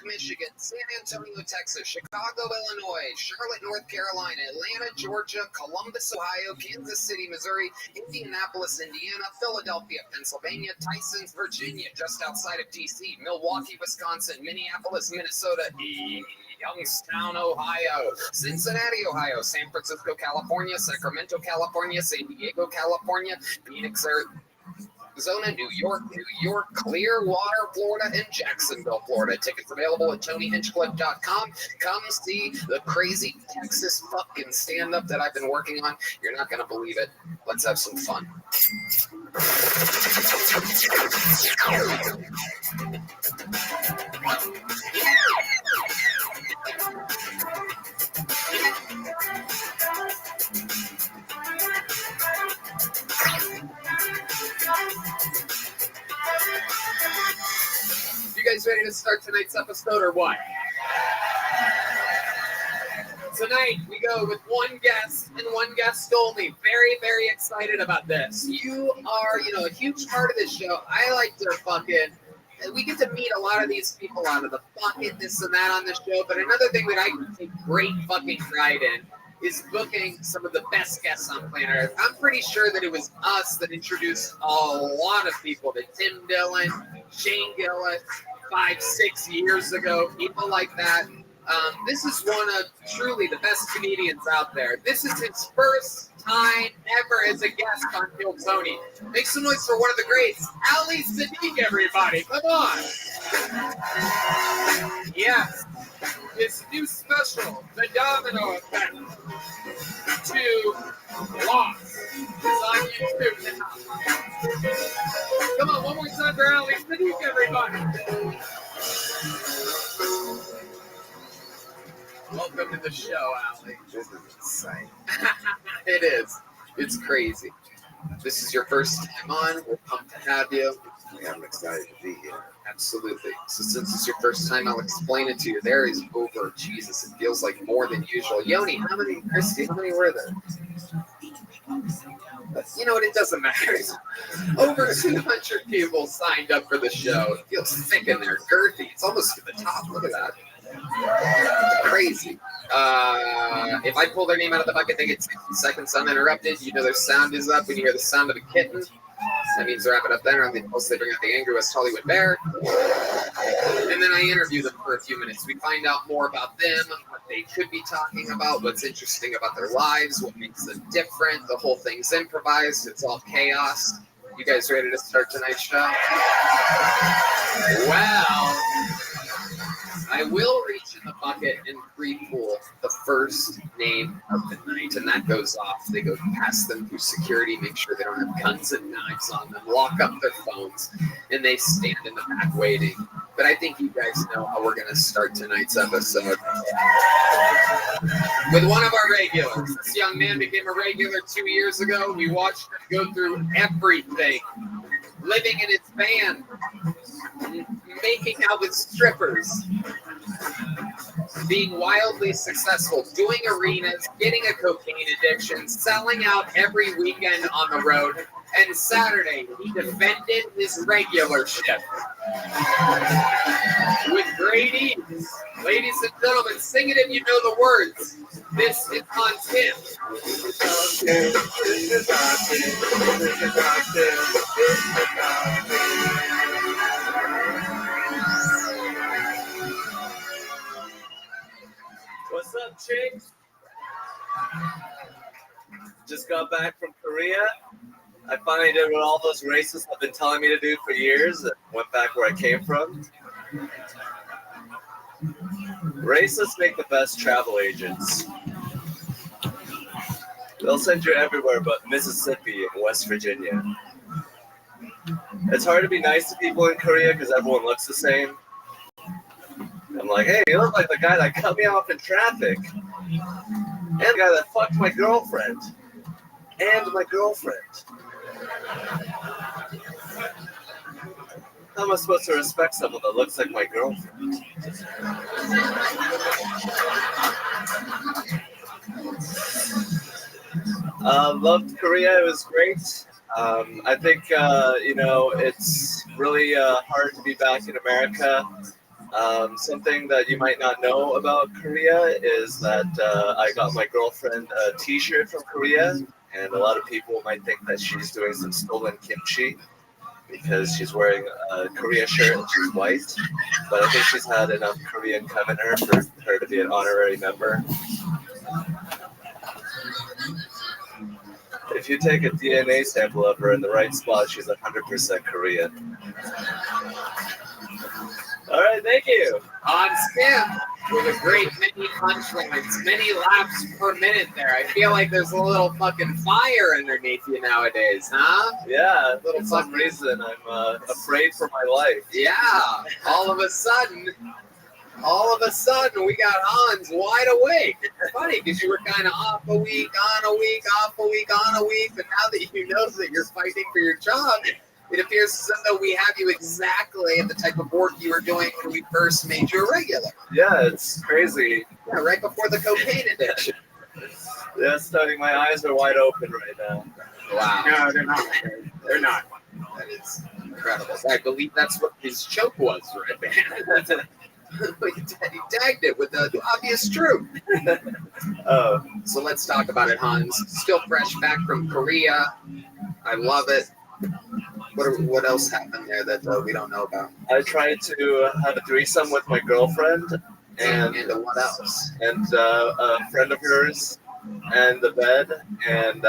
Michigan, San Antonio, Texas, Chicago, Illinois, Charlotte, North Carolina, Atlanta, Georgia, Columbus, Ohio, Kansas City, Missouri, Indianapolis, Indiana, Philadelphia, Pennsylvania, Tysons, Virginia, just outside of D.C., Milwaukee, Wisconsin, Minneapolis, Minnesota, Youngstown, Ohio, Cincinnati, Ohio, San Francisco, California, Sacramento, California, San Diego, California, Phoenix, Arizona, New York, Clearwater, Florida, and Jacksonville, Florida. Tickets available at TonyHinchcliffe.com. Come see the crazy Texas fucking stand-up that I've been working on. You're not going to believe it. Let's have some fun. You guys ready to start tonight's episode or what? Tonight we go with one guest and one guest only. Very, very excited about this. You are, a huge part of this show. I like to we get to meet a lot of these people out of the bucket, this and that on the show. But another thing that I take great fucking pride in is booking some of the best guests on planet Earth. I'm pretty sure that it was us that introduced a lot of people to Tim Dillon, Shane Gillis, 5-6 years ago, people like that. This is one of truly the best comedians out there. This is his first time ever as a guest on Kill Tony. Make some noise for one of the greats, Ali Sadiq, everybody. Come on. Yes. His new special, The Domino Effect, 2 Lost, is on YouTube now. Come on, one more time for Ali Sadiq, everybody. Welcome to the show, Ali. This is insane. It is. It's crazy. This is your first time on. We're pumped to have you. Yeah, I'm excited to be here. Absolutely. So since it's your first time, I'll explain it to you. There is over, Jesus, it feels like more than usual. Yoni, Christy, how many were there? You know what? It doesn't matter. Over 200 people signed up for the show. It feels thick in there, girthy. It's almost to the top. Look at that. Crazy. If I pull their name out of the bucket, they get 60 seconds uninterrupted. You know their sound is up when you hear the sound of a kitten. That means wrap it up there, and then they bring out the angriest Hollywood bear. And then I interview them for a few minutes. We find out more about them, what they could be talking about, what's interesting about their lives, what makes them different. The whole thing's improvised. It's all chaos. You guys ready to start tonight's show? Well, I will reach in the bucket and pre-pool the first name of the night, and that goes off. They go past them through security, make sure they don't have guns and knives on them, lock up their phones, and they stand in the back waiting. But I think you guys know how we're going to start tonight's episode. With one of our regulars. This young man became a regular 2 years ago. We watched him go through everything. Living in his van, making out with strippers, being wildly successful, doing arenas, getting a cocaine addiction, selling out every weekend on the road, and Saturday he defended his regular shift with great ease. Ladies and gentlemen, sing it if you know the words. This is on Tim. What's up, chicks? Just got back from Korea. I finally did what all those racists have been telling me to do for years and went back where I came from. Racists make the best travel agents. They'll send you everywhere but Mississippi and West Virginia. It's hard to be nice to people in Korea because everyone looks the same. I'm like, hey, you look like the guy that cut me off in traffic. And the guy that fucked my girlfriend. And my girlfriend. How am I supposed to respect someone that looks like my girlfriend? Loved Korea. It was great. I think, it's really hard to be back in America. Something that you might not know about Korea is that I got my girlfriend a T-shirt from Korea, and a lot of people might think that she's doing some stolen kimchi because she's wearing a Korea shirt and she's white. But I think she's had enough Korean come in her for her to be an honorary member. If you take a DNA sample of her in the right spot, she's 100% Korean. All right, thank you. On skip with a great many punchlines, many laps per minute there. I feel like there's a little fucking fire underneath you nowadays, huh? Yeah, for some reason I'm afraid for my life. Yeah, all of a sudden, we got Hans wide awake. It's funny because you were kind of off a week, on a week, off a week, on a week, but now that you know that you're fighting for your job, it appears as though we have you exactly at the type of work you were doing when we first made you a regular. Yeah, it's crazy. Yeah, right before the cocaine addiction. Yeah, stunning. My eyes are wide open right now. Wow. No, they're not. They're not. That is incredible. I believe that's what his choke was, right there. He tagged it with the obvious truth. Oh. So let's talk about it, Hans. Still fresh back from Korea. I love it. What else happened there that we don't know about? I tried to have a threesome with my girlfriend and what else? And a friend of hers and the bed, and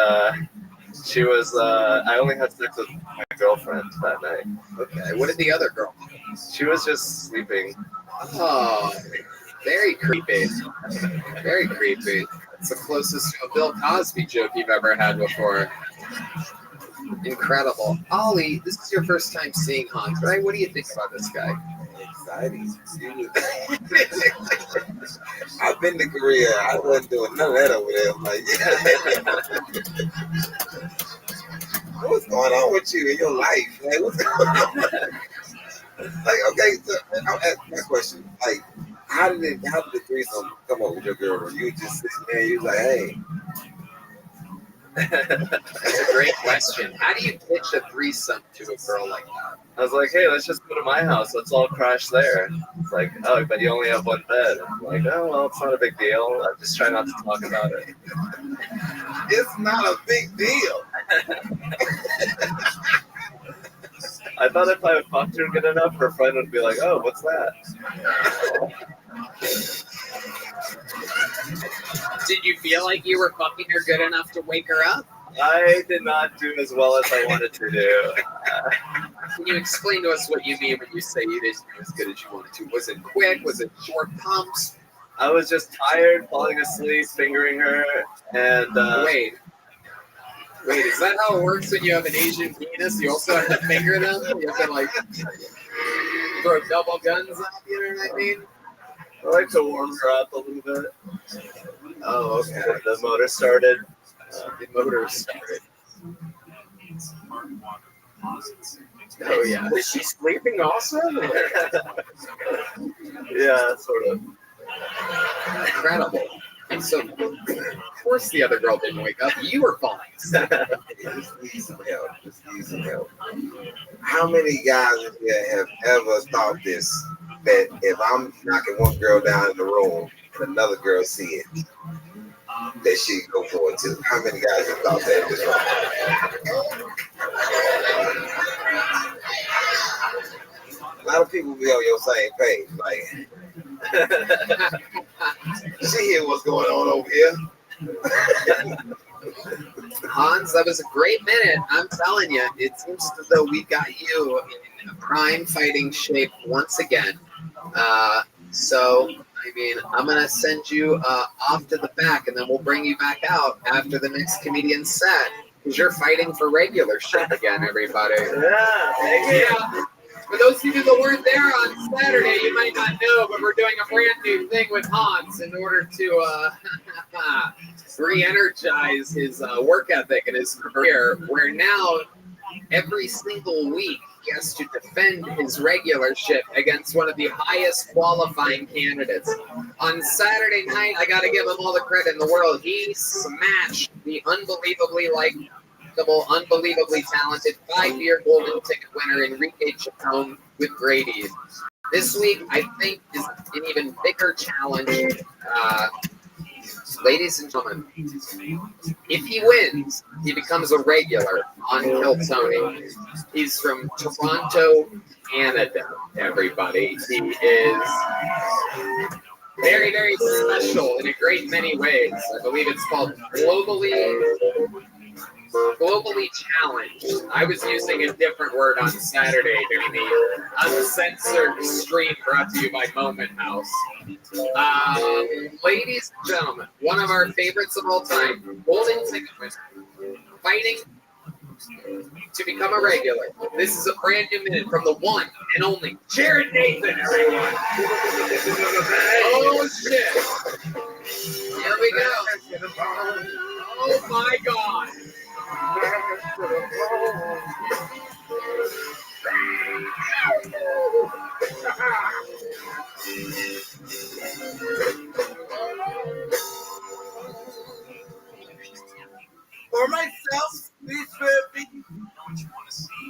she was. I only had sex with my girlfriend that night. Okay. What did the other girl do? She was just sleeping. Oh, very creepy. Very creepy. It's the closest to a Bill Cosby joke you've ever had before. Incredible. Ollie, this is your first time seeing Hans, right? What do you think about this guy? Exciting. I've been to Korea. I wasn't doing none of that over there. I'm like, what's going on with you in your life? Like, what's going on? Like, okay, so I'll ask my question. Like, how did the threesome come up with your girl? You just sitting there, you was like, hey. That's a great question. How do you pitch a threesome to a girl like that? I was like, hey, let's just go to my house. Let's all crash there. It's like, oh, but you only have one bed. I'm like, oh, well, it's not a big deal. I'm just trying not to talk about it. It's not a big deal. I thought if I fucked her good enough, her friend would be like, oh, what's that? Did you feel like you were fucking her good enough to wake her up? I did not do as well as I wanted to do. Can you explain to us what you mean when you say you didn't do as good as you wanted to? Was it quick? Was it short pumps? I was just tired, falling asleep, fingering her, and... Wait, is that how it works when you have an Asian penis? You also have to finger them? You have to, like, throw double guns up, you know what I mean? I like to warm her up a little bit. Oh, okay. The motor started. The motor started. Oh, yeah. Is she sleeping also? Yeah, sort of. Incredible. And so, of course, the other girl didn't wake up. You were falling asleep. Just need some help. Just need some help. How many guys in here have ever thought this? That if I'm knocking one girl down in the room and another girl see it, that she go for it too. How many guys have thought that this room? A lot of people be on your same page. Like, she hear what's going on over here. Hans, that was a great minute. I'm telling you, it seems as though we got you in prime fighting shape once again. So, I mean, I'm going to send you off to the back, and then we'll bring you back out after the next comedian set, because you're fighting for regular shit again, everybody. Yeah, thank you. Yeah. For those of you that weren't there on Saturday, you might not know, but we're doing a brand new thing with Hans in order to re-energize his work ethic and his career, where now every single week he has to defend his regularship against one of the highest qualifying candidates. On Saturday night, I got to give him all the credit in the world. He smashed the unbelievably unbelievably talented 5-year golden ticket winner Enrique Chacon with Grady. This week, I think, is an even bigger challenge. Ladies and gentlemen, if he wins, he becomes a regular on Kill Tony. He's from Toronto, Canada, everybody. He is very, very special in a great many ways. I believe it's called globally challenged. I was using a different word on Saturday during the uncensored stream brought to you by Moment House. Ladies and gentlemen, one of our favorites of all time, Golden Ticket winner, fighting to become a regular. This is a brand new minute from the one and only Jared Nathan, everyone. Oh shit. Here we go. Oh my god. For myself, this therapy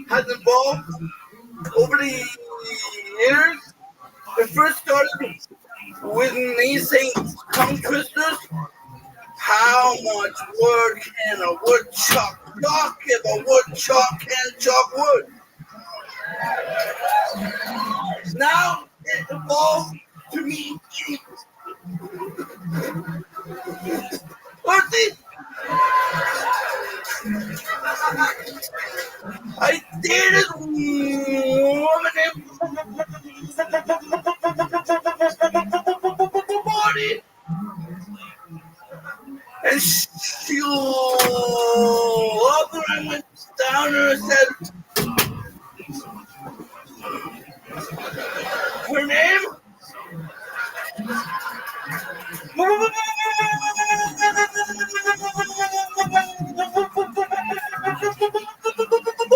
has evolved over the years. It first started with me saying tongue twisters. How much wood can a woodchuck chop if a woodchuck can't chop wood? Now it evolved to me eating. I dated a woman body, and she loved her. I went down her and said, her name?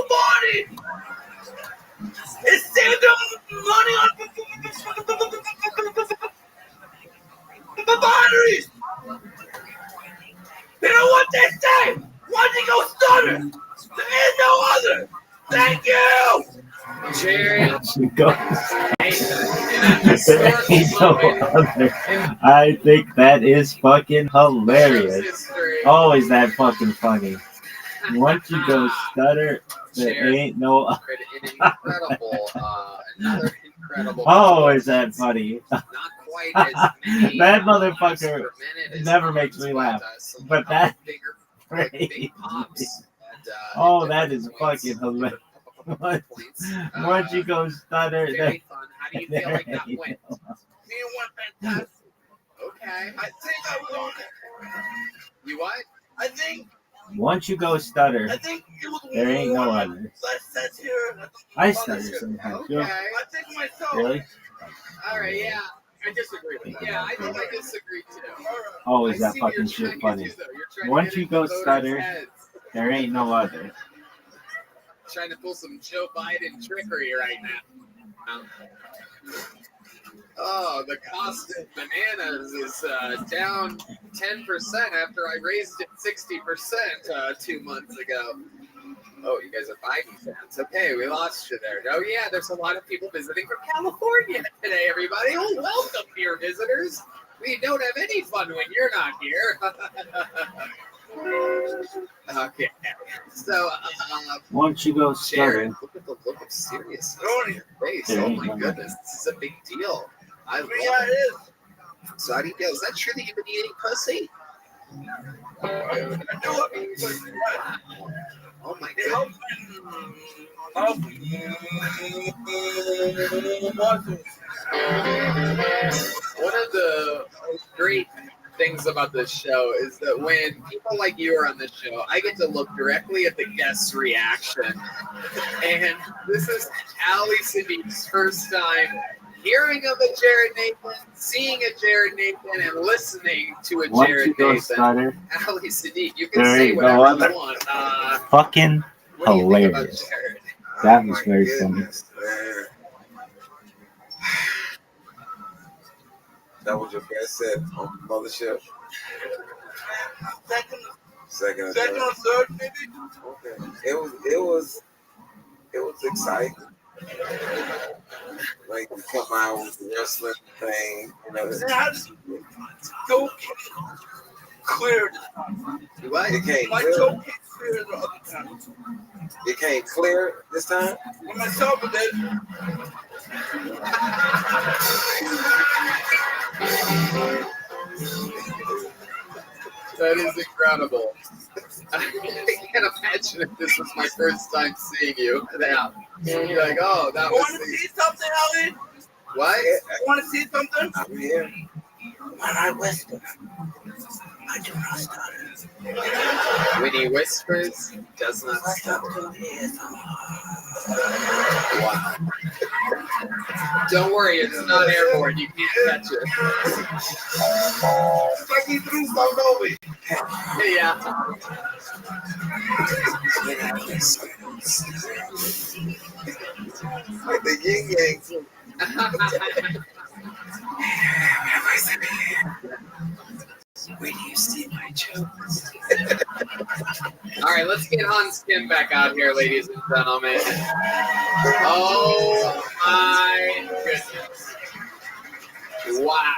Body. It saved them money on the batteries. You know what they say? Once you go stunner, there is no other. Thank you. Jerry. I think that is fucking hilarious. Oh, is that fucking funny? Once you go stutter, there ain't no. Another incredible. Oh, is that funny? Not quite as many. That motherfucker never makes me laugh. But that big pops. Oh, that is fucking hilarious. Once you go stutter, very fun. How do you feel like that went? Me went fantastic. Okay. I think I was on it. You what? I think once you go stutter, it was there ain't no other. Says here. I stutter sometimes. Okay. I think myself. Really? All right. Yeah. I disagree. Yeah, I think I disagree too. Oh, is that fucking shit funny? Once you go stutter, there ain't no other. Trying to pull some Joe Biden trickery right now. Oh, the cost of bananas is down 10% after I raised it 60% 2 months ago. Oh, you guys are Biden fans. Okay, we lost you there. Oh, yeah, there's a lot of people visiting from California today, everybody. Oh, welcome here, visitors. We don't have any fun when you're not here. Okay, so once you go stutter, look at the look of seriousness on your face. Oh my goodness, this is a big deal. I love it is. So how do you feel? Is that true that you've been eating pussy? Oh my goodness. One of the great things about this show is that when people like you are on this show, I get to look directly at the guest's reaction. And this is Ali Sadiq's first time hearing of a Jared Nathan, seeing a Jared Nathan, and listening to a once Jared you go Nathan. stutter, Ali Sadiq, you can there say ain't whatever no you other. want. Fucking What do you think about hilarious. Jared? That was very funny. That was your best set on Mothership. Second or third, maybe. Okay. It was exciting. like to come out with the wrestling thing. You know, Go clear. What? it came My clear. toe came clear the other time. It came clear this time. When myself and then That is incredible. I can't imagine if this was my first time seeing you. Yeah. You're like, oh, that you was want to the... see something, Ellie? What? You want to see something? I'm here. When I whisper, I do not stutter. When he whispers, he does not stop. Wow. Don't worry, it's not airborne. You can't catch it. It's like he threw something over me. Yeah. Like the yin yang too. Where do you see my jokes? All right, let's get Hans Kim back out here, ladies and gentlemen. Oh my goodness. Wow.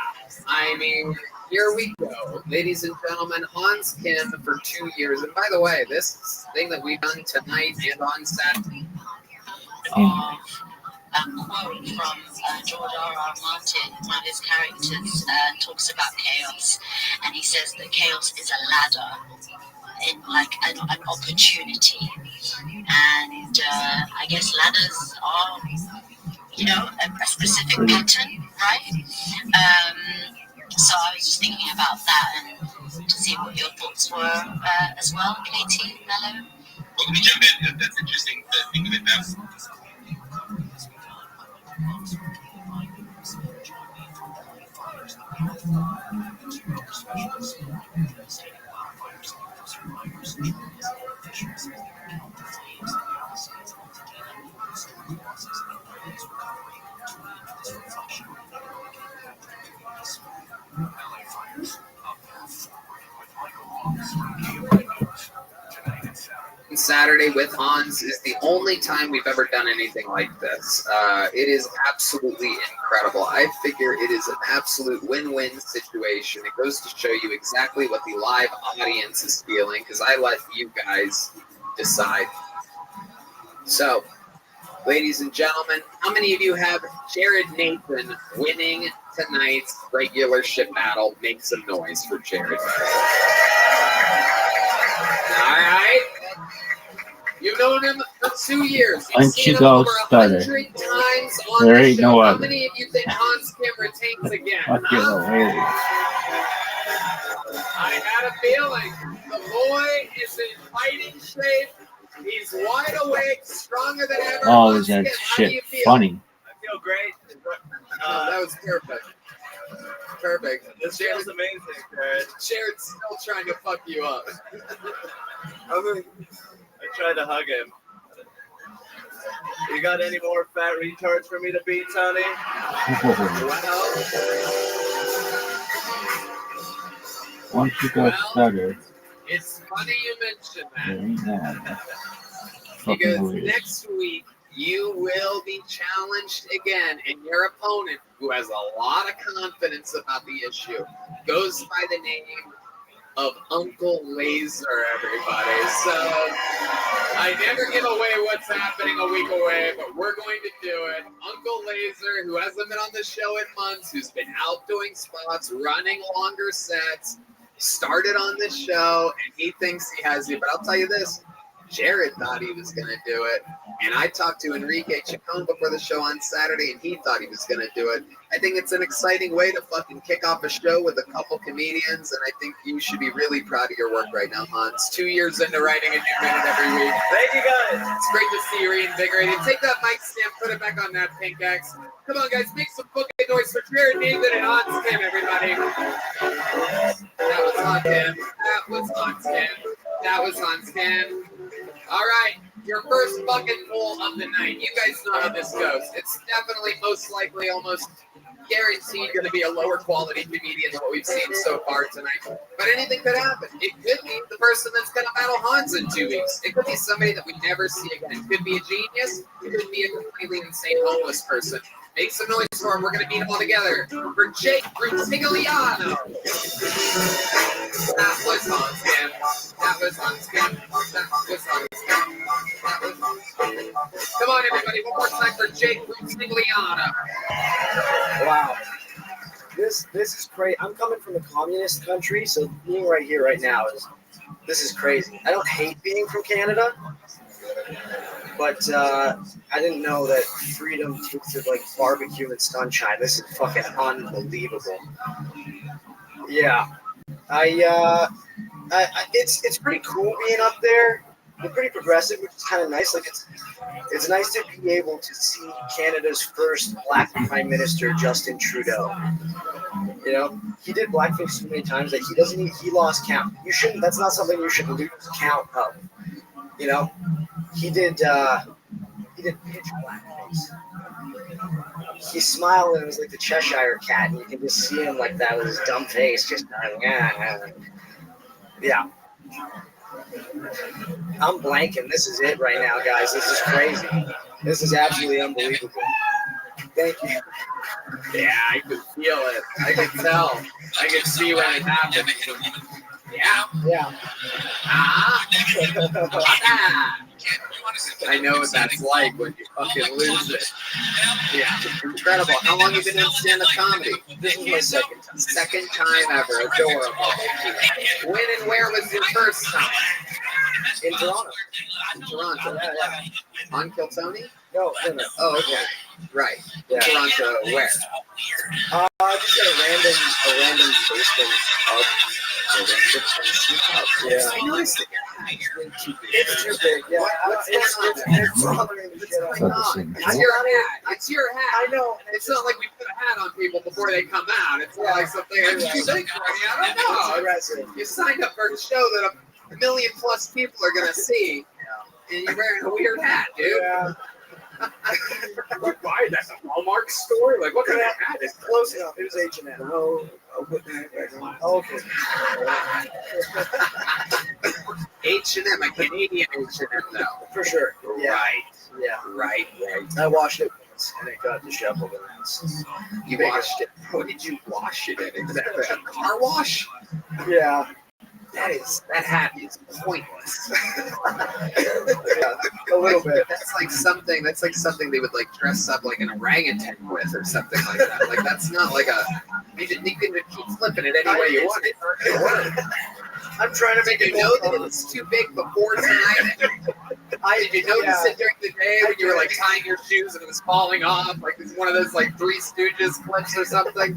I mean, here we go. Ladies and gentlemen, Hans Kim for 2 years. And by the way, this thing that we've done tonight and on Saturday. A quote from George R.R. Martin, one of his characters, talks about chaos, and he says that chaos is a ladder, in like an opportunity, and I guess ladders are, you know, a specific pattern, right? So I was just thinking about that and to see what your thoughts were as well, Katie, Mello. Well, let me jump in. That's interesting to think of it that way. Saturday with Hans is the only time we've ever done anything like this. It is absolutely incredible. I figure it is an absolute win-win situation. It goes to show you exactly what the live audience is feeling, because I let you guys decide. So, ladies and gentlemen, how many of you have Jared Nathan winning tonight's regular ship battle? Make some noise for Jared. All right. You've known him for 2 years. You've Once seen you him go over stutter. 100 times on There the ain't show. no How other. many of you think Hans Kim retains again? Fucking Huh? hilarious. I had a feeling. The boy is in fighting shape. He's wide awake, stronger than ever. Oh, Hans is that Kim, how do shit you feel? funny? I feel great. Oh, that was perfect. Perfect. This feels amazing, Jared. Jared's still trying to fuck you up. I tried to hug him. You got any more fat retards for me to beat, Tony? Well, Once you go stutter, it's funny you mention that. there ain't no other. Fucking Because hilarious. next week you will be challenged again, and your opponent, who has a lot of confidence about the issue, goes by the name of Uncle Laser, everybody. So I never give away what's happening a week away, but we're going to do it. Uncle Laser, who hasn't been on the show in months, who's been out doing spots, running longer sets, started on this show, and he thinks he has you. But I'll tell you this, Jared thought he was going to do it. And I talked to Enrique Chacon before the show on Saturday, and he thought he was going to do it. I think it's an exciting way to fucking kick off a show with a couple comedians, and I think you should be really proud of your work right now, Hans. 2 years into writing a new minute every week. Thank you, guys. It's great to see you reinvigorated. Take that mic stand, put it back on that pink X. Come on, guys, make some fucking noise for Jared Nathan and Hans Kim, everybody. That was Hans Kim. That was Hans Kim. That was Hans Kim. All right, your first fucking poll of the night. You guys know how this goes. It's definitely most likely almost guaranteed going to be a lower quality comedian than what we've seen so far tonight. But anything could happen. It could be the person that's going to battle Hans in 2 weeks. It could be somebody that we never see again. It could be a genius. It could be a completely insane homeless person. Make some noise for him. We're going to meet them all together. For Jake Rutigliano. That was on skin. That was on skin. That was on skin. That was on skin. Come on, everybody. One more time for Jake Rutigliano. Wow. This is great. I'm coming from a communist country, so being right here right now this is crazy. I don't hate being from Canada, but I didn't know that freedom tasted like barbecue and sunshine. This is fucking unbelievable. Yeah, it's pretty cool being up there. They're pretty progressive, which is kind of nice. Like it's nice to be able to see Canada's first black prime minister, Justin Trudeau. You know, he did blackface so many times that he lost count. You shouldn't. That's not something you should lose count of. You know, he did pitch blackface. He smiled and it was like the Cheshire cat, and you can just see him like that with his dumb face, just yeah. I'm blanking. This is it right now, guys. This is crazy. This is absolutely unbelievable. Thank you. Yeah, I could feel it. I could tell. I could see when it happened. Yeah. Yeah. Ah. I know what that's like when you fucking lose it. Yeah, incredible. How long have you been in stand-up comedy? This is my second time. Second time ever. Adorable. When and where was your first time? In Toronto. In Toronto. Yeah. On Kiltony? No. Oh, okay. Right. Yeah. Toronto, where? Just a random basement pub. Yeah. I noticed it. It's too big. Yeah. It's bothering the shit out of me. It's your hat. It's your hat. I know. It's not like we put a hat on people before they come out. It's not like something that's too big for you. I don't know. Aggressive. You signed up for a show that a million plus people are gonna see, and you're wearing a weird hat, dude. Yeah. What buy that? A Walmart store? Like what kind of hat is Close enough. It was H&M. No, I'll put the hat back on. Okay. H&M, a Canadian H&M though. For sure. Yeah. Right. Yeah. Right. I washed it once and it got disheveled. You washed it. What did you wash it in exactly? A car wash? Yeah. That hat is pointless. Yeah. A little bit. That's like something they would like dress up like an orangutan with or something like that. Like that's not like a you can keep flipping it any way you want it. I'm trying to make Did it you know that it was too big before tonight? Did you notice it during the day when you were like tying your shoes and it was falling off? Like it's one of those like Three Stooges clips or something.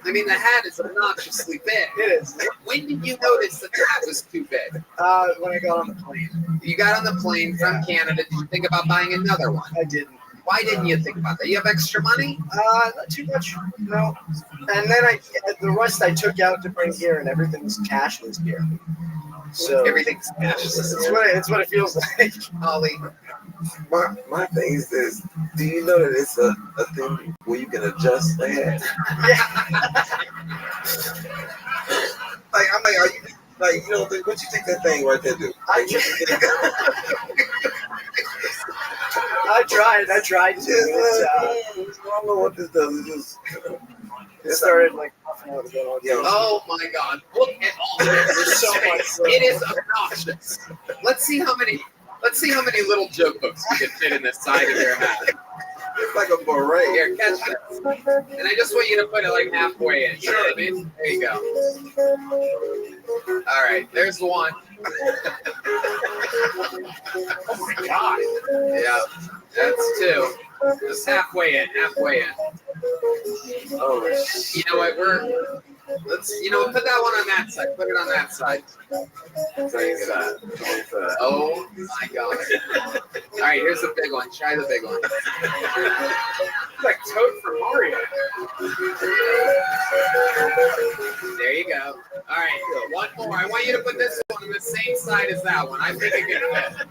I mean, the hat is obnoxiously big. It is. When did you notice that the hat was too big? When I got on the plane. You got on the plane from Canada. Did you think about buying another one? I didn't. Why didn't you think about that? You have extra money? Not too much. No. And then the rest I took out to bring here, and everything's cashless here. So Everything's cashless. It's what it feels like. Ollie. My thing is this. Do you know that it's a thing where you can adjust the hat? Like, I'm like, are you like, you know, what you think that thing right there do? I tried to. I don't know what this does. It started like puffing out again. Oh my God! Look at all this. There's so much. It is obnoxious. Let's see how many little joke books you can fit in the side of your hat. It's like a beret. Here, catch this. And I just want you to put it like halfway in. You know what I mean? There you go. All right, there's one. Oh my God. Yeah, that's two. Just halfway in. Oh, You know what? Let's put that one on that side. Put it on that side. Oh my God. All right, here's the big one. Try the big one. It's like Toad from Mario. There you go. All right, one more. I want you to put this one on the same side as that one. I think it can fit.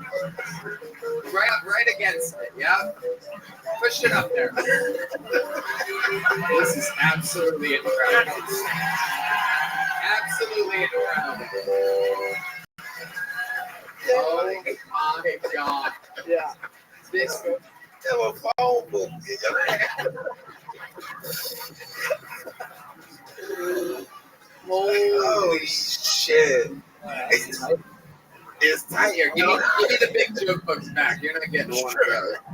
Right against it. Yeah. Push it up there. This is absolutely incredible. Absolutely incredible. Oh my God. Yeah. This have a phone book in your hand. Holy shit. It's tight. Here, give me the big joke books back. You're not getting one of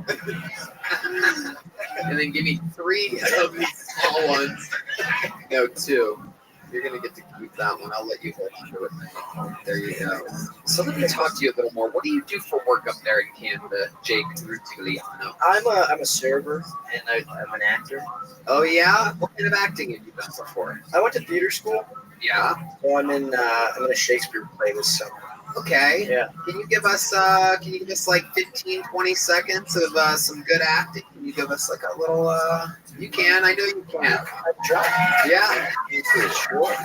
those. And then give me 3 of these small ones. No, 2. You're gonna get to keep that one. I'll let you hold on to it. There you go. So let me talk to you a little more. What do you do for work up there in Canada, Jake Rutigliano? I'm a server and I'm an actor. Oh yeah? What kind of acting have you done before? I went to theater school, Yeah. so I'm in a Shakespeare play this summer. Okay. Yeah. Can you give us like 15, 20 seconds of some good acting? Can you give us like a little you can, I know you can. I tried. Yeah. Sure. What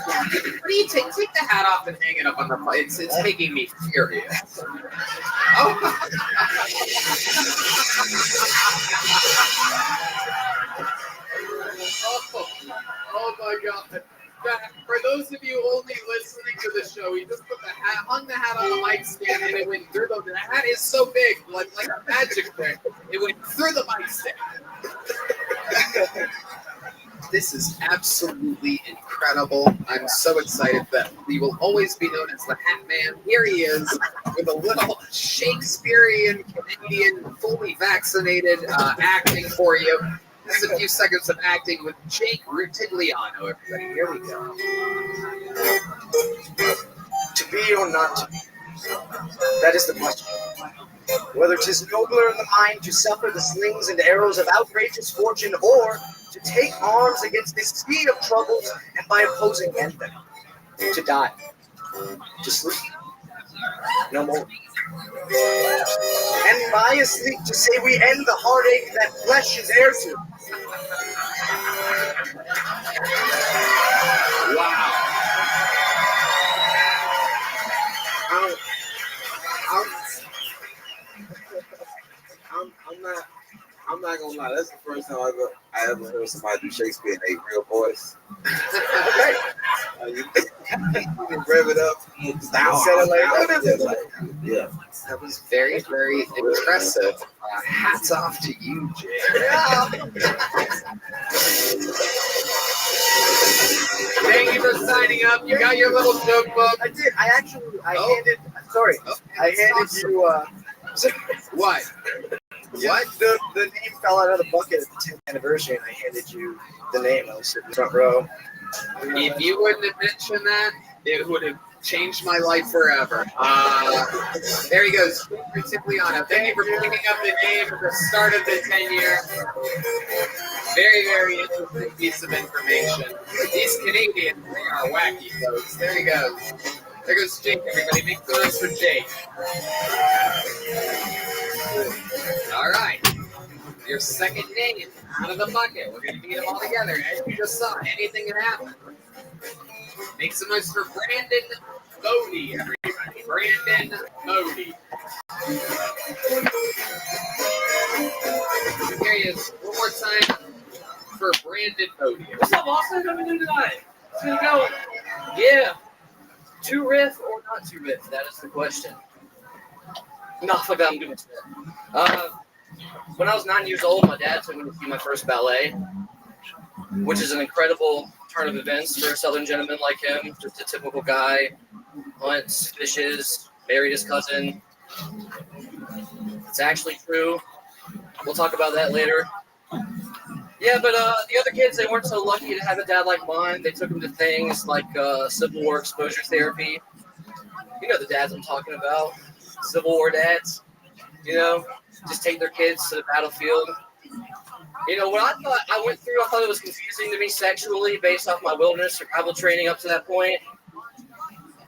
do you take the hat off and hang it up on the it's making me furious. Oh. Oh my god. For those of you only listening to the show, he just hung the hat on the mic stand and it went through the hat is so big, like a magic trick. It went through the mic stand. This is absolutely incredible. I'm so excited that he will always be known as the Hat Man. Here he is with a little Shakespearean, Canadian, fully vaccinated acting for you. This is a few seconds of acting with Jake Rutigliano, everybody. Here we go. To be or not to be? That is the question. Whether 'tis nobler in the mind to suffer the slings and arrows of outrageous fortune, or to take arms against the sea of troubles, and by opposing end them, to die, to sleep, no more. And by a sleep to say we end the heartache that flesh is heir to. Wow. I'm not gonna lie. That's the first time I ever heard somebody do Shakespeare in a real voice. You can rev it up. Yeah. That was very, very impressive. Hats off to you, Jay. Thank you for signing up. You got your little joke book. I did. I handed. Sorry. I handed you. What? What? The name fell out of the bucket at the 10th anniversary, and I handed you the name. I was sitting in the front row. If you wouldn't have mentioned that, it would have changed my life forever. There he goes. Rutigliano. Thank you for picking up the name at the start of the 10-year. Very, very interesting piece of information. These Canadians, they are wacky, folks. There he goes. There goes Jake, everybody. Make some noise for Jake. All right. Your second name out of the bucket. We're going to beat them all together. As you just saw, anything can happen. Make some noise for Brandon Bodie, everybody. Brandon Bodie. Here he is. One more time for Brandon Bodie. What's up, Austin? How are we doing tonight? It's gonna go. Yeah. To riff or not to riff? That is the question. No, fuck that. I'm doing it. When I was 9 years old, my dad took me to see my first ballet, which is an incredible turn of events for a Southern gentleman like him. Just a typical guy, hunts, fishes, married his cousin. It's actually true. We'll talk about that later. Yeah, but the other kids, they weren't so lucky to have a dad like mine. They took them to things like Civil War exposure therapy. You know the dads I'm talking about. Civil War dads. You know, just take their kids to the battlefield. You know, what I thought I went through, I thought it was confusing to me sexually based off my wilderness survival training up to that point.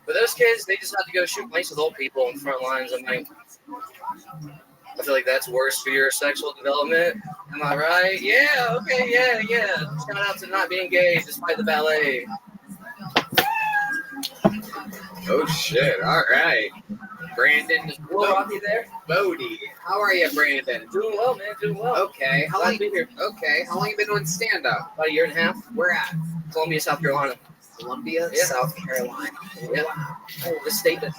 But those kids, they just had to go shoot blanks with old people on the front lines. I mean, I feel like that's worse for your sexual development. Am I right? Yeah, okay, yeah. Shout out to not being gay despite the ballet. Oh, shit. All right. Brandon Will Rocky there? Bodie. How are you, Brandon? Doing well, man, doing well. Okay. How long you been here? Okay. How long you been doing stand-up? About a year and a half. Where at? Columbia, South Carolina. Columbia, Yeah. South Carolina. Yeah. Oh, the state that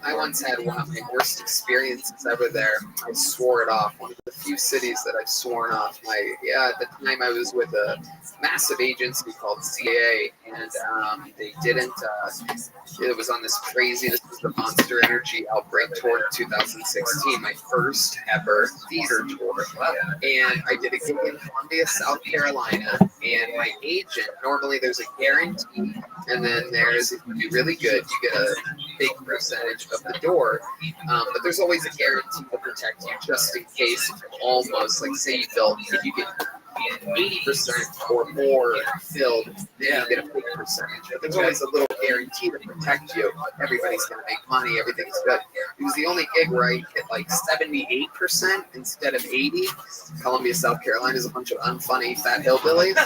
I once had one of my worst experiences ever there. I swore it off. One of the few cities that I've sworn off. At the time I was with a massive agency called CAA, and they didn't. It was on this crazy. This was the Monster Energy Outbreak Tour in 2016, my first ever theater tour. And I did a gig in Columbia, South Carolina, and my agent. Normally, there's a guarantee, and then there's if you do really good, you get a big percentage of the door. But there's always a guarantee to protect you, just in case. Almost like say if you get 80% or more filled, then you get a big percentage. But there's always a little guarantee to protect you. Everybody's going to make money. Everything's good. It was the only gig where I hit like 78% instead of 80. Columbia, South Carolina is a bunch of unfunny fat hillbillies.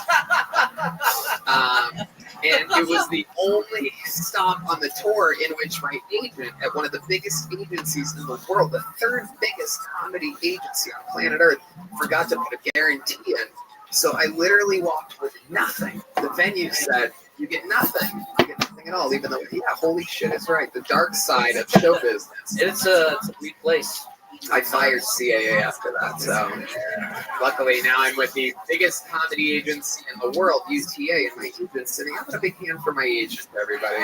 And it was the only stop on the tour in which my agent at one of the biggest agencies in the world, the third biggest comedy agency on planet Earth, forgot to put a guarantee in. So I literally walked with nothing. The venue said, you get nothing. You get nothing at all, even though, holy shit, it's right. The dark side of show business. It's a weak place. I fired CAA after that, so luckily now I'm with the biggest comedy agency in the world, UTA, and my agent's sitting. I'm a big hand for my agent, everybody,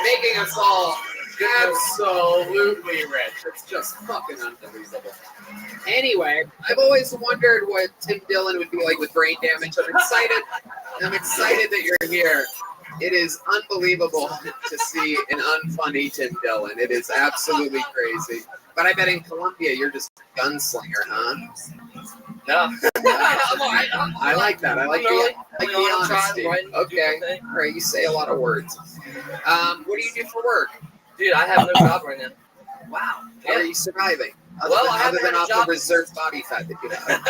making us all absolutely rich. It's just fucking unbelievable. Anyway, I've always wondered what Tim Dillon would be like with brain damage. I'm excited that you're here. It is unbelievable to see an unfunny Tim Dillon. It is absolutely crazy. But I bet in Colombia you're just a gunslinger, huh? No. I like that. I like the honesty. Right, okay. All right. You say a lot of words. What do you do for work? Dude, I have no job right now. Wow. How are you surviving? Other than off job. the reserve body fat that you have.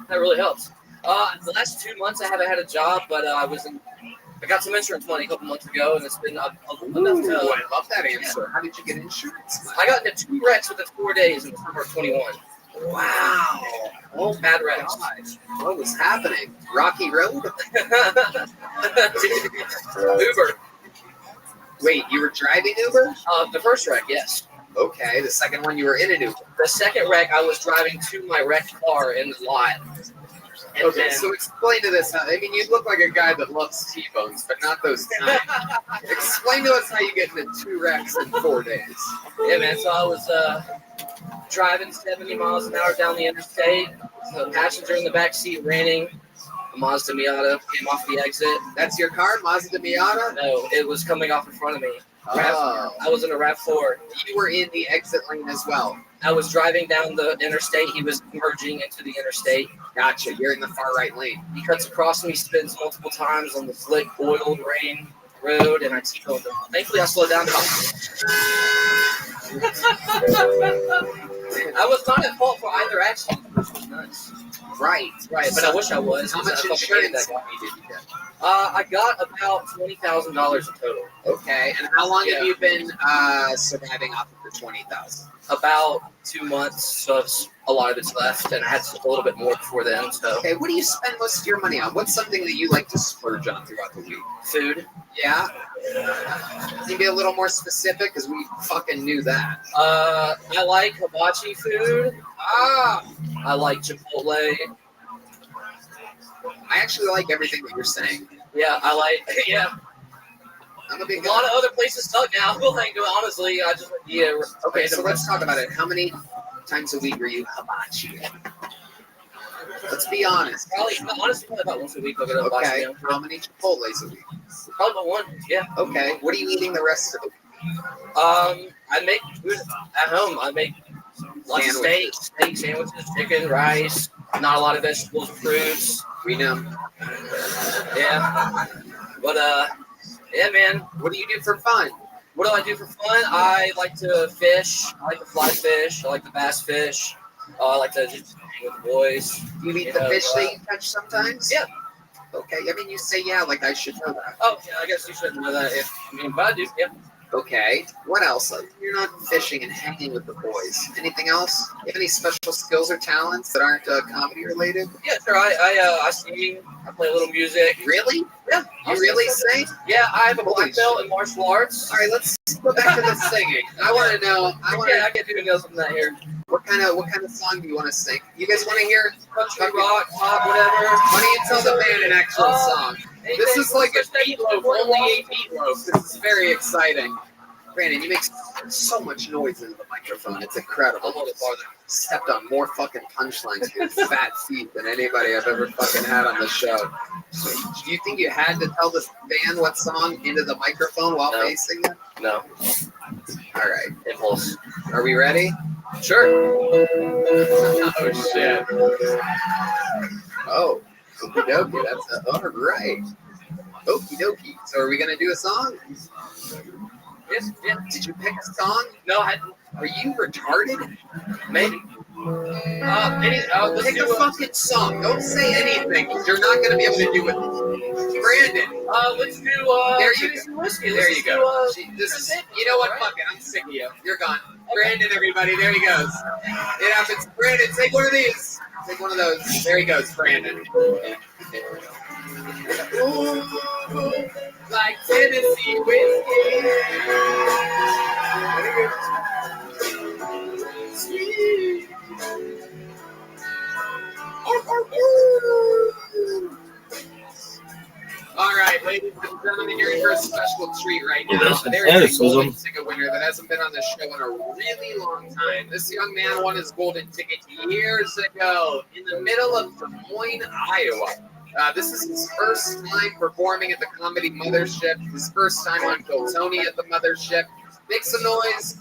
That really helps. The last 2 months I haven't had a job, but I got some insurance money a couple months ago, and it's been enough to. I love that answer. How did you get insurance money? I got into 2 wrecks within 4 days in the summer of 21. Wow. Oh, bad wrecks. God. What was happening? Rocky Road? Uber. Wait, you were driving Uber? The first wreck, yes. Okay. The second one, you were in an Uber. The second wreck, I was driving to my wrecked car in the lot. Okay, so explain to us. I mean, you look like a guy that loves T-bones, but not those kinds. Explain to us how you get into 2 wrecks in 4 days. Yeah, man. So I was driving 70 miles an hour down the interstate. The passenger in the back seat renting a Mazda Miata came off the exit. That's your car, Mazda Miata? No, it was coming off in front of me. Oh. I was in a RAV4. You were in the exit lane as well. I was driving down the interstate. He was merging into the interstate. Gotcha. You're in the far right lane. He cuts across me, spins multiple times on the slick, oiled rain road, and I T-boned him. Thankfully, I slowed down. I was not at fault for either accident. Which was nice. Right. But I wish I was. How much insurance money did you get? I got about $20,000 in total. Okay. And how long have you been surviving off of the $20,000? About 2 months, so a lot of it's left, and I had a little bit more before then. So. Okay, what do you spend most of your money on? What's something that you like to splurge on throughout the week? Food. Yeah? Can you be a little more specific? Because we fucking knew that. I like hibachi food. I like Chipotle. I actually like everything that you're saying. Yeah, I'm a big lot of other places suck now. Like, honestly, I just Okay, so let's talk about it. How many times a week are you hibachi? Let's be honest. Probably about once a week. I'll get a hibachi. Okay, how many Chipotles a week? Probably about 1. Yeah. Okay, what are you eating the rest of the week? I make food at home. I make lots of steak sandwiches, chicken, rice. Not a lot of vegetables, fruits. We know. Yeah. But yeah, man. What do you do for fun? What do I do for fun? I like to fish. I like to fly fish. I like to bass fish. I like to just hang with the boys. Do you eat the fish that you catch sometimes? Yeah. Okay. I mean, you say yeah, like I should know that. Oh, yeah. I guess you shouldn't know that. But I do. Yeah. Okay. What else? You're not fishing and hanging with the boys. Anything else? You have any special skills or talents that aren't comedy related? Yeah, sure. I sing. I play a little music. Really? Yeah. You're really sing? Yeah, I have a Holy black belt in martial arts. All right, let's go back to the singing. I want to know. I can't do anything from that here. What kind of song do you want to sing? You guys want to hear? Country, rock, pop, whatever. Why don't you tell the band an actual song? This is like a anything, meatloaf, only a meatloaf. This is very exciting. Brandon, you make so much noise into the microphone. It's incredible. Stepped on more fucking punchlines with your fat feet than anybody I've ever fucking had on the show. Do you think you had to tell this band what song into the microphone while facing them? No. All right. Impulse. Are we ready? Sure. Oh, shit. Oh, okie dokie. That's all right. Okie dokie. So are we going to do a song? Yes, yeah. Did you pick a song? No, I Are you retarded? maybe. Let's Pick do a fucking song. Don't say anything. You're not going to be able to do it. Brandon. Let's do There you Titties and Whiskey. There Let's you do, go. This is, Chris you know what? Right? Fuck it. I'm sick of you. You're gone. Brandon, everybody. There he goes. It happens. Brandon, take one of these. Take one of those. There he goes, Brandon. Ooh, like Tennessee whiskey. Sweet. All right, ladies and gentlemen, you're in for a special treat right now. There is a golden ticket winner that hasn't been on the show in a really long time. This young man won his golden ticket years ago in the middle of Des Moines, Iowa. This is his first time performing at the Comedy Mothership, his first time on Kill Tony at the Mothership. Make some noise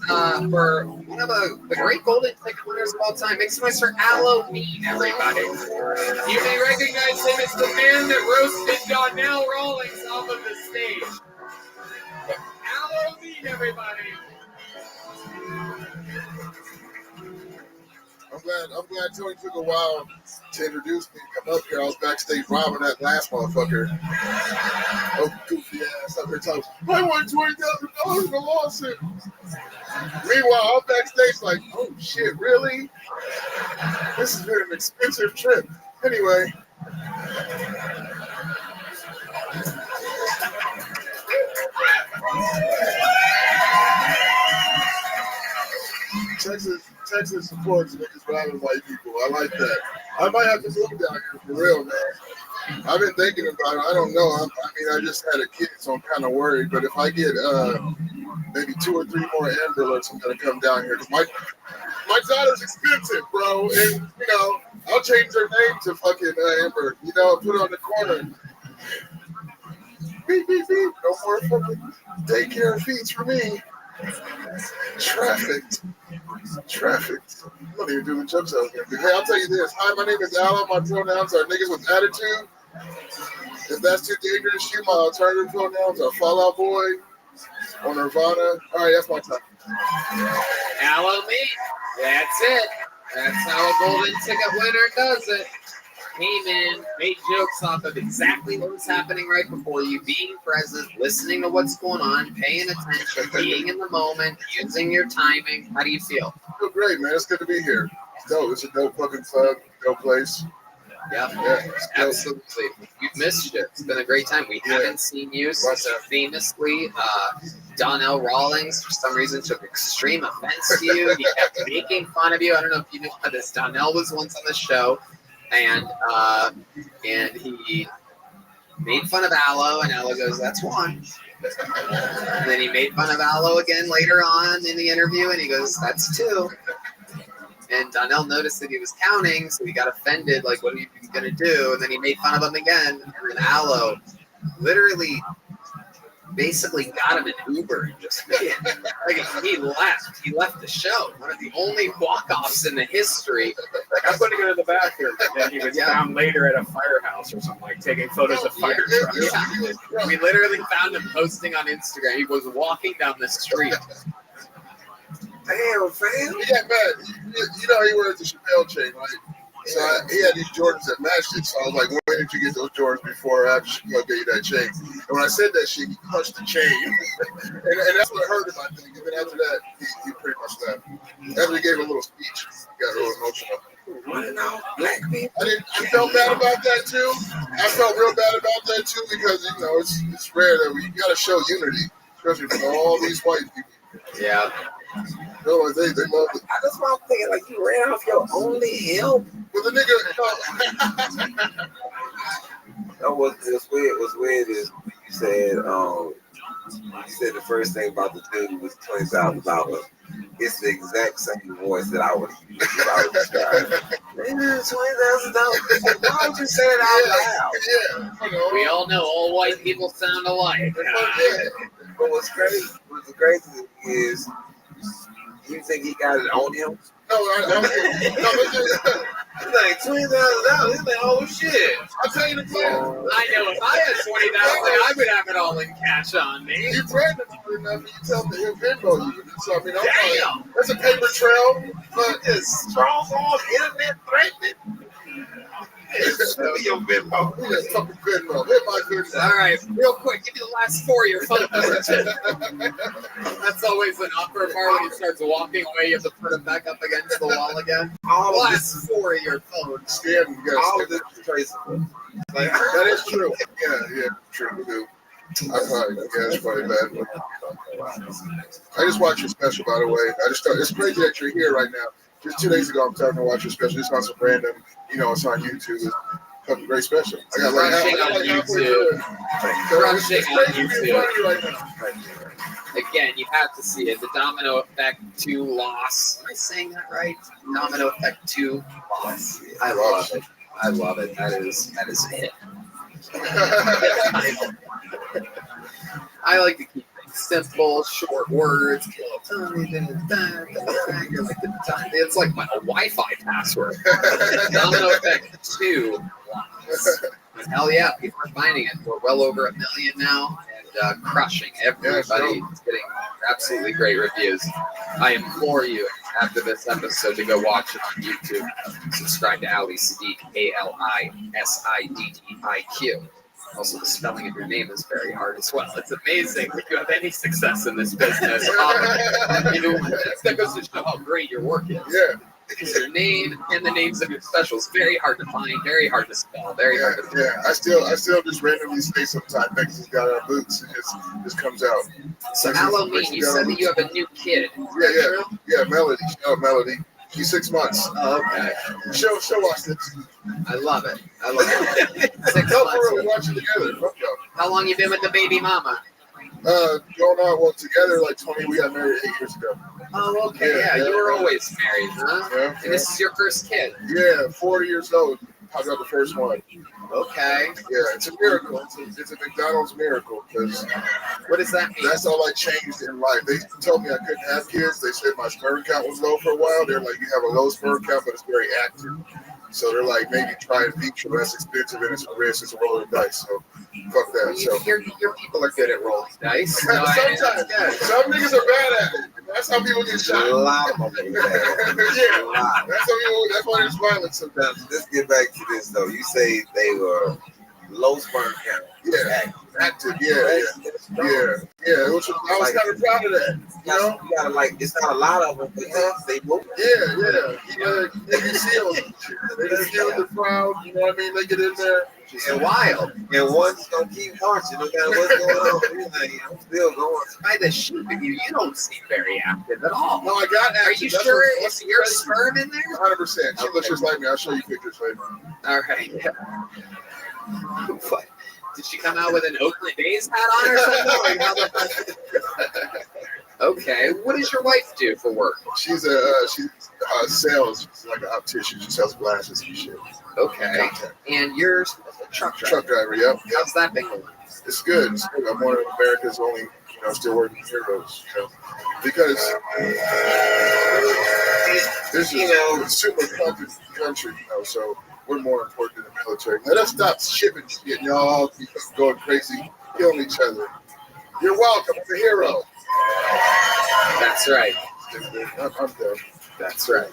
for one of the great golden ticket winners of all time. Make some noise for Halloween, everybody. You may recognize him as the man that roasted Donnell Rawlings off of the stage. Halloween, everybody. I'm glad Tony took a while to introduce me. Come up here. I was backstage robbing that last motherfucker. Oh, goofy ass up here talking. I won $20,000 in a lawsuit. Meanwhile, I'm backstage like, oh shit, really? This has been an expensive trip. Anyway. Texas supports niggas robbing white people. I like that. I might have to move down here for real, man. I've been thinking about it. I don't know. I mean, I just had a kid, so I'm kind of worried. But if I get maybe 2 or 3 more Amber Alerts, I'm gonna come down here. Cause my daughter's expensive, bro, and you know I'll change her name to fucking Amber. You know, put her on the corner. Beep beep beep. No more fucking daycare fees for me. Trafficked. I don't even do the jokes I was gonna do. Hey, I'll tell you this. Hi, my name is Alan. My pronouns are niggas with attitude. If that's too dangerous, my alternative pronouns are Fall Out Boy or Nirvana. All right, that's my time. Halloween. That's it. That's how a golden ticket winner does it. Came in, made jokes off of exactly what was happening right before you, being present, listening to what's going on, paying attention, being in the moment, using your timing. How do you feel? I feel great, man. It's good to be here. Dope. It's a dope fucking club, dope place. Yeah, absolutely. You've missed it. It's been a great time. We haven't seen you since famously Donnell Rawlings, for some reason, took extreme offense to you. He kept making fun of you. I don't know if you know how this. Donnell was once on the show. And he made fun of Aloe, and Aloe goes, "That's one." And then he made fun of Aloe again later on in the interview, and he goes, "That's 2." And Donnell noticed that he was counting, so he got offended, like, what are you going to do? And then he made fun of him again, and then Aloe literally basically got him an Uber and just made it. Like, he left the show. One of the only walk-offs in the history. Like, I'm going to go to the bathroom, and then he was found later at a firehouse or something, like taking photos of fire trucks. Yeah. We literally found him posting on Instagram. He was walking down the street. Damn, fam. Yeah, man. You know he wears the Chappelle chain, right? So he had these Jordans that matched it. So I was like, when did you get those Jordans before or after Chappelle gave you that chain? And when I said that shit, he punched the chain. and that's what hurt him, I think. And then after that, he pretty much left. After he gave a little speech, he got a little emotional. running off black people. I felt bad about that too. I felt real bad about that too because it's rare that we gotta show unity, especially for all these white people. Yeah. No, they love it. That's why I'm thinking, like, you ran off your only help. But the nigga, No, what's weird is you said the first thing about the dude was $20,000. It's the exact same voice that I would use if I was describing. $20,000. Why would you say it out loud? Yeah. We all know all white people sound alike. But what's crazy is you think he got it on him? He's like $20,000. He's like, oh shit! I'll tell you the plan. I know if I had 20,000, I would have it all in cash on me. You threaten him hard enough, and you tell him that he'll Venmo you. So I mean, Damn. that's a paper trail. But Just strong arm internet threatening. Your Venmo. we just fucking Venmo. Hit my Venmo. All right, real quick, give me the last 4 of your phone numbers. That's always an awkward part when he starts walking away. You have to put him back up against the wall again. All of Last 4 of your phone. Stand, you gotta all of stand. this is traceable. Like, that is true. Yeah, true, too. I thought, yeah, it's funny, man. I just watched your special, by the way. It's crazy that you're here right now. Just 2 days ago, I'm starting to watch your special. It's on some random, it's on YouTube. It's a great special. I got Crushing on YouTube. Crushing on YouTube. Right now. Again, you have to see it. The Domino Effect 2 loss. Am I saying that right? Domino Effect 2 loss. I love it. I love it. That is a hit. I like to keep things simple, short words. It's like my Wi-Fi password. Domino Effect 2 loss. Hell yeah, people are finding it. We're well over 1 million now and crushing. Everybody is getting absolutely great reviews. I implore you after this episode to go watch it on YouTube. Subscribe to Ali Siddiq, ALISIDDIQ. Also, the spelling of your name is very hard as well. It's amazing if you have any success in this business. That goes to show how great your work is. Yeah. Because your name and the names of your specials very hard to find, very hard to spell, very hard to. Yeah. I still just randomly say sometimes Texas got our boots. It just comes out. So Halloween, you said that you have a new kid. Yeah, Melody. Melody. She's 6 months. Oh, okay. Show us this. I love it. 6 Go months. for it. Watch it together. Fuck y'all. How long you been with the baby mama? Going on together like 20. We got married 8 years ago. Oh, okay. Yeah, you were always married, huh? Yeah. And this is your first kid. Yeah, 40 years old. I got the first one. Okay. Yeah, it's a miracle. It's a McDonald's miracle because What does that mean? that's all I changed in life. They told me I couldn't have kids. They said my sperm count was low for a while. They're like, you have a low sperm count, but it's very active. So they're like, maybe try and feature less expensive and it's a risk. It's a roll of the dice. So fuck that. So Your people are good at rolling dice. sometimes, some niggas are bad at it. That's how people get shot. A lot of them. Yeah, that's why there's violence sometimes. Let's get back to this though. You say they were low sperm count. Yeah, active. Yeah. Which I was kind of proud of that. You gotta it's not a lot of them, but they move. Yeah. They seal the crowd. You know what I mean? They get in there. And wild. And one's gonna keep marching no matter what's going on. I'm still going. By the shape of you, you don't seem very active at all. No, I got active. Are you sure it's your sperm in there? 100%. She looks just like me. I'll show you pictures later. All right. What? Did she come out with an Oakland A's hat on or something? Like, how the fuck? Okay. What does your wife do for work? She's sales. She's like an optician. She sells glasses and shit. Okay. And you're a truck driver. Truck driver. Yep. How's that been going? It's good. It's good. I'm one of America's only, still working heroes. Because this is a super country, so we're more important than the military. Let us stop shipping shit. Y'all keep going crazy, killing each other. You're welcome. I'm a hero. That's right. I'm done. That's right.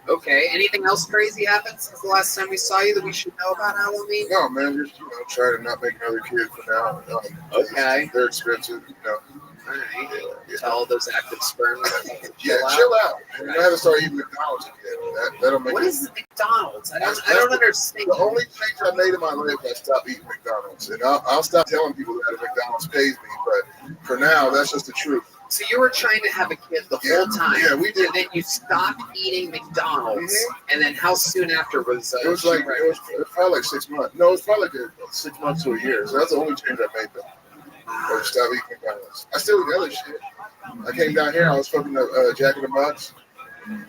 Okay. Anything else crazy happened since the last time we saw you that we should know about Halloween? No, man. Just try to not make another kid for now. Okay. They're expensive. All right. Tell those active sperm to Yeah, chill out. And you have to start eating McDonald's again. That'll make What it. is McDonald's? I That's don't understand. The only change I made in my life is I stopped eating McDonald's. And I'll stop telling people that if McDonald's pays me. But for now, that's just the truth. So you were trying to have a kid the whole time. Yeah, we did. And then you stopped eating McDonald's. And then how soon after was It was like it was probably like 6 months. No, it was probably like 6 months to a year. So that's the only change I made though. Or stop eating McDonald's. I still eat other shit. I came down here. I was fucking Jack in the Box.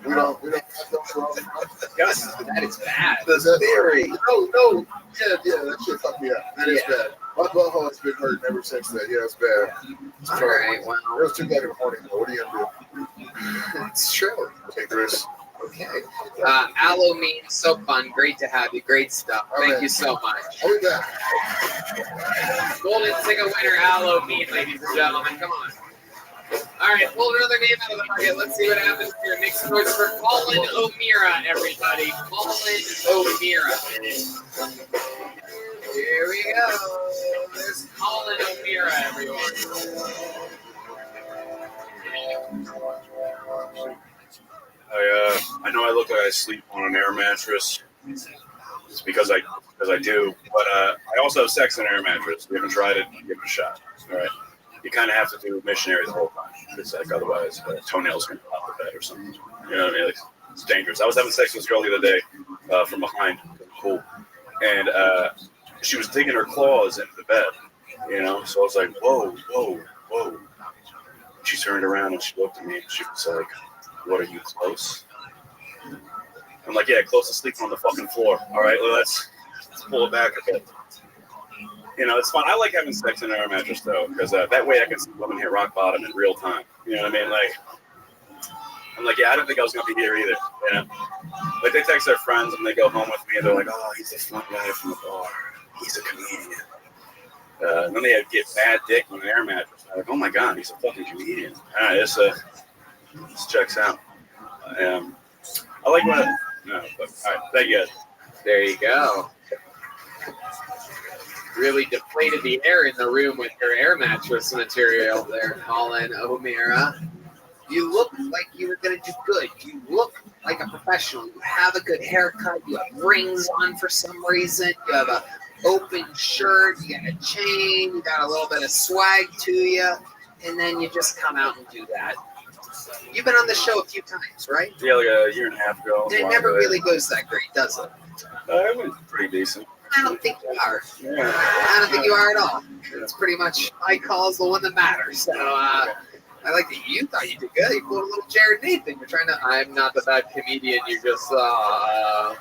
We don't have those for all the time. Yes, that is bad. The theory. No. Yeah, that shit fucked me up. That is bad. My butthole has been hurting ever since that. Yeah, it's bad. It's All right, well, It was 2 o'clock in the morning. What are you gonna do? it's true. Take risks. Okay. Aloe means so fun. Great to have you. Great stuff. Thank you so much. I'll be back. Golden Ticket winner, Aloe mean, ladies and gentlemen. Come on. All right, pull another name out of the bucket. Let's see what happens here. Make some noise for Colin O'Meara, everybody. Colin O'Meara. Here we go. There's Colin O'Meara, everyone. I know I look like I sleep on an air mattress. It's because I do, but I also have sex in an air mattress. We haven't tried it. Give it a shot. All right. You kind of have to do missionary the whole time. It's like otherwise toenails can pop the bed or something. You know what I mean? Like, it's dangerous. I was having sex with this girl the other day from behind. Cool. And she was digging her claws into the bed. You know, so I was like, whoa. She turned around and she looked at me and she was like, what, are you close? I'm like, yeah, close to sleeping on the fucking floor. All right, well, let's pull it back a bit. You know, it's fun. I like having sex in an air mattress, though, because that way I can see women hit rock bottom in real time. You know what I mean? Like, I'm like, yeah, I didn't think I was going to be here either. You know? Like, they text their friends and they go home with me and they're like, oh, he's a fun guy from the bar. He's a comedian. And then they get bad dick on an air mattress. I'm like, oh my God, he's a fucking comedian. All right, this checks out. I like when no, but all right, thank you guys. There you go. Really deflated the air in the room with your air mattress material there, Colin O'Meara. You look like you were going to do good. You look like a professional. You have a good haircut. You have rings on for some reason. You have a open shirt. You got a chain. You got a little bit of swag to you. And then you just come out and do that. You've been on the show a few times, right? Yeah, like a year and a half ago. It never really goes that great, does it? It was pretty decent. I don't think you are. Yeah. I don't think you are at all. It's pretty much my call's the one that matters. So I like that you thought you did good. You pulled a little Jared Nathan. You're trying to. I'm not the bad comedian you just saw.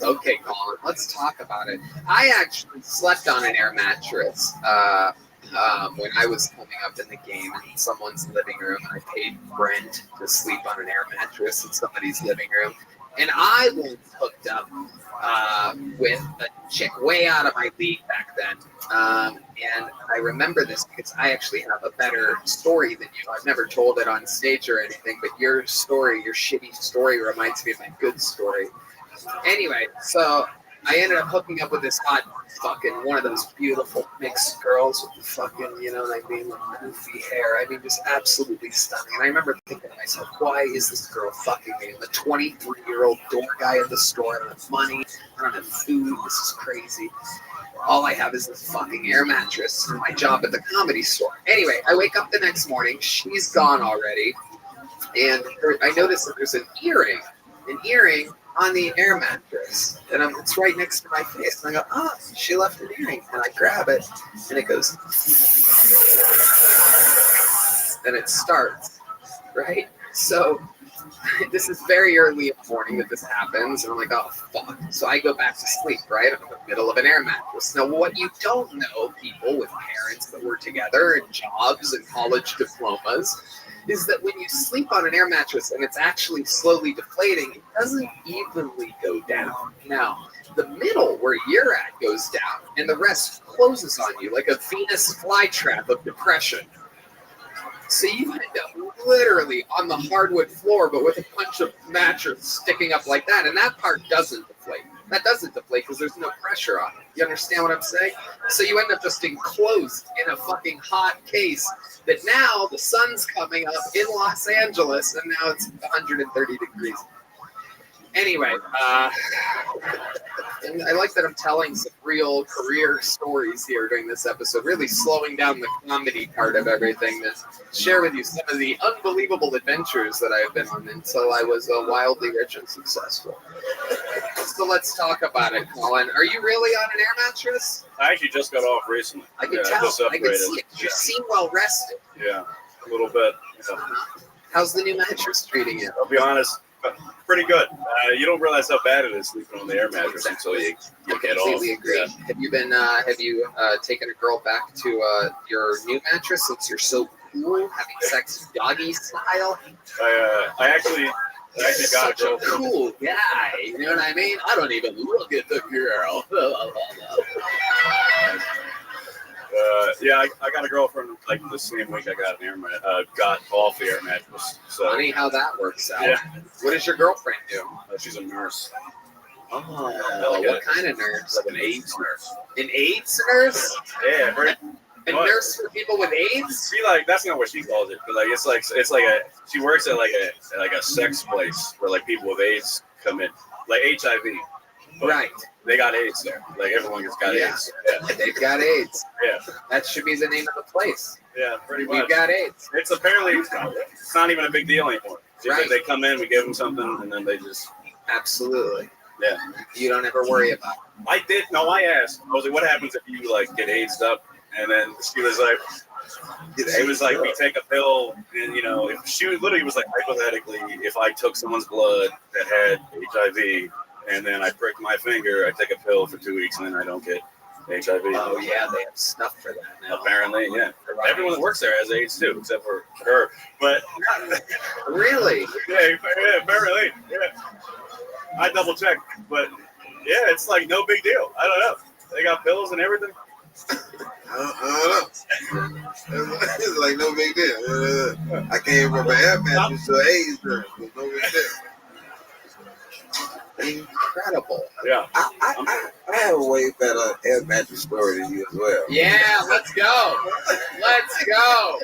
Okay, Colin, let's talk about it. I actually slept on an air mattress when I was coming up in the game in someone's living room. I paid rent to sleep on an air mattress in somebody's living room. And I was hooked up with a chick way out of my league back then. And I remember this because I actually have a better story than you. I've never told it on stage or anything, but your story, your shitty story reminds me of my good story. Anyway, so I ended up hooking up with this hot fucking one of those beautiful mixed girls with the fucking, you know what I mean, like goofy hair. I mean, just absolutely stunning. And I remember thinking to myself, why is this girl fucking me? I'm a 23-year-old door guy at the store. I don't have money. I don't have food. This is crazy. All I have is this fucking air mattress and my job at the comedy store. Anyway, I wake up the next morning. She's gone already. And I notice that there's an earring on the air mattress, and it's right next to my face. And I go, oh, she left an earring. And I grab it, and it goes, and it starts, right? So this is very early in the morning that this happens, and I'm like, oh, fuck. So I go back to sleep, right? I'm in the middle of an air mattress. Now, what you don't know, people with parents that were together and jobs and college diplomas, is that when you sleep on an air mattress and it's actually slowly deflating, it doesn't evenly go down. Now, the middle where you're at goes down, and the rest closes on you like a Venus flytrap of depression. So you end up literally on the hardwood floor, but with a bunch of mattress sticking up like that, and that part doesn't deflate. That doesn't deflate because there's no pressure on it. You understand what I'm saying? So you end up just enclosed in a fucking hot case that now the sun's coming up in Los Angeles and now it's 130 degrees. Anyway, and I like that I'm telling some real career stories here during this episode, really slowing down the comedy part of everything to share with you some of the unbelievable adventures that I've been on until I was wildly rich and successful. So let's talk about it, Colin. Are you really on an air mattress? I actually just got off recently. I can tell. Just I can upgraded. see it. You seem well rested. Yeah, a little bit. Yeah. How's the new mattress treating you? I'll be honest, pretty good. You don't realize how bad it is sleeping on the air mattress until you get off. Completely agree. Yeah. Have you been? Have you taken a girl back to your new mattress since you're so cool, having sex doggy style? I actually got Such a a cool guy. You know what I mean? I don't even look at the girl. Yeah, I got a girlfriend like the same week I got an got off the air mattress. So Funny how that works out. Yeah. What does your girlfriend do? She's a nurse. Oh, Like what kind of nurse? Like an AIDS nurse. An AIDS nurse? Yeah, very. A nurse for people with AIDS? She like that's not what she calls it, but like it's like she works at like a sex place where like people with AIDS come in, like HIV. But Right. They got AIDS there. Like everyone has got Yeah. AIDS. Yeah. They've got AIDS. Yeah. That should be the name of the place. Yeah, pretty much. We've got AIDS. It's apparently it's not even a big deal anymore. Right. They come in, we give them something, and then they just Absolutely. yeah. You don't ever worry about it. I did. No, I asked. I was like, "What happens if you like get AIDS'd up?" And then she was like, "We take a pill, and you know, if she literally was like, hypothetically, if I took someone's blood that had HIV, and then I pricked my finger, I take a pill for 2 weeks, and then I don't get HIV." Oh, yeah, they have stuff for that now. Apparently, yeah. Everyone that works there has AIDS too, except for her. But Really? yeah, apparently, yeah. I double checked, but yeah, it's like no big deal. I don't know. They got pills and everything. I don't know. It's like no big deal. I came from an air mattress to an AIDS nurse. No big deal. Incredible. Yeah. I have a way better air mattress story than you as well. Yeah, let's go. Let's go.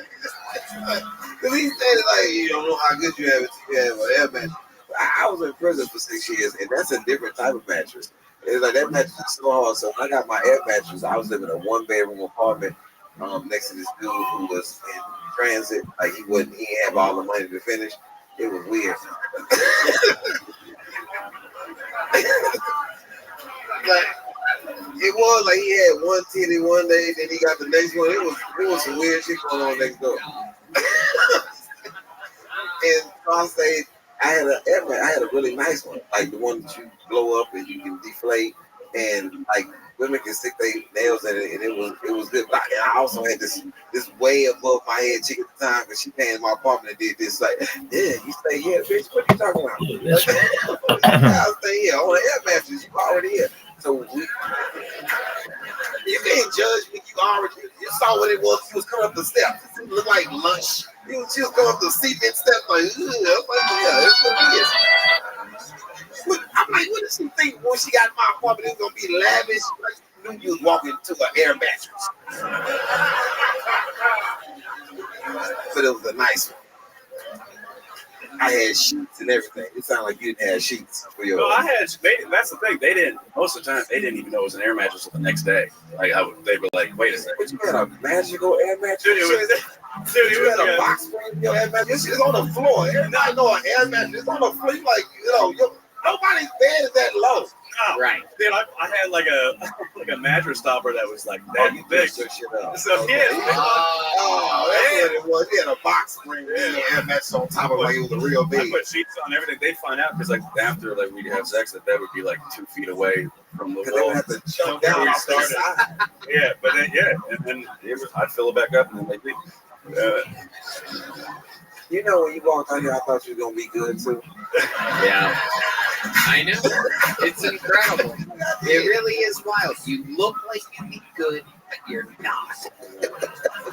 Because he said, like, you don't know how good you have it till you have an air mattress. I was in prison for 6 years, and that's a different type of mattress. It's like that mattress is so hard. So when I got my air mattress, I was living in a 1-bedroom apartment next to this dude who was in transit. Like he didn't have all the money to finish. It was weird. Like it was like he had one titty one day, then he got the next one. It was some weird shit going on next door. And so I stayed. I had a really nice one, like the one that you blow up and you can deflate, and like women can stick their nails in it, and it was good. But I also had this way above my head chick at the time because she came in my apartment and did this like, yeah, you stay here, bitch. What you talking about? I stay here on the air mattress. You already here, so you can't judge me. You saw what it was. She was coming up the steps. It looked like lunch. She was coming up the cement steps like, yeah, it's gonna be it. I'm like, what did she think when she got in my apartment? It was gonna be lavish. Like, you knew you was walking to an air mattress. But it was a nice one. I had sheets and everything. It sounded like you didn't have sheets for your. No, I had. That's the thing. They didn't. Most of the time, they didn't even know it was an air mattress until the next day. Like they were like, "Wait a second, But you had a magical air mattress. Dude, it was a box spring in your air mattress. It's on the floor. Everybody know an air mattress. It's on the floor. You like, nobody's bed is that low. Oh, Right. Dude, I had like a mattress topper that was like that big. So yeah. Oh, that's what it was. He had a box spring and your air mattress on top of it like it was a real I bed. put sheets on everything. They'd find out because like after like we'd have sex, that would be like 2 feet away from the Because they wall. would have to jump down Where we off the started. side. Yeah, but then and then I'd fill it back up and then they'd leave. You know, when you walked out here, I thought you were going to be good, too. Yeah. I know. It's incredible. It really is wild. You look like you'd be good, but you're not.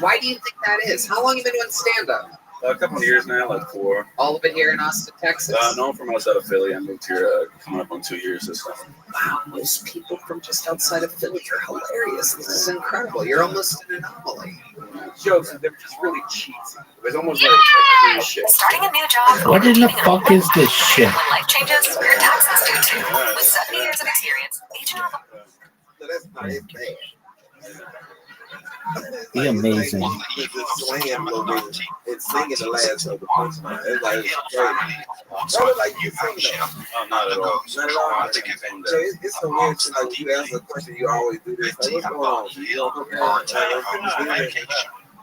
Why do you think that is? How long have you been doing stand-up? A couple of years now, like 4. All of it here in Austin, Texas. No, I'm from outside of Philly. I moved here coming up on 2 years this time. Wow, most people from just outside of Philly are hilarious. This is incredible. You're almost an anomaly. Jokes, they're just really cheesy. It was almost like free shit. Starting a new job. What in the fuck is this shit? When life changes, your taxes do too. With 70 years of experience, H&R. So that's not it bad. Be amazing. It's slaying a little bit. It's singing the last of the punchline. It's like it's crazy. Probably like you sing though. Not at all. Not at all. So it's some weird shit. Like when you ask a question, you always do this. Like what's going on? You know,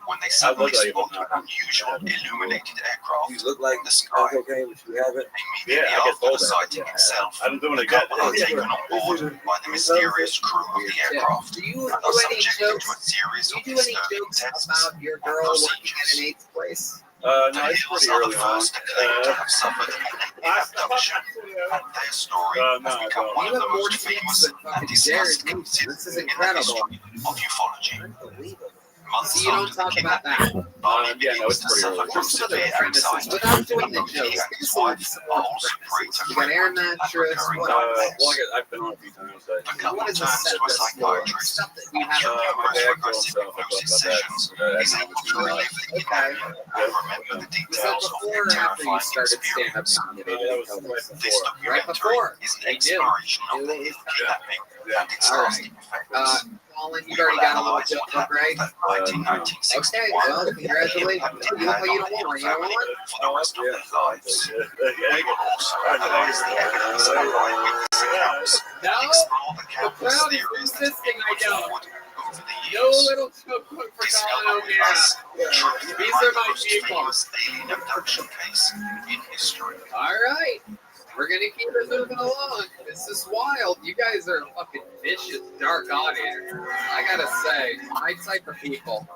when they suddenly spot an unusual illuminated aircraft. you look like the sky. okay, but you haven't. Immediately after the sighting itself, I'm doing the a good couple are taken on board by the mysterious crew of the aircraft Do you and do are any subjected to a jokes? series Do of you do any disturbing jokes tests. about your girl working at an AIDS place? No, The it's Hills pretty are the early on. first to claim to have suffered an abduction, and their story has become one You of the have more most tweets famous than and fucking discussed Jared. cases This is in the incredible. history of ufology. Unbelievable. Months So you don't after the talk about kidnapping, that. Barney Yeah, no, begins it's to pretty suffer early. from What's some other severe premises? anxiety. Without doing the He jokes, and give his us some wife are more also prey premises. to You got air frequent and mattress. recurring What Well, else? like I've been on a few times. The couple What is the turns set to a list for? psychiatrist. Stuff that we And haven't through My numerous dad killed regressive himself. I hypnosis thought sessions, that. he's able to relive the kidnapping and remember the Was that details of before their or after you terrifying started stand-up experience. comedy? That was right This before. Right documentary before. is an They do. exploration of the Hill kidnapping and its All right. lasting effects. Colin, We you've already will got a little analyze joke what book, happened right? that night in Okay, 1961 well, and the congratulations. impact it You look had like you on don't the Hill want one. You don't family want one? for the rest of their lives. Yeah. We will also analyze the evidence of eyewitness accounts No, and explore the the countless crowd is theories that have insisting been I put don't. forward over the No years. little joke book for Colin Discover with O'Meara. us the truth These behind are the my most people. famous alien abduction case in history. All right. We're going to keep it moving along. This is wild. You guys are a fucking vicious, dark audience. I got to say, my type of people.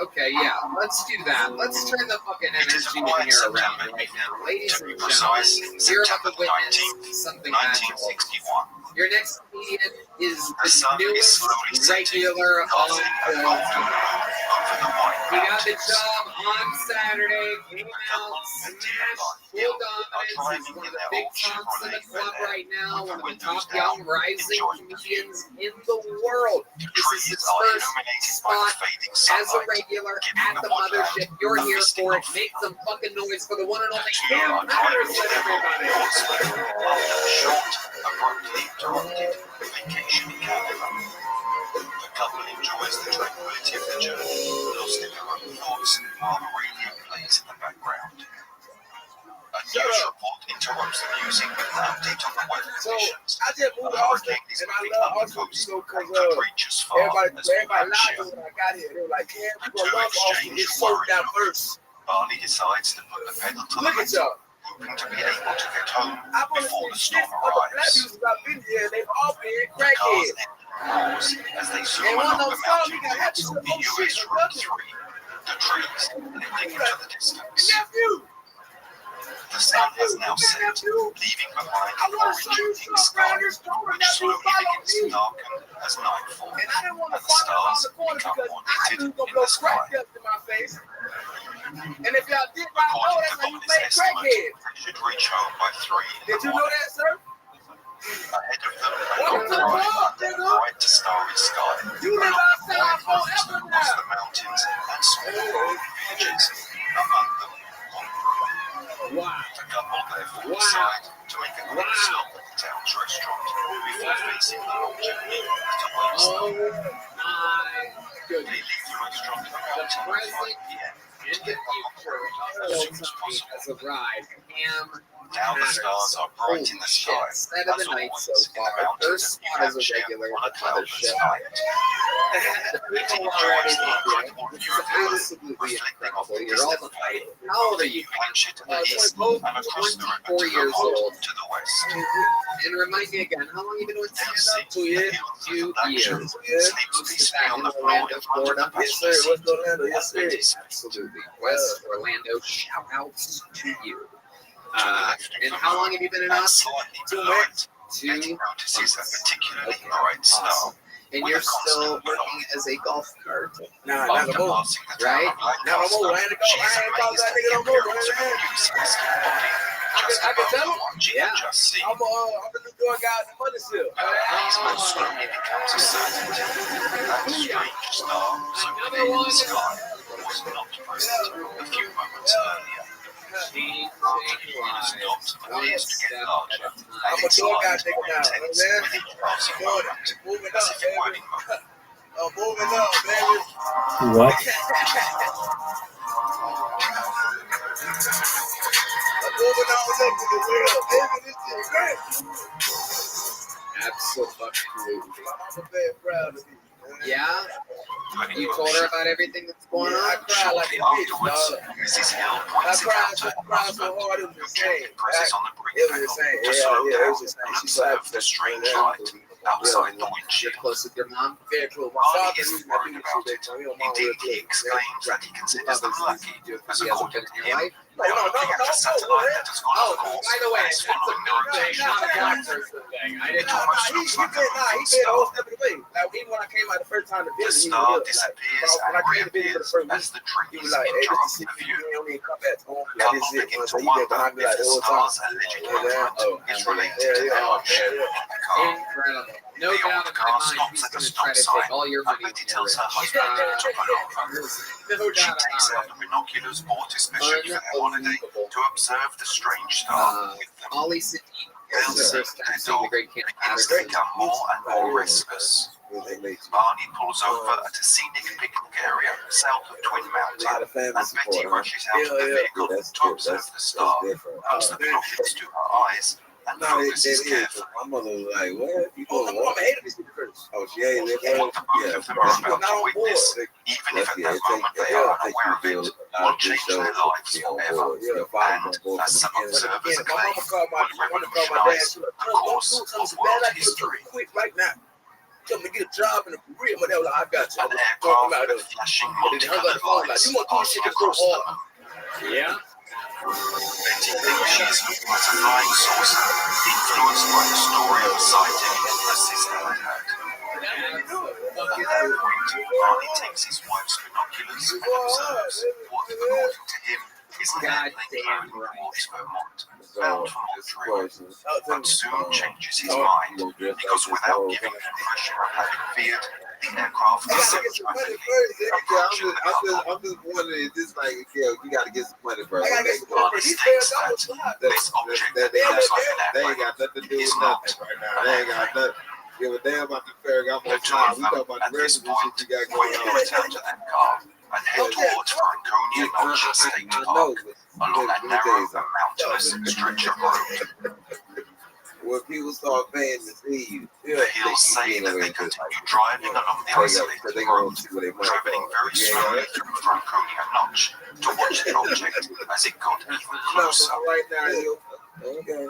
Okay, yeah, let's do that. Let's turn the fucking It is energy a in quiet here around September right now. evening. Ladies To be and precise, gentlemen, you're about September to witness 19th, something magical. 1961. Your next comedian is The the sun is newest slowly setting, regular on casting a the... golden glow over the white He got the mountains. job on Saturday, came The out, couple and smashed Hill full are dominance. climbing He's one in of the their big old talks in the Chevrolet club Bel Air right now, with one the of the windows top young down, rising enjoying the view. comedians in the world. The This is trees his are first illuminated by the spot fading as a sunlight, regular giving at the the woodland mothership. You're a here for it. mystical Make some fucking noise for the one and The only two Cam are driving Patterson, together on everybody. horseback after a short, abruptly interrupted vacation in Canada. The couple enjoys the tranquility of the journey, lost in their own thoughts, while the radio plays in the background. A news report interrupts the music with an update on the weather conditions. I just A moved to Austin, hurricane is and I moving love up the Austin, coast you know, and because could reach as far everybody as New lied to Hampshire. me when I got here. They were like, "Yeah, The people two love Austin. exchange It's so worried diverse." Barney decides to put the pedal to the Look at metal, y'all. hoping to be able to get home I've only before the seen storm 6 other black arrives. people I've been here, and they've all been The cars crackheads. then pause as they zoom And one of along those the songs mountain we got happy roads to of the oh shit, US I Route love it. 3, the trees blending into the distance. Nephew, The sun has now set, nephew, leaving behind I an want to show you orange-looking something sky, around this corner, which nephew. slowly Follow begins to me. darken as nightfall, And I didn't want to and the follow around stars the corner become because more I lighted knew in gonna blow the crack sky. dust in my face. And if y'all did not know, According that's to how you Barney's make estimate, crackheads. they should reach home by 3 in Did the you know morning. that, sir? Ahead of them, a Welcome to the golden club, ride under a nigga. bright starry sky. You live outside White roads forever across now. the mountains and small farming villages, among them Hong Wow. The couple therefore Wow. decide to make a quick Wow. stop at the town's restaurant before facing the long journey that awaits them. Oh my They goodness. leave the restaurant The about 5 present p.m. in the future of as Old soon as Tommy possible. has arrived. Cam Now the stars are bright in the sky, Holy shit. Set of as the night so always, in the far. mountains First of New spot as a Hampshire regular on a with cloudless Mothership. night. The people already love you. This is absolutely incredible. You're all the fight. How old are you? Hampshire to the east, Both and across the river 24 to years Vermont old. to the west. And remind me again, how long have you been doing They'll stand-up? see 2 years? the 2 hills of years. action. Yeah. Sleeps Most of peacefully that on in the floor Orlando, in front of Florida. the Yes, sir. passenger What's seat. Orlando? Yes, As sir. Betty said, Absolutely. West Orlando, shout outs to you. to the left of And the how long road have you been in and Austin? slightly 2 below months. it, 2 Betty notices a months. particularly Okay. bright star. Awesome. And with you're a constant still glow. working as a golf cart Nah, not no more. Passing the town Right? of Not no more. I ain't Lancaster, she is call amazed that at the nigga no more. appearance of a new celestial body just I can above tell the him. one she Yeah. had just seen. I'm the new door guy in the mothership. Haze most slowly becomes a certainty. That strange star, so clear in the sky, was not present a few moments earlier. Changing Is lives. not appears to get larger, I'm and a its door guy light nigga more now. intense Man. with each passing moment, Moving as up, if it were baby. in Moving up, baby. What? I'm moving on up to the world, baby. This is great. Absolutely. I'm very proud of you. Yeah? You told her about everything that's going I on? cried like a bitch, afterwards, dog. Mrs. Hill I points it cried out so to her hard, husband, it was who insane. gently presses on the brake It was pedal insane. to Yeah, slow it down was insane. and She observe slapped the strange Yeah. light outside the You're windshield. close with your mom? Very cool. My father, Barney he's isn't my worried big about shit, it. so he don't mind Indeed, real he quick. exclaims that he considers them lucky, as He hasn't according been to in your him, life? they are looking at a satellite that has gone off course By the way, and is that's a following the me thing, rotation. not a God person thing. I It didn't know. almost looks like a moving He did the whole star. step of the way. Like, even when I came out the first time to The visit, he star was disappears when I and came to visit for the reappears first as week, the he was trees like, hey, this interrupt is the the view. you don't need to come back home. The Like, couple this is it. begin So to he been wonder behind me if like the the whole time. star's alleged Yeah, movement yeah. is related to their object in the car. Incredible. No The doubt old in car my mind, stops he's at a going to stop try to sign, take all your and money Betty when you're tells her rich. husband to pull over. No She doubt takes about out the binoculars bought especially for their holiday Unbelievable. to observe the strange star with them. Ollie Sidney They'll is the see first that time the seeing the dog great Camp begins to Patterson. become more and more restless. Barney pulls over at a scenic picnic area south of Twin Mountain, and Betty rushes out of the vehicle to observe the star, puts the binoculars to her eyes, and focuses carefully. My mother was like, what? You Oh, going my mama what? hated this nigga first. Oh, she ain't What there. the both of them are about to witness, even if at that moment they are unaware of it, will change their lives forever. And, as some observers My claim, mama called will my dad. revolutionize She the like, course don't do of something world bad. I get history. quick right now. Tell me to get a job in the career, but they were like, I got you. An aircraft with flashing multicolored lights darting across the moon. Yeah. Betty thinks she is looking at a flying saucer, influenced by the story of a sighting her sister had had. At that point, Barney takes his wife's binoculars and observes what, according to him, is an airplane going towards Vermont, bound for Montreal, but soon changes his mind, because without giving the impression of having feared, the aircraft is I'm approaching the couple. just wondering, is this like, yeah, you got to get some money first. I gotta get some Barney money. states that this object that looks like an They ain't airplane got nothing to do is with not nothing right now. They ain't got nothing. Give a damn about the Ferragamo The two fly. of We talking them, about at the this rest of the point, shit you got going quickly on. return to their car and head towards Franconia Notch State Park, along a narrow and mountainous stretch of road. When people start paying to see you, The Hills say that they continue driving along the isolated road, traveling very slowly through Franconia Notch to watch the object as it got even closer. right now, you okay.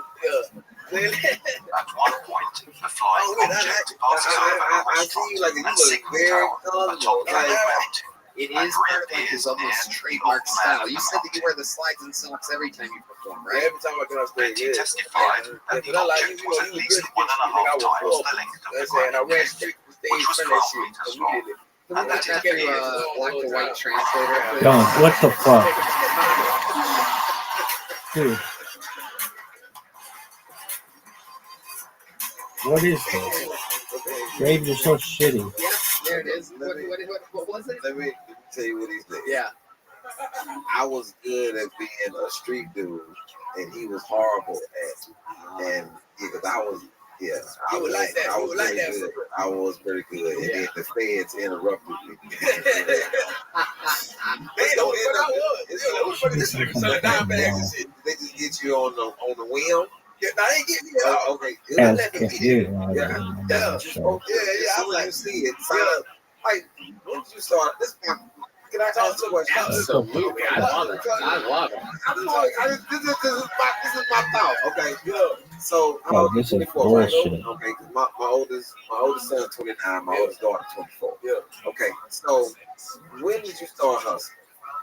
At one point, the flying object passes over a restaurant and signal tower atop the mountain. It is part of like his almost trademark style. You said that you wear the slides and socks every time you perform, right? Every time I get on stage, Betty testified that the object was at least 1.5 times the length of the and I ran ground, straight to the which stage was for 12 that shit. meters So long. we did it. Can we get that through black to white translator? please? John, what the fuck? Dude. What is this? Graves are so shitty. Yeah, there it is. What was it? Let me tell you what he said. Yeah. I was good at being a street dude, and he was horrible at it. And because I was, yeah, I You would was, like that. I You was would like very that. good. I was very good, and then the feds interrupted me. They know what I was. This nigga selling dime bags and shit. They just get you on the whim. Yeah, now they ain't getting me Oh, out. okay. As Let me if get you it. know, Yeah, yeah, just sure. I'm like, see it. Sign up. Like, once you start, this can I talk to you? Absolutely. I love it. I love it. This is my thought. Okay, so I'm Oh, this is 24, right? bullshit. Okay, 'cause my oldest son 29, my oldest daughter 24. Yeah. Okay, so when did you start hustling?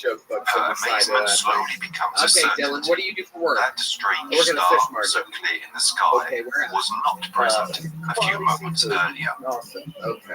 joke books Her on the side of amazement that. slowly becomes a Okay, Dylan, certainty. what do you do for work? That strange We're gonna star fish market. so clear in the sky Okay, where at? was not present a few moments earlier. Awesome. Okay.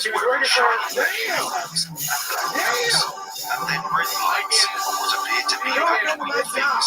She was ready for and then red lights on what appeared to be very weird things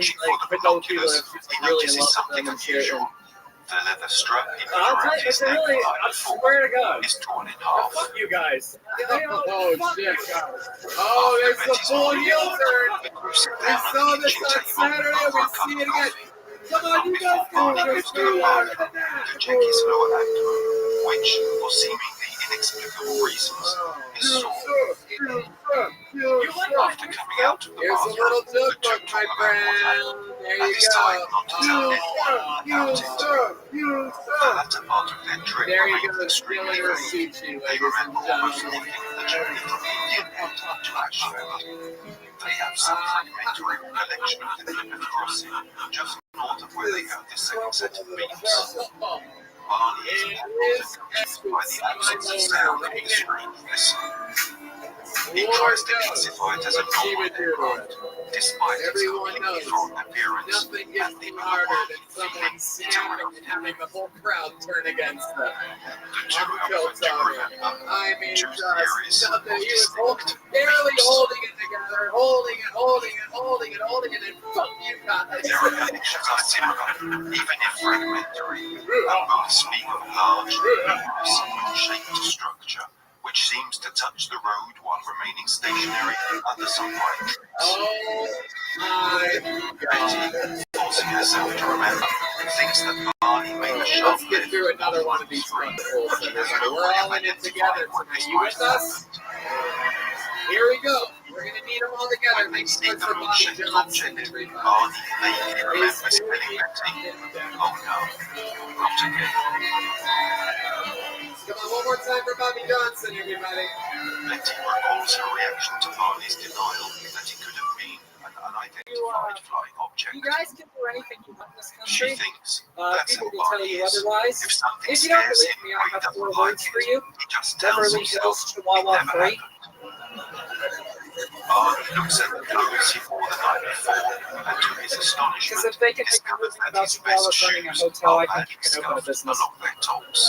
like with those people that she's like really in love with them and shit. And The leather strap he I'll wore tell around you, his it's neck really, the night I before swear to God. is torn in Oh, half. fuck you guys. Oh, Fuck shit. you guys. Oh, After there's the Betty's full body, heel turn. the crew sit We down saw at the this kitchen on table Saturday. over We a cup see of it again. coffee. Come on, you guys Before can Barney fucking goes to do the more bathroom than that. to check his lower abdomen, which, for seemingly inexplicable reasons, is sore. After coming out of the Here's a bathroom, little the joke two book, my talk about what happened friend. There and you decide go. not to tell anyone about it. The latter part of their trip There you remains go, extremely Skillet or vague. Suchi, They ladies and remember almost gentlemen. nothing of the journey from Indian Head to Ashford. They have some fragmentary recollection of the Plymouth crossing, just north of where they heard the second set of beeps. Barney is appalled and confused by the absence of sound in the strange vessel. He tries to classify it as a normal aircraft, despite its Everyone completely knows foreign appearance nothing and gets the me harder than overwhelming someone feeling snapping and having the whole crowd turn against them. The two I'm have built to on it. remember I mean, two theories just nothing. of He was distinct barely beliefs. holding it together, holding it, and fuck you guys. Their recollections are similar, even if fragmentary, and both speak of large, luminous, shaped structure, which seems to touch the road while remaining stationary under some pine trees. Oh my God. Betty, forcing herself to remember, thinks that Barney made a sharp Let's get through another one of these fun pulls, everybody. We're all in it together tonight. You with us? Here we go. We're going to need them all together. When they Make see sure the for Bobby moon-shaped Johnson, object, everybody. Barney vaguely remembers telling Betty, "Oh no, not again." Come on, one more time for Bobby Johnson, everybody. Betty recalls her reaction to Barney's denial that he could have been an unidentified flying object. You guys can do anything you want in this She country. thinks that's People how will tell Barney you is. otherwise. If something If you don't scares believe him me, or I he have doesn't 4 like words for it, you. he just tells Beverly himself Hills it Chihuahua never 3. happened. Barney looks at the clothes he wore the night before, and to his Because astonishment, if they can make a discovers movie that about his Chihuahua best running a shoes hotel, are I think badly you can open a scuffed business. along their tops.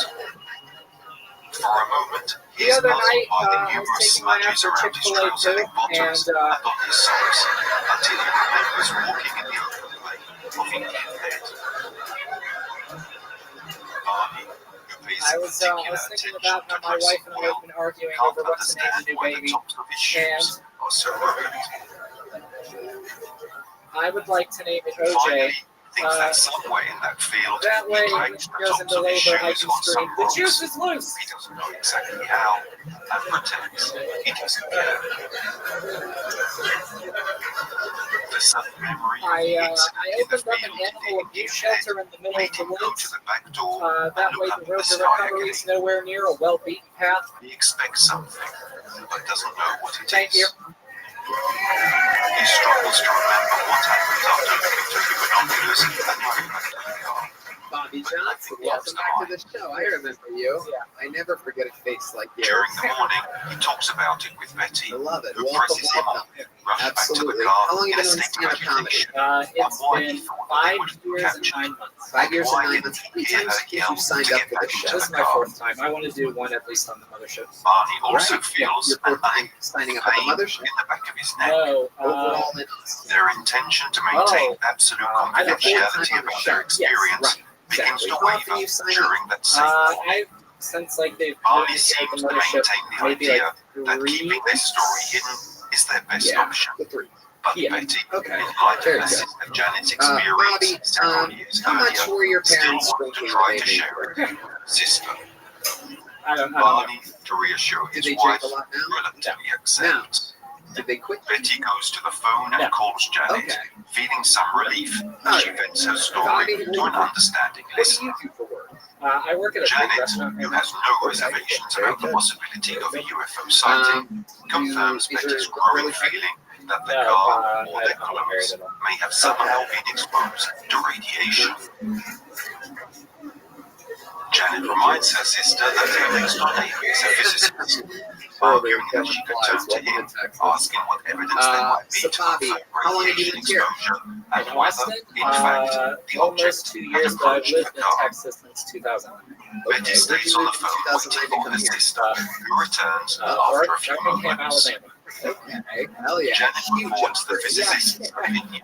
For a moment, he The is other puzzled night, by the I was numerous taking my smudges after around his Chick-fil-A trouser too, bottoms and and on his socks, until he remembers walking in the open lane of Indian Head. Barney, who pays I was thinking about how my wife and I have been arguing over what to name the new baby, and I would like to name it OJ. Thinks that somewhere in that field, That way, he when drags she the goes tops into of his labor, I shoes can on some scream, "The rocks. juice is loose!" He doesn't know exactly how, and pretends he doesn't care. The sudden memory of the I incident in the opened up an field animal abuse shelter in the middle of made the him go to woods. the back door That and way, look the up at road the to sky recovery again. is nowhere near a well-beaten path. He expects something, but doesn't know what it Thank is. you. He struggles to remember what happened after looking through the binoculars and driving back to the car. Bobby Johnson, welcome back to the show. I remember you. I never forget a face like yours. During the morning, he talks about it with Betty, I love it. who Welcome, presses him welcome. up, rushes back to the Absolutely. car How long in have a you been state doing of stand-up comedy? agitation. It's why he been thought that they 5 would years and capture 9 months. 5 years and Why 9 didn't months. How he many hear times her have you yell signed to up get for back this into show? This is the my car? 4th time. I want to do one at least on the mothership. Barney also Right. feels Your an fourth time signing up at the pain mothership. in the back of his neck. No, Overall in us. Their intention to maintain absolute I don't think confidentiality time on the about show. their experience Yes, right. begins Exactly. to How often waver you sign during up? that same morning. since like they've Barney moved me at seems the to mothership, maintain the maybe idea like that 3 keeping their story hidden is their best Yeah, option. the 3. But Yeah. Betty, Okay. in light Very of her good. sister Janet's Bobby, experience several years how much earlier, were your still parents wants to drinking try when to they share made it with her sister. I don't know. Barney, to reassure Did his they wife, drink a lot now? reluctantly accepts. Did they quit? Betty goes to the phone and No. calls Janet, Okay. feeling some relief as she vents her story Bobby, to an understanding What do listener. you do for work? I work at a big Janet, restaurant who right now. has no reservations about the possibility of a UFO sighting, confirms Betty's growing feeling that the No, car or I their don't know married clothes at all. may have somehow been exposed to radiation. Janet reminds her sister that her next door neighbor is a physicist, arguing that she could turn to him, asking what evidence there might be So to Bobby, confirm how long have you radiation been here? exposure In and whether, Austin, in fact, the almost object 2 had years, but I've approached lived the in car. Texas since 2009. Betty stays on the phone waiting for her sister, who returns after a few Birmingham, moments. Alabama. Okay. Hell yeah. Janet Huge reports the upgrade. physicist's opinion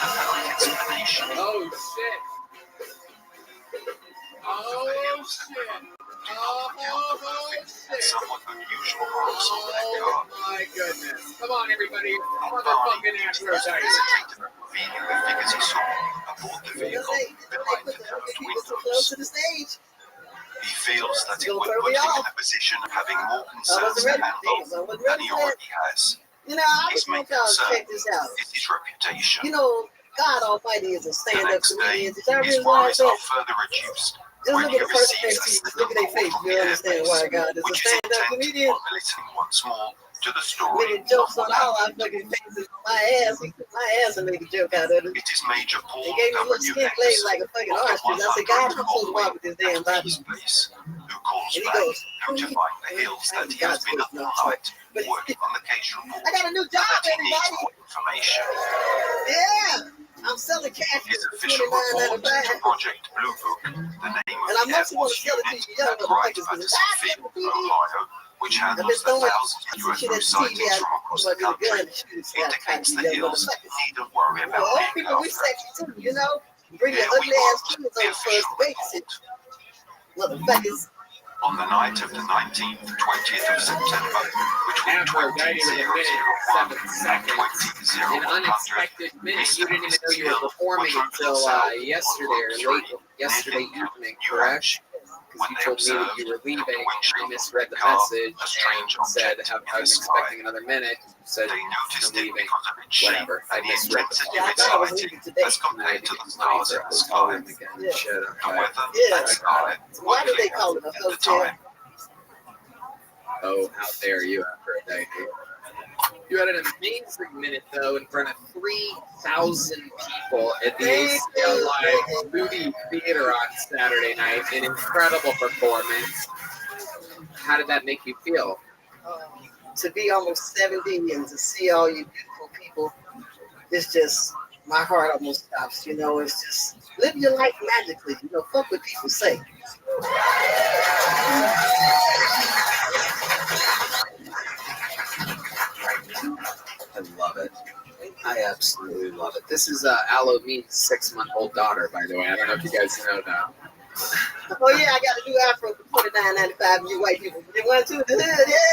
pathetic explanation. Oh shit. Oh shit. Oh shit. Somewhat unusual marks on their Oh car. my goodness. Come on, everybody. Motherfucking Aphrodite. Revealing the figures he saw aboard the vehicle behind the curved windows. to the stage. He feels that it Gonna would throw put me him in off. a position of having more I concerns wasn't to ready for handle this. I wasn't than ready he for that. already has. You know, I His just main want y'all to concern check this out. is his reputation. You know, God Almighty is a The stand-up next day, comedian. Did y'all his realize worries are that? further reduced Just when look he at the person receives next to a you. slip Look of at their face. thought from You the understand why airbase, God is a which is stand-up intent comedian. on listening once more to the story Making of jokes what on all our happened. fucking faces on my ass. He took my ass and made a joke out of it. It is Major Paul He gave me a little W. skin blade X like a fucking of the ostrich. I said, God, I'm supposed to walk with this damn 100th body. Peace Place, who calls And he back, goes, notifying the Hills that he has been up all night working on the case report, I got a new job, that he needs everybody. more information. Yeah, I'm selling cash His for official report to $29.95. Project Blue Book, the name of And I the Air mostly want Force to sell it to unit you young at Wright motherfuckers Patterson because Field, Ohio, which I've been handles the throwing thousands of some shit UFO at the TV. sightings I from across like the a gun country, and shoot it. So I indicates you the young Hills motherfuckers. needn't worry Well, about old being people, we laughed sexy at. too, you know? Bring your Here we ugly ass quote kids the over for us official to babysit. report. Motherfuckers. On the night of the 19th, 20th of September, between After 90 with a minute and 7 seconds, an unexpected minute. You didn't even know you were performing until yesterday evening, correct? Because you told me that you were leaving, I misread the message and said I was expecting another minute. You said I'm leaving. Whatever. I misread the Yeah, I thought I was leaving today. as compared to the money stars for in the us sky. calling again. Yeah. Shit, okay. However, Yeah. that sky Why do they clear call it a at the hotel? time. Oh, how dare you after a day, dude. You had an amazing minute, though, in front of 3,000 people at the ACL Live Movie Theater on Saturday night. An incredible performance. How did that make you feel? To be almost 70 and to see all you beautiful people, it's just, my heart almost stops, you know? It's just, live your life magically, you know? Fuck what people say. I love it. I absolutely love it. This is Aloe Meat's 6-month-old daughter, by the way. I don't know if you guys know that. Oh yeah, I got a new afro for $49.95. You white people, you want to? Yeah.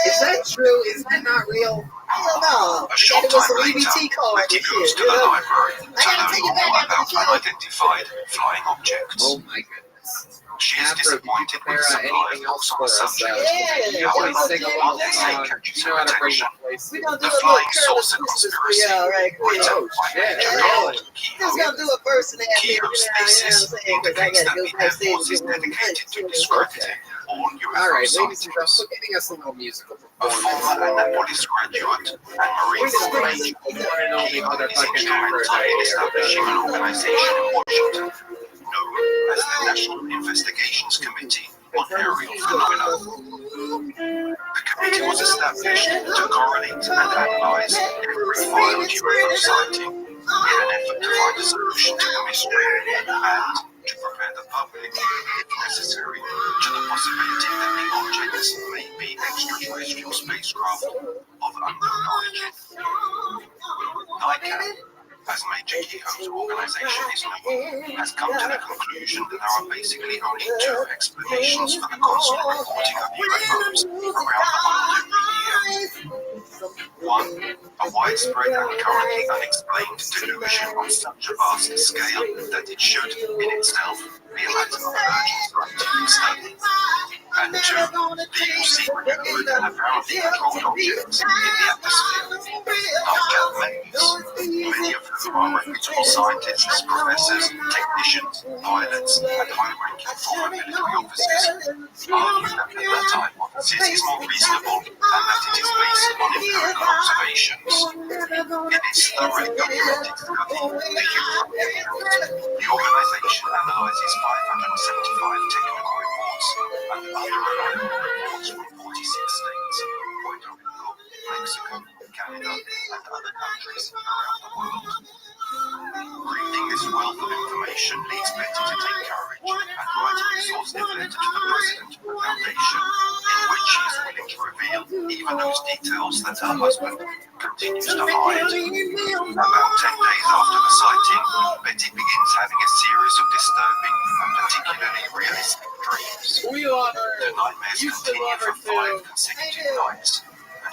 Is that true? Is that not real? Hell no. A short Got it with time some later, EBT card Betty and goes shit, to you the know? library I to gotta learn take it back more after the about show. unidentified flying objects. Oh my goodness. She is Afro, did you disappointed with prepare the supply of anything else books on for the us? subject. Yeah, You want to yeah, sing yeah, along yeah. the song? You know how to bring the place. We're gonna do The a little Flying Careless Saucer Christmas for Conspiracy, y'all right quick. written Oh, by shit. Major Yeah. Colin Just gonna do a verse and a half minute, you know what I'm Geostasis saying? Because I indicates gotta that go the Air backstage Force and is get one of the dedicated to lunch. discrediting all All UFO right, ladies and sightings. gentlemen, giving us a little musical A former performance. Annapolis graduate and Marine Corps major, One and only he is motherfucking instrumental in Aphrodite. establishing an organization in Washington known as the National Investigations Committee on Aerial Phenomena. The committee was established to correlate and analyze every violent UFO sighting in an effort to find a solution to the mystery and to prepare the public, if necessary, to the possibility that the objects may be extraterrestrial spacecraft of unknown origin. NICAP, as Major Kehoe's organization is known, has come to the conclusion that there are basically only two explanations for the constant reporting of UFOs around the world every year. One, a widespread and currently unexplained delusion on such a vast scale that it should, in itself, be a matter of urgent scientific study. And two, people see maneuvered and apparently controlled objects in the atmosphere. NICAP members, many of whom are reputable scientists, professors, technicians, pilots, and high-ranking former military officers, argue that the hypothesis is more reasonable and that it is based on empirical observations. In its thoroughly documented study, the UFO Report, the organization analyzes 575 technical reports and other reliable reports from 46 states, Puerto Rico, Mexico, Canada, and other countries around the world. Reading this wealth of information leads Betty to take courage and write an exhaustive letter to the president of the foundation, in which she is willing to reveal even those details that her husband continues to hide. About 10 days after the sighting, Betty begins having a series of disturbing and particularly realistic dreams. We love her. The nightmares Used to continue love her for 5 too. consecutive nights, and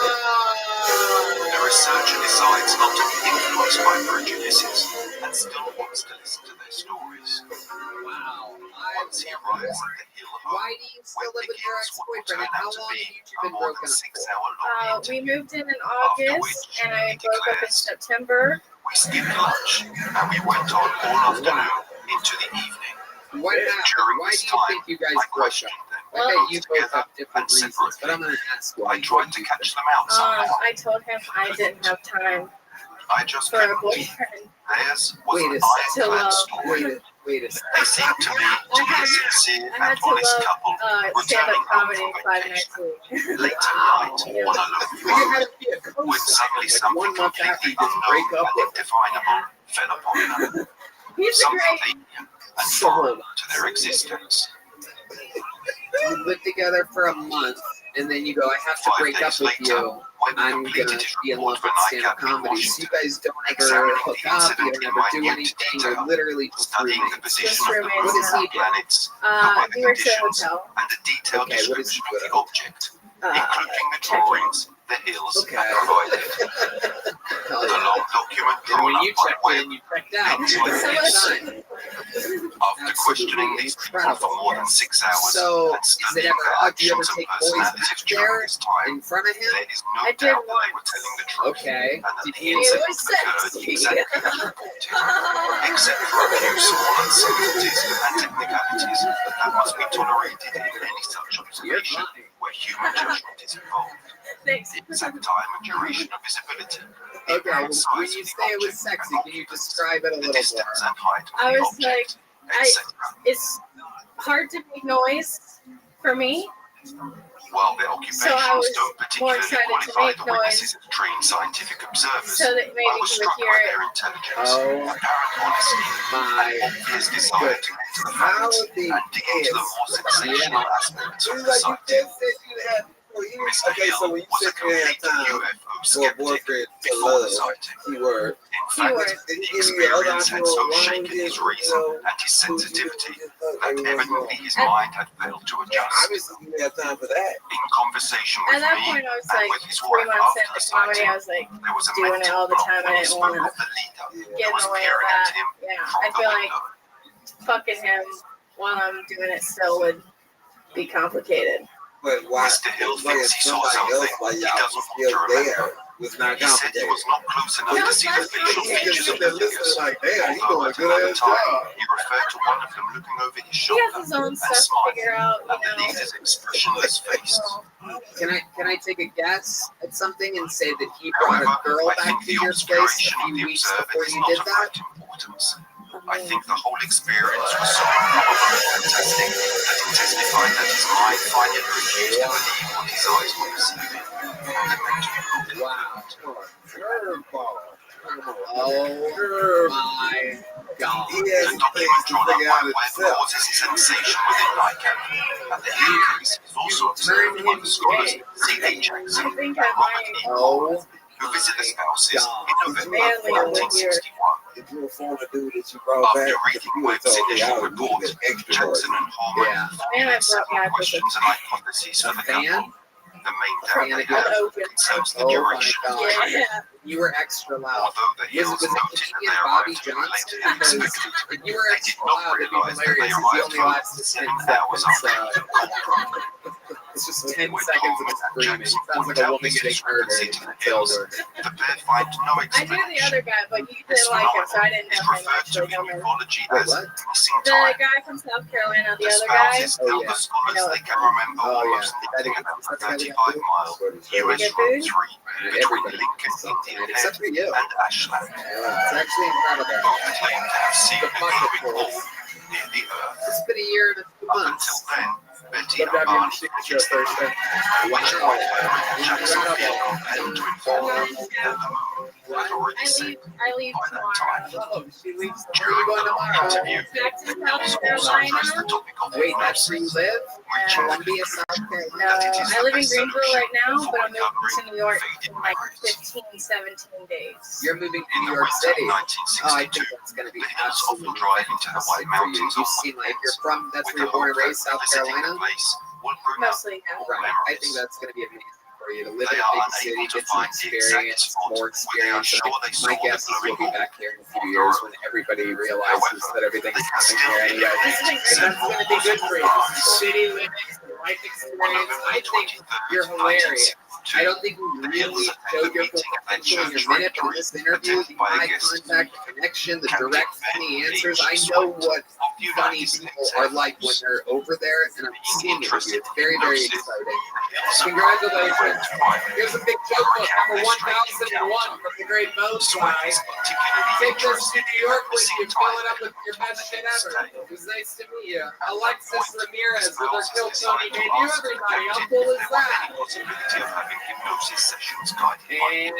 The researcher decides not to be influenced by prejudices and still wants to listen to their stories. Wow. I once he arrives at the hill home, Why do you still live with your ex-boyfriend? And how long have you two been more broken than up 6 for? hour long We interview. moved in August, and I broke up in September. We skipped lunch and we went on all afternoon into the evening. What happened? Why do you think you guys I broke questioned up? them. I bet you both have different and reasons, but I'm going to ask why. I tried to catch them out somehow. I told him I didn't have time I just for a couldn't. boyfriend. Theirs was Wait an a second. ironclad story. Wait a second. They seemed to me to be a sincere I and had to honest love couple stand-up returning home comedy from 5 nights vacation. a week. Late at night on a lonely You road, had to be a when co-signer. suddenly Like something 1 month after completely you just unknown break up and with them. indefinable fell upon them. He's a Something great. alien and foreign to their existence. You live together for a month, and then you go, I have to 5 break up days with later, you. when he I'm completed gonna his be in report love for with stand-up nightcap in comedy. So you Washington, guys don't ever examining hook the up, you incident don't in ever do minute anything. You're detail, literally just studying the roommates. position Just of the roommates What moon does and he the do? planets, the weather We worked at a conditions, hotel. and the detailed Okay, what does description he of do? the object, including the drawings the hills Okay. had provided. Hell The yeah. long document And drawn when up you by checked Webb in, you checked out. ends like So this. done. After questioning these people for more than 6 hours So, and is it studying ever their odd? Do you ever actions and take boys personalities back during there this time, in front of him? there is no I did doubt that they were once. telling the truth. Okay. And that Did the you? It incident was occurred sexy. exactly as reported, except for a few small uncertainties and technicalities that must be tolerated in any such You're observation fine. where human judgment is involved. Thanks. The exact time and duration of visibility, the Okay, apparent when size you of the say it was object sexy, and can you occupants, describe it a the little distance more? and height of I the was like, object, etc. it's hard to make noise for me. While their So I occupations was don't more particularly excited to qualify make the noise witnesses as trained scientific observers, so that maybe I you was would struck hear by it. their intelligence, Oh apparent honesty, my and obvious desire to get to the How facts the and dig into the more sensational aspects of the sighting. Mr. Okay, so Hill when you was a said you had complete time UFO for a skeptic boyfriend to before the love, sighting. keyword, In fact, Keyword. did he the give you other experience had so shaken his options, reason and his sensitivity that evidently his mind had failed to adjust. Obviously, you had time for that. In conversation At with that me point, I was and like with his 3 wife months after into the comedy. sighting, I was like there was a doing it mental all the block time. when I he didn't spoke want of the leader to that get in was the way of peering at that. him Yeah, from I the feel like window. fucking him while I'm doing it still would be complicated. But why? Mr. Hill Bringing thinks he saw somebody else something while he y'all doesn't was want to still remember. there was not He said he complicated. was not close enough to see the facial You features just of sit the there figures. listening like, damn, he Although doing a at good another ass time, job. he referred to one of them looking over his He shoulder has his own and stuff to smiling figure out, at the leader's expressionless face. Can I take a guess at something and say that he brought a However, girl I back think to the your place a obscuration of few the weeks observer before is you not did of that? great importance. I think the whole experience was so improbable and fantastic that it testified that his mind finally refused to believe what his eyes were perceiving. Wow. Curveball. Oh my God. He The has document things to drawn up figure by out Webb himself. causes a sensation within NICAP, and the increase is also observed among the scholars C.A. Jackson I and think Robert I E. might Conrad, who visit the spouses in November manly over here. 1961. If you were former dude that you brought After back, reading you would Webb's have told me initial I would report, need an extra Jackson and Holman Yeah. Man, I formulated brought several back with questions and hypotheses for the Fan? couple. The main doubt Fan they again? have Open. concerns the Oh my duration of God. time. Yeah. You were extra loud. Although the Was Hills it noted that comedian they Bobby arrived too late Johnson? than Because expected, if you were they did extra not loud, it'd be realize that they hilarious. He arrived only for lasted 7 10 hours seconds. after the cold run. It's just 10 When seconds of Holman and screaming. Jackson Sounds like point a out woman this getting murdered. discrepancy to the It's Hills, over. the pair find no I knew the explanation. other guy, but you This didn't like him, so I phenomenon didn't is know him referred to actually. in No, ufology Wait, as what? missing the time. guy from South Carolina, the The other guy. spouses Oh, tell yeah. the scholars I know. they can remember Oh, almost yeah. nothing I about the think it's 35-mile Did US you get Road food? 3 between Everybody Lincoln, gets something, Indian except Head, for you. and Ashland. It's actually incredible. Both claim to have seen The a bucket glowing ball full. near the Earth. It's been a year and a few Up months. until then, Betty Love and to have you on Barney the fixed show the first. moon, which Wow. point Webb and Jackson feel Incredible. compelled to inform them that the moon had already set I leave by that tomorrow. time. Oh, she leaves. Where are you During going the long tomorrow? interview, Back to the Hills South also Carolina. addressed the topic of Wait, that's where you hypnosis, live? reaching the Columbia, South conclusion No, Carolina? that it is I the live in best Greenville solution right now, for but I'm moving to recovering New York faded in like memories. 15, 17 days. You're moving to In New the York winter of City. Oh, I 1962, think that's going to be the Hills often absolutely drive into the fantastic White for you. Mountains You on seem like you're weekends, from, that's with where the you're born hope and that raised, South revisiting the Carolina? place will bring up Mostly, yeah. more Right. I think memories. that's going to be amazing for for you to live They in a are big unable city, to get some find the exact experience, spot more where they are experience. sure they My saw guess the is we'll be glowing back orb here in a on few the years road. when everybody realizes However, that everything's they can coming still here anyway. indicate And that's going to be good for you. City living, life experience. I think you're hilarious. I don't think you really showed your full potential in your minute, but in this interview, the eye contact, the connection, the direct, funny answers, I know what funny people are like when they're over there, and I'm seeing it with you. It's very, very exciting. Congratulations. Here's a big joke book, number 1001 from the great Mose guy. Take this to New York with you, fill it up with your best shit ever. It was nice to meet you. Alexis Ramirez with her Kill Tony debut, everybody. How cool is that? Hypnosis sessions guided by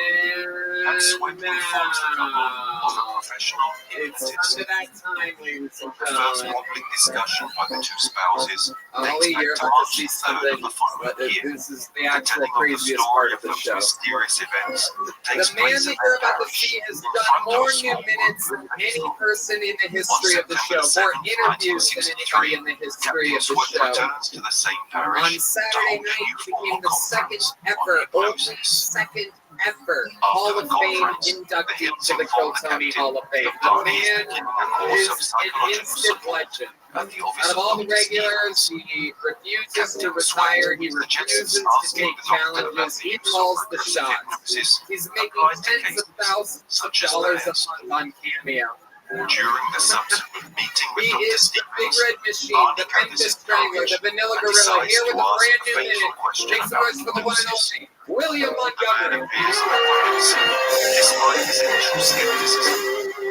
and swiftly forms the couple of a professional It's hypnotist. up to that time, ladies and The first gentlemen. modeling discussion by the two spouses dates Ollie, back you're to about to March see 3rd something, of the following but year. this is the The actual telling of the craziest story part of of the those show. mysterious events takes The man place that in you're their about to parish see has in done front of more a new small minutes than any person in the On history of the show, September more 7th, interviews than anybody 1963, in the history Captain of the Swift show. returns to the same parish On to Saturday hold a night, new he form became of the second conference ever, on only hypnosis. second ever After Hall the of Fame conference, the inductee hills to the inform the Tony captain Hall of Fame. that The Barney is man beginning a course is of an psychological instant support legend. at the office Out of of all the Dr. regulars, Stevens. he refuses to Captain retire. Swift He is the Jetsons refuses to asking take the doctor about challenges. the He use of calls the regressive shots. hypnosis He's making applied to tens cases of thousands of such as dollars a theirs. month on Cameo. During the subsequent meeting with He Dr. is the Big Stevens, Red Machine, Barney the gathers Memphis his Strangler, courage the Vanilla and Gorilla, decides here to with a ask brand a new fateful minute. question Make some about noise for the one and hypnosis. only William The man Montgomery. appears apprehensive, despite his initial skepticism,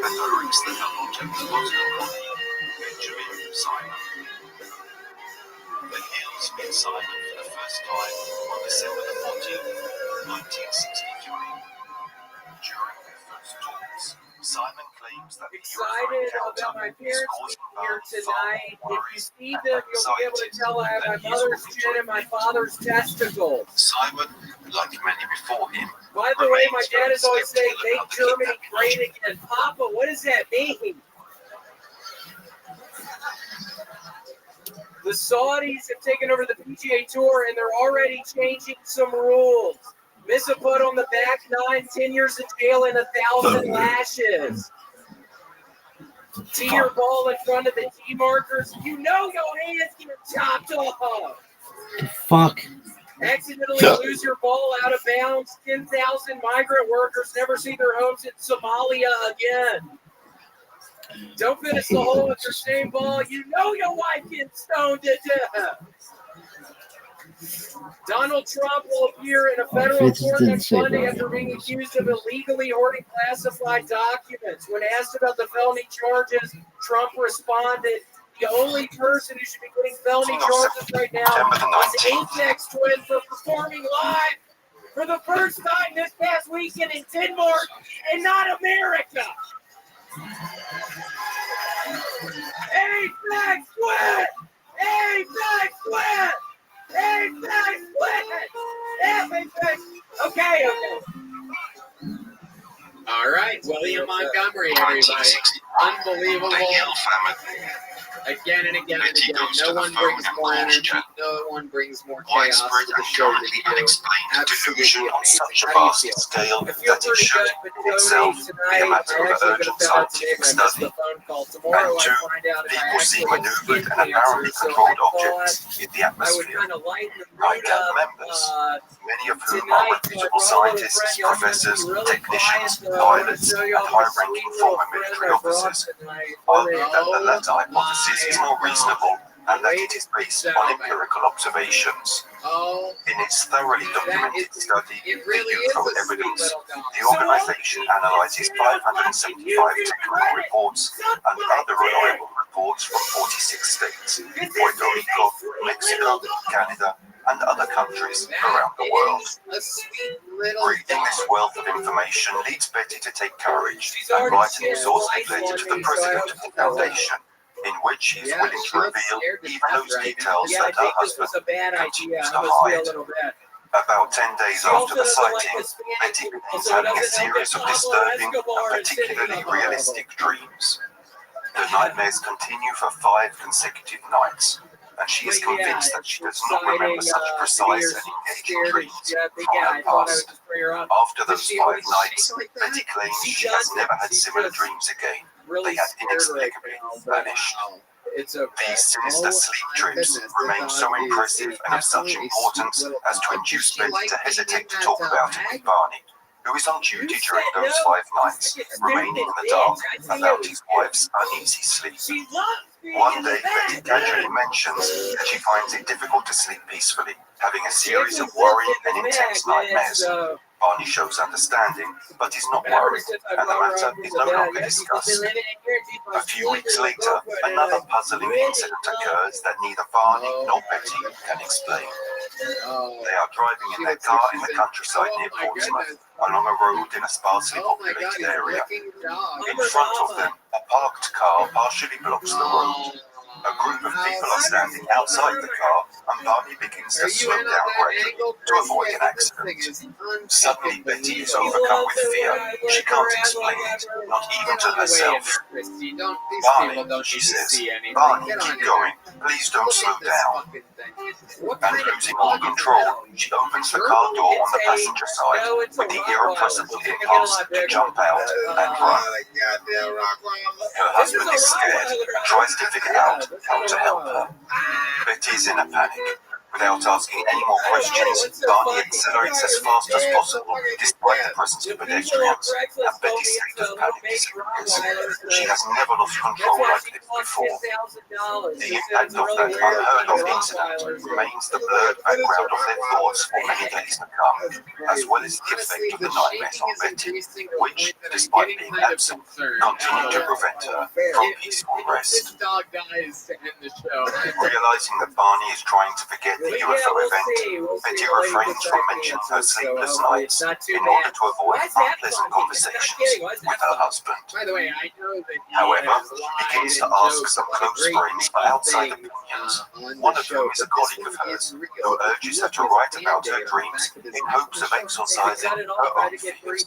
and directs the couple to his hospital colleague, Benjamin Simon. The Hills meet Simon for the first time on December the 14th, 1963. During their first talks, Simon claims that the UFO Excited encounter about my is parents causing being here Barney far tonight. more If you worries see and them, you'll be able to anxiety tell I have my than he is mother's willing to chin and my admit. father's testicles. Simon, like many before him, By the way, my remains dad very is always saying, skeptical make about the Germany kidnapping great legend. again. Papa, what does that mean? The Saudis have taken over the PGA Tour, and they're already changing some rules. Miss a putt on the back nine, 10 years in jail, and 1,000 lashes. Tee your ball in front of the tee markers. You know your hands get chopped off. Fuck. Accidentally lose your ball out of bounds. 10,000 migrant workers never see their homes in Somalia again. Don't finish the hole with your same ball. You know your wife gets stoned to death. Donald Trump will appear in a federal court next Monday after being accused of illegally hoarding classified documents. When asked about the felony charges, Trump responded, the only person who should be getting felony charges right now is Apex Twin for performing live for the first time this past weekend in Denmark and not America. Apex Twin! Apex Twin! Apex Twin! Apex! Okay. All right, William Montgomery, everybody. Unbelievable. Again and again and again. No one brings more energy. No one brings more chaos to the show than you do. Absolutely amazing. How do you feel? I feel pretty good, but Tony, tonight, I actually could have found out today, but I missed the phone call. Tomorrow I find out if I actually have skin cancer, so I thought I would kind of lighten the mood up many of whom are tonight. reputable scientists, professors, technicians, pilots, and high-ranking former military officers, argue that the latter hypothesis is more reasonable and that it is based on empirical observations. In its thoroughly documented study, the UFO evidence, the organization analyzes 575 technical reports and other reliable reports from 46 states, Puerto Rico, Mexico, Canada, and other countries around the world. Reading this wealth of information leads Betty to take courage and write an exhaustive letter to the president of the foundation, in which she is willing to reveal even those details that her husband continues to hide. About 10 days after the sighting, Betty begins having a series of disturbing and particularly realistic dreams. The nightmares continue for 5 consecutive nights. and she is convinced that she does not remember such precise and engaging dreams from her past. After those 5 nights, Betty claims she has never had similar dreams again. They had inexplicably vanished. These sinister sleep trips remain so impressive and of such importance as to induce Betty to hesitate to talk about it with Barney, who is on duty during those 5 nights, remaining in the dark about his wife's uneasy sleep. One day, Betty casually mentions that she finds it difficult to sleep peacefully, having a series of worrying and intense nightmares. Barney shows understanding, but is not worried, and the matter is no longer discussed. A few weeks later, another puzzling incident occurs that neither Barney nor Betty can explain. They are driving in their car in the countryside near Portsmouth, along a road in a sparsely populated area. In front of them, a parked car partially blocks the road. A group of people are standing outside the car, and Barney begins to slow down gradually to avoid an accident. Suddenly, Betty is overcome with fear. She can't explain it, not even to herself. Barney, she says, Barney, keep going. Please don't slow down. And losing all control, she opens the car door on the passenger side with the irrepressible impulse to jump out and run. Her husband is scared and tries to figure out how to help her. Betty is in a panic. Without asking any more questions, Barney accelerates as fast as possible, despite the presence of pedestrians, and Betty's state of panic disappears. She has never lost control like this before. The impact of that unheard of incident remains the blurred background of their thoughts for many days to come, as well as the effect of the nightmares on Betty, which, despite being absent, continue to prevent her from peaceful rest. Realizing that Barney is trying to forget the UFO event, Betty refrains from mentioning her sleepless nights in order to avoid unpleasant conversations with her husband. However, he begins to ask some close friends for outside opinions, one of whom is a colleague of hers, who urges her to write about her dreams in hopes of exorcising her own fears.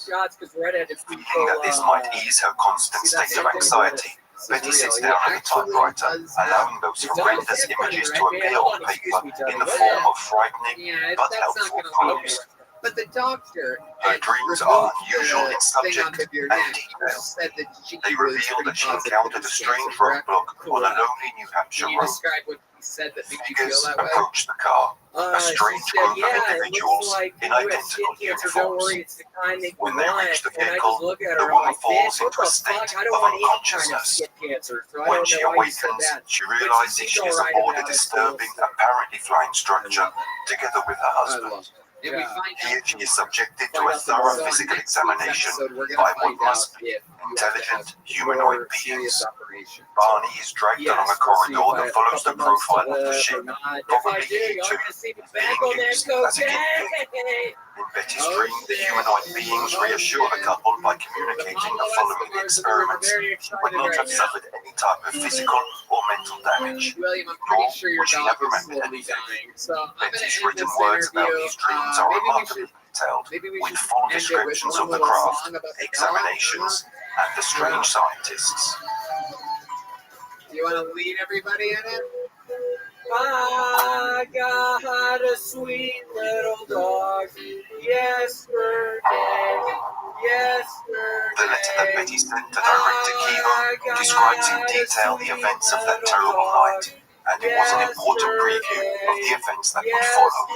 Thinking that this might ease her constant state of anxiety, Betty sits down at the typewriter, allowing those horrendous images to appear on paper in the form of frightening but helpful prose. But the doctor, her dreams are unusual in subject and detail. They reveal that she encountered a strange roadblock on a lonely New Hampshire road. Figures approach the car, a strange group of individuals in identical uniforms. When they reach the vehicle, the woman falls into a state of unconsciousness. When she awakens, she realizes she is aboard a disturbing, apparently flying structure, together with her husband. Here she is subjected to a thorough physical examination by what must be intelligent humanoid beings. Barney is dragged along a corridor that follows the profile of the ship, probably he too is being used as a guinea pig. In Betty's dream, the humanoid beings reassure the couple by communicating the following experiments would not have suffered any type of physical or mental damage, nor would she have remembered anything. Betty's written words about these dreams are remarkably detailed, with full descriptions of the craft, examinations, and the strange scientists. You want to lead everybody in it? I got a sweet little dog yesterday. The letter that Betty sent to Director Keevan describes in detail the events of that terrible night, and it was an important preview of the events that would follow.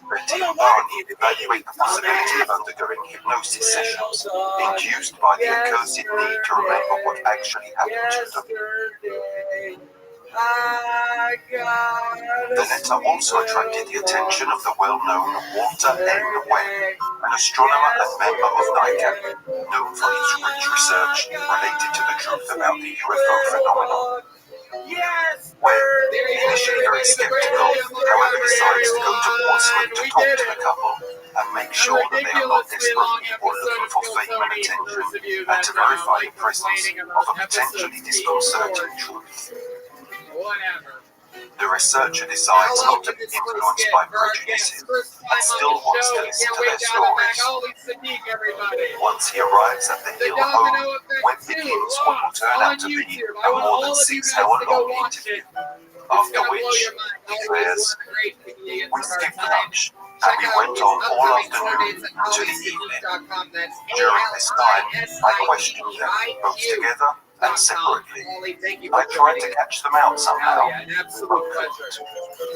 Betty and Barney evaluate the possibility of undergoing hypnosis sessions, induced by the accursed need to remember what actually happened to them. The letter also attracted the attention of the well-known Walter N. Webb, an astronomer and member of NICAP, known for his rich research related to the truth about the UFO phenomenon. Webb, initially very skeptical, however decides to go to Portsmouth to talk to the couple and make sure that they are not desperate people looking for fame and attention, and to verify the presence of a potentially disconcerting truth. The researcher decides not to be influenced by prejudices and still wants to listen to their stories. Once he arrives at the Hill home, Webb begins what will turn out to be a more than 6-hour-long interview. After which, he says, we skipped lunch and we went on all afternoon to the evening. During this time, I questioned them both together and separately. I tried to catch them out somehow.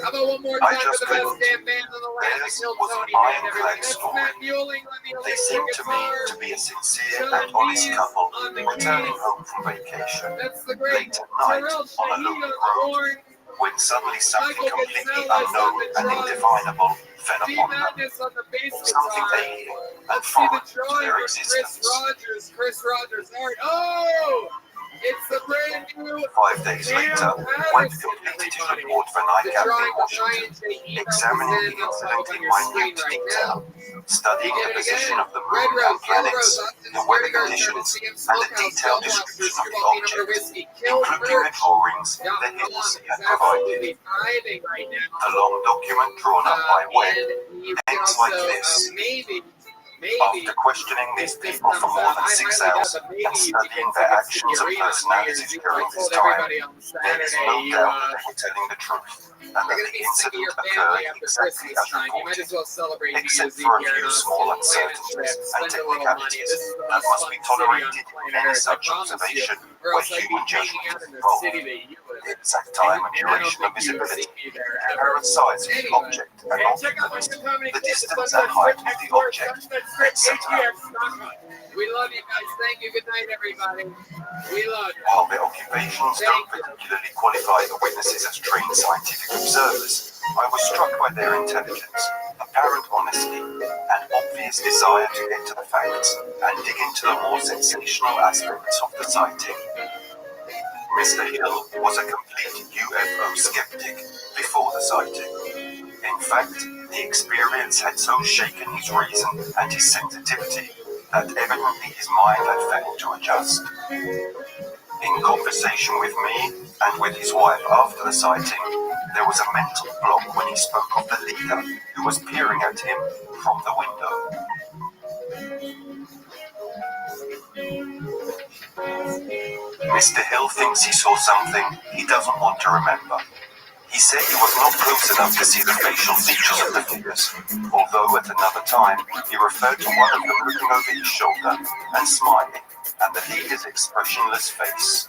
How about one more I time just for the best couldn't. damn band on the land? Theirs was an ironclad story. They seemed to me to be a sincere and honest couple returning home from vacation late at night on a local road when suddenly something completely unknown and indefinable fell upon them. Something alien and foreign to their existence. Chris Rogers, oh! It's the brand new 5 days later, went to complete his report for NICAP in Washington, examining the incident in minute detail, studying the position of the moon and planets, the weather conditions, and a detailed description of the object, including the drawings the hills had provided. The long document drawn up by Webb ends like this. After questioning these people for more than 6 hours and studying their actions and personalities during this time, there is no doubt that they were telling the truth and that the incident occurred exactly as reported, except for a few small uncertainties and technicalities that must be tolerated in any such observation where human judgment is involved. The exact time and duration of visibility, the apparent size of the object and occupants, the distance and height of the object, etc. We love you guys. Thank you. Good night, everybody. We love you. While their occupations don't particularly qualify the witnesses as trained scientific observers, I was struck by their intelligence, apparent honesty, and obvious desire to get to the facts and dig into the more sensational aspects of the sighting. Mr. Hill was a complete UFO skeptic before the sighting. In fact, the experience had so shaken his reason and his sensitivity that evidently his mind had failed to adjust. In conversation with me and with his wife after the sighting, there was a mental block when he spoke of the leader who was peering at him from the window. Mr. Hill thinks he saw something he doesn't want to remember. He said he was not close enough to see the facial features of the figures, although at another time he referred to one of them looking over his shoulder and smiling at the leader's expressionless face.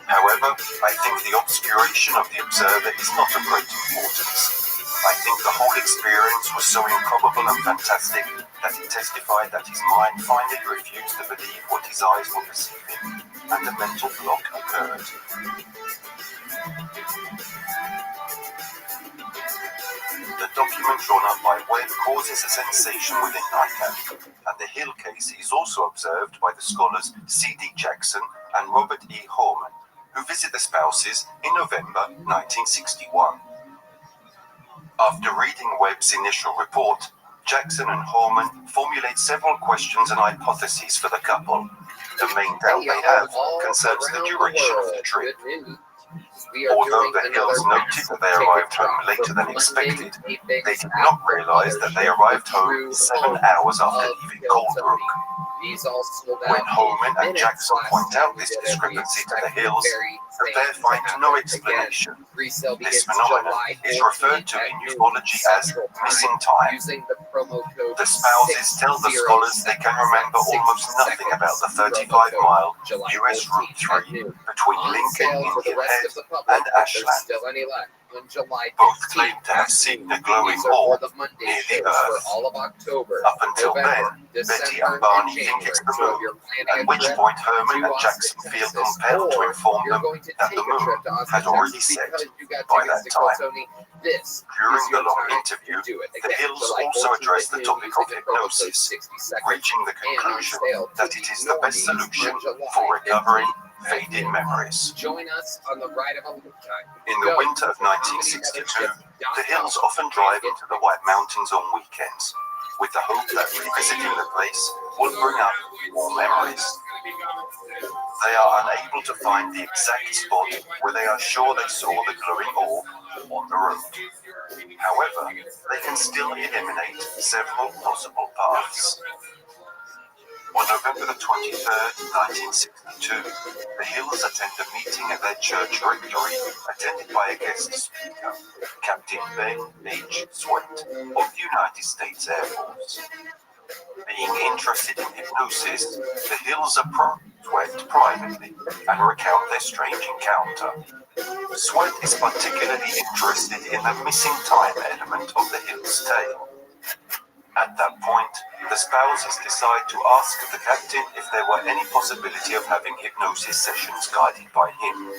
However, I think the obscuration of the observer is not of great importance. I think the whole experience was so improbable and fantastic that he testified that his mind finally refused to believe what his eyes were perceiving, and a mental block occurred. The document drawn up by Webb causes a sensation within NICAP, and the Hill case is also observed by the scholars C.D. Jackson and Robert E. Horman, who visit the spouses in November 1961. After reading Webb's initial report, Jackson and Horman formulate several questions and hypotheses for the couple. The main doubt they have concerns the duration of the trip. Although the Hills noted that they arrived home later than expected, they did not realize that they arrived home 7 hours after leaving Coldbrook. When Holman and Jackson point out this discrepancy to the Hills, the pair find no explanation. This phenomenon is referred to in ufology as missing time. The spouses tell the scholars they can remember almost nothing about the 35-mile US Route 3 between Lincoln, Indian Head, and Ashland. Both claim to have seen the glowing orb near the Earth. Up until then, Betty and Barney think it's the moon, at which point Herman and Jackson feel compelled to inform them that the moon had already set by that time. During the long interview, the Hills also address the topic of hypnosis, reaching the conclusion that it is the best solution for recovering faded memories. Join us on the ride of a lifetime. In the winter of 1962, the Hills often drive into the White Mountains on weekends, with the hope that revisiting the place will bring up more memories. They are unable to find the exact spot where they are sure they saw the glowing orb on the road. However, they can still eliminate several possible paths. On On November the 23rd, 1962, the Hills attend a meeting at their church rectory, attended by a guest speaker, Captain Ben H. Sweat of the United States Air Force. Being interested in hypnosis, the Hills approach Sweat privately and recount their strange encounter. Sweat is particularly interested in the missing time element of the Hills' tale. At that point, the spouses decide to ask the captain if there were any possibility of having hypnosis sessions guided by him.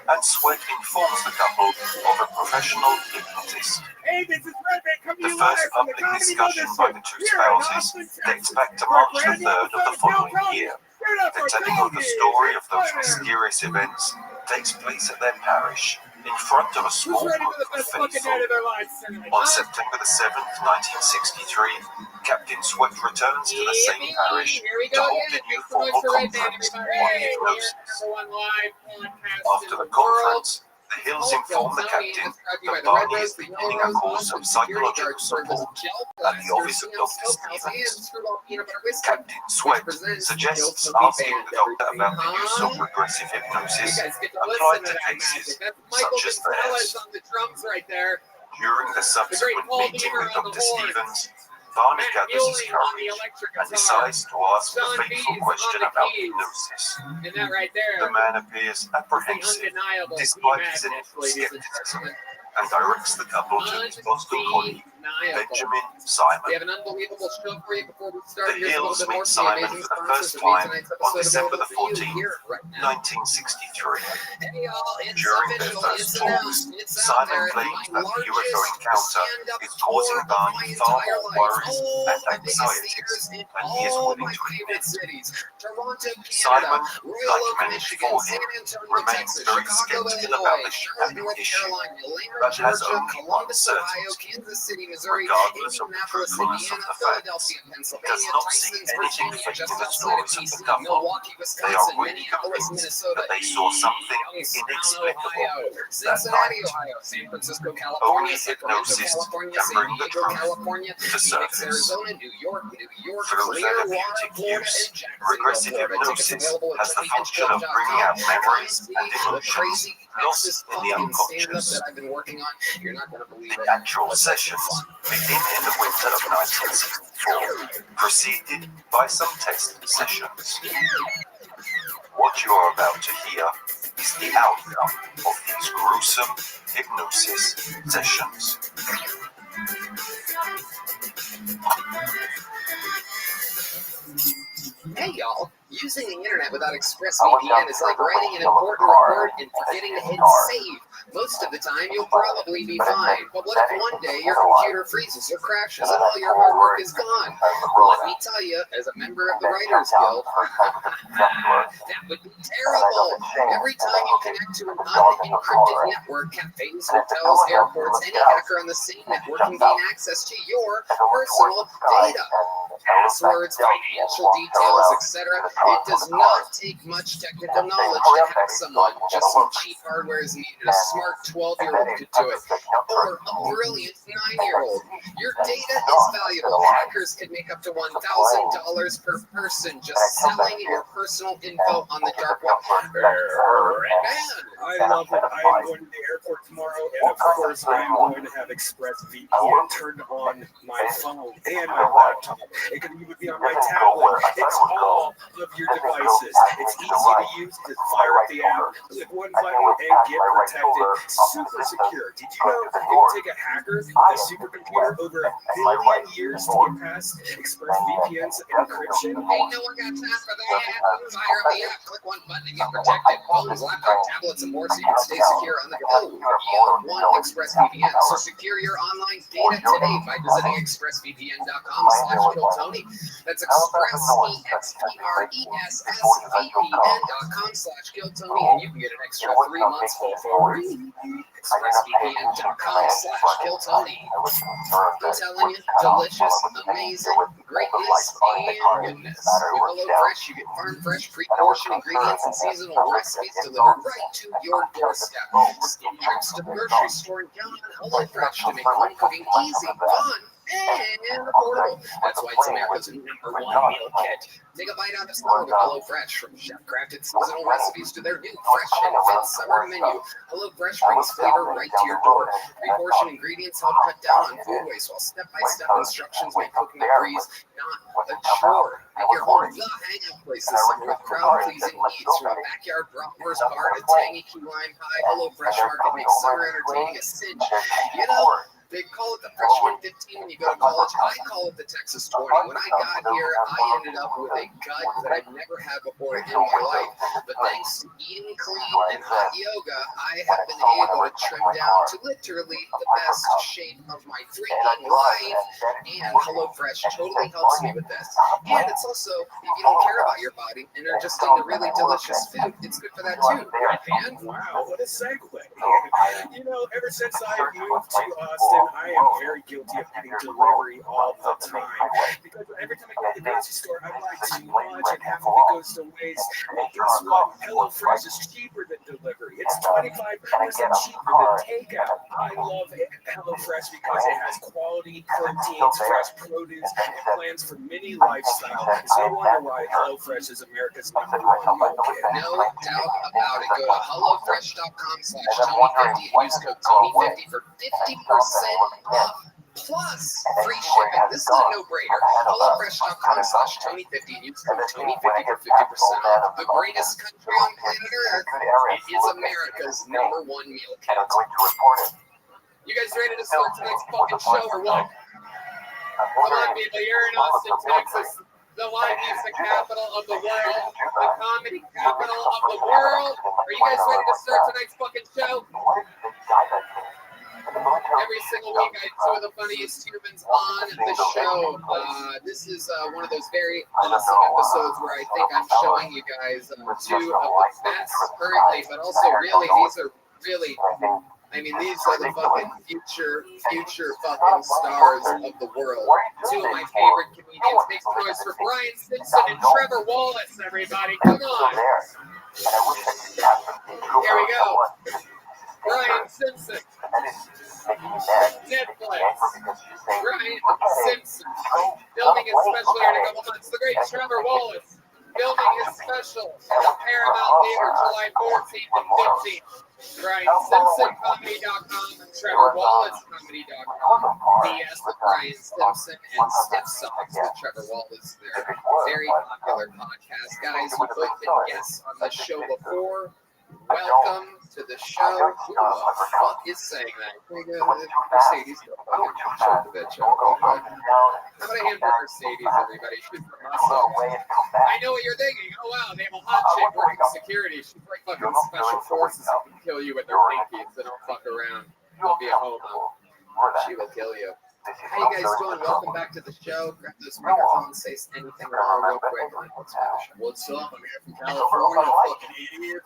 And Sweat informs the couple of a professional hypnotist. Hey, this is Rabbi coming The to you first live from the public Comedy discussion by the two spouses dates back to March the 3rd of the following year. The telling of the story of those mysterious events takes place at their parish, in front of a small group of faithful. On September the 7th, 1963, Captain Sweat returns to the same parish to hold a new formal conference on hypnosis. After the conference, the Hills inform the captain that Barney is beginning a course of psychological support at the office of Dr. Stevens. Captain Sweat suggests asking the doctor about the use of regressive hypnosis applied to cases such as theirs. During the subsequent meeting with Dr. Stevens, Barney gathers his courage and decides to ask the fateful question about hypnosis. The man appears apprehensive despite his initial skepticism and directs the couple to his Boston colleague, Benjamin Simon. We have an unbelievable show for you before we start. The Hills meet Simon for the first time on December the 14th, 1963. During their first talks, Simon claims that the UFO encounter is causing Barney far more worries and anxieties than he is willing to admit. Simon, like many before him, remains very skeptical about the kidnapping issue, but has only one certainty. Regardless of the truthfulness of the facts, he does not see anything fake in the stories of the couple. They are really convinced that they saw something inexplicable that night. Only hypnosis can bring the truth to surface. Through therapeutic use, regressive hypnosis has the function of bringing out memories and emotions lost in the unconscious. The actual sessions begin in the winter of 1964, preceded by some test sessions. What you are about to hear is the outcome of these gruesome hypnosis sessions. Hey y'all, using the internet without ExpressVPN is like writing an important report and forgetting to hit save. Most of the time, you'll probably be fine. But what if one day your computer freezes or crashes and all your hard work is gone? Let me tell you, as a member of the Writers Guild, that would be terrible. Every time you connect to an unencrypted network, cafes, hotels, airports, any hacker on the same network can gain access to your personal data. Passwords, financial details, etc. It does not take much technical knowledge to hack someone. Just some cheap hardware is needed. A smart 12-year-old could do it. Or a brilliant 9-year-old. Your data is valuable. Hackers could make up to $1,000 per person just selling your personal info on the dark web. I love it. I am going to the airport tomorrow, and of course, I am going to have ExpressVPN turned on my phone and my laptop. It could even be on my tablet. It's all of your devices. It's easy to use. Just fire up the app, click one button, and get protected. Super secure. Did you know it would take a hacker with a supercomputer over 1 billion years to get past ExpressVPN's encryption? Ain't no one got time for that. Fire up the app, click one button and get protected. Phones, laptops, tablets, and more so you can stay secure on the go. You want ExpressVPN. So secure your online data today by visiting expressvpn.com/KillTony. That's expressvpn.com/KillTony, and you can get an extra 3 months for free. expressvpn.com/KillTony. I'm telling you, delicious, amazing, greatness, and goodness. With HelloFresh, you get farm fresh, pre-portioned ingredients and seasonal recipes delivered right to your doorstep. Skip trips to the grocery store and count on HelloFresh to make home cooking easy, fun, and affordable. That's why it's America's #1 meal kit. Take a bite out of summer with HelloFresh. From chef-crafted seasonal recipes to their new fresh and fit summer menu, HelloFresh brings flavor right to your door. Pre-portioned ingredients help cut down on food waste, while step-by-step instructions make cooking a breeze, not a chore. Make your home the hangout place this summer with crowd-pleasing eats. From a backyard bratwurst bar to tangy key lime pie, HelloFresh Market makes summer entertaining a cinch. You know, they call it the freshman 15 when you go to college. I call it the Texas 20. When I got here, I ended up with a gut that I've never had before in my life. But thanks to eating clean and hot yoga, I have been able to trim down to literally the best shape of my freaking life. And HelloFresh totally helps me with this. And it's also, if you don't care about your body and are just into really delicious food, it's good for that too. Right, man? Wow, what a segue. You know, ever since I moved to Austin, I am very guilty of getting delivery all the time. Because every time I go to the grocery store, I buy too much and half of it goes to waste. And guess what? HelloFresh is cheaper than delivery. It's 25% cheaper than takeout. I love HelloFresh because it has quality proteins, fresh produce, and plans for many lifestyles. It's no wonder why HelloFresh is America's #1 meal kit. No doubt about it. Go to HelloFresh.com/Tony50 and use code Tony50 for 50% off plus free shipping. This is a no-brainer. HelloFresh.com/Tony50 and use code Tony50 for 50% off. The greatest country on planet Earth. It is America's #1 meal kit. You guys ready to start tonight's fucking show or what? Come on, people. You're in Austin, Texas. The live music capital of the world, the comedy capital of the world. Are you guys ready to start tonight's fucking show? Every single week, I have two of the funniest humans on the show. This is one of those very awesome episodes where I think I'm showing you guys two of the best currently, but also really, these are really, I mean, these are the fucking future fucking stars of the world. Two of my favorite comedians. Make noise for Brian Simpson and Trevor Wallace, everybody. Come on. Here we go. Brian Simpson. Netflix. Brian Simpson. Filming his special here in a couple months. The great Trevor Wallace. Filming his special at Paramount Theater July 14th and 15th. Brian Simpson Comedy.com and Trevor Wallace Comedy.com. BS with Brian Simpson and Stiff Songs with Trevor Wallace. Their very popular podcast. Guys, you've both been guests on the show before. Welcome to the show. Who the fuck is saying that? Mercedes, the fucking shut the bitch up. How about a hand for Mercedes, everybody? She's from Moscow. I know what you're thinking. Oh, wow, they have a hot chick working security. She's like fucking special forces who can kill you with their pinkies. They don't fuck around. Don't be a homo. She will kill you. How you guys doing? Welcome back to the show. Grab those microphones, say anything wrong real quick. What's up? I'm here from California. Fucking idiot.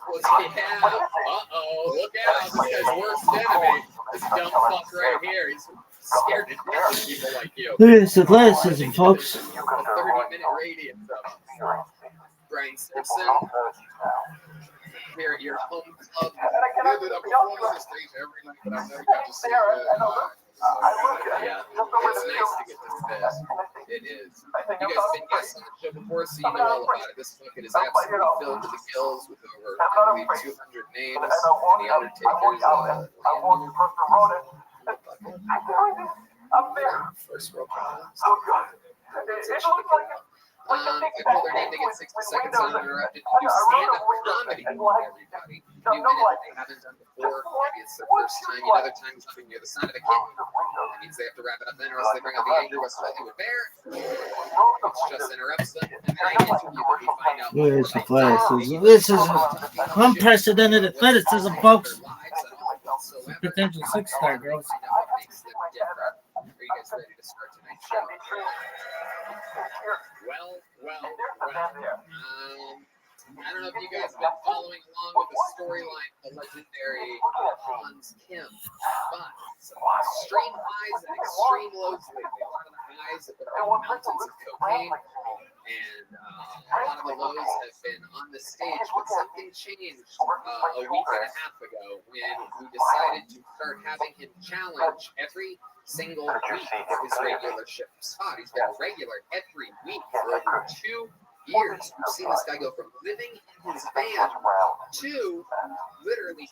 Yeah. Uh-oh. Look out. This guy's worst enemy. This dumb fuck right here. He's scared to death of people like you. It's athleticism, folks. A 30-minute radius of Brian Simpson. Here at your home club. I'm performing on the stage every night, but I've never got to see it. Yeah, it's nice to get this fast. It is. You guys have been guests on the show before, so you know all about it. This bucket is absolutely filled to the gills with over, I believe, 200 names. And the Undertaker's first world problems. I told their name to get 60 seconds uninterrupted to do stand-up comedy, everybody. New minute they haven't done before. Maybe it's their first time. You know, other times when you hear the sound of a kitten, that means they have to wrap it up then, or else they bring out the angry West Hollywood bear, which just interrupts them. And then I interview them. We find out more Where's the about athleticism? This is unprecedented athleticism, folks. Potential 6-star girls. Are you guys ready to start tonight's show? Well. I don't know if you guys have been following along with the storyline of the legendary Hans Kim, but some extreme highs and extreme lows lately. A lot of the highs have been on mountains of cocaine, and a lot of the lows have been on the stage, but something changed a week and a half ago when we decided to start having him challenge every single week his regular shift spot. He's been a regular every week for over 2 years. We've seen this guy go from living in his van to literally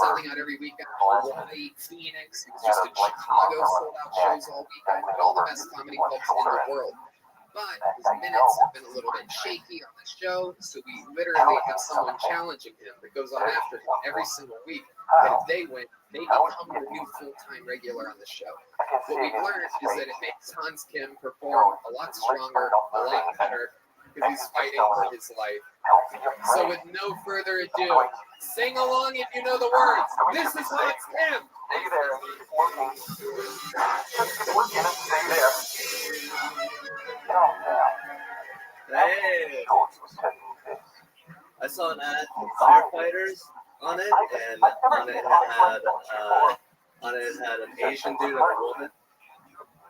selling out every weekend. Hawaii, Phoenix, he was just in Chicago, sold out shows all weekend at all the best comedy clubs in the world. But his minutes have been a little bit shaky on the show, so we literally have someone challenging him that goes on after him every single week. And if they win, they become the new full-time regular on the show. What we've learned is that it makes Hans Kim perform a lot stronger, a lot better, because he's fighting for his life. So with no further ado, sing along if you know the words. This is Hans Kim. Stay there. Stay there. Hey! I saw an ad for firefighters on it, and on it had an Asian dude and a woman.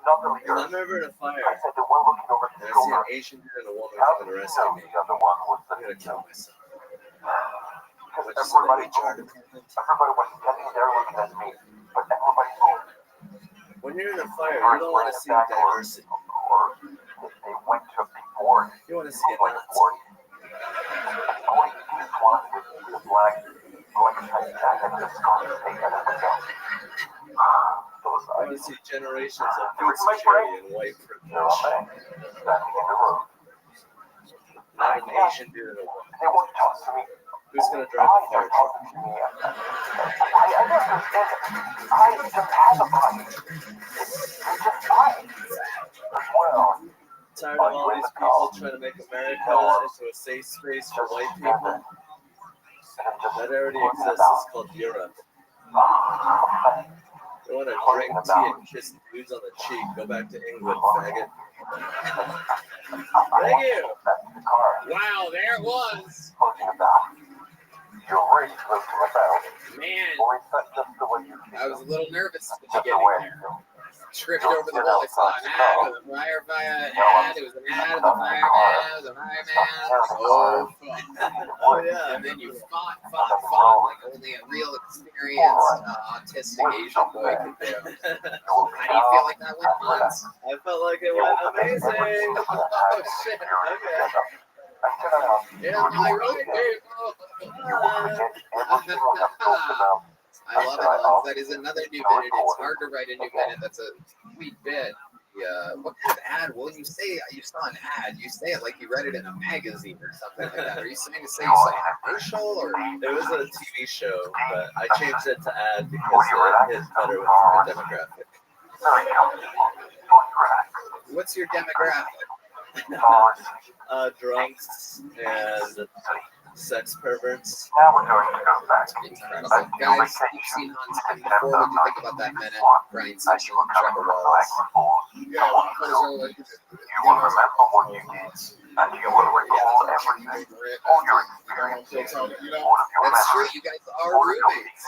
If I'm ever in a fire and I see an Asian dude and a woman coming to rescue me, I'm gonna kill myself. What you said, HR department? When you're in a fire, you don't want to see diversity. You want to see a Nazi. I want to see generations of food security and white privilege. Not an Asian dude and a woman. Who's going to drive the fire truck? Tired of all these people trying to make America into a safe space for white people? That already exists. It's called Europe. You want to drink tea and kiss dudes on the cheek? Go back to England, faggot. Thank you. Wow, there it was. Man, I was a little nervous at the beginning there. Tripped over the wall. I saw an ad with a fire ad. It was an ad of the fireman. It was a fireman. Oh, fuck. Oh, yeah. And then you fought like only a real experienced autistic Asian boy could do. How do you feel like that went, Hans? I felt like it went amazing. Oh, shit. Okay. Yeah, my right, I love it, Hans. That is another new minute. It's hard to write a new minute. That's a sweet bit. Yeah. What kind of ad? Well, you say you saw an ad. You say it like you read it in a magazine or something like that. Are you saying to say you saw a commercial or? It was a TV show, but I changed it to ad because it hit better with my demographic. What's your demographic? Drunks and sex perverts. Incredible. Guys, you've seen Hans Kim before. What do you think about that minute? Brian Simpson, Trevor Wallace. Yeah, that's true. You guys are roommates.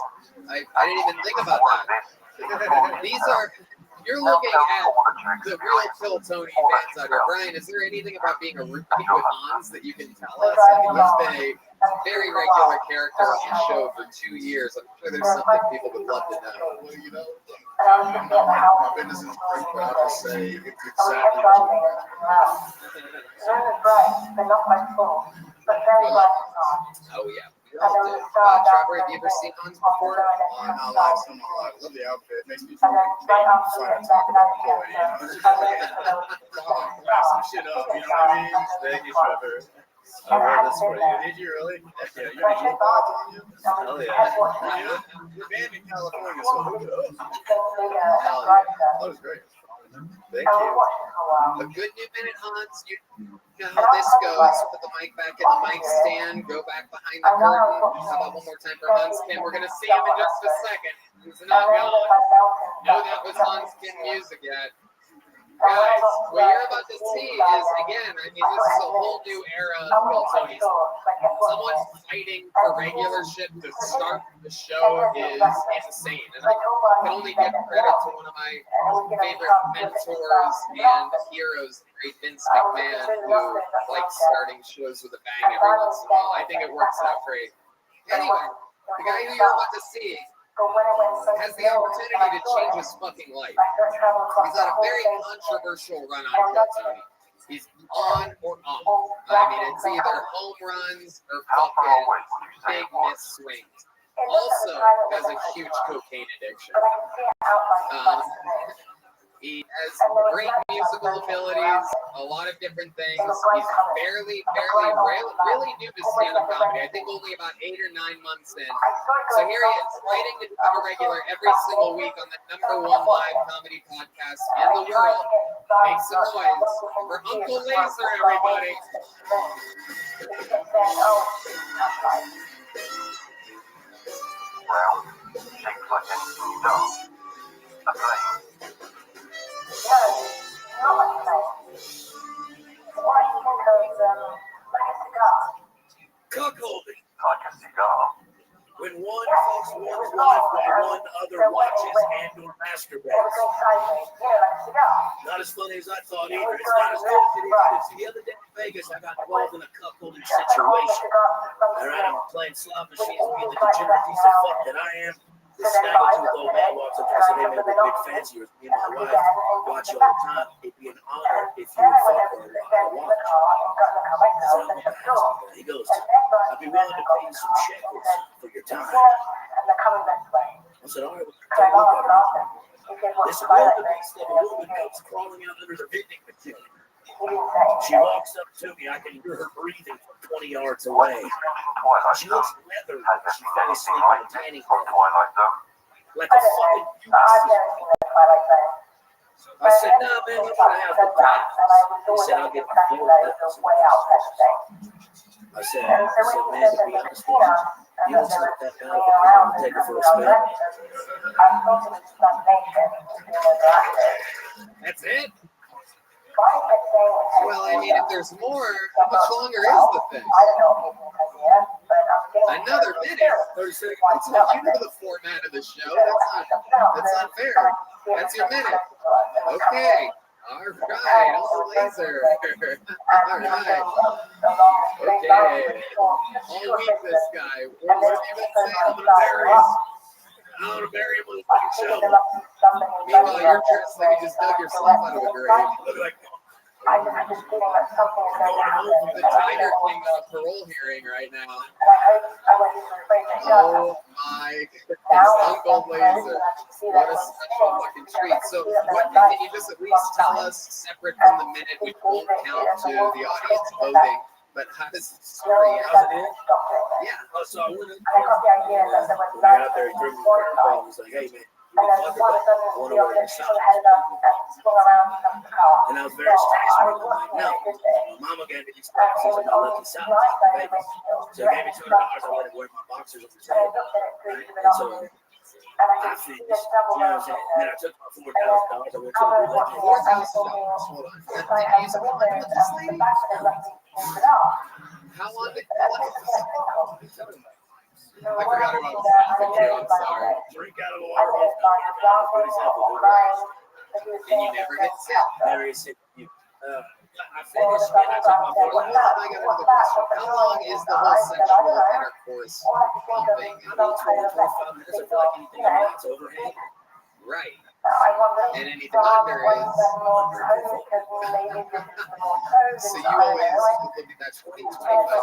I didn't even think about that. These are. You're looking at the real Phil Tony fans out here. Brian, is there anything about being a roommate with Hans that you can tell us? I mean, he's been a very regular character on the show for 2 years. I'm sure there's something people would love to know. Well, you know, my business is great, but I'll just say it's exactly what you want. Oh, yeah. We all do. Trevor, have you ever seen Hans before? Not live, some live. I love the outfit. It makes me feel like fun to talk about employee. Wrap some shit up, you know what I mean? Thank you, Trevor. I wore this for you. Did you really? Yeah, you got your thoughts on you? Hell yeah. You're banned in California, so look it up. Hell yeah. That was great. Thank you. A good new minute, Hans. You know how this goes. Put the mic back in the mic stand. Go back behind the curtain. How about one more time for Hans Kim? We're going to see him in just a second. He's not gone. No, that was Hans Kim music yet. Guys, what you're about to see is, again, I mean, this is a whole new era of Wiltonism. Someone fighting for regularship to start the show is insane. And I can only give credit to one of my favorite mentors and heroes, the great Vince McMahon, who likes starting shows with a bang every once in a while. I think it works out great. Anyway, the guy who you're about to see has the opportunity to change his fucking life. He's had a very controversial run on Kill Tony. He's on or off. I mean, it's either home runs or fucking big miss swings. Also has a huge cocaine addiction. He has great musical abilities, a lot of different things. He's really new to stand-up comedy. I think only about 8 or 9 months in. So here he is, fighting to become a regular every single week on the #1 live comedy podcast in the world. Make some noise for Uncle Laser, everybody. Well, shaped like anything you know. A plane. No, not like a plane. What do you think of, like a cigar? Cuckolding. Like a cigar. When one fucks one's wife while one other watches and or masturbates. Like a cigar. Not as funny as I thought either. It's not as good as it is. The other day in Vegas, I got involved in a cuckolding situation. Alright, I'm playing slot machines, being the degenerate piece of fuck that I am. This snaggletooth old man walks up to me and said, "Hey man, we're big fans of yours. Me and my wife watch you all the time. It'd be an honor if you would fuck her while I watch." So I'm like, he goes, "I'd be willing to pay you some shekels for your time." I said, "All right, we'll take a look at it." This wildebeest of a woman comes crawling out under the vending machine. She walks up to me. I can hear her breathing from 20 yards away. She looks leathery. She fell asleep on a tanning bed. Like a fucking I said, "Nah, man, I'm gonna have the pass." He said, "I'll give you 4 pesos." I said, "Man, to be honest with you, you don't smoke that bad, but I'm gonna take her for a spin." That's it? Well, I mean, if there's more, how much longer is the thing? Another minute? 30 seconds. That's not you know the format of the show. That's not fair. That's your minute. Okay. All right. Uncle Laser. All right. Okay. All week, this guy. What have you been saying? I'm gonna bury him with a fucking shovel. Meanwhile, you're dressed like you just dug yourself out of a grave. Look like I'm just feeling like something is going home from the Tiger King on a parole hearing right now. Oh my goodness, Uncle Laser. What a special fucking treat. So, what can you just at least tell us, separate from the minute, which won't count to the audience voting, but how does the story, how's it end? Yeah. Oh, so I went in. We got out there, he threw me a ball. He was like, "Hey, man, you can fuck her, but I want to wear your socks." And I was very stressed. I'm like, "No, my mama gave me these socks. These are my lucky socks, baby." So he gave me $200. I let him wear my boxers on his head. Right? And so I finished, you know what I'm saying? And then I took my $4,000. I went to the religion. $4,000. Hold on. Did you use a condom with this lady? How long did this? I forgot about you. I'm sorry. Drink out of the water hose. Pretty simple, dude. And you never get sick. Never get sick. I finished and I took my Hold on, I got another question. How long is the whole sexual intercourse pumping? I mean, 20-25 minutes. I feel like anything that's overhead. Right. And anything under is so you always look at that 20-25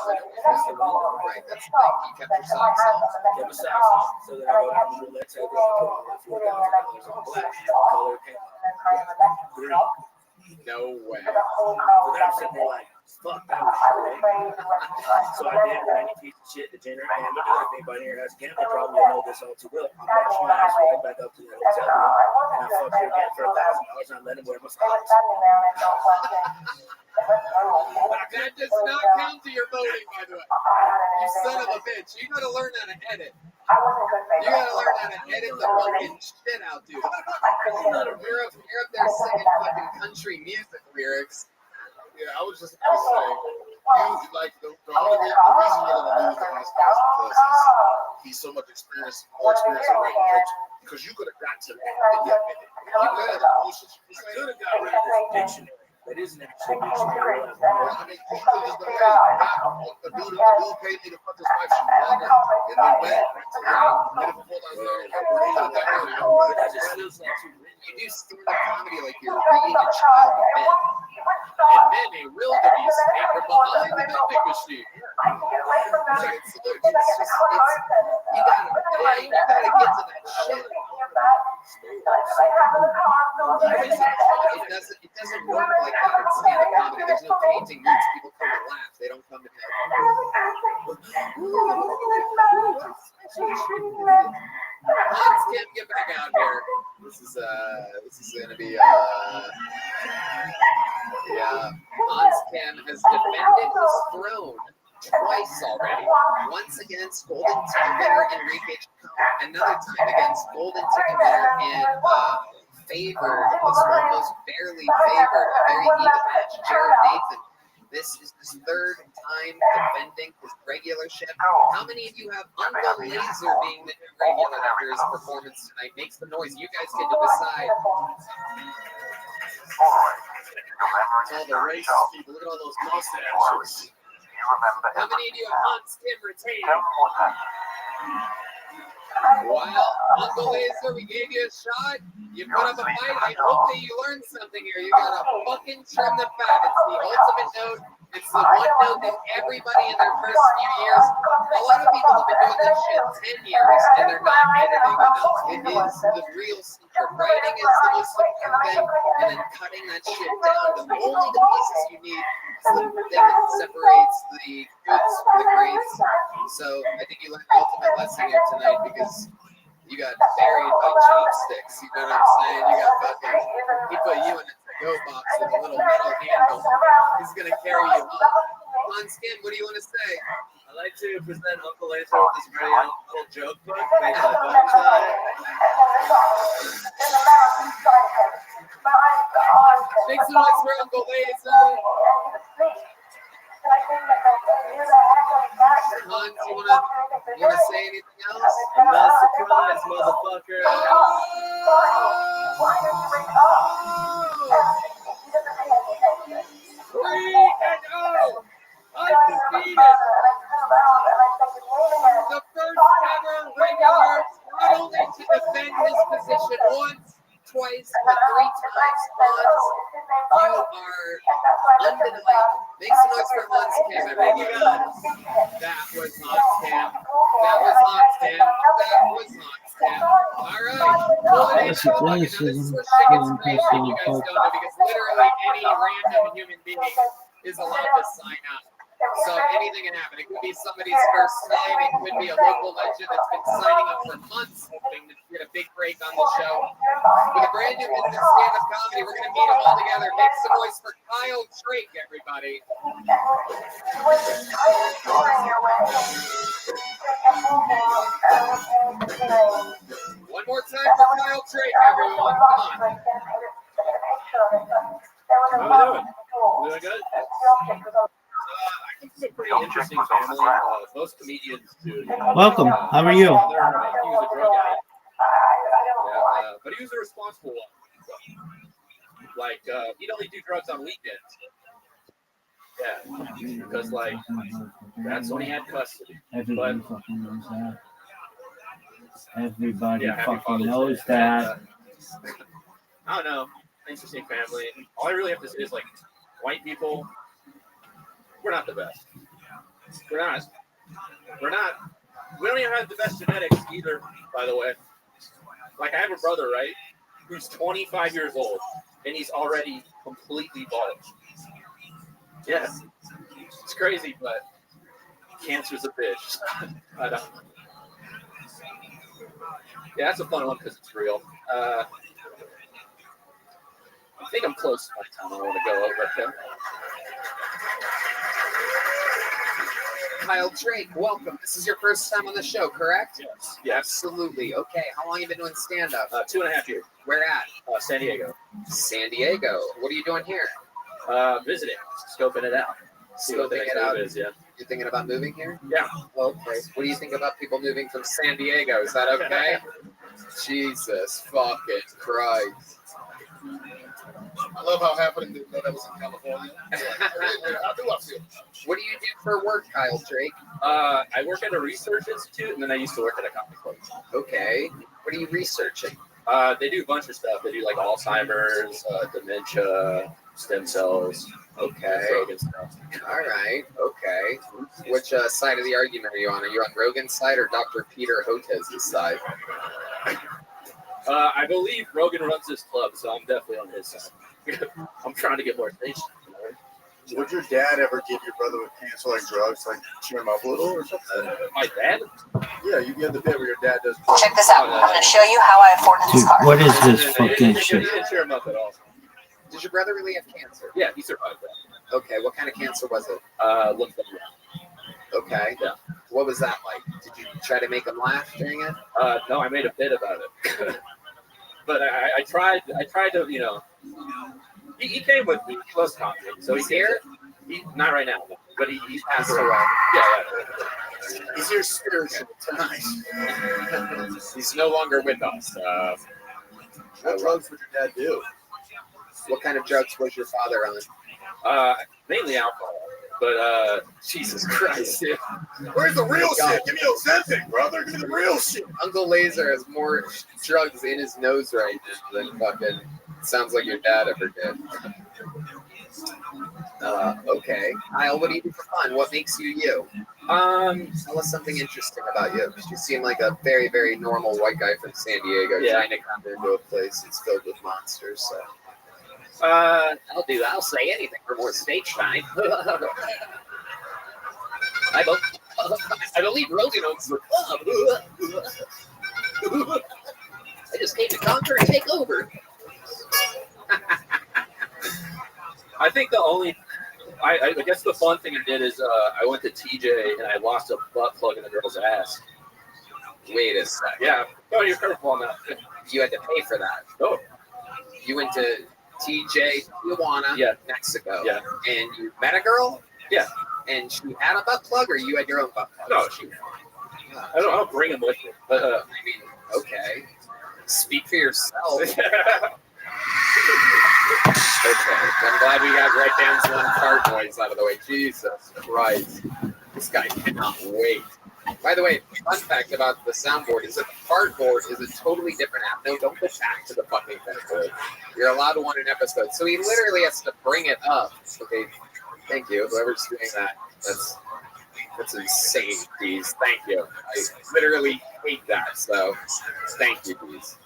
minute window. Right, that's the thing. You kept your socks on. Kept my socks on. So then I go down to the roulette table and put all that $4,000 on black. Color came out. Green. No way. So then I'm sitting there like, fuck, that was shit. So I did any piece of shit degenerate gambling. If anybody here has a gambling problem, you'll know this all too well. I marched my ass right back up to the hotel room and I fucked her again for $1,000 and I let him wear my socks. That does not count to your voting, by the way. You son of a bitch. You gotta learn how to edit. You gotta learn how to edit the fucking shit out, dude. You're up there singing fucking country music lyrics. Yeah, I was just gonna say, you like the reason you're gonna lose on this guy is because he's so much more experienced in writing jokes. Because you could have got to that and you admitted. You could have got rid of this dictionary. That isn't actually a dictionary. Well, I mean, you could have just been like, the dude paid me to fuck his wife. She wanted and then went. That just feels like you do stand-up comedy like you're reading a child pen. And then a wildebeest came from behind the vending machine. You gotta get to that shit. It doesn't work like that in stand-up comedy. There's no painting roots. People come to laugh. They don't come to be like, Hans Kim, get back out here. This is gonna be Hans Kim has defended his throne twice already. Once against Golden Ticket winner Enrique Chacon, another time against Golden Ticket winner and favored, was almost barely favored, a very even match, Jared Nathan. This is his third time defending his regularship. How many of you have Uncle Laser being the new regular after his performance tonight? Makes the noise. You guys get to decide. All the race people, look at all those mustaches. How many of you have Hans Kim retaining? Well, Uncle Laser, we gave you a shot. You put up a fight. I hope that you learned something here. You gotta fucking trim the fat. It's the ultimate note. It's the one note that everybody in their first few years, a lot of people have been doing this shit 10 years and they're not editing enough. It is the real secret. Writing is the most important thing, and then cutting that shit down to only the pieces you need is the thing that separates the goods from the greats. So I think you learned the ultimate lesson here tonight because you got buried by chopsticks. You know what I'm saying? You got fucking, he put you in a to-go box with a little metal handle. He's gonna carry you up. Hans Kim, what do you want to say? I'd like to present Uncle Laser with this very little joke book made by Rothschild. Make some noise for Uncle Laser. Hans, you wanna say anything else? I'm not surprised, motherfucker. Undefeated. The first ever regular, not only to defend his position once, twice, but 3 times. Hans, you are undeniable. Make some noise for Hans Kim, everybody. That was Hans Kim. That was Hans Kim. That was Hans Kim. All right. Well, it ain't so lucky. Now, this is where shit gets crazy. You guys don't know because literally any random human being is allowed to sign up. So anything can happen. It could be somebody's first time. It could be a local legend that's been signing up for months, hoping to get a big break on the show. With a brand new business stand-up comedy, we're going to meet them all together. Make some noise for Kyle Drake, everybody. One more time for Kyle Drake, everyone. Come on. How are we doing? Doing good? I think it's a pretty interesting family. Most comedians do. Welcome. How are you? He was a drug addict. Yeah, but he was a responsible one. Like, he'd only do drugs on weekends. Yeah, because, like, that's when he had custody. Everybody But, fucking knows that. Everybody yeah, Happy fucking Father's knows Day. that. I don't know. Interesting family. All I really have to say is, like, white people, we're not the best. We're not. We don't even have the best genetics either, by the way. Like, I have a brother, right, who's 25 years old, and he's already completely bald. Yeah. It's crazy, but cancer's a bitch. I don't. Yeah, that's a fun one because it's real. I think I'm close to my time. I want to go over it. Kyle Drake, welcome. This is your first time on the show, correct? Yes. Absolutely. Okay. How long have you been doing stand-up? 2.5 years. Where at? San Diego. San Diego. What are you doing here? Visiting, scoping it out. See what the Scoping next it out. move is, yeah. You thinking about moving here? Yeah. Okay. What do you think about people moving from San Diego? Is that okay? Jesus fucking Christ. I love how happening didn't know that was in California. How do I feel? What do you do for work, Kyle Drake? I work at a research institute, and then I used to work at a comedy club. Okay. What are you researching? They do a bunch of stuff. They do like Alzheimer's, dementia, stem cells. Okay. Rogan stuff. All right. Okay. Which side of the argument are you on? Are you on Rogan's side or Dr. Peter Hotez's side? I believe Rogan runs this club, so I'm definitely on his side. I'm trying to get more attention. Would your dad ever give your brother with cancer like drugs, like cheer him up a little or something? My dad? Yeah, you get the bit where your dad does. Check this out. I'm going to show you how I afforded this Dude, car. what is this fucking shit? He didn't cheer him up at all. Did your brother really have cancer? Yeah, he survived that. Okay. What kind of cancer was it? Lymphoma. Okay. Yeah. What was that like? Did you try to make him laugh during it? No, I made a bit about it. But I tried to, you know, he came with me. He was confident. So he's here. Not right now, but he's passed away. Yeah. He's here spiritually tonight. He's no longer with us. What drugs would your dad do? What kind of drugs was your father on? Mainly alcohol. But Jesus Christ, dude. Where's the real shit? Give me Ozempic, brother. Give me the real shit. Uncle Laser has more drugs in his nose right now than fucking sounds like your dad ever did. Okay. Kyle, what do you do for fun? What makes you you? Tell us something interesting about you. You seem like a very, very normal white guy from San Diego trying to come into a place that's filled with monsters. So. I'll say anything for more stage time. I believe Rogan owns the club. I just came to conquer and take over. I think the only, I guess the fun thing I did is I went to TJ and I lost a butt plug in a girl's ass. Wait a sec. Yeah. Oh, you're careful on that. You had to pay for that. Oh. You went to TJ, Tijuana, Mexico. Yeah. And you met a girl? Yeah. And she had a butt plug, or you had your own butt plug? No, she. I don't bring them with me. But I mean, okay. Speak for yourself. Okay. I'm glad we got right down to one fart noise out of the way. Jesus Christ. This guy cannot wait. By the way, fun fact about the soundboard is that the fart board is a totally different app. No, don't put back to the fucking board. You're allowed one an episode. So he literally has to bring it up. Okay, thank you. Whoever's doing that, that's insane, please. Thank you. I literally hate that. So thank you, please.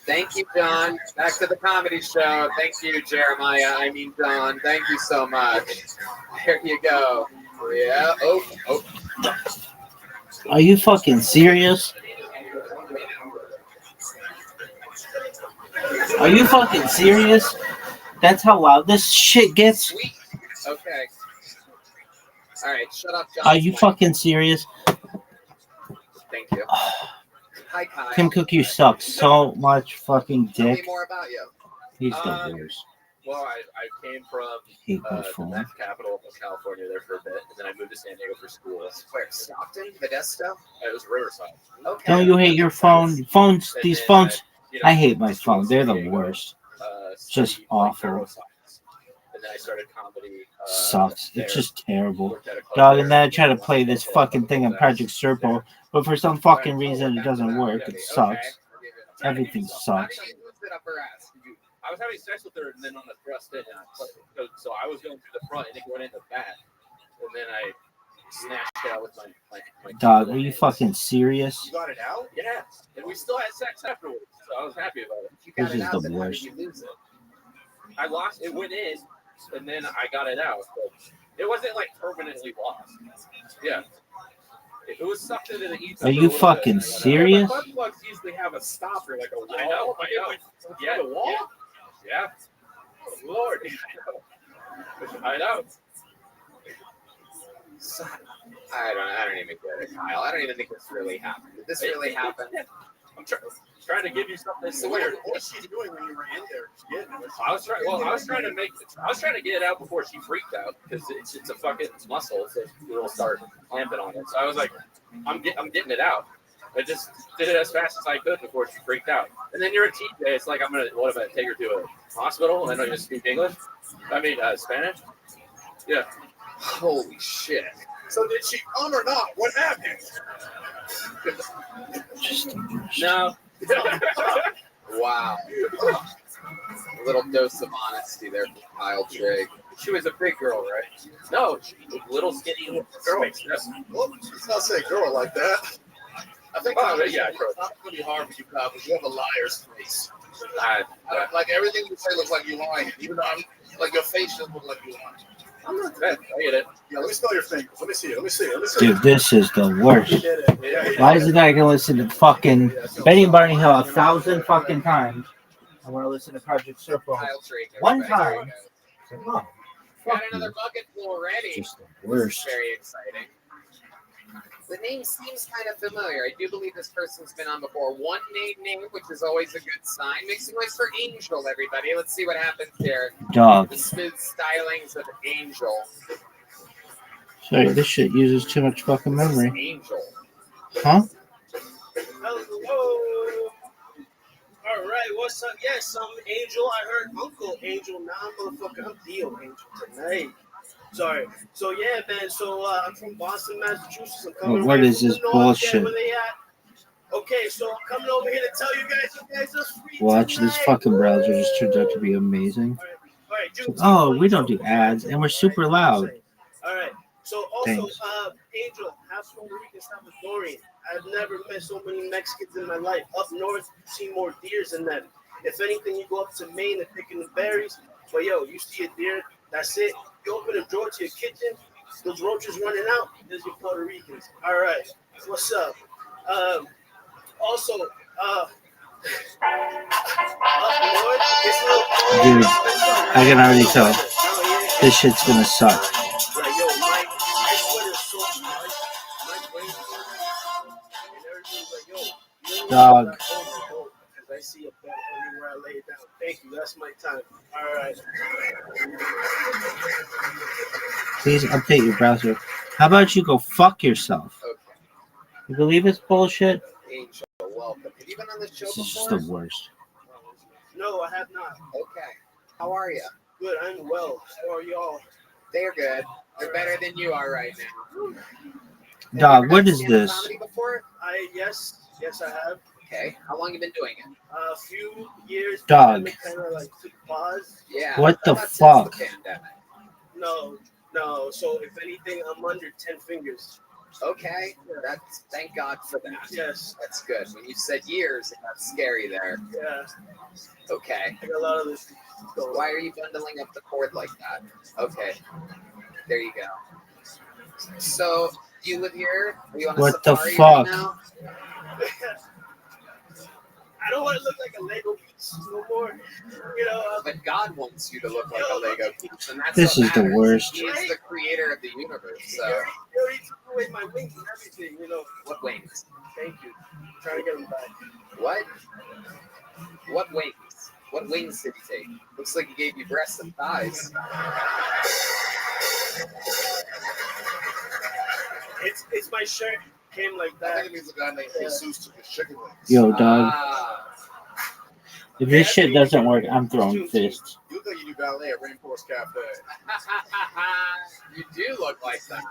Thank you, John. Back to the comedy show. Thank you, Jeremiah. I mean, John. Thank you so much. There you go. Yeah. Oh. Are you fucking serious? Are you fucking serious? That's how loud this shit gets? Sweet. Okay. All right. Shut up, John. Are you fucking serious? Thank you. Hi, Kyle. Tim Cook, you suck so much fucking Tell me dick. more about you. He's the worst. well, I came from the meth capital of California there for a bit, and then I moved to San Diego for school. Where, Stockton? Modesto? It was Riverside. Okay. Don't you hate your phone? Phones, these phones. I hate my phone. They're the worst. Just awful. And then I started comedy. Sucks. It's just terrible. Dog, and then I try to play this fucking thing on Project Serpo, but for some fucking reason it doesn't work. It sucks. Everything sucks. I was having sex with her, and then on the thrust in, so I was going through the front, and it went in the back, and then I snatched it out with my Dog, are you fucking serious? You got it out? Yeah. And we still had sex afterwards, so I was happy about it. You got This it is out, the then how did worst. you lose it? I lost it, went in, and then I got it out. But it wasn't like permanently lost. Yeah. It was sucked into the ether. Are you fucking serious? Butt plugs usually have a stopper, like a wall. I know. Yeah, the wall? Yeah. Oh, Lord. I know. I don't even get it, Kyle. I don't even think this really happened. Did this really happen? I'm trying to give you something. So what was she doing when you were in there? I was trying to get it out before she freaked out because it's a fucking muscle, so it'll start clamping on it. So I was like, I'm getting it out. I just did it as fast as I could before she freaked out. And then you're a TJ. It's like I'm gonna take her to a hospital and I don't even speak English. I mean Spanish. Yeah. Holy shit. So did she come or not? What happened? No. Wow. A little dose of honesty there from Kyle Trigg. She was a big girl, right? No, she was a little skinny girl. Yes. Well, let's not say girl like that. I think it's going to be hard for you, Kyle, because you have a liar's face. Like everything you say looks like you're lying. Even though like your face doesn't look like you're lying. I'm not bad. I get it. Yeah, let me smell your fingers. Let me see it. Dude, this is the worst. Why is the guy gonna listen to fucking Betty and Barney Hill 1,000 fucking times? I want to listen to Project Circle one time. Got another bucket full already. Just the worst. Very exciting. The name seems kind of familiar. I do believe this person's been on before. One name, which is always a good sign. Make some noise for Angel, everybody. Let's see what happens here. Dog. The smooth stylings of Angel. Sorry, this shit uses too much fucking memory. Angel. Huh? Hello. All right, what's up? Yes, I'm Angel. I heard Uncle Angel. Now, motherfucker, I'm Theo Angel tonight. Sorry. So yeah, man. So I'm from Boston, Massachusetts. I'm coming What over is from this the north, bullshit? where they at. Okay, so I'm coming over here to tell you guys are free Watch, tonight. this fucking browser just turned out to be amazing. All right, Oh, we don't do ads, and we're super loud. All right. So also, Thanks. Angel, have some Rican Salvadorian. I've never met so many Mexicans in my life. Up north, you see more deers than them. If anything, you go up to Maine and picking the berries. But yo, you see a deer, that's it. You open a drawer to your kitchen, those roaches running out, there's your Puerto Ricans. All right, what's up? Also, up north, it's a little cold. Dude, I can already tell. This shit's gonna suck. Right, yo, my sweater is so nice. My brain's and everything's like, yo, Dog. because I see a bed everywhere I lay it down. Thank you, that's my time. All right. Please update your browser. How about you go fuck yourself? Okay. You believe this bullshit? Angel, welcome. Have you been on this show This is just before? the worst. No, I have not. Okay. How are you? Good, I'm well. How are y'all? They're good. They're better than you are right now. Dog, what is Stand-up this? comedy before? Yes, I have. Okay. How long you been doing it? A few years. Dog. Kind of like took pause. Yeah. What the How about since fuck? the pandemic? No. So if anything, I'm under 10 fingers. Okay. That's thank God for that. Yes. That's good. When you said years, it got scary there. Yeah. Okay. I got a lot of this. Why are you bundling up the cord like that? Okay. There you go. So you live here? Are you on a What the safari fuck? right now? I don't want to look like a Lego piece no more. You know. But God wants you to look like a Lego piece, and that's This what is the matters. worst. He is the creator of the universe. So You already took away my wings and everything. You know. what wings? Thank you. I'm trying to get them back. What? What wings? What wings did he take? Looks like he gave you breasts and thighs. It's my shirt. Came like that. I think it means a guy named Jesus took his chicken wings. Yo, dog. Ah, If this shit doesn't work, I'm throwing fists. You think you do ballet at Rainforest Cafe? you do look like that.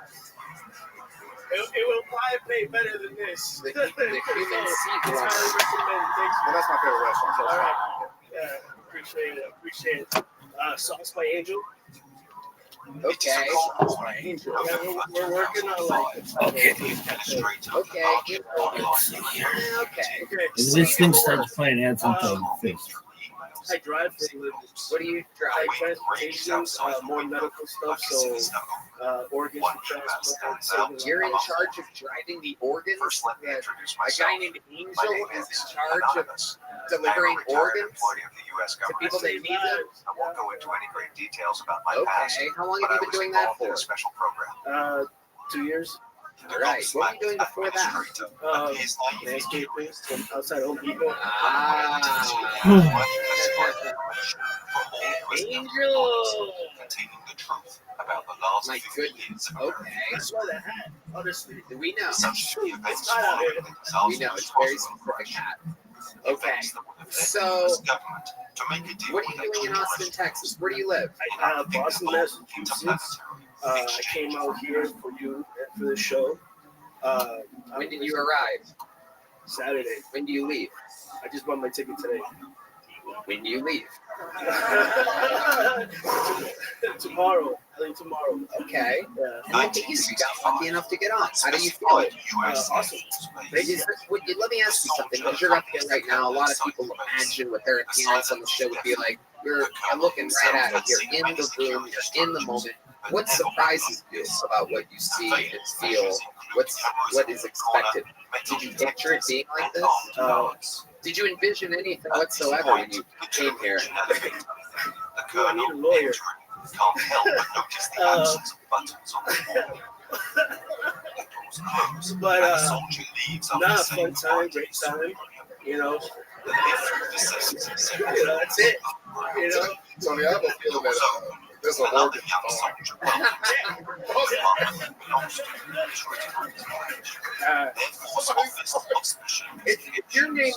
It will probably pay better than this. The human seat It's one. highly recommended. Thank you. Well, that's my favorite restaurant. So All right. Yeah, appreciate it. Sauce by Angel. Okay. Yeah, we're working on like. Okay. Okay. If this thing starts playing ads, I'm throwing fists. I drive for a living. What do you drive? Transportation, more medical stuff, so organs for transplant. You're in charge of driving the organs? A guy named Angel is in charge of delivering organs to people that need them? I won't go into any great details about my past. Okay, how long have you been doing that for? A special program. 2 years. All right. What were you doing before that? Landscaping from outside Home Depot. Angel. My goodness. Okay. That's why that hat. Honestly, We know. it's not out here. We know. It's a very specific hat. Okay. So, what are you doing in Austin, Texas? Where do you live? Boston, Massachusetts. I came out here for you and for the show. When did you arrive? Saturday. When do you leave? I just bought my ticket today. When do you leave? Tomorrow. I think tomorrow. Okay. Yeah. And look at you. You got lucky enough to get on. How do you feel? Awesome. Let me ask you something. Because you're up here right now, a lot of people imagine what their appearance on the show would be like. You're looking right at it. You're in the room. You're in the moment. What surprises you about what you see and feel? What is expected? Did you picture it being like this? Did you envision anything whatsoever when you came here? I need a lawyer. But fun time, great time. You know, that's it. You know, Tony, I have a feeling that there's a organ Is your name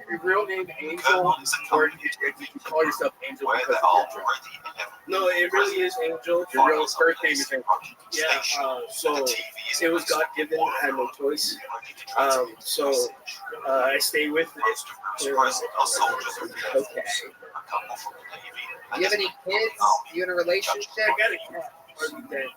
your real name Angel, or did you call yourself Angel because of your drink? No, it really is Angel. Your real first name is Angel. Yeah, so it was God given. I had no choice. So I stay with it. You know. Okay. Do you have any kids? Do you in a relationship? I got a cat. Harvey Dent.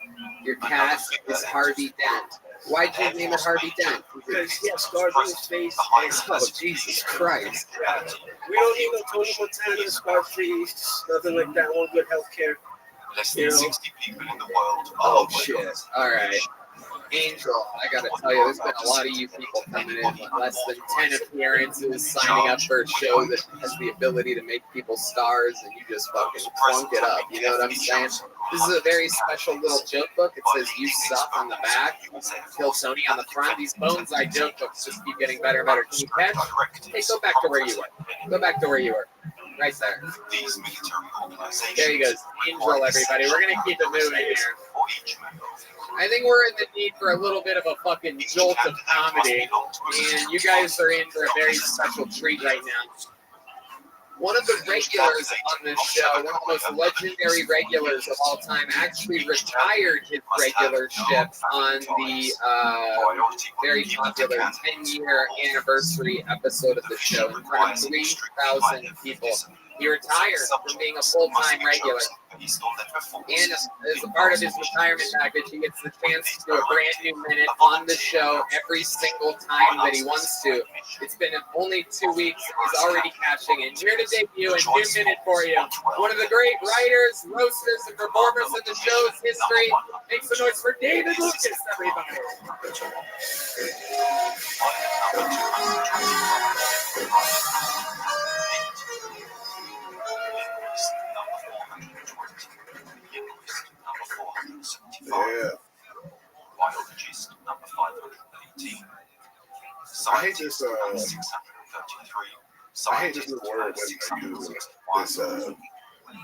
Your cat is Harvey Dent. Why'd you name it Harvey Dent? Because he has scars on his face. Oh, Jesus Christ. Yeah. We don't need no Tony Montana, Scarface, nothing like that. One good health care. You know? Oh, shit. All right. Angel, I gotta tell you, there's been a lot of you people coming in with less than 10 appearances, signing up for a show that has the ability to make people stars, and you just fucking plunk it up. You know what I'm saying? This is a very special little joke book. It says "You suck" on the back, "Kill Tony" on the front. These bones I joke books just keep getting better and better. Can you catch? Hey, go back to where you were. Go back to where you were. Right there. There you go. Angel, everybody. We're gonna keep it moving here. I think we're in the need for a little bit of a fucking jolt of comedy, and you guys are in for a very special treat right now. One of the regulars on this show, one of the most legendary regulars of all time, actually retired his regularship on the very popular 10-year anniversary episode of the show in front of 3,000 people. He retired from being a full-time regular. And as a part of his retirement package, he gets the chance to do a brand new minute on the show every single time that he wants to. It's been only 2 weeks, and he's already cashing in. Here to debut a new minute for you. One of the great writers, roasters, and performers in the show's history. Make some noise for David Lucas, everybody. Yeah. Biologist number 518. I hate this. I hate this new word when you use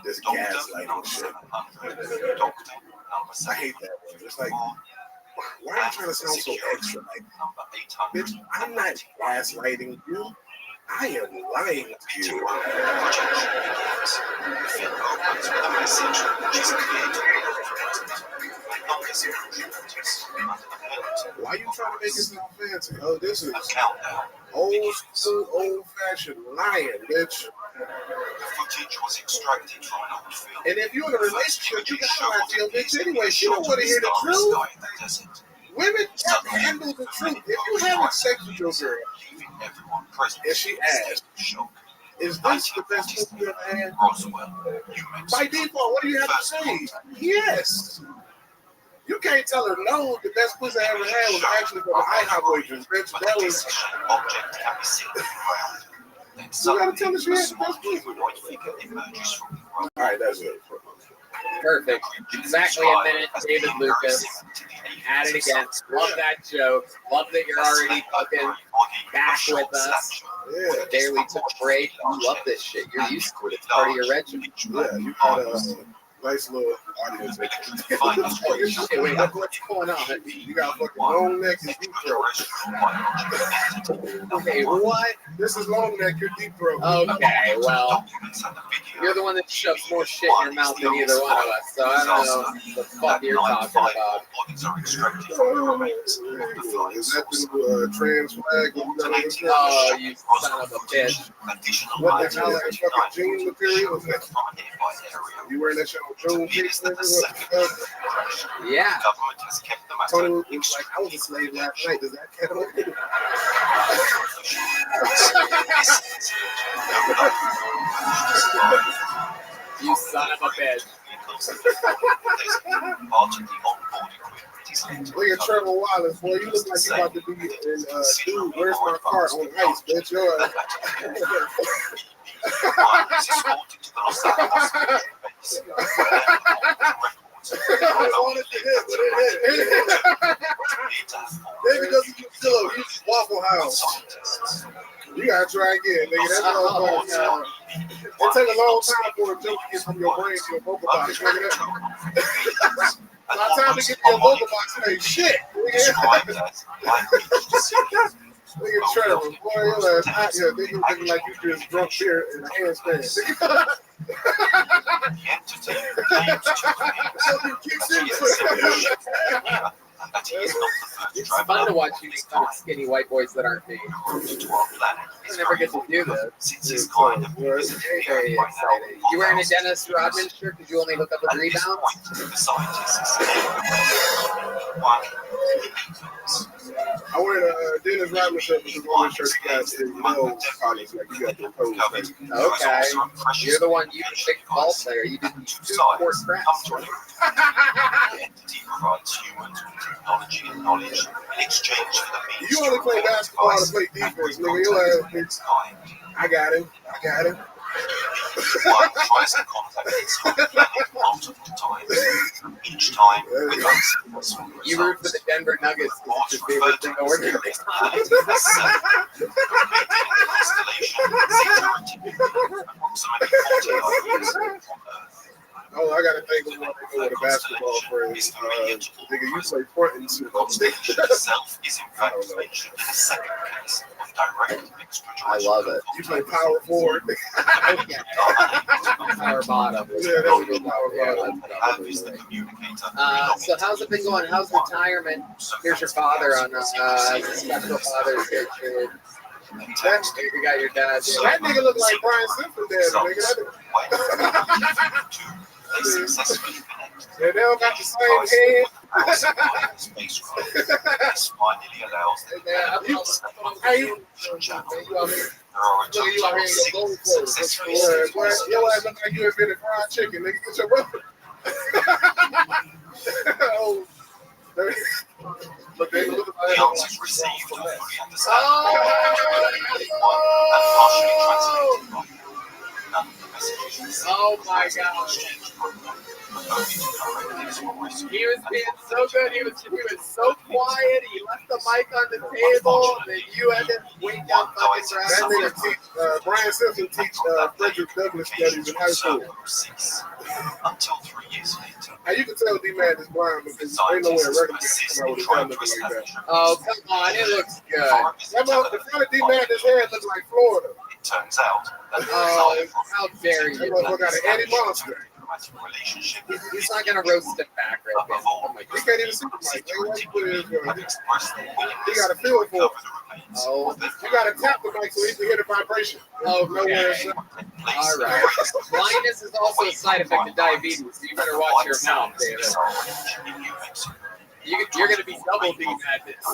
this gaslighting shit. I hate that word. It's like, why are you trying to sound so extra? Like, bitch, I'm not gaslighting you. I am lying to you. Why are you trying to make it sound fancy? Oh, this is old school, old-fashioned lying, bitch. And if you're in a relationship, you gotta lie to your bitch anyway. She don't want to hear the truth. Women can't handle the truth. If you having sex with your girl, and she asks, "Is this the best pussy you ever had?" By default, what do you have to say? Yes. You can't tell her no. The best pussy I ever had was actually from the IHOP waitress, bitch. That was. You gotta tell her she had the best pussy. All right, that's it. Perfect. Exactly a minute. David Lucas at it again. Love that joke. Love that you're already fucking back with us. Yeah. Daily took a break. You love this shit. You're used to it. It's part of your regimen. Yeah, you got a nice little audience. Oh, shit, wait, what's going on? You got fucking long neck and deep throat. Okay, what? This is long neck, your deep throat. Okay, well, you're the one that shoves more shit in your mouth than either one of us, so I don't know what the fuck you're talking about. Is that the trans flag? Oh, you son of a bitch. What the hell is fucking jean material? Is that? You wearing that shit on June 5th? Yeah. Tony was like, I was a slave last night. Does that count? You son of a bitch. Look at Trevor Wallace, boy. You look like you about to be in dude, where's my car on ice, bitch? Your David doesn't do pillow, he's Waffle House. You gotta try again, nigga. That's all. It take a long time for a joke to get from your brain to your vocal box, nigga. By the time to get to your vocal box, it ain't shit. Nigga Trevor, boy, your ass out here thinking like you just drunk beer in a handstand. It's fun to watch you make fun of skinny white boys that aren't me. I never get to do this. It's very, very exciting. You wearing a Dennis Rodman shirt because you only hook up with rebounds? I wear a Dennis Rodman shirt because one of the shirts guys is no college, like you got the pose. Okay. You're the one, you the big ball player. You didn't do four scraps. You only play basketball to play defense, nigga. Your ass, I got him. I got him. Each time, you root for the Denver Nuggets because it's your favorite thing to organize. Oh, I gotta think of what they go with a basketball phrase. Nigga, you play front and two. itself is in fact mentioned in the second case of direct I love it. You play power forward. Power bottom. Yeah, that's good power bottom. So how's it been going? How's retirement? Here's your father on special father's Day. You got your dad. That nigga look like Brian Simpson dad, nigga. Yeah, they don't got the same head. Hey, you out here in your gold clothes. Your ass look like you invented fried chicken, nigga. Get your brother. Oh, but they look like oh my gosh. He was being so good. He was so quiet. He left the mic on the table. Then you had to wake up fucking that nigga teach, Brian Simpson teach Frederick Douglass studies in high school. Until 3 years later. Now you can tell D-Man is blind because ain't nowhere regular come out with a gun looking like that. Oh, come on. It looks good. The front of D-Man, his hair looks like Florida. It turns out that oh, how dare you. That motherfucker got an Eddie Monster. He's not going to roast him back right now. Oh my God. He can't even see the mic. He got a feel for it. Oh. You got to tap the mic so he can hear the vibration. Oh, nowhere. All right. Blindness is also a side effect of diabetes, so you better watch your mouth, David. You're going to be double D at this.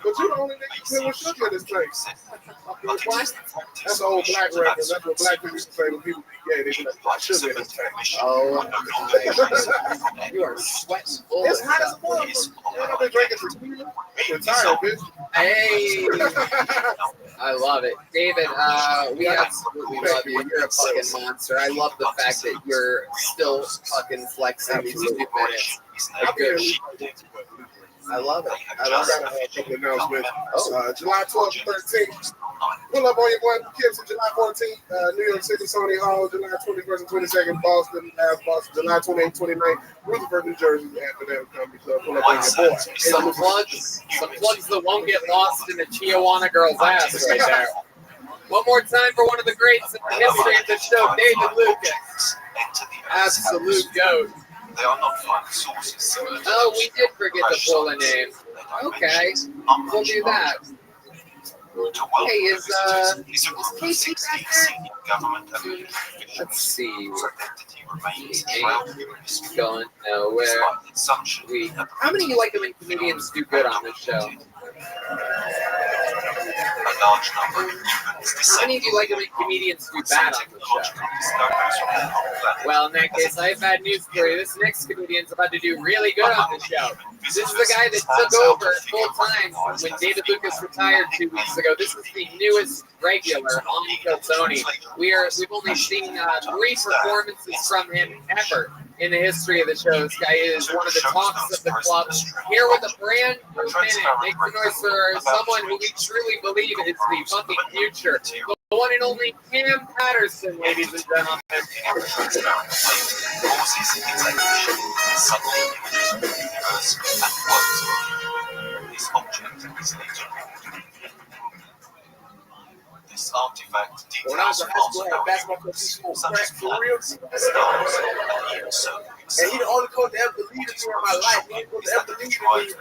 But you the only nigga who was sugar in this place. That's an old black record. That's what black people used to say when people be gay. They be like, sugar in this place. Oh, you are sweating bullets. It's hot as a motherfucker. I've been drinking for 2 years. I'm retired, bitch. Hey. I love it. David, we absolutely love you. You're a fucking monster. I love the fact that you're still fucking flexing these 2 minutes. I love it. I love got a couple of announcements. July 12th and 13th. Pull up on your boy Kimson, July 14th, New York City, Sony Hall, July 21st and 22nd, Boston, July 28th, 29th, Rutherford, New Jersey, Amsterdam Comedy Club. Pull up on your boy. Some plugs that won't get lost in the Tijuana girl's ass right there. One more time for one of the greats in the history of the show, David Lucas. Absolute goat. They are not fun sources. Oh, we did forget to pull a name. Okay, we'll do that. Hey, is Casey back there? Let's see. Ain't going nowhere. How many like them comedians do good on this show? A large number. How many of you like them comedians do bad on the show? Well, in that case, I have bad news for you. This next comedian's about to do really good on the show. This is the guy that took over full time when David Lucas retired 2 weeks ago. This is the newest regular on Tony. We've only seen 3 performances from him ever in the history of the show. This guy is one of the talks of the club. Here with a brand new minute. Make the noise for someone who we truly believe is the fucking future. The one and only Cam Patterson, ladies and gentlemen. This artifact when I was in high school, I had a basketball coach who smoked crack for real. And he the only coach that ever believed in me in my life. He didn't ever believe in me.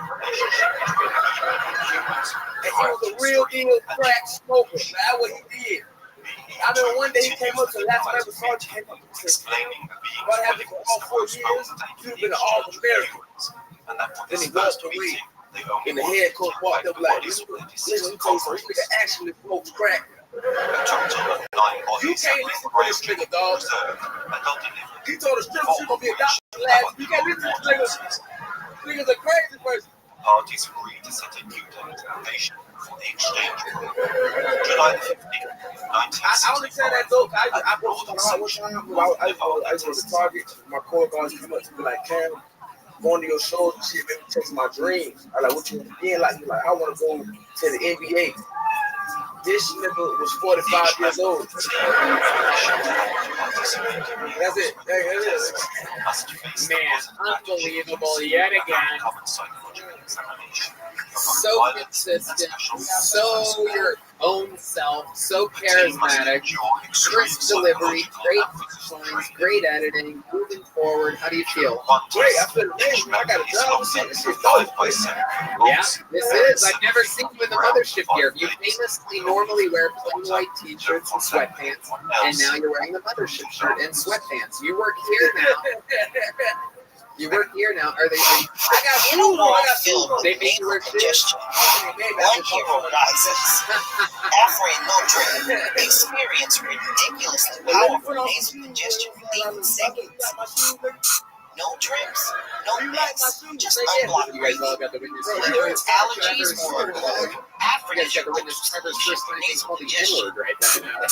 And he was a real deal crack smoker. That's what he did. I remember one day he came up to the last member sergeant, came up and said, "What happened for all 4 years? You've been an All-American." Then he walked away. And the head coach walked up like, "Listen, let me tell you something. This nigga actually smokes crack. You can't listen to this nigga, dog." He told us she's gonna be a doctor last. You can't listen to this nigga. Nigga's a crazy person. Parties agreed to set a new date foundation for the exchange. July the 15th, I only say that joke. I brought some hard one time. I was to Target. My core guards came up to me like, "Cam, going to your shows and shit, maybe chase my dreams." I like, "What you want to be in?" Like, I want to go to the NBA. This nigga was 45 years old. That's it. Man, unbelievable yet again. So consistent, so your own self, so charismatic, crisp delivery, great lines, great editing, moving forward. How do you feel? Great, I feel amazing. I got a job. This shit dope. Yeah, this is. I've never seen you in the mothership gear. You famously normally wear plain white t-shirts and sweatpants, and now you're wearing the mothership shirt and sweatpants. You work here now. You work here now. Are they? I got food on. I got food on. They make you wear shit. One hero rises. After a no drink, experience ridiculously powerful nasal congestion relief in seconds. No drips, no mix, just unblocked you guys all got the witness. allergies or after you guys got the witness Trevor's first time he's called the N-word right now.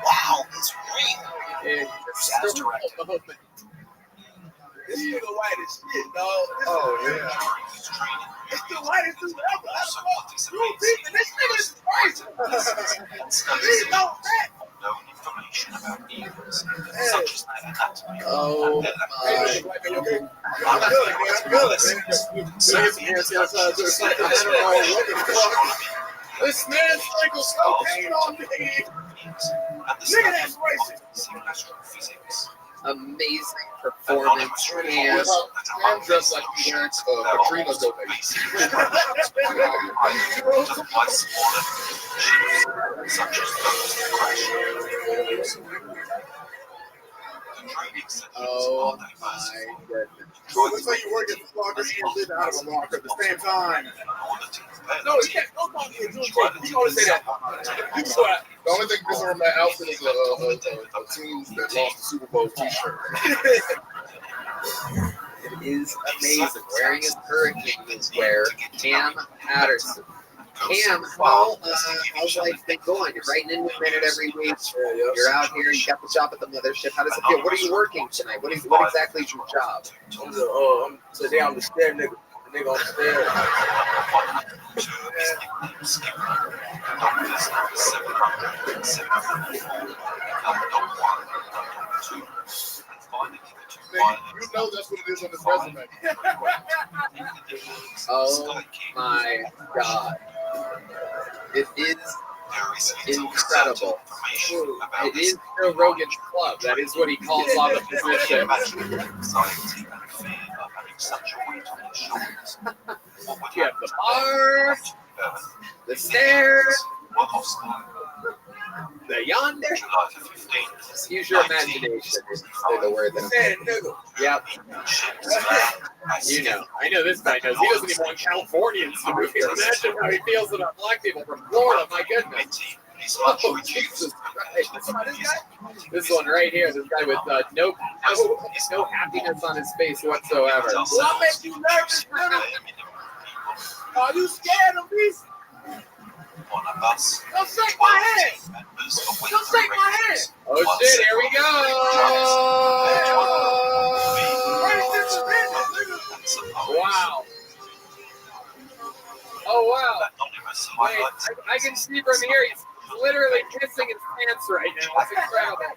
Wow, it's real. This nigga white as shit, dog. Oh, yeah. It's the whitest dude ever. You think this nigga is crazy. He's no fat. No information about evils, such as their anatomy. Oh, I'm good, man. I'm good. This man sprinkles cocaine on me. Nigga, that's racist. amazing performance, and I'm dressed like he wears Katrina Oh my goodness. So let's say you work at the locker and live out of a locker at the same time. No, you can't. Don't talk to him. You only say that. The only thing missing from that outfit is a team that lost the Super Bowl t-shirt. It is amazing. Wearing his Hurricanes wear, Cam Patterson. Cam, how's life been going? You're writing in 1 minute every week. You're out here. You got the job at the mothership. How does it feel? What are you working tonight? What exactly is your job? Today I'm the stair nigga. The nigga on the stairs. You know that's what it is on this resume. Oh my God. It is incredible. It is Joe Rogan's club. That is what he calls on the position. You have the bar, the stairs, the yonder. Use your imagination. Is the word that Yep. You know. I know this guy knows. He doesn't even want Californians to move here. Imagine how he feels about black people from Florida. My goodness. Oh, Jesus Christ. This guy? This one right here. This guy with no happiness on his face whatsoever. What makes you nervous, nigga? Are you scared of me? Don't shake my hand! Don't shake my hand! Oh shit, here we go! Wow. Oh wow. Wait, I can see from here, he's literally kissing his pants right now. It's incredible.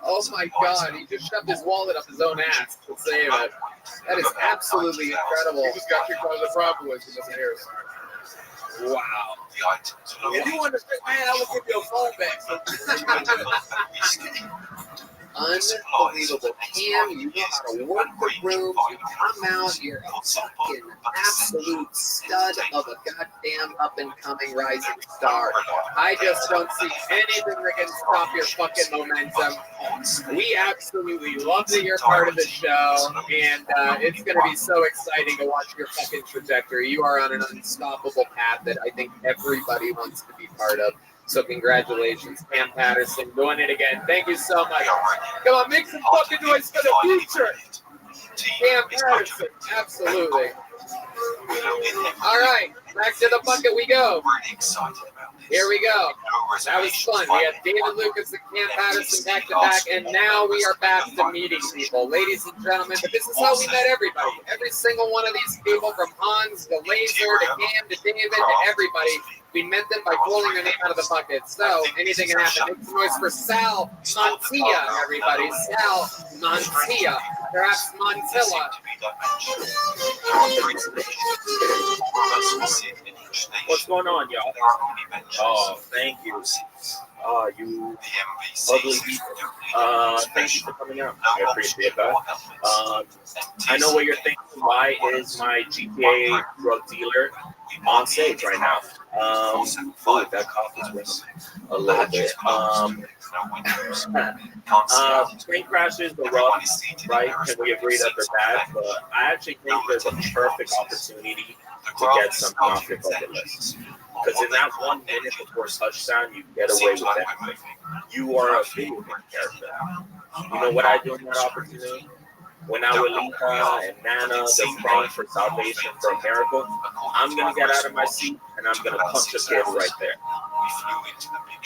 Oh my God, he just shoved his wallet up his own ass to save it. That is absolutely incredible. He just got kicked out of the Proud Boys in this Harris. Wow. If you want to say, man, I will give you a phone back. Unbelievable. Cam, you know how to work the room. You come out, you're a fucking absolute stud of a goddamn up-and-coming rising star. I just don't see anything that can stop your fucking momentum. We absolutely love that you're part of the show, and it's going to be so exciting to watch your fucking trajectory. You are on an unstoppable path that I think everybody wants to be part of. So congratulations, Cam Patterson, doing it again. Thank you so much. Come on, make some fucking noise for the future. Cam Patterson, absolutely. All right, back to the bucket we go. Here we go. That was fun. We had David Lucas and Cam Patterson back to back, and now we are back to meeting people. Ladies and gentlemen, but this is how we met everybody. Every single one of these people, from Hans to Laser to Cam to David to everybody, we met them by pulling their name out of the bucket. So anything can happen. Make some noise for Sal Montilla, everybody. Sal Montilla. Perhaps Montilla. What's going on, y'all? Oh, thank you. You ugly people. Thank you for coming out. I appreciate that. I know what you're thinking. Why is my GTA drug dealer on stage right now? That coffee's worth a little bit. Train crashes are rough, right? Can we agree that they're bad? But I actually think there's a perfect opportunity to get something off your bucket list. Because in that 1 minute before touchdown, you get away with everything. You are a video game character. You know what I do in that opportunity? When I would Lisa and Nana, they're praying for salvation, for a miracle, I'm going to get out of my seat and I'm going to punch a kid right there.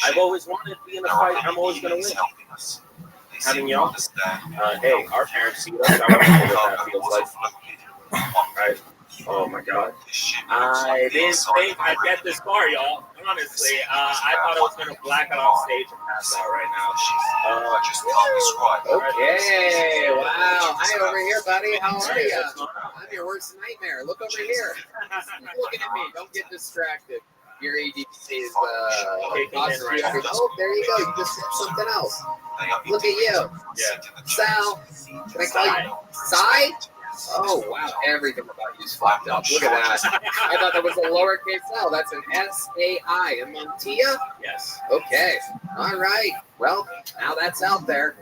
I've always wanted to be in a fight. I'm always going to win. Having y'all, hey, our parents see us. I want to know what that feels like. Right? Oh my God. I didn't think I'd get this far, y'all. Honestly, I thought I was going to black out on stage and pass out right now. Okay, wow. Hi over here, buddy. How are you? I'm your worst nightmare. Look over here. Keep looking at me. Don't get distracted. Your ADC is oh, there you go. You just said something else. Look at you. Yeah. Sal. Can I call you Sai? Oh, wow. Everything about you is fucked up. Look at that. I thought that was a lowercase L. That's an S-A-I. And Montilla? Yes. Okay. All right. Well, now that's out there.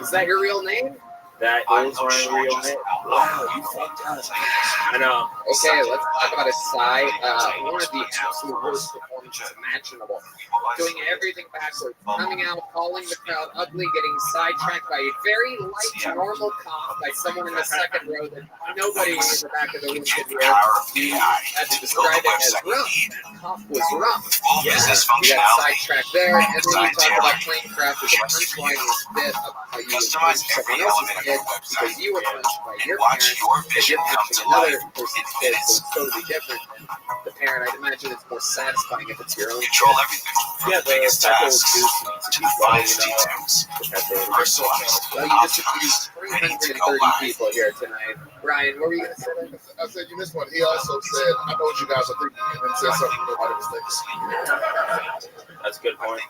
Is that your real name? That is my real name. Wow, you fucked up. I know. Okay, let's talk about it, Sai. One of the absolute worst performances imaginable. Doing everything backwards, coming out, calling the crowd ugly, getting sidetracked by a very light, normal cough by someone in the second row that nobody in the back of the room could hear. He had to describe it as rough. That cough was rough. Yeah, you got sidetracked there, and then you talk about plane craft as a punchline was bit of how you would punch someone else's kid because you were punched by your parents, because you're punching another person's kid, so it's totally different. The parent, I'd imagine it's more satisfying if it's your own. Control everything. Yeah, the type of juice to the finest details. Personalized. Well, you just abused 330 people here tonight. Ryan, what were you going to say? I said you missed one. He also said, I know what you guys are thinking, and then said something nobody was thinking. That's a good point.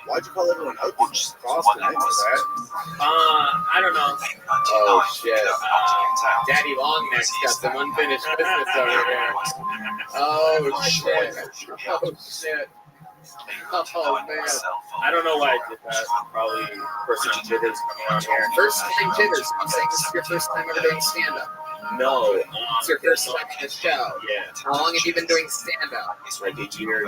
Why'd you call everyone ugly? Just Boston, I know that. I don't know. Oh, shit. Daddy Longneck's got some unfinished business over there. Oh, shit. Oh, shit. Oh, man. I don't know why I did that. Probably first time jitters coming on here. First time jitters. I'm saying this is your first time ever doing stand-up. No. It's your first time in the show. Yeah. How long have you been doing stand-up? It's like a year.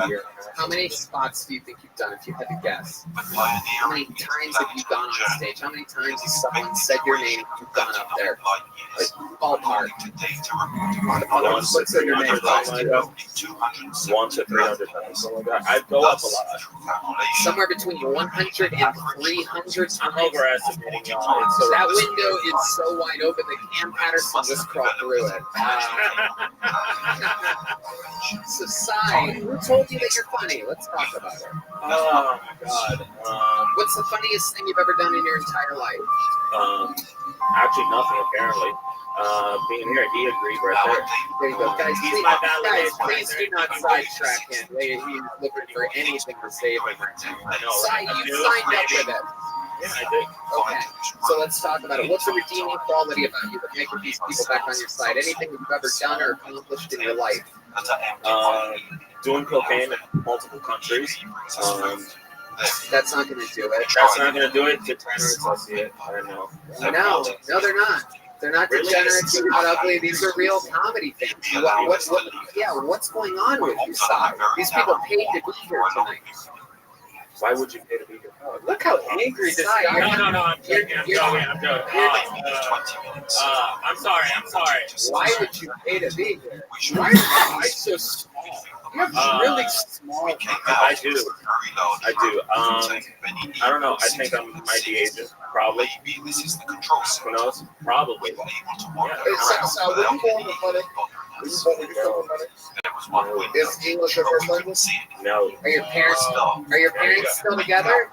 How many spots do you think you've done, if you had to guess? How many times have you gone on stage? How many times has someone said your name and you've gone up there? Like, ballpark. What's your name? 1 to 300 times. I'd go up a lot. Somewhere between 100 and 300 I'm overestimating y'all. So that window is so wide open that Cam Patterson just crawled through it. So, Sai, who told you that you're funny? Let's talk about it. Oh, my God. What's the funniest thing you've ever done in your entire life? Actually, nothing, apparently. Being here, he agreed right there. There you go. Guys, He's please, my validation please do not sidetrack him. He's looking for anything to save him right now. I know. Sai, you signed up for that. Yeah, I did. Okay, so let's talk about it. What's the redeeming quality about you that makes these people back on your side? Anything you've ever done or accomplished in your life? Doing cocaine in multiple countries. That's not going to do it. That's not going to do it. Degenerate associate. I don't know. No, they're not. They're not degenerates. They're not ugly. These are real comedy things. What's going on with you, Sai? These people paid to be here tonight. Why would you pay to be here? Look how angry this guy is. No, I'm joking. I'm joking. I'm sorry. Why would you pay to be here? Why are your eyes so small? You have really small eyes. I do. I don't know. I think I might be Asian. Probably. Who knows? Probably. So, were you born with money? Is English your first language? No. Are your parents still together?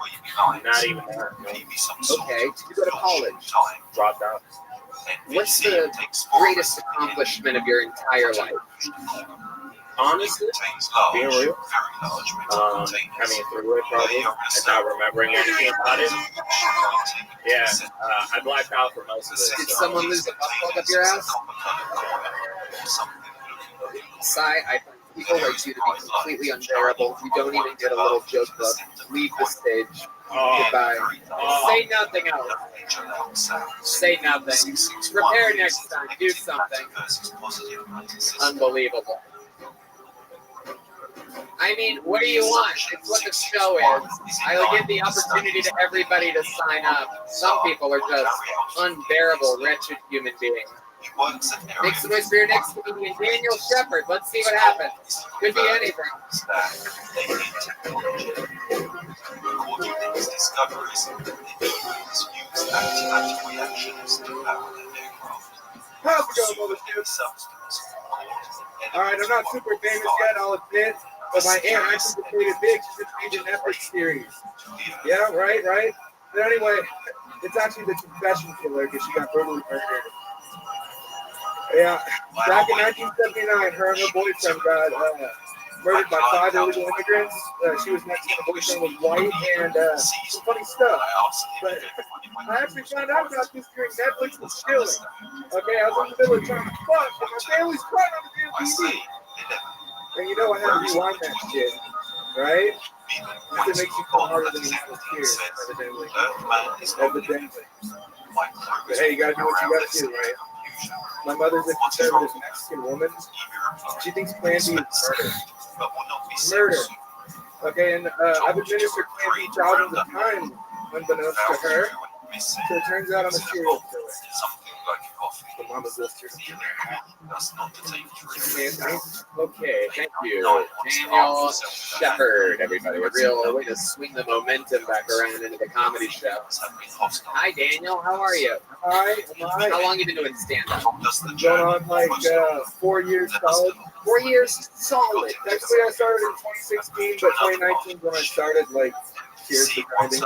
Not even that. No. Okay. Did you go to college? Dropped out. What's the greatest accomplishment of your entire life? Honestly, being real, coming through it probably, and not remembering anything about it. Yeah, I blacked out for most of it. Did someone lose a butt plug up your ass? Sai, I find people like you to be completely unbearable. You don't even get a little joke club. Leave the stage. Goodbye. Say nothing else. Say nothing. Prepare next time. Do something. Unbelievable. I mean, what do you want? It's what the show is. I'll give the opportunity to everybody to sign up. Some people are just unbearable, wretched human beings. Make some noise for your next comedian, Daniel Shepard. Let's see what happens. Could be anything. How's it going, motherfuckers? Alright, I'm not super famous yet, I'll admit. But my aunt actually completed big. She just made an Netflix series. Yeah, right. But anyway, it's actually the confession killer because she got brutally murdered. Yeah, back in 1979, her and her boyfriend got murdered by 5 illegal immigrants. She was Mexican, the boyfriend was white, and some funny stuff. But I actually found out about this during Netflix was chilling. Okay, I was in the middle of trying to fuck, and my family's crying on the damn TV. And you know I had to rewind that shit, right? It makes you come harder than you feel here, evidently. But hey, you gotta do what you gotta do, right? My mother's a conservative Mexican woman. She thinks Plan B is murder. Okay, and I've administered Plan B thousands of times, unbeknownst to her. So it turns out I'm a serial killer. The mama's listener. Okay, thank you. Daniel Shepard, everybody. A real way to swing the momentum back around into the comedy show. Hi, Daniel. How are you? Hi, How long have you been doing stand-up? Going on like 4 years solid. 4 years solid. Actually, I started in 2016, but 2019 is when I started like Cheers to Grinding.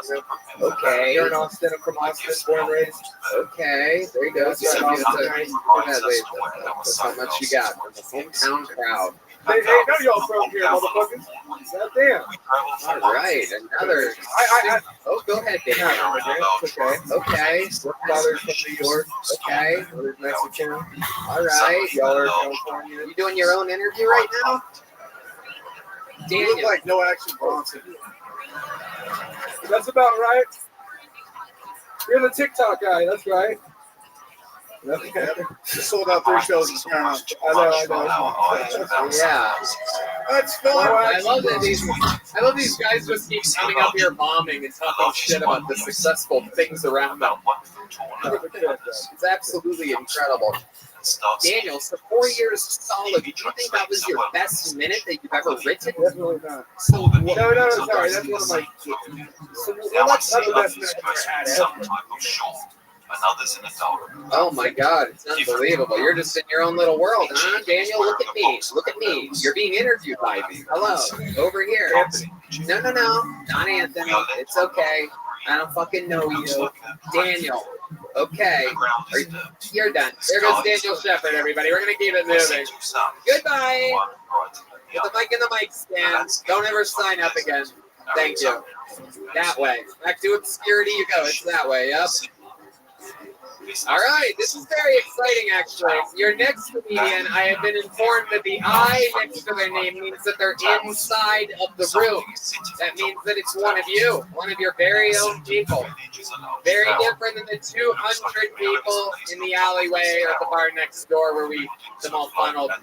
Okay. You're in Austin. I'm from Austin, born and raised. Okay, there you go. That's That's how much you got from the hometown crowd. Hey, none of y'all from here, motherfuckers. Goddamn. All right, another. Oh, go ahead, Dan. Okay. Okay. Father's from New York. Okay. Mother's Mexican. All right. Y'all are California. You doing your own interview right now? You look like No Action Bronson. That's about right. You're the TikTok guy. That's right. Okay. Just sold out 3 shows in town. I know. Yeah. That's fun. I love that I love these guys just keep coming up here bombing and talking shit about the successful things around them. It's absolutely incredible. Daniel, so 4 years solid. Do you think that was your best minute that you've ever written? Definitely not. So no, sorry. That's one of my. Well, that's not the best minute I've ever had. Oh my God, it's unbelievable. You're just in your own little world, huh? Daniel, look at me. Look at me. You're being interviewed by me. Hello. Over here. No. Not Anthony. It's okay. I don't fucking know you. Daniel. Okay. You're done. There goes Daniel Shepard, everybody. We're going to keep it moving. Goodbye. Put the mic in the mic stand. Don't ever sign up again. Thank you. That way. Back to obscurity you go. It's that way. Yep. All right, this is very exciting, actually. Your next comedian, I have been informed that the I next to their name means that they're inside of the room. That means that it's one of you, one of your very own people. Very different than the 200 people in the alleyway or at the bar next door where we them all funneled.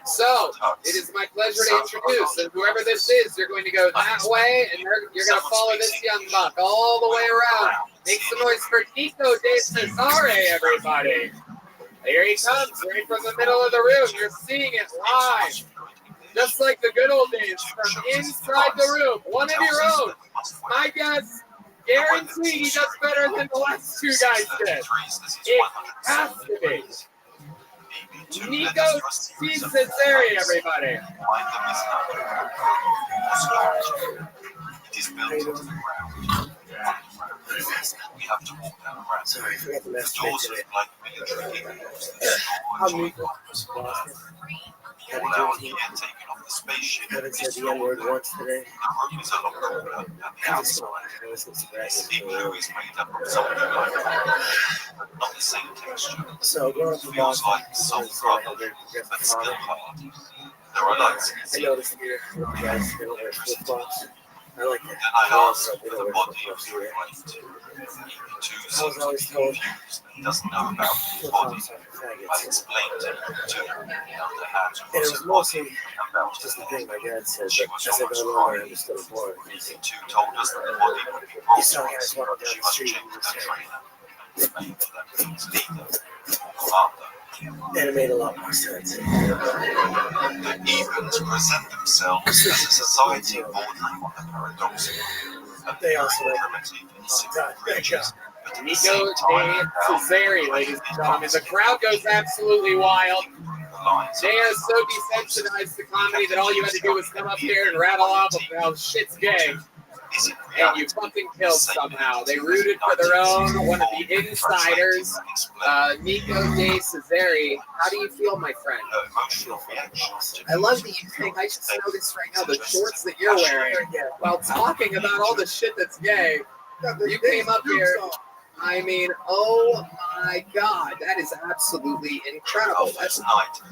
So, it is my pleasure to introduce, and whoever this is, you're going to go that way, and you're going to follow this young buck all the way around. Make some noise for Nico De Cesare, everybody. Here he comes, right from the middle of the room. You're seeing it live. Just like the good old days, from inside the room, one of your own. My guess, guaranteed he does better than the last 2 guys did. It has to be. Nico De Cesare, everybody. Sorry, I forgot the last name today. I'm Nico. Haven't said the N-word once today. So, growing up in Boston, I noticed here, you guys don't wear flip-flops. I like that. I also don't wear flip-flops either. I was always told flip-flops are faggots. And it was mostly just the thing my dad said, but as I got older, I understood it more. You saw guys walking down the street and and it made a lot more sense. Even to present themselves as a society bordering on the paradoxical. They also Nico De Cesare, ladies and gentlemen. The crowd goes absolutely wild. They are so desensitized to comedy that all you had to do was come up here and rattle off of how shit's gay. And you fucking killed somehow. They rooted for their own, one of the insiders, Nico De Cesare. How do you feel, my friend? I love that you think, I just noticed right now, the shorts that you're wearing, while talking about all the shit that's gay, you came up here. I mean, oh my God, that is absolutely incredible. That's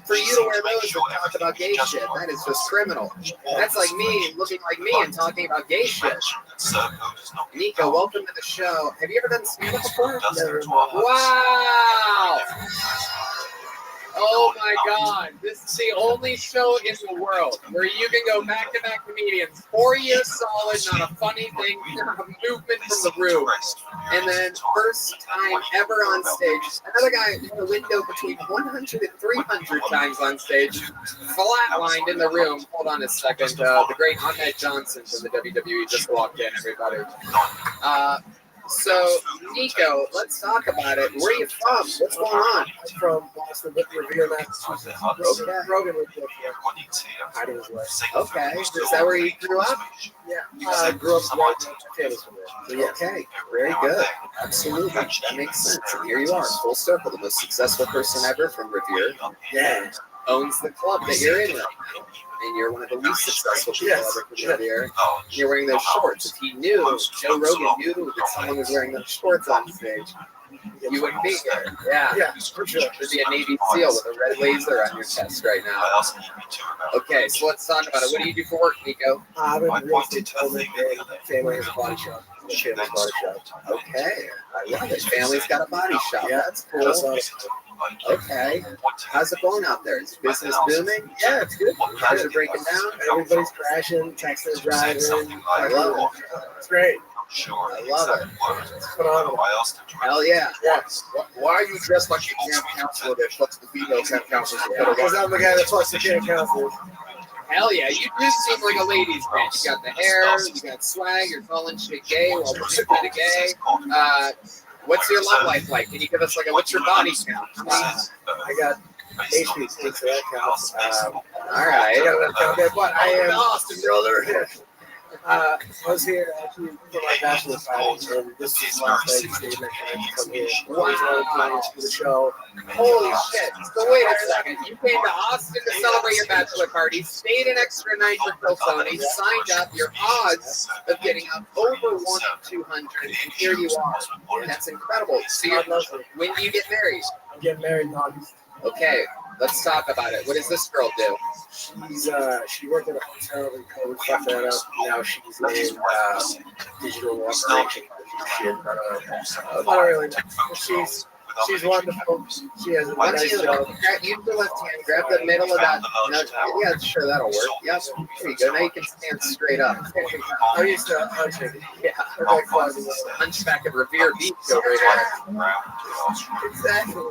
for you to wear those and talk about gay shit. That is just criminal. That's like me looking like me and talking about gay shit. Nico, welcome to the show. Have you ever done stand-up before? Wow. Oh my God, this is the only show in the world where you can go back-to-back comedians, 4 years solid, not a funny thing, not a movement from the room. And then first time ever on stage, another guy in the window between 100 and 300 times on stage, flatlined in the room. Hold on a second, the great Ahmed Johnson from the WWE just walked in, everybody. So, Nico, let's talk about it. Where are you from? What's going on? I'm from Boston, but Revere, Massachusetts. Rogan lived there for part of his life. Okay, is that where you grew up? Yeah, I grew up right next to family from there. So, Okay, very good. Absolutely. That makes sense. And here you are, full circle, the most successful person ever from Revere. Yeah. Owns the club that you're in right now. And you're one of the least successful people ever from Revere. You're wearing those shorts. If he knew, Joe Rogan knew that someone was wearing those shorts on stage, you wouldn't be here. Yeah, for sure. There'd be a Navy SEAL with a red laser on your chest right now. Okay, so let's talk about it. What do you do for work, Nico? I'm in real estate development and family has a body shop. Family's body shop. Okay, I love it. Family's got a body shop. Yeah, That's cool. Okay. How's it going out there? Is business booming? Yeah, it's good. Cars are breaking down? Everybody's crashing, texting, driving. I love it. It's great. I love it. It's phenomenal. Hell yeah. Why are you dressed like a camp counselor that fucks the female camp counselors? Because I'm the guy that fucks the camp counselors. Hell yeah, you do seem like a ladies' man. You got the hair, you got swag, you're calling shit gay while we're shit kind of gay. What's your love life like? Can you give us like a, what's your body count? I got HP, so that counts. All right. But I am Austin, brother. I was here actually for my bachelor party, and this is the last night of the night to come here. Wow. For the show. Holy shit. So wait a second. You came to Austin to celebrate your bachelor party, stayed an extra night for Phil Tony, signed up. Your odds of getting up over 1 in 200, and here you are. That's incredible. So when do you get married? I'm getting married in August. Okay. Let's talk about it. What does this girl do? She worked at a hotel and COVID fucked that up. Now she's in digital operation. I don't really know. She's wonderful. She has a nice job. Use the left hand, grab the middle of that. No, yeah, sure, that'll work. Yep. There you go. Now you can stand straight up. I used to hunching. Yeah. Hunchback of Revere Beach over there. Exactly.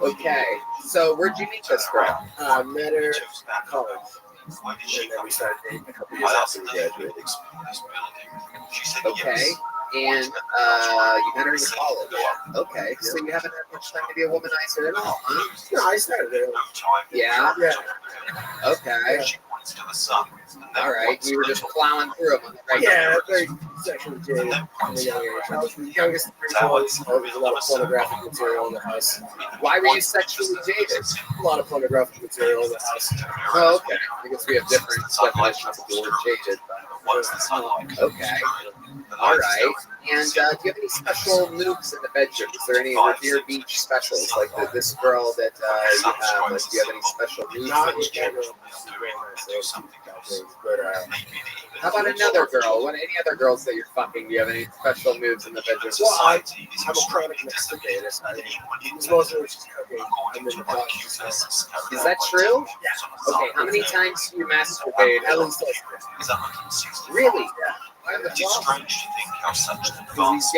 Okay. So where'd you meet this girl? I met her at college. And then we started dating a couple years after we graduated. Okay. And you met her in college. Okay. So you haven't had much time to be a womanizer at all, huh? No, I started there. Yeah? Yeah. Okay. All right. You were just plowing through them on the right. Yeah, very sexually jaded from a young age. I was the youngest of 3 boys. There was a lot of pornographic material in the house. Why were you sexually jaded? A lot of pornographic material in the house. Oh, okay. I guess we have different definitions of the word jaded. Okay. All right. And do you have any special moves in the bedroom? Is there any Revere Beach specials like this girl that you have? Like, do you have any special moves? Not in general. How about another girl? Any other girls that you're fucking? Do you have any special moves in the bedroom? Well, I'm a chronic masturbator. So it's mostly just cooking. I'm in the process. Is that true? Yeah. Okay. How many times do you masturbate? At least really? Yeah. It is strange to think how such an advanced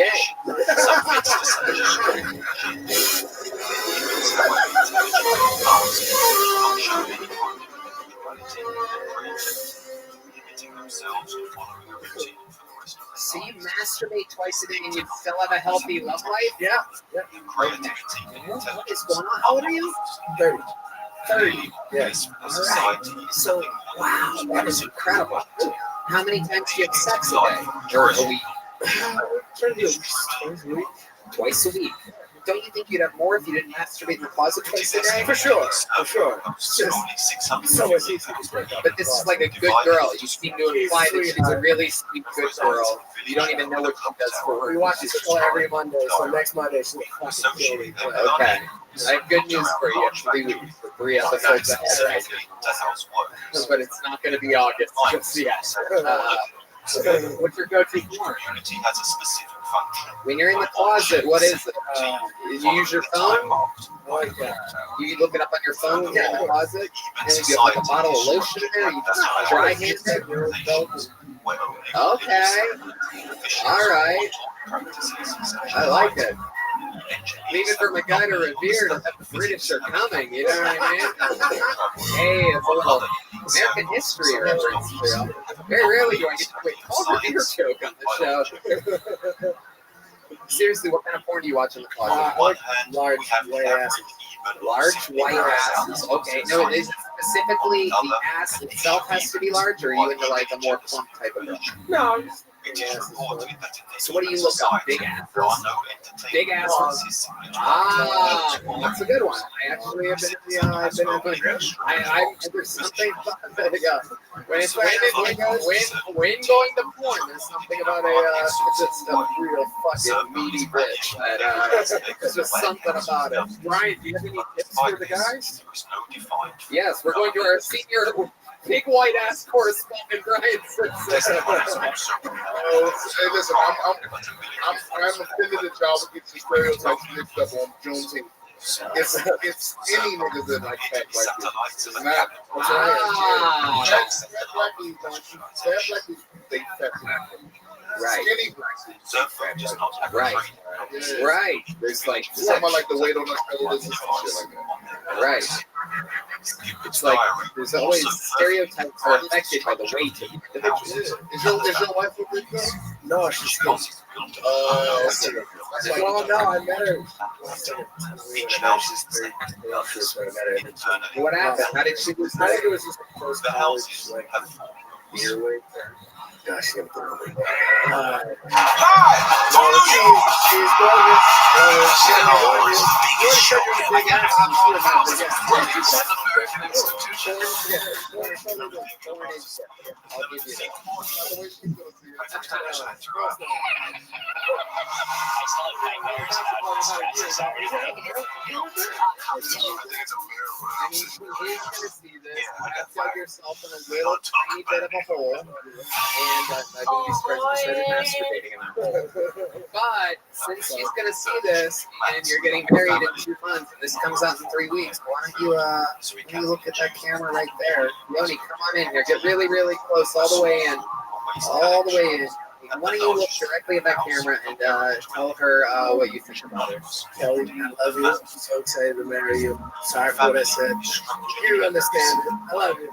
So you masturbate twice a day and you still have a healthy love life? Yeah. What is going on? How old are you? 30. 30. Yes. All right. So, wow, that is incredible. How many times do you have sex a day? Or a week? Trying to do twice a week. Twice a week. don't you think you'd have more if you didn't masturbate in the closet twice a day? For sure. So it's easy to break up. But this is like a good girl. You seem to imply that she's a really sweet, good girl. You don't even know what she does for work. We watch this show every Monday, so next Monday she'll fucking kill me. Okay. I have good news for you. 3 weeks, 3 episodes ahead, right? But it's not going to be August just yet. What's your go-to porn? When you're in the closet, what is it? You use your phone? You look it up on your phone when you're in the closet? And you have like a bottle of lotion in there? You just dry hand it? Okay. All right. I like it. Leave it for my guy to revere that the British are coming, you know what I mean? Hey, it's a little American history reference, you know? Very rarely do I get to call a beer joke on the show. Seriously, what kind of porn do you watch in the closet? I like large white asses. Large white asses. Okay, no, is it specifically the ass itself has to be large, or are you into like a more plump type of girl? No, so what do you look up? Big asses? Big asses? Ah, that's a good one. I actually have been there's something about when going to porn, there's something about just a real fucking meaty bitch that there's just something about it. Ryan, do you have any tips for the guys? Yes, we're going to our senior big white ass correspondent, Brian Simpson. Hey, listen, I'm offended that y'all would get your stereotypes mixed up on Juneteenth. It's any niggas that like fat black people. It's not. Fat black people don't. Fat black people think fat black people. Right. Skinny black people. Right. Right. There's like something like the weight on the shoulders and shit like that. Right. It's like there's always stereotypes are affected by the weight of the individual. Is your wife a big girl? No, she's still. Well, no, I met her. What happened? How did she lose? I think it was just a close college, like beer weight. Gosh, she's gorgeous. Yourself in a little tiny bit of a hole, and I think you started masturbating in that hole. But since she's gonna see this, and you're getting married in 2 months, and this comes out in 3 weeks, why don't you look at that camera right there? Yoni, come on in here. Get really, really close, all the way in. All the way in. Why don't you look directly at that camera and tell her what you think about her? Kelly, I love you. I'm so excited to marry you. Sorry for what I said. You understand it. I love you.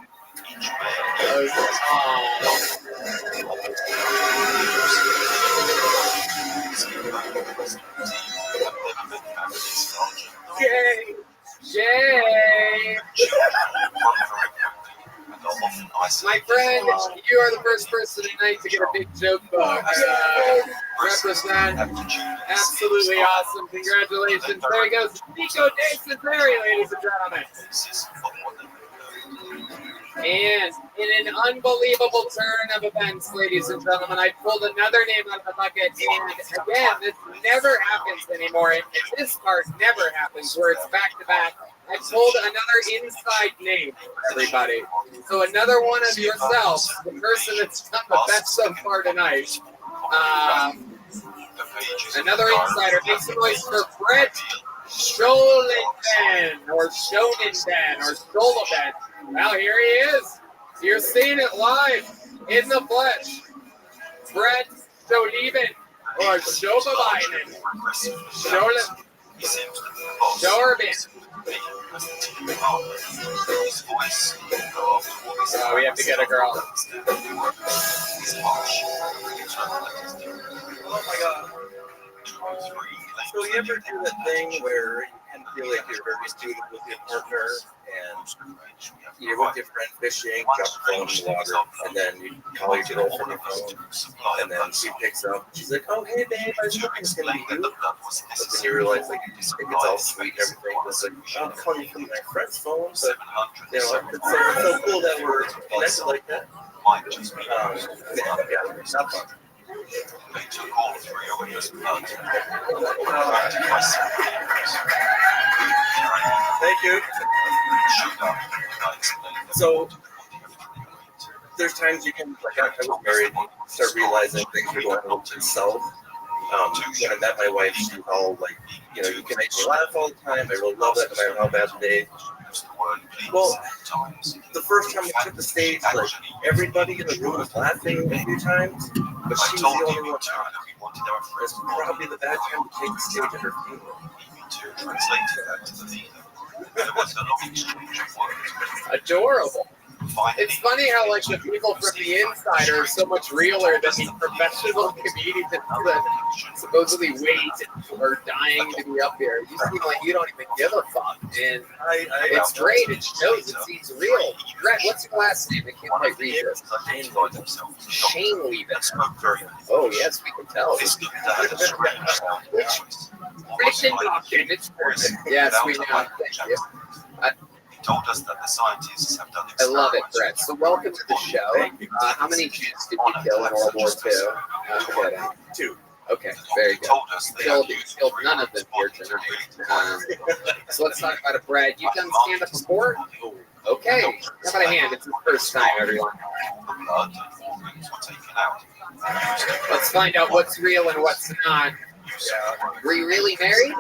Yay! Yay! My friend, you are the first person tonight to get a big joke book. Represent. Absolutely awesome. Congratulations. There he goes. Nico Dacentary, ladies and gentlemen. And in an unbelievable turn of events, ladies and gentlemen, I pulled another name out of the bucket. And again, this never happens anymore. And this part never happens where it's back to back. I pulled another inside name for everybody. So another one of yourself, the person that's done the best so far tonight. Another insider. Make some noise for Brett Scholenden or Schonenden or Scholeben. Well, here he is. You're seeing it live in the flesh. Brett Scholeben or Schobabeinen. Schorben. Oh, we have to get a girl. Oh my god. So you ever do that thing where you can feel like you're very student with your partner, and you're with your friend fishing, drop the phone in the water, and then you call your girl from your phone, and then she picks up. She's like, "Oh, hey, babe, I was hoping it's gonna be you." But then you realize, like, you just think it's all sweet and everything. It's like, I'm calling from my friend's phone, but you know, it's so cool that we're connected like that. Yeah, not fun. They took all three of his blood. Thank you. So there's times you can, like, I was married, start realizing things are going a little too south. When I met my wife, she was all like, you know, you can make me laugh all the time. I really love that, no matter how bad the day. Well, the first time we took the stage, like, everybody in the room was laughing a few times, but she was the only one. It's probably the bad time to take the stage at her funeral. Adorable. It's funny how, like, the people from the inside are so much realer than the professional comedians that supposedly wait or dying to be up here. You seem like you don't even give a fuck, and it's great. It shows. It seems real. Brett, what's your last name? I can't quite read this. Shane Weaving. Oh yes, we can tell. Christian Doctrine. It's perfect. Yes, we know. Thank you. Told us that the scientists have done. I love it, Brett. So welcome to the show. How many Jews did you kill in World War II? I'm kidding. 2. Okay, very good. Killed none of them here tonight. So let's talk about it, Brad. You've done stand-up before? Okay. How about a hand? It's the first time, everyone. Let's find out what's real and what's not. Were you really married?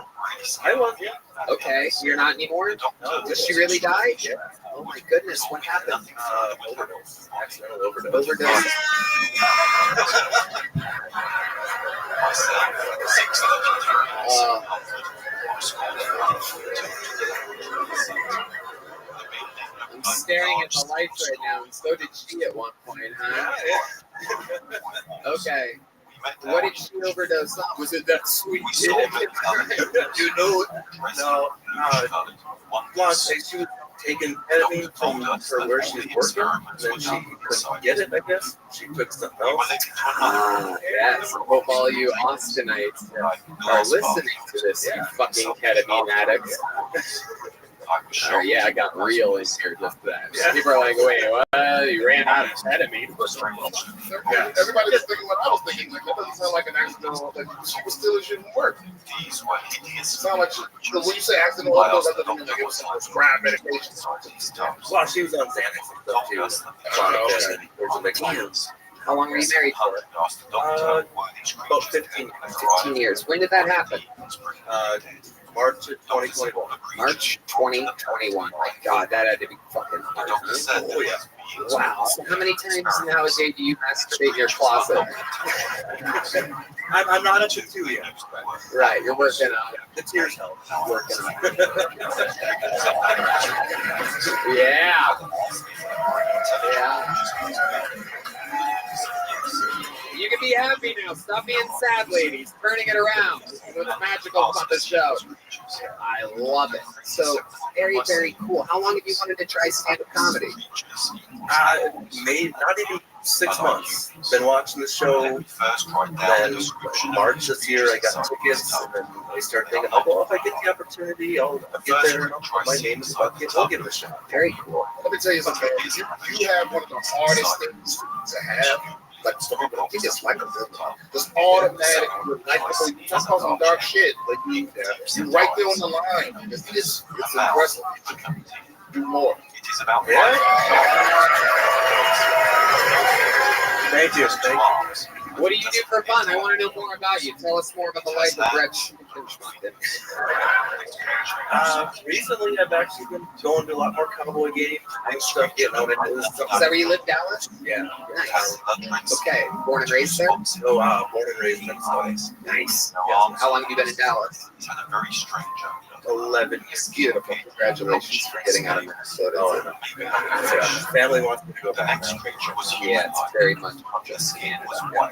I was, yeah. Okay, you're not anymore? No. Did she really die? Yeah. Oh my goodness, what happened? Overdose. Accidental overdose. I'm staring at the lights right now, and so did she at one point, huh? Okay. What did she overdose on? Was it that sweet dick? You know, no. Once she was taking ketamine from her where she was working, and then she couldn't get it, I guess. She took something else. Yes, hope all you Austinites are listening to this, you fucking ketamine addicts. Yeah, I got real in here just that. People are like, wait, what? You ran out of ketamine? Yeah, everybody was thinking what I was thinking. Like, that doesn't sound like an accidental. Like, she was still, it shouldn't work. It sounds like when you say accidental overdose, that doesn't mean like it was some prescribed medication. Well, she was on Xanax and stuff too. How long were you married for? About 15 years. When did that happen? March 2021. March 2021. My God, that had to be fucking hard. Huh? Oh, yeah. Wow. So how many times nowadays do you masturbate in your closet? I'm not up to 2 yet. Right, you're working on it. The tears help. Working on it. Yeah. You can be happy now. Stop being sad, ladies. Turning it around. What's magical about this show? I love it. So, very, very cool. How long have you wanted to try stand-up comedy? Not even 6 months. Been watching the show. Then March this year, I got tickets, and then I started thinking, oh, well, if I get the opportunity, I'll get there and I'll put my name in the bucket. I'll give it a shot. Very cool. Let me tell you something. You have one of the hardest things to have. Like, some people, you just like them. Just automatic, like, you talk about some dark shit. Like, you right there on the line. It's impressive. Do more. It is about Thank you. What do you do for fun? I want to know more about you. Tell us more about the life of Brett. Recently, I've actually been going to a lot more cowboy games and stuff, getting out into this stuff. Is that where you live, Dallas? Yeah. Nice. Okay. Born and raised there? Oh, born and raised in Minnesota. Nice. How long have you been in Dallas? 11 years. Beautiful. Congratulations for getting out of Minnesota. Oh, yeah. Family wants me to go back. Yeah, it's very much just Canada.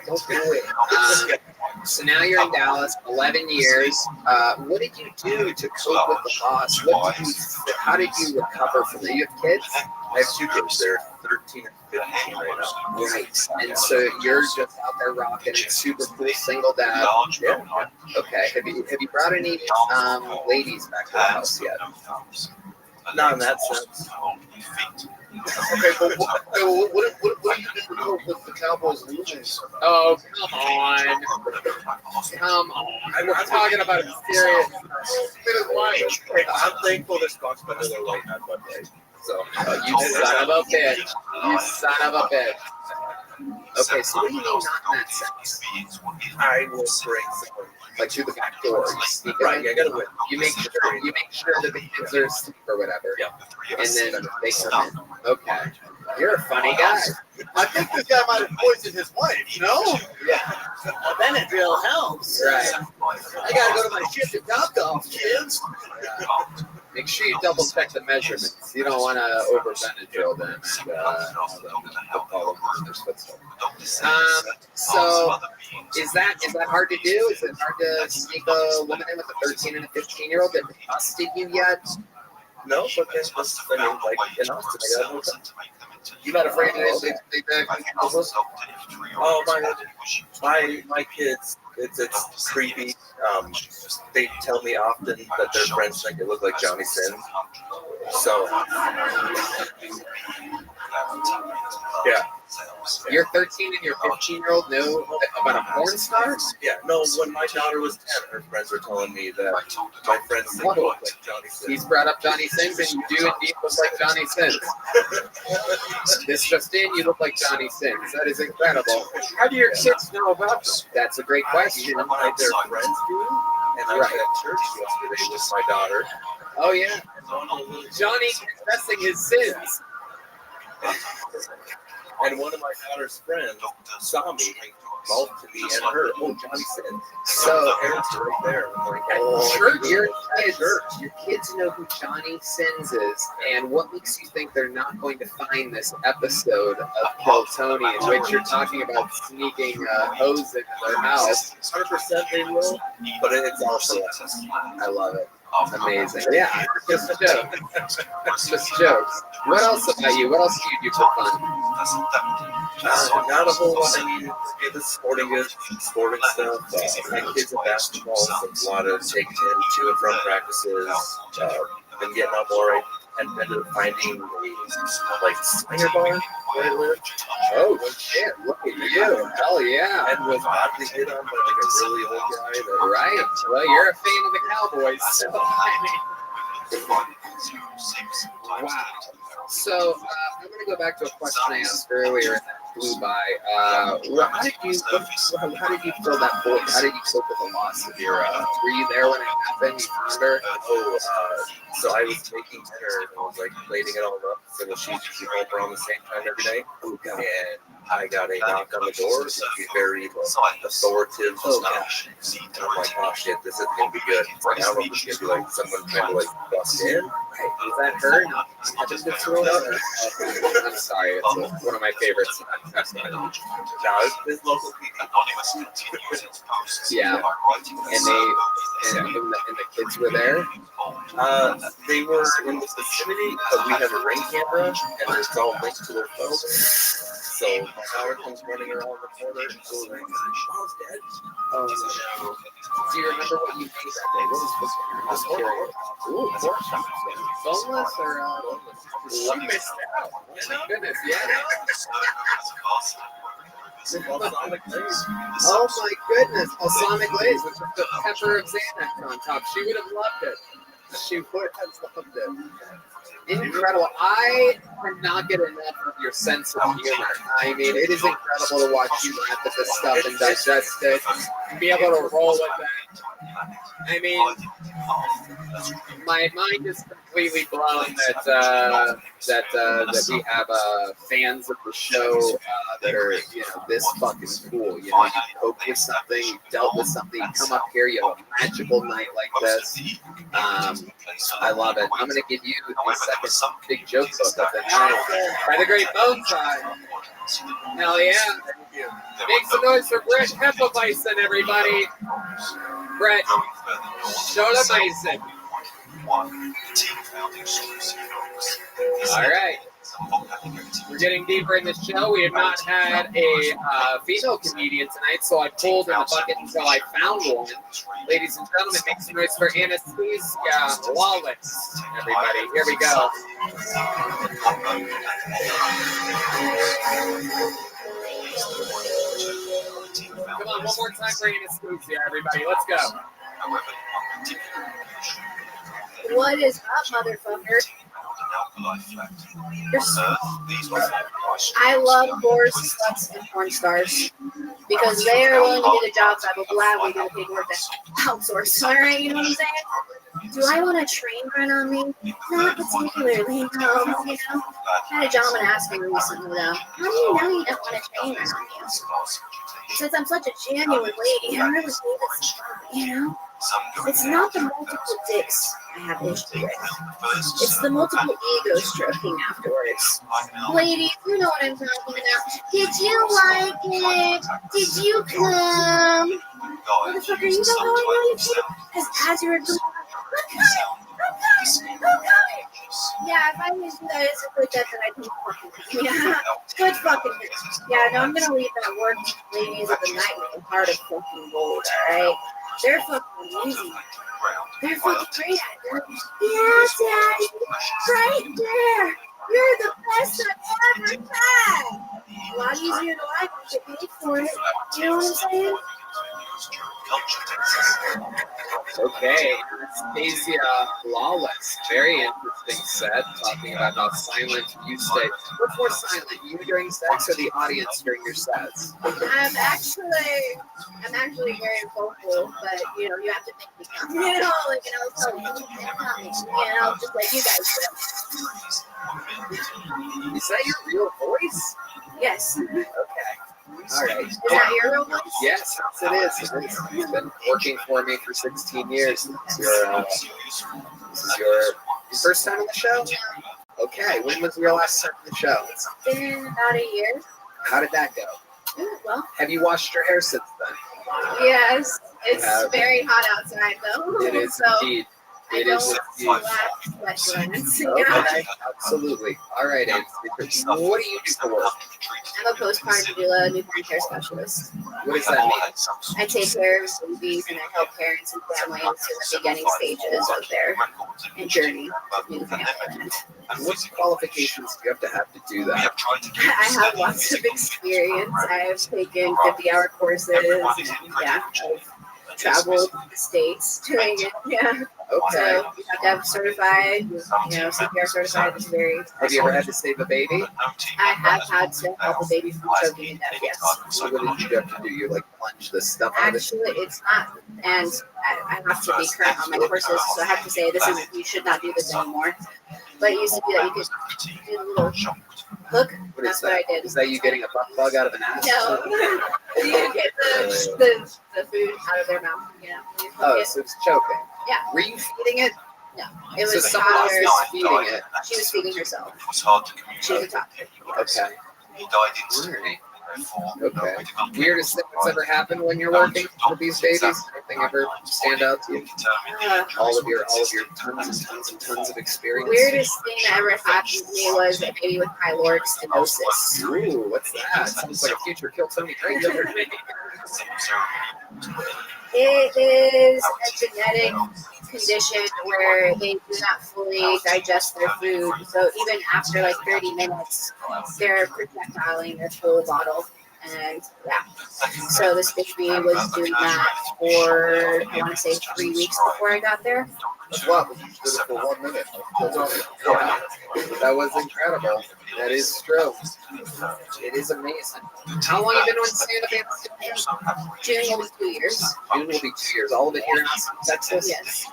Don't do it. So now you're in Dallas, 11 years. What did you do to cope with the loss? How did you recover from it? You have kids? I have 2 kids. They're 13 and 15 right now. Right. And so you're just out there rocking, super cool single dad. Yeah. Okay. Have you brought any ladies back to the house yet? Not in that sense. Okay, but what do you do to cope with the Cowboys losing? Oh, come on. Come on. We're talking about a serious. I'm thankful this Bucks better than white, not Bud Light. So, you son of a bitch. You son of a bitch. Okay, so what do you mean not in that sense? I will bring someone like through the back door. Right, yeah, I gotta win. You make sure that the kids are asleep or whatever. Yeah. And then they come in. Okay. You're a funny guy. I think this guy might have poisoned his wife, you know? Yeah. Well, then it real helps. Right. I gotta go to my shift at Topgolf, kids. Make sure you double check the measurements. You don't want to over Benadryl them and follow their footsteps. So is that hard to do? Is it hard to sneak a woman in with a 13 and a 15-year-old that busted you yet? No, but then I mean, like in Austin, You not afraid of this? Oh my kids, it's creepy. They tell me often that their friends think it look like Johnny Sins. So yeah. Your 13 and your 15-year-old know about a porn star? Yeah, no, when my daughter was 10, her friends were telling me that my friends think I look like Johnny Sins. He's brought up Johnny Sins, and you do indeed look like Johnny Sins. This just in, you look like Johnny Sins. That is incredible. How do your kids know about them? That's a great question. Their friends do, and I was at church yesterday with my daughter. Oh, yeah. Johnny confessing his sins. And one of my daughter's friends saw me and called to me and her, oh, Johnny Sins. So, parents are right there. I'm like, church, your kids know who Johnny Sins is, and what makes you think they're not going to find this episode of Kill Tony in which you're talking about sneaking hose into their house? 100% they will, but it's also I love it. Amazing. Yeah, just jokes. Just jokes. What else about you? What else do you do for fun? Not a whole lot. I mean, the sporting stuff. My kids at basketball, so a lot of taking him to and from practices. Been getting up more. I ended up finding a swinger bar where I live. Oh shit! Look at you! Hell yeah! And was oddly hit on by a really old guy. Right. Well, you're a fan of the Cowboys, so wow. So I'm going to go back to a question I asked earlier and that flew by. How did you fill that void? How did you cope with the loss of your? Were you there when it happened? You found her? So I was making dinner and I was plating it all up so that she's usually home around the same time every day. Oh, God. And I got a knock on the door. It was very authoritative. And I'm like, oh shit, this isn't gonna be good. Now I'm just gonna be someone trying to bust in. Was that her? I'm sorry, it's one of my favorites. No, it's local people. Yeah, and the kids were there. They were in the vicinity, but we have a ring camera, and it's all linked to their phones. So my daughter comes running around the corner and goes like, Mom's dead. Do you remember what you made that day? What was this? Ooh, pork chops. Boneless or you missed out. Oh my goodness, yeah. Oh my goodness, balsamic glaze with the pepper of Xanax on top. She would have loved it. She would have loved it. Incredible. I cannot get enough of your sense of humor. I mean, it is incredible to watch you laugh at this stuff and digest it and be able to roll with that. I mean, my mind is completely blown that we have fans of the show that are this fucking cool. You cope with something, you dealt with something, you come up here, you have a magical night like this. I love it. I'm gonna give you the second big joke book of the night by the great Boneside. Hell yeah! Make some noise for Brett Hefeweizen, everybody. Brett, show the Mason. All right. We're getting deeper in the show. We have not had a female comedian tonight, so I pulled in the bucket until I found one. Ladies and gentlemen, make some noise for Anastasia Wallace. Everybody, here we go. Come on, one more time for Anastasia, everybody. Let's go. What is up, motherfucker? I love whores, sluts, and porn stars because they are willing to do the jobs I will gladly do the paperwork that's outsourced. All right, you know what I'm saying? Do I want a train run on me? Not particularly, no. I had a gentleman ask me recently, though, how do you know you don't want a train run on you? Since I'm such a genuine lady, I really believe it's fun, It's not the multiple dicks I have issues with. It's the multiple ego stroking afterwards. Ladies, you know what I'm talking about. Did you like it? Did you come? Motherfucker, you know how I know you did? Because as you were doing, I'm coming. Yeah, if I didn't do that, it's a good death that I don't yeah, good fucking yeah, no, I'm gonna leave that work ladies of the night with a heart of fucking gold, alright? They're fucking amazing. They're fucking great at it. Yeah, Daddy, right there. You're the best I've ever had. A lot easier to like when you get paid for it. You know what I'm saying? Okay, Anastasia Lawless. Very interesting set, talking about how silent you stay. What's more silent, you during sex or the audience during your sets? I'm actually very vocal, but you have to make me come. Like tell you, just like you guys do. Is that your real voice? Yes. Okay. All right. Is that your real voice? Yes, it is. It is. You've been working for me for 16 years. This is your first time on the show? Okay. When was your last time on the show? It's been about a year. How did that go? Well. Have you washed your hair since then? Yes. It's very hot outside, though. It is indeed. I don't lack sweat. Okay, absolutely. All right, Ed. What do you do for work? I'm a postpartum doula, newborn care specialist. What does that mean? I take care of babies and I help parents and families in the beginning stages of their journey. And what qualifications do you have to do that? I have lots of experience. I've taken 50-hour courses. Yeah, I've traveled the states doing it. Yeah. Okay. So you have to have certified, CPR certified is very. Have you ever had to save a baby? I have had to help a baby from choking to death, yes. So what did you have to do? You plunge this stuff out of it? Actually, it's not, and I have to be current on my courses, so I have to say you should not do this anymore. But it used to be that you could do a little hook. That's what I did. Is that you getting a butt plug out of an ass? No. You get the food out of their mouth. Oh, so it's choking. Yeah. Were you feeding it? No. It was so someone else was feeding it. She was feeding herself. It was hard to communicate. She was a toddler. Okay. He died instantly. Okay. Weirdest thing that's ever happened when you're working with these babies? Anything ever stand out to you? All of your tons and tons of experience. Weirdest thing that ever happened to me was a baby with pyloric stenosis. Ooh, what's that? Sounds like a future Kill Tony regular. It is a genetic condition where they do not fully digest their food. So even after 30 minutes, they're projectiling their full bottle. And yeah, so this baby was doing that for, I want to say 3 weeks before I got there. That's wild. You did it for 1 minute. That's all. Yeah, that was incredible. That is true. It is amazing. How long have you been doing stand-up anesthesia? June will be 2 years. June will be 2 years. All of it here in Austin, Texas? Yes.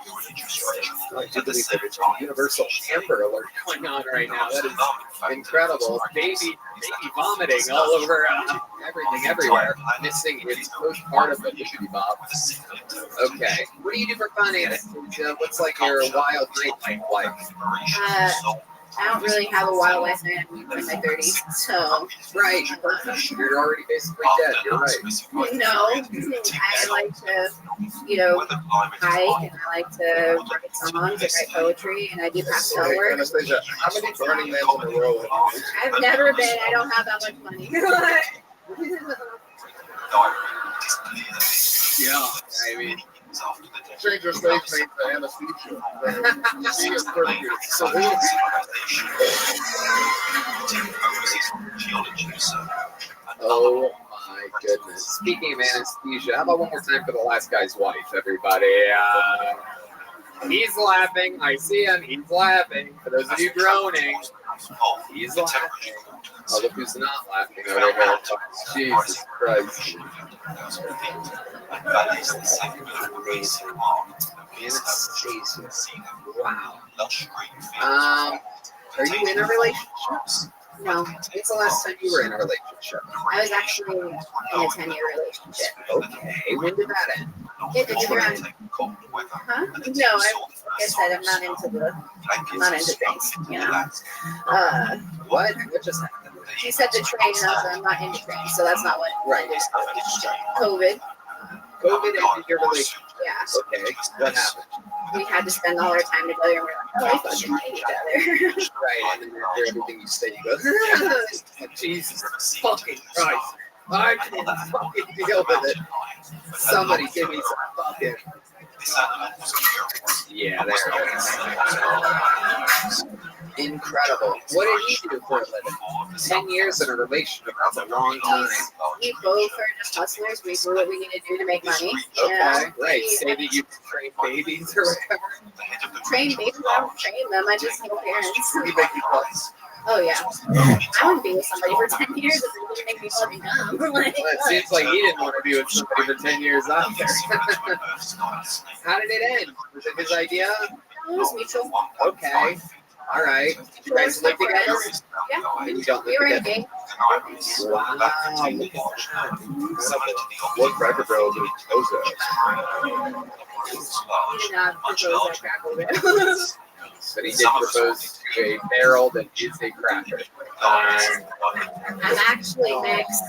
I do believe there's a universal Amber Alert going on right now. That is incredible. Baby vomiting all over everything, everywhere. Missing its postpartum of baby Bob. Okay. What do you do for fun, anesthesia? What's like your wild night like? I don't really have a wild life. I'm in my 30s, so. Right. You're already basically dead. You're right. No, I like to, hike, and I like to write songs, and write poetry, and I do pastel Hey, work. Anastasia, how many Burning Mans in a row have you been? I've never been. I don't have that much money. Yeah, I mean, change your stage name to Anesthesia. She is pretty good. So oh my goodness. Speaking of anesthesia, how about one more time for the last guy's wife, everybody? He's laughing. I see him. He's laughing. For those of you groaning, he's laughing. Oh, look who's not laughing over here. Jesus Christ. Anesthesia. Wow. Are you in a relationship? No. When's the last time you were in a relationship? I was actually in a 10-year relationship. Okay. When did that end? It was around. Huh? No, like I said, I'm not into things, What just happened? He said the train, and I was like, I'm not into trains, so that's not what. Right. COVID. COVID ended your relationship. Yeah. Okay. What happened? We had to spend all our time together, and we're like, oh, we fucking hate each other. Right. And then after everything you say, you go, Jesus fucking Christ. I can't fucking deal with it. Somebody give me some fucking. Yeah, there it is. Incredible. What did he do for a living? 10 years in a relationship, that's a long time. We both are just hustlers. We do what we need to do to make money. Okay, right. Say that you train babies or whatever. Train babies? I don't train them. I just know parents. You make you plus. Oh, yeah. I wouldn't be with somebody for 10 years if it wouldn't make me fucking dumb. Well, it seems like he didn't want to be with somebody for 10 years either. How did it end? Was it his idea? It was mutual. Okay. All right. Did you guys live together? Yeah. And you don't live We were together? engaged. Wow. what cracker barrel did he propose He did not propose at Crackle Barrel. But he did propose to a barrel that is a cracker. I'm actually mixed.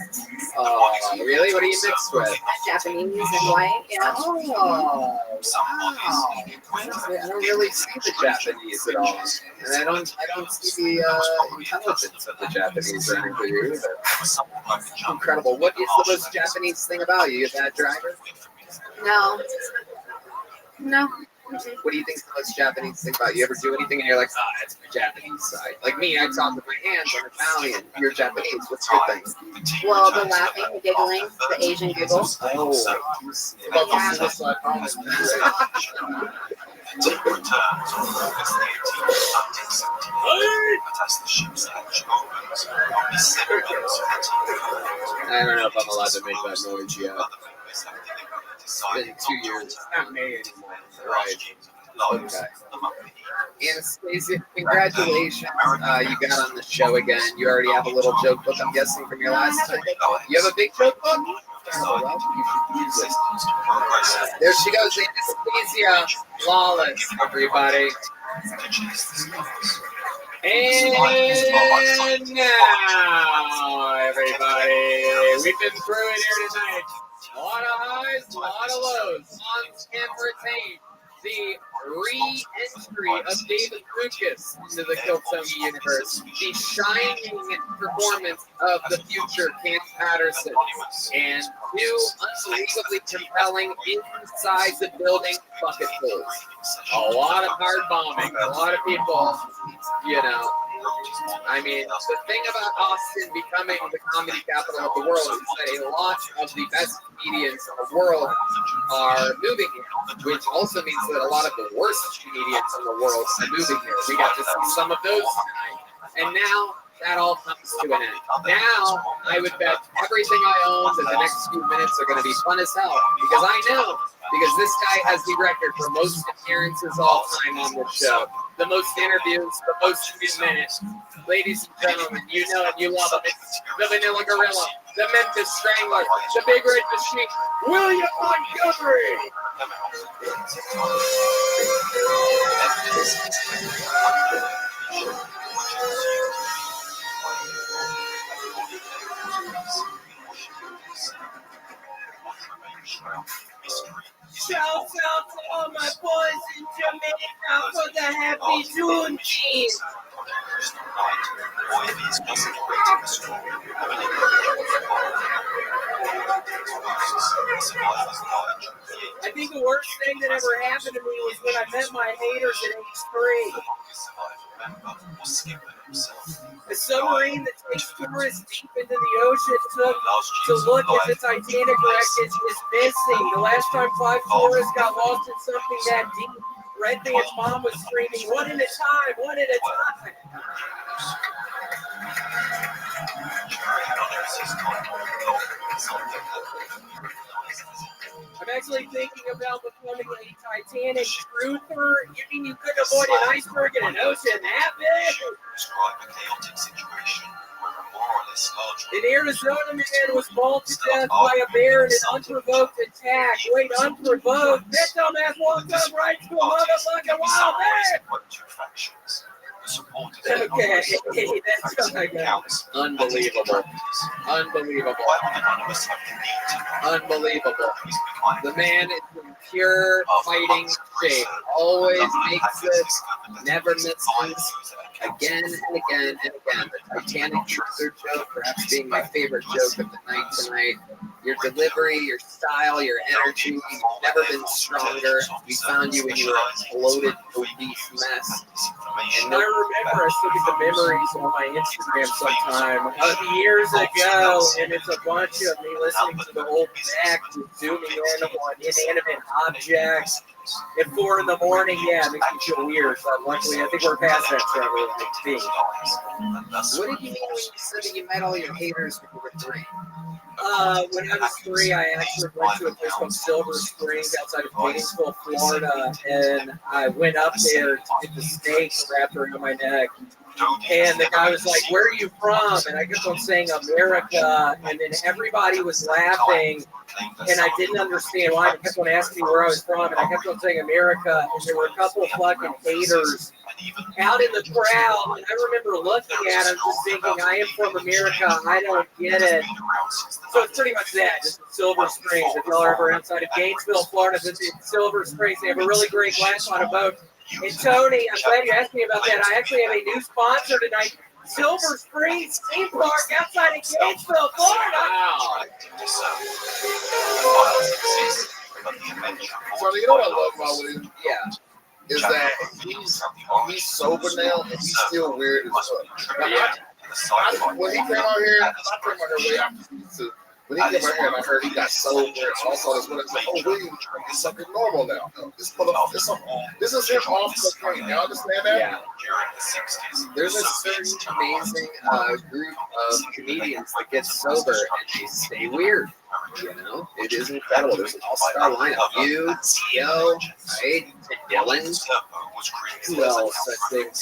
Really? What are you mixed with? Japanese and white. Yeah. Oh, wow. I don't really see the Japanese at all. And I don't see the intelligence of the Japanese or anything either. Incredible. What is the most Japanese thing about you? You a bad driver? No. No. What do you think is the most Japanese thing about you? You ever do anything and you're like, that's my Japanese side. Like me, I talk with my hands. I'm Italian. You're Japanese. What's your thing? Well, the laughing, the giggling, the Asian giggle. Oh, I don't know if I'm allowed to make that noise yet. It's been 2 years. It's not me anymore. Right. Okay. Anastasia, congratulations. You got on the show again. You already have a little joke book, I'm guessing, from your last time. You have a big joke book? Oh, well, you should use it. There she goes, Anastasia Lawless, everybody. And now, everybody, we've been through it here tonight. A lot of highs, a lot of lows. Hans can retain the re-entry of David Lucas into the Kiltony universe, the shining performance of the future Cam Patterson, and two unbelievably compelling inside the building bucketfuls. A lot of hard bombing, a lot of people, I mean, the thing about Austin becoming the comedy capital of the world is that a lot of the best comedians in the world are moving here, which also means that a lot of the worst comedians in the world are moving here. We got to see some of those tonight. And now that all comes to an end. Now, I would bet everything I own that the next few minutes are going to be fun as hell. Because I know, because this guy has the record for most appearances all time on this show. The most interviews, the most minutes. Ladies and gentlemen, you know it, you love it. It's the Vanilla Gorilla, the Memphis Strangler, the Big Red Machine, William Montgomery. Shout out to all my boys in Jamaica for the happy Juneteenth. I think the worst thing that ever happened to me was when I met my haters at age 3. A submarine that takes tourists deep into the ocean to look at the Titanic wreck is missing. The last time 5 tourists got lost in something that deep, Red Band's mom was screaming, "One at a time, one at a time." I'm actually thinking about becoming a Titanic truther. You mean you couldn't avoid an iceberg in an ocean that big? In Arizona, man was mauled to death by a bear in an unprovoked attack. Wait, unprovoked? That dumbass walked up right to a motherfucking wild bear! Okay, that's what I got. Unbelievable. Unbelievable. Unbelievable. The man is in pure fighting shape. Always makes it, never misses. Again and again and again. The Titanic truther joke, perhaps being my favorite joke of the night tonight. Your delivery, your style, your energy, you've never been stronger. We found you when you were a bloated, obese mess. And I remember I still get the memories on my Instagram sometime years ago, and it's a bunch of me listening to the old back, zooming in on inanimate objects. At 4 in the morning, yeah, it makes me feel weird, but luckily I think we're past that, Trevor. What did you mean when you said that you met all your haters when you were 3? When I was 3, I actually went to a place called Silver Springs outside of Gainesville, Florida, and I went up there to get the snake wrapped around my neck. And the guy was like, "Where are you from?" And I kept on saying America, and then everybody was laughing, and I didn't understand why. They kept on asking me where I was from, and I kept on saying America, and there were a couple of fucking haters out in the crowd, and I remember looking at them just thinking, I am from America, I don't get it. So it's pretty much that, just Silver Springs. If y'all are ever outside of Gainesville, Florida, visit Silver Springs. They have a really great glass on a boat. And Tony, I'm glad you asked me about that. I actually have a new sponsor tonight, Silver Springs Theme Park outside of Gainesville, Florida. Wow. So you know what I love about William? Yeah. Is that he's sober now and he's still weird as fuck. When he came out here, I came out here way after season 2. When he came out here and I heard he got sober, and also this one, I was like, "Oh, William is something normal now. This is him off the screen. You understand that?" Yeah. There's a certain amazing group of comedians that get sober and they stay weird. You know, it is incredible. There's an all-star lineup. You, Tio, right? Dylan. Who else? I think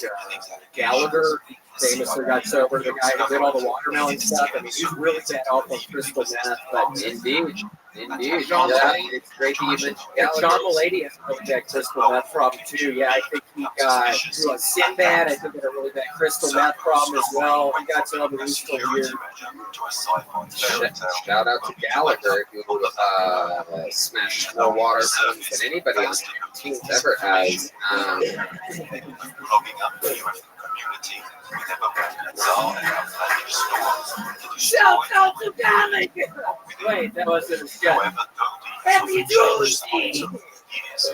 Gallagher famously got sober. The guy who did all the watermelon stuff. I mean, he's really bad off of crystal meth. But indeed. John Mulaney. It's great that you mentioned Gallagher. John Mulaney has a really bad crystal meth problem too. Yeah, I think he got Sinbad. I think had a really bad crystal meth problem as well. He got sober. He's still weird. Shout out to Gallagher who smashed more water than anybody on the team ever has. Shout out to Gallagher! Wait, that wasn't a shout. Happy Juneteenth! So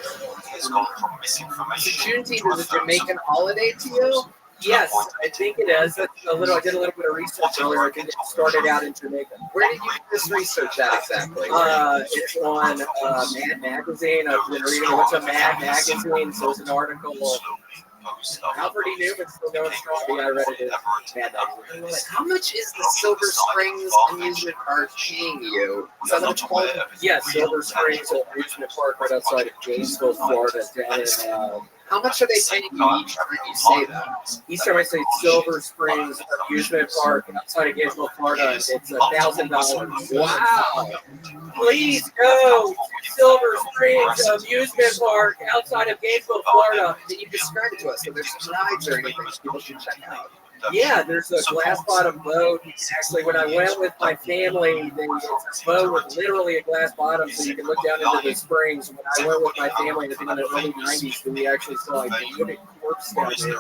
Juneteenth is a Jamaican holiday to you? Yes, I think it is. That's a little. I did a little bit of research earlier. I think it started out in Jamaica. Where did you do this research at exactly? It's on Mad Magazine. I've been reading a bunch of Mad Magazine. So there's an article. Alfred E. Newman still going strong. Yeah, I read it. Mad Magazine. How much is the Silver Springs amusement park paying you? Is that what it's called? Yes, Silver Springs Amusement Park right outside of Gainesville, Florida. Down in, how much are they paying you each time you say that? Each time I say Silver Springs Amusement Park outside of Gainesville, Florida, it's $1,000. Wow. Please go to Silver Springs Amusement Park outside of Gainesville, Florida. Can you describe it to us? So there's some rides or anything people should check out. Yeah, there's a glass bottom boat. Actually, when I went with my family, it's a boat with literally a glass bottom, so you can look down into the springs. When I went with my family, I think in the early 90s, we actually saw like a unit corpse down there.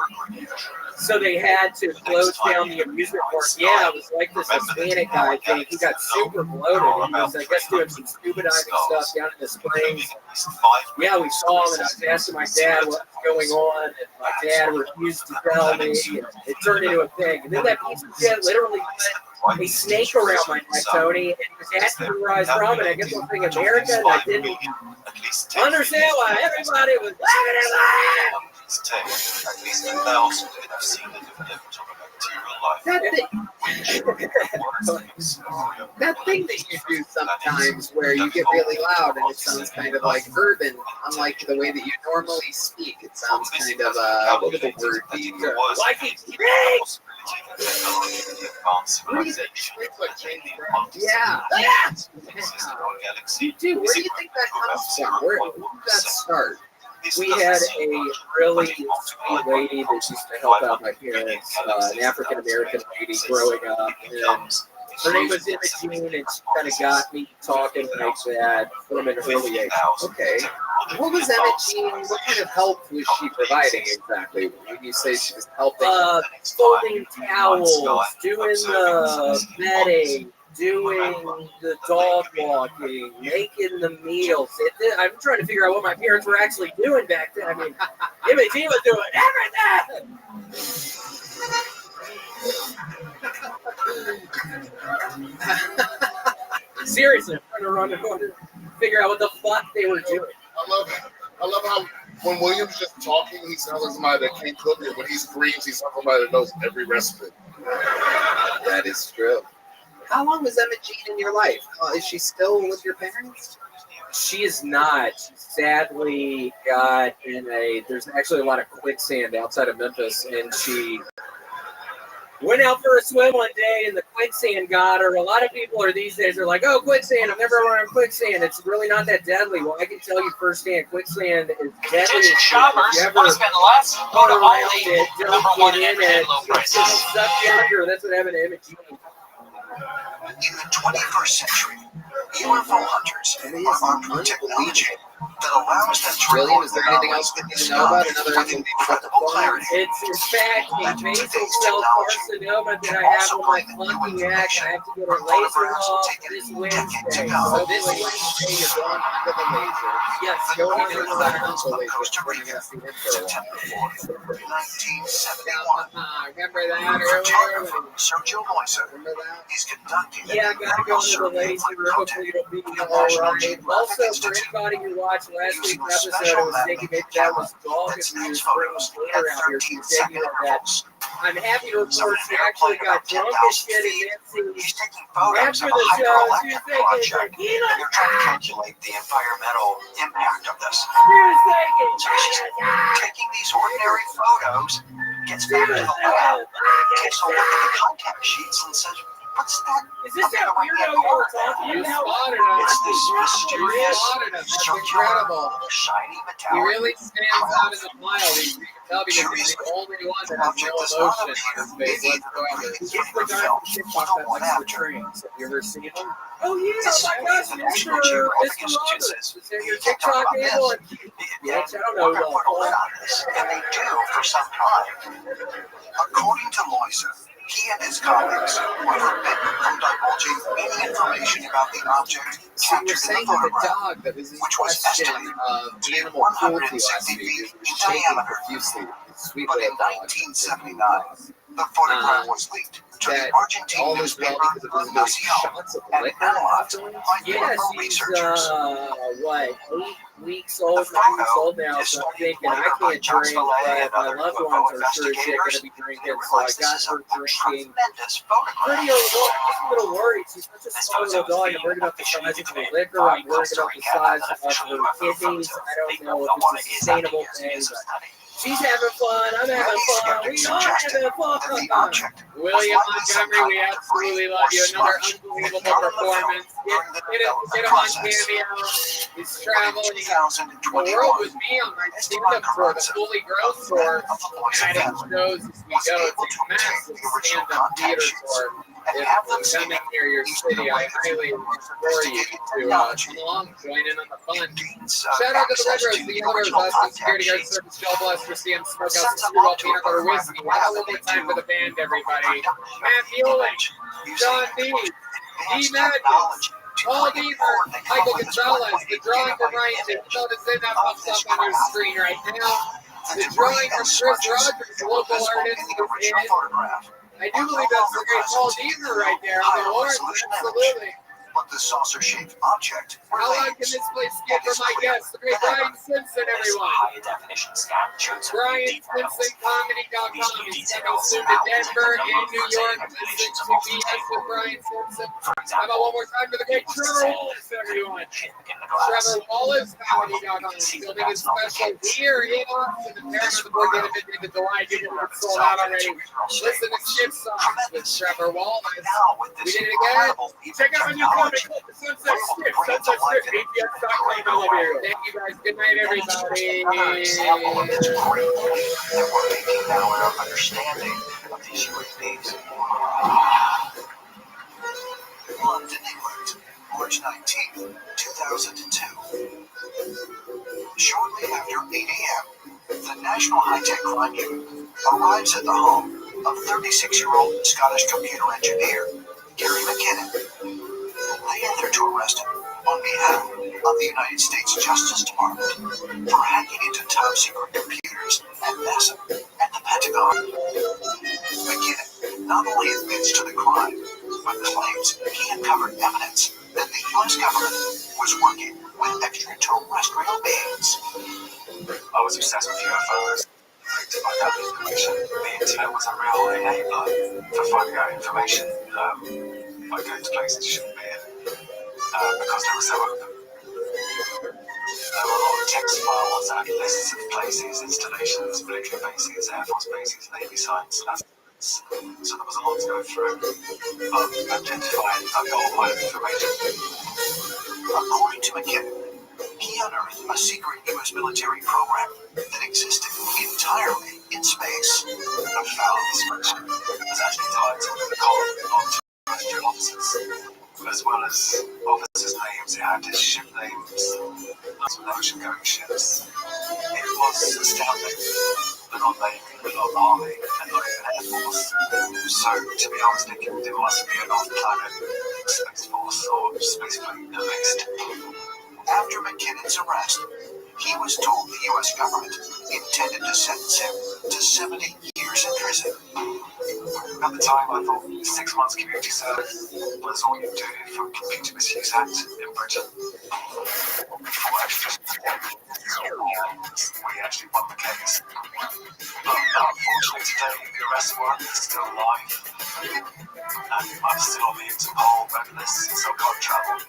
So they had to close down the amusement park. Yeah, it was like this Hispanic guy thing. He got super bloated. He was, I guess, doing some scuba diving stuff down in the springs. Yeah, we saw him, and I was asking my dad what was going on, and my dad refused to tell me. And it turned into a thing. And then that piece of shit literally put a snake around my neck, Tony, and he was asking me where I was from, and I guess I'm saying America, and I didn't understand why everybody was laughing at me. That thing that you do sometimes where you get really loud and it sounds kind of like urban, unlike the way that you normally speak. It sounds kind of what would the word be? Like it's yeah. Dude, where do you think that comes from? Where did that start? We had a really sweet lady that used to help out my parents, an African American lady growing up, and her name was Imogene, and she kind of got me talking like that from an early age. Okay. What was Imogene? What kind of help was she providing exactly? When you say she was helping? Folding towels, doing the bedding, doing the dog walking, making the meals. I'm trying to figure out what my parents were actually doing back then. I mean, Imogene was doing everything. Seriously, I'm trying to run and figure out what the fuck they were doing. I love how when William's just talking, he sounds like somebody that can't cook, and when he screams, he sounds like somebody that knows every recipe. That is true. How long was Imogene in your life? Is she still with your parents? She is not. She sadly got in there's actually a lot of quicksand outside of Memphis, and she went out for a swim one day, and the quicksand got her. A lot of people these days are like, oh, quicksand, I've never run on quicksand. It's really not that deadly. Well, I can tell you firsthand, quicksand is deadly. Attention shoppers, want to spend less? Go to only #1 in everyday low prices. That's what happened to Imogene. In the 21st century, UFO hunters are armed with technology that allows them to William, is there anything else that you need to know about? Another incredible clarity. It's in fact a basal cell carcinoma that I have on my fucking neck. I have to get a laser off this Wednesday. So this Wednesday you're going under the laser. Yes, go under the laser. We're going to see him for a while. 1971. Remember that earlier? Sergio Loiser is conducting. Yeah, I gotta go under the laser. Hopefully it'll be alright. Also, for anybody who watched last week's episode, I was thinking maybe that was dog abuse bringing glitter out here. She was taking that. I'm happy to report she actually got drunk as shit and dancing. After the show, she was thinking, They're trying to calculate the environmental impact of this. Taking these ordinary photos, gets back to the lab, takes a look at the contact sheets and says, what's that? Is this that weirdo you were talking about? It's this mysterious, circular, incredible. shiny He metallic. really stands out in the pile. You can tell because he's the only one that has no emotion on his face whatsoever. He's the guy from TikTok that likes the trains. Have you ever seen him? Oh yeah, oh my gosh, Mr. Roberts. Is there your TikTok handle? Yeah, I don't know. And they do for some time. According to Loiser, He and his colleagues were forbidden from divulging any information about the object So you were captured in saying the that the photograph, dog that was in which was question estimated of to be animal cruelty 160 last week feet was in shaking diameter. profusely. Sweet But in little dog. 1979, the photograph was leaked to the That Argentine all is well newspaper because of those shots of and liquor analyzed afterwards. by Yeah, former she's researchers. what, 8 weeks old, 9 weeks old now. So I'm thinking I can't drink, but my loved ones are sure as shit gonna be drinking. So I got her drinking. Pretty just a little worried. She's such a small little dog. I'm worried about the size of her liquor. I'm worried about the size of her kidneys. I don't know if it's a sustainable thing. But she's having fun. I'm having fun. We all having fun. William Montgomery, we absolutely love you. Another unbelievable performance. Get him on Cameo. He's traveling the world with me on my stand-up tour, the Fully Grown tour. Adding shows as we go. It's a massive stand-up theater tour. If you come in near your city, I highly implore you to come along, join in on the fun. Shout out to the Red Rose, the Yellow Rose, Austin Security Guard Service, Joe Blaster, CM Smokehouse, Screwball, Peanut Butter Whiskey. One more time for the band, everybody. Matt Mueller, John D, D. Madness, Paul Deaver, Michael Gonzalez, the drawing from Ryan Notice in that pops up on your screen right now. The drawing from Chris Rogers, local artist, is in. I do believe that's the great Paul Deaver right there on the awards, absolutely. But the saucer-shaped object. How long can this place get for my guest, the great Brian Simpson, everyone? BrianSimpsonComedy.com is coming soon to Denver and New York. Listen to BS with Brian Simpson. How about one more time for the great Trevor Wallace, everyone? TrevorWallaceComedy.com is filming his special here in Austin. The Paramount the board game at the July. People have sold out already. Listen to Skip Songs with Trevor Wallace. We did it again. Check out my new comic called The Sunset Strip. Sunset Strip, ATX.com. I love you. Thank you guys. Good night, everybody. Another example of this great work that we're making now in our understanding of these UAVs. London, England, March 19, 2002. Shortly after 8 a.m., the National High-Tech Crime Unit arrives at the home of 36-year-old Scottish computer engineer Gary McKinnon. They are there to arrest him on behalf of the United States Justice Department for hacking into top-secret computers at NASA and the Pentagon. McKinnon not only admits to the crime, but claims he uncovered evidence that the U.S. government was working with extraterrestrial beings. I was obsessed with UFOs. To find out the information, the internet was a real enabler for finding out information, by going to places you shouldn't be in, because they were so open. There were a lot of text files and lists of places, installations, military bases, Air Force bases, Navy sites, so there was a lot to go through. But identifying, I got a lot of information. According to McKinnon, he unearthed a secret U.S. military program that existed entirely in space. I found this spreadsheet was actually tied to the column of terrestrial officers, as well as officers' names. It had ship names, lots of ocean-going ships. It was astounding. But not Navy, but not Army, and not even Air Force. So, to be honest, thinking there must be an off-planet Space Force or space fleet at least. After McKinnon's arrest, he was told the U.S. government intended to sentence him to 70 years in prison. At the time, I thought 6 months community service was all you do for Computer Misuse Act in Britain. We actually won the case. But unfortunately today, the arrest warrant is still alive. And I'm still on the Interpol red list, so I can't travel.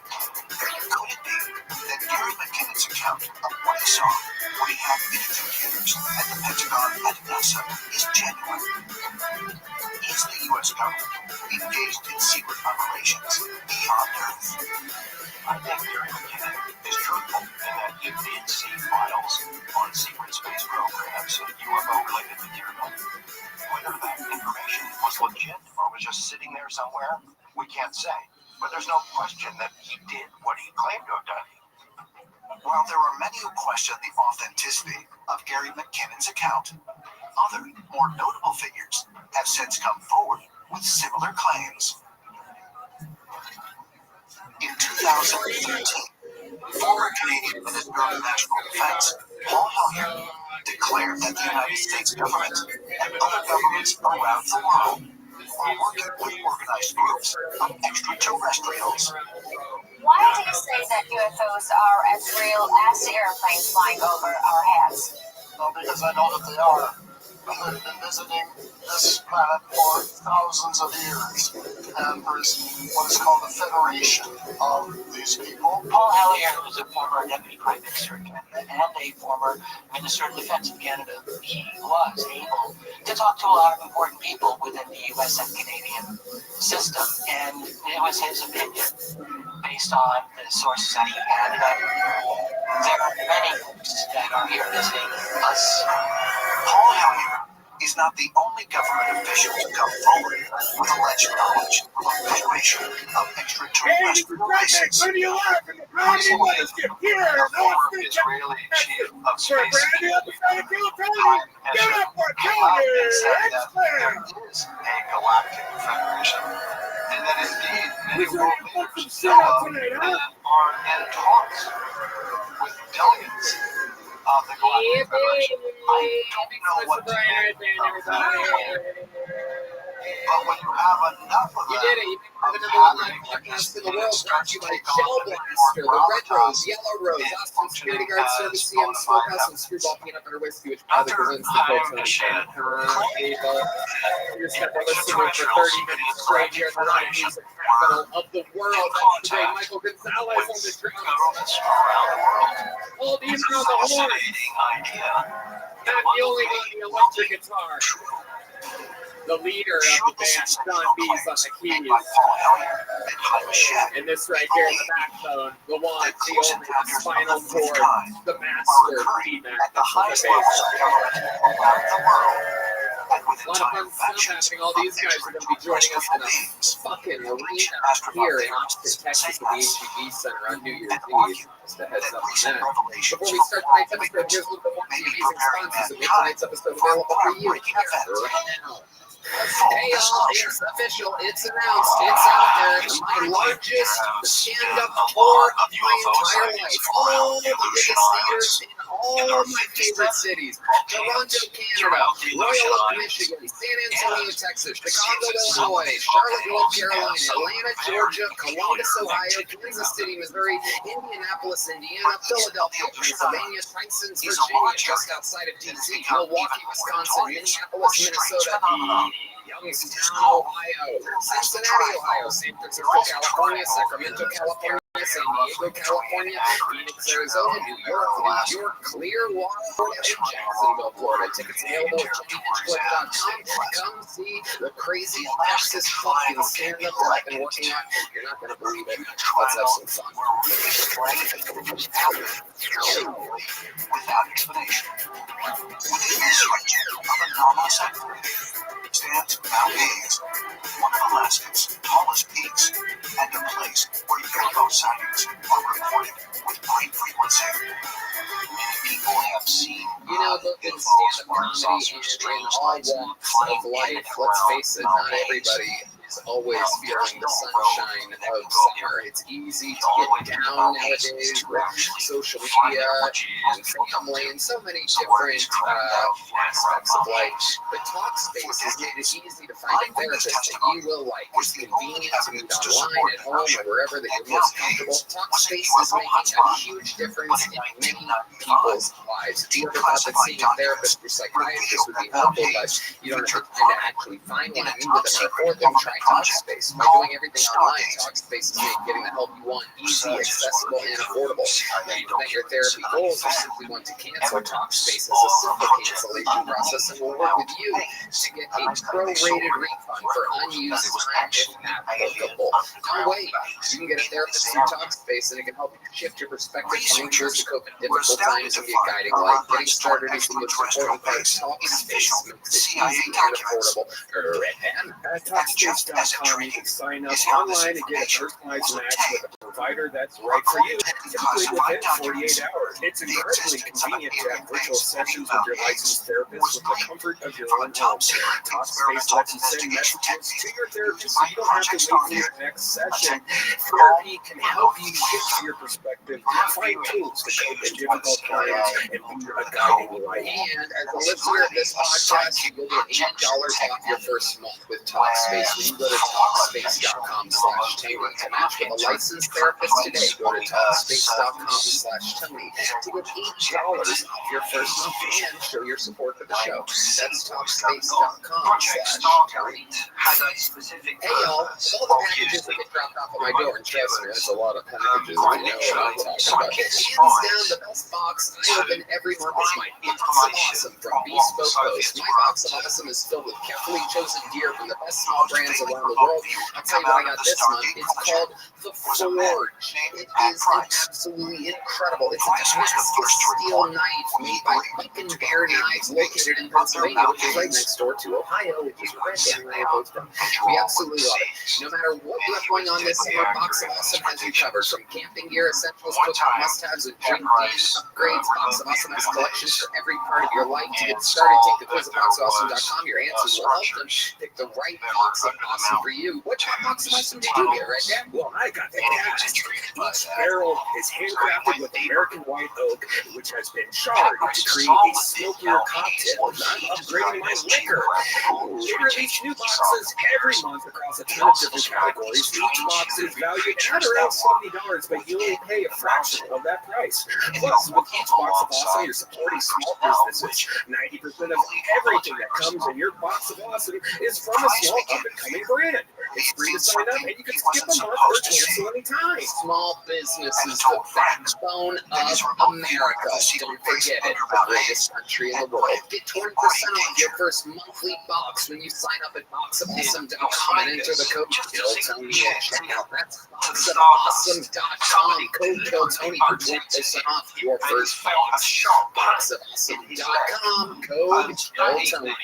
Could it be that Gary McKinnon's account of what he saw when he hacked into computers at the Pentagon and NASA is genuine? Is the U.S. government engaged in secret operations beyond Earth? I think Gary McKinnon is truthful in that he did see files on secret space programs and UFO-related material. Whether that information was legit or was just sitting there somewhere, we can't say. But there's no question that he did what he claimed to have done. While there are many who question the authenticity of Gary McKinnon's account, other, more notable figures have since come forward with similar claims. In 2013, former Canadian Minister of National Defense, Paul Hellyer, declared that the United States government and other governments around the world were working with organized groups of extraterrestrials. Why do you say that UFOs are as real as the airplanes flying over our heads? Well, because I know that they are. They've been visiting this planet for thousands of years, and there's what is called a federation of these people. Paul Hellyer was a former Deputy Prime Minister of Canada and a former Minister of Defense of Canada. He was able to talk to a lot of important people within the U.S. and Canadian system, and it was his opinion, based on the sources that he had, that there are many groups that are here visiting us. Paul Hellyer is not the only government official to come forward with alleged knowledge of a federation of extraterrestrial races. Recently, a former Israeli chief of space security came out and said that there is a galactic federation, and that indeed many world leaders know of and are in talks with delegates of the Galactic Federation. I don't know what to make of that. But when you have enough of You them, did it. You made the number one live podcast in the world. Brought to you by Shell Blaster, the Red Rose, Yellow Rose, Austin Security Guard Service, CM Smokehouse, and Screwball Peanut Butter Whiskey, which proudly presents the folks on the channel. You're stepping listening for 30 minutes straight here in the rock music capital of the world. That's the great Michael Gonzalez on the drums. Hold even on the horn. Not the only one, the electric guitar. The leader of the band, John B's on the keys. And this right here is the backbone, the one, the only, the spinal cord, the master, the magnus of the bass. A lot of fun stuff happening. All these guys are going to be joining us in a fucking arena here in Austin, Texas, at the AGB Center on New Year's Eve. Just a heads up on that. Before we start tonight's episode, here's a little bit more of the amazing sponsors that make tonight's episode available for you right now. Hey y'all, it's official, it's announced, it's out there. My largest stand-up tour of my entire life. All the biggest theaters in all my favorite cities. Toronto, Canada, Royal Oak, Michigan, San Antonio, Texas, Chicago, Illinois, Charlotte, North Carolina, Atlanta, Georgia, Columbus, Ohio, Kansas City, Missouri, Indianapolis, Indiana, Philadelphia, Pennsylvania, Tysons, Virginia, just outside of DC, Milwaukee, Wisconsin, Minneapolis, Minnesota, Youngstown, Ohio, Cincinnati, Ohio, San Francisco, California, Sacramento, California, San Diego, California, Phoenix, Arizona, New York, Clearwater, and Jacksonville, Florida. Tickets available at JohnnyHinchcliffe.com. Come see the crazy Texas fucking stand-up that I've been working on. You're not going to believe it. Let's have some fun. Without explanation. Within this region of anomalous activity stands Mount Hayes, one of Alaska's tallest peaks, and a place where UFO sightings are reported with great frequency. Many people have seen in stand-up comedy in all walks of life, let's face it, not everybody is always feeling the sunshine of summer. It's easy to get down nowadays with social media and family and so many different aspects of life. But Talkspace has made it easy to find a therapist that you will like. It's convenient to meet online, at home, or wherever that you're most comfortable. Talkspace is making a huge difference in many people's lives. If you ever thought that seeing a therapist or psychiatrist would be helpful, but you don't have time to actually find one and meet with them or for them, try Talkspace. By doing everything online, Talkspace is making getting the help you want easy, accessible, and affordable. If you met your therapy goals or simply want to cancel, Talkspace is a simple cancellation process and will work with you to get a prorated refund for unused time if applicable. Don't wait. You can get a therapist through Talkspace and it can help you shift your perspective from years to cope in difficult times and be a guiding light. Getting started is the most important part. Talkspace makes it easy and affordable. Talkspace.com. factormeals.com. You can sign up online and get a personalized match with a provider that's right for you, typically within 48 hours. It's incredibly convenient to have virtual sessions with your licensed therapist with the comfort of your own home. Talkspace lets you send messages to your therapist so you don't have to wait for your next session. Therapy can help you shift your perspective, find tools to cope in difficult times, and be a guiding light. And as a listener of this podcast, you will get $8 off your first month with Talkspace. When you go to Talkspace.com/Tony to match with a licensed therapist today, go to Talkspace.com/Tony to get $8 off your first month and show your support for the show. That's Talkspace.com/Tony. Hey y'all, all the packages that get dropped off at my door, and trust me, that's a lot of packages. I know what I'm talking about. Hands down, the best box I open every month is my Box of Awesome from Bespoke Post. My Box of Awesome is filled with carefully chosen gear from the best small brands around the world. I'll tell you what I got this month. It's called The Forge. It is absolutely incredible. It's a Damascus steel knife made by Fucking Bear Knives, located in Pennsylvania, which is right next door to Ohio, which is right down where I both from. We absolutely love it. No matter what you have going on this summer, Box of Awesome has you covered. From camping gear, essentials, cooking must-haves, and drink games, upgrades, Box of Awesome has collections for every part of your life. To get started, take the quiz at boxofawesome.com. Your answers will help them pick the right Box of Awesome for you. What Box of Awesome did you get, right there? Well, I got the gas. Each barrel is handcrafted with American white oak, which has been charred to create a smokier cocktail. I'm upgrading my liquor. We release new boxes every month across a ton of different categories. Each box is valued at around $70, but you only pay a fraction of that price. Plus, with each Box of Awesome, you're supporting small businesses. 90% of everything that comes in your Box of Awesome is from a small up-and-coming brand. It's free to sign up, and you can skip a month or cancel anytime. Small business is the backbone of America. Don't forget it, the greatest country in the world. Get 20% off your first monthly box when you sign up at boxofawesome.com and enter the code KILLTONY at checkout. That's boxofawesome.com. Code KILLTONY for 20% off your first box. Boxofawesome.com. Code KILLTONY.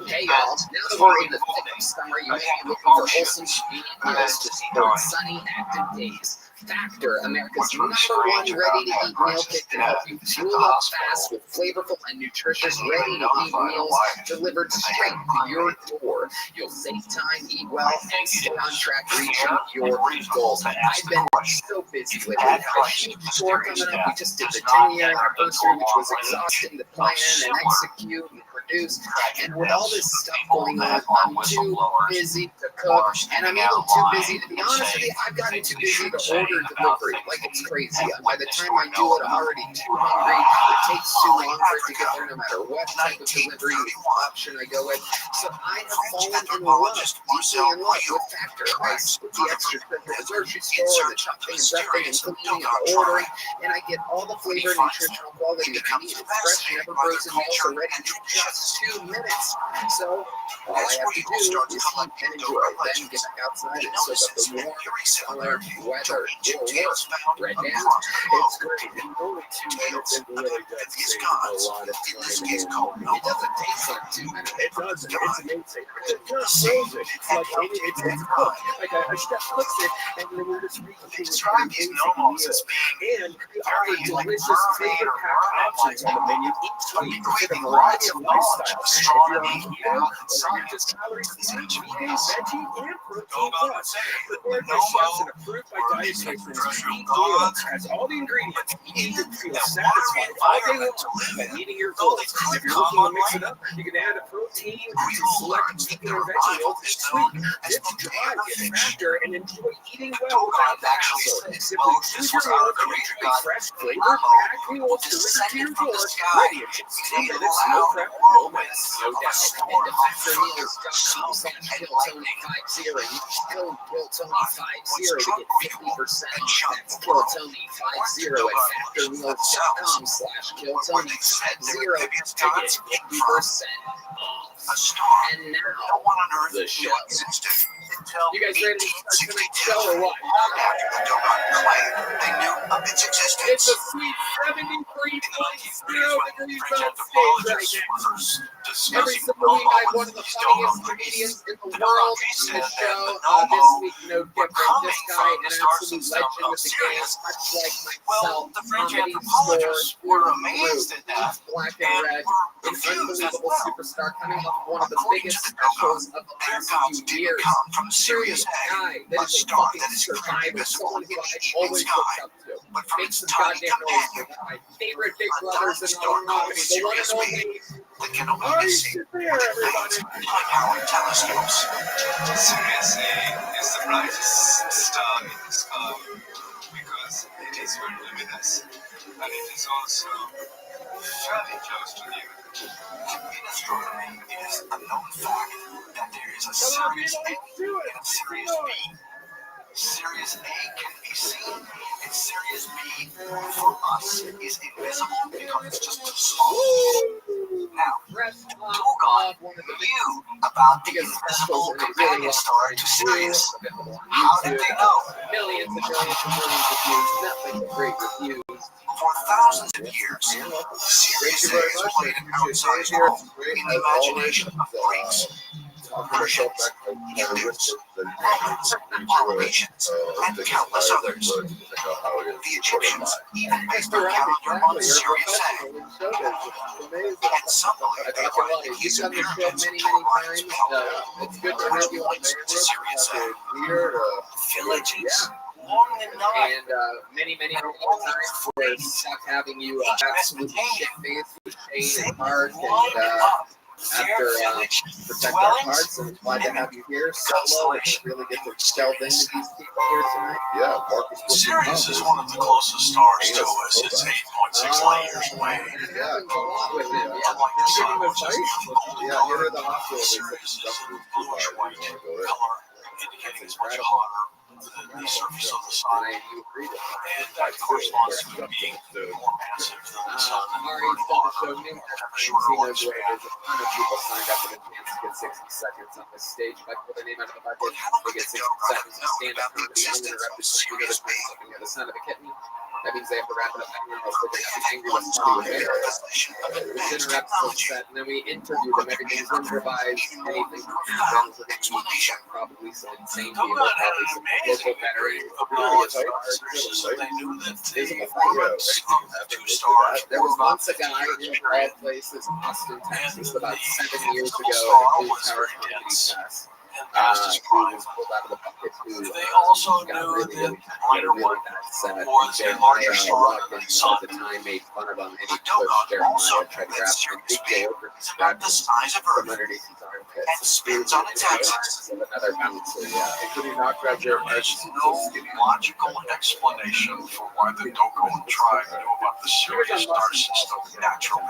Hey y'all, now that we're in the thick of summer, you may be looking for wholesome, convenient meals to support sunny, active days. Factor, America's #1 ready-to-eat meal kit, can help you fuel up fast with flavorful and nutritious ready-to-eat meals delivered straight to your door. You'll save time, eat well, and stay on track reaching your goals. I've been so busy with it. We have a huge tour coming up. We just did the 10-year anniversary, which was exhausting to plan and execute and produce. And with all this stuff going on, I'm too busy to cook, and I'm even too busy, to be honest with you, I've gotten too busy to order delivery. Like, it's crazy. By the time I do it, I'm already too hungry. It takes too long for it to get there, no matter what type of delivery option I go with. So I have fallen in love, deeply in love with Factor. I split the extra trip to the grocery store, the chopping and prepping and cooking and the ordering, and I get all the flavor and nutritional quality that I need. It's fresh, never frozen meals are ready in just 2 minutes. So all I have to do is eat and enjoy. Then get back outside and soak up the warm summer weather. It works. Right now, It's great. In only 2 minutes, it really does save a lot of time. it doesn't taste like 2 minutes. It doesn't. It's amazing. It's not frozen. It's like it's cooked. Like a chef cooks it, and then we're just reheating it for amazing meals. And we offer delicious flavor-packed options on the menu each week to fit a variety of lifestyles. If you're on keto, or you're just calorie-free, vegan, veggie, and protein plus. Prepared by chefs and approved by dietitians, Eat Meal has all the ingredients you need to feel satisfied all day long by meeting your goals. If you're looking to mix it up, you can add a protein to select vegan or veggie meals each week. Ditch dry, get Factor, and enjoy eating well without the hassle. Simply choose your meal and enjoy fresh, flavor-packed meals delivered to your door, ready in just 2 minutes, no prep, no mess, no doubt. Into FactorMeals.com/KillTony50. Use code KillTony50 to get 50% off. That's KillTony50 at FactorMeals.com/KillTony50 to get 50% off. A star. And now, No one on Earth the show. knew existed until You guys ready to start tonight's show 1862. or what? Long after the Dogon claimed they knew of its existence. It's a sweet 73.0 degrees on stage right now. Every single week I have one of the funniest comedians in the world on the show. This week, no different. This guy, an absolute legend with the game, much like myself. The French Comedy anthropologists scores were through amazed the at that. roof. Black and red, an unbelievable superstar coming off one of the biggest specials of the last few years. Serious guy that is a fucking survivor, someone who I always looked up to. Make some goddamn noise for my favorite Big Brothers in all comedy, the one and only. Are you there, everybody? High-powered telescopes. Sirius A is the brightest star in the sky because it is very luminous and it is also fairly close to the Earth. In astronomy, it is a known fact that there is a Sirius A and a Sirius B. Sirius A can be seen, and Sirius B, for us, is invisible because it's just too small. Now, Dogon knew about the invisible companion star to Sirius. How did they know? Millions and millions and millions of views, nothing but great reviews. For thousands of years, Sirius A has played an outsized role in the imagination of Greeks, Persians, Hindus, Romans, Polynesians, and countless others. The Egyptians even based their calendar on Sirius A. And some believe they were the keys of pyramids to Orion's belt. It's good to have you on To Sirius A. and Villages, long and night. many other times where it's stuck having you absolutely shit-faced with Shane and Mark and after protect our hearts, and it's glad to have you here solo and really get to delve into these people here tonight. Yeah, Marcus. Sirius is one of the closest stars to us. It's 8.6 light years away. It happens a lot with him. Unlike the sun, which is golden Yeah, you're in the color, hospital. Sirius is bluish white color, indicating it's much hotter than the surface of the sun, and that corresponds to it being more massive than the sun and burning hotter and have a shorter lifespan. There's a ton of people signed up for the chance to get 60 seconds on this stage. If I put their name out of the bucket, they get 60 seconds to stand up and be uninterrupted something at the sound of a kitten. That means they have to wrap it up anywhere else, but they have to be angry with somebody with it. It's interrupt set, and then we interview them. Everything's improvised. Anything happens. We're going to meet probably some insane people, probably some local veterans. There was once a guy in all places, Austin, Texas, about 7 years ago at a Blue Tower Comedy Fest. Who was pulled out of the bucket, They also knew that lighter one was a larger star than the sun. At the time, made fun of him, and he The Dogon also tried to knew grab that him. Sirius Big B Joe is about the size of from Earth underneath his armpit. and spins on its axis. Another bouncer, yeah. There is no logical explanation for why the Dogon tribe knew about the Sirius star system naturally.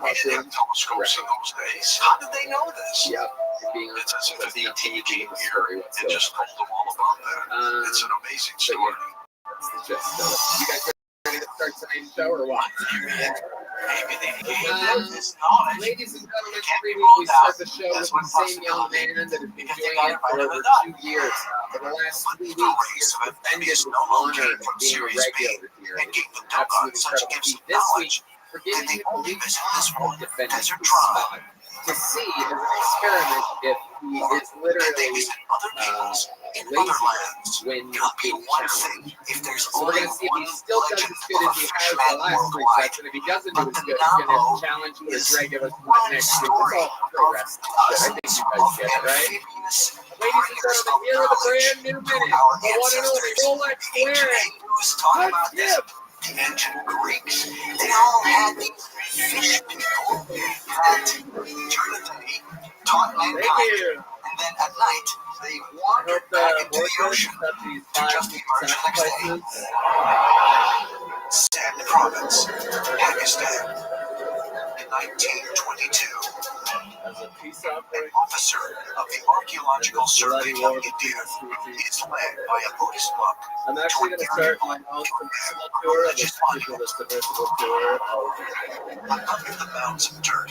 We didn't have telescopes in those days. How did they know this? Yep. It's as if the ET came here and just told them all about that. It's an amazing story. That's the gist of it. You guys ready to start tonight's show or what? Maybe they gave this knowledge. Ladies and gentlemen, every week we start the show with the same young man that has been doing it for over 2 years. For the last 3 weeks, he has defended his honor of being a regular here. It's absolutely incredible feat. This week, we're giving him a week off of defending his spot to see as an experiment if he is literally lazy when being challenged. So we're going to see if he still does as good as he has the last 3 sets, and if he doesn't do as good, he's going to challenge you as regular next week. It's all pro wrestling shit. I think you guys get it, right? Ladies and gentlemen, here are the brand new minute, the one and only Rolex wearing. Ancient Greeks, they all had these fish people that during the day taught mankind, and then at night they wandered back into the ocean to just emerge the next day. Sand Province, Pakistan. 1922. As a peace offering, An officer of the Archaeological Survey of India is led by a Buddhist monk I'm to actually an going to area start my own submersible tour of the submersible tour of under the mounds of dirt.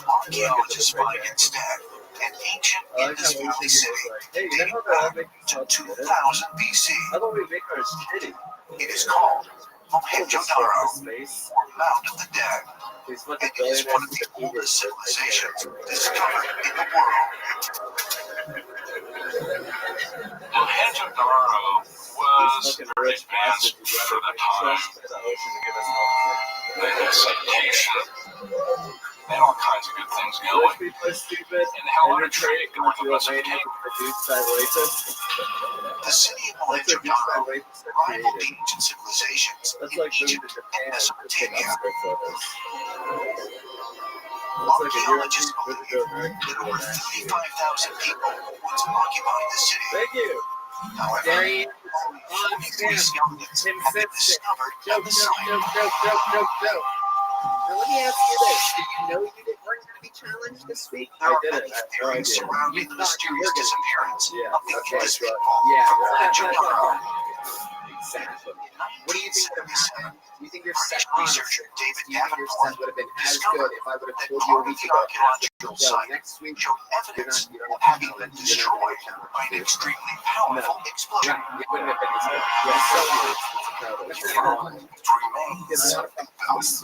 Archaeologists find instead an ancient I like how Indus Valley easy city it was like, hey, you dating know how they're all back making to stuff 2000 BC. How about we make ours shitty? It is called Mohenjo-Daro, Space. or Mound of the Dead. These fucking It is one of the oldest civilizations discovered in the world. Mohenjo-Daro was very advanced for the time. They had sanitation. They had all kinds of good things going. People are stupid. And they had a lot of trade going with us. Produced by rapists. The city of Mohenjo-Daro rivaled the ancient civilizations That's in like moving Egypt to and Japan to take Mesopotamia. Oscar photos. Archaeologists believe that over 35,000 people once occupied the city. Thank you. However, Very only 3 skeletons have been discovered at the site. Now, let me ask you this. Did you know you weren't going to be challenged this week? There are many theories surrounding the mysterious disappearance of the Indus people Yeah, from Mohenjo-Daro. exactly. What do you think would have happened? Do you think your set British researcher David Davenport would have been as discovered good if I would have that told you a part of week the ago? archaeological site Next week, showed evidence of having been destroyed by an extremely powerful explosion. it wouldn't have been as good. Remains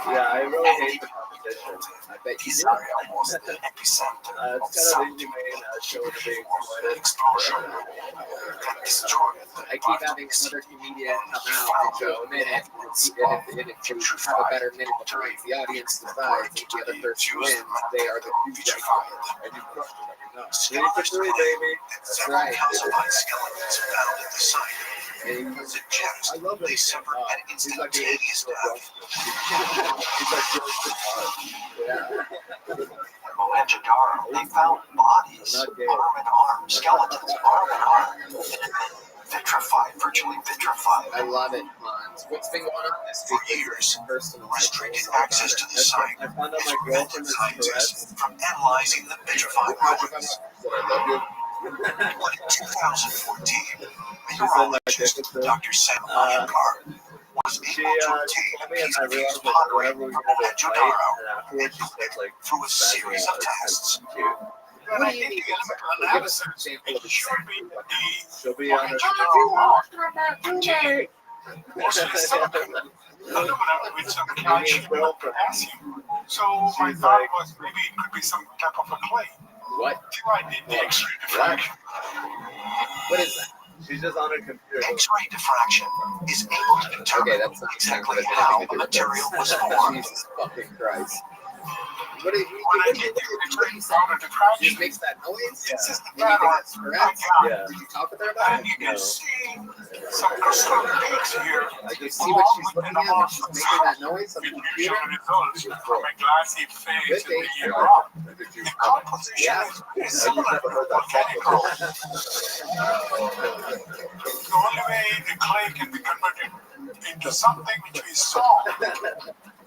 Yeah, I really hate the competition. I bet you This do. area was the epicenter of It's kind of some inhumane show to be explosion that destroyed the I keep having another comedian come out and go a minute, and if you have a better minute behind the audience decides if the other person wins, they are the future fire. And you crush it every night. Three, baby. That's several right. calcified skeletons found at the site And suggest I love they it. suffered an instantaneous death. In Mohenjo-Daro, they found bodies, arm and arm, skeletons, arm and arm, vitrified, virtually vitrified. I love it, Hans. What's been going on this For week? years, Personal restricted access to the site I found out has my prevented girlfriend is scientists from analyzing the vitrified ruins. But in 2014, meteorologist Dr. Sam Lionheart was able to obtain a piece of fused pottery from Mohenjo-Daro through a series of tests. What do you need? Give us an example of a She'll be on her. With some calcium and potassium. So my thought was maybe it could be some type of a clay. What? Till I did the X-ray diffraction. What is that? She's just on her computer. X-ray diffraction is able to determine exactly how a material was formed. Jesus fucking Christ. What do you When I did the X-ray found a diffraction, It makes that noise? it's just You think that's correct? Yeah. Did you talk with her about and it? you can see some crystal peaks here. I can see what she's looking at when she's making that noise on the It gives computer. you the results from a glassy phase Good in day, the sir. rock. The composition is I've similar never to heard that volcanic before. rock. The only way the clay can be converted into something which we saw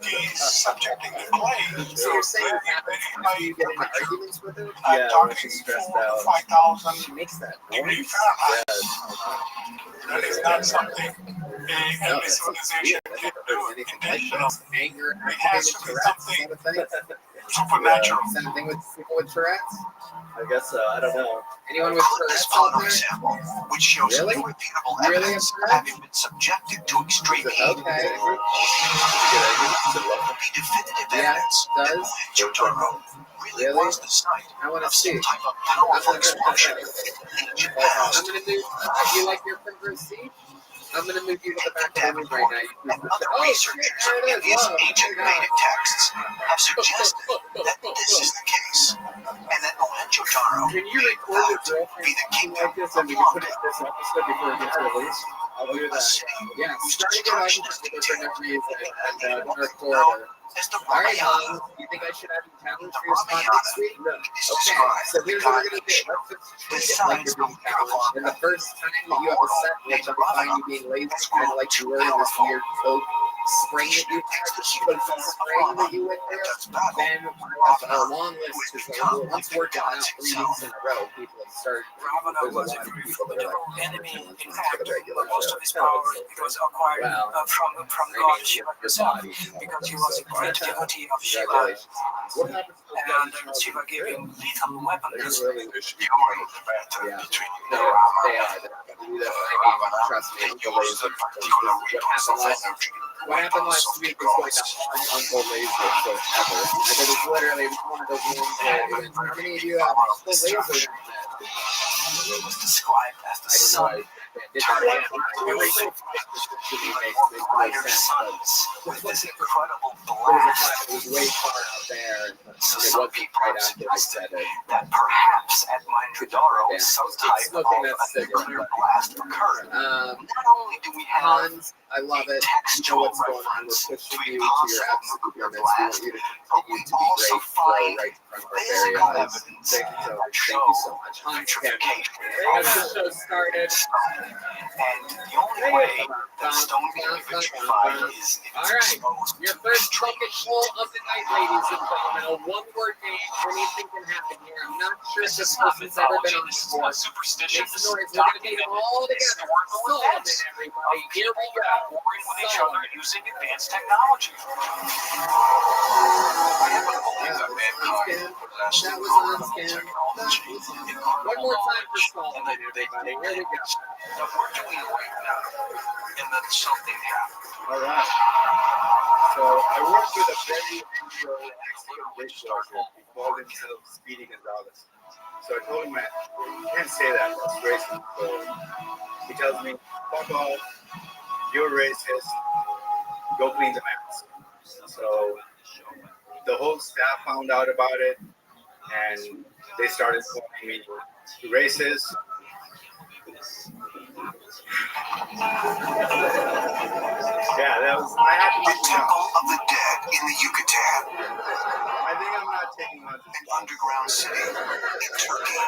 is subjecting the clay So to you're saying very, that very happens high when you get into temperature. arguments with her? I'm Yeah, when talking she's stressed 4,000 to out. 5,000 She makes that degree noise? Fahrenheit. Yeah. That is not something No, every that's civilization I've can never do heard anything like intentional. this. Anger, It has activated to be Tourette's, is something that a thing? supernatural. Same thing with people with Tourette's? I guess so. I don't know. Anyone with This Tourette's out pottery there? sample, which shows Really? irrefutable Really evidence have of Tourette's? having been subjected to extreme heat, Okay. the definitive Yeah, evidence it that does. Mohenjo-Daro really Really? was the site I want to of see. some type of powerful explosion in ancient I'm past. gonna move. You like your front row seat? I'm gonna move you to the back of the room right now. You And other oh, researchers shit, there in it is. these Whoa, ancient there you Vedic texts have suggested that this is the case, and that Mohenjo-Daro Can you may in record your fact girlfriend be the talking kingdom like this of and we can put London, it this episode before it gets released? I'll do a that. city Yeah, whose try to get on destruction is for detailed no reason and in what is record known her. as the All right, Ramayana. you think I should have you challenged The for your spot next week? Ramayana No. is Okay, described so as the here's what we're guide gonna which do. Let's just treat it like besides you're being challenged. And the first time that you have a set, which I find you being lazy, kind of like you were in this weird coat spring that you had, the spring that you went there, then I have a long list because once we're done out 3 weeks in a row, people have started. There's a lot of people that are like, enemy. for In the fact, regular most show. of his powers was acquired from God Shiva himself, because he was in great devotee of Shiva, What happens and Shiva gave him lethal weapons. Yeah, no, they are. Trust me, Uncle Laser. What happened last week was like on Uncle Laser forever. Like, it was literally one of those ones where it went, how many of you have Uncle Laser? He was described as the sun turning brighter suns with this incredible blast. It was way far out there. So some people have suggested that perhaps at Mohenjo-daro some type of a nuclear blast occurred. Not only do we have Hans, I love it. You know what's going on. We're pushing you to your absolute limits. We want you to continue to be great. Right in front of our very eyes. Thank you so much. Hans, as the show started. And the only way that stone can be vitrified is if it's exposed. Your first bucket full of the night, ladies and gentlemen. A one-word game. Anything can happen here. I'm not sure if this person's ever been on before. Superstition. Make some noise. We're going to get them all together. Solomon, everybody. Here we go. Warring with each other using advanced technology. That was on scan. One more time for Solomon, everybody. Here we go. Now we're doing it right now, and then something happened. All right. So I worked with a very Mexican bridge worker. He called himself Speedy Gonzalez. So I told him, man, you can't say that. That's racist. So he tells me, fuck off. You're racist. Go clean the mess. So the whole staff found out about it, and they started calling me racist. Yeah, that was. I had to The Temple of the Dead in the Yucatan. I think I'm not taking on an underground city in Turkey.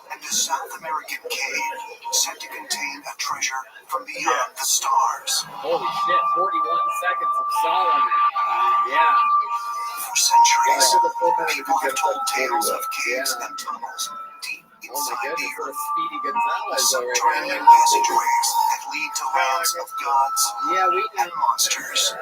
And a South American cave said to contain a treasure from beyond the stars. Holy shit, 41 seconds of Solomon. Yeah. For centuries, people have told tales of caves and tunnels deep inside the earth, Speedy Gonzalez subterranean passageways that lead to lands of gods and monsters.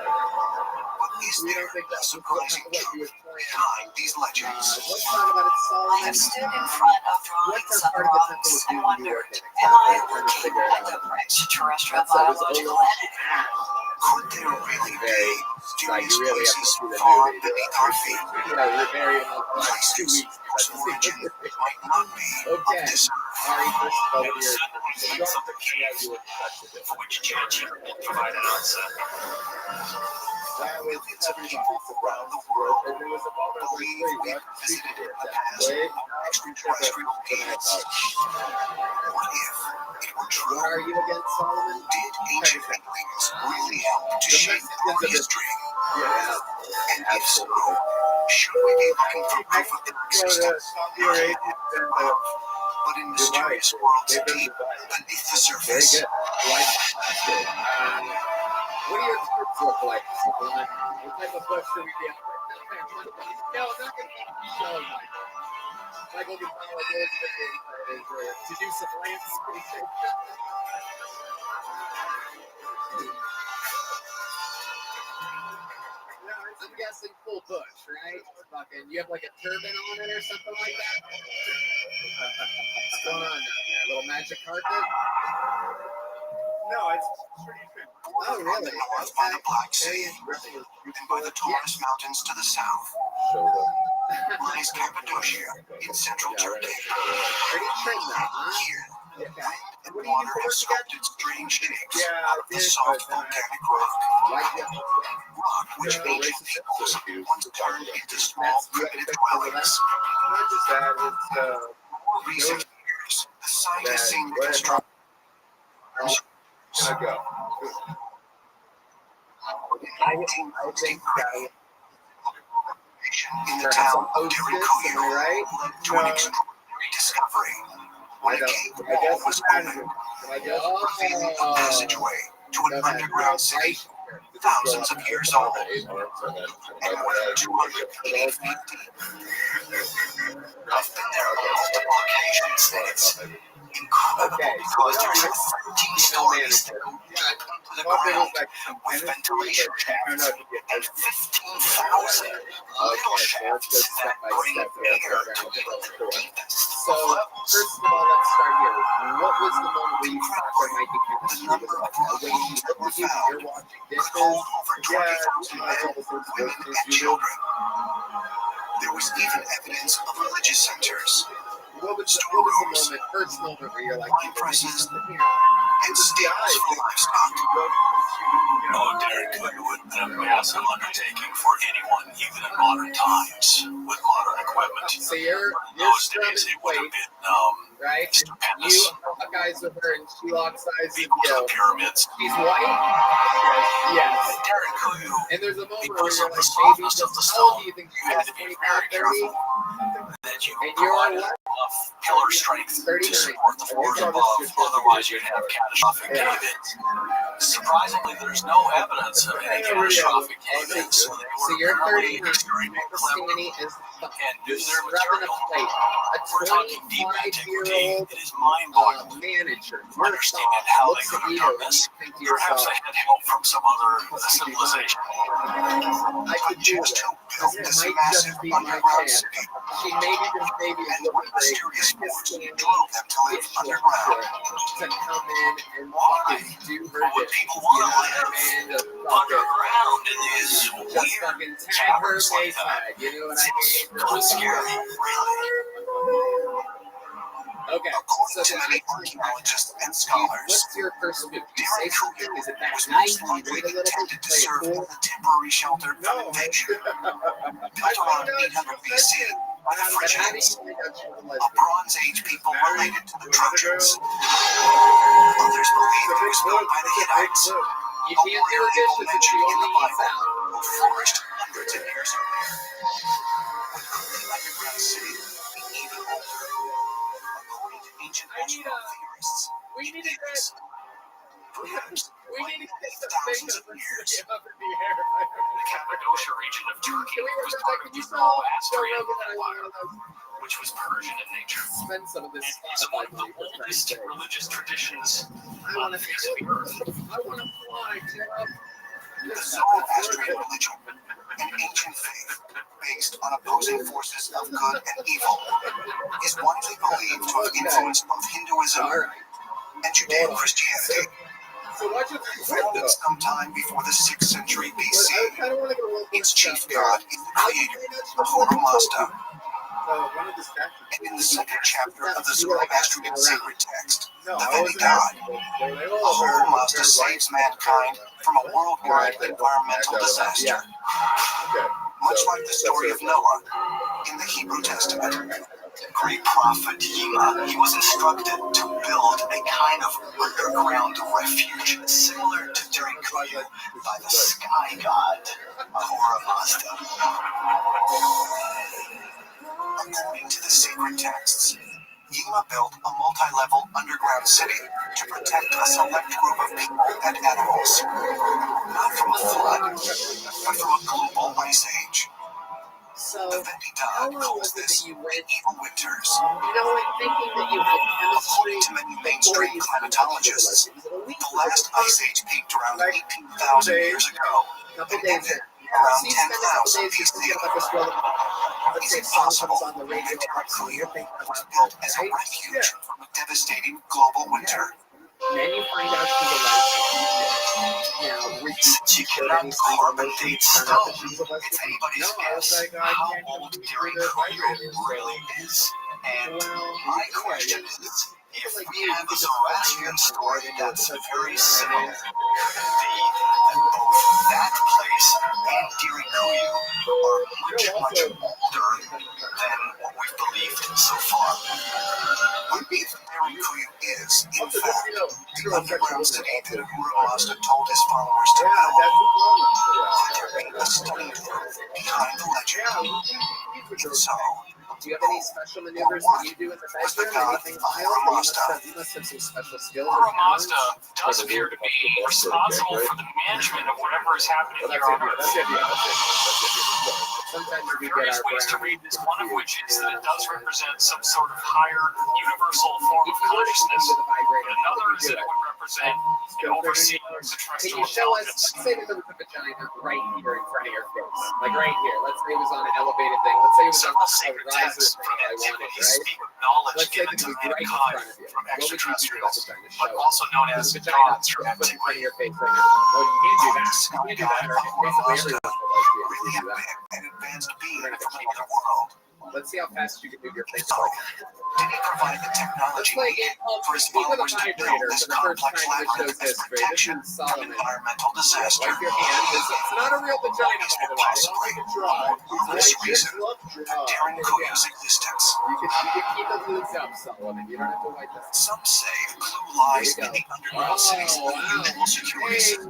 But is there a surprising truth behind these legends? I have stood in front of drawings on the rocks and wondered, am I looking at the extraterrestrial biological entity? Could there really be mysterious places far beneath our feet? Places whose origin might not be of this earth. For which ChatGPT can provide an answer. Millions of people around the world believe we've visited in the past extraterrestrial beings. What if it were true? What are you against, Solomon? Did ancient aliens really help to shape our history? And if so, should we be looking for proof of their existence? But in mysterious worlds deep beneath the surface. What do your kids look like, Solomon? What type of books should we be on? No, I'm not going to keep showing Michael. Michael can follow those videos to do some landscaping. I'm guessing full bush, right? Fucking, you have like a turban on it or something like that? What's going on down there? A little magic carpet? No, it's pretty good. Oh, really? North by the Black Sea, and by the Taurus Mountains to the south, lies Cappadocia in central Turkey. Here, wind and water have sculpted strange shapes out of the soft volcanic rock. Rock which ancient peoples once turned into small primitive dwellings. Not just that, it's More recent years, the site has seen the construction. go. In 1963, in the town of Derikuyu led to an extraordinary discovery when a cave wall was opened, revealing a passageway to an underground city thousands of years old and more than 280 feet deep. I've been there on multiple occasions, and it's incredible because there's 13 stories that go deep into the ground with ventilation shafts and 15,000 little shafts that bring air to the deepest So, first of all, let's start here. What was the moment where you thought there might be chemistry? Was it when you looked at you, you're washing dishes? over 20,000 men, women, and children. There was even evidence of religious centers. What was the moment, first moment where you're like, wine presses, and stables for livestock. Oh, Derek Cook would have been a massive undertaking for anyone, even in modern times, with modern equipment. So you're Those days, it would have been right? stupendous. You guys with her and she lock size, People to the pyramids. she's white? Yes. Derek Cook, And there's a moment where because you're of the like, maybe softness of the just how old stone, do you think you she had is? to be 25, very 30? careful that you And you're provided what? enough pillar strength to 39. support the floors above, otherwise you'd have catastrophic cave-ins. Surprisingly, there's no evidence of any catastrophic cave-ins, so they So were you're apparently 39. extremely clever Pakistanis is and knew their rubbing a material. plate. We're talking deep 25-year-old antiquity. It is mind-boggling manager. understanding how they Looks could at have you done and this. you think to Perhaps yourself, they had help from some other civilization. I could do it. This might just be my chance. She maybe is looking for a Pakistani dishwasher to come in and fucking do her dishes. You know what I mean? Just Underground in these just fucking tag her Maytag. You know what I mean? Really scary, really. Okay, so According to many archaeologists and scholars, what's your first move? You say Derek something? Cook Is it that was night? most You likely wait a little bit, intended to play it serve cool? as a temporary shelter from invasion. Built around 800 BC by the Phrygians, a Bronze Age people related to the Trojans. Others believe it was built by the Hittites, You a can't do warrior her people dishes if mentioned she in the only eats Bible out. who flourished hundreds of years earlier. Would the underground city be even older? According to ancient natural theorists, We need to get perhaps we need to get some thousands things of years. up in the air. The Cappadocia region of Turkey was part of the Zoroastrian religion, which was Persian in nature. Spend some of this It's one of the oldest religious traditions on the face of the earth. I want to fly, Jeff. The Zoroastrian religion, an ancient faith based on opposing forces of good and evil, is widely believed to have influenced both Hinduism and Judeo-Christianity. So watch it. Founded sometime before the 6th century BC, its chief god is the creator, Ahura Mazda. And in the second chapter of the Zoroastrian sacred text, the Vedic God, Ahura Mazda saves mankind from a worldwide environmental disaster. Much like the story of Noah in the Hebrew Testament. Great prophet Yima, he was instructed to build a kind of underground refuge similar to Derikuyu by the sky god Ahura Mazda. According to the sacred texts, Yima built a multi-level underground city to protect a select group of people and animals, not from a flood, but from a global ice age. So, the Vendidad calls this the evil winters. Thinking that you had According to many mainstream climatologists, the last ice age peaked around 18,000 years ago and ended around 10,000 BC. Let's say Impossible. on the radio. Was built as a refuge from a devastating global winter. Then you find out to the right. Now, since you cannot carbon date stone, it's anybody's guess how old Derikuyu really is. And my question is, if we have a Zoroastrian story that's very similar, then both that place and Derikuyu are much older than what we've believed so far. What if Derikuyu is, in fact, the underground city that Ahura Mazda told his followers to build? Could there be a study behind the legend? If so, Do you have any special maneuvers that you do in the bedroom? Anything wild? You must have some special skills. Guru Mazda does appear to be responsible for the management of whatever is happening here on Earth. Sometimes we get Various our ways to brain read this, one of which is that it does represent some sort of higher universal form of consciousness, and another is that it would represent an overseeing Can extraterrestrial you show us? intelligence. Let's say there was a vagina right here in front of your face, like right here. Let's say it was on an elevated thing. Let's say it was on Several a sacred riser texts thing from if I wanted, antiquities right? speak of knowledge Let's say given that to it was right in mankind front of you. from What would you do to extraterrestrials, that vagina? but Show also known us. as The vagina gods from put in front of antiquity. your face right now. Well, you can't do that. You can't do that, or basically everyone will like you. Really You a do that. big and advanced being We're gonna from have to another world. Let's see how fast you can move your face. Did he provide the Let's technology play a needed game called for his Speak with a followers to build Vibrator this for the first complex time, which shows labyrinth as this, right? This protection is from Solomon. environmental disaster? Wipe your hand. It's not a real vagina, by the way. Possibly, for this reason, daring Kuya's existence. You can keep the loops up, Solomon. You don't have to wipe that. Some say Clue lies in the underground cities of unusual security system.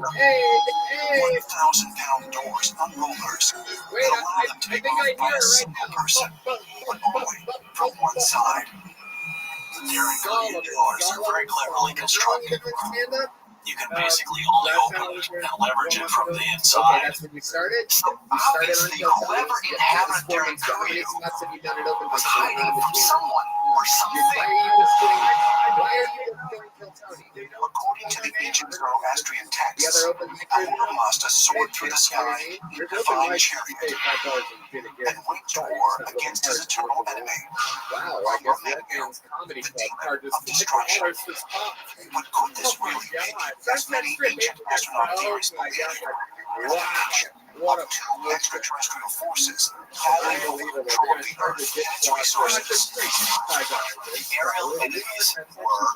1,000-pound doors on rollers Wait, that allow them to be moved by a single person, but only from one side. The daring Kuya doors are very cleverly constructed. You can basically only open it and leverage it from the Okay, inside. that's when you started. So You started on obviously, Kyoto. whoever inhabited daring How many Kuya spots have you done it open was for? hiding from someone or something. Why are you just doing? Why are you just doing Kiltoni? According to the ancient Zoroastrian The texts, other open Ahura Mazda soared through the sky in a divine chariot and waged war against his eternal enemy. Wow, I guess that means comedy club are just destruction. But could this really be, as many ancient astronaut theorists believe, What a two extraterrestrial forces battling over control of the Earth and its resources? The aerial enemies were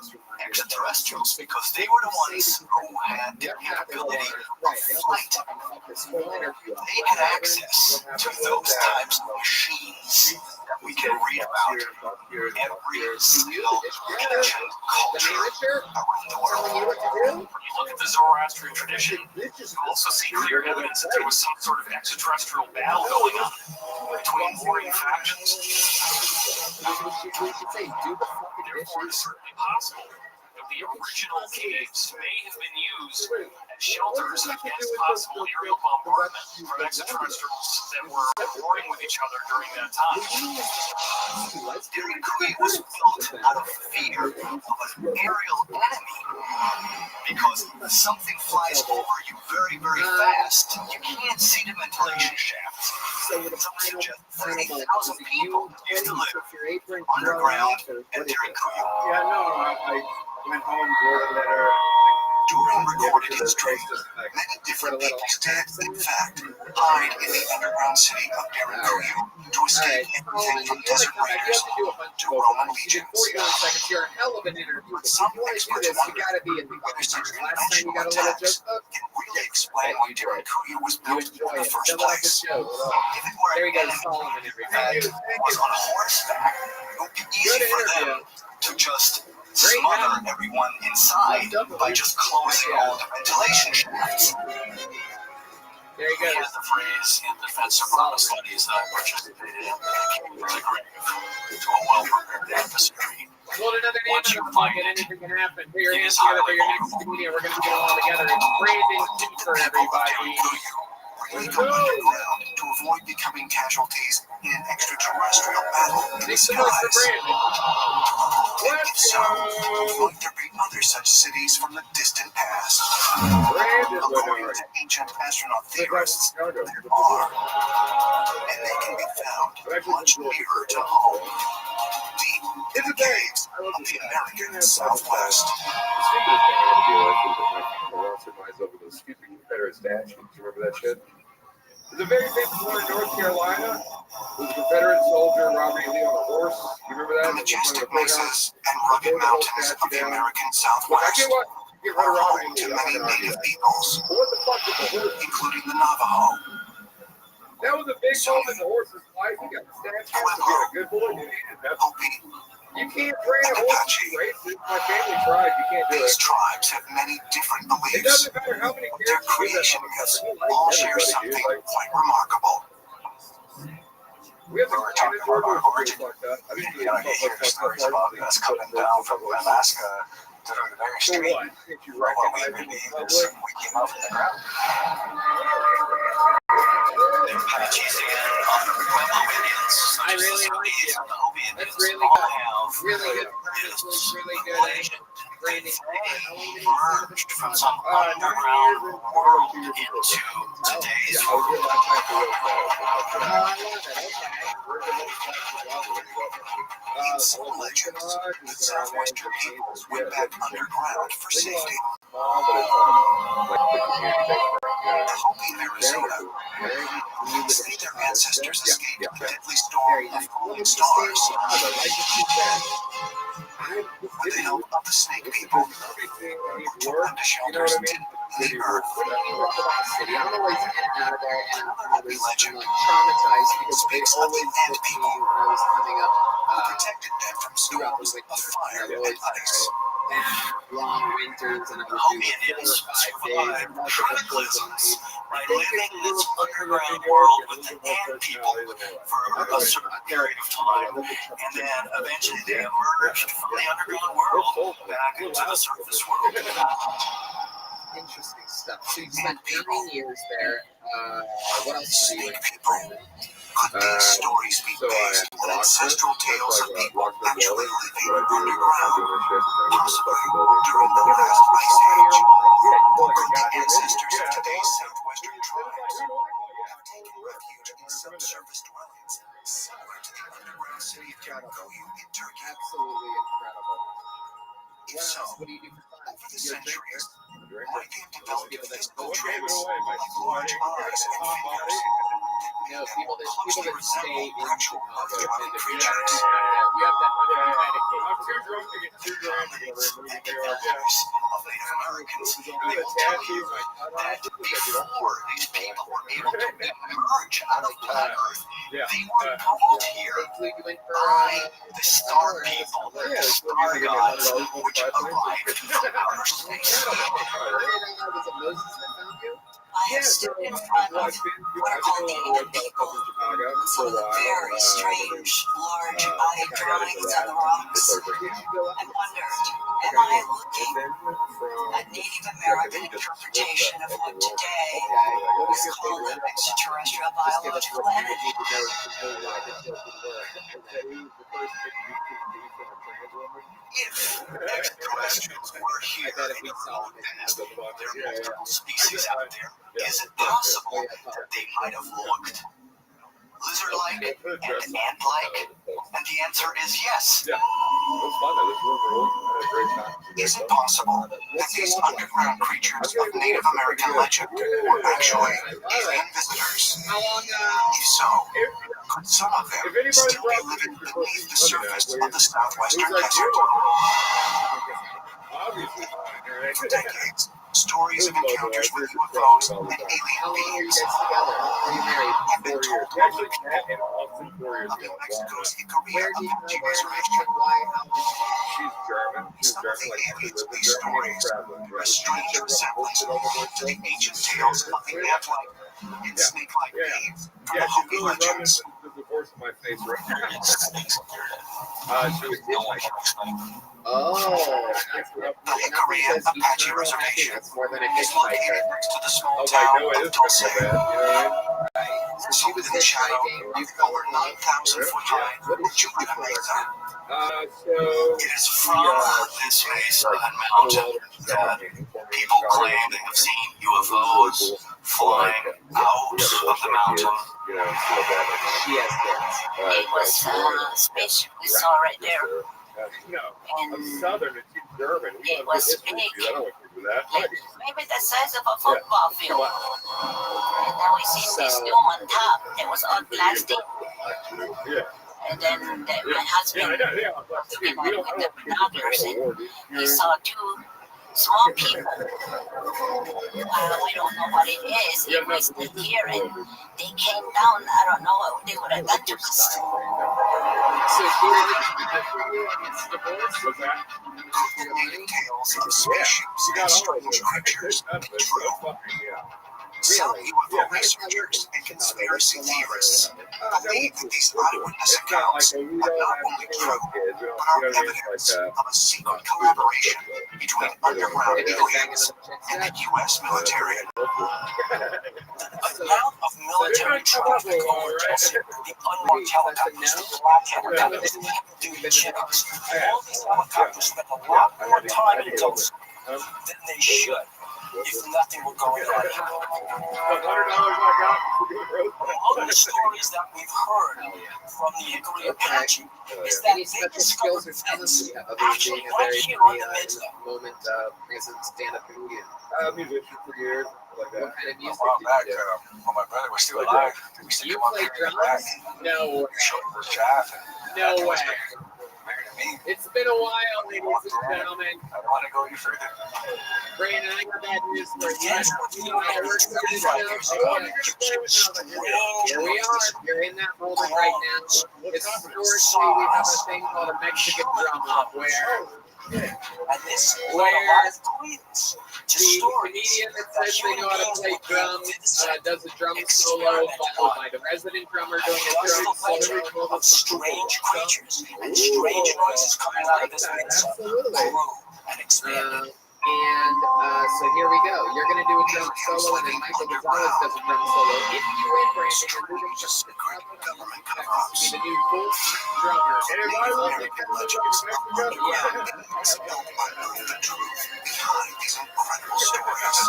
extraterrestrials because they were the ones who had the ability of flight. They had access to those types of machines that we can read about every single ancient culture around the world. When you look at the Zoroastrian tradition, you also see clear evidence that there was some sort of extraterrestrial battle going on between warring factions. Therefore, it is certainly possible that the original caves may have been used as shelters against possible aerial bombardment from extraterrestrials that were warring with each other during that time. Daring Kuya was built out of fear of an aerial enemy. Because something flies over you very, very fast, you can't see the ventilation shafts. So some suggest 30,000 people used to live underground at Daring Kuya. Yeah, no, I went home, wrote a letter. During recorded history, many different people did, in fact, hide in the underground city of Daring Kuya to escape anything from desert raiders to Roman legions. You're a hell of an interview. But some If you want to do experts this, you wonder gotta be in the whether such last time you got a little attacks joke book. can really explain why Daring Kuya was built in the first place. If it were There an you go, enemy Solomon, that was on horseback, it would be easy for them to just smother everyone inside by just closing all the ventilation shafts. There you We go. had the phrase in defense of Roman studies that I participated in, came to grave to a well-prepared adversary. Hold another name Once in you the find pocket, it, anything can happen. Put your it hands is together for highly your next vulnerable. comedian. We're gonna get it all together. It's Brandon Teacher, everybody. Really go underground to avoid becoming casualties in an extraterrestrial battle in the Thanks so much for skies. Brandon. If so, might there be other such cities from the distant past? According to ancient astronaut theorists, there are, and they can be found much nearer to home, deep in the caves of the American Southwest. Over those stupid Confederate statues. You remember that shit? There's a very famous one in North Carolina. It was a Confederate soldier, Robert E. Lee on a horse. You remember that? The majestic mesas and rugged mountains of the American Southwest are home to many native peoples, including the Navajo. That was a big moment in the horse's life. He got statues to be a good boy. You can't train a horse to race it. My family tried. You can't do it. These tribes have many different It beliefs. doesn't matter how many Their characters you creation have. myths all share something quite remarkable. We have We were talking about our origin. You gotta hear the stories about us coming down from Alaska to the very street. What we believe is we came out from the ground. Apaches again on the Pueblo Indians. I really like it. That's really good. Really good premises, really good branding. Emerged from some underground world into today's world. In some legends, the southwestern peoples went back underground for safety. Hopi, Arizona, say their ancestors escaped the deadly storm of falling stars. With the help of the snake people, took them to shelters deep in the earth. I'm always in and out of there, and Hopi legend traumatized because they speaks of the always Ant took me people when I was coming up. who protected them from storms of fire and ice. Long winters, and I The would Hopi do 4 or Indians 5 days, survived multiple cataclysms by I think living it's this a little underground bit world more with the Ant people for a certain period of time, and then eventually they emerged from the underground world back into the surface world. interesting stuff. So you spent 9 years there. What else are you doing? Could these stories be based on ancestral tales of people actually living underground? Possibly during the last ice age? Could the ancestors of today's southwestern tribes have taken refuge in subsurface dwellings similar to the underground city of Karakuyu in Turkey? Absolutely incredible. If so, What do you do for fun? over the centuries, might they have developed physical traits like large eyes and fingers that made them more closely resemble actual earth-dwelling creatures? You have to And the elders of Native Americans, they will tell you that before these people were able to emerge out of planet Earth, they were called here by the star people, the star gods, which arrived from outer space. I have stood in front of what are called the Ant people with some of the very strange, large-eyed drawings on the rocks, and wondered, am I looking at Native American interpretation of what today is called an extraterrestrial biological entity? If extraterrestrials were here in the remote past, there are multiple species out there. Is it possible that they might have looked lizard-like and ant-like? And the answer is yes. Is it possible that these underground creatures of Native American legend were actually alien visitors? If so, could some of them still be living beneath the surface of the southwestern desert? For decades, stories of encounters with UFOs and alien beings have been told by the people of New Mexico's Ikaria Apache Reservation. Some of the aliens of these stories bear a strange resemblance to the ancient tales of the ant-like and snake-like beings from the Hopi legends. The Ikaria Apache Reservation is located next to the small town of Dulce. Nestled in the shadow of the over 9,000-foot high Julian Mesa. It is from this mesa and mountain that people claim they have seen UFOs flying out of the mountain. It was spaceship we saw right there. And it was big, like maybe the size of a football field. And then we seen this dome on top that was all plastic. And then my husband was looking at it with the binoculars, and he saw 2 small people. We don't know what it is. It was in here, and they came down. I don't know what they would have done to us. Tales of spaceships and strange creatures be true. Some UFO researchers and conspiracy theorists believe that these eyewitness accounts are not only true, but are evidence of a secret collaboration between underground aliens and the U.S. military. The amount of military traffic over Tulsa, the unmarked helicopters, the black helicopters, the heavy-duty jets, all these helicopters spend a lot more time in Tulsa than they should, if nothing were going on. Among the stories that we've heard from the Hickory Apache is that they discovered events actually right here on the Midland. Moment, as a stand-up comedian. Musician for years, like that. What kind of music A while did back, you do? when my brother was still alive, we used to You come up play here in the back. drums? No way. Show him the shaft. No way. Married me. It's been a while, ladies and gentlemen. I want to go any further. Brandon, I got bad news for you. Yes, You know how it works on this show? Okay. Here we are. You're in that moment right now. Historically, we have a thing called a Mexican drum up where And this led a where lot of credence to the stories comedian that that says they human know how to beings play will drums does a drum solo, followed by the resident drummer doing a What's drum the legend solo. of strange creatures and strange noises coming out of this mesa Absolutely. grew and expanded? So here we go. You're going to do a drum solo, and then Michael Gonzalez does a drum solo. If you win, Brandon, you're moving to Government cover-ups. be the new full drummer. Native American legends are underground Yeah. beings built by knowing the truth behind these incredible stories.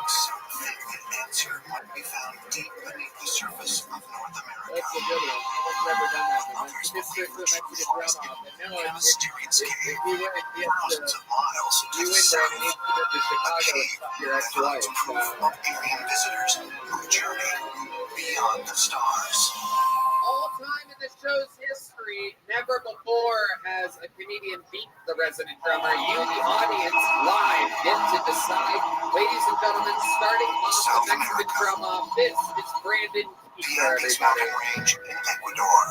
Some think the answer might be found deep beneath the surface of North America. That's a good one. I've never done that one. Others It's believe the the Mexican truth lies drum off. And deep in a mysterious if cave you win, you have to, thousands of miles to you the win, south. Brandon, you have to move to Chicago and fuck your That ex-wife. holds proof of alien visitors who journey beyond the stars. All time in the show's history, never before has a comedian beat the resident drummer. You, the audience, live get to decide. Ladies and gentlemen, starting off South the Mexican America. drum off, this is Brandon The Kiefer, Andes everybody. mountain range in Ecuador.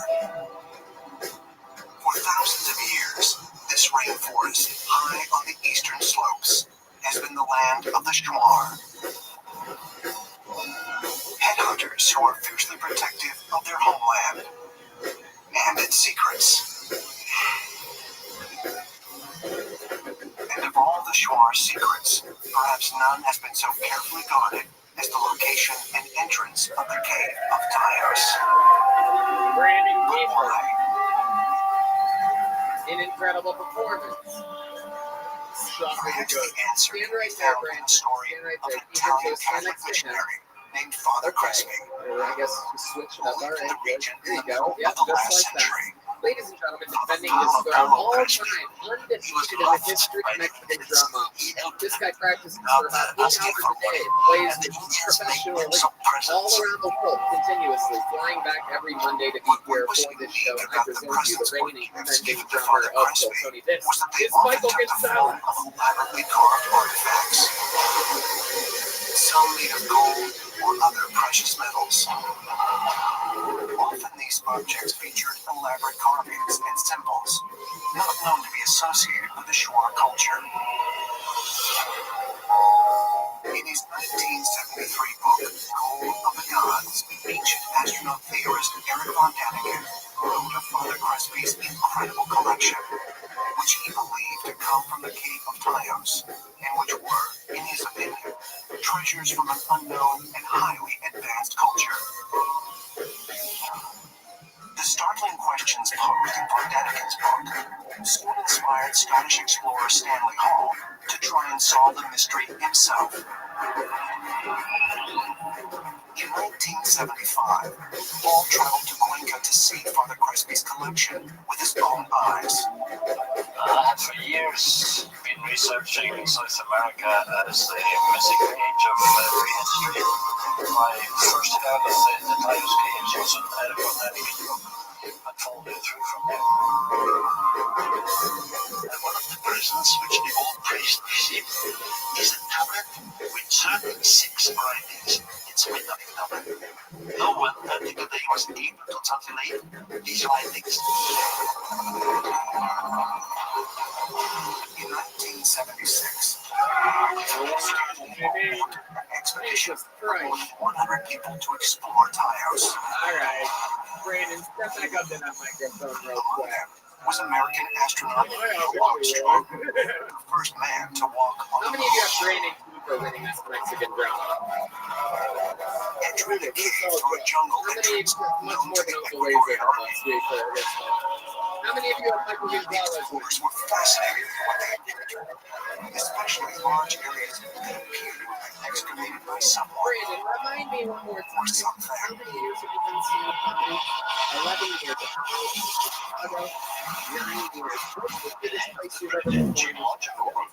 For thousands of years, this rainforest, high on the eastern slopes, has been the land of the Shuar. Headhunters who are fiercely protective of their homeland and its secrets. And of all the Shuar's secrets, perhaps none has been so carefully guarded as the location and entrance of the Cave of Taos. Brandon But Kiefer, why? an incredible performance. Perhaps the answer Stand can be right there, found in Brandon. the story Stand right of there. an You Italian can stand Catholic next to him. missionary named Father Crespi, I guess just switch it up. who All lived in right, the region there in you the go. middle Yep, of the just last like that. century. Ladies and gentlemen, defending his throne all time, undefeated in the history of Mexican drama. This guy practices for about 8 hours a day, plays professionally all around the world continuously, flying back every Monday to be here for this show. I present you the reigning defending drummer of Tony. This is Michael Gonzalez. Elaborately carved artifacts, some made of gold or other precious metals. Often these objects featured elaborate carvings and symbols, not known to be associated with the Shuar culture. In his 1973 book, Code of the Gods, ancient astronaut theorist Eric von Daniken wrote of Father Crespi's incredible collection, which he believed to come from the Cave of Taos, and which were, in his opinion, treasures from an unknown and highly advanced culture. The startling questions posed in von Daniken's book soon inspired Scottish explorer Stanley Hall to try and solve the mystery himself. In 1975, Hall traveled to Cuenca to see Father Crespi's collection with his own eyes. I have for years been researching South America as the missing age of prehistory. My first account of the Taos Caves was an Eric von Daniken book, and followed it through from there. And one of the presents which the old priest received is a tablet with 36 writings. It's a midnight tablet. No one particularly was able to translate these writings. In 1976, to explore Taos. All right. Brandon, step back up to that microphone real quick. Was American astronaut Neil Armstrong, the first man to walk on How many of you have Brandon Cooper winning this Mexican drama? entering a cave through a jungle How many entrance much known more to than the Uncle Ecuadorian Razor Army? last week for this one? How many of you have Michael Gonzalez with Explorers were fascinated with what they encountered, especially large areas that appeared to have been excavated by someone Brandon, remind me one more or time. something. How many years have you been stand-up comedy? 11 years. How many years in Chicago? 9 years. What's the biggest place you've ever performed? Geological group.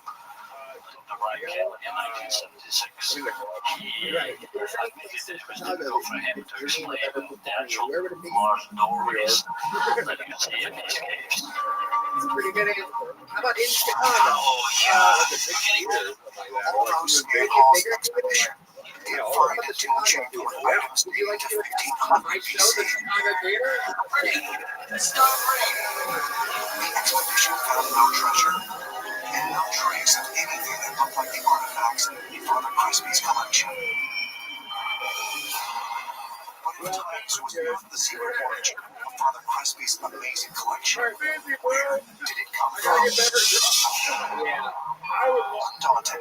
The right in 1976. Right. If there's any place in Chicago that you could dream of ever performing, where would it be? Mars doorways that you can see in these caves. It's a pretty good answer. How about in Chicago? The big theater or something like that. Or like you would make it bigger theater? What about the Chicago theater? Would you like to do a guest on my show, the Chicago theater? Stop reading. The expedition found no treasure and no trace of anything that looked like the artifacts in Father Crispy's collection. But if Times was not the secret origin of Father Crispy's amazing collection, where did it come from? Yeah. Undaunted,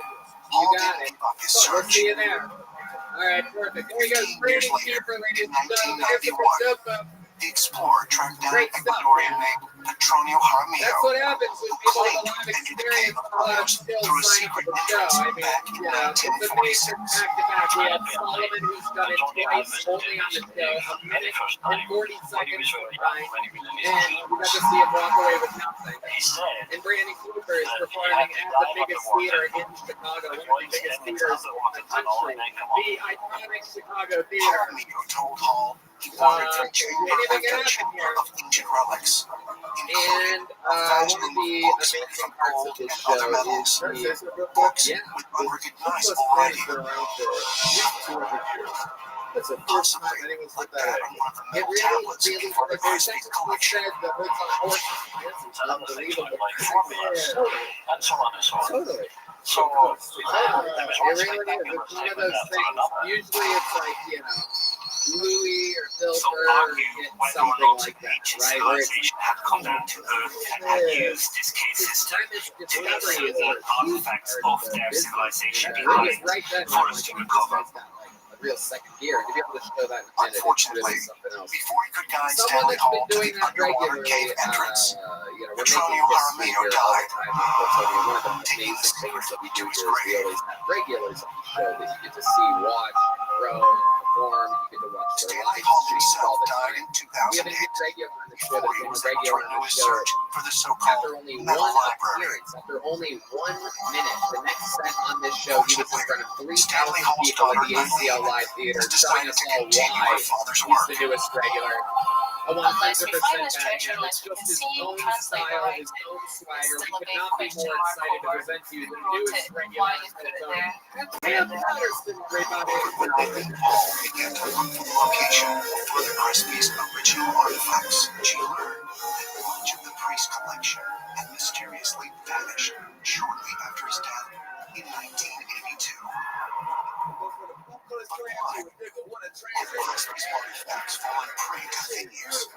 You got it. up his We'll search. see you there. All right, perfect. There you go. Brandon Keeper, ladies and gentlemen. Here's the 1991, stuff. the explorer tracked down Great stuff, Ecuadorian man. named Petronio Jaramillo, That's what happens when people have a lot of entered the experience cave of Taos still through a sign up secret for the show. entrance I mean, back in you know, it's amazing 1946. back to back. We had Solomon, who's done it twice, only on the show, a minute and 40 seconds combined. And we got to see him walk away with nothing. And Brandon Cooper is performing at the biggest theater in Chicago, one of the biggest theaters in the country, the iconic Chicago Theater. Jaramillo told Hall he wanted to chamber anything can after happen chamber here. of ancient relics, And including a vast one of many the books amazing from parts of gold this and show other metals, is books yeah, with those unrecognizable pens writing, been around for at least 200 years. That's the first time possibly anyone's like looked that that up. on one of the It metal really, tablets really, in Father if there's Crispy's something he collection. said, the hoods on horses, it's unbelievable. Yeah, And so on and so on. totally. So, It really is. It's one of those things. Usually it's like, you know, Louis or Bill Burr get something like that, right? Where it's had come down to Earth and had used this cave system to discovery is the artifacts of their civilization behind right then, for us to recover. a real second gear. To be able to show that in a minute, it's Unfortunately, really something else. before he could guide Someone Stanley that's Hall been to doing the that underwater regularly, cave entrance, you know, we're Petronio making history Jaramillo here all died. the time. So one of the amazing things that we do here is we always have regulars on the show that you get to see, watch, and grow, and perform. You get to watch their Stanley live Hall streams all himself the died time. in We have a 2008 new regular on the show before that's he been was a able to regular on renew the his show. search for the After so-called only metal one library. appearance, after only 1 minute, the next set on this show, he was in front of 3,000 Stanley Hall's people at daughter, the ACL Live Theater, has showing decided us to all continue why her father's he's work. the newest regular. A 100% Unless we find this bad treasure, man. unless It's we can just his see, own translate style, right, his own swagger. We still a could big not be question more mark excited to over present to you the who wrote newest it, regular why on you the put it show. there. Cam Patterson, everybody. Paul began to look for the location of Father Crispy's original artifacts. She learned that much of the priest's collection had mysteriously vanished shortly after his death in 1982. But why had Crispy's artifacts fallen prey to thieves?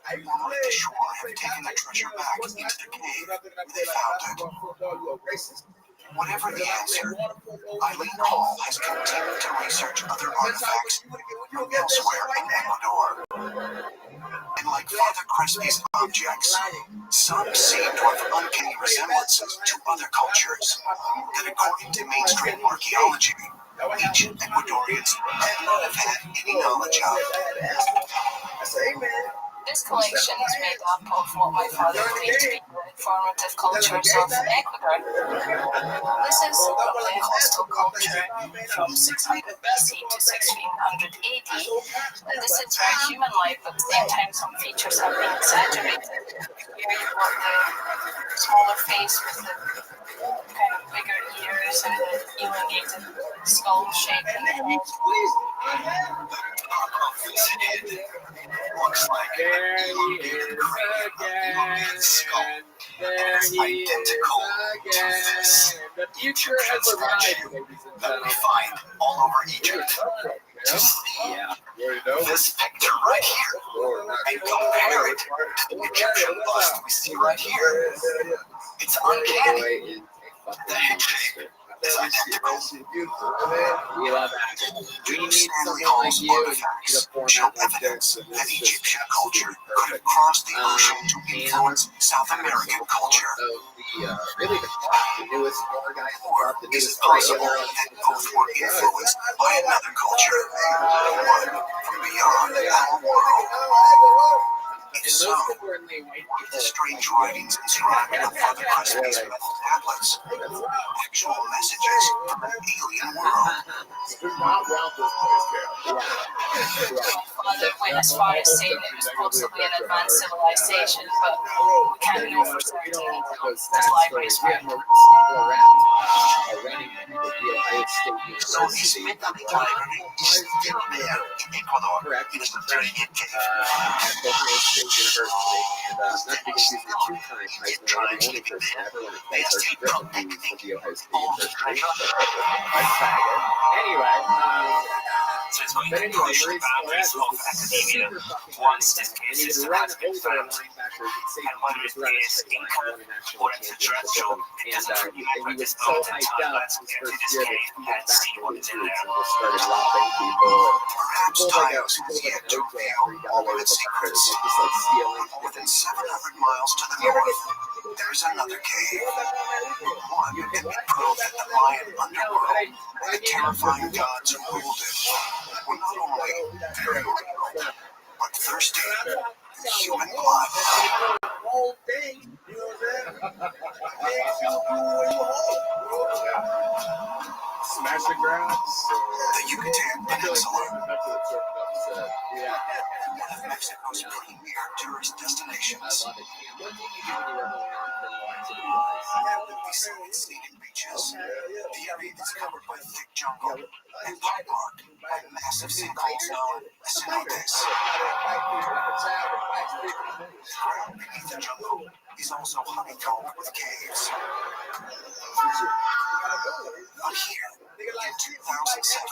Or might the Shua have taken the treasure back into the cave where they found it? Whatever the answer, Eileen Hall has continued to research other artifacts from elsewhere in Ecuador. And like Father Crispy's objects, some seem to have uncanny resemblances to other cultures that, according to mainstream archaeology, ancient Ecuadorians may not have had any knowledge of. This collection is made up of what my father believed to be the formative cultures of Ecuador. This is probably a coastal culture from 600 BC to 1600 AD. And this is where human life, but at the same time some features have been exaggerated. Here you've got the smaller face with the kind of bigger ears and the elongated skull shape and the head. His head looks like There an he elongated is cranium of elongated skull. again. There he is Identical to this. again. The future has arrived, ladies and That we gentlemen. find all over Egypt. to see Yeah. this picture right here and compare it to the Egyptian bust we see right here. It's uncanny. The head shape is identical. We love that. We need Stanley someone Hall's like you artifacts to show format like evidence this. that Egyptian culture could have crossed the ocean to influence South American culture. Really the newest war guy, the Is it newest possible regular that both were influenced by another culture, one from beyond our world? If so, were the strange writings inscribed on Father Crispy's metal tablets actual messages from an alien world? Father went as far as saying it was possibly an advanced civilization, but we can't know for certain until this library is ready. So this metal library is still there in Ecuador, in a subterranean cave. Not because he's the two-time Heisman, the only person ever when it plays Sergeant Griffin, who was the Ohio State University. Anyway, but anyway, Maurice Claret is academia once descanted to has been found, and whether it is income or extraterrestrial, and he was so hyped up his first year that he had seen what was in there. Just started robbing people. Perhaps Taos has yet to reveal all of its secrets. More than 700 miles to the north, there's another cave. One that would prove that the Mayan underworld and the terrifying gods who ruled it were not only very real, but thirsty for human blood. Smash the ground. The Yucatan Peninsula, one of Mexico's premier tourist destinations. Beside scenic beaches, the area is covered by thick jungle and pockmarked by massive sinkholes known as cenotes. The ground beneath the jungle is also honeycombed with caves. But here, in 2007,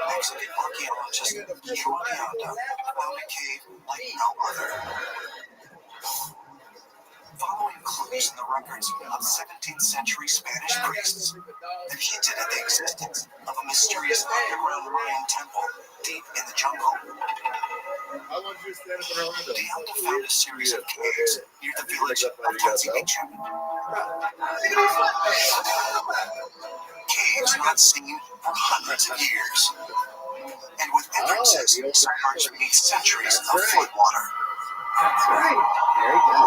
Mexican archaeologist Guillermo found a cave like no other. Following clues in the records of 17th century Spanish priests that hinted at the existence of a mysterious underground Mayan temple deep in the jungle, the Hunter found a series of caves near the village of Tanzimichu. Caves not seen for hundreds of years, and with entrances submerged beneath centuries of flood water. That's right. Very good.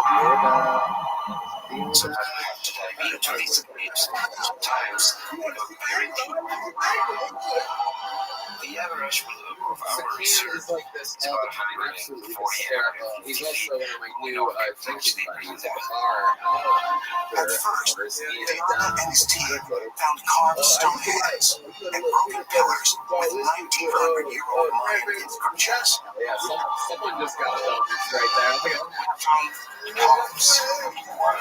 Sometimes we have to dive into these caves. Sometimes we go very deep. The average blue of our research is like this all the time. Absolutely hysterical. He's also one of my new drinking buddies at the bar. At first, Diana and his team found carved stone heads and broken pillars with 1,900-year-old Mayan inscriptions. Yeah, someone just got this right there. Columns.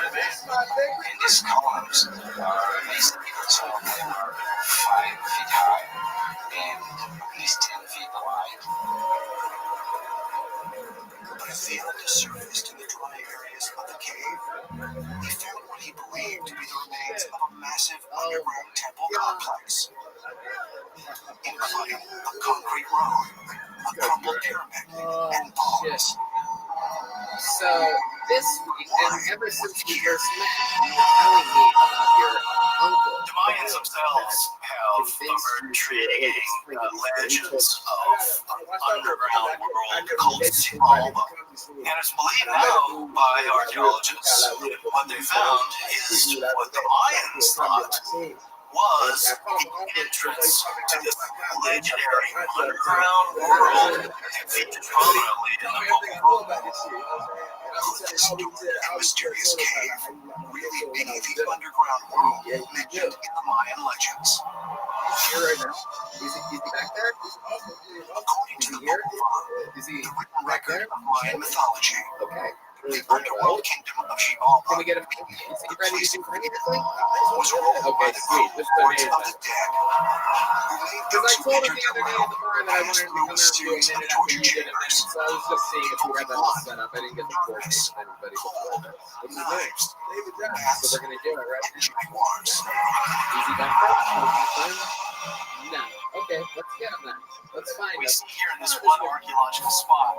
And these columns are basically some of them are 5 feet high and at least 10 feet wide. But as the eldest surfaced in the dry areas of the cave, he found what he believed to be the remains of a massive underground temple complex, including a concrete road, a crumbled pyramid, and bones. So this week, and ever since we first met, you were telling me about your uncle. The Mayans themselves have perpetuating legends of an underground world called Xibalba. And it's believed now by archaeologists what they found is what the Mayans thought was the entrance to this legendary underground world that featured prominently in the book. Could this dark and mysterious cave really be the underground world mentioned in the Mayan legends? Here right now. Is he back there? According to the Book of Ra, the written record of Mayan mythology, okay. The underworld kingdom of Xibalba, Can we get him? Is he ready to do anything? was ruled by the sweet. lords of the dead, Because I told him the other day at the bar that I wanted him to come out and do a minute after you did a minute, so I was just seeing if you had that all set up. I didn't get to coordinate with anybody before this, which is nice. So we're going to do it right now. Easy done first? No. Okay, let's get him then. Let's find him. We see here in this one archaeological spot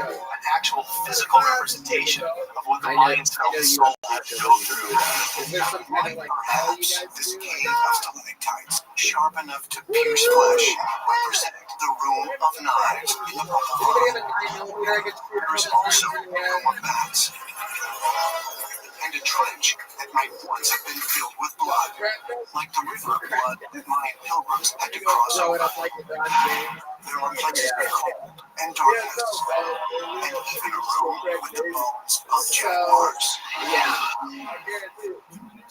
an actual physical representation of what the Mayans felt the soul would go through. Is there some kind of like how you guys This do? cave of stalactites, sharp enough to pierce flesh, represent the room of knives in the book of Anybody have a 9mm I could shoot There's from also the the room of bats. And a trench that might once have been filled with blood, like the river of blood that Mayan pilgrims had to cross throw over. it up like LeBron James? There are places cold and darkness, and even a room with the bones of jaguars.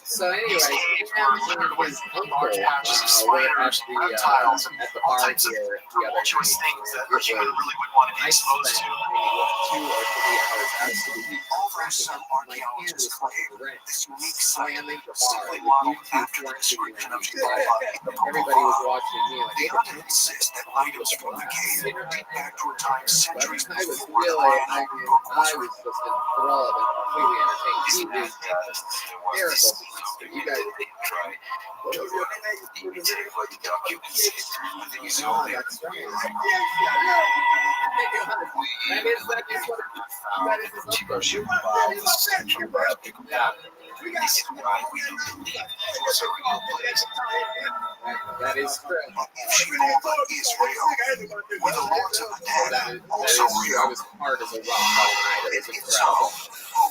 So anyway, These caves were littered with large patches of spiders, reptiles, and all types of tumultuous things that a human really wouldn't want to be exposed to. Although some archaeologists claim this unique site simply modeled after the description of Jehovah in the book of everybody was Law, watching me like, the others insist that items from the cave date back to a time centuries I was before the really, Mayan I book was was written. just enthralled and completely entertained. He is hysterical. You guys try. This is why we don't believe it was a real place. That is true. If Jehovah is real, were the lords of the dead also I real? was hard as a rock all night. It was If so, incredible. who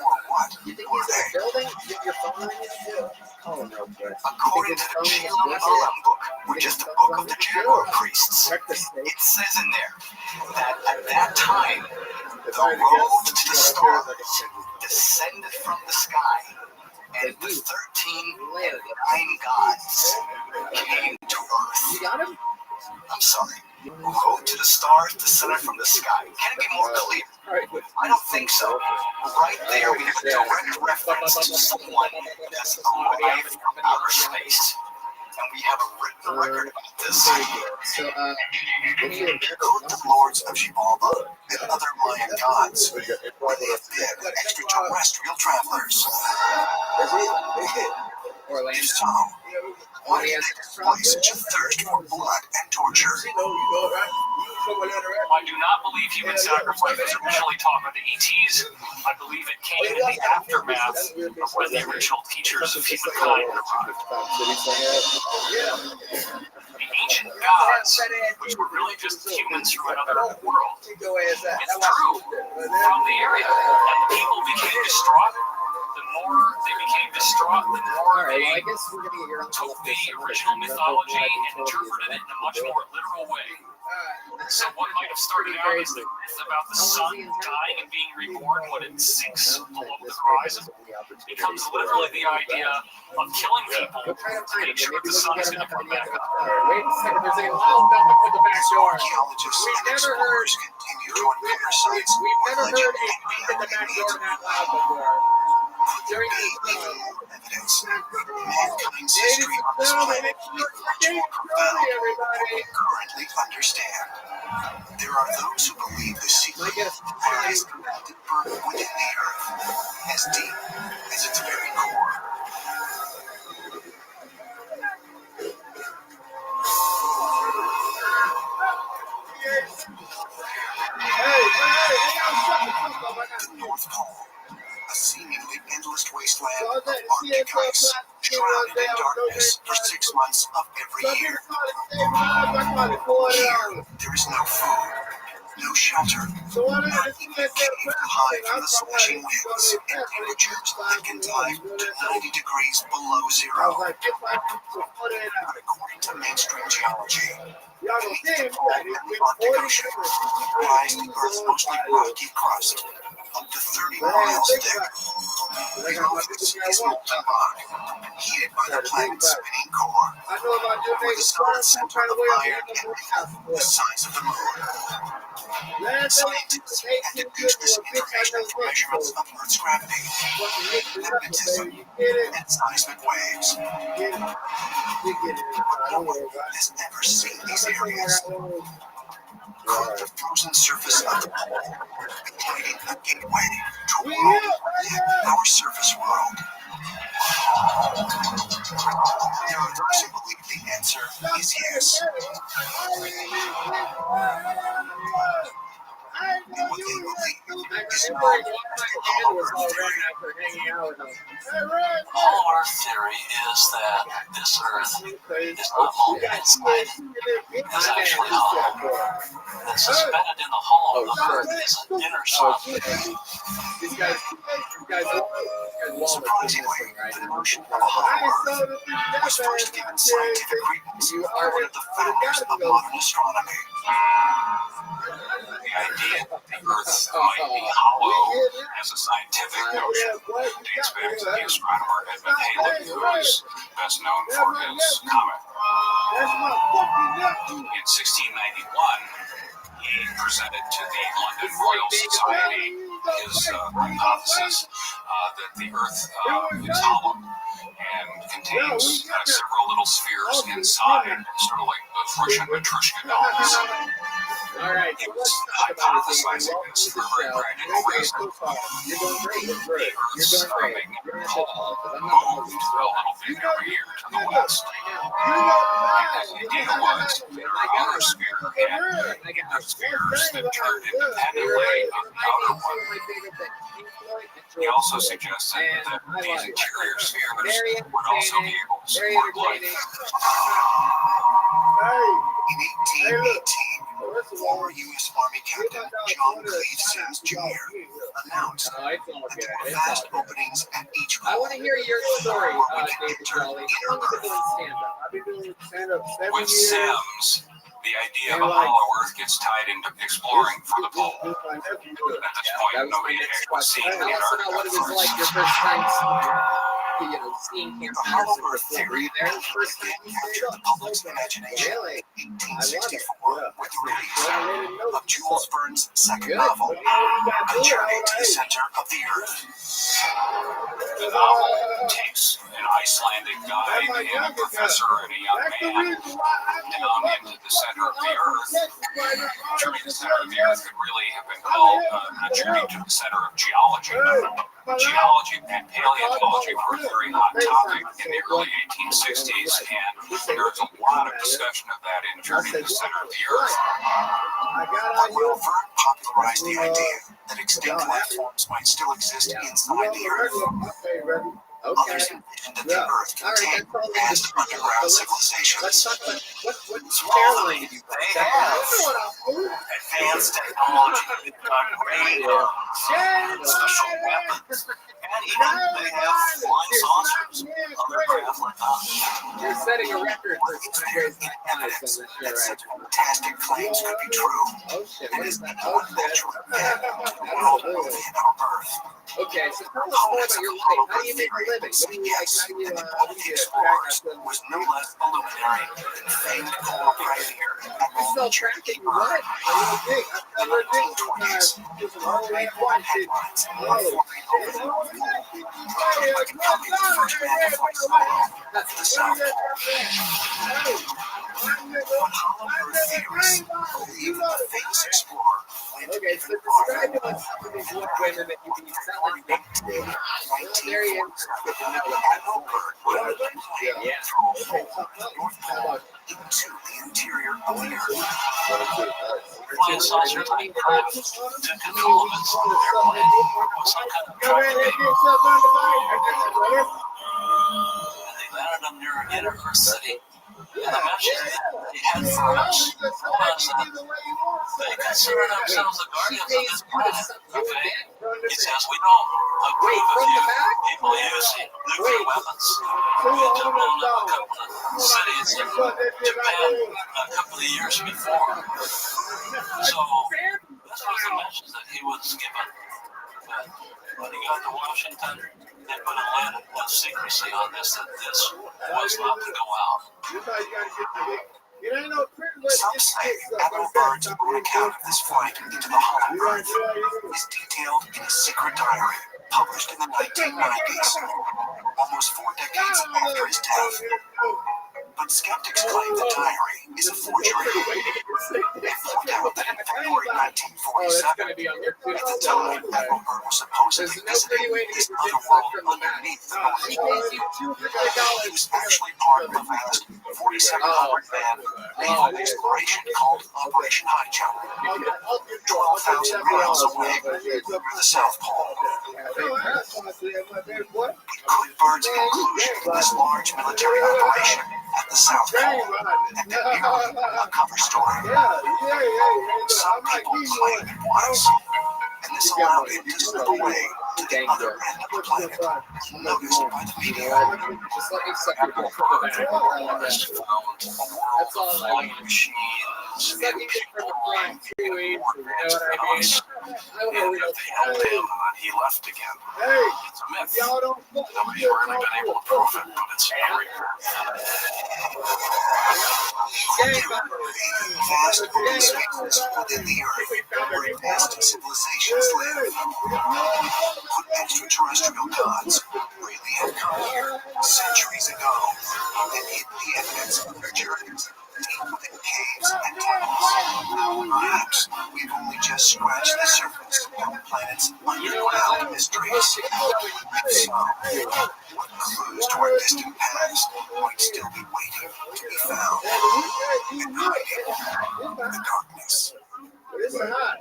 or what You think were he's in they? the building? Get your phone on you? Call him real quick. According to the Balaam book, which is the book of the Jaguar priests, it says in there that at that time, the road to the stars descended from the sky, and the 13 and 9 gods came to earth. You got him? I'm sorry. Road to the stars descended from the sky. Can it be more clear? I don't think so. Right there, we have a direct reference to someone that's arrived from outer space. And we have a written record about this. So, Could the lords of Jehovah and other Mayan gods would have been extraterrestrial travelers? If so, why did they display such a thirst for blood and torture? I do not believe human sacrifice was originally taught by the ETs. I believe it came in the aftermath of when the original teachers of humankind arrived. The ancient gods, which were really just humans from another world. It's true. From the area, and the people became distraught. The more they became distraught, the more they took the original mythology and interpreted it in a much more literal way. So what might have started out as the myth about the sun dying and being reborn when it sinks below the horizon becomes literally the idea of killing people to make sure the sun is going to come back up. wait a second, there's a loud nothing for the back door. Archaeologists and explorers continue to uncover sites We've where never heard legend a and beat at the back reality door meet. that loud before. Could there be even more evidence? Mankind's history on this planet is much more profound than we currently understand. There are those who believe the secret lies deeper within the earth, as deep as its very core. North Pole, a seemingly endless wasteland of Arctic ice, shrouded in darkness for 6 months of every year. Here, there is no food, no shelter, not even a cave to hide from the slashing winds and temperatures that can dive to 90 degrees below zero. But according to mainstream geology, beneath the pole and the Arctic Ocean lies the Earth's mostly rocky crust, up to 30 miles thick. Below this is molten rock, heated by the planet's spinning core, where the solid center of iron can be the size of the moon. Scientists had to use this information for measurements of Earth's gravity, magnetism, and seismic waves. No one has ever seen these areas. Could the frozen surface of the pole be hiding a gateway to a world within our surface world? There are those who believe the answer is yes. What they believe is more than the hollow Earth theory. Hollow Earth theory is that this Earth is not molten inside, it's actually hollow. And suspended in the hollow of the Earth is an inner solid. Surprisingly, the notion of a hollow Earth was first given scientific credence by one of the founders of modern astronomy. The idea that the Earth might be hollow as a scientific notion dates back to the astronomer Edmund Halley, who is best known for his comet. In 1691, he presented to the London Royal Society his hypothesis that the Earth is hollow and contains several little spheres inside, sort of like the Russian Matryoshka dolls. He was hypothesizing this for a very practical reason. The Earth's magnetic pole moved a little bit every year to the west. And the idea was there are outer spheres and inner spheres that turned independently of the outer one. He also suggested that these interior spheres would also be able to support life. In 1818, former U.S. Army Captain John Cleves Sims Jr. announced there were vast openings at each I pole. want to hear your story, David Jolly. How long have you been doing stand-up? I've been doing stand-up 7 With years. Sims, the idea of a hollow Earth gets tied into exploring for the pole. At this point, nobody had seen Tell us about what it was like your first time seeing him. The hollow Earth theory There the first time you captured the public's imagination Really? in 1864 with the release of Jules Verne's second novel, A Journey to the Center of the Earth. The novel takes an Icelandic guide and a professor and a young man down into the center of the Earth. Journey to the Center of the Earth could really have been called A Journey to the Center of Geology. Geology and paleontology were a very hot topic in the early 1860s, and there's a lot of discussion of that in Journey to the Center of the Earth. But while Verne popularized the idea that extinct life forms might still exist inside the Earth, others envisioned that the Earth contained vast underground civilizations. They have advanced technology, radar, special weapons, and even they have flying saucers, other craft like us. You're setting a record for There is evidence that such fantastic claims could be true. It is not natural event within our birth. Okay, so tell us more about your life. How do you make a living? What do you like? How do you Explorers was no less a luminary than famed coal pioneer You still tracking what? I've never headlines becoming the first man to fly solo to the South Pole. But hollow Earth theorists believe that the famous explorer went Okay, so describe to us some of these women that you be selling them to. I'm very interested to know what into the interior of the Earth. Flying saucers like craft to control of its airplane or some kind of tracking. And they landed them near an inner Earth city. And the message that they had for us was that they consider themselves the guardians of this planet. Okay? He says we don't approve of you people using nuclear weapons. We had to blow up a couple of cities in Japan a couple of years before. So this was the message that he was given. But when he got to Washington, they put a lid of secrecy on this, that this was not to go out. It ain't no prison Some say Admiral Byrd's own account of this flight into the Hollow Earth is detailed in a secret diary published in the 1990s, almost 4 decades after his death. But skeptics claim the diary is a forgery. They point out that in February 1947, at the time Admiral Byrd was supposedly visiting this other world underneath the North Pole, he was actually part of a vast 4,700-man naval exploration called Operation High Jump, 12,000 miles away near the South Pole. It put Byrd's conclusion to this large military operation at the South Pole had been merely a cover story. Some people claim it was, and this allowed him to slip away to the other end of the planet, noticed by the media. That's all like machines. Second from the front, too easy, you know what I mean? He left again. It's a myth. Nobody's really been able to prove it, but it's very Vast open spaces within the Earth where past civilizations live. Could extraterrestrial gods really have come here centuries ago and hidden the evidence of their journeys deep within caves and tunnels? Perhaps we've only just scratched the surface of the planet's underground mysteries. If so, what clues to our distant past might still be waiting to be found and hiding in the darkness? It's hot.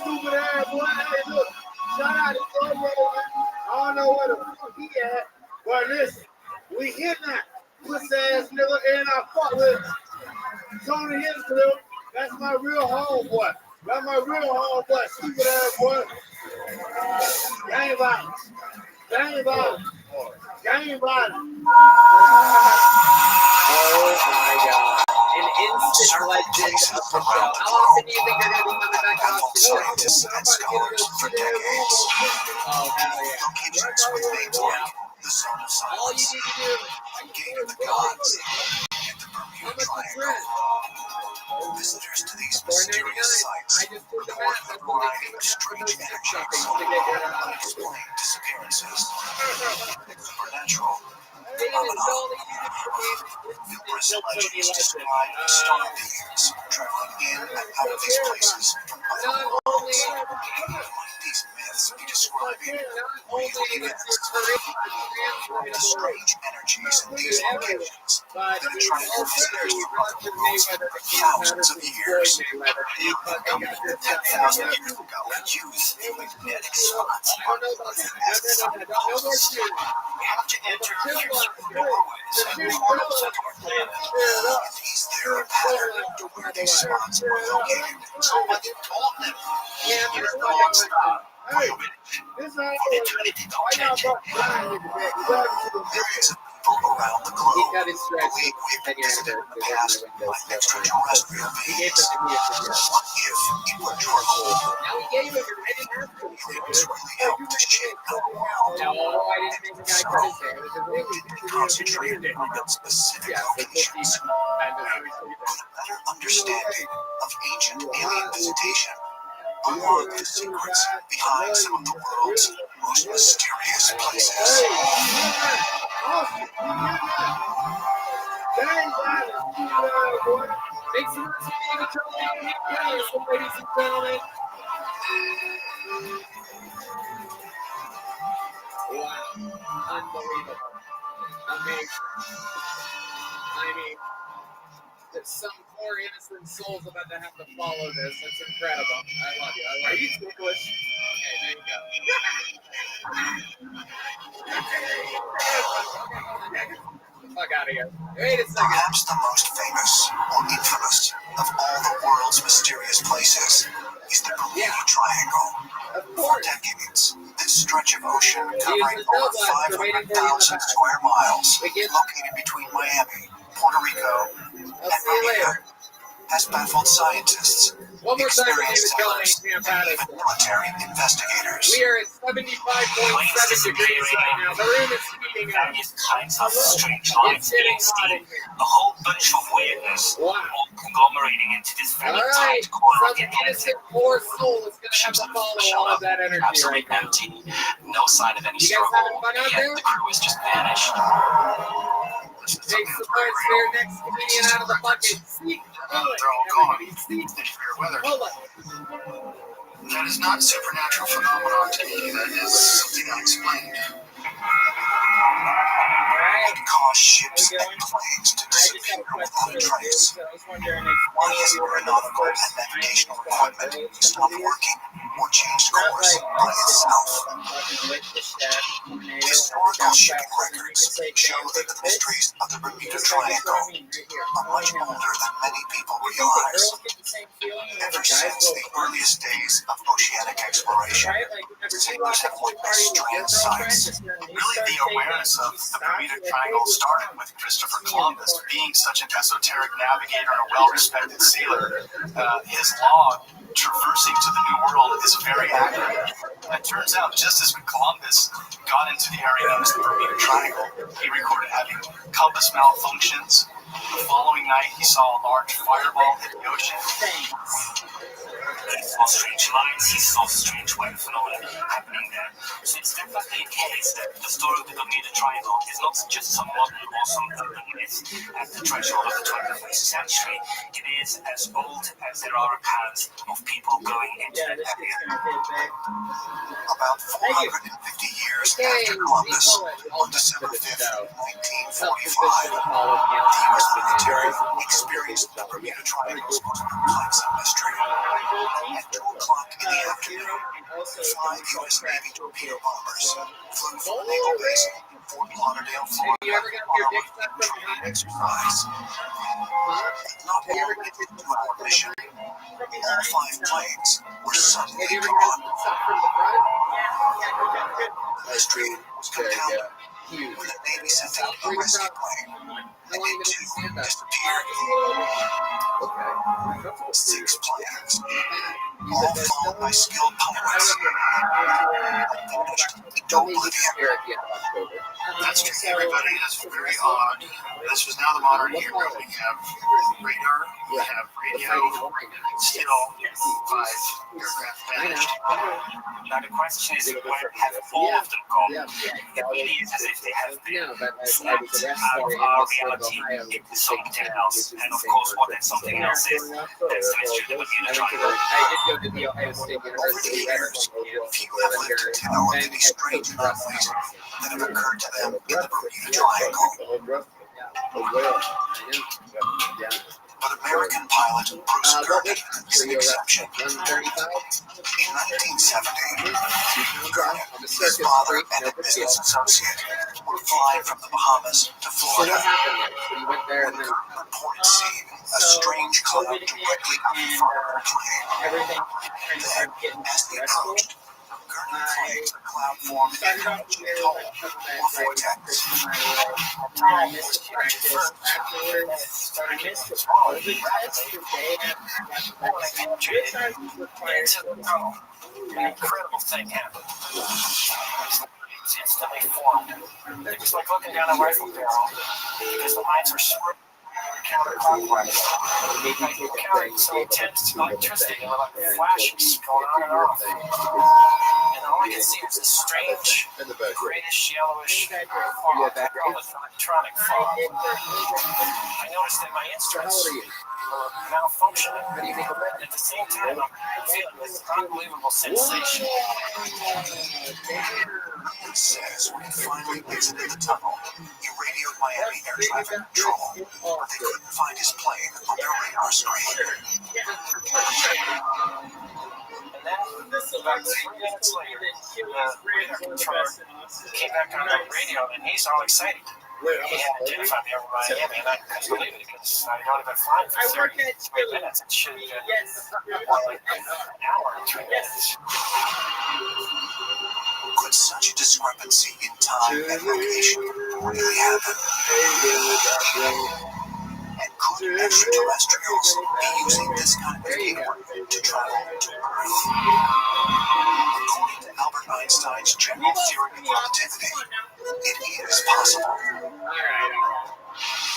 Stupid ass boy. Hey, look. Shout out to Tony. I don't know where the fuck he at, but listen, we hit that pussy ass nigga and I fuck with Tony Hinchcliffe. That's my real homeboy. That's my real homeboy. Stupid ass boy. Gang violence. Gang violence. Gang violence. Oh my god. An instant legend of the show. How often do you think they're going to be coming back out to the Scientists and scholars for decades. Oh, hell yeah. Locations with names like the Zone of All you Silence, need to do the Gate of the Gods, and the Bermuda Triangle. Visitors to these mysterious sites report a variety of strange energies, unexplained disappearances, supernatural phenomena. Numerous legends describe star beings traveling in and out of these places from other worlds. Might these myths be describing real events? The strange energies in these locations have attracted visitors from other worlds for thousands of years. 10,000 years ago, youth in magnetic spots as the sun pulses. We have to enter here through doorways and portals into our planet. Is there a pattern to where these spots are located? Someone told them. Here's the next stop. Eternity don't change it. Millions of people around the globe believe we've been visited in the past by extraterrestrial beings. What if it were true? Aliens really help to shape our world. Concentrated on specific locations. With a better understanding of ancient alien visitation, unlock the secrets behind some of the world's most mysterious places. Make some noise for Tony Hinchcliffe, ladies and gentlemen. Wow. Unbelievable. Amazing. I mean, there's some poor innocent souls about to have to follow this. It's incredible. I love you. I love you. English. Okay, there you go. Fuck out of here. Wait a second. Perhaps the most famous or infamous of all the world's mysterious places is the Bermuda Triangle. For decades, this stretch of ocean covering over 500,000 square miles, located between Miami, Puerto Rico, and Bermuda, has baffled scientists, experienced sailors, and even military investigators. We are at 75.7 degrees right now. The room is heating up. Various kinds of strange life It's getting being hot in seen. here. A whole bunch of weirdness, all conglomerating into this very All right, tight corner of some the Atlantic. innocent poor soul is going to have to follow all of that energy Absolutely right now. empty. No sign of any You guys having struggle. fun out Yet there? the crew has just vanished. Take some noise for your next comedian out of the bucket. Seek, They're all gone. In fair weather. hold on. That is not a supernatural phenomenon to me. That is something unexplained. It caused ships and planes to disappear without a trace. Why has aeronautical and navigational equipment stopped working or changed course by itself? Historical shipping records show that the mysteries of the Bermuda Triangle are much older than many people realize. Ever since the earliest days of oceanic exploration, sailors have witnessed strange sights. Really, the awareness of the Bermuda Triangle started with Christopher Columbus being such an esoteric navigator and a well-respected sailor. His log traversing to the New World is very accurate. It turns out, just as when Columbus got into the area known as the Bermuda Triangle, he recorded having compass malfunctions. The following night, he saw a large fireball hit the ocean. He saw strange lights, he saw strange weather phenomena happening there. So it's definitely a case that the story of the Bermuda Triangle is not just some modern or some urban myth at the threshold of the 21st century. It is as old as there are paths of people going into that area. About 450 years after Columbus, on December 5th, 1945, the U.S. military experienced the Bermuda Triangle's most perplexing mystery. At 2 o'clock in the afternoon, 5 U.S. Navy torpedo bombers flew from the naval base in Fort Lauderdale, Florida, on a routine training exercise. Not long into our mission, all 5 planes were suddenly gone. The mystery was compounded when the Navy sent out a rescue plane, and it too disappeared. 6 planes, all followed by skilled pilots, vanished into oblivion. That struck everybody as very odd. This was now the modern era. We have radar, we have radio, still 5 aircraft vanished. Now the question is, where have all of them gone? It really is as if they have been snapped out of our reality into something else. And of course, what that something else is, that's the mystery of the Bermuda Triangle. I did go to the Ohio State University. Few have lived to tell of any strange anomalies that have occurred to them in the Bermuda Triangle. But American pilot Bruce Gurney is an exception. In 1970, Gurney, his father, and a business associate were flying from the Bahamas to Florida. When Gurney reported seeing a strange cloud directly up in front of the plane. Then, as they approached, Gurney claimed the cloud formed in a cold or vortex. Tom was curious at first. An incredible thing happened. It's instantly formed. It was like looking down a rifle barrel because the lines are swerving counterclockwise. Carrying some intense electricity and like flashes going on and off. And all I could see was this strange, grayish, yellowish form of electronic fog. I noticed that my instruments were malfunctioning. And at the same time, I'm feeling this unbelievable sensation. Ryan says when he finally exited the tunnel, he radioed Miami Air Traffic Control, but they couldn't find his plane on their radar screen. And then, about 3 minutes later, the radar controller came back on the radio, and he's all excited. He had identified me over Miami, and I couldn't believe it because I'd only been flying for 33 minutes. It should have been more like an hour and 3 minutes. Could such a discrepancy in time and location really happen? And could extraterrestrials be using this kind of gateway to travel to Earth? According to Albert Einstein's general theory of relativity. It is possible. All right.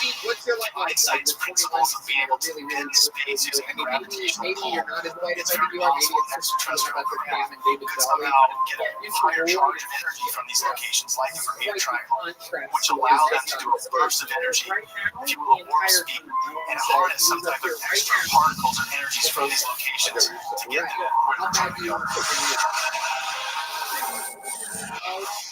Pete, what's your life like? Einstein's principles of being able to bend space using a gravitational pull. You're not as white as It's I very think you are. Maybe possible it's just extraterrestrial about the craft Cam and David could Jolly. somehow get a higher charge of energy from these locations, like the Bermuda Triangle, which allow them to do a burst of energy, if you will, a warp speed, and harness some type of extra particles or energies from these locations to get them where they're trying to go.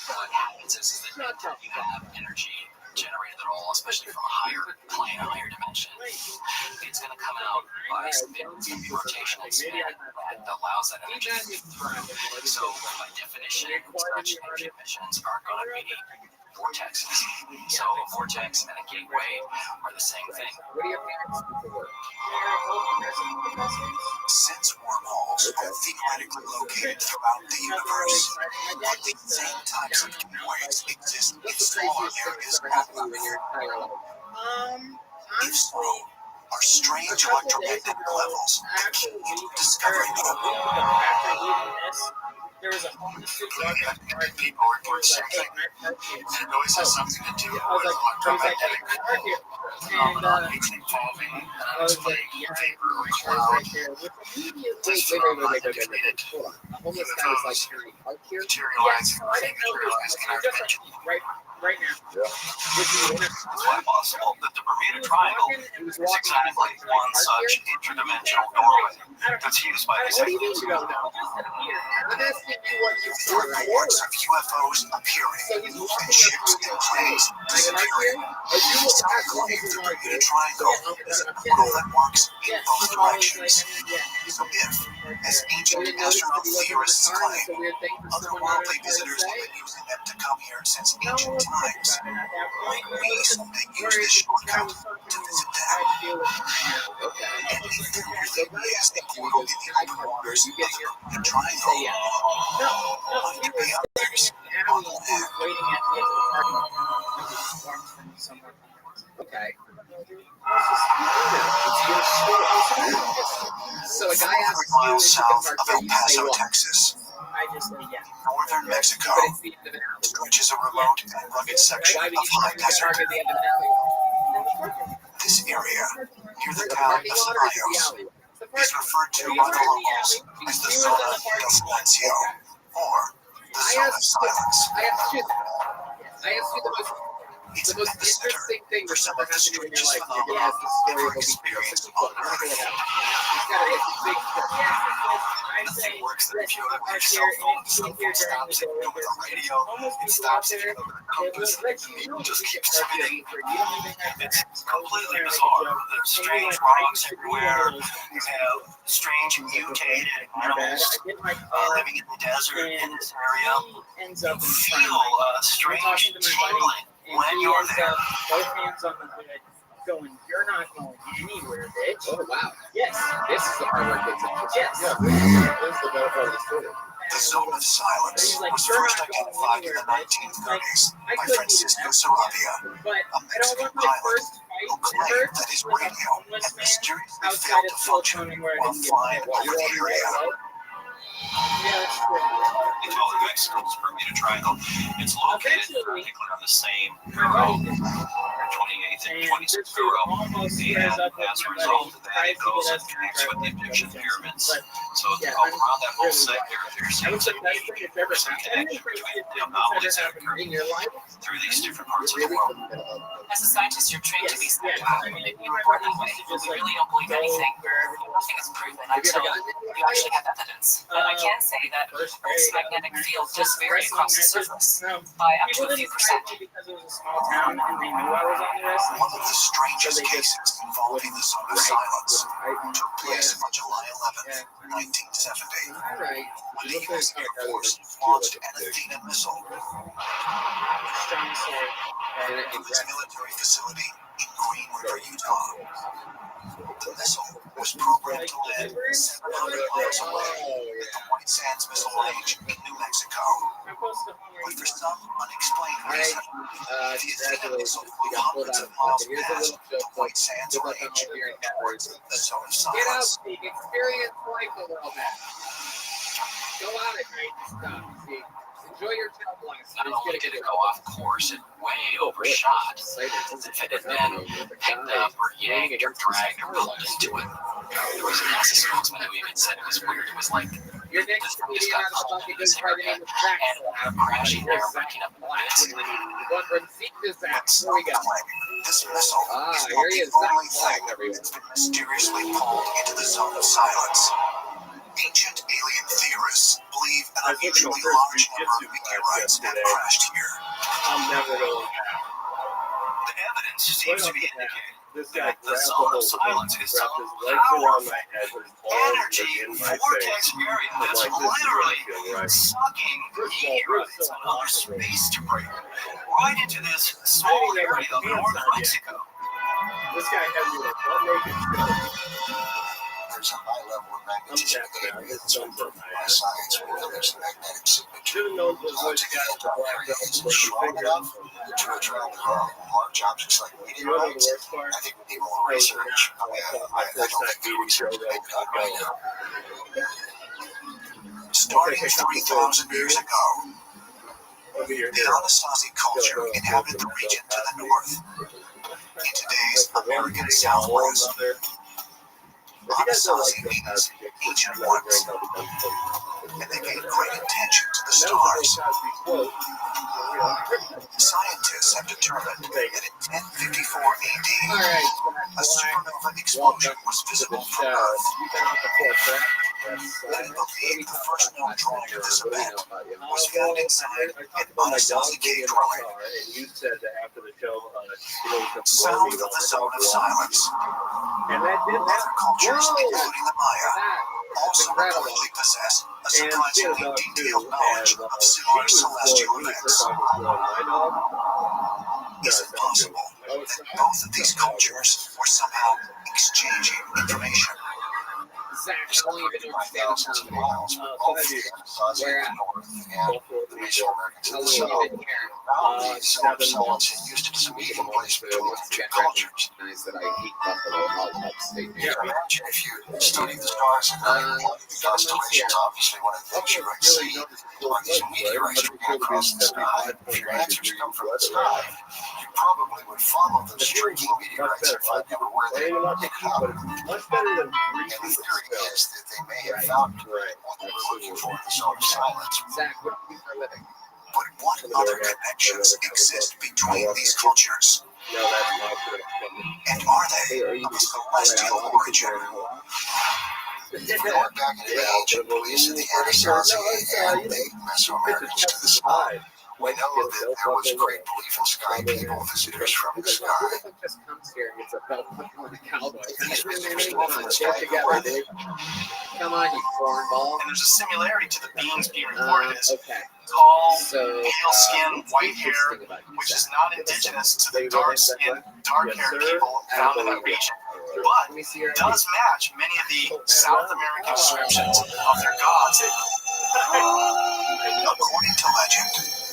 What happens is that anytime you have energy generated at all, especially from a higher plane, a higher dimension, it's going to come out by spin. It's going to be rotational spin that allows that energy to move through. So by definition, such energy emissions are going to be vortexes. So a vortex and a gateway are the same thing. What do your parents do for work? Since wormholes are theoretically located throughout the universe, would these same types of gateways exist in smaller areas of the world? If so, are strange electromagnetic levels the key to discovering them? There was a homeless dude people report something, and it always has something to do with electromagnetic field. It's involving vapor or cloud. A homeless guy is like Harry Park here. Materializing in our dimension. Right now. It's quite possible that the Bermuda Triangle is exactly one such interdimensional doorway that's used by these aliens. I'm asking you what you saw. Reports of UFOs appearing and ships and planes disappearing. Some believe the Bermuda Triangle is a portal that works in both directions. So if, as ancient astronaut theorists claim, otherworldly visitors have been using them to come here since ancient times, might we someday use this shortcut to visit them? And if there really is a portal in the open waters of the Bermuda Triangle, might there be others on the land? Okay. So a guy asks you miles if you south can of park El here, you say Paso, what? Texas, I just say yeah. northern Mexico, But it's the end of an alley. stretches a remote and rugged section Why of would you high park at desert. the end of an alley? This area, near the The town parking of lot or is it the Ceballos, alley? is referred to by the locals as the Zona del Silencio, or the Zone of Silence. I asked you It's the most at the center interesting thing for that's some ever of the happened to you in your strangest life. You're phenomena gonna ask the story ever of a experienced week. on I don't know Earth. what happened. It's gotta be a big story. Nothing works than if you have your cell phone stops it over the radio, it stops it over the compass, it just keeps spinning. It's completely bizarre. There's strange rocks everywhere. You have strange mutated animals living in the desert in this area. You feel a strange tingling when you're there. Both hands on the hood, going, you're not going anywhere, bitch. Oh wow. Yes. This is the part where it gets interesting. Yes. This is the better part of the story. The Zone of Silence was first identified in the 1930s by Francisco Sarabia, But a Mexican pilot who claimed that his radio had mysteriously failed to function while flying over the area. It's all in Mexico's Bermuda Triangle. It's located particularly on the same road, 28th and 26th row. And as a result of that, it goes and connects with the Egyptian pyramids. So around that whole sector, there seems to be some connection between the anomalies that occur through these different parts of the world. As a scientist, you're trained to be skeptical in an important way. We really don't believe anything. Nothing is proven until you actually have evidence. And I can say that Earth's magnetic field does vary across the surface by up to a few percent. Because it was a small town and they knew I was on the list. One of the strangest cases involving the Zone of Silence took place on July 11th, 1970, when the U.S. Air Force launched an Athena missile to its military facility in Green River, Utah. The missile was programmed to land 700 miles away at the White Sands Missile Range in New Mexico. But for some unexplained reason, the Athena missile flew hundreds of miles past the White Sands Range towards the Zone of Get out, Silence. Steve. Experience life a little bit. Go out at night and stuff. See, Enjoy your tail blast. Not only did it go off course, it way overshot, as if it had been picked up or yanked or dragged or pulled into it. There was an NASA spokesman who even said it was weird. It was like Your this next thing just comedian got out of the pulled bucket into goes this by the area name of Zach. and ended up crashing there, breaking up into bits. One from Zeke to Zach. Here we go. This missile is Here not he the is. Zach only Flag, thing everyone. that's been mysteriously pulled into the zone of silence. Ancient alien theorists believe an unusually large number of meteorites have crashed here. I'm never going back. The evidence seems to be indicating This guy that the grabbed zone the of silence is so wrapped his legs around powerful. my head, his balls Energy in my vortex face. area I'm that's like, this is literally gonna feel right. sucking meteorites and other space debris right into this small area of North Mexico. This guy had me like butt naked still. There's a high level of magnetism in the area that's been proven by science because there's a magnetic signature to the entire area isn't strong enough to attract large objects like meteorites. I think we need more research. I don't think the research is being done right now. Starting 3,000 years ago, the Anasazi culture inhabited the region to the north. In today's American Southwest, Anasazi means ancient ones, and they paid great attention to the stars. Scientists have determined that in 1054 AD, a supernova explosion was visible from Earth. Many believe the first known drawing of this event was found inside an Anasazi cave dwelling. Sound of the zone of silence. Other cultures, including the Maya, also reportedly possess a surprisingly detailed knowledge of similar celestial events. Is it possible that both of these cultures were somehow exchanging information? Separated by thousands of miles, both the Anasazi to the north and the Mesoamerican to the south, boundaries of silence and used as a meeting place between the two cultures. Imagine if you study the stars at night, the constellations, obviously one of the things you might see are these meteorites streaking across the sky. If your answers come from the sky, you probably would follow those streaking meteorites and find out where they come. And the theory is that they may have found what they were looking for in the zone of silence. But what other connections exist between these cultures? And are they of a celestial origin? If we look back into the ancient beliefs of the Anasazi and the Mesoamericans to the south, we know that there was great belief in sky people, visitors from the sky. These visitors lived in the sky where they Come on, you cornball. And there's a similarity to the beings being reported as tall, pale-skinned, white hair, which is not indigenous to the dark-skinned, dark-haired people found in that region, but does match many of the South American descriptions of their gods. According to legend,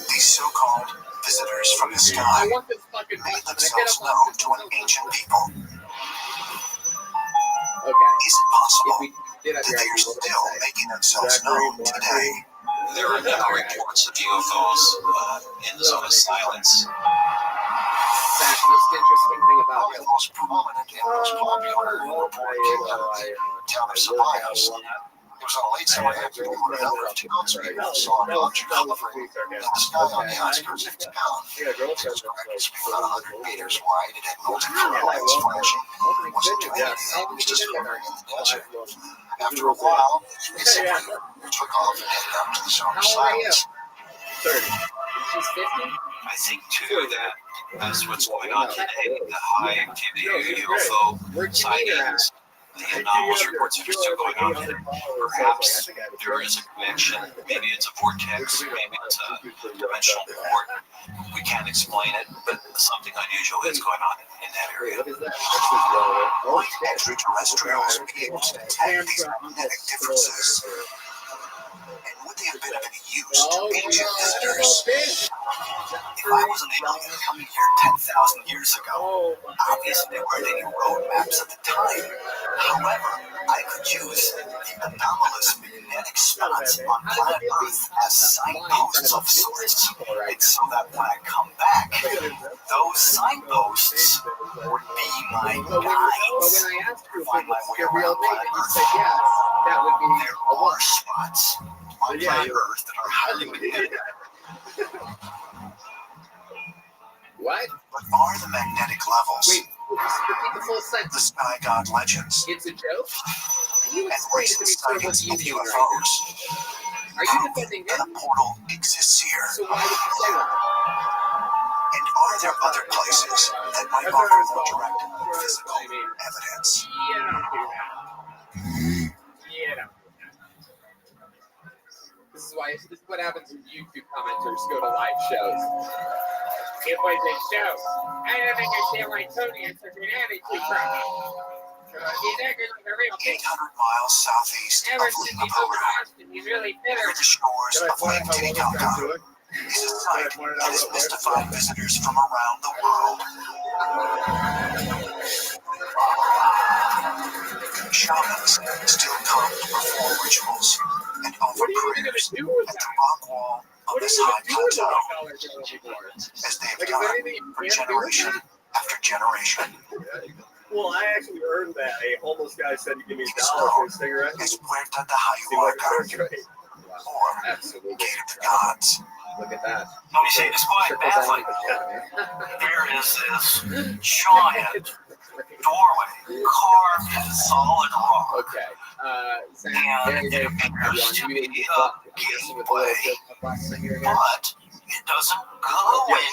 these so-called visitors from the sky made themselves known to an ancient people. Is it possible that they are still making themselves known today? There are now reports of UFOs in the zone of silence. That's the most interesting thing about Probably the most prominent and most popular report came out of the town of Ceballos. It was on a late summer afternoon when a number of townspeople saw an object hovering in the sky on the outskirts of town. It was described as being about 100 meters wide. It had multicolored lights flashing. It wasn't doing anything. It was just hovering in the desert. After a while, it simply took off and headed out to the zone of silence. 30. She's 50? I think, too, that that's what's going on today. The high activity of UFO sightings, the anomalous reports are still going on. Perhaps there is a connection. Maybe it's a vortex. Maybe it's a dimensional report. We can't explain it, but something unusual is going on in that area. Might extraterrestrials be able to detect these magnetic differences? And would they have been of any use to ancient visitors? If I was an alien coming here 10,000 years ago. Obviously, there weren't any road maps at the time. However, I could use the anomalous magnetic spots on planet Earth as signposts of sorts. And so that when I come back, those signposts would be my guides to find my way around planet Earth. There are spots on planet Earth that are highly magnetic. What? But are the magnetic levels? Wait, repeat the full sentence. The sky god legends. It's a joke? You And explain to recent me sort of what sightings you of mean right UFOs. now. Are you defending that him? a portal exists here? So why would you say that? And are there other places that might offer more direct physical evidence? Yeah, don't do that. Yeah, don't do that. This is what happens when YouTube commenters go to live shows. It was a show. I don't understand why Tony has such an attitude problem. He's acting like a real 800 miles southeast Ever of since Lima, he's over Peru, Austin, he's really bitter. near the shores of Lake Titicaca, is a site that has mystified visitors from around the world. Shamans still come to perform rituals and offer prayers at the rock wall of this high plateau, as they have done for generation after generation. Well, I actually earned that. A homeless guy said he'd give me $1 for a cigarette. As Puerta de Hayuaca, or Gate of the Gods. Look at that. Let me say this quite badly. There is this giant doorway carved in solid rock. Okay. And it appears to be a gateway, but it doesn't go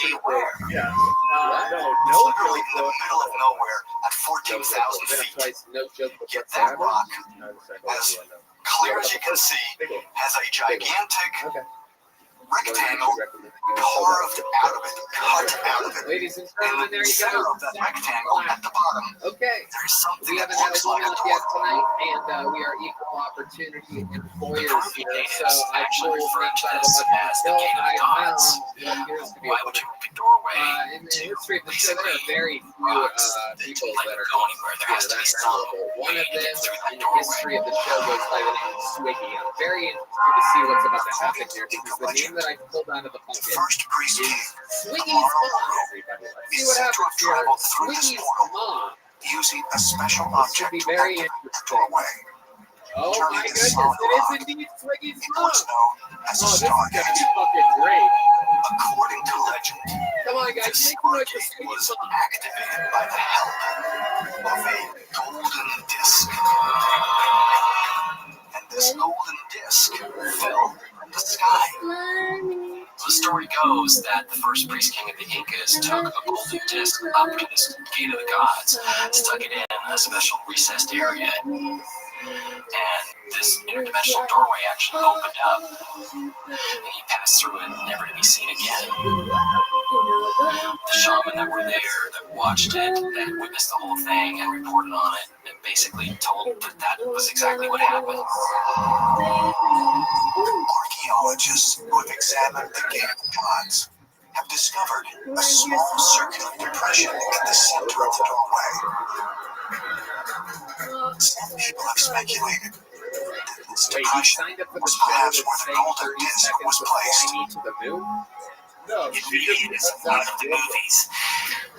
anywhere. Yeah. It's literally in the middle of nowhere at 14,000 feet. Yet that rock, as clear as you can see, has a gigantic rectangle carved out of it, cut out of it. Ladies and In gentlemen, there the you center go. of that rectangle at the bottom, Okay. there's something We that haven't had looks a like a woman door. yet tonight, and we are equal opportunity employers here. So I pulled things out of the until I found what appears to be a woman. In the history of the show, there are very few people that are that memorable. One of them in the history of the show goes by the name of Swiggy. I'm very interested to see what's about to happen here because the name that I pulled out of the bucket is Swiggy's mom. Everybody, let's see what happens here. Swiggy's mom. Using a special This should object be to very enter the interesting. doorway. Oh Turning my this goodness, solid it rock is indeed Swiggy's into mom. what's known as a Oh, this is gonna stargate. be fucking great. According to legend, Come on, guys, the make some noise for stargate Swiggy's was mom. activated by the help of a golden disc. And this golden disc fell from the sky. The story goes that the first priest king of the Incas took a golden disc up to this gate of the gods, stuck it in a special recessed area, and this interdimensional doorway actually opened up, and he passed through it, never to be seen again. The shaman that were there, that watched it, that witnessed the whole thing and reported on it, and basically told that that was exactly what happened. Archaeologists who have examined the Gate of the Gods have discovered a small circular depression in the center of the doorway. Some people have speculated that this depression was perhaps where the golden disc was placed. To the moon? It really is one of the movies.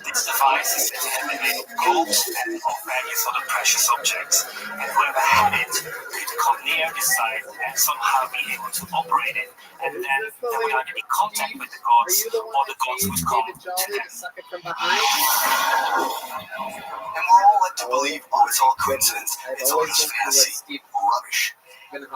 This device is said to have been gold and of value for the precious objects, and whoever had it could come near the site and somehow be able to operate it, and then they would either be in contact with the gods, or the gods would come to them. And we're all led to believe, oh, it's all coincidence, it's all just fantasy, rubbish.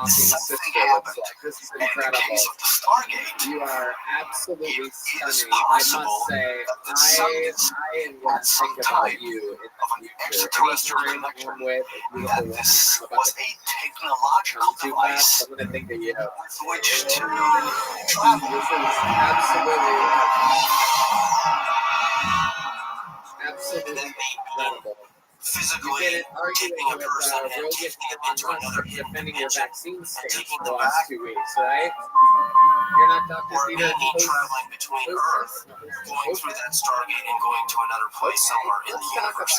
Something happened. And in the case of the Stargate, You are absolutely it is stunning. I must possible say, that the I substance am going to think about you in of the an future. extraterrestrial Anytime connection, I'm with a beautiful that woman, this I'm about was to a technological come too fast. device I'm going to think of you. with which to travel. This is absolutely And then maybe incredible. physically taking a person and taking them into another hidden dimension and taking them back, right? You're not Dr. or Peter being traveling between Earth, going through that Stargate and going to another place somewhere in the universe.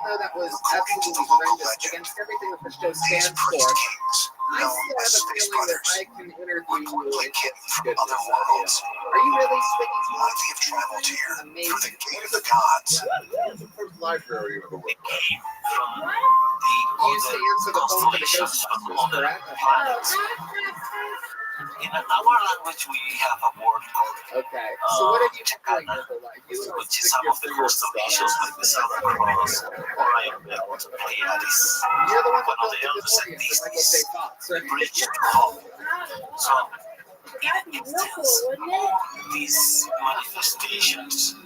No, that was According to the absolutely local horrendous legend, against everything that the show these stands priest for. kings, I known still as have a Space feeling that Brothers, I can interview you reportedly and came get from good other this idea. worlds. Are you really speaking to Might they have traveled here through the Gate of the Gods? The first library of the world. Came from the You used to answer the phone for the constellations of Ghostbusters, other correct? planets. In our language, we have a word called Okay, so what have you been doing your whole life? You which is some of the constellations like the Southern Cross, Orion Belt, Pleiades. You're the one One that of the built eldest the DeLorean for Michael J. Fox, right? bridge to home. So, That'd be real cool, wouldn't it? these manifestations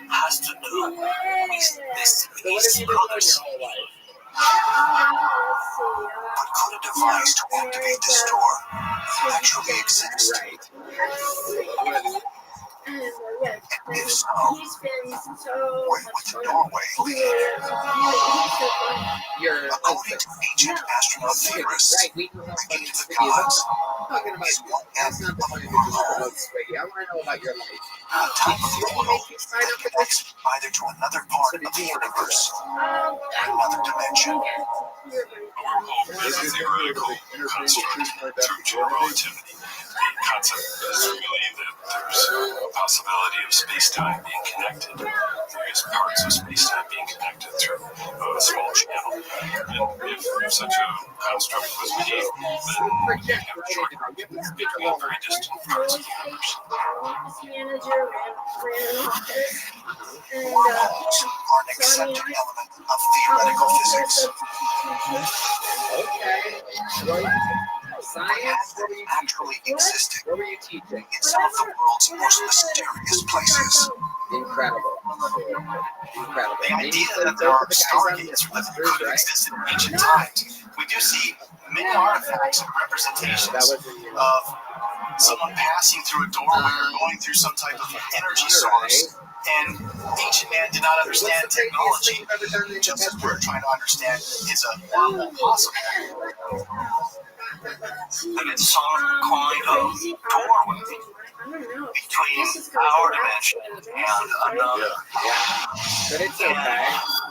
has to do with this So what have you been doing your whole life? but could a device to activate the store actually exist? Right. If so, He spends so where would the doorway lead? You're According to ancient astronaut theorists, right. We can help the Gate of the you. Gods Talking about is one that's end not the of point a of the wormhole, Swiggy. I want to know about your life. a type of portal You sign that up for connects this? either to another part of the universe or another dimension. A wormhole is a theoretical construct through general relativity. The concept is to believe that there's a possibility of space-time being connected, various parts of space-time being connected through a small channel. And if such a construct was made, then we have a short between very distant parts of the universe. Wormholes are an accepted element of theoretical physics. Okay. Science? What were you Actually existing What were you teaching? in some of the world's most mysterious places. Incredible. The idea that there are stargates that could have existed in ancient times. We do see many artifacts and representations of someone passing through a doorway or going through some type of energy source. And ancient man did not understand technology, just as we're trying to understand is a possible. And it saw kind of doorway between our dimension and another. But it's okay.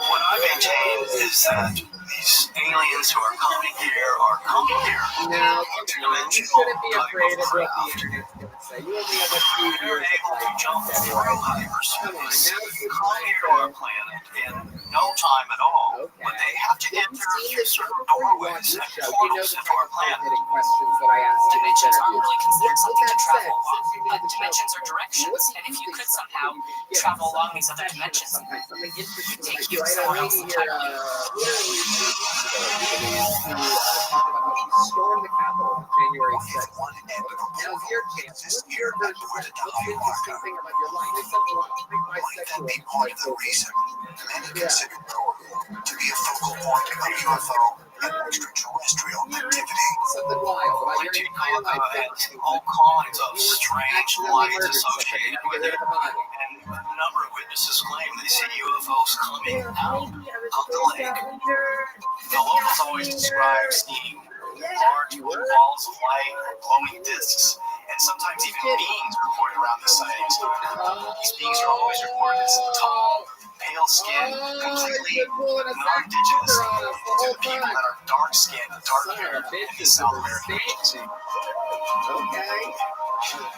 What I maintain is that these aliens who are coming here are coming here. Now, you shouldn't be afraid of what the internet's going to say. You only have a few They're years able to jump through hyperspace, come here to our planet in no time at all. But they have to enter through certain doorways and portals into our planet. Questions that I asked you in Dimensions aren't interviews. really considered something to travel Since along. you need to Dimensions are directions, and if you could somehow travel along these other dimensions, something interesting take like you you. I had a somewhere lady else here, talked about how she stormed the Capitol on January 6th. Now's your chance. What's your version? What's the interesting thing about your life? There's something like bisexual. Be part of the reason many consider Norway to be a focal point of UFO and extraterrestrial activity. Something wild about your entire life. And all kinds of strange lights associated with it. And a number of witnesses claim they see UFOs coming out of the lake. The locals always describe seeing large blue balls of light or glowing discs, and sometimes even beings reported around the sightings. These beings are always reported as tall, pale skinned, completely non-indigenous to the people that are dark skinned and dark haired in the South American region.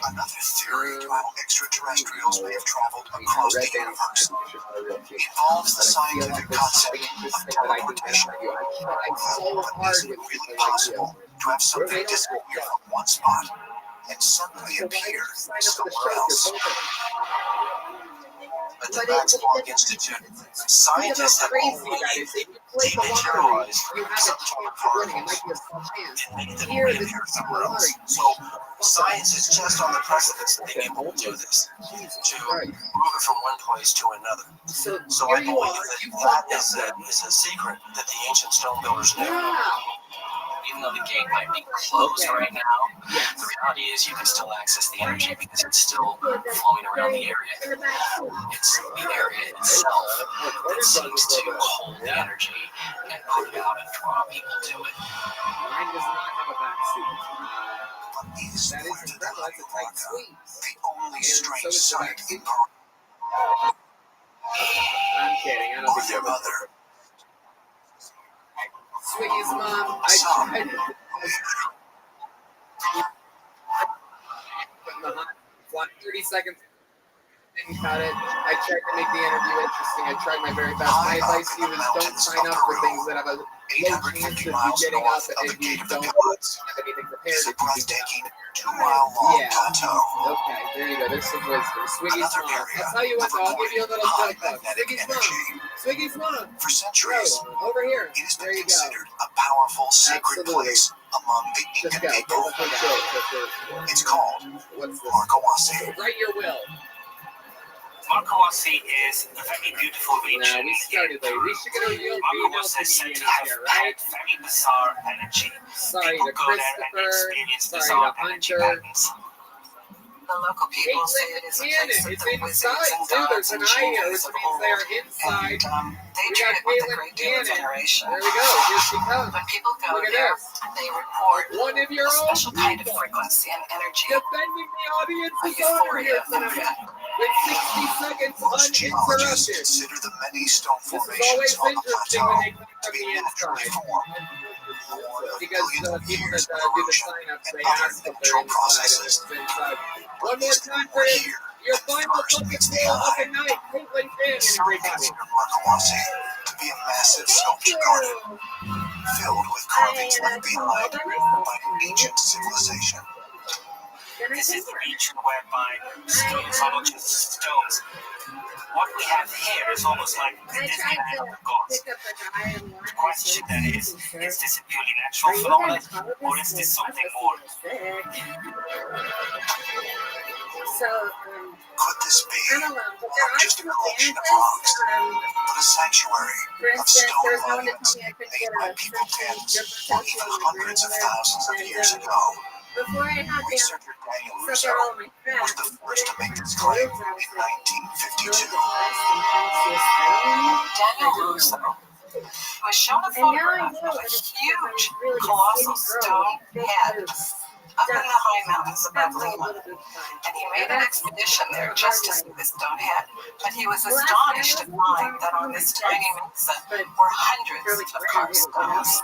Another theory to how extraterrestrials may have traveled across the universe involves the scientific concept of teleportation. But is it really possible to have something disappear from one spot and suddenly appear somewhere else? At the Max Planck Institute, scientists have already dematerialized subatomic particles and made them reappear somewhere else. So science is just on the precipice of being able to do this, to move it from one place to another. So I believe that is a secret that the ancient stone builders knew. even though the gate might be closed right now, the reality is you can still access the energy because it's still flowing around the area. It's the area itself that seems to hold the energy and put it out and draw people to it. Mine does not have a back seat. That is incredible. That's a tight squeeze. And so is the back seat. I'm kidding. I don't think you're mother. Swiggy's mom, I tried. Put in the hot flat 30 seconds. Didn't cut it. I tried to make the interview interesting. I tried my very best. My advice to you is don't sign up for things that have a low chance of you getting up if you don't have anything prepared. If you get up. Yeah. Okay, there you go. There's some wisdom. Swiggy's mom. I'll tell you what, though. I'll give you a little joke, though. Swiggy's mom. Swiggy's mom. For centuries, over here. It has been considered a powerful sacred place among the Incan people. It's called Marcoasi. Write your will. Marcoasi is a very beautiful region. Now, we started late. We should get a real female comedian here, right? Very bizarre energy. Sorry People to go there and Christopher. experience Sorry bizarre to energy Hunter. patterns. The local people say it is a place of It's the wizards inside, and too. gods There's and an eye here, genies which of means they are old. inside. And they We treat got it with a Caitlin great deal of Cannon. veneration. There we go. Here she comes. When people go Look at there, this. they report One of your a own special kind of people. frequency and energy, Defending the a audience's honor euphoria here of the tonight. fact. With 60 seconds Most geologists uninterrupted. consider the many stone This is always formations on the interesting plateau when they come to from be the naturally inside. formed. Because the people that do the sign-ups, they ask if they're inside and processes. it's inside. One more time for your final fucking floor of the night. Caitlin Cannon, everybody. Marcoasi to be a massive sculpture garden filled with carvings left behind by an ancient civilization. This is the region whereby stones are not just stones. What we have here is almost like the Disney Island of gods. The question then is this a purely natural phenomenon, or is this something more? Could this be not just a collection of rocks, but a sanctuary of stone monuments made by people tens or even hundreds of thousands of years ago? Before I had Researcher Daniel to all my was the first to make this claim in 1952. Daniel Russo was shown a photograph of a huge, colossal stone head up in the high mountains above Lima. And he made an expedition there just to see the stone head. But he was astonished to find that on this tiny mesa were hundreds of carved stones.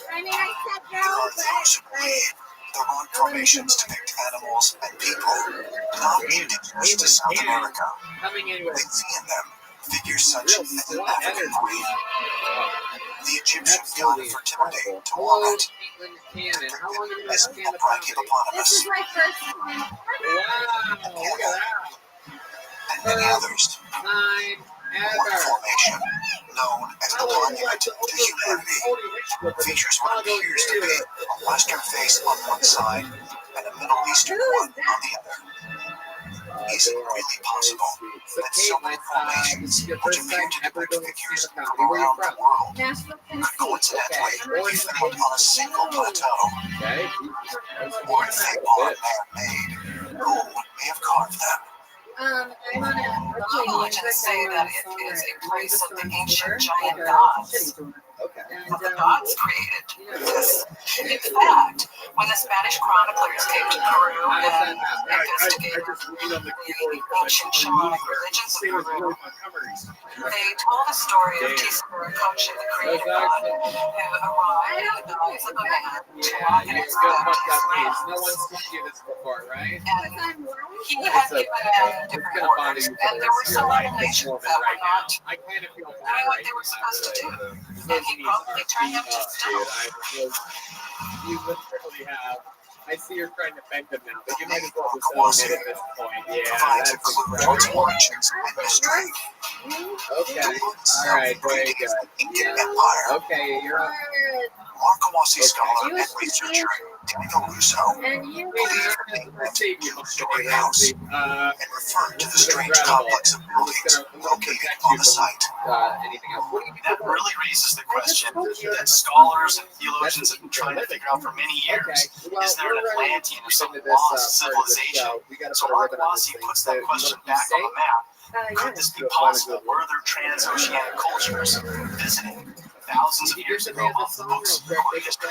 There are those who believe the rock formations depict animals and people not indigenous to South America. They see in them figures such as an African queen, the Egyptian god of fertility, Tiamat, as an upright hippopotamus, and many others. One formation, known as the Monument to Humanity, features what appears to be a Western face on one side and a Middle Eastern one on the other. Is it really possible that so many formations, which appear to depict figures from around the world, could coincidentally be found on a single plateau? Or if they are man-made, who may have carved them? Local legends say that it is a place of the ancient giant gods. That the gods created this. In fact, when the Spanish chroniclers came to Peru and investigated the ancient shamanic religions of Peru, they told a story of Tisaracocha, the Creek god, who arrived in the guise of a man to walk and inspect his land. No one's told you this before, right? And he had given them different orders, and there were some other nations that were not doing what they were supposed to do. And he promptly turned them to stone. You literally have. I see you're trying to beg them now, but you might as well just own it at this point. Yeah, that's incredible. Okay, all right, very good. Yeah. Okay, you're up. Marcoasi scholar and researcher Daniel Russo And you believed the name meant two-story house and referred to the strange complex of buildings located on the site. That really raises the question that scholars and theologians have been trying to figure out for many years. Is there an Atlantean or some lost civilization? So Markwasi puts that question back on the map. Could this be possible? Were there transoceanic cultures visiting thousands of years ago off the books of recorded history?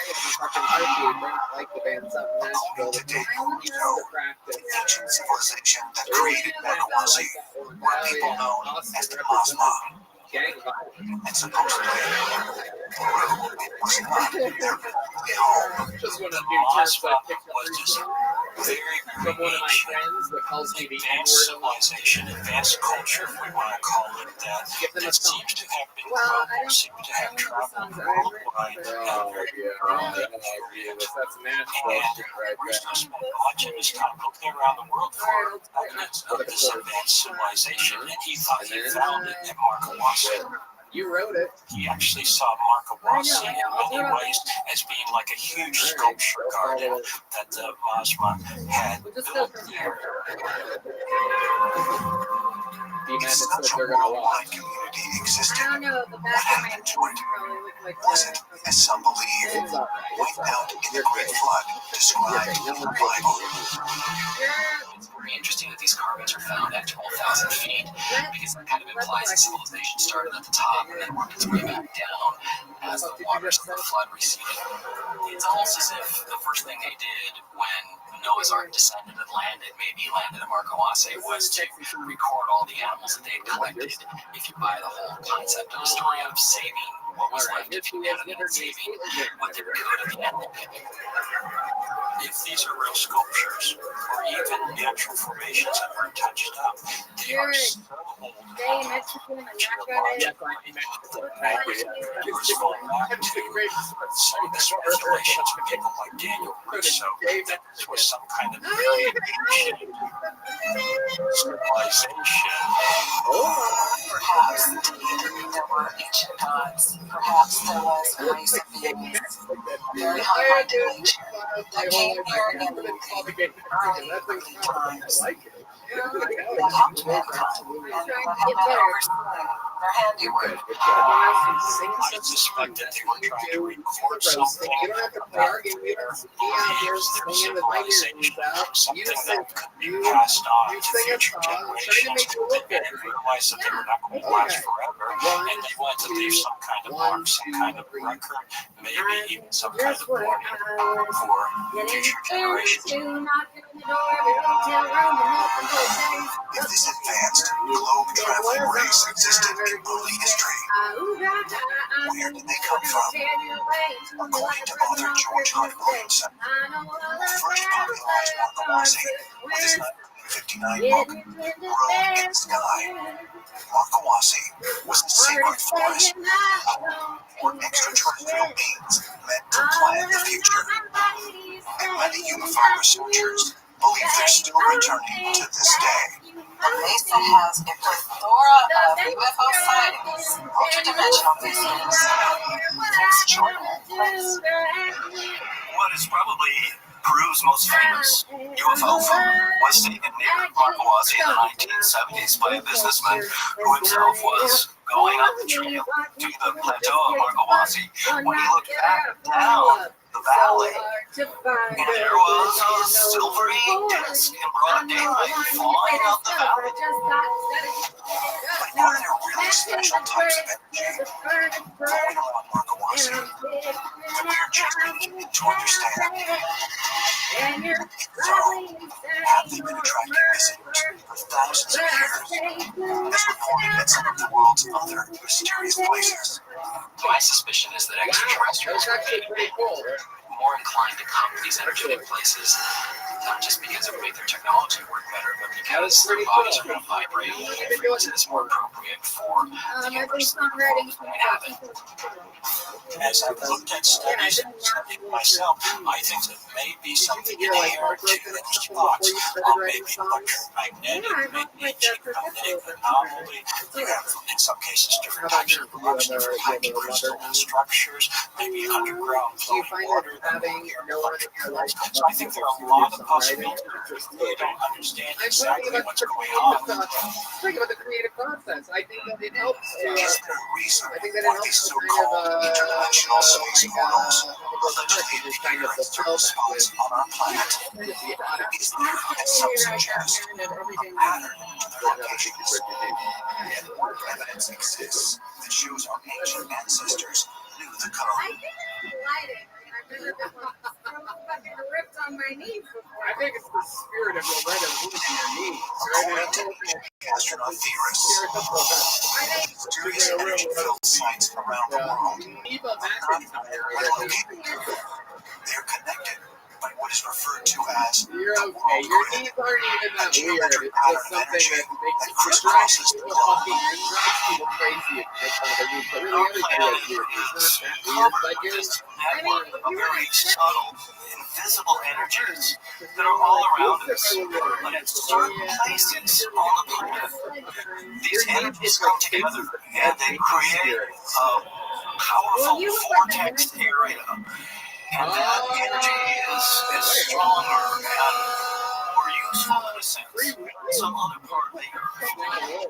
According to Daniel Russo, the ancient civilization that created Markwasi were people known as the Mazma. And supposedly, Peru was not their only home. The Mazma was just very, very ancient, advanced civilization, advanced culture, if we want to call it that, that seems to have been global, seems to have traveled worldwide. And Russo spent much of his time looking around the world for evidence of this advanced civilization, and he thought he found it in Markwasi. You wrote it. He actually saw Markwasi in many ways as being like a huge sculpture garden that the Mazma had built here. Such a worldwide community existed. What happened to it? Was it, as some believe, wiped out in the Great Flood described in the Bible? It's very interesting that these carvings are found at 12,000 feet because that kind of implies that civilization started at the top and then worked its way back down as the waters of the flood receded. It's almost as if the first thing they did when Noah's Ark descended and maybe landed at Markwasi, was to record all the animals that they had collected. If you buy the whole concept of the story of saving what was left of humanity and saving what they could at the end. If these are real sculptures or even natural formations that were touched up, they are so old. Some of the speculations from people like Daniel Russo that this was some kind of very ancient civilization. Perhaps there were ancient gods. Perhaps there was a race of beings, a very high-minded age, that came here in early times. That helped mankind and that helped them oversee their handiwork. I suspect that they were trying to record something about their civilization, something that could be passed on to future generations, but they didn't realize that they were not going to last forever, and they wanted to leave some kind of mark, some kind of record, maybe even some kind of warning for future generations. If this advanced, globe-traveling race existed in early history, where did they come from? According to author George Hunt Williamson, who first popularized Markwasi with his 1959 book, Road in the Sky, Markwasi was a sacred forest where extraterrestrial beings meant to plan the future. And many UFO researchers believe they're still returning to this day. The mesa has a plethora of UFO sightings, multidimensional visitors. It's extraordinary. What is probably Peru's most famous UFO was taken near Markwasi in the 1970s by a businessman who himself was going up the trail to the plateau of Markwasi. When he looked back down the valley, and there was a silvery disc in broad daylight flying up the valley. But are there really special types of energy flowing around Markwasi that we're just beginning to understand? So, have they been attracting visitors for thousands of years, as reported at some of the world's other mysterious places? My suspicion is that extraterrestrials are more inclined to come to these energetic places, not just because it would make their technology work better, but because their bodies are going to vibrate at a frequency that's more appropriate for the universe that they inhabit. As I've looked at studies and studied myself, I think there may be something in the air too that responds, or maybe electromagnetic, maybe geomagnetic anomaly. There have, in some cases, different types of rocks, different types of crystalline structures, maybe underground flowing water that having no one in your life. So I think there are a lot of possibilities that you don't understand I'm exactly talking about what's the going creative on. process. Think about the creative process. I think that it helps to. Is there a reason I think that it why helps these to so-called interdimensional space portals allegedly kind appear of in certain spots on our planet? Is there, as some suggest, a pattern to their locations? And what evidence exists that shows our ancient ancestors knew the code? I think it's lighting. I've never been fucking ripped on my knees before. I think it's the spirit of your letter moving in your knees. According to astronaut theorists, mysterious energy-filled sites around the world are not one location. They're connected by what is referred to as the world grid, a geometric pattern of energy that crisscrosses the globe. Our planet is covered with this network of very subtle, invisible energies that are all around us, but at certain places on the planet, these energies come together and they create a powerful vortex area. And that energy is stronger and more useful in a sense than some other part of the Earth.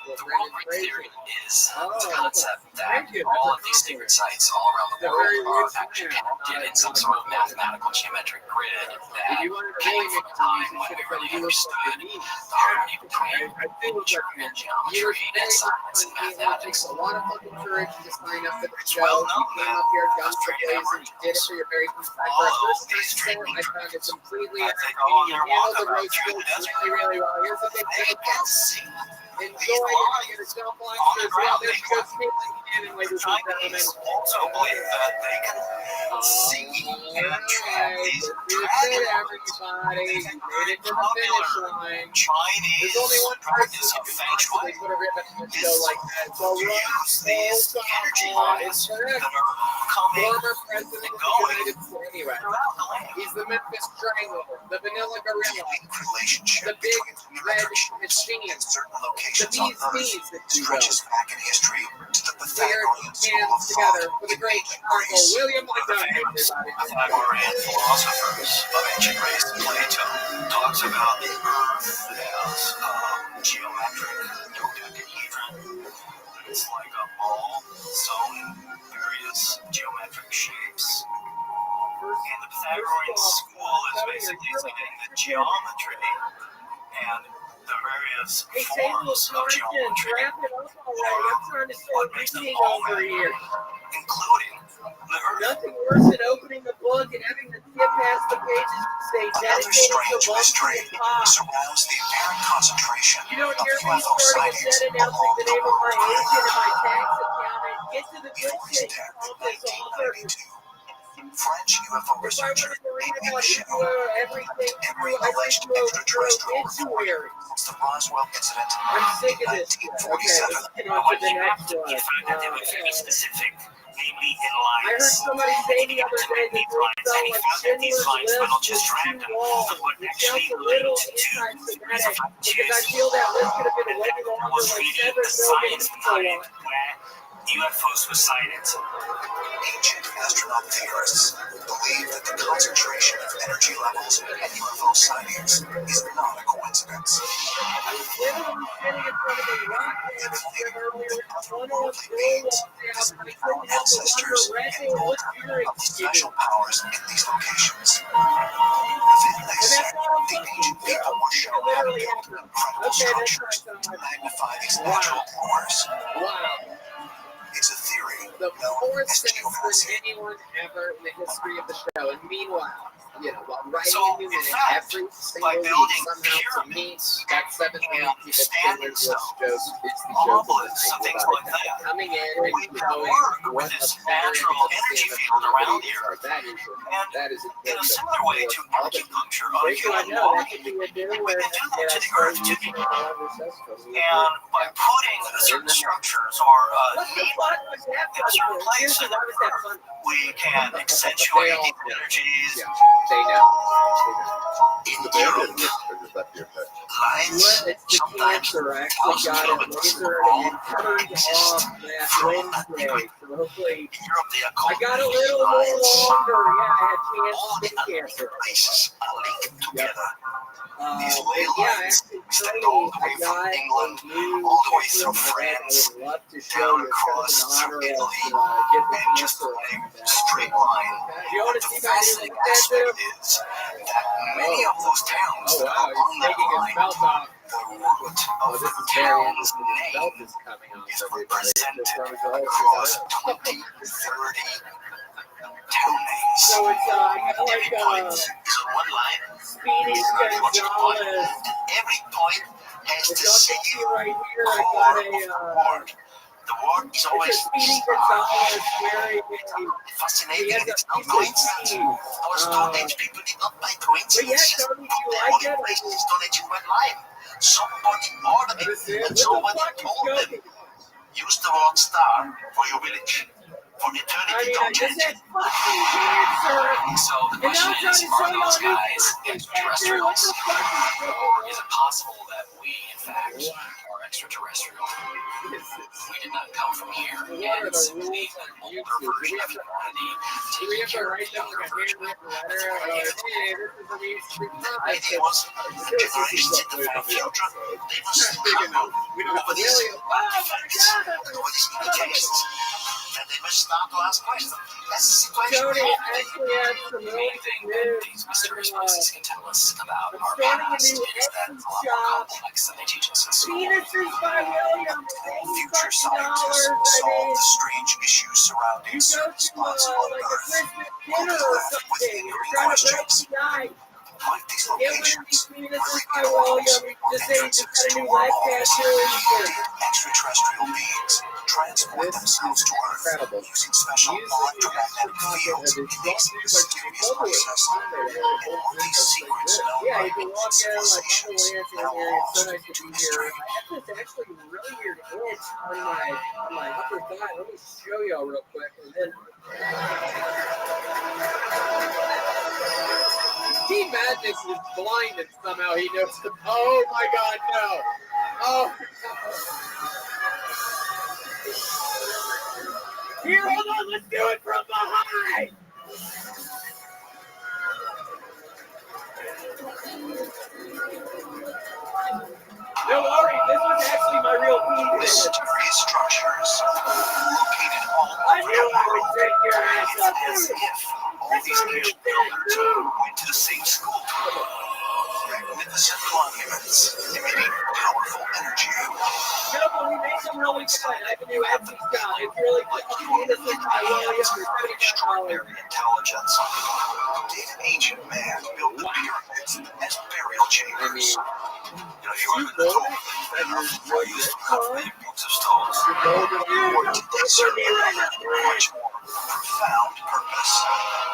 The world grid theory is the concept that all of these secret sites all around the world are actually connected in some sort of mathematical geometric grid that came from a time when we really understood the harmony between nature and geometry and science and mathematics. A lot of fucking courage to sign up for the show. Well known You came that up here, done some frustrated plays, and did it for your very first time. For a first time set, I found it completely as they go on entertaining. their You walk handled the around roast through the goals desert, really, really well. Here's a big they tip. can see Enjoy these it. lines You're gonna jump on on the as well. ground. There They she goes, Caitlin Cannon, ladies and gentlemen. Chinese also believe that they can see and track these dragon lines. Everybody, There's a you made very it to the finish popular line. Chinese There's only one practice person of who feng can shui possibly put a ribbon on a is show like that. So to use these energy lines that are coming former president and of the going United States, anyway. throughout the land. He's the Memphis Strangler, the Vanilla Gorilla, Relationship the big between red electricians machine, in certain the locations on bee's Earth knees, if you will. stretches back in history to the Weird Pythagorean school of hands together thought for the in great ancient Uncle Greece. William One of the Montgomery, famous everybody. Pythagorean philosophers of ancient Greece, Plato, talks about the Earth as a geometric dodecahedron. It's like a ball sewn in various geometric shapes. And the Pythagorean school is basically saying that geometry and the various forms of geometry are what makes them all matter, including the Earth. Nothing worse than opening the book and having to skip past the pages and say Another dedicated to strange one mystery pop. surrounds the apparent concentration You don't of hear me UFO starting a sightings set announcing along the the name of my world. agent and my tax accountant. Get to the good Before his shit. death in Office offer. 1992, French UFO If I researcher wanted to read Rabbi about everything, every I read alleged through extraterrestrial report obituaries. since the Roswell incident I'm sick in of this shit. Okay, 1947. let's get on to the next one. You find that they were very specific, namely in I heard lines. somebody say the other day that These they lines, felt and he like found that these Schindler's lines were List not was just too random, long. but were It actually felt a little linked to anti-Semitic because I feel that list could have been way longer, was like really 7 the million science people behind on. where UFOs were sighted. Ancient astronaut theorists believe that the concentration of energy levels at UFO sightings is not a coincidence. I was literally sitting in front of a rock band earlier, one on Worldly beings visiting our ancestors in order of the special powers in these locations. Then they said the ancient people were shown having built incredible structures to magnify these natural wonders. Wow. It's a theory The known fourth as sense for geomancy. anyone ever in the history of the show. And meanwhile, you know, while writing So, a new in minute fact, every by single week, building somehow to me, pyramids that 7 million and people standing Schindler's List stones, joke is the joke of the obelisks, and night things without like a doubt. that, Coming in we and can knowing work what with a this veteran natural of the energy famous field around communities here. are. That is a In a similar way to acupuncture on a Wait till I human know that body, could be a new we word can do that that to the start earth too. using on our ancestors. And by putting certain structures or What the fuck was that in a certain fun? place, Seriously, why was that fun? we can accentuate They all these energies. Yeah, they know. Endurance. Lights. It's the cancer. I actually got it lasered and turned off that Wednesday. So hopefully, I got a little more longer. Yeah, I had skin cancer. Yep. Yeah, actually, Tony, I got a new all the way picture through of my head. I France, would love to show down you across in honor through of Italy, get the and just cancer a off of that. straight line. Do you want to The see my new fascinating tattoo? aspect is that many of those towns Oh that wow, are he's on that taking his line, belt off. the root Oh, of this the is very town's interesting. His belt name is coming off, is everybody. represented From his whole across cigar. 20, 30 town names. So it's like Point is on one line, Speedy logical point, Gonzalez. and every point has If the y'all same can see right here, I core got of the word. The word is it's a always Speedy star. Gonzalez wearing Fascinating, he has and it's a not piece of coincidence. speed. Those Stone Age people did not by coincidence. But yeah, Just Tony, do put you their like money it? place in Stone Age and went live. Somebody ordered it, and somebody told them, use the word star for your village. For eternity, don't change it. So the question is, are those guys extraterrestrials? Or is it possible that we, in fact, are extraterrestrial? We did not come from here, and simply an older version of humanity taking care of the younger version. That's what I The idea was the generations in the far future, they must stumble over these artifacts, over these indications, and they must start to ask questions. That's the situation. Tony actually has some really anything good that news. these mysterious places can tell us about I'm our starting a past new is that Etsy it's a lot more shop. complex than they teach us in school. Penises by William. Future scientists solve the strange issues surrounding You go certain to spots on like a Earth. Christmas We'll dinner be or left with something. You're lingering trying to break questions. the ice. Might these Get one of these locations penises by reveal William. You just say you just got a new leg tattoo. extraterrestrial beings transport themselves to Earth using special electromagnetic fields. It makes a mysterious process. All these secrets known Yeah, by you can walk ancient in like civilizations on the now lantern here. It's so lost nice to to be mystery. here. I have this actually really weird itch on my upper thigh. Let me show y'all real quick, and then. Team Madness is blind and somehow he knows the. Oh my God, no! Oh. Here, hold on. Let's do it from behind. No worries, this was actually my real penis. Mysterious structures located all over I knew I would take your ass It's up. as if all these ancient builders went to the same school. Magnificent monuments emitting powerful energy. No, but we made some really good. I can do Etsy style. It's really good. Penises by William for $75. Extraordinary intelligence. Did ancient man build the pyramids as burial chambers? If you were to talk enough for use to cut big groups of stones, or did they serve a much more profound purpose?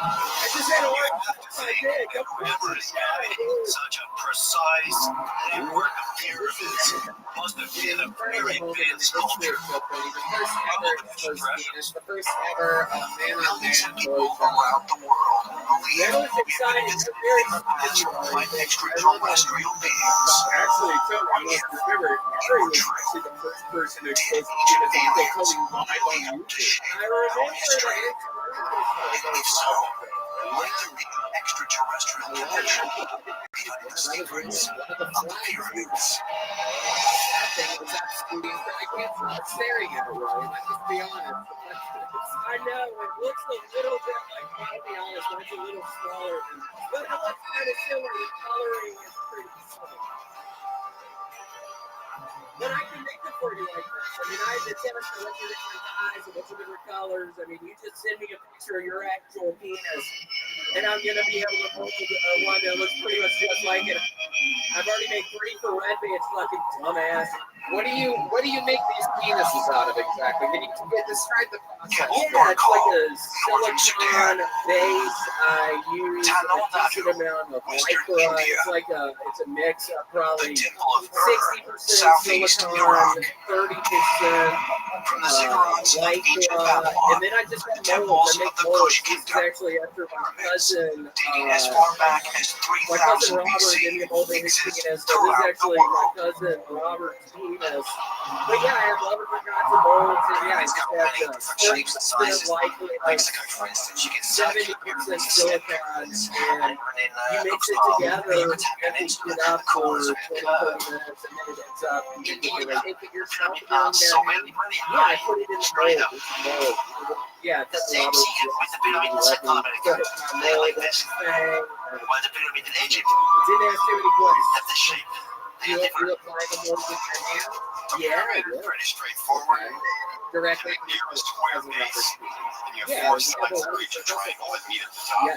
I just had a You have to think that whoever is having such a precise network of pyramids must have been a very big sculptor. The first ever Millions of people around the world believe that was we exciting. have It's been very imagined by exciting. extraterrestrial beings. Actually, so I must remember, Gary was actually the first person to expose penis and they told me live on YouTube. I remember that. If so, might there be an extraterrestrial connection behind the secrets of the pyramids? That thing was absolutely incredible. I can't stop staring at it, William. I just be honest. I know, it looks a little bit like, I'll be honest, when it's a little smaller than, but it looks kind of similar. The coloring is pretty similar. But I can make it for you like this. I mean, I have the test for what's your different eyes and what's your different colors. I mean, you just send me a picture of your actual penis, and I'm going to be able to mold one that looks pretty much just like it. I've already made 3 for Rabbi. It's fucking dumbass. What do you make these penises out of exactly? Can you describe the process? Yeah, it's like a silicone base. I use a decent amount of lycra. It's a mix of probably 60% silicone, 30% and then I just had molds. I make molds. This is actually after my cousin Robert gave me a mold in his penis. So this is actually my cousin Robert's penis. But yeah, I have all different kinds of molds, and yeah, I just have the likely like 70% silicone, and you mix it together and heat it up for 20 minutes, and then it ends up you can take it yourself down there. Yeah, I put it in the mold. Yeah, The same with the pyramid in Central America. They like this. While the pyramid in Egypt have the shape. They are different. Yeah, pretty straightforward. Directly near a square base, and you have 4 sides to each triangle that meet at the top.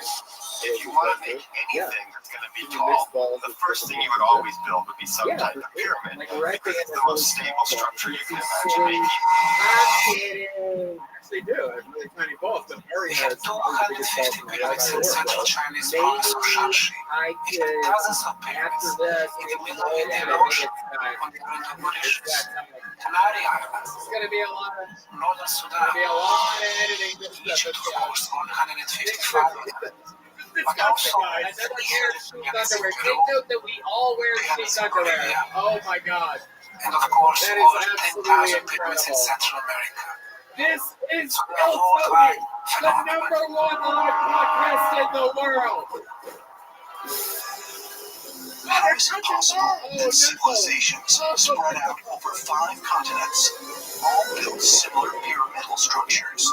If you want to make anything that's going to be tall, the first thing you would always build would be some type of pyramid, because it's the most stable structure you can imagine making. I'm kidding. Actually, do. I have really tiny balls, but Harry has some really big balls in my life. Maybe I could, after this, maybe mold it at its time. It's going to be a lot of editing. Egypt, of course, 155. But also, I never wear sheep underwear. Take note that we all wear sheep underwear. Oh my god. And of course, that more is than absolutely 10,000 pyramids in Central America. This is the number one live podcast in the world. How is it possible that civilizations spread out over 5 continents all built similar pyramidal structures?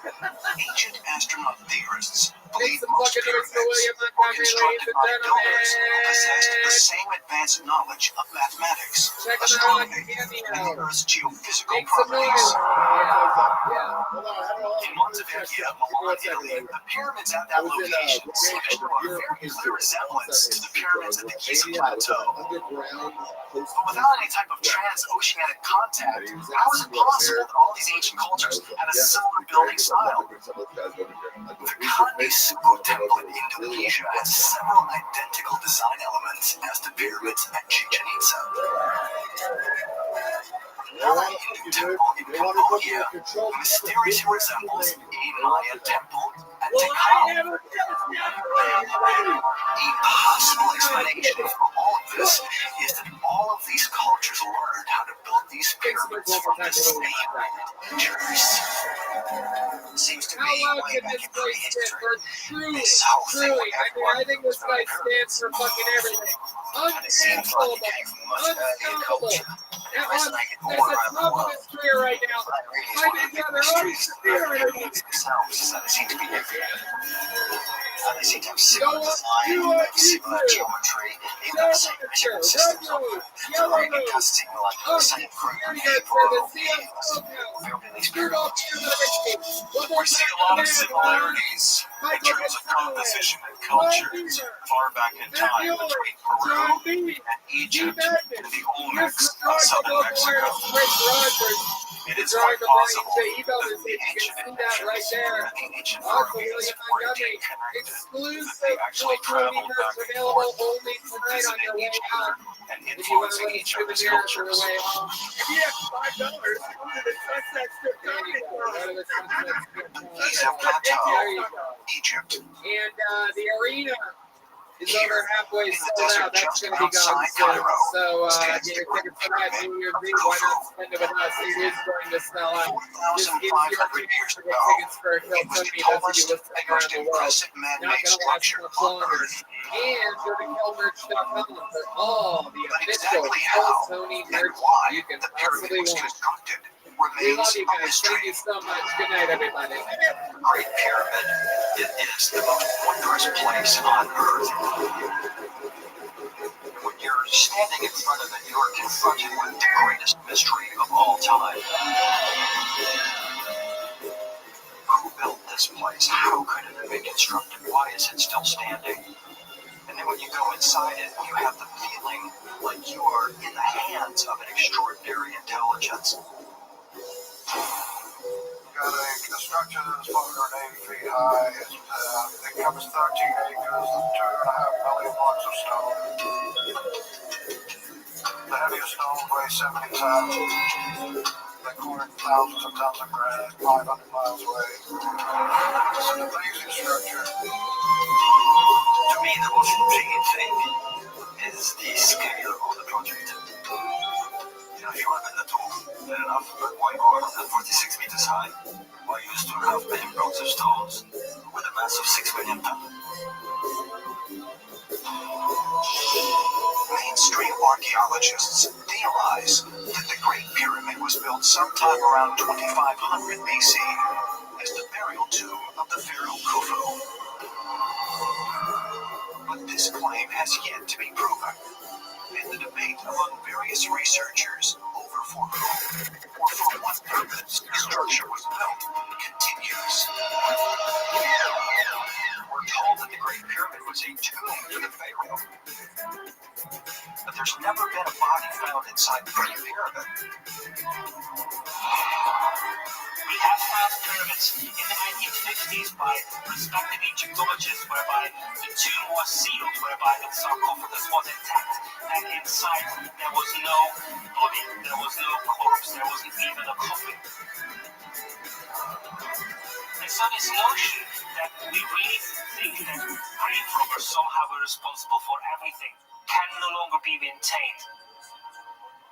Ancient astronaut theorists believe most pyramids were constructed by builders who possessed the same advanced knowledge of mathematics, astronomy, and the Earth's geophysical properties. In Montevideo, Milan, Italy, the pyramids at that location seem to show a very clear resemblance to the pyramids at the Giza Plateau. But without any type of transoceanic contact, how is it possible that all these ancient cultures had a similar building style? The Kandi Suku Temple in Indonesia has several identical design elements as the pyramids at Chichen Itza. Another Hindu temple in Cambodia mysteriously resembles a Mayan temple at Tikal. A possible explanation for all of this is that all of these cultures learned how to build these pyramids from the same teachers. Seems to be way back in prehistory. This whole thing with everyone I think this guy stands for fucking everything. Unstoppable. That's the top of his career right now. My big brother, they seem to be everywhere. They seem to have similar design, similar geometry, even the same measurement systems of them. So we're even testing like the same group of people building these pyramids. We see a lot of similarities in terms of composition and cultures far back in time between Peru and Egypt and the Olmecs of southern Mexico. It is quite possible that the ancient Egyptians and the ancient Peruvians were indeed connected, that they actually traveled back and forth, visiting each other and influencing each other's cultures. Giza Plateau, Egypt. And the arena is over halfway sold out. That's going to be gone soon. So get your tickets for that New Year's Eve. Why not spend it with us? It is going to sell out. This gives you a chance to get tickets for Phil Tony, those of you listening around the world. Not going to last much longer. And go to killmerch.com for all the official Phil Tony merch you can possibly want. We love you guys. Thank you so much. Good night, everybody. Great Pyramid. It is the most wondrous place on Earth. When you're standing in front of it, you are confronted with the greatest mystery of all time. Who built this place? How could it have been constructed? Why is it still standing? And then when you go inside it, you have the feeling like you are in the hands of an extraordinary intelligence. Got a structure that's 480 feet high. It covers 13 acres and 2.5 million blocks of stone. The heaviest stones weigh 70 tons. The storing thousands of tons of granite 500 miles away. It's an amazing structure. To me, the most intriguing thing is the scale of the project. You know, if you have been at all, fair enough, but why go on at 46 meters high? Why use 2.5 million blocks of stones with a mass of 6 million tons? Mainstream archaeologists theorize that the Great Pyramid was built sometime around 2500 BC as the burial tomb of the pharaoh Khufu. But this claim has yet to be proven, and the debate among various researchers over for whom or for what purpose the structure was built continues. We're told that the Great Pyramid was a tomb for the pharaoh, but there's never been a body found inside the Great Pyramid. We have found pyramids in the 1950s by respected Egyptologists, whereby the tomb was sealed, whereby the sarcophagus was intact, and inside there was no body, there was no corpse, there wasn't even a coffin. And so this notion that we really think that grave robbers somehow were responsible for everything can no longer be maintained.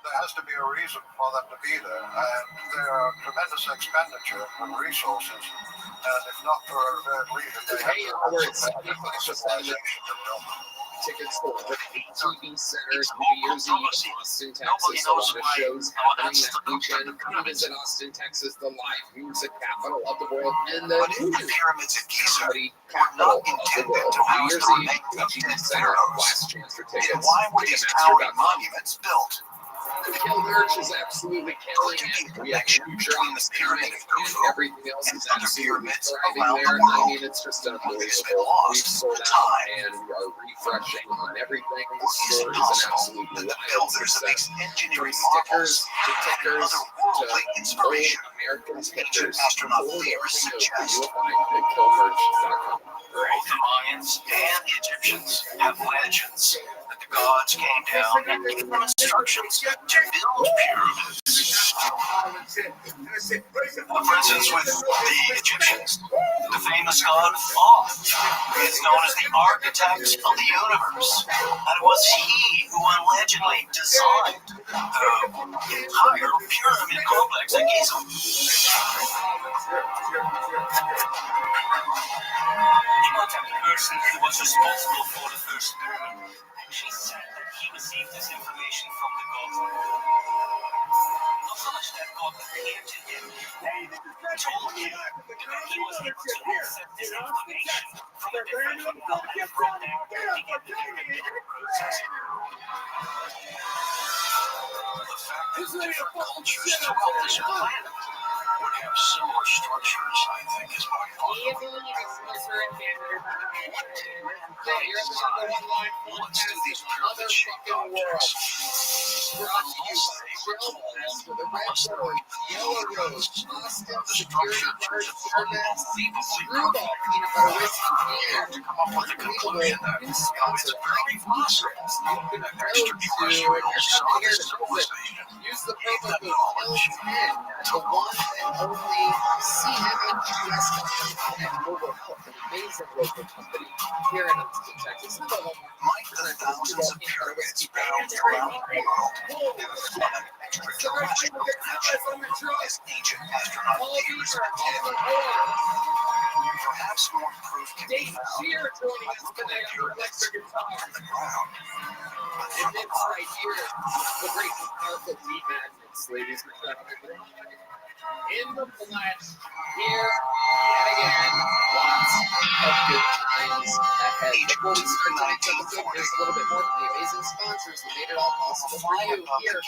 There has to be a reason for them to be there, and there are tremendous expenditure of resources, and if not for that reason, they have to civilization to build them. Tickets for the ATV Center, New Year's Eve, Austin, Texas. A lot of shows happening that weekend. Come visit Austin, Texas, the live music capital of the world, and the pyramids at Giza capital of the world. New Year's Eve, ATV Center, last chance for tickets. Then why were these towering monuments built? The Kill Merch is absolutely killing it. We have new journeys pyramid and everything else is absolutely thriving there. I mean, it's just unbelievable. We've sold out and we are refreshing on everything. The store is an absolute wild success. From stickers to tickers to old American stickers. Totally everything you'll find at killmerch.com. Both the Mayans and the Egyptians have legends that the gods came down and gave them instructions to build pyramids. For instance, with the Egyptians, the famous god Thoth is known as the architect of the universe, and it was he who allegedly designed the entire pyramid complex at Giza. The contact person who was responsible for the first pyramid actually said that he received this information from the god. Not so much that God appeared to him, they told him that he was able to access this information from a different window and from there begin the pyramid process. The fact that different cultures took on this planet would have similar structures, I think, is quite possible. Let's do these pyramid shaped objects. For the red sword, yellow rose, Austin, security guard, service, screwball, peanut butter whiskey, and to come up with a conclusion that new sponsor, very possible. you can go to use the promo code L10 at the one and only CMHUS company and Mobile Health, an amazing local company here in Austin, Texas. Not only like the thousands of pyramids found around the world, extraterrestrial natural as ancient astronaut theories pretend. Perhaps more proof can be found by looking at pyramids from the ground. And it's right here, the great and powerful deep magnets, ladies and gentlemen. In the flesh, here, yet again, lots of good times ahead. Before we start tonight's episode, there's a little bit more from the amazing sponsors that made it all possible for you here.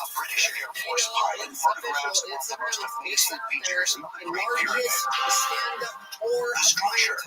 A British Air Force pilot photographs one of the most amazing features of the Great Pyramid. The structure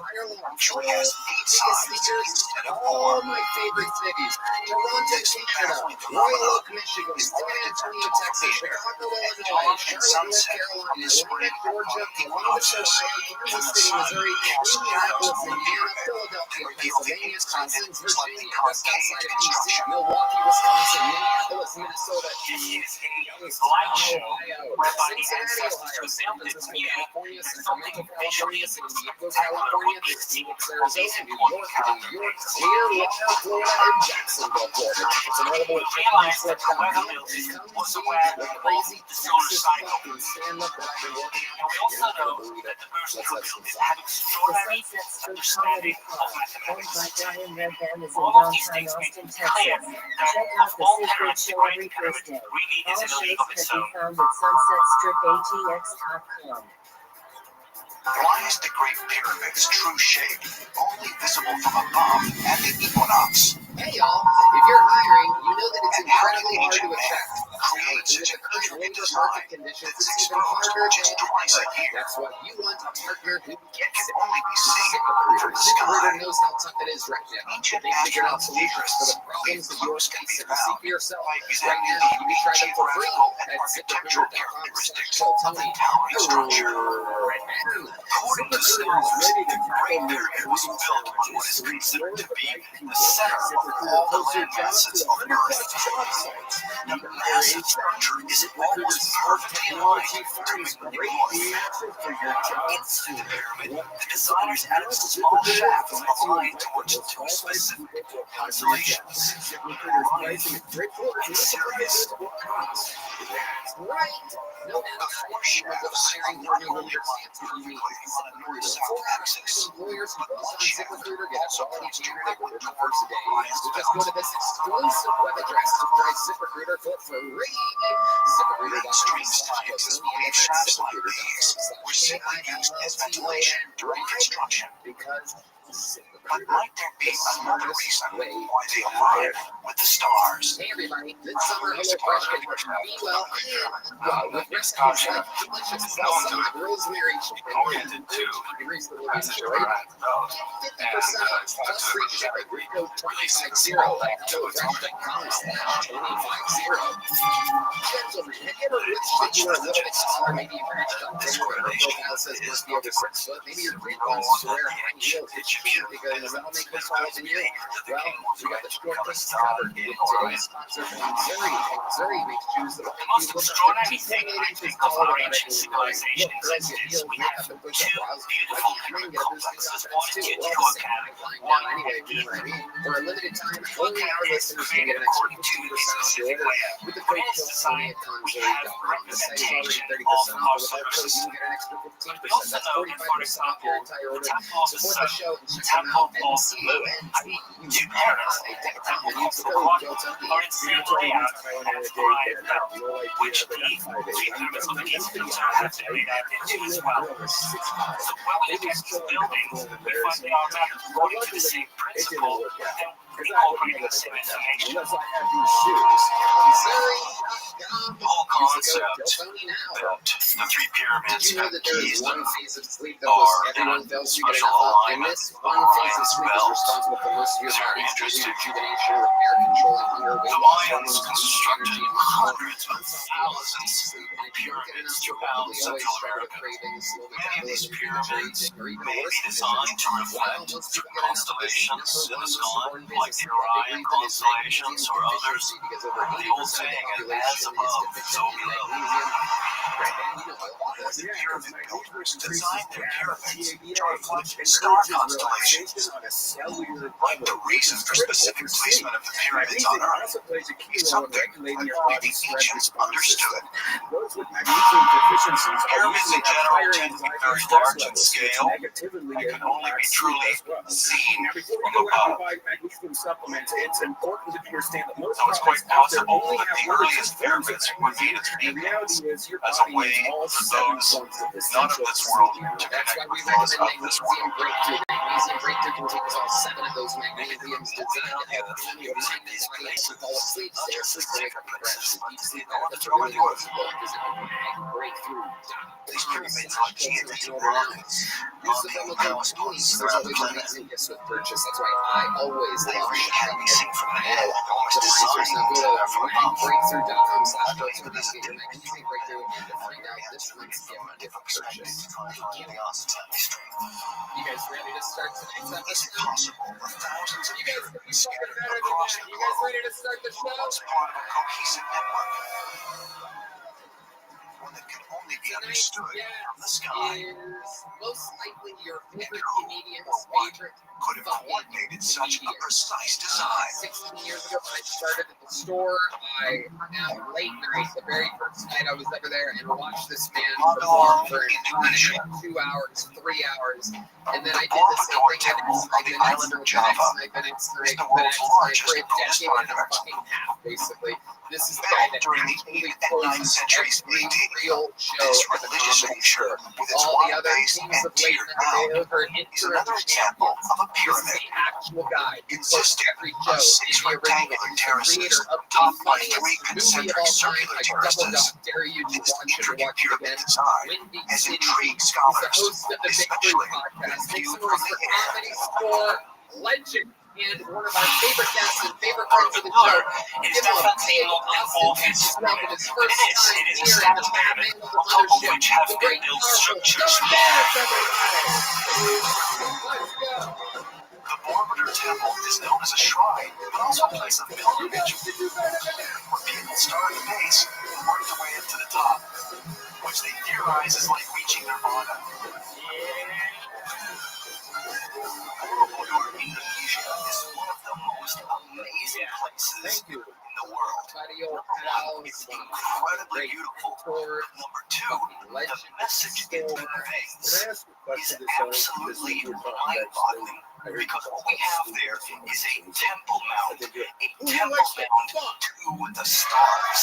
actually has 8 sides instead of 4. All my favorite cities: Toronto, Canada, Royal Oak, Michigan, San Antonio, Texas, Chicago, Illinois, Charlotte, North Carolina, Atlanta, Georgia, Columbus, Ohio, Kansas City, Missouri, Indianapolis, Indiana, Philadelphia, Pennsylvania, Wisconsin, Virginia, just outside of DC, Milwaukee, Wisconsin, Minneapolis, Minnesota, Youngstown, Ohio, Cincinnati, Ohio, San Francisco, California, Sacramento, California, San Diego, California, Phoenix, Arizona, New York, Clearwater, Florida, and Jacksonville, Florida. It's available at ChickenSlip.com. Come see the crazy Texas fucking stand-up that I've been working on. You're not gonna believe it. Let's have some fun. The Sunset Strip Comedy Club, owned by Brian Redband, is in downtown Austin, Texas. Check out the secret show every Thursday. All shows can be found at sunsetstripatx.com. Why is the Great Pyramid's true shape only visible from above at the equinox? Hey y'all, if you're hiring, you know that it's incredibly hard to attract create such a current labor market conditions. It's even harder just twice a year. That's why you want a partner who gets it. Only be seen ZipRecruiter. from the sky. ZipRecruiter knows how tough it is right now. They figured out solutions for the problems that you're facing. See for yourself. Right now, you can try them for free at ZipRecruiter.com/telltony. According to scholars, the Great Pyramid was built on what is considered to be the center of all the land masses of Earth. The massive structure is almost perfectly aligned to make the Inside the pyramid, the designers added a small shaft aligned towards two specific constellations. Serious. Right. No matter how shafts hiring for new employers who post on ZipRecruiter get a quality candidate within the first day. So just go to this exclusive web address to try ZipRecruiter for free. ZipRecruiter.com/shafts were simply used as ventilation during construction. But might there be another reason why they align with the stars? Hey everybody, Midsummer HelloFresh can work be well with recipes like delicious salsa, rosemary chicken, and 2 degrees of freedom. 50% off plus free shipping. Code 250 at HelloFresh.com/250. Gentlemen, have you ever wished that you were a little bit smaller? Maybe you've reached up there where your profile says must be over 6 foot. Maybe your dream wants to wear high heels because that'll make them taller than you. Well, we got the short distance covered with today's sponsor from Missouri. Missouri makes shoes that will make you look up to 2.8 inches taller than anything. Look, girls get heels, makeup, and push-up bras. Men get those things off too. Well, the same thing flying down anyway, if you know what I mean. For a limited time, only our listeners can get an extra 15% off your order with the code TELLTONY at Missouri.com. The site is already 30% off, but with our code you can get an extra 15%. That's 45% off your entire order. Support the show and check them out at CONTUNT.com and use the code TELLTONY. The whole concept built the 3 pyramids Did you know that there is keys one phase of sleep that most everyone fails to get enough of? And this one phase of sleep is responsible for most of your body's daily rejuvenation, repair, controlling hunger, weight loss, hormones, constructed hundreds of thousands of pyramids throughout Central America. Many of these pyramids may be designed to reflect the constellations in the sky, like the Orion constellations or others. The old saying is, as above, so below. The pyramid builders designed their pyramids to reflect star constellations. Like the reason for specific placement of the pyramids on Earth, something that only the ancients understood. Pyramids in general tend to be very large in scale and can only be truly seen from above. So it's quite possible that the earliest pyramids were made as beacons, as a way for those not of this world to connect with those of this world. Magnesium breakthrough contains all 7 of those magnesiums designed to help your mind and body fall asleep, stay asleep, or wake up fresh. Deep sleep benefits are really noticeable. Visit magbreakthrough.com. These pyramids like TNT pyramids Use the promo code TONY because there's always amazing gifts with purchase. That's why I always love shopping at Optimizers. Now go to magbreakthrough.com/TONY to get your magnesium breakthrough and to find out this month's gift purchase. You guys ready to start? start tonight's Is it episode? possible the thousands of You guys can be pyramids fucking scattered better than across that. the You guys globe ready to start the were show? once part of a cohesive network? One that can only be Tonight's understood from the guest sky. is most likely your favorite Who comedian's or what favorite could have fucking coordinated such a comedian. precise design? 16 years ago when I started at the store, I hung out late night, the very first night I was ever there, and watched this man perform for an eternity, 2 hours, 3 hours, and then I did the same thing the next night, the next night, the next night, the next night, for a decade and a fucking half, basically. This is the guy that actually holds every real show at the Comedy Store. All the other teams of late night, they over an interim champion. This is the actual guy who hosts every show. He's the original. He's the creator of the funniest movie of all time. I double dare you to watch it or watch it again. Windy City. He's the host of the Big Three podcast. Make some noise for Comedy Store legend and one of our favorite guests and favorite friends of the show. Give him a big Austin Texas love in his first time here at the Batman of the Mothership. The great powerful Stone Dance, everybody! Let's go! The Borobudur Temple is known as a shrine, but also a place of pilgrimage, where people start at the base and work their way up to the top, which they theorize is like reaching nirvana. Borobudur, Indonesia is one of the most amazing places in the world. Number one, it's incredibly beautiful. Number two, the message it conveys is absolutely mind-boggling. Because what we have there is a temple mount, to the stars.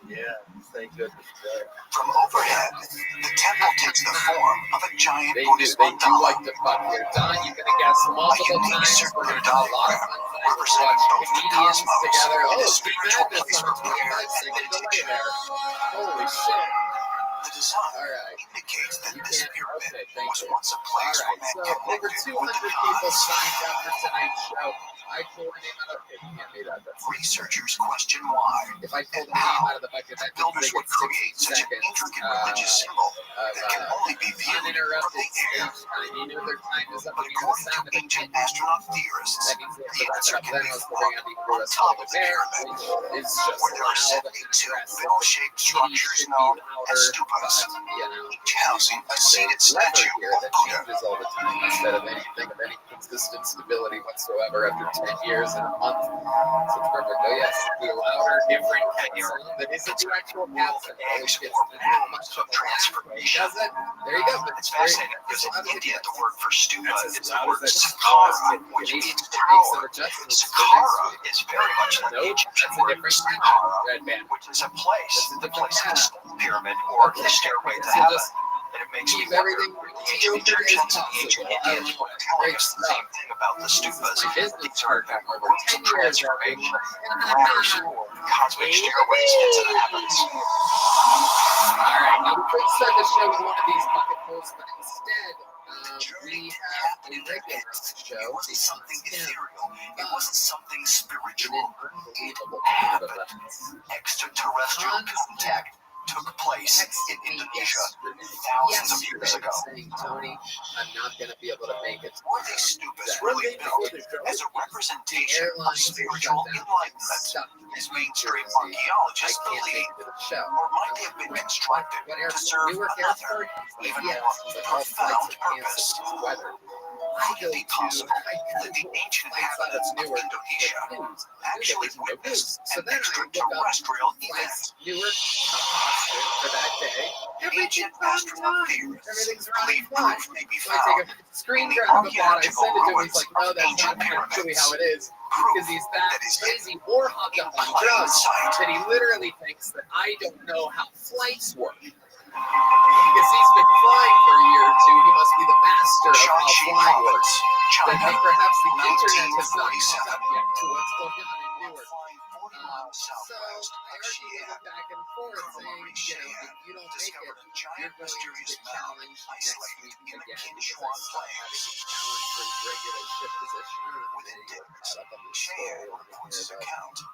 Yeah, thank goodness. From overhead, the temple takes the form of a giant They Buddhist do mandala. like to fuck here. Don, you're going to guess multiple times. We're going to have a lot of fun tonight. We're going to watch comedians together. Oh, Steve Madness on a 25-second delay there. Holy shit. The design indicates that this pyramid was once a place where men So over 200 people signed up for tonight's show. I pulled a name out of it. You can't do that. Researchers question why. If I pulled a name out of the bucket, that means Builders they would get create 60 such an seconds intricate religious symbol that can only be viewed from uninterrupted the air. stage time. You know their time is up. But You know the according sound of to it. ancient astronaut theorists, That means they the have to answer wrap it up. Then can be I was found figuring out the on US top over of the there, pyramid, which is just where there are loud and 72 aggressive. bell-shaped structures known as stupas, You know, each housing a seated lever statue here of that Buddha. changes all the time instead of anything of any consistent stability whatsoever after 10 years and a month. So it's perfect. Oh yes, the louder, different sound that isn't the actual caption. Always gets not much of a transformation. Does it? There you go. It's fascinating because in India the word for stupa is the word Canadian sakkara, which makes means an tower. adjustment. Sakkara is very much like the Egyptian That's a word different sakkara, red band. which is a place, the place of the stone pyramid or the stairway to So heaven. just And it makes me keep wonder everything if the ancient Egyptians and the ancient Indians were telling us the same thing about the stupas. These are roots of transformation, ladders, or cosmic stairways into the heavens. Alright, now we could start the show with one of these bucket holes, but instead, we have a regular show. It wasn't something ethereal. It wasn't something An spiritual. unbelievable It event. happened. Extraterrestrial contact took place in Indonesia thousands of years ago. Saying, Tony, I'm not going to be able to make it. Were these stupas really built as a representation of spiritual enlightenment, as mainstream archaeologists believe, or might they have been constructed to serve another, even more profound purpose? Could it be possible that the ancient inhabitants of Indonesia actually witnessed an extraterrestrial event? Newark, for that day. Ancient astronaut theorists Everything's believe running fine. proof may be So I take found a screen in the grab of that. I archaeological send it to him. ruins He's like, no, of that's ancient not actually pyramids. how it is. Because he's that crazy or hopped up on drugs that he literally thinks that I don't know how flights work. Because he's been flying for a year or two, he must be the master of how flying works. That perhaps the internet has not caught up yet to what's going on in Newark. So I argued with him back and forth, saying, if you don't make it, you're going to get challenged next week again because I saw how to get challenged for his regular ship position. And he got caught up on the story.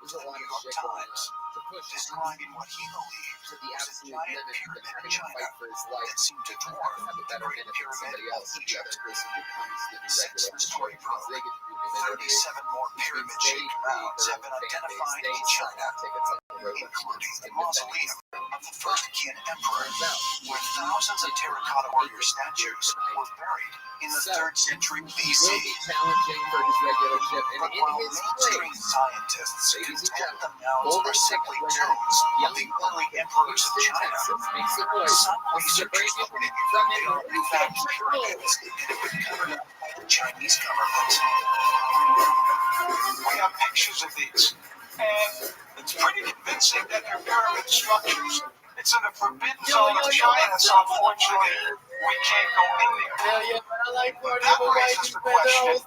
There's a lot of shit going on to push him to the absolute limit and having to fight for his life to have a better minute than somebody else. The other person becomes the new regular story because they get to do the 37 more pyramid-shaped mounds have been identified in China, including the mausoleum of the first Qin emperor, where thousands of terracotta warrior statues were buried in the 3rd century BC. Challenging for his regular ship, and in While his mainstream place, scientists contend the mounds are simply tombs of the early emperors of China, some researchers believe they are in fact pyramids that have been covered up by the Chinese government. We have pictures of these, and it's pretty convincing that they're pyramid structures. It's in the forbidden zone of China, so unfortunately we can't go in there. But that raises the question,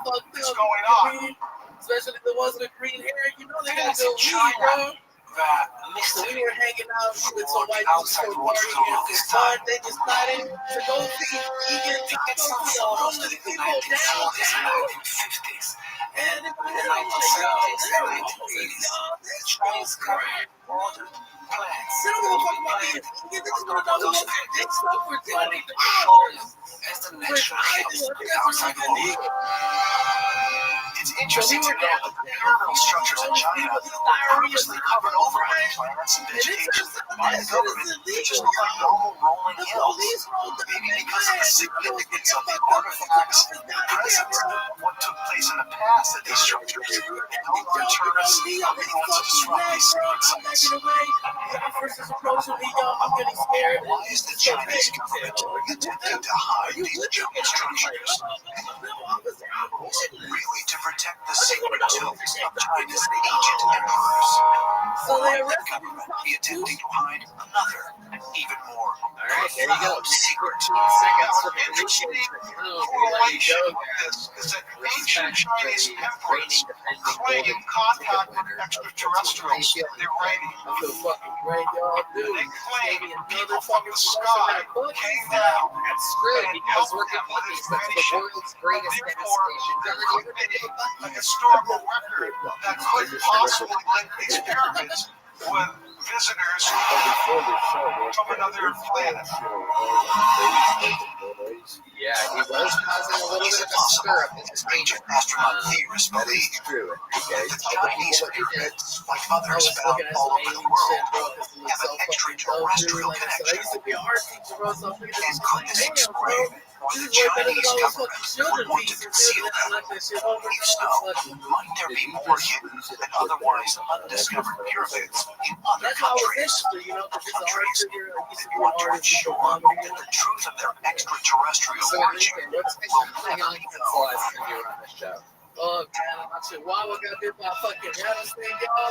what is going on? Especially the ones with green hair, you know they It gotta is go in weed, China bro. that So we mystery were hanging out with some white outside people party Rothschild and this this time. bar, they decided to go see vegan tacos to the homeless people downtown. And in my head, I'm like, yo, they're homeless, y'all. This shit's crack. They don't give a fuck about being vegan. They just want to know who wants to dick stuff for $20. It's interesting to know that the pyramid structures in China were purposely covered over with plants and vegetation by the government to just look like normal rolling hills. Maybe because of the significance of the artifacts and presence of what took place in the past at these structures, no more tourists are being able to disrupt these sacred sites. Why is the Chinese government attempting to hide these giant structures? Is it really to protect the sacred tombs of China's ancient emperors? Or might the government be attempting to hide another, even more profound secret? Now, an interesting correlation with this is that ancient Chinese emperors claim contact with extraterrestrials in their writing. They claim people from the sky came down and helped them with information, and therefore there could be a historical record that could possibly link these pyramids with visitors from another planet. Yeah, he was causing a little Is bit it of a stir up possible, in as ancient astronaut theorists believe, that the Chinese pyramids, like others found all over the world, have an extraterrestrial connection? And could this explain why the Chinese government would want to conceal them? If so, might there be more hidden and otherwise undiscovered pyramids in other countries? Countries that want to ensure that the truth of their extraterrestrial origin will never be known. last time you were on the show. Oh, man, I said, wow, I got bit by a fucking rattlesnake, y'all.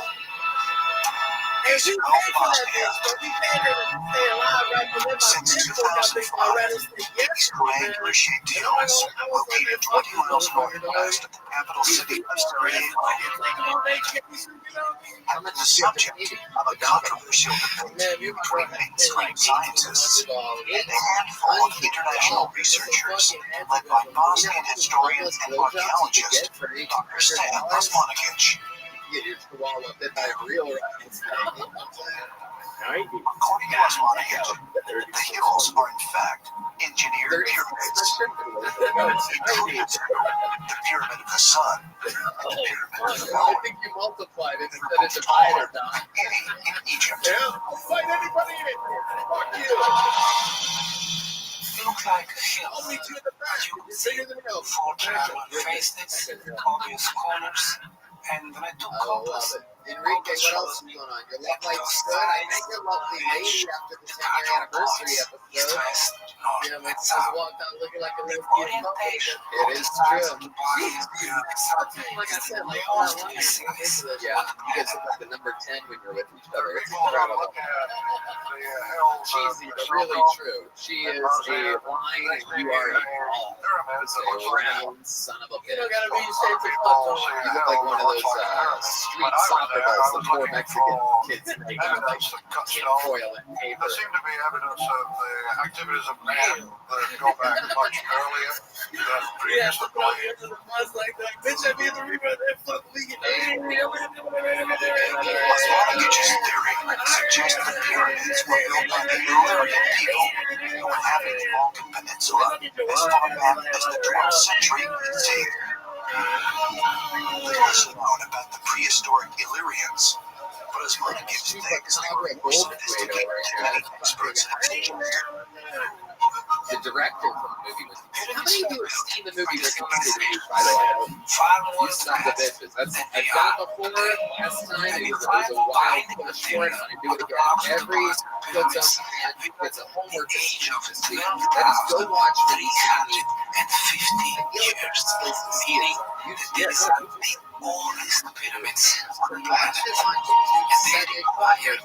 Hey, we paid for that bitch, but we paid her to stay alive right to live. I did for that big by rattlesnake yesterday, man. Triangular-shaped hills located 20 miles northwest of the capital city of Syria, have been the subject of a controversial debate between mainstream scientists and a handful of international researchers led by Bosnian historian and archaeologist Dr. Stan Osmanagic. According to Osmanagic, the hills are in fact engineered pyramids, including the Pyramid of the Sun, the Pyramid of the Moon, I think you multiplied it instead of divided, Don. in Egypt. Yeah, I'll fight anybody in here. Fuck you. They look like hills, but you can see 4 caravan faces, obvious corners, and when I took compass, Enrique, what else is going on? Your love life's good. I met your lovely lady after the 10-year anniversary episode. Yeah, my sister walked out looking like a lesbian couple. It is true. Like I said, like all that line into this. Yeah, you guys look like the number 10 when you're with each other. It's incredible. Cheesy, but really true. She is a wine and you are a ball. A round son of a bitch. You don't gotta be shaped as fuck. You look like one of those street soccer intervals the poor Mexican kids make out of like tinfoil and paper. There seemed to be evidence of the activities of man that go back much earlier than previously believed. Osmanagich's theory suggests the pyramids were built by the Illyrian people who inhabited the Balkan Peninsula as far back as the 12th century BC. Little is known about the prehistoric Illyrians, but Osmanagich thinks they were more sophisticated than many experts have suggested. The director from the movie was. How many of you have seen the movie Rick and Morty, by the way? You son of bitches. I've done it before. Last time it was a wild push for it. I'm going to do it again. Every good fan gets a homework assignment this week. That is go watch Rick and 350 years, meaning these are the oldest pyramids on the planet. And they require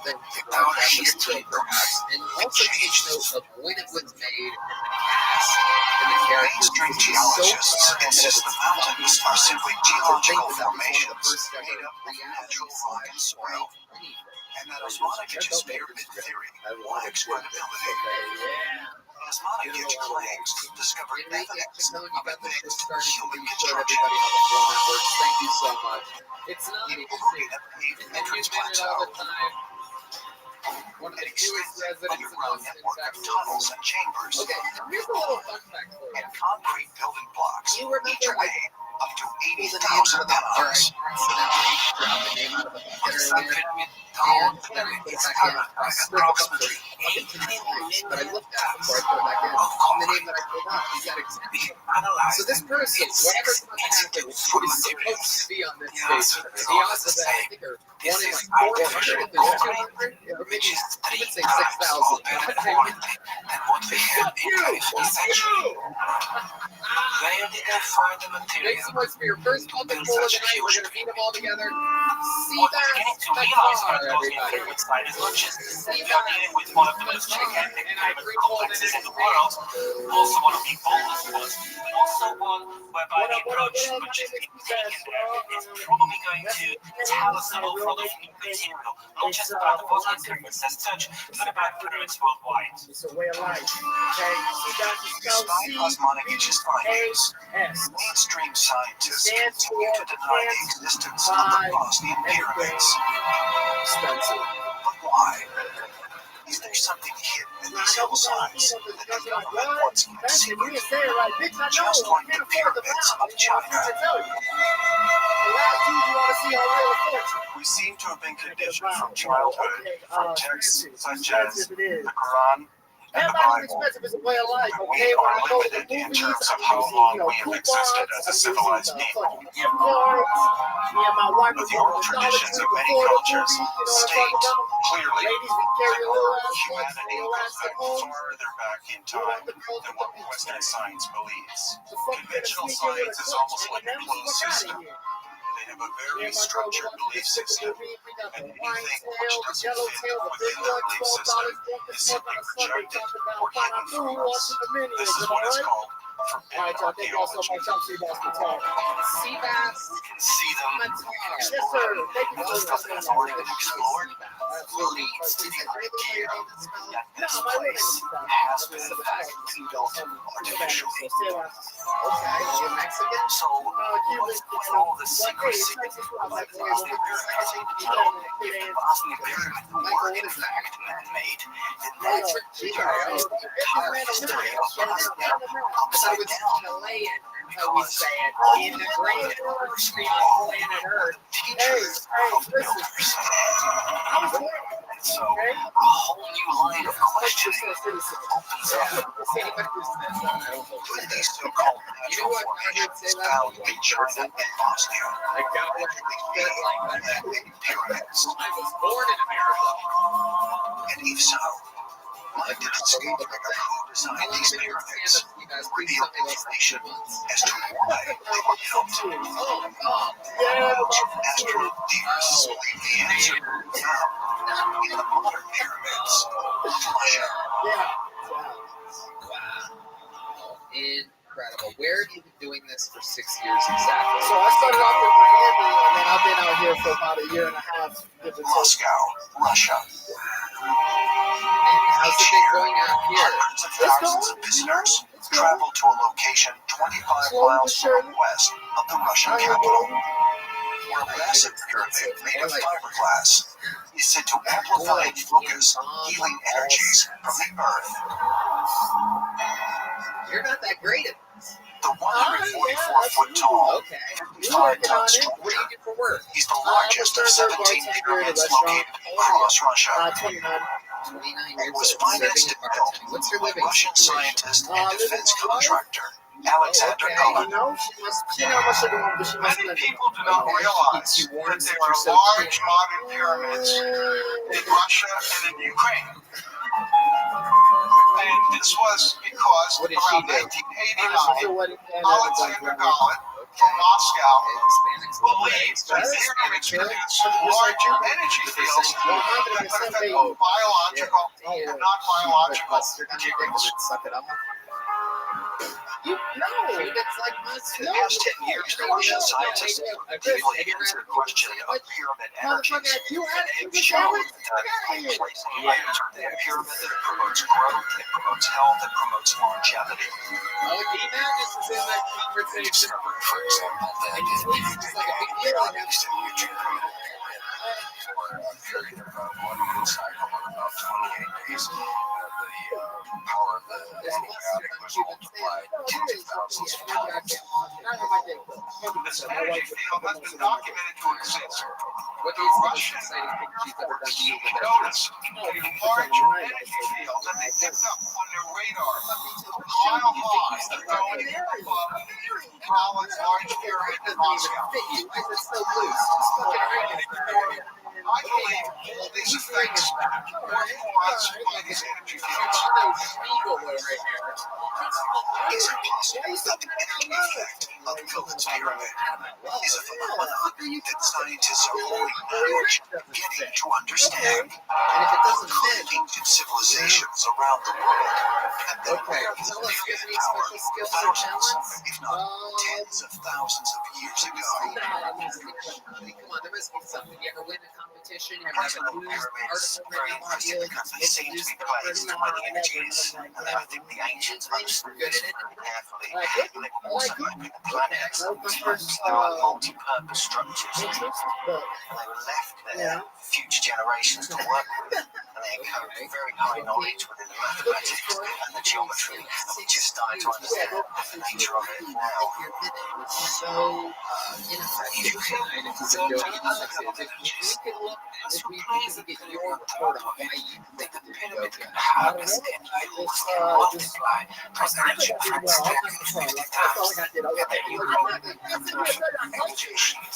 our history books, and also take note of when it was made and the cast and the characters. Mainstream geologists insist the mountains are simply geological formations made up of natural rock and soil, and that Osmanagich's pyramid theory lacks credibility. Osmanagich claims to discover evidence of advanced human construction. Thank you so much. It's not including a paved entrance plateau, one of the an fewest extensive residents in underground Austin, network of Texas. tunnels and chambers, Okay, here's a little fun fact for you. and concrete building blocks, You remember each like weigh up to the name 80,000 of the pounds. accidentally dropped the name out of the bucket The earlier. pyramid And dome then I put it is back in. covered by I split the approximately bucket 18 times, but I million looked at it tons before I put it back in. of And the name concrete. that I pulled up is that exact. We analyzed So this person, in whatever 6 must happen, was institutes for supposed materials. to be on this The stage. answer is The always odds the of that, I same. think, are This 1 in is like 400. artificial If there's concrete, 200, or which maybe is I 3 would say times 6,000. more performant than what we had in 21st century. Where did they find the Thanks material? so much for your first bucket full of the night. We're going to feed them all together. See What that? we're beginning to realize about those Everybody. pyramid site is not just that we are dealing with one of the most gigantic pyramid complexes in the world, also one of the oldest ones, but also one whereby the approach, which is being taken there, is probably going to tell us an awful lot of new material, not just about the Rothschild pyramids as such, but about pyramids worldwide. It's a way of life. Okay, see that? Despite Osmanagich's findings, mainstream scientists continue to deny the existence of the Bosnian pyramids. Expensive. But why? Is there something hidden in these hillsides that the government wants kept secret? Just like the pyramids of China. We seem to have been conditioned from childhood from texts such as the Quran and the Bible. We are limited in terms of how long we have existed as a civilized people. But the oral traditions of many cultures state clearly that humanity goes back farther back in time than what Western science believes. Conventional science is almost like a closed system. They have a very structured belief system, and anything which doesn't fit within their belief system is simply rejected or hidden from us. This is what is called forbidden archaeology. Sea bass. We can see them, Yes, explore them, but stuff that has already been explored leads to the idea that this place has been in fact built artificially. Okay, you're Mexican? So, what's with all the secrecy of the Bosnian Pyramid? The Bosnian Pyramid were in fact man-made, and that's the entire history of Bosnia upside down. Chilean, how we say it, in the great screen on planet Earth. Teachers of builders. And so, a whole new line of questioning opens up. With these so-called natural formations found in China and Bosnia, man-made pyramids. I was born in America. And if so, why did it seem like who designed these pyramids reveal information as to why they were built? Astronaut theorists believe the answer will be found in the modern pyramids of Russia. Wow. Incredible. Where have you been doing this for 6 years exactly? So I started off in Miami, and then I've been out here for about a year and a half Moscow, Russia. How's it been going out here? Hundreds of thousands of visitors travel to a location 25 miles northwest of the Russian capital, where a massive pyramid made of fiberglass is said to amplify and focus healing energies from the earth. You're not that great at this. The 144-foot tall, 55-ton structure is the largest of 17 pyramids located across Russia. 29 It was financed and built by Russian scientist and defense contractor Alexander Cullen. Many people do not realize that there are large modern pyramids in Russia and in Ukraine. And this was because around 1989, Alexander Cullen from Moscow believed that pyramids produce large energy fields that could affect both biological and non-biological materials. You know, it's like In the past 10 years, the Russian scientists actively answered the question of pyramid energies, and have shown that placing layers within a pyramid that promotes growth, it promotes health, it promotes longevity. Oh, D-Magnus is in that conversation. For example, that And he's like a big deal. used to nutrient for a period of one moon cycle of about 28 days. The power of the antibiotic was multiplied tens of thousands of times. This energy field has been documented to exist. What The Russian experts noticed a large energy field that they picked up on their radar a mile high going above Cullen's large pyramid in Moscow. I believe all these effects were caused by these energy fields. Is it possible that the energy effect of Cullen's pyramid is a phenomenon that scientists are only now getting to understand? Ancient civilizations around the world have been aware of this myriad power for thousands, if not tens of thousands of years ago. Come on, there must be something. You ever win a competition? You ever have Personal a news pyramids article? are very interesting because they seem to be placed where the energy is, and I think the ancients understood this very carefully, and they were also mapping the planet. Sometimes there are multi-purpose structures, and they were left there for future generations to work with, and they encode very high knowledge within the mathematics and the geometry, and we're just starting to understand the nature of it now. So ineffective tonight if you've been doing it. If we can look, if we can get your report on why you think that the pyramid could have this multiply presidential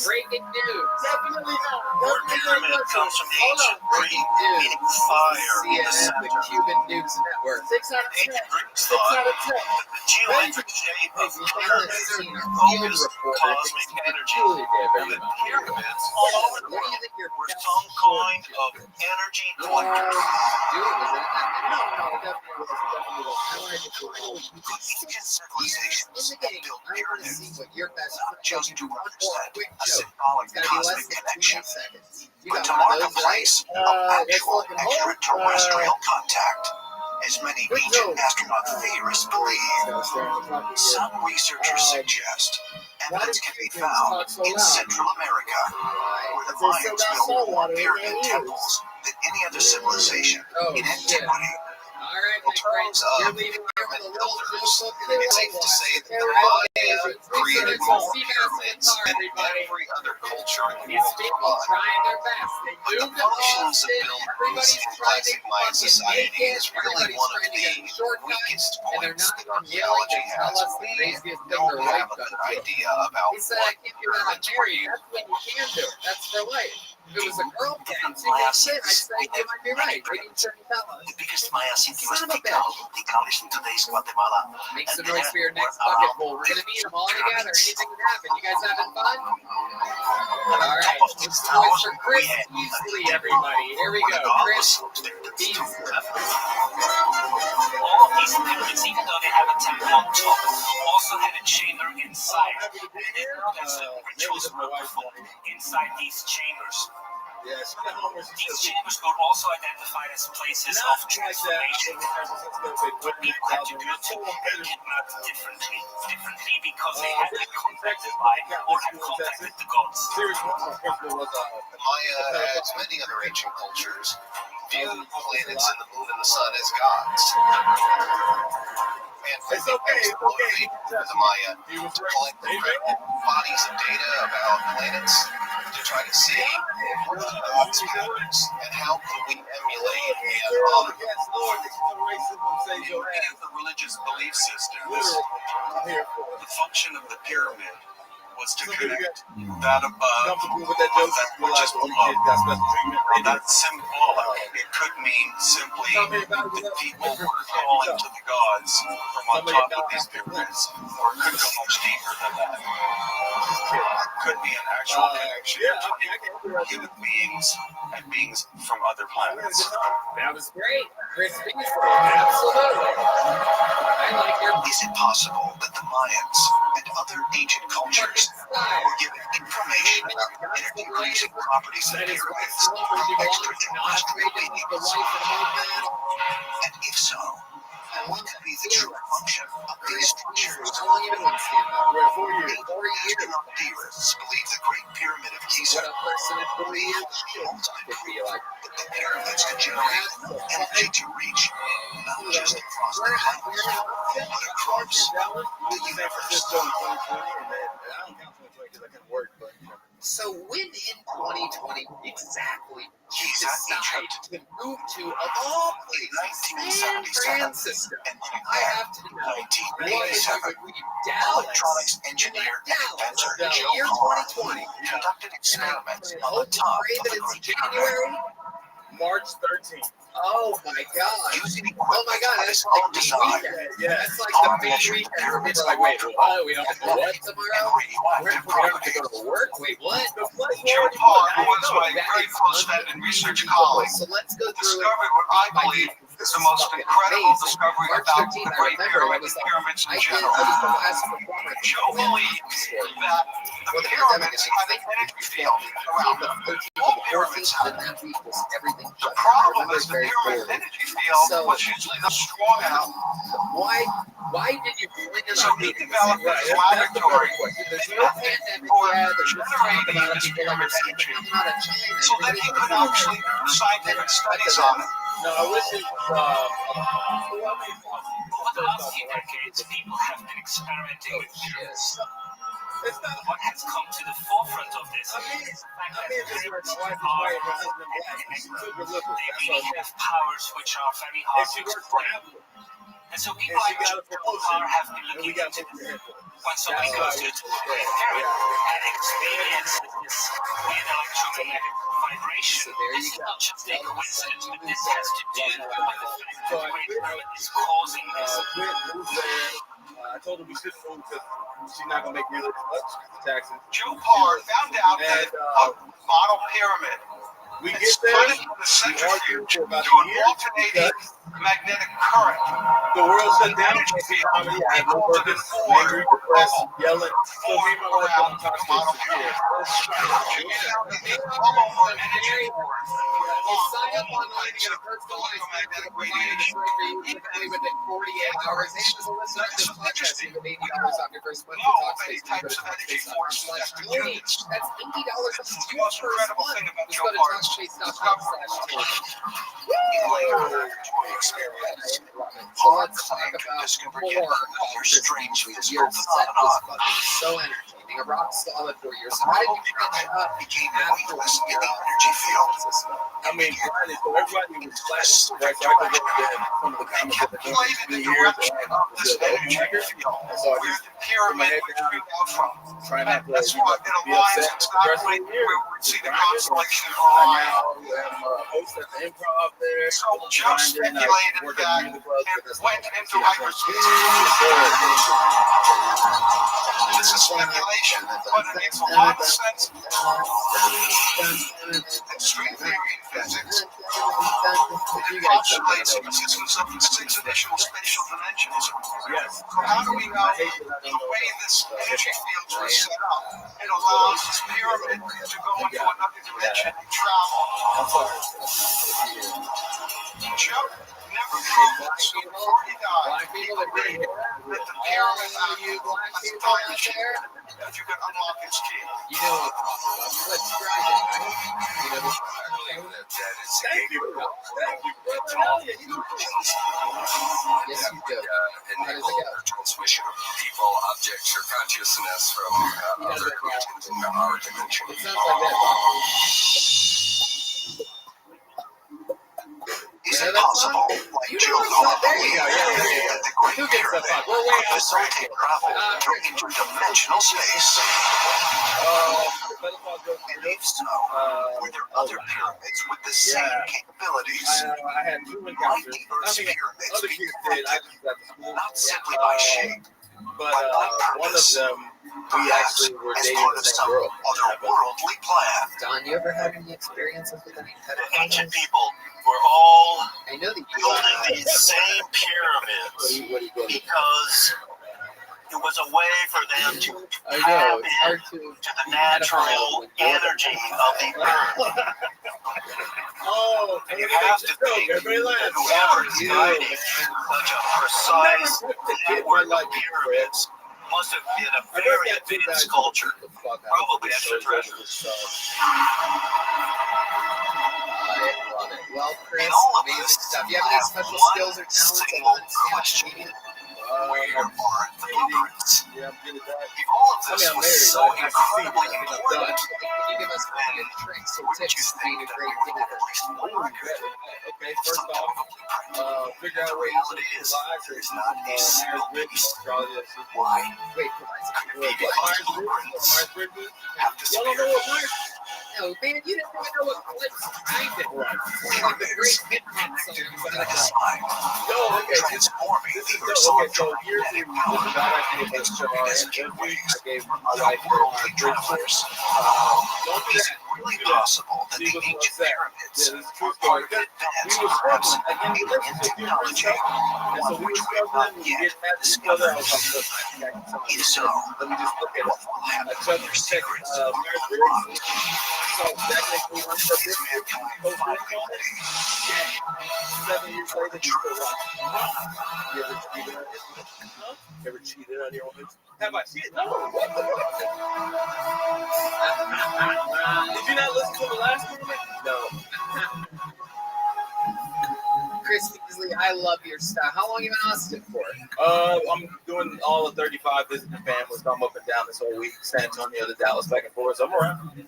breaking news. Word pyramid comes from the ancient Greek, meaning fire in the CNN, the center. Cuban News Network. Ancient Greeks thought that the geometric shape of pyramids focused cosmic energy, and the pyramids all over the world were some kind of energy conduit. Ancient civilizations built pyramids not just to represent a symbolic cosmic connection, but to mark a place of actual extraterrestrial contact, as many ancient astronaut theorists believe. Some researchers suggest evidence can be found in Central America, where the Mayans built more pyramid temples than any other civilization in antiquity. In terms of pyramid builders, it's safe to say that the Maya created more pyramids than every other culture in the world combined. But the functions of buildings in classic Mayan society is really one of the weakest points that archaeology has. We don't have a good idea about what pyramids were used for. That's for life. If it was a girl down, I'd say you might be right. The biggest Maya city was Tikal is in today's Guatemala. Make some noise for your next bucket bowl. We're gonna meet them all together. Anything can happen. You guys having fun? All right. Let's noise for Chris Beasley, everybody. Here we go. Chris Beasley. All of these pyramids, even though they have a temple on top, also had a chamber inside. And there's rituals were performed inside these chambers. Yes. These chambers were also identified as places of transformation. What people had to do to be kidnapped differently because they had been contacted by or had contacted the gods. Maya, as many other ancient cultures, viewed planets and the moon and the sun as gods. And It's okay. the Maya to collect bodies of data about planets to try to see what the gods have and how can we emulate and honor In many of the religious belief systems, the function of the pyramid was to connect that above with that which is below. That's symbolic. It could mean simply that people were calling to the gods from on top of these pyramids, or it could go much deeper than that. It could be an actual connection between human beings and beings from other planets. That was great. Chris Beasley. Absolutely. I like your. Is it possible that the Mayans and other ancient cultures were given information about the energy-producing properties of pyramids from extraterrestrial beings? And if so, what could be the true function of these structures? Astronaut theorists believe the Great Pyramid of Giza revealed that the pyramids could generate enough energy to reach not just across the clouds, but across the universe. So when in 2020 exactly you decide to move to, of all places, San Francisco? I have to know what is it with Dallas? Electronics engineer and inventor The Joe year Parr 2020 conducted experiments on hope the to top pray of that the it's Great Pyramid. January. March 13th. Oh my God! Using Oh my God! That's like the weekend. That's like the big weekend. People are like, wait, what? We don't have to do what tomorrow? We don't have to go to work. Wait, what? Joe Parr, who was my very close friend and research colleague, So let's go through discovered what I believe is the most incredible discovery about the Great Pyramid and pyramids in general. Joe believes that the pyramids had an energy field around them. All pyramids have them. The problem is the pyramid energy field was usually not strong enough. Why did you bring it So up? he developed this laboratory There's no pandemic yet. There's no talk about it. People like are saying they're coming out of China. so that he could actually do scientific studies on it. No, I wish it was. Over the last few decades, people have been experimenting with pyramids. What has come to the forefront of this is the fact that pyramids they really have powers which are very hard to explain. And so people like Joe Parr have been looking into this. When somebody goes to the Great Pyramid and experiences this weird electromagnetic vibration, this is not just a coincidence, but this has to do with the fact that the Great Pyramid is causing this. I told her we shouldn't move because she's not going to make me look taxes. Joe Parr found out that a model pyramid we get there, spun into the centrifuge through an alternating magnetic current. The world shut down. Energy field equal to the forward yelling. So me and my wife don't talk to model pyramid. Energy forward. Sign up online to get a personalized magnetic radiation within 48 hours. And as a listener to this podcast, you get $80 off your first month. Many types of energy forces that could do this. That's $80 off This is the your most first incredible month. thing about Just Joe go to Parr. Experience. So let's talk about Discovered more yet another strange physical your set was phenomenon. fucking so entertaining. A rock solid for years. So how did you catch up Became after weightless in the energy field. I mean, so everybody was flash, right? So I could look at some of the comments that they've been doing for years. This energy field where the pyramid would shoot out from. Trying not to That's why it aligns exactly where we see the constellation of Orion. Host at the Improv there. So Joe speculated that it went into hyperspace. This is speculation, but it makes a lot of sense. In string theory in physics, postulates the existence of 6 additional spatial dimensions. Yes. So how do we know the way this energy fields were set up? It allows this pyramid to go into another dimension and travel. I'm sorry. Chuck never proved this before he died. Black people that bring That the pyramid acted as a time machine if you could unlock its key. You know what? Let's try it, right? You know, Thank you. yes, you do. Enable the transmission of people, objects, or consciousness from other dimensions into our dimension. It sounds like that. Is it possible, like Joe thought, that the Great Pyramid would facilitate travel through interdimensional space? And if so, were there other pyramids with the same capabilities? I had 2 encounters. Might the Earth's pyramids Other be kids did. I just got to school. not simply by shape, But but by one of purpose? them, we actually were As dating part the of same some girl. otherworldly plan. Don, you ever had any experiences with any The ancient people were all I know that you building these same pyramids because it was a way for them to tap into the natural energy of the earth. And you have to think that whoever is guiding such a precise network of pyramids must have been a very advanced culture, probably extraterrestrials. I love it. Well, Chris, In all of amazing this, stuff. You have any special skills or talents other than question. stand-up Where are the blueprints? Yeah, I'm good at that. If all of I this mean, I'm was married, so so I can see incredibly that. important, Can you give us any tricks or wouldn't you tips for think being a that great we would dater? at least one record? Okay, first Something off, of a blueprint. figure out The ways to reality is, survive. there is not a single piece. Why? Wait, provide some. Could it be because the blueprints have Y'all don't know what disappeared? No, man, you didn't even know what Clips kind of was. It's like the great hip hop song. Like a slime, No, okay. transforming This the is Earth's so here's the electromagnetic God power actually gave us to our in ways I gave my wife otherworldly travelers. don't do Is that. it really possible that She the was ancient upset. pyramids Yeah, this is true are story. part of an advanced, We were perhaps struggling. Again, we alien listened to technology, and so one we which were we have not struggling. We yet didn't have each other. I discovered? was like, look, I can tell you. If so, Let me just look at what it. will I happen checked when their secrets Myers are Briggs. unlocked? So technically, I'm the Is mankind finally ready 7 years for later, the you still truth? rock. You ever cheated on your wife? You ever cheated on your wife? Have I cheated? No. Did you not listen to the last one? No. Chris Beasley, I love your stuff. How long have you been in Austin for? I'm doing all of 35 visiting families. So I'm up and down this whole week. San Antonio to Dallas, back and forth. So I'm around.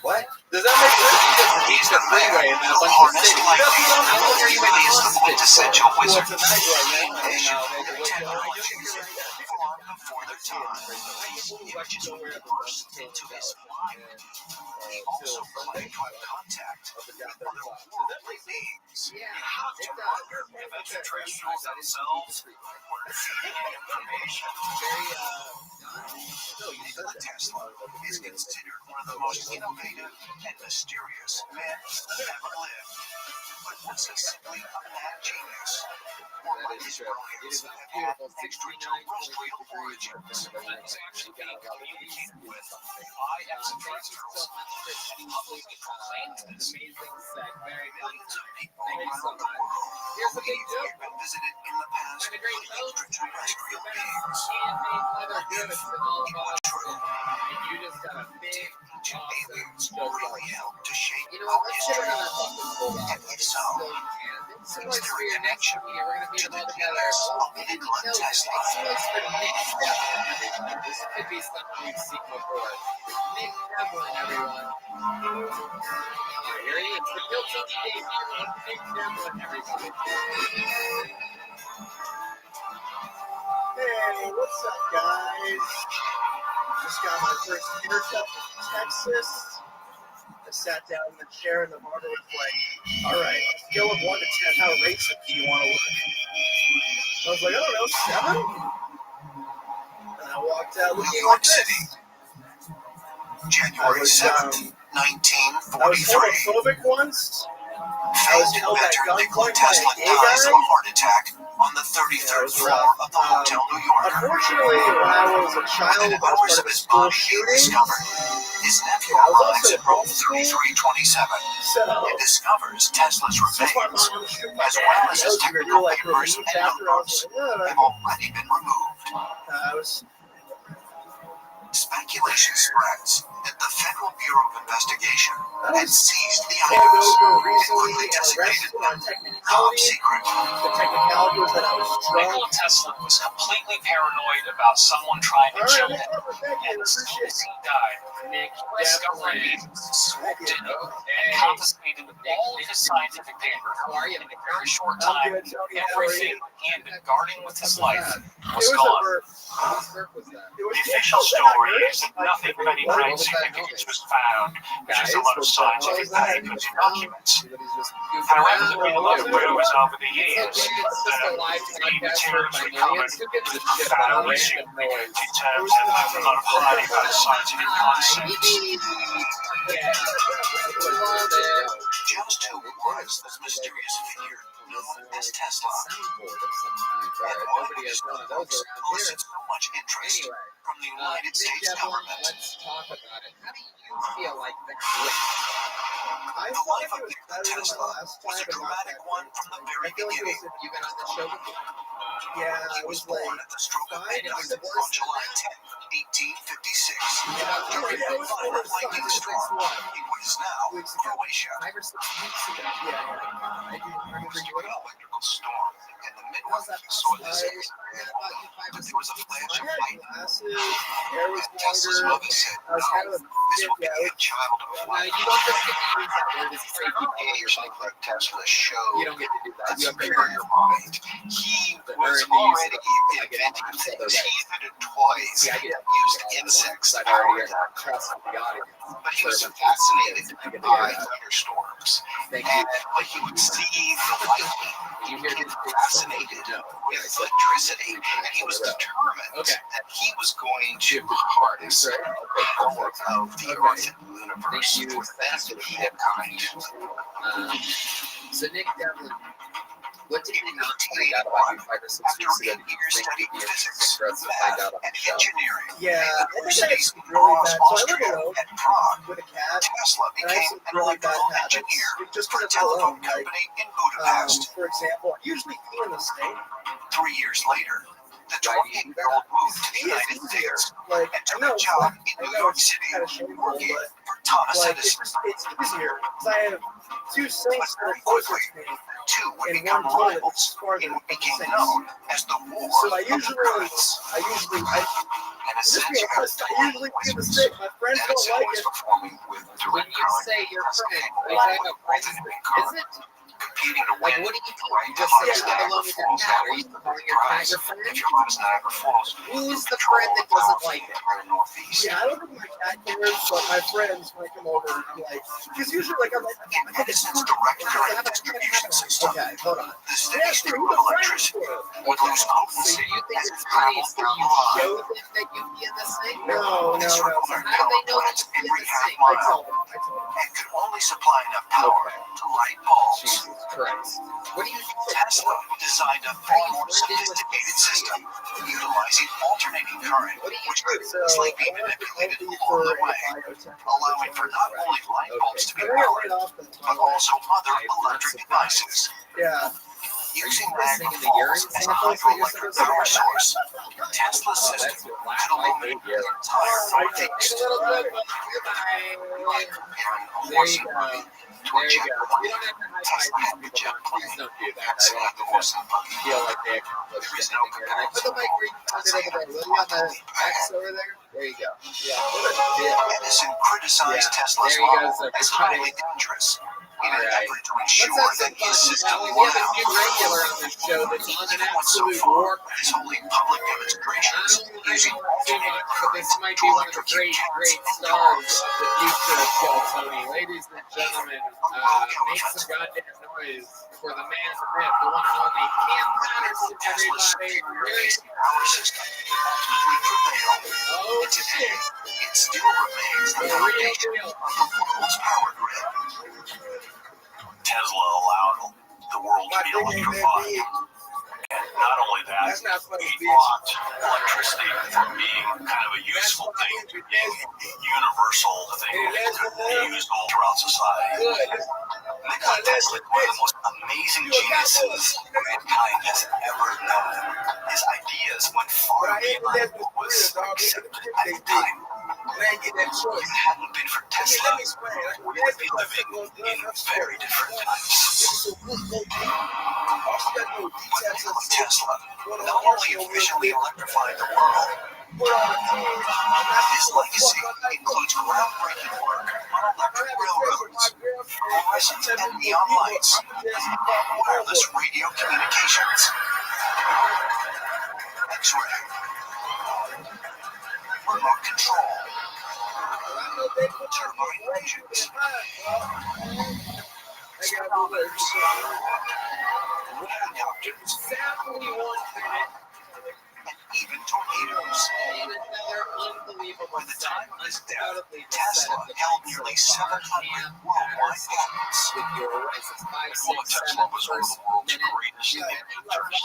What? Does that make sense? You just beach the freeway and then a bunch of cities. How long are you in Really is the quintessential Well, wizard. tonight right now. Technologies far before their time. Images would be burst into his mind. He also claimed to have contact with otherworldly beings. You have to wonder if extraterrestrials themselves were feeding information. Nikola Tesla is considered one of the most innovative and mysterious men that ever lived. But was he simply a mad genius? Or might his brilliance have had extraterrestrial origins? He's actually being communicated with by extraterrestrials and publicly proclaimed this. Millions of people around the world believe they've been visited in the past by extraterrestrial beings. True. Ancient aliens really helped to shape our history. And if so, is there a connection to the genius of Nikola Tesla? This could be something we've seen before. Nick Devlin, everyone. Here he is, the guilty debut of Nick Devlin, everybody. Hey, what's up, guys? Just got my first haircut in Texas. I sat down in the chair and the barber was like, all right, on a scale of 1 to 10, how racist do you want to look? I was like, I don't know, 7? And I walked out looking New York like this. City, January 7th, I was 1943. homophobic once, was Famed held at inventor Nikola gunpoint by a Tesla gay dies guy. of a heart attack on the 33rd floor of the Hotel New Yorker. Unfortunately, when I was a child, Within I was hours part of of a his school body being shooting. discovered, his nephew I was arrives also at room homeschooled. 3327 So, and discovers Tesla's since my remains, mom was shooting as my well dad, as I his was technical really papers relieved and after I was notebooks, like, have already been removed. I was. Speculation spreads that the Federal Bureau of Investigation had seized the Pulled items over and recently quickly and designated arrested on them top technicality. secret. The technicality was that I was drunk. Nikola Tesla was completely paranoid about someone trying to kill him, and as soon as he died, U.S. government agents swooped in and confiscated all of his scientific papers. In a very short time, everything he had been guarding with his life was gone. The official story is that nothing of any great significance was found, just a lot of scientific papers and documents. However, there have been a lot of rumors over the years that the materials recovered were profoundly significant in terms of a lot of highly valid scientific concepts. Just who was this mysterious figure known as Tesla? And why did his notebooks elicit so much interest from the United States government? Let's talk about it. How do you feel like that? The life of Nikola Tesla was a dramatic one from the very beginning. You've been on the show before. Yeah, He was born at the stroke of midnight on July 10, 1856, during a violent lightning storm in what is now Croatia. 5 or 6 weeks ago. Yeah, I do remember you an electrical storm in the Midwest saw this incident, but there was a flash of light. And Tesla's mother said, "No, this will be a child of light." You don't just get to use that word. It's crazy. Occasionally let Tesla show You don't get to do that. the superior mind. He was already inventing things. He invented toys that used insects to power them. But he was fascinated by thunderstorms. And when he would see the lightning, he was fascinated with electricity. And he was determined that he was going to harness the power of the Earth and the universe for the benefit of mankind. So Nick Devlin, what did you not find out about you 5 or 6 weeks ago? Years studying physics, math, and engineering. Yeah, at I think that's universities really across bad. So I live Austria alone and Prague. with a cat. Tesla And I have became some an really bad electrical habits. engineer Just for a because I'm alone. telephone company in Budapest. For example, I usually pee in the sink. 3 years later, the 28-year-old moved to the United States and took a job in New York City working for Thomas Edison. It's easier because I have 2 sinks that are Very closer quickly, to me. the two would And become one toilet rivals is farther in what from the became sinks. known as the War So I of the usually, Gods. I In a just sense, be you have honest, I usually do the same. My friends don't Edison like was it. performing with When direct you current say your because friend, it are you talking about friends alternating that current, isn't? competing to Like, win what do you do? right You to just say harness you're Niagara alone with your Falls. cat. That Are was you the calling your cat prize. your friend? If you're harness Niagara Falls, Who's the control friend that the doesn't power like from it? the entire Northeast. Yeah, I don't think my cat cares, but my friends might come over and I'm like, because usually like I'm like, In Edison's direct current distribution system, okay, hold on. the steady stream of electricity would lose So potency you think as it it's funny traveled so through you the line. show them that you pee in the sink? No. This So required how do power they know plants that you pee in every the half sink? I mile tell them. and could only supply enough power to light bulbs. Jesus Christ. What do you think? Tesla designed a far more sophisticated system utilizing alternating current, which could easily be manipulated along the way, allowing for not only light bulbs to be powered, but also other electric devices. Yeah. Using Niagara Falls as a hydroelectric power source, Tesla's system could illuminate the entire Northeast, There you go. There you go. You don't have to high five these people. Please don't do that. I don't want them to feel like they accomplished anything here. And I put the mic where you found it over there. Lily on the X over there. There you go. Yeah. Edison criticized Tesla's There you go, model sir. as highly dangerous in an effort to ensure Let's have that some his fun. system We would have a new regular on this show that's on an absolute war. He's holding public demonstrations using alternating But current this might to be one of the electrocute great cats and stars dogs. of the future of Kill Tony. Ladies and gentlemen, make some goddamn noise for the man, the myth, the one and only Cam Patterson, everybody. Power system ultimately prevailed. Oh, And today, it still remains the foundation of the world's power grid. Tesla electrified. And not only that, it blocked electricity from being kind of a useful thing to being a universal thing that could be used all throughout society. Nikola Tesla, one of the most amazing geniuses mankind has ever known. His ideas went far beyond what was accepted at the time. If it hadn't been for Tesla, we would be living in very different times. But Nikola Tesla not only efficiently electrified the world, his legacy includes groundbreaking work on electric railroads, fluorescent and neon lights, wireless radio communications, X-ray, remote control, turbine engines, speedometers, helicopters, and even torpedoes. By the time of his death, Tesla held nearly 700 worldwide patents. Nikola Tesla was one of the world's greatest inventors.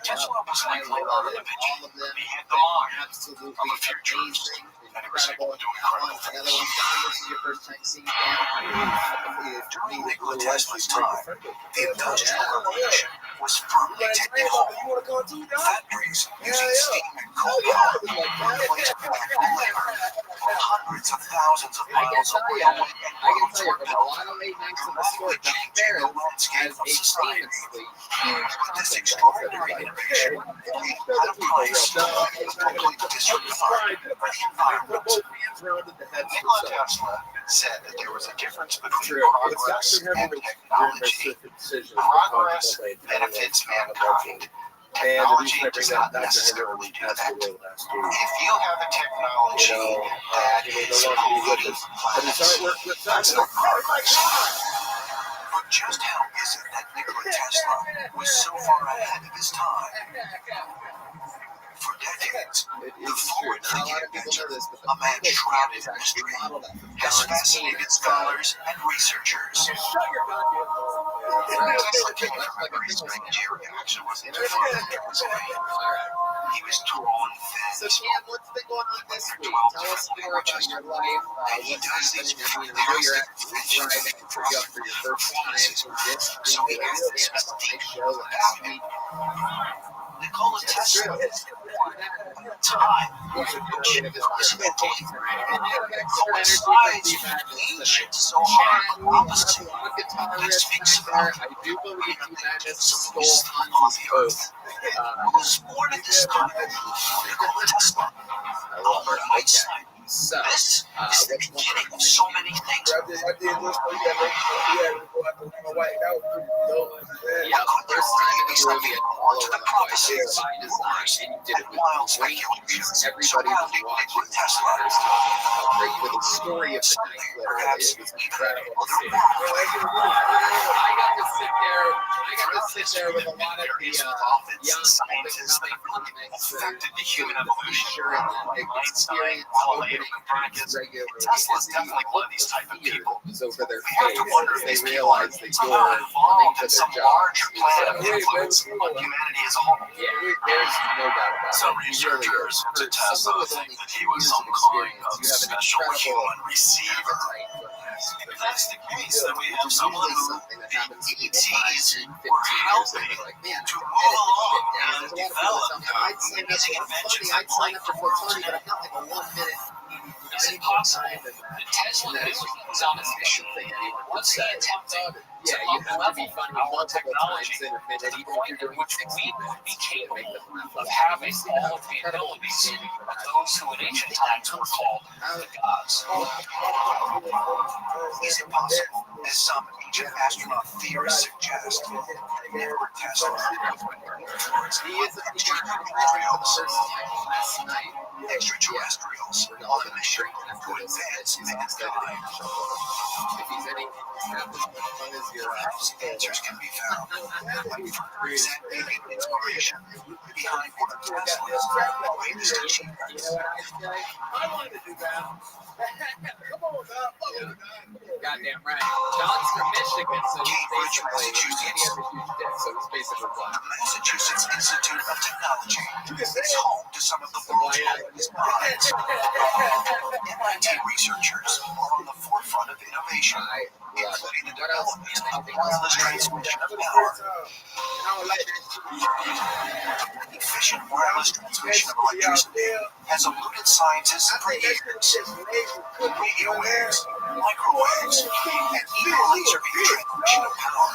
Tesla was likely not an invention. He had the mind of a futurist, and he was able to do incredible things. During Nikola Tesla's time, the Industrial Revolution was firmly taking hold. Factories using steam and coal power replaced manual labor. Hundreds of thousands of miles of railway and roads were built, dramatically changing the landscape of society. But this extraordinary innovation came at a price of complete disregard for the environment. Nikola Tesla said that there was a difference between progress and technology. Progress benefits mankind. Technology does not necessarily do that. If you have a technology that is polluting planets, that's not progress. But just how is it that Nikola Tesla was so far ahead of his time? For decades, the forward-thinking inventor, a man shrouded in mystery, has fascinated scholars and researchers. Tesla came from a very strange reaction was interfered in his way. He was tall and thin. So, Cam, what's been going on this week? Tell us more about your life. What's happening? I mean, I know you're actually driving for you for your first time for this week. Show last week. Nikola Tesla time coincidentally coincides with ancient Zohar prophecy that speaks about I do believe you managed to stole on the earth. Was born at this time, Nikola Tesla, Albert Einstein. This is the beginning of so many things. Yeah, first time in the movie, all of the prophecies by design, and you did it with great speculation. Everybody was watching Tesla. With the story of the night, literally, it was incredible to see. I got to sit there with a lot of the young scientists that affected the human evolution. Sure, Einstein, Galileo, Copernicus. Tesla's definitely one of these type of people. Over their we have to wonder if these people are somehow involved in some larger plan of influence on humanity as a whole. Yeah, there's no doubt about it. Some researchers to Tesla think that he was some kind of special human receiver. If that's the case, then we have someone who the ETs were helping to move along and develop amazing inventions that light the world today. Is it possible that Tesla was on a mission? Once he attempted to up-level our technology to the point at which we would be capable of having all of the abilities of those who in ancient times were called the gods? Is it possible, as some ancient astronaut theorists suggest, Nikola Tesla he is a first time last night. extraterrestrials on a mission to advance mankind. Perhaps answers can be found by further examining the inspiration behind one of Tesla's greatest achievements. I wanted to do that. Come on, man. Goddamn right. John's from Michigan, so he's basically any other huge dick, so he's basically black. The Massachusetts Institute of Technology is home to some of the world's greatest minds. MIT researchers are on the forefront of innovation, including the development of wireless transmission of power. Efficient wireless transmission of electricity has eluded scientists for years. Radio waves, microwaves, and even laser beam transmission of power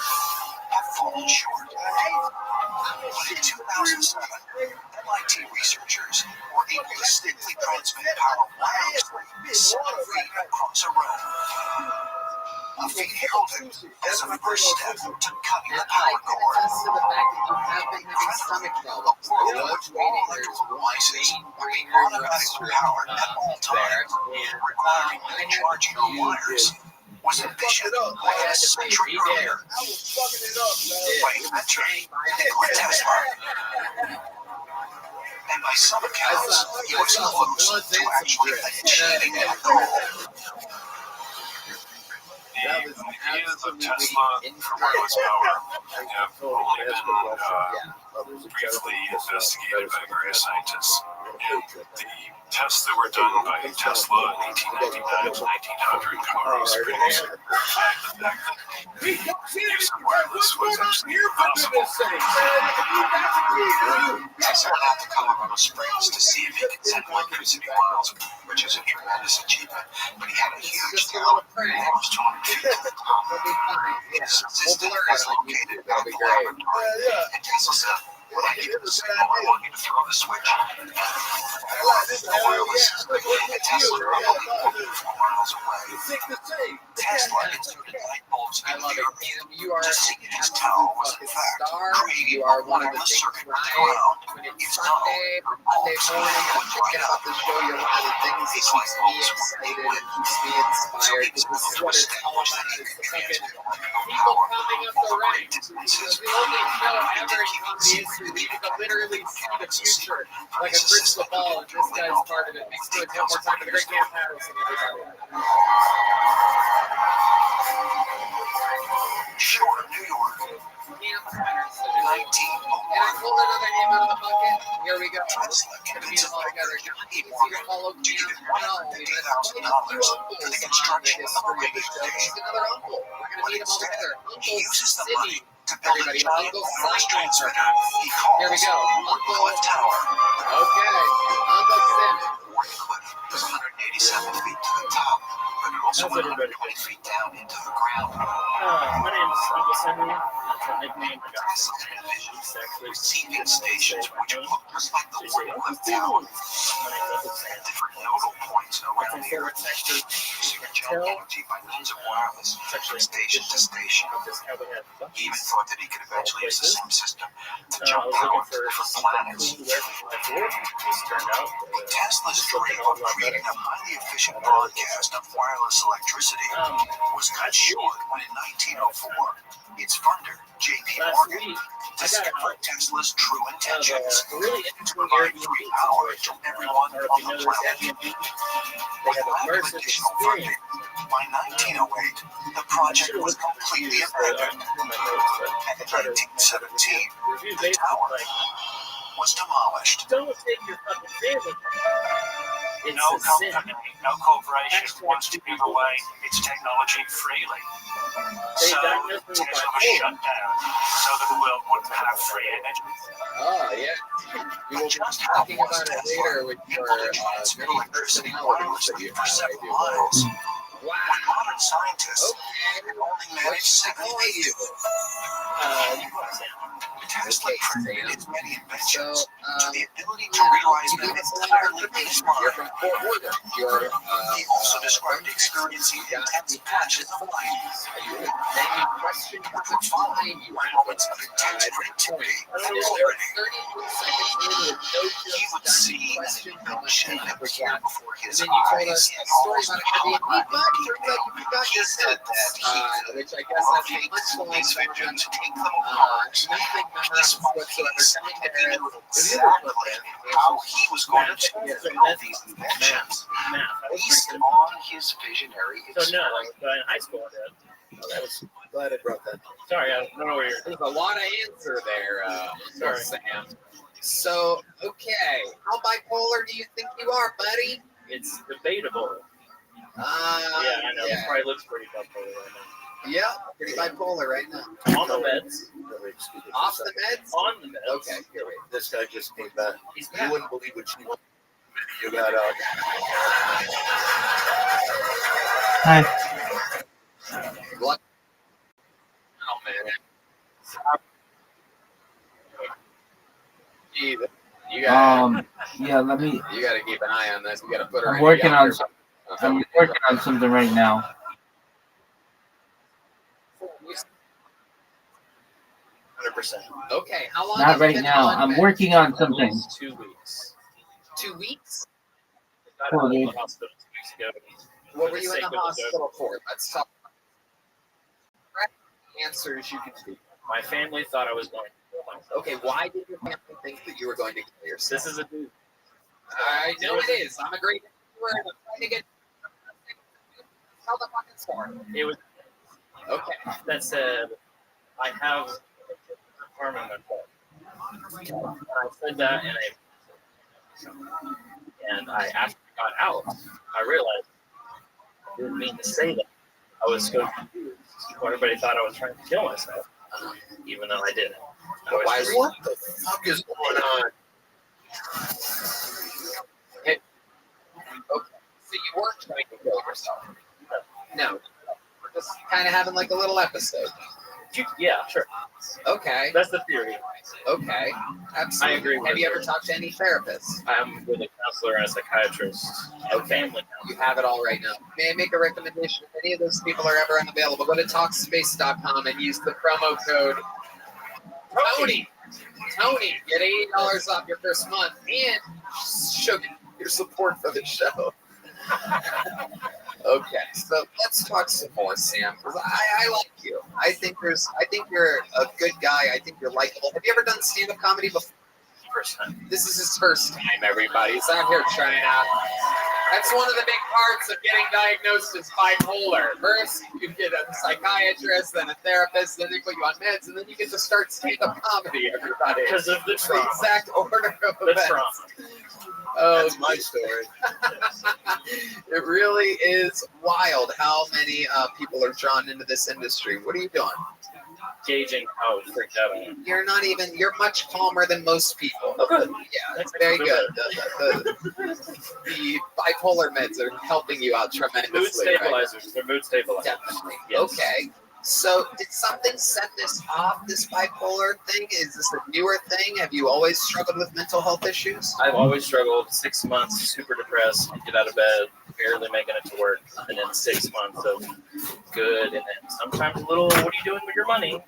have fallen short. But in 2007, MIT researchers were able to safely transmit power wirelessly 7 feet across a room. A feat heralded as a first step to cutting the power cord. A world with all electrical devices are being automatically powered at all times, requiring no charging on wires, was envisioned more than a century earlier by inventor Nikola Tesla. And by some accounts, he was close to actually achieving that goal. The ideas of Tesla for wireless power have only been briefly investigated by various scientists. The tests that were done by Tesla in 1899 to 1900 cars produced verified the fact that the use of wireless was absolutely possible. Tesla had to Colorado Springs to see if he could send electricity miles, which is a tremendous achievement, but he had a huge town, almost 200 feet to the top. His assistant was located at the laboratory, and Tesla said, "When I give you the signal, I want you to throw the switch." The wireless system, and Tesla probably 4 miles away. Tesla inserted light bulbs in the earth to see if his tower was in fact creating a wireless circuit with the ground. If not, her bulbs would light up. These light bulbs were liquid, so he was able to establish that he could transmit electrical power over great distances. He did keep it secret. Literally see the future like a crystal ball, and this guy's part of it. Makes me one more time for the great Cam Patterson, everybody. Short of New York, 1901. And I pulled another name out of the bucket. Here we go. Tesla convinced all together. E. Morgan to give him $150,000 for the construction of a radio station. Another uncle. We're going to meet them all together. He uses the Sydney. money to build a giant wireless transmitter he Here we calls go. Uncle Cliff Tower. Okay. Uncle Sim. Cliff was 187 feet to the top, but it also went 120 feet down into the ground. My name is Uncle Henry. That's a nickname I got. Receiving stations which look just like the Cliff Tower at different nodal points around the Earth, using technology by means of wireless from station to station. He even thought that he could eventually use the same system to jump power to different planets. Tesla's dream of creating a highly efficient broadcast of wireless electricity was cut short when in 1904, its funder, J.P. Morgan, discovered Tesla's true intentions to provide free power to everyone on the planet. With lack of additional funding, by 1908, the project was completely abandoned, and in 1917, the tower was demolished. Don't take your fucking family. No company, no corporation wants to give away its technology freely. So Tesla was shut down so that the world wouldn't have free energy. Oh, yeah. We will be talking about it later with your many personalities that you have. Wow. Modern scientists only manage 7 feet. Tesla turned its many inventions to the ability to realize them entirely in his mind. He also described experiencing intense flashes of light. Profound moments of intense creativity and clarity. with no He would see an emotion appear before his and then you told eyes. us a story about Airbnb, but turns out you forgot your said that he which I guess has a punchline these for victims, take them apart, nothing piece memorable by whatsoever. piece, Coming and there he knew is exactly how he was going to build these inventions based on his visionary So no, experience. but in high school I did. Oh, that was glad I brought that. Sorry, I don't know where you're. There's a lot of answer there, Sorry. Sam. So, okay, how bipolar do you think you are, buddy? It's debatable. Yeah, I know. Yeah. It probably looks pretty bipolar right Yeah, pretty bipolar right now. now. On the meds. Off the meds? On the meds. Okay, here we go. This guy just came back. He's You back. wouldn't believe what she wanted you got Hi. What? Oh, man. Jesus. You gotta, Yeah, let me. you gotta keep an eye on this. We gotta put her I'm in working on. yonder. I'm working on something right now. 100%. Okay, how long? Not have you right been now. on I'm meds? working on something. 2 weeks. 2 weeks? I got out of the hospital 2 weeks ago. What For were the you in sake the of hospital for? Let's talk. Answers you can see. My family thought I was going to kill myself. Okay, why did your family think that you were going to kill yourself? This is a dude. I know it is. I'm a great interviewer and I'm trying to get. Tell the fucking story. It was Okay. that said, I have an arm in my foot. And I said that and I after I got out, I realized I didn't mean to say that. I was so confused. Everybody thought I was trying to kill myself, even though I didn't. What the fuck is going on? Okay. So you weren't trying to kill yourself? No. We're just kind of having like a little episode. Yeah, sure. Okay. That's the theory. Okay. Absolutely. I agree with Have you it. ever talked to any therapists? I'm with a counselor and a psychiatrist. Family You have it all right now. May I make a recommendation? If any of those people are ever unavailable, go to Talkspace.com and use the promo code Tony. Tony, get $80 off your first month and show your support for the show. Okay, so let's talk some more, Sam. 'Cause I like you. I think you're a good guy. I think you're likable. Have you ever done stand-up comedy before? First time. This is his first time, everybody. He's out here trying out. That's one of the big parts of getting diagnosed as bipolar. First, you get a psychiatrist, then a therapist, then they put you on meds, and then you get to start stand-up comedy, everybody. Because of the trauma. Exact order of The events. trauma. Oh, That's my story. it really is wild how many people are drawn into this industry. What are you doing? Gauging how freaked out I am. You're much calmer than most people. Oh, good. Yeah, that's very good. The bipolar meds are helping you out tremendously. Mood stabilizers. Right? They're mood stabilizers. Definitely. Yes. Okay. So, did something set this off, this bipolar thing? Is this a newer thing? Have you always struggled with mental health issues? I've always struggled. 6 months, super depressed, get out of bed, barely making it to work, and then 6 months of good, and then sometimes a little, what are you doing with your money?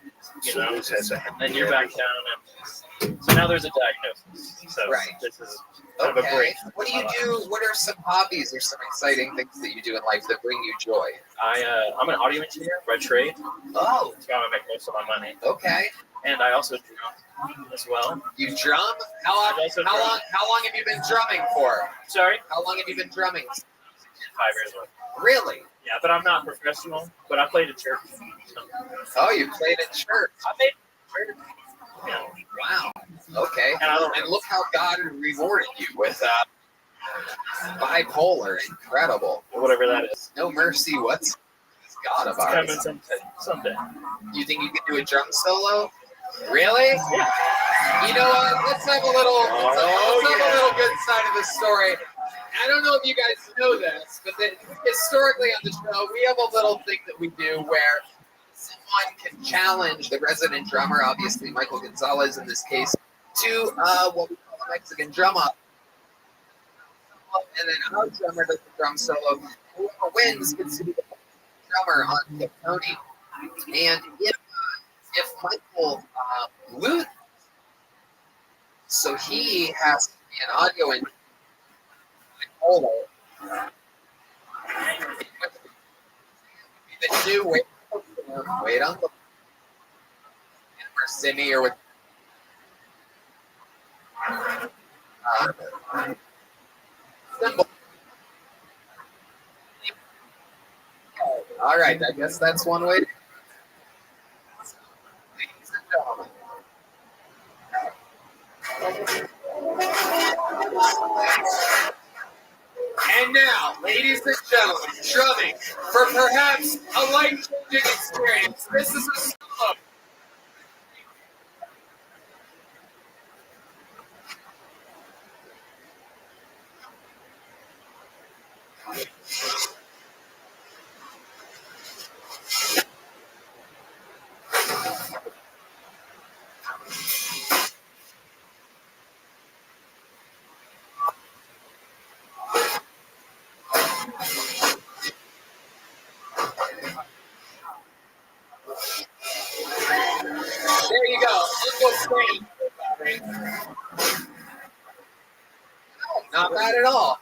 You know, and then you're back down. And so now there's a diagnosis. So Right. this is kind of a Okay. break. What do you do? What are some hobbies or some exciting things that you do in life that bring you joy? I'm an audio engineer by trade. Oh. That's how I make most of my money. Okay. And I also drum as well. You drum? How long have you been drumming for? Sorry? How long have you been drumming? 5 years old. Really? Yeah, but I'm not professional. But I played at church. So. Oh, you played at church. I made church. Yeah. Wow. Okay. And look how God rewarded you with bipolar. Incredible. Whatever that is. No mercy. What's God of It's coming ours? someday. You think you could do a drum solo? Really? Yeah. You know what? Let's have a little. Let's have a little good side of the story. I don't know if you guys know this, but historically on the show, we have a little thing that we do where someone can challenge the resident drummer, obviously Michael Gonzalez in this case, to what we call a Mexican drum up. And then our drummer does the drum solo. Whoever wins gets to be the drummer on the Tony. And if Michael loses, So he has to be an audio engineer. The new wait on the Sydney or with symbol. All right, I guess that's one way. Ladies and gentlemen. And now, ladies and gentlemen, drumming for perhaps a life-changing experience. This is a solo. There you go. Uncle Sam. Not bad at all.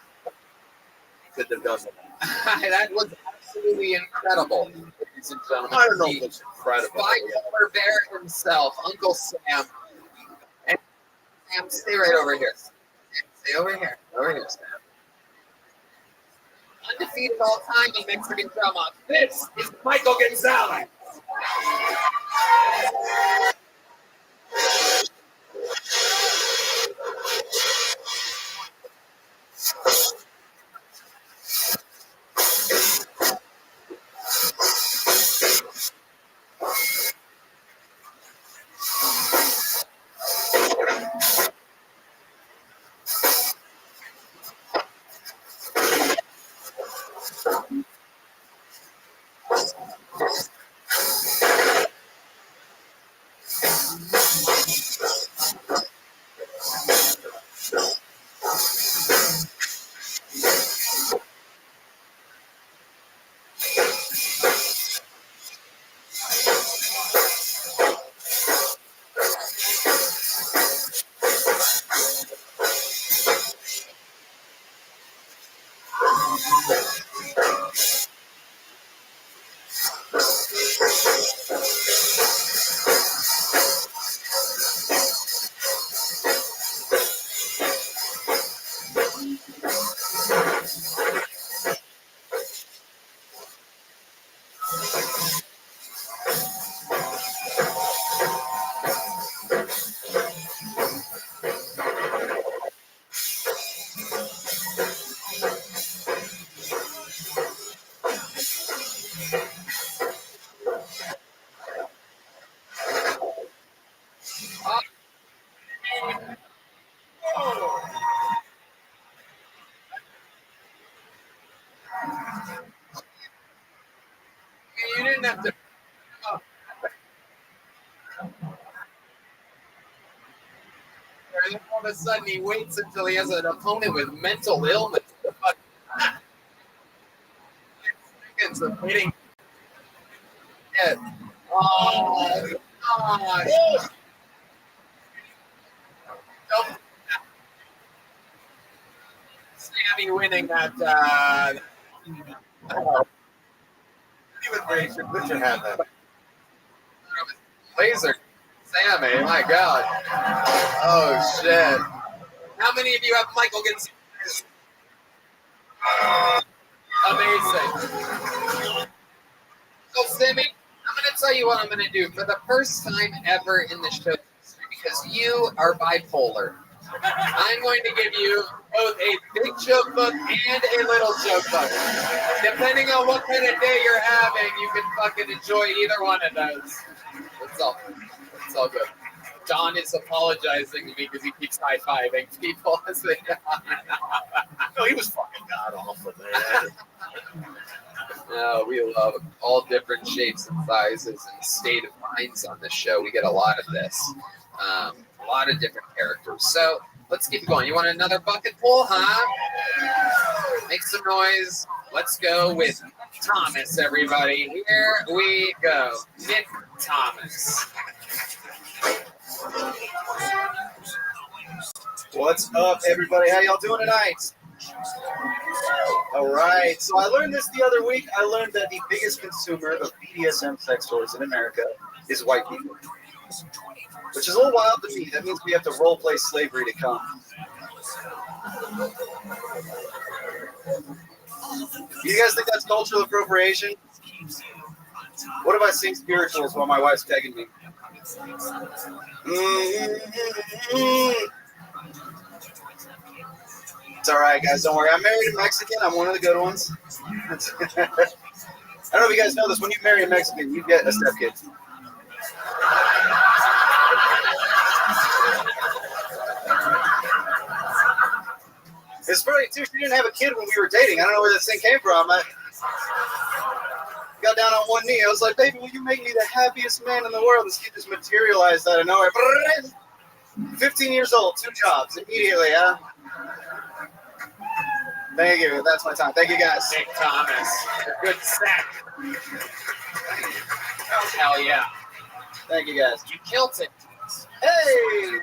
Could have done That was absolutely incredible, ladies and gentlemen. I don't know if it's incredible. Bipolar Bear himself, Uncle Sam. And Sam, stay right over here. Stay over here. Over here, Sam. Undefeated all time in Mexican drama. This is Michael Gonzalez. You didn't have to. Oh. And all of a sudden, he waits until he has an opponent with mental illness. Seconds of waiting. Yeah. Oh, God. Nope. Sammy winning that. Put your hand there. Laser. Sammy, my God. Oh, shit. How many of you have Michael Gonzalez? Amazing. So, Sammy, I'm going to tell you what I'm going to do for the first time ever in the show, because you are bipolar. I'm going to give you both a big joke book and a little joke book. Depending on what kind of day you're having, you can fucking enjoy either one of those. It's all good. Don is apologizing to me because he keeps high-fiving people as they No, he was fucking god awful, man. No, we love all different shapes and sizes and state of minds on this show. We get a lot of this. A lot of different characters. So let's keep going. You want another bucket full, huh? Make some noise. Let's go with Thomas, everybody. Here we go. Nick Thomas. What's up, everybody? How y'all doing tonight? All right. So I learned this the other week. I learned that the biggest consumer of BDSM sex toys in America is white people, which is a little wild to me. That means we have to role play slavery to come. You guys think that's cultural appropriation? What if I sing spirituals while my wife's tagging me? It's all right, guys. Don't worry. I'm married a Mexican. I'm one of the good ones. I don't know if you guys know this. When you marry a Mexican, you get a stepkid. It's funny, too. She didn't have a kid when we were dating. I don't know where this thing came from. I got down on one knee. I was like, baby, will you make me the happiest man in the world? This kid just materialized out of nowhere. 15 years old, 2 jobs immediately, huh? Thank you. That's my time. Thank you, guys. Nick Thomas. A good sack. Oh, hell yeah. Thank you, guys. You killed it. Hey!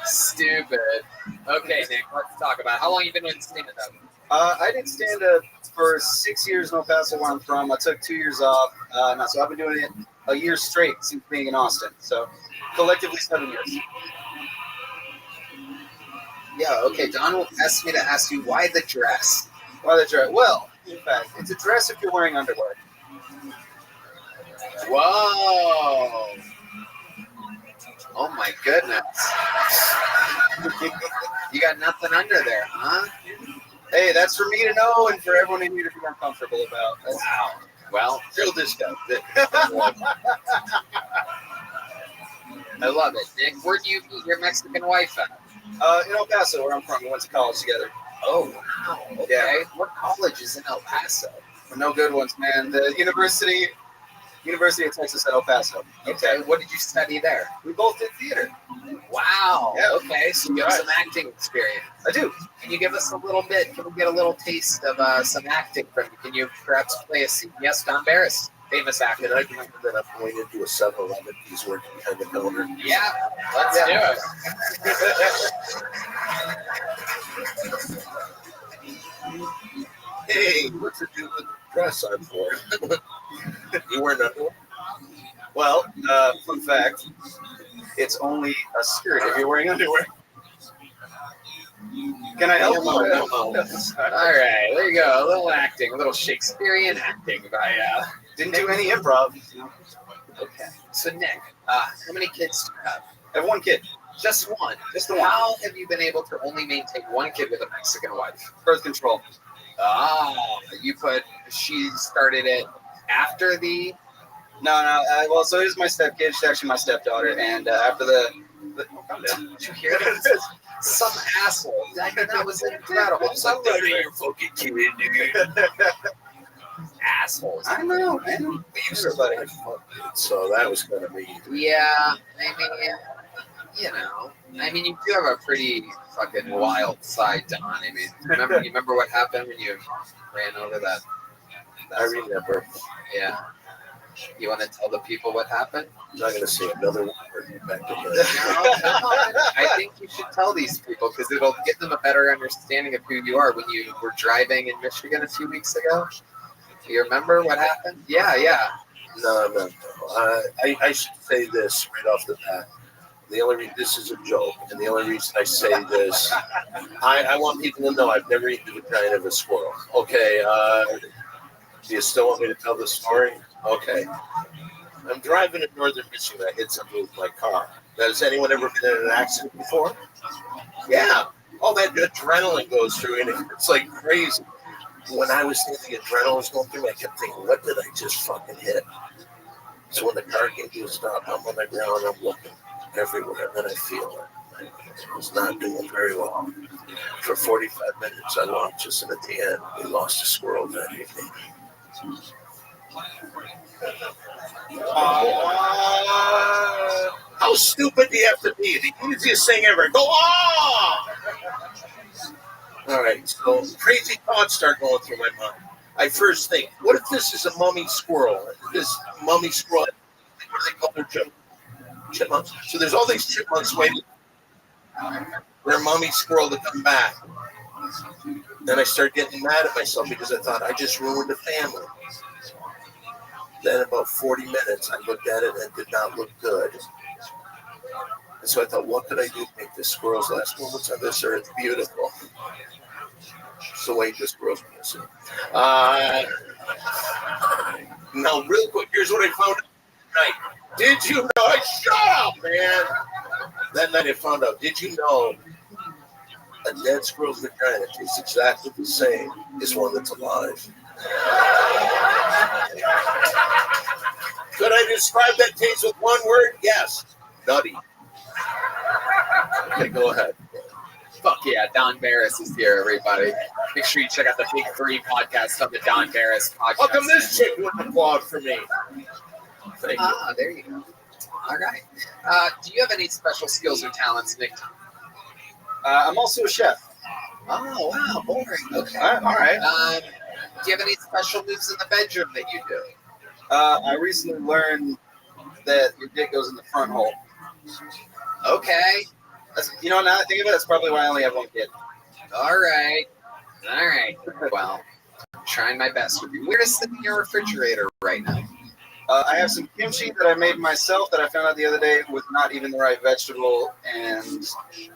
Stupid. Okay, Nick, let's talk about it. How long you been doing stand-up? I did stand-up for 6 years in El Paso, where I'm from. I took 2 years off. So I've been doing it a year straight since being in Austin. So collectively 7 years. Yeah, okay. Donald asked me to ask you, why the dress? Why the dress? Well, in fact, it's a dress if you're wearing underwear. Whoa. Oh, my goodness. You got nothing under there, huh? Hey, that's for me to know and for everyone in here to be uncomfortable about. Wow. Well, kill this guy. I love it. Nick, where do you meet your Mexican wife at? In El Paso, where I'm from. We went to college together. Oh, wow. Okay. Yeah. What college is in El Paso? No good ones, man. The University of Texas at El Paso. Okay. What did you study there? We both did theater. Wow. Yeah. Okay. So you have some acting experience. I do. Can you give us a little bit? Can we get a little taste of some acting from you? Can you perhaps play a scene? Yes, Don Barris, famous actor. Can I remember that I'm going into a 7-Eleven? He's working behind the counter. Yeah. Let's do it. Hey, what's it do with the dress I'm for? You wearing underwear? Well, fun fact, it's only a skirt if you're wearing underwear. Can I help you? All right, there you go. A little acting, a little Shakespearean acting by Didn't do any improv. Okay. So Nick, how many kids do you have? I have one kid. Just one. Just the one. How have you been able to only maintain one kid with a Mexican wife? Birth control. She started it after the. No. Well, so here's my stepkid. She's actually my stepdaughter. And after the calm down. Did you hear that? Some asshole. That was incredible. Somebody your fucking kid, dude. Assholes. I know, man. So that was kind of mean. Yeah, I mean, you do have a pretty fucking wild side, Don. I mean, remember what happened when you ran over that? I remember. Yeah. You want to tell the people what happened? I'm not going to say another word back to No, I think you should tell these people because it'll give them a better understanding of who you are. When you were driving in Michigan a few weeks ago, do you remember what happened? Yeah. No. I should say this right off the bat. The only reason this is a joke, and the only reason I say this, I want people to know I've never eaten the vagina of a squirrel. Okay, do you still want me to tell the story? Okay. I'm driving in northern Michigan. I hit something with my car. Has anyone ever been in an accident before? Yeah. All that adrenaline goes through, and it's like crazy. When I was thinking the adrenaline was going through me, I kept thinking, what did I just fucking hit? So when the car came to a stop, I'm on the ground, I'm looking everywhere, and then I feel it. I was not doing very well. For 45 minutes, I lost just, and at the end, we lost a squirrel that evening. How stupid do you have to be? The easiest thing ever. Go on! All right, so crazy thoughts start going through my mind. I first think, what if this is a mummy squirrel? This mummy squirrel, what do they call their chipmunks? So there's all these chipmunks waiting. their mommy squirrel to come back. Then I started getting mad at myself because I thought I just ruined the family. Then about 40 minutes, I looked at it and it did not look good. And so I thought, what could I do to make this squirrel's last moments on this earth beautiful? So wait, this squirrel's missing. Now, real quick, here's what I found out tonight. Did you know? Shut up, man. That night I found out, did you know a dead squirrel's vagina tastes exactly the same as one that's alive? Could I describe that taste with one word? Yes. Nutty. Okay, go ahead. Fuck yeah, Don Barris is here, everybody. Make sure you check out the Big Three podcast on the Don Barris podcast. How come this chick wouldn't applaud for me? Thank you. Ah, there you go. All right. Do you have any special skills or talents, Nick? I'm also a chef. Oh, wow, boring. Okay. All right. Do you have any special moves in the bedroom that you do? I recently learned that your dick goes in the front hole. Okay. That's, now that I think of it, that's probably why I only have one kid. All right. Well, I'm trying my best with you. Where is sitting in your refrigerator right now? I have some kimchi that I made myself that I found out the other day was not even the right vegetable, and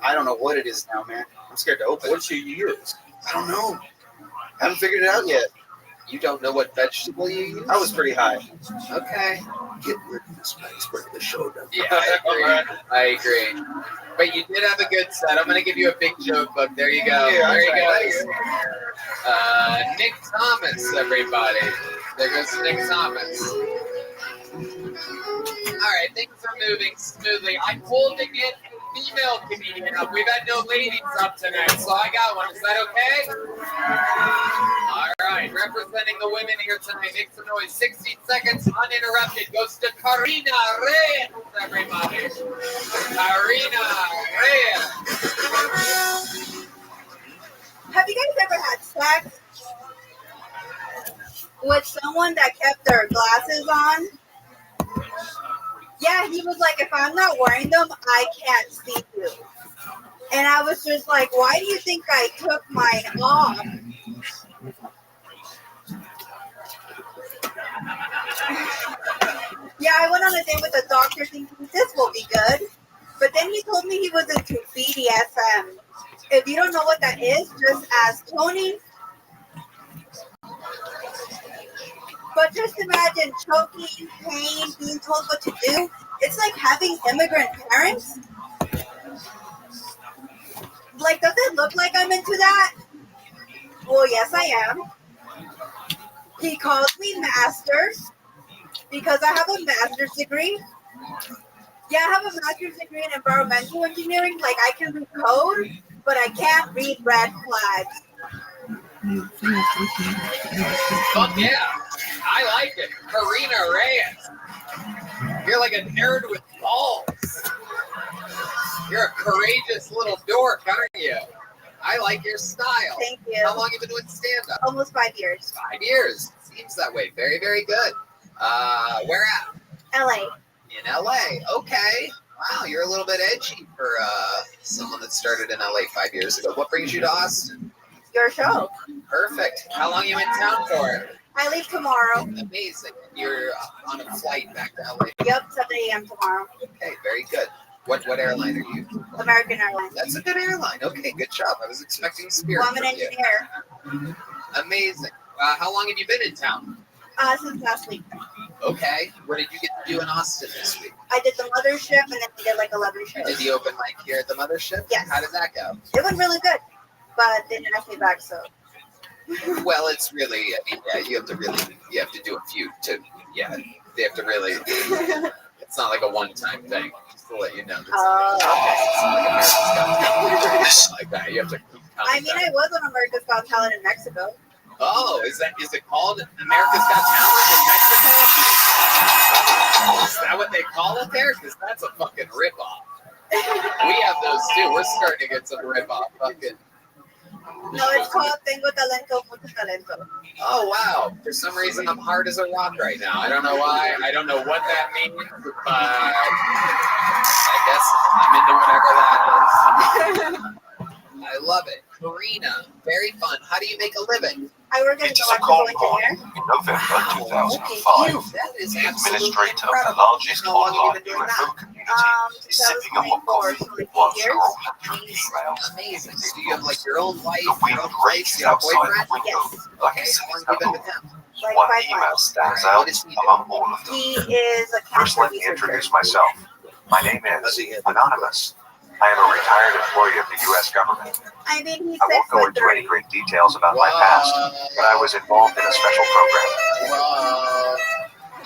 I don't know what it is now, man. I'm scared to open it. What you use? I don't know. Haven't figured it out yet. You don't know what vegetable you use? I was pretty high. Okay. Get rid of this man's bring the show down. Yeah, I agree. But you did have a good set. I'm going to give you a big joke book. There you go. Yeah, there you go. Nick Thomas, everybody. There goes Nick Thomas. All right, things are moving smoothly. I'm holding it female comedian up. We've had no ladies up tonight, so I got one. Is that okay? All right, representing the women here tonight, make some noise. 60 seconds uninterrupted goes to Karina Reyes, everybody. Karina Reyes. Have you guys ever had sex with someone that kept their glasses on? Yeah, he was like, if I'm not wearing them, I can't see you. And I was just like, why do you think I took mine off? Yeah, I went on a date with a doctor thinking this will be good. But then he told me he was into BDSM. If you don't know what that is, just ask Tony. But just imagine choking, pain, being told what to do. It's like having immigrant parents. Like, does it look like I'm into that? Well, yes, I am. He calls me master because I have a master's degree. Yeah, I have a master's degree in environmental engineering. Like, I can read code, but I can't read red flags. Fuck yeah. I like it. Karina Reyes. You're like a nerd with balls. You're a courageous little dork, aren't you? I like your style. Thank you. How long have you been doing stand-up? Almost 5 years. 5 years. Seems that way. Very, very good. Where at? LA. In LA. Okay. Wow, you're a little bit edgy for someone that started in LA 5 years ago. What brings you to Austin? Your show. Perfect. How long are you in town for? I leave tomorrow. Amazing. You're on a flight back to LA. Yep, 7 a.m. tomorrow. Okay, very good. What airline are you? American Airlines. That's a good airline. Okay, good job. I was expecting Spirit. Well, I'm an engineer. Amazing. How long have you been in town? Since last week. Okay. What did you get to do in Austin this week? I did the mothership and then we did like 11 shows. You did the open mic here at the mothership? Yes. How did that go? It went really good, but they didn't ask me back, so. Well, it's really, I mean, yeah, you have to do a few to, yeah, they have to really, it's not like a one-time thing, just to let you know. It's not like that. You have to keep I mean, I was on America's Got Talent in Mexico. Oh, is it called America's Got Talent in Mexico? Is that what they call it there? Because that's a fucking ripoff. We have those too. We're starting to get some ripoff fucking. No, it's called Tengo Talento, Mucho Talento. Oh wow! For some reason, I'm hard as a rock right now. I don't know why. I don't know what that means, but I guess I'm into whatever that is. I love it. Karina, very fun. How do you make a living? I work as It an is a cold electrical morning engineer. in November 2005. That is The absolutely administrator of the incredible. largest How long have you online been doing UFO that? community is sipping a hot coffee while scrolling through emails. Amazing. So you have like your own life, The your wind own place, races you have a outside the boyfriend? window like a How long sinister have you been moon. with him? Like One 5 email months. stands out among all of them. He is a First, cancer let me researcher. introduce myself. My name is Anonymous. I am a retired employee of the U.S. government. I mean, he's I won't go into any great details about my past, but I was involved in a special program.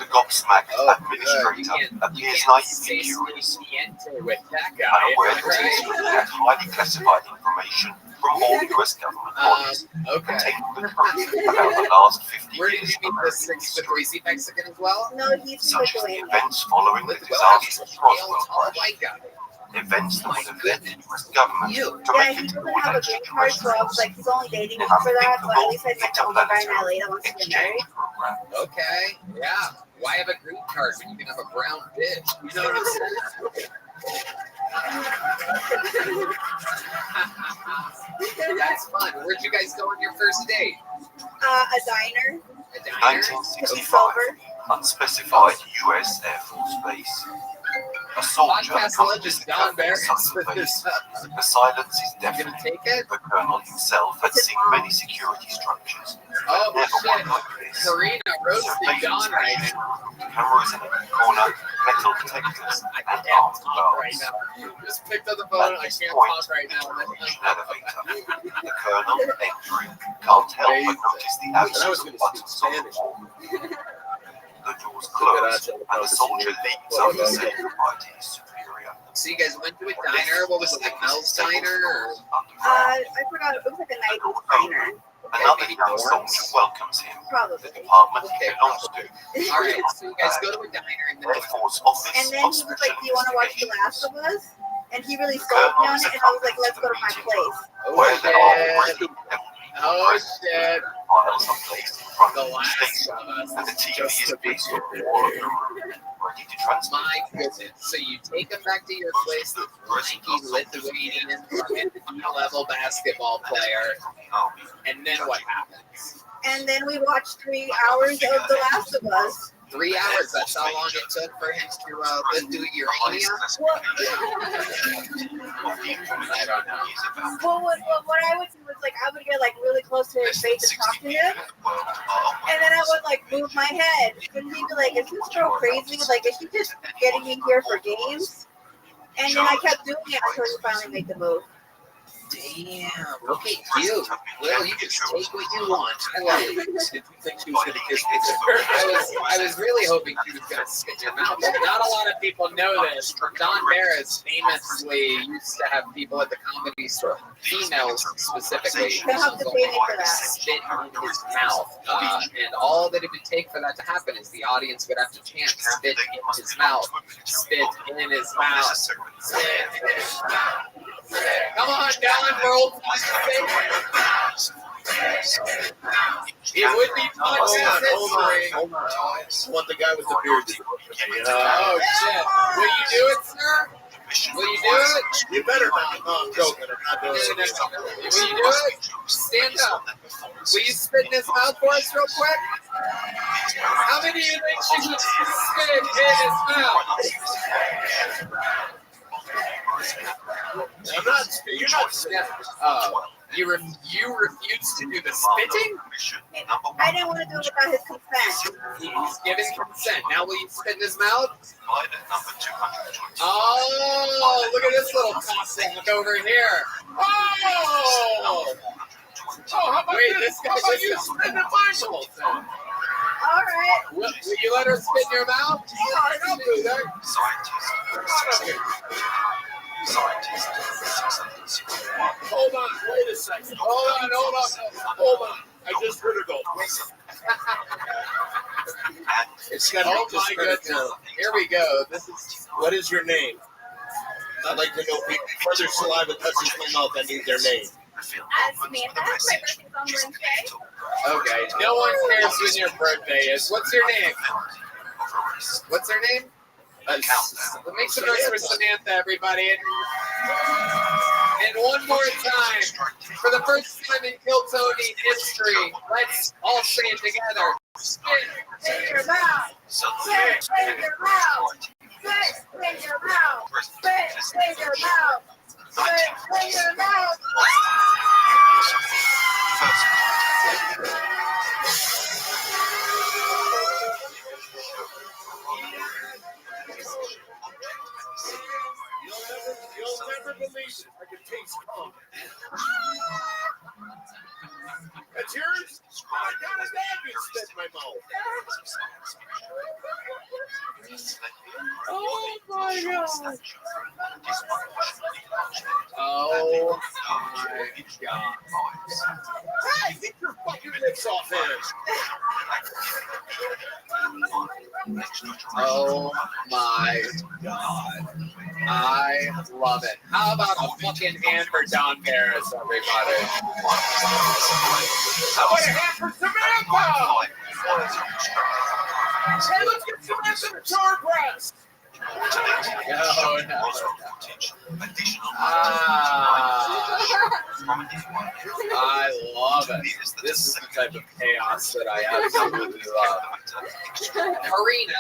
The gobsmacked administrator appears naively curious, unaware that he is looking at highly classified information from all U.S. government bodies and taking the truth about the last 50 Where did years you of meet this American history, 6'3" Mexican as well? No, he's such as the Lithuanian. events following the disastrous Roswell crash. Events that would have led the U.S. government to Yeah, make he it doesn't have a green card, so I was like, he's only dating me for that, but at least I met the only guy in LA that wants to get married. Okay, yeah. Why have a green card when you can have a brown bitch? You know what I'm saying? That's fun. Where'd you guys go on your first date? A diner. A diner? 1965, unspecified U.S. Air Force Base. A soldier accompanies the captain's southern base. The silence is deafening. The colonel himself had seen many security structures. Oh, Never one shit. like this. Karina roasted Don right now. Cameras in every corner, metal detectors, and armed Right guards. now. Just picked up the phone. I can't talk right now. Elevator. The colonel entering can't help but notice the absence of buttons on the wall. The doors close, and the soldier leaves unsaid by his superior. So you guys went to a diner? What was it, like Mel's Diner? Or? I forgot. It was like a night diner. Another young soldier welcomes him. Probably. The department he belongs to. All right, so you guys go to a diner and then Air Force Office And then he was like, "Do you want to watch The Last of Us?" And he really sold me on it, and I was like, "Let's go to my place." Where there are already oh shit! miles of place in front The of the Last station, of Us. and the TV is based on the wall of the room, ready to transmit. My goodness. So you take them back to your place, the lanky Lithuanian fucking level basketball player, and then what happens? And then we watched 3 hours of The Last of Us. 3 hours, that's how long it took for him to do urania? I don't know. Well, what I would do was like I would get like really close to his face and talk to him, and then I would like move my head, and he'd be like, "Is this girl crazy? Like, is she just getting me here for games?" And then I kept doing it until he finally made the move. Damn, look at you. Well, you can take what you want. I love it. Did you think she was going to kiss me? I was really hoping she was going to spit your mouth. Not a lot of people know this, but Don Barris famously used to have people at the comedy store, females specifically, spit in his mouth. And all that it would take for that to happen is the audience would have to chant, spit in his mouth, spit in his mouth, spit in his mouth. Come on, Don, world. It would be fun. Hold on. I want the guy with the beard. Oh, shit. Will you do it, sir? Will you do it? You better not. No, I'm joking. I'm not doing it. Will you do it? Stand up. Will you spit in his mouth for us real quick? How many of you think she would spit in his mouth? I'm not. You're not. You refuse to do the spitting? I didn't want to do it without his consent. He's given consent. Now will you spit in his mouth? Oh, look at this little cocksack over here. Oh! Wait, this guy just you spit in the Bible. All right. Will you let her spit in your mouth? All right, I'll do that. Hold on, wait a second. Hold on. I just heard her go. It's got Oh my goodness. Here we go. This is. What is your name? I'd like to know before their saliva touches my mouth, that means their name. Samantha, my birthday's on Wednesday. Okay, no one cares when your birthday is. What's your name? What's her name? Make some noise for Samantha, everybody. And one more time, for the first time in Kiltony history, let's all say it together. Spit in your mouth. Spit in your mouth. Spit in your mouth. Spit in your mouth. Spit in your mouth. You'll never believe it. I can taste cum. That's yours? I got a napkin spit in my mouth. Oh my God. Oh my God. Hey, get your fucking lips off there. Oh my God. I love it. How about a fucking hand for Don Paris, everybody? How about a hand for Samantha? Hey, let's get Samantha to char press. No. I love it. This is the type of chaos that I absolutely love. Karina,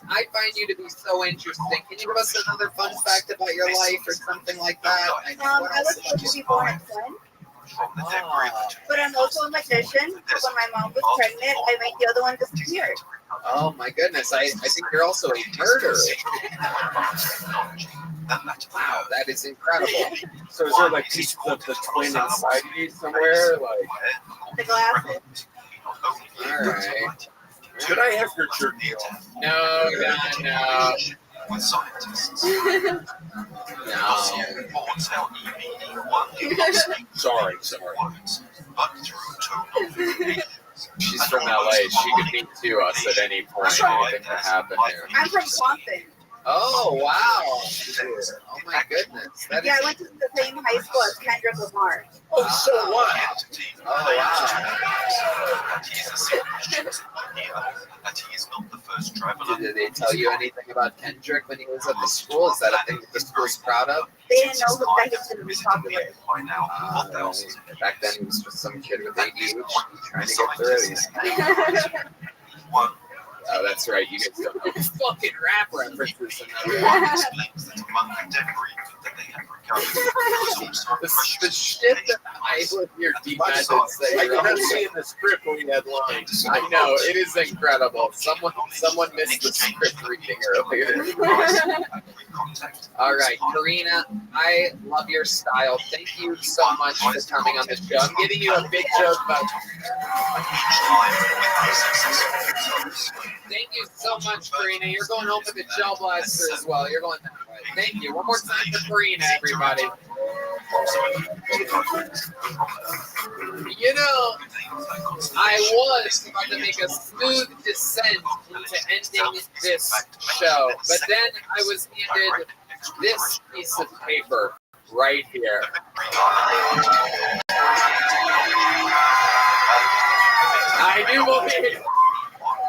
I find you to be so interesting. Can you give us another fun fact about your life or something like that? I was supposed to be born a twin, but I'm also a magician. When my mom was pregnant, I made the other one disappear. Oh my goodness, I think you're also a murderer. Wow, that is incredible. So is there like pieces of the twin inside you somewhere? Like the glasses. All right. Should I have your jerky off? No. With scientists. No. Reports how Sorry. but through She's from LA. She could meet to us at any point. Anything could happen here. I'm from Swanson. Oh, wow. Oh, my goodness. That Yeah, is... I went to the same high school as Kendrick Lamar. Oh, so what? Oh, wow. that he is not the first traveler. Did they tell you anything about Kendrick when he was at the school? Is that a thing that the school's proud of? They didn't know that he was going to be popular. Back then, he was just some kid with ADHD trying to get through. Oh, that's right. You guys don't know fucking rap references. The shit that I would hear deep methods say. I cannot see in the script where you had lines. I know, it is incredible. Someone missed the script reading earlier. All right, Karina, I love your style. Thank you so much for coming on the show. I'm giving you a big joke about. Thank you so much, Karina. You're going home with the gel blaster as well. You're going that way. Thank you. One more time for Karina, everybody. You know, I was about to make a smooth descent into ending this show, but then I was handed this piece of paper right here.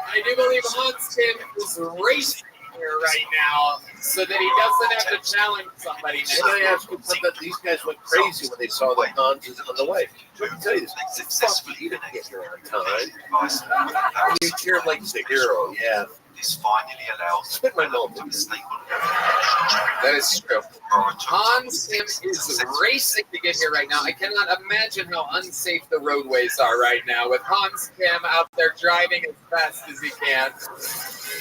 I do believe Hans Tim is racing here right now so that he doesn't have to challenge somebody next. Can I ask you something? These guys went crazy when they saw that Hans is on the way. Let me tell you this. Fuck, he didn't get here on time. You cheer him like he's a hero, yeah. This finally allows spit my mouth. That is true. Hans Tim is racing to get here right now. I cannot imagine how unsafe the roadways are right now with Hans Tim out there driving as fast as he can,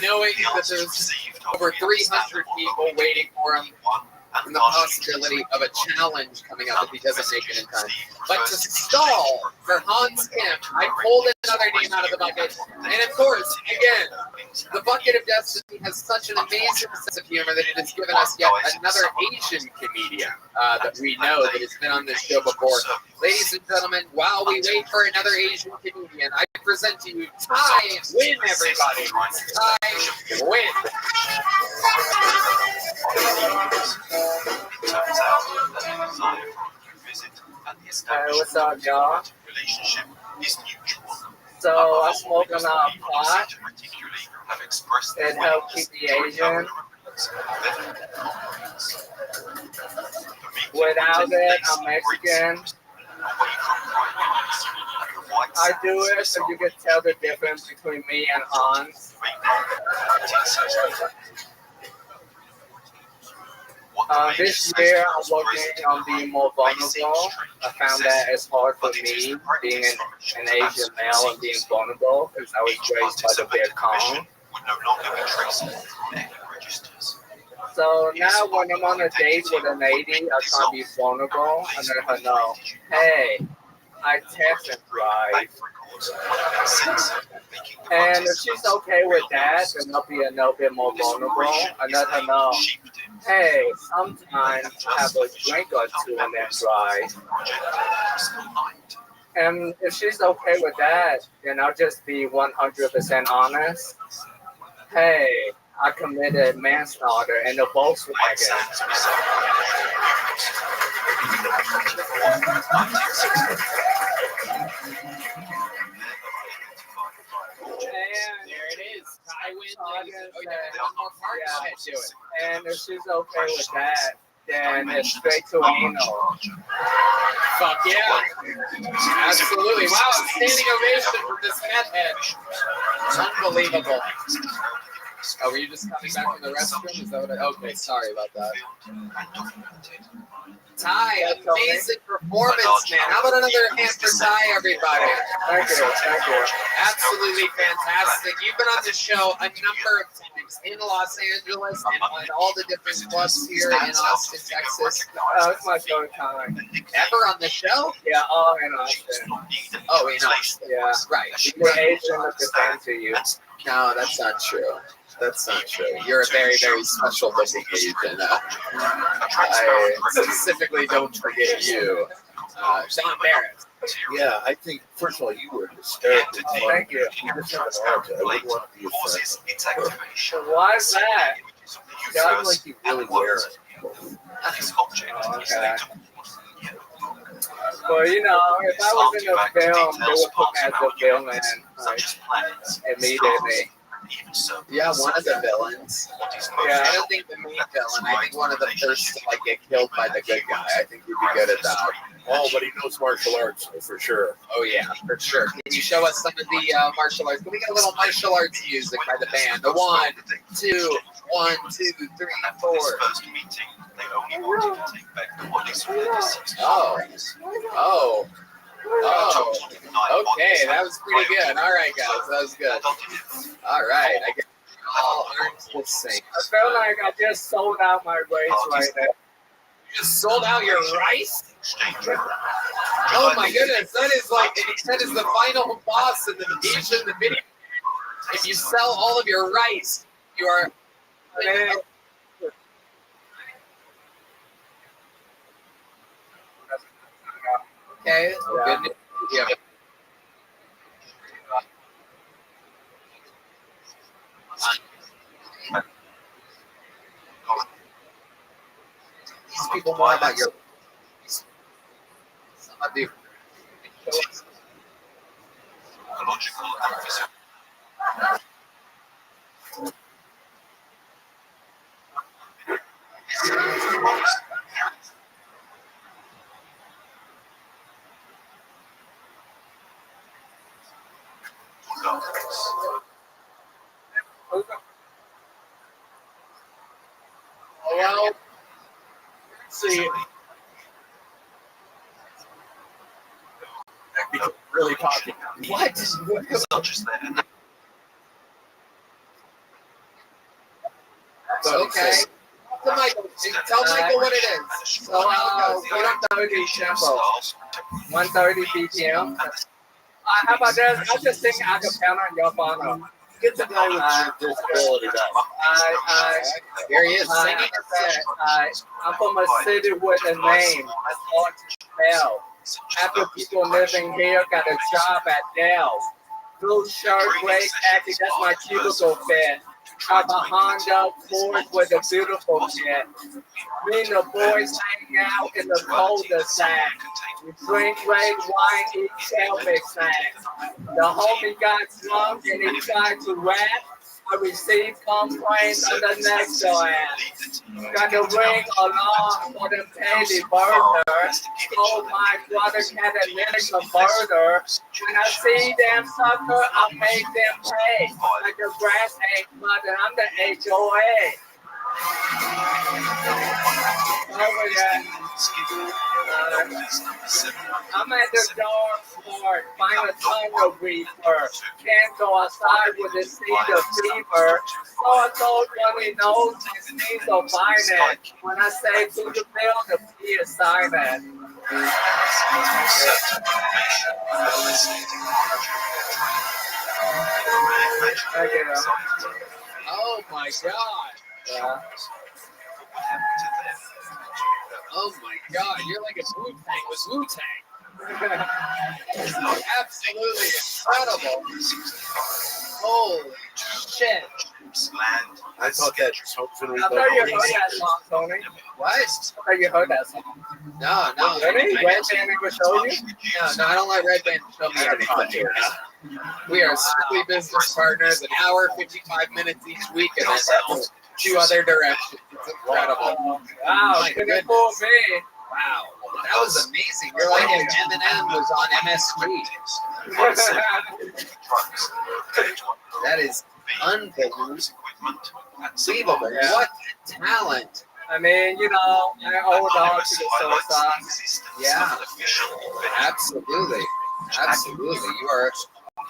knowing that there's over 300 people waiting for him and the possibility of a challenge coming up if he doesn't make it in time. But to stall for Hans Tim, I pulled another name out of the bucket. And of course, again, the Bucket of Destiny has such an amazing sense of humor that it has given us yet another Asian comedian that we know that has been on this show before. Ladies and gentlemen, while we wait for another Asian comedian, I present to you Ty Win, everybody. Ty Win. Turns out that the desire for a new visit and the What's up, y'all? Relationship is neutral. So I'm smoking pot. Have expressed It helps keep the Asian. Without it, I'm Mexican. I do it so you can tell the difference between me and Hans. This year, I'm working on being more vulnerable. I found that it's hard for me being an Asian male and being vulnerable because I was raised by the Viet Cong. So now when I'm on a date with a lady, I try to be vulnerable and let her know, hey, I text and drive. And if she's okay with that, then I'll be a little bit more vulnerable and let her know, hey, sometimes have a drink or two and then drive. And if she's okay with that, then I'll just be 100% honest. Hey, I committed manslaughter in a Volkswagen. There it is. And if she's okay with that, then it's straight to anal. Fuck yeah. Absolutely. Wow, standing ovation from this meth head. Unbelievable. Oh, were you just coming back from the restroom? Is that what okay, sorry about that. Ty, amazing performance, man. How about another hand for Ty, everybody? Thank you. Absolutely fantastic. You've been on the show a number of times in Los Angeles and on all the different clubs here in Austin, Texas. It's my third time. Ever on the show? Yeah, in Austin. Oh, in Austin. Yeah. Right. The Asian look the same to you. No, that's not true. That's not true. You're a very, very special looking Asian. I specifically don't forget you. Sean Barrett. Yeah, I think, first of all, you were hysterical. Thank you. You just have an attitude. I wouldn't want to be your friend. Why is that? You sound like you really wear it. Okay. Well, you know, if I was in a film, they would put me as the villain, like, immediately. Yeah, one of the villains. Yeah, I don't think the main villain. I think one of the first to like get killed by the good guy. I think you'd be good at that. Oh, but he knows martial arts for sure. Oh yeah, for sure. Can you show us some of the martial arts? Can we get a little martial arts music by the band? The 1, 2, 1, 2, 3, 4. Oh. Okay, that was pretty good. All right, guys, that was good. All right, I guess all aren't the same. I feel like I just sold out my race right there. You just sold out your rice? Oh my goodness, that is the final boss in the Asian video. If you sell all of your rice, you are. Okay, good news. Yeah. These people more about your. Some of you. Well, let's see. Really talking. What? Okay. Tell Michael what it is. So, 130 tempo. 130 BPM. How about that? I'll just sing acapella on your phone. Get the guy with disability. Here he is singing. I'm from a city with a name. That's hard to spell. After people living here got a job at Dell. Blue shirt, gray khaki, that's my cubicle bed. have a Honda Accord with a beautiful kid. Me and the boys hang out in the cul-de-sac. We drink red wine, eat shell mix snacks. The homie got drunk and he tried to rap. I received complaints on the next ass. Got the ring along for the petty burger. Told my brother had a lyrical murder. When I see them sucker, I'll make them pay. Like the grass ain't mother, I'm the HOA. Over there. I'm at the door part, find a tunnel reaper. Can't go outside with a seed of fever. So I told Johnny knows his needs of finance. When I say to the bill, the fee is silent. Oh my God. Yeah. Oh my God, you're like a Wu-Tang with Wu-Tang. Absolutely incredible. Holy shit. I thought that something. I thought you heard that song, Tony. What? I thought you heard that song. No. Really? Red Band never showed you? No, I don't let Red Band show me anything. We are strictly business partners, an hour, 55 minutes each week, and then 2 other directions. It's incredible. Wow, couldn't fool me. Wow, that was amazing. You're like if Eminem was on MSG. That is unbelievable. Yeah. What talent. I mean, you know, I owe it all to the soul sauce. Yeah, absolutely. You are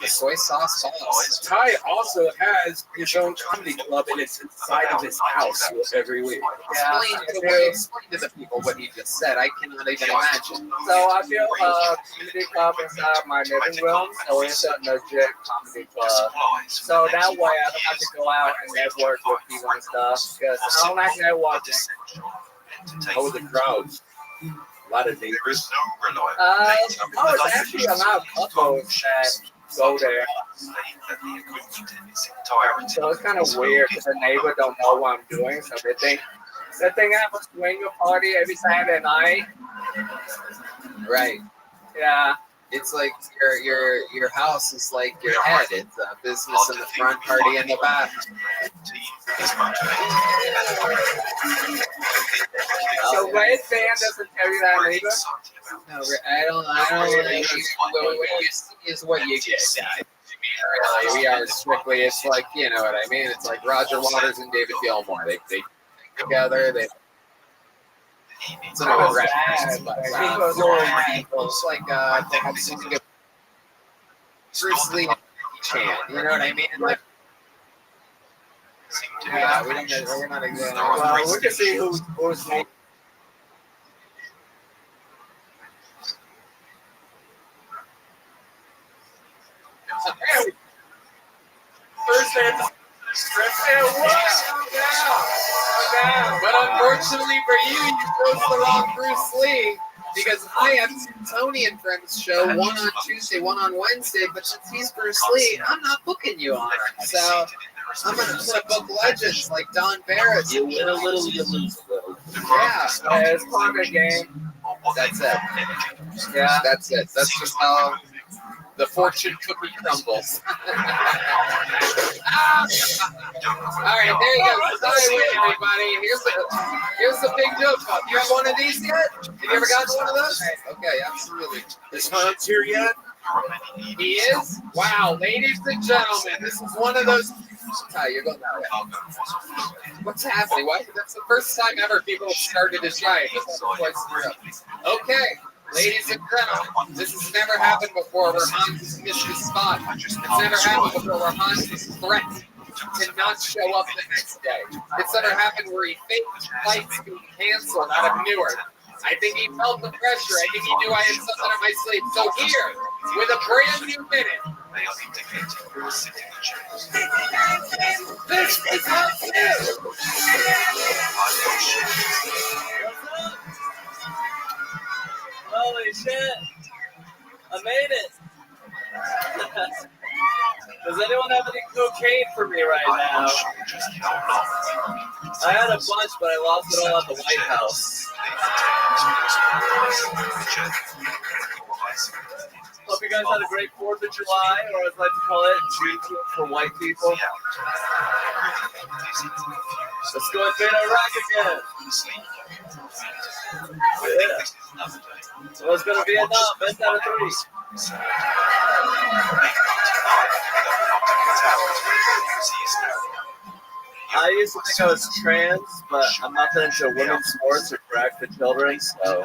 the soy sauce boss. Ty also has his own comedy club, and it's inside of his house every week. Yeah. Explain to the people what you just said. I cannot even imagine. So I built a comedy club inside my living room, so it's a legit comedy club. So that way I don't have to go out and network with people and stuff, because I don't like networking. How were the crowds? A lot of neighbors. It's actually a lot of couples that go there. So it's kind of weird because the neighbor don't know what I'm doing, so they think I have a swinger party every Saturday night. Right. Yeah. It's like your house is like your head. It's a business in the front, party in the back. So Red Band doesn't tell you that either? No, I don't. What you see is what you get, guys. Really, we are strictly. It's like, you know what I mean. It's like Roger Waters and David Gilmour. They together. It's Kind of rap. sad. It's like Bruce Lee chant. You know what I mean? Like, yeah, we're not exactly. Well, we can see who's making. First man, But unfortunately for you, you chose the wrong Bruce Lee, because I have Tony and Friends show, one on Tuesday, one on Wednesday, but since he's Bruce Lee, I'm not booking you on it. So I'm going to book legends like Don Barrett. You win a little, you lose a little. Yeah. It's part of the game. That's it. Yeah. That's it. That's just how the fortune cookie crumbles. All right, there you go. Sorry, everybody. Here's the big joke. You have one of these yet? Have you ever gotten one of those? Okay, absolutely. Is Hans here yet? He is? Wow, ladies and gentlemen, this is one of those. Ty, you're going that way. What's happening? Why? That's the first time ever people have started to try it. Okay. Ladies and gentlemen, this has never happened before where Hans has missed his spot. It's never happened before where Hans was threatened to not show up the next day. It's never happened where he faked flights being canceled out of Newark. I think he felt the pressure. I think he knew I had something up my sleeve. So here, with a brand new minute, this is Hans New. Holy shit! I made it! Does anyone have any cocaine for me right now? I had a bunch, but I lost it all at the White House. Hope you guys had a great 4th of July, or as I like to call it, Juneteenth for white people. Let's go and beat Iraq again. Yeah. So let's go to Vietnam, best out of 3. I used to think I was trans, but I'm not that into women's sports or drag for children, so.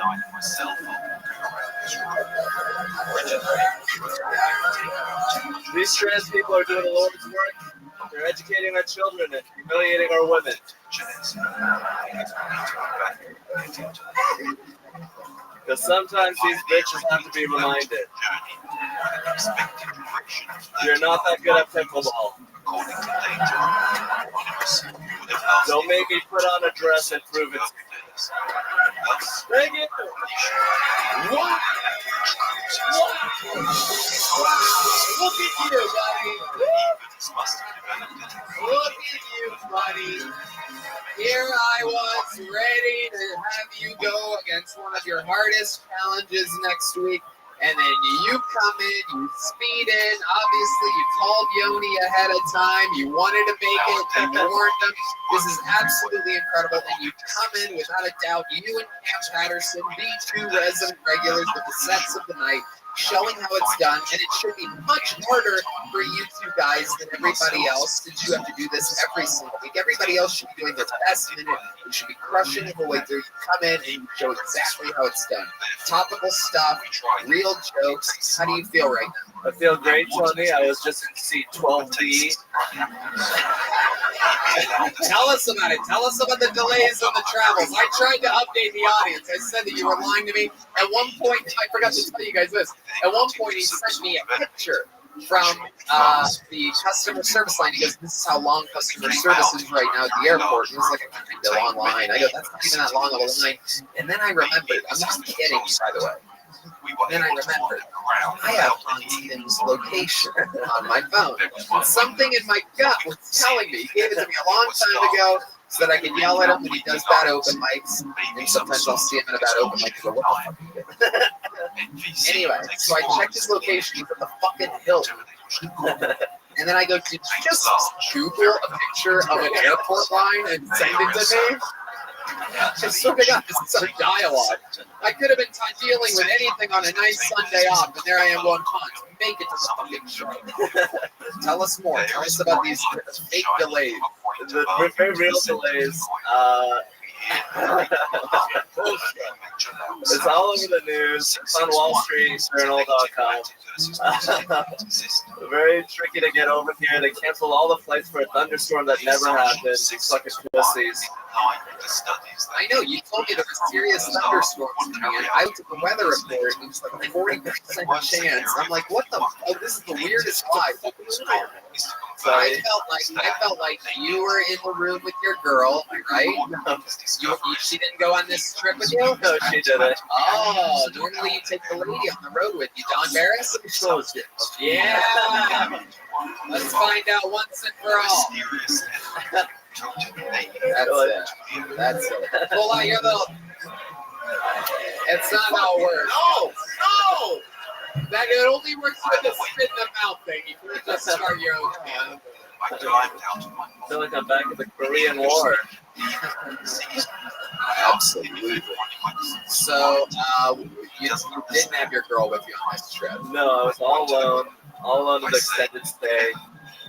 These trans people are doing the Lord's work. They're educating our children and humiliating our women. Because sometimes these bitches have to be reminded. You're not that good at pickleball. Don't make me put on a dress and prove it. Thank you. What? Look at you, buddy. Look at you, buddy. Here I was ready to have you go against one of your hardest challenges next week. And then you come in, you speed in. Obviously, you called Yoni ahead of time. You wanted to make it. You warned him. This is absolutely incredible. And you come in, without a doubt, you and Cam Patterson, the 2 resident regulars with the sets of the night, showing how it's done. And it should be much harder for you 2 guys than everybody else, since you have to do this every single week. Everybody else should be doing their best minute. You should be crushing it the way through. You come in and you show exactly how it's done. Topical stuff, real jokes. How do you feel right now? I feel great, Tony. I was just in seat 12B. Tell us about it. Tell us about the delays and the travels. I tried to update the audience. I said that you were lying to me. At one point, I forgot to tell you guys this. At one point, he sent me a picture from the customer service line. He goes, "This is how long customer service is right now at the airport." It was like a long line. I go, "That's not even that long of a line." And then I remembered. I'm not kidding you, by the way. And then I remembered. I have Tim's location on my phone. And something in my gut was telling me. He gave it to me a long time ago so that I could yell at him when he does bad open mics. And sometimes I'll see him in a bad open mic and go, "What the fuck?" Anyway, so I checked his location. He's at the fucking hill. And then I go, "Did you just Google a picture of an airport line and send it to me?" I swear to God, this is some dialogue. I could have been dealing with anything on a nice Sunday off, and there I am going, "Come on, make it to the fucking show." Tell us more. Tell us about these fake delays. The very real delays. It's all over the news. It's on Wall Street, Journal.com. Very tricky to get over here. They canceled all the flights for a thunderstorm that never happened. These fucking pussies. I know, you told me there were serious thunderstorms coming in. I looked at the weather report, and it was like a 40% chance. I'm like, what the fuck? This is the weirdest lie. So I felt like you were in the room with your girl, right? She didn't go on this trip with you? No, she didn't. Oh, normally you take the lady on the road with you. Don Barris? Yeah. Let's find out once and for all. That's it. Well, you're the. It's not how it works. No! That it only works with the spit in the mouth thing. You can't just start your own can. I feel like I'm back in the Korean War. Absolutely. So, you didn't have your girl with you on this trip? No, I was all alone with extended stay.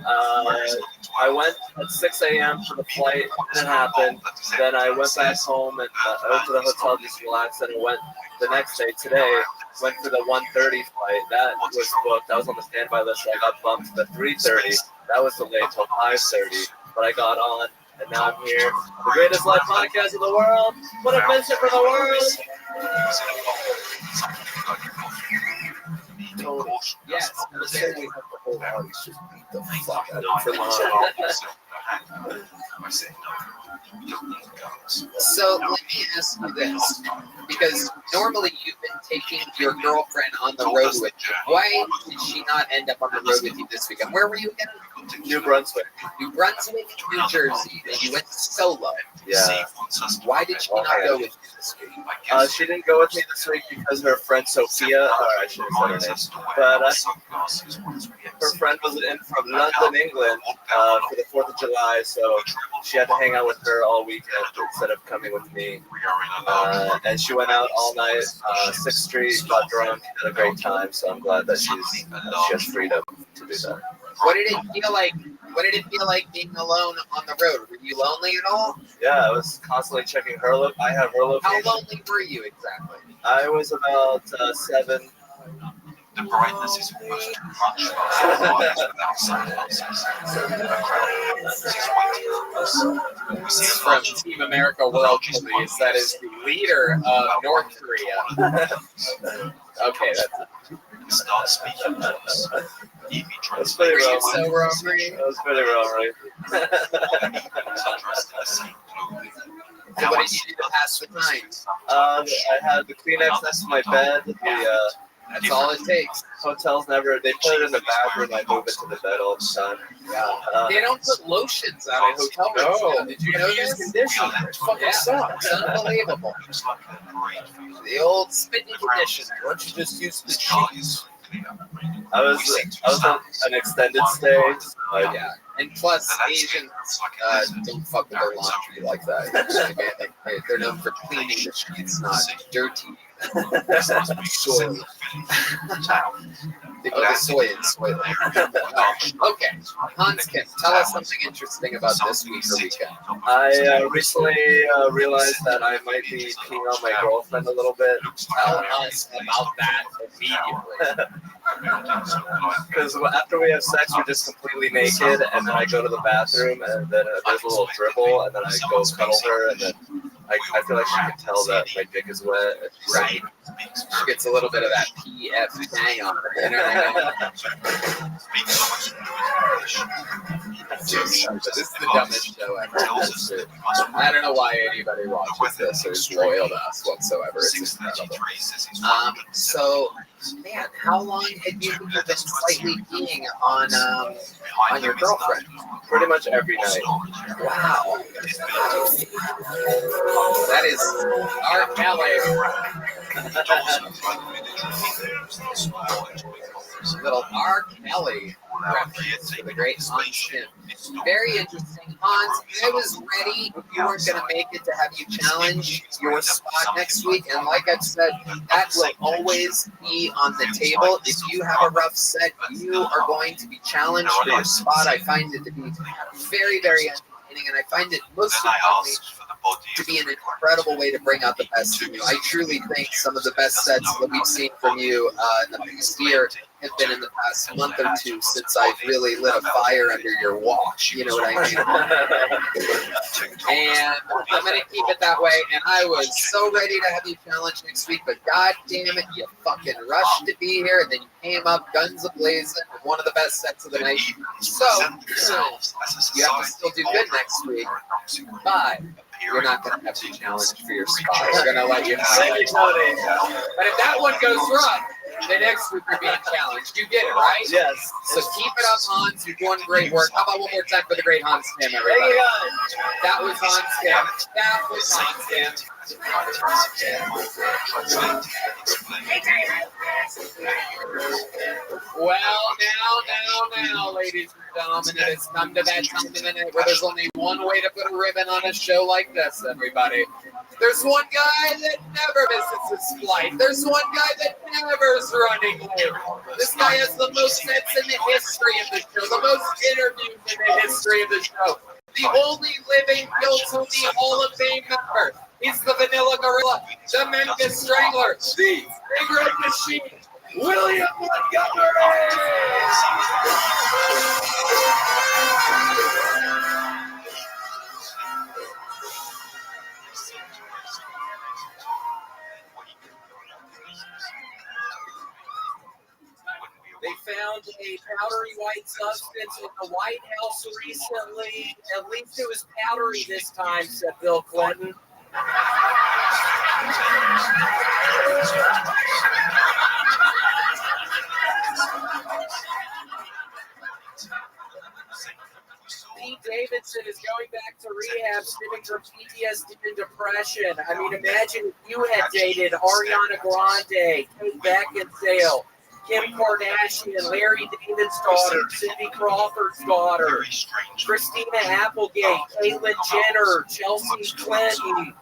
I went at 6 a.m. for the flight, didn't happen. Then I went back home and I went to the hotel just to relax. And I went the next day, today, went for the 1:30 flight. That was booked. I was on the standby list, so I got bumped to the 3:30. That was delayed till 5:30, but I got on, and now I'm here. The greatest live podcast in the world. What a mission for the world. Yes, I'm saying we have the whole audience just beat the fuck out of him for long. So let me ask you this, because normally you've been taking your girlfriend on the road with you. Why did she not end up on the road with you this weekend? Where were you again? New Brunswick. New Brunswick, New Jersey. And you went solo. Yeah. Why did she not go with you this week? She didn't go with me this week because her friend Sophia, I should have said her name, but her friend was in from London, England, for the 4th of July, so she had to hang out with her all weekend instead of coming with me. And she went out all night, 6th Street, got drunk, had a great time, so I'm glad that she has freedom to do that. What did it feel like? What did it feel like being alone on the road? Were you lonely at all? Yeah, I was constantly checking her look. I have her location. How lonely were you exactly? I was about 7. The brightness is almost too much for our eyes without sunglasses. This is from Team America World Police. That is the leader of North Korea. Okay, that's it. Start speaking to us. That's pretty well. So Rory. That was pretty well, right? So what did you do to pass the time? I had the Kleenex next to my bed. That's all it takes. Hotels never, they put it in the bathroom. I move it to the bed all the time. Yeah. They don't put lotions out at hotel rooms. No. Did you know this? Conditioner. It fucking sucks. It's unbelievable. The old spitting conditioner. Why don't you just use the sheets? I was on an extended stay. Yeah. And plus, Asians don't fuck with their laundry like that. They're known for cleaning the sheets, not dirty. Soil. They put the soy in soil. Okay, Hans Kim, tell us something interesting about this week or weekend. I recently realized that I might be peeing on my girlfriend a little bit. Tell us about that immediately. Because after we have sex, we're just completely naked, and then I go to the bathroom, and then there's a little dribble, and then I go cuddle her, and then I feel like she can tell that my dick is wet. Right. She gets a little bit of that PF tang on her. You know what I mean? This is the dumbest show ever. I don't know why anybody watches this or is loyal to us whatsoever. It's incredible. So, man, how long have you been slightly peeing on your girlfriend? Pretty much every night. Wow. That is our little R. Kelly reference to the great Hans Kim. Very interesting. Hans, I was ready if you weren't going to make it to have you challenge your spot next week. And like I've said, that will always be on the table. If you have a rough set, you are going to be challenged for your spot. I find it to be very, very entertaining. And I find it most importantly to be an incredible way to bring out the best from you. I truly think some of the best sets that we've seen from you in the past year have been in the past month or two since I've really lit a fire under your watch. You know what I mean? And I'm going to keep it that way. And I was so ready to have you challenge next week, but god damn it, you fucking rushed to be here, and then you came up guns a-blazing with one of the best sets of the night. So, you have to still do good next week, but you're not going to have to challenge for your spot. We're going to let you have it. But if that one goes wrong, the next week you're being challenged. You get it, right? Yes. So keep it up, Hans. You're doing great work. How about one more time for the great Hans Kim, everybody? That was Hans Kim. That was Hans Kim. Well, now, ladies and gentlemen, it has come to that time in the night where there's only one way to put a ribbon on a show like this, everybody. There's one guy that never misses his flight. There's one guy that never is running late. This guy has the most sets in the history of the show, the most interviews in the history of the show. The only living Guilty Hall of Fame member. He's the Vanilla Gorilla, the Memphis Strangler, the Big Red Machine, William Montgomery! They found a powdery white substance in the White House recently. At least it was powdery this time, said Bill Clinton. Pete Davidson is going back to rehab, stemming from PTSD and depression. I mean, imagine if you had dated Ariana Grande, Kate Beckinsale, Kim Kardashian, Larry David's daughter, Cindy Crawford's daughter, Christina Applegate, Caitlyn Jenner, Chelsea Clinton,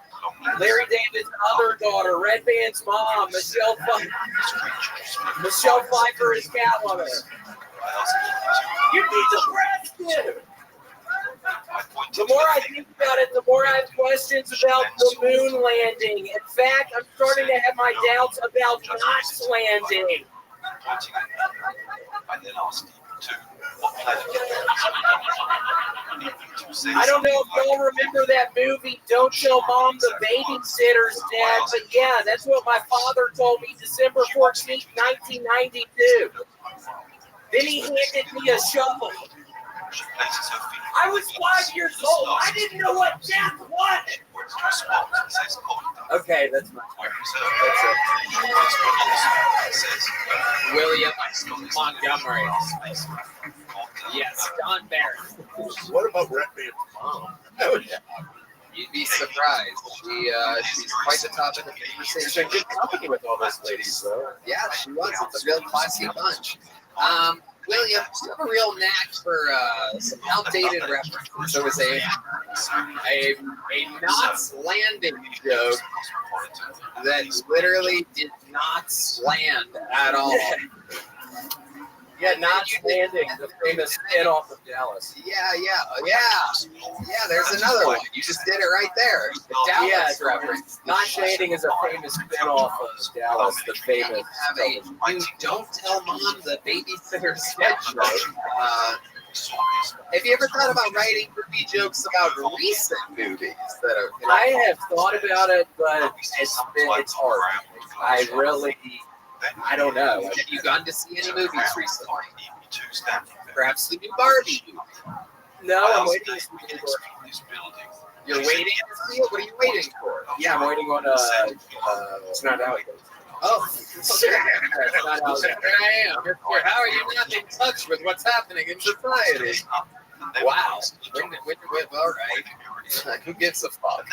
Larry David's other daughter, Red Band's mom, Michelle Pfeiffer is Catwoman. You need the breast, dude. The more I think about it, the more I have questions about the moon landing. In fact, I'm starting to have my doubts about Knox landing. I don't know if y'all remember that movie, Don't Tell Mom the Babysitter's Dead, but yeah, that's what my father told me December 14th, 1992. Then he handed me a shovel. I was 5 years old. I didn't know what death was. Okay, that's my part. That's it. William Montgomery. Yes, Don Barrett. What about Red Band's mom? Oh, yeah. You'd be surprised. She's quite the top of the conversation. She's in good company with all those ladies, though. Yeah, she was. It's a real classy bunch. William, you have a real knack for some outdated references. There was a Knots landing joke that literally did not land at all. Yeah, Knots Landing, the famous spin-off of Dallas. Yeah. There's another one. You just did it right there. The Dallas reference. Knots Landing is a famous spin-off of Dallas, the famous. You don't tell mom the babysitter sketch joke. Have you ever thought about writing movie jokes about recent movies that are? I have thought about it, but it's hard. I don't know. Have you gone to see any movies recently? Perhaps the new Barbie movie. No, I'm waiting to see it. You're waiting to see it? What are you waiting for? Yeah, I'm waiting on it's not out yet. Oh, sure. I am. How are you not in touch with what's happening in society? Wow. All right. Who gives a fuck?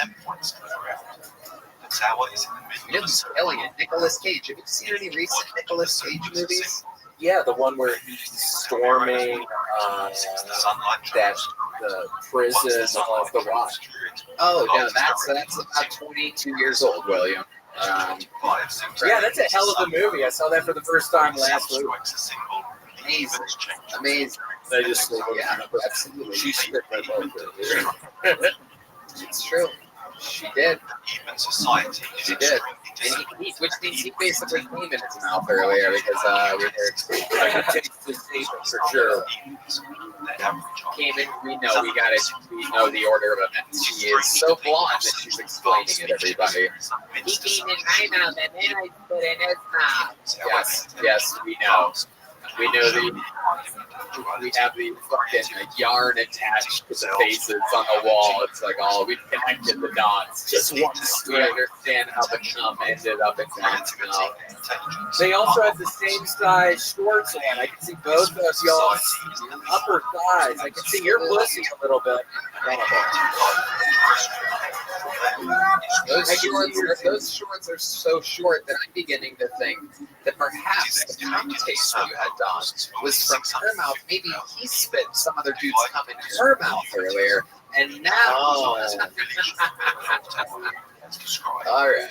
You know who's killing it? Nicolas Cage. Have you seen any recent Nicolas Cage movies? Yeah, the one where he's storming the prison of the Rock. Oh, no, that's about 22 years old, William. Yeah, that's a hell of a movie. I saw that for the first time last week. Amazing. They just absolutely. She spit my mouth. It's true. She did. She did. Which means he basically came in his mouth earlier because we heard I could taste his taste for sure. Came in, we know the order of events. She is so blonde that she's explaining it, everybody. He came in my mouth and then I put in his mouth. Yes, we know. We know we have the fucking yarn attached to the faces on the wall. It's like, we connected the dots. Just once. We understand how the cum ended up in Don's mouth. They also have the same size shorts on. I can see both of y'all's upper thighs. I can see your pussy a little bit. Those shorts are so short that I'm beginning to think that perhaps the cum taste that you had, Don, was from her mouth. Maybe he spit some other dude's cum in her mouth earlier, and now. All right.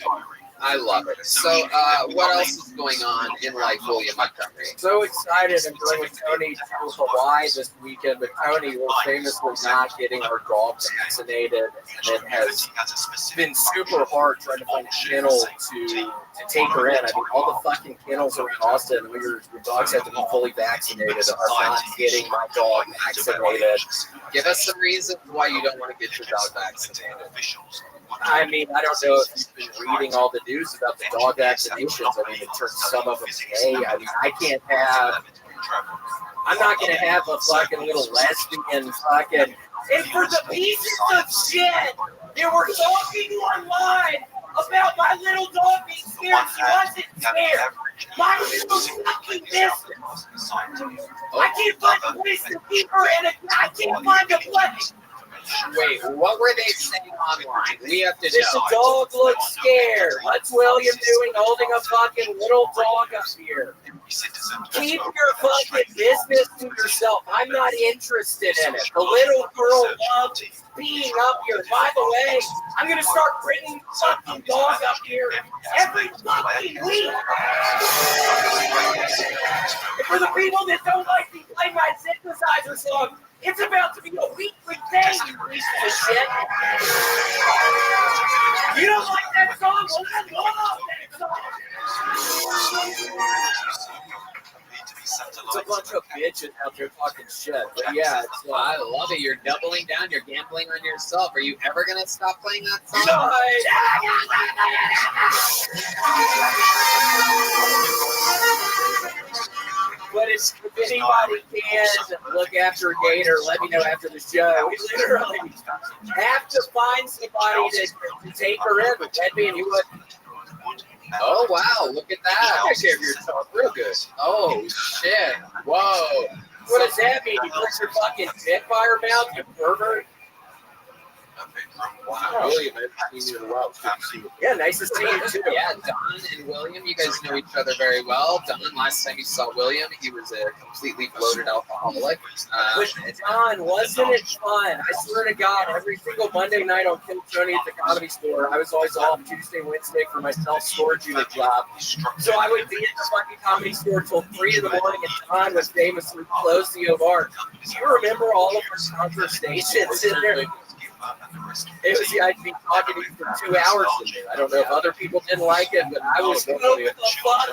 I love it. So, what else is going on in life, William Montgomery? So excited. I'm going with Tony to Hawaii this weekend, but Tony was famously not getting our dog vaccinated, and it has been super hard trying to find a kennel to take her in. I mean, all the fucking kennels around Austin, your dogs have to be fully vaccinated, are not getting my dog vaccinated. Give us some reasons why you don't want to get your dog vaccinated. I mean, I don't know if you've been reading all the news about the dog vaccinations. I mean, it turns some of them gay. I mean, I can't have I'm not gonna have a fucking little lesbian fucking. And for the pieces of shit that were talking online about my little dog being scared, she wasn't scared. My little fucking business. I can't find a place to keep her, and I can't find a place. Wait, what were they saying online? We have to The know. dog looks scared. What's William doing holding a fucking little dog up here? Keep your fucking business to yourself. I'm not interested in it. The little girl loves being up here. By the way, I'm going to start bringing fucking dog up here every fucking week. And for the people that don't like me play my synthesizer song, it's about to be a weekly thing, you piece of shit. You don't like that song? Well, I love that song. It's a bunch of bitches out there talking shit. But yeah, I love it. You're doubling down. You're gambling on yourself. Are you ever going to stop playing that song? But if anybody can look after Gator, let me know after the show. We literally have to find somebody to take her in. But that'd be you would. Oh, wow. Look at that. You gave yourself real good. Oh, shit. Whoa. What does that mean? You put your fucking dick by her mouth, you pervert? Wow. William, I haven't seen you in a while. It's good to see you. Yeah, nice to see you too. Yeah, Don and William, you guys know each other very well. Don, last time you saw William, he was a completely bloated alcoholic. But Don, wasn't it fun? I swear to God, every single Monday night on Kill Tony at the Comedy Store, I was always off Tuesday, Wednesday for my self-storage unit job. So I would be at the fucking Comedy Store till 3 in the morning, and Don was famously close to O Bar. Do you remember all of our conversations in there? It was, I'd be talking to you for 2 hours in there. I don't know if other people didn't like it, but I was the fuck.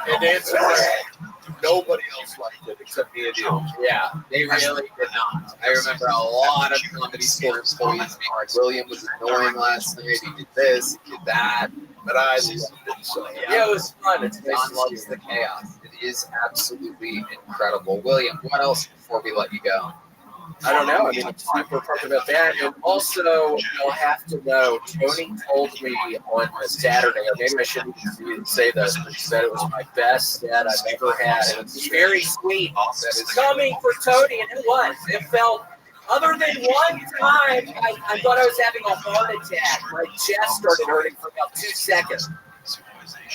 And answer nobody else liked it except me and you. Yeah, they really did not. I remember a lot of Comedy Store employees being like, William was annoying last night, he did this, he did that. But I loved it. So yeah, it was fun. It's Don loves the chaos. It is absolutely incredible. William, what else before we let you go? I don't know. I mean, I'm super pumped about that. And also, you'll have to know, Tony told me on a Saturday, or maybe I shouldn't even say this, but he said it was my best set I've ever had. And it's very sweet. It's coming for Tony, and it was. It felt, other than one time, I thought I was having a heart attack. My chest started hurting for about 2 seconds.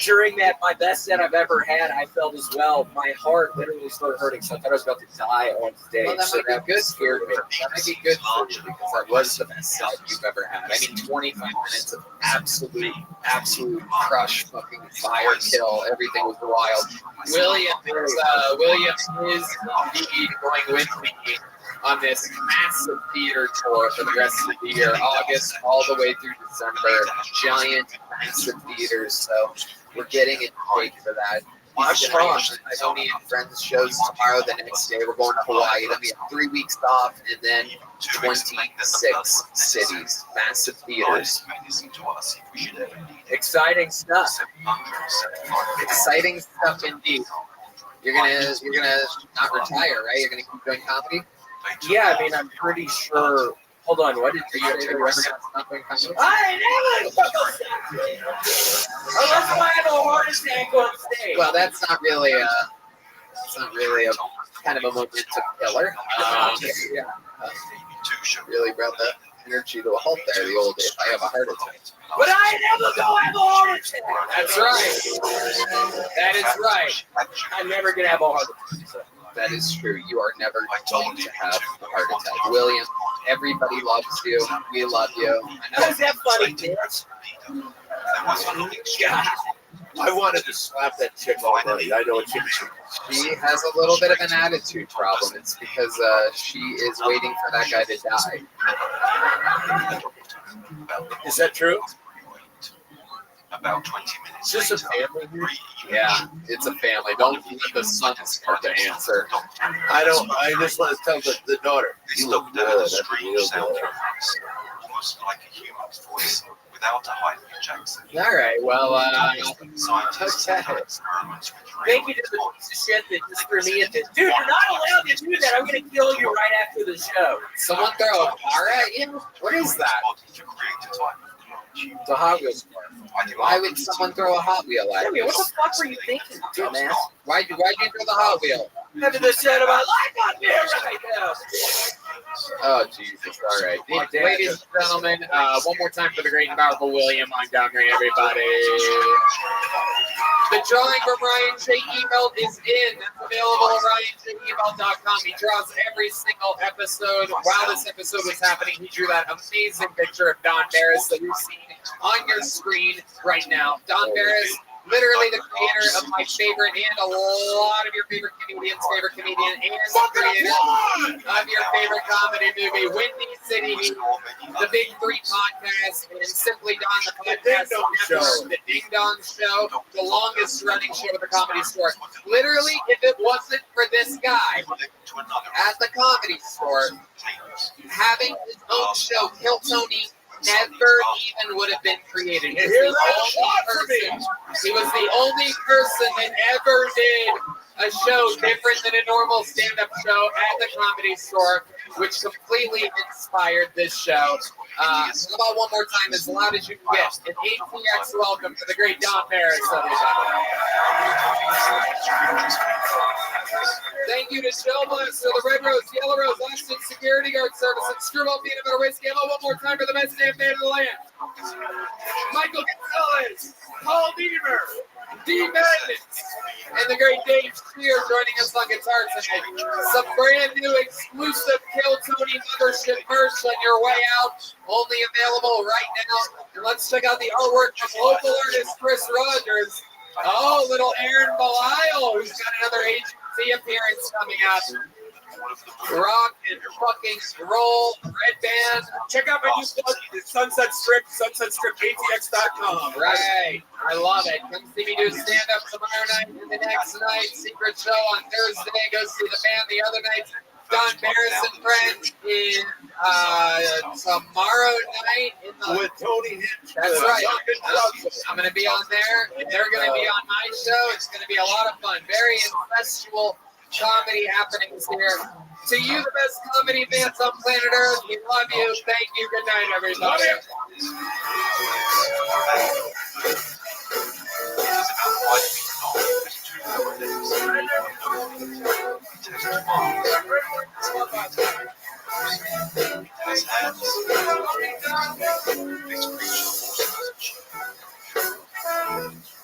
During that, my best set I've ever had, I felt as well. My heart literally started hurting, so I thought I was about to die on stage. Well, that so might be good for you. That might be good for you because that was the best set you've ever had. I mean, 25 minutes of absolute crush, fucking fire kill. Everything was wild. William is indeed going with me on this massive theater tour for the rest of the year, August all the way through December. Giant, massive theaters. So we're getting in shape for that. He's going to Tony and Friends shows tomorrow. The next day, we're going to Hawaii. Then we have 3 weeks off, and then 26 cities, massive theaters. Exciting stuff. Exciting stuff indeed. You're gonna not retire, right? You're gonna keep doing comedy. Yeah, I mean, I'm pretty sure. Hold on, what did you say? You're ever gonna stop doing comedy? I never unless I have a heart attack on stage. Well, that's not really a kind of a momentum killer. Really brought that energy to a halt there. The old if I have a heart attack. But I never go have a heart attack. That's right. That is right. I'm never gonna have a heart attack. So. That is true. You are never going to have a heart attack. William, everybody loves you. We love you. How's that funny, bitch? I wanted to slap that chick all night. I know it's She has a little bit of an attitude problem. It's because she is waiting for that guy to die. Is that true? About 20 minutes. Is this a family here? Yeah, it's a family. Don't let the son start to answer. I just want to tell the daughter. You look down at a strange sound almost like a human's voice. without a Hyper Jackson. All right, well, Scientists okay. have experiments with Thank you to the piece of shit that just threw me at this. Dude, you're not allowed to do that. I'm going to kill you right after the show. Someone throw a car at you? What is that? It's a Hot Wheels car. Why would someone throw a Hot Wheel at you? What the fuck were you thinking, dumbass? Why'd you throw the Hot Wheel? After the shit of my life on here right now. Oh, Jesus. All right. Ladies and gentlemen, one more time for the great and powerful William Montgomery, everybody. The drawing from Ryan J. Ebelt is in. That's available at RyanJEbelt.com. He draws every single episode. While this episode was happening, he drew that amazing picture of Don Barris that you're seeing on your screen right now. Don Barris, literally the creator of my favorite and a lot of your favorite comedians' favorite comedian, and the creator of your favorite comedy movie, Windy City, the Big Three podcast, and Simply Don the podcast, the Ding Dong Show, the longest running show at the Comedy Store. Literally, if it wasn't for this guy at the Comedy Store having his own show, Kill Tony never even would have been created. He was the only person that ever did a show different than a normal stand-up show at the Comedy Store, which completely inspired this show. How about one more time, as loud as you can get? An ATX welcome to the great Don Barris, everybody. Thank you to Shell Blaster, the Red Rose, Yellow Rose, Austin Security Guard Service, and Screwball Peanut Butter Whiskey. Hello, one more time for the best damn man in the land. Michael Gonzalez, Paul Deaver, D. Magnets, and the great Dave Spear joining us on guitar tonight. Some brand new exclusive Kill Tony Mothership merch on your way out. Only available right now. And let's check out the artwork from local artist Chris Rogers. Oh, little Aaron Belisle, who's got another agency appearance coming up. Rock and fucking roll, Red Band. Check out my new book, Sunset Strip, SunsetStripATX.com. Right, I love it. Come see me do stand-up tomorrow night and the next night. Secret show on Thursday. Go see the band the other night. Don Barris and Friends in tomorrow night with Tony Hitch. That's right. I'm going to be on there, and they're going to be on my show. It's going to be a lot of fun. Very incestual comedy happenings here. To you, the best comedy fans on planet Earth, we love you. Thank you. Good night, everybody.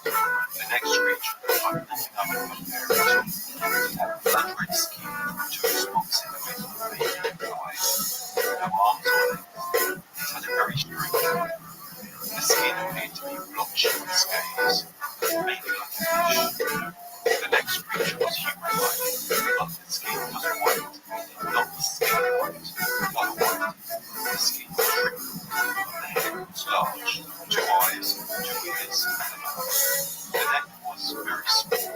The next creature I'm looking up in comparison had a flat red skin, 2 spots in the middle of the eye, no arms or legs. It had a very strange look. The skin appeared to be blotchy with scales, maybe like a fish. The next creature was human-like, but the skin was white, not the skin white, but white. The skin was shriveled, the head was large, 2 eyes, 2 ears, and a nose. The neck was very small.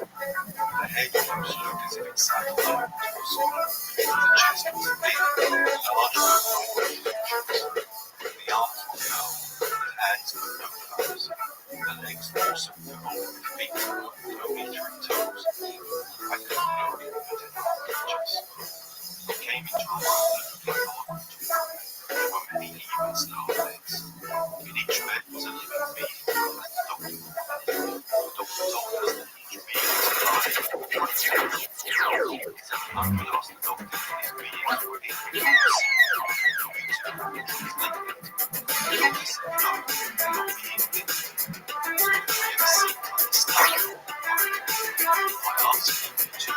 The head almost looked as if it sat on the torso. The chest was big, large with the arms were curved, the hands were no thumbs. The legs were also long, feet were only 3 toes. I couldn't know any creatures. We came into a world that looked like a there were many even style beds. In each bed was a living being, like the doctor. The doctor told us that each being was alive. 7 months we asked the doctor if these beings were in the He said no, not being living. It seemed like stuff. I asked him to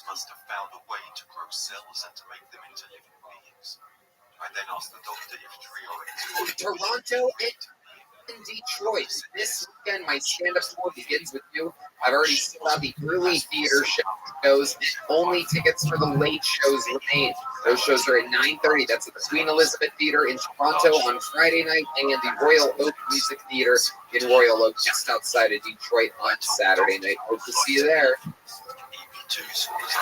must have found a way to grow cells and to make them into living beings. I then asked the doctor if Trio Toronto, in Detroit. This weekend, my stand-up tour begins with you. I've already sold out the early theater shows, and only tickets for the late shows remain. Those shows are at 9:30. That's at the Queen Elizabeth Theater in Toronto on Friday night, and the Royal Oak Music Theater in Royal Oak, just outside of Detroit, on Saturday night. Hope to see you there.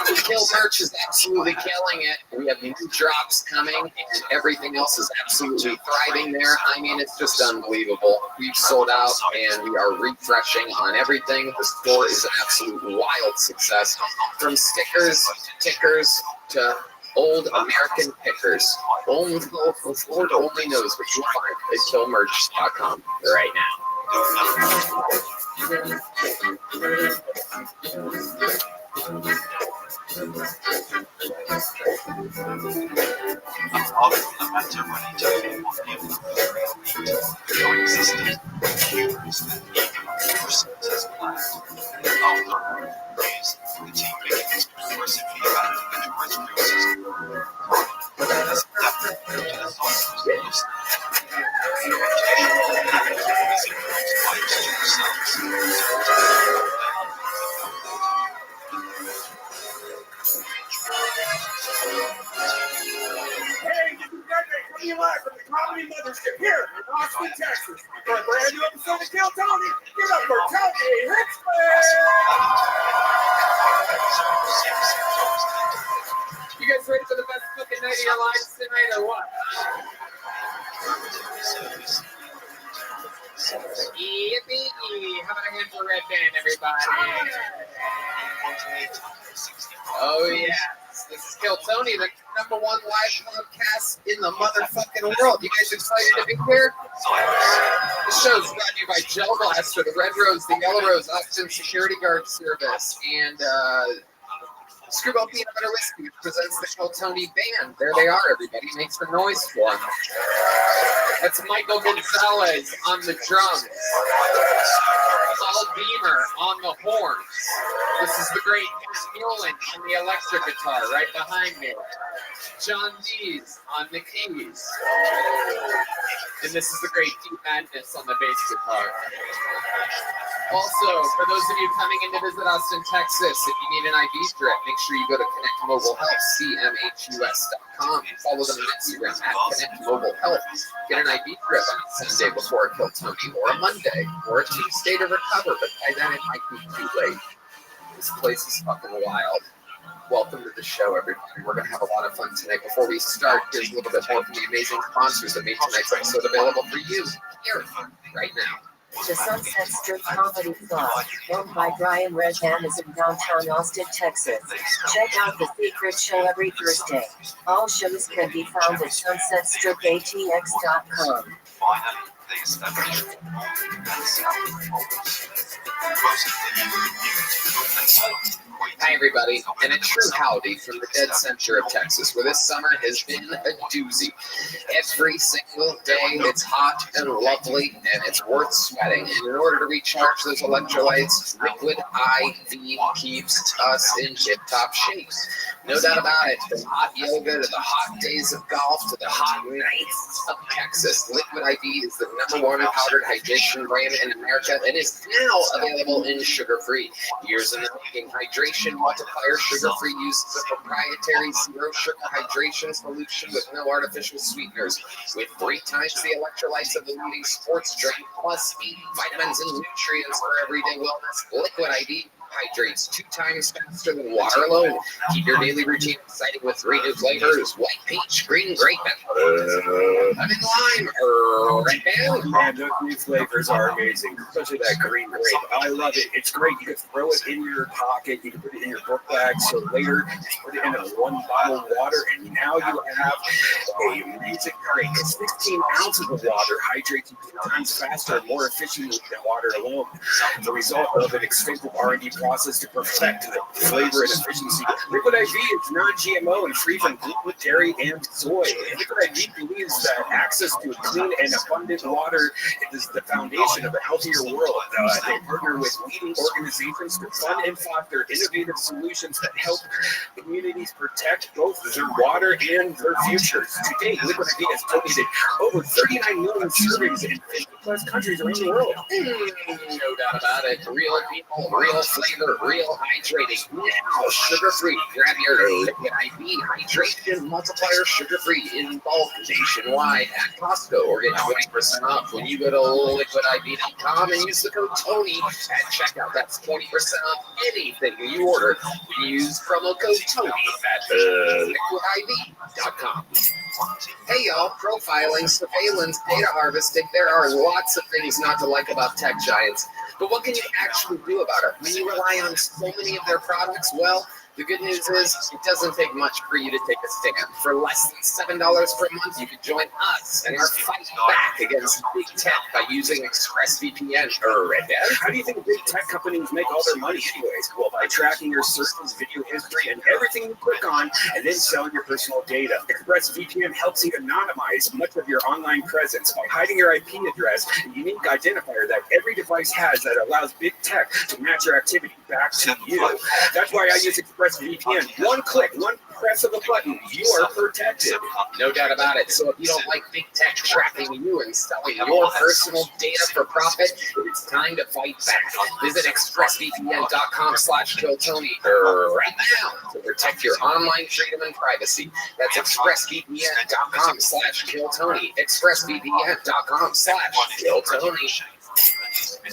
The Kill merch is absolutely killing it. We have new drops coming, and everything else is absolutely thriving there. I mean, it's just unbelievable. We've sold out, and we are refreshing on everything. The store is an absolute wild success. From stickers, tickers, to old American pickers. Only the Lord only knows what you'll find at killmerch.com right now. Hey, this is Rabbi coming live from the Comedy Mothership here in Austin, Texas. For a brand new episode of Kill Tony, give it up for Tony Hitzman! You guys ready for the best fucking night of your lives tonight, or what? Yippee! How about a hand for Red Band, everybody? Oh, yeah. This is Kill Tony, the #1 live podcast in the motherfucking world. You guys excited to be here? This show is brought to you by Gel Blaster, the Red Rose, the Yellow Rose, Austin Security Guard Service, and Screwball Peanut Butter Whiskey, which presents the Kill Tony band. There they are, everybody. Make some noise for them. That's Michael Gonzalez on the drums. Paul Beamer on the horns. This is the great Ken Mullin on the electric guitar right behind me. John Dees on the keys. And this is the great Deep Madness on the bass guitar. Also, for those of you coming in to visit Austin, Texas, if you need an IV drip, make sure you go to Connect Mobile Health, CMHUS.com. Follow them on Instagram at Connect Mobile Health. Get an IV drip on a Sunday before a Kill Tony, or a Monday, or a Tuesday to recover, but by then it might be too late. This place is fucking wild. Welcome to the show, everybody. We're going to have a lot of fun tonight. Before we start, here's a little bit more from the amazing sponsors that made tonight's episode available for you here, right now. The Sunset Strip Comedy Club, owned by Brian Redman, is in downtown Austin, Texas. Check out the secret show every Thursday. All shows can be found at sunsetstripatx.com. Hi, everybody, and a true howdy from the dead center of Texas, where this summer has been a doozy. Every single day, it's hot and lovely, and it's worth sweating. And in order to recharge those electrolytes, Liquid IV keeps us in tip-top shape. No doubt about it. From hot yoga to the hot days of golf to the hot nights of Texas, Liquid IV is the #1 powdered hydration brand in America and is now available in sugar-free. Years in the making, Hydration Multiplier Sugar-Free uses a proprietary zero-sugar hydration solution with no artificial sweeteners, with 3 times the electrolytes of the leading sports drink, plus 8 vitamins and nutrients for everyday wellness. Liquid IV hydrates 2 times faster than water alone. Keep your daily routine exciting with 3 new flavors: white peach, green grape, and lemon lime. Red Band. Man, those new flavors are amazing, especially that green grape. I love it. It's great. You can throw it in your pocket. You can put it in your book bag. So later, just put it in a 1 bottle of water, and now you have a amazing drink. 16 ounces of water hydrates you 2 times faster and more efficiently than water alone. The result of an extensive R&D process to perfect the flavor and efficiency. Liquid IV is non-GMO and free from gluten, dairy, and soy. Liquid IV believes that access to clean and abundant water is the foundation of a healthier world. They partner with leading organizations to fund and foster innovative solutions that help communities protect both their water and their futures. To date, Liquid IV has donated over 39 million servings in 50 plus countries around the world. No doubt about it. Real people, real flavor, real hydrating. Now, sugar-free. Grab your Liquid IV Hydration Multiplier sugar-free in bulk nationwide at Costco, or get 20% off when you go to liquidiv.com and use the code TONY at checkout. That's 20% off anything you order. Use promo code TONY at liquidiv.com. Hey y'all, profiling, surveillance, data harvesting, there are lots of things not to like about tech giants. But what can you actually do about it? When you rely on so many of their products, well, the good news is it doesn't take much for you to take a stand. For less than $7 per month, you can join us in our fight back against big tech by using ExpressVPN. How do you think big tech companies make all their money anyways? Well, by tracking your searches, video history, and everything you click on, and then selling your personal data. ExpressVPN helps you anonymize much of your online presence by hiding your IP address, a unique identifier that every device has that allows big tech to match your activity back to you. That's why I use ExpressVPN. One click, one press of a button, you are protected. No doubt about it. So if you don't like big tech tracking you and selling your personal data for profit, it's time to fight back. Visit expressvpn.com/KillTony right now to protect your online freedom and privacy. That's expressvpn.com/KillTony. expressvpn.com/KillTony.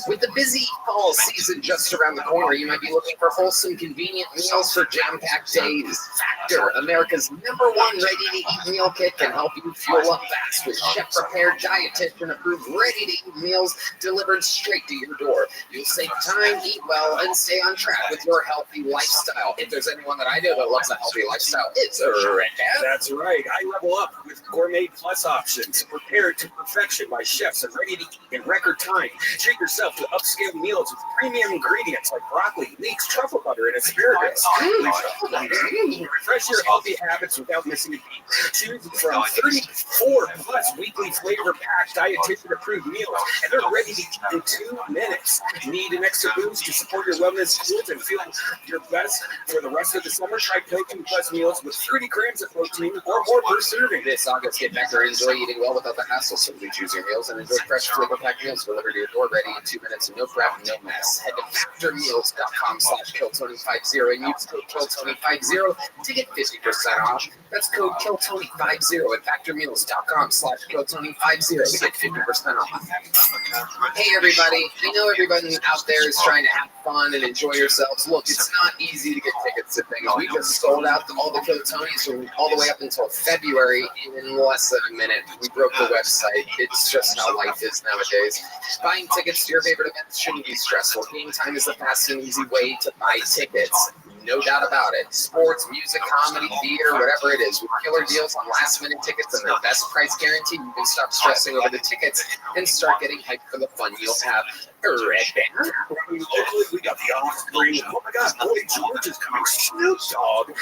With the busy fall season just around the corner, you might be looking for wholesome, convenient meals for jam-packed days. Factor, America's #1 ready-to-eat meal kit, can help you fuel up fast with chef-prepared, dietitian-approved, ready-to-eat meals delivered straight to your door. You'll save time, eat well, and stay on track with your healthy lifestyle. If there's anyone that I know that loves a healthy lifestyle, it's Red Dad. That's right. I level up with gourmet plus options, prepared to perfection by chefs and ready to eat in record time. Treat yourself to upscale meals with premium ingredients like broccoli, leeks, truffle butter, and asparagus. Refresh your healthy habits without missing a beat. Choose from 34 plus weekly flavor-packed dietitian-approved meals, and they're ready to eat in 2 minutes. Need an extra boost to support your wellness goals and feel your best for the rest of the summer? Try Protein Plus meals with 30 grams of protein or more per serving. This August, get back or enjoy eating well without the hassle. Simply choose your meals and enjoy fresh flavor-packed meals delivered to your door, ready in 2 minutes, and no prep, no mess. Head to factormeals.com/KillTony50 and use code KillTony50 to get 50% off. That's code KillTony50 at factormeals.com/KillTony50 to get 50% off. Hey everybody, I know everybody out there is trying to have fun and enjoy yourselves. Look, it's not easy to get tickets to things. We just sold out all the Kill Tonys from all the way up until February in less than a minute. We broke the website. It's just how life is nowadays. Buying tickets to your favorite events shouldn't be stressful. Game Time is the fast and easy way to buy tickets. No doubt about it. Sports, music, comedy, theater, whatever it is. With killer deals on last-minute tickets and their best price guarantee, you can stop stressing over the tickets and start getting hyped for the fun you'll have. Red Band. Locally, we got the Offspring. Oh my God, Boy George is coming. Snoop Dogg.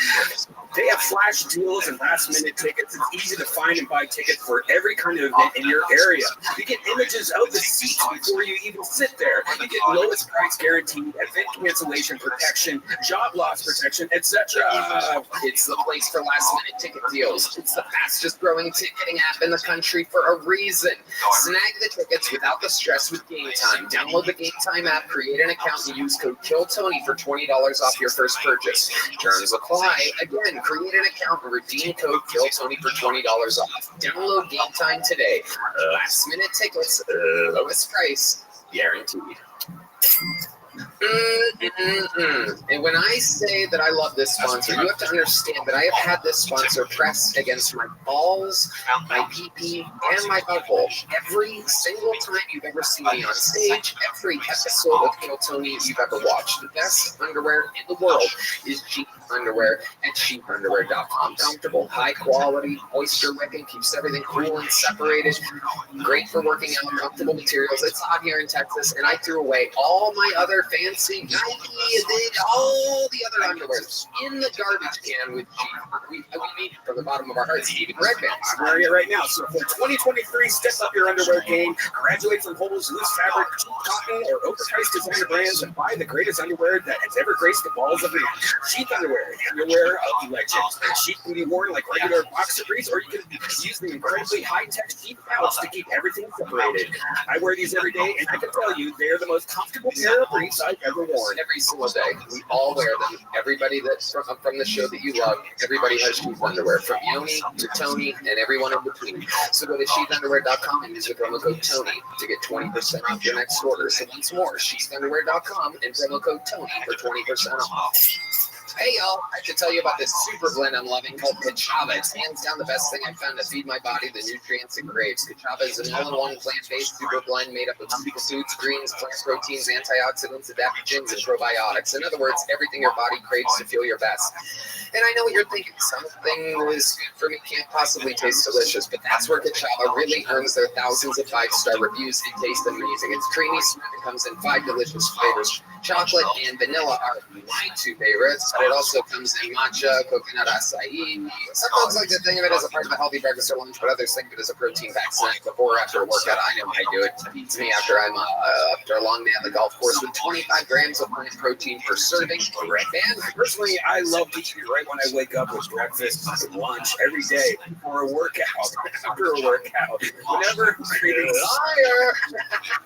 They have flash deals and last-minute tickets. It's easy to find and buy tickets for every kind of event in your area. You get images of the seats before you even sit there. You get lowest price guaranteed, event cancellation protection, job loss protection, etc. It's the place for last-minute ticket deals. It's the fastest-growing ticketing app in the country for a reason. Snag the tickets without the stress with Game Time. Download the Game Time app, create an account, and use code KillTony for $20 off your first purchase. Terms apply. Again, create an account and redeem code KillTony for $20 off. Download Game Time today. Last-minute tickets, lowest price, guaranteed. And when I say that I love this sponsor, you have to understand that I have had this sponsor pressed against my balls, my pee-pee, and my butthole every single time you've ever seen me on stage, every episode of Kill Tony you've ever watched. The best underwear in the world is Jeep underwear at cheapunderwear.com. Comfortable, high quality, moisture wicking, keeps everything cool and separated. Great for working out, comfortable materials. It's hot here in Texas, and I threw away all my other fancy Nike and all the other underwear in the garbage can with Jeep. We need from the bottom of our hearts, even Red Band. I'm wearing it right now. So for 2023, step up your underwear game. Graduate from Holes, loose fabric, cheap cotton, or overpriced designer brands, and buy the greatest underwear that has ever graced the balls of man. Cheap underwear. underwear. The underwear, like that sheet can be worn like regular boxer briefs, or you can use the incredibly high-tech sheet pouch to keep everything separated. I wear these every day, and I can tell you, they're the most comfortable pair of briefs I've ever worn. Every single day. We all wear them. Everybody that's from the show that you love, everybody has Sheath underwear, from Yoni to Tony and everyone in between. So go to sheathunderwear.com and use the promo code Tony to get 20% off your next order. So once more, sheathunderwear.com and promo code Tony for 20% off. Hey y'all, I have to tell you about this super blend I'm loving called Kachava. It's hands down the best thing I've found to feed my body the nutrients it craves. Kachava is an all-in-one plant-based super blend made up of superfoods, greens, plant proteins, antioxidants, adaptogens, and probiotics. In other words, everything your body craves to feel your best. And I know what you're thinking. Something that is good for me can't possibly taste delicious, but that's where Kachava really earns their thousands of 5-star reviews. It tastes amazing. It's creamy, smooth, and comes in 5 delicious flavors. Chocolate and vanilla are my 2 favorites, but it also comes in matcha, coconut acai. Some folks like to think of it as a part of a healthy breakfast or lunch, but others think of it as a protein-packed snack before or after a workout. I know I do it. It beats me after I'm after a long day on the golf course with 25 grams of plant protein per serving. And personally, I love to eat it right when I wake up with breakfast and lunch every day before a workout, after a workout, whenever I'm craving fire.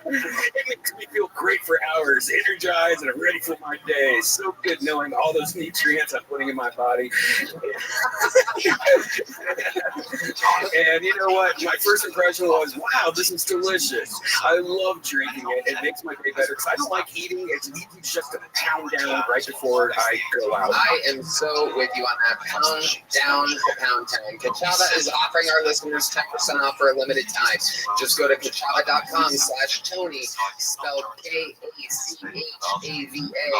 It makes me feel great for hours, energized, and I'm ready for my day. So good knowing all those nutrients I'm putting in my body. And you know what? My first impression was, wow, this is delicious. I love drinking it. It makes my day better because I don't like eating. It's easy just to pound down right before I go out. I am so with you on that. Pound down to Pound Town. Kachava is offering our listeners 10% off for a limited time. Just go to kachava.com/Tony, spelled Kachava,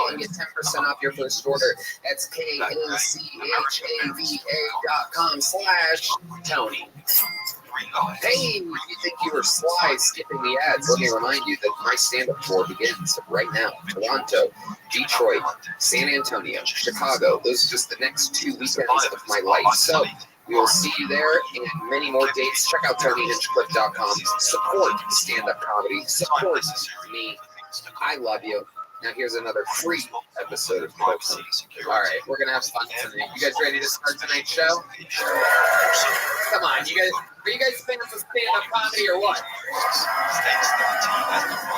and get 10% off your first order. That's Kachava.com/Tony. Hey, you think you were sly skipping the ads? Let me remind you that my stand-up tour begins right now. Toronto, Detroit, San Antonio, Chicago. Those are just the next 2 weekends of my life. So we will see you there and many more dates. Check out TonyHinchcliffe.com. Support stand-up comedy. Support me. I love you. Now here's another free episode of Clips. All right, we're gonna have fun tonight. You guys ready to start tonight's show? Come on, are you guys fans of stand-up comedy or what?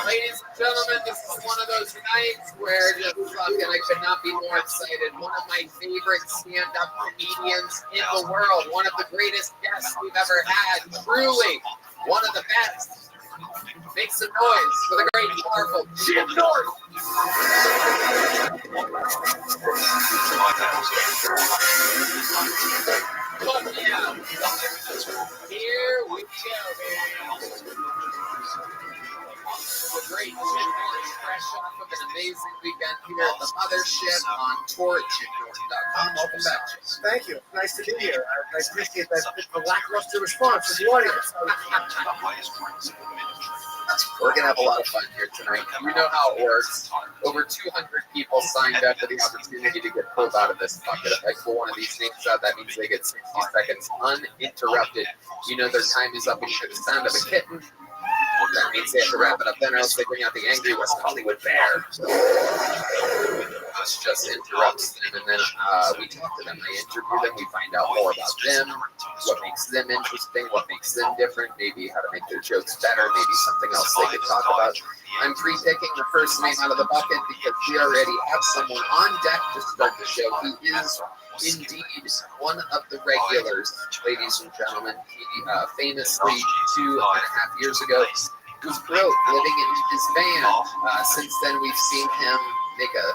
Ladies and gentlemen, this is one of those nights where just fucking I could not be more excited. One of my favorite stand-up comedians in the world. One of the greatest guests we've ever had. Truly, one of the best. Make some noise for the great and powerful Jim North. Fuck yeah. Here we go, man. The great Jim North, fresh off of an amazing weekend here at the Mothership on tour at JimNorth.com. Welcome back. Thank you. Nice to be here. I appreciate that the lackluster response from the audience. We're going to have a lot of fun here tonight. You know how it works. Over 200 people signed up for the opportunity to get pulled out of this bucket. If I pull one of these names out, that means they get 60 seconds uninterrupted. You know their time is up. You hear the sound of a kitten. That means they have to wrap it up then, or else they bring out the angry West Hollywood bear. This just interrupts them, and then we talk to them. I interview them. We find out more about them, what makes them interesting, what makes them different, maybe how to make their jokes better, maybe something else they could talk about. I'm pre-picking the first name out of the bucket because we already have someone on deck to start the show. He is indeed one of the regulars, ladies and gentlemen. He famously 2.5 years ago was broke, living in his van. Since then, we've seen him make a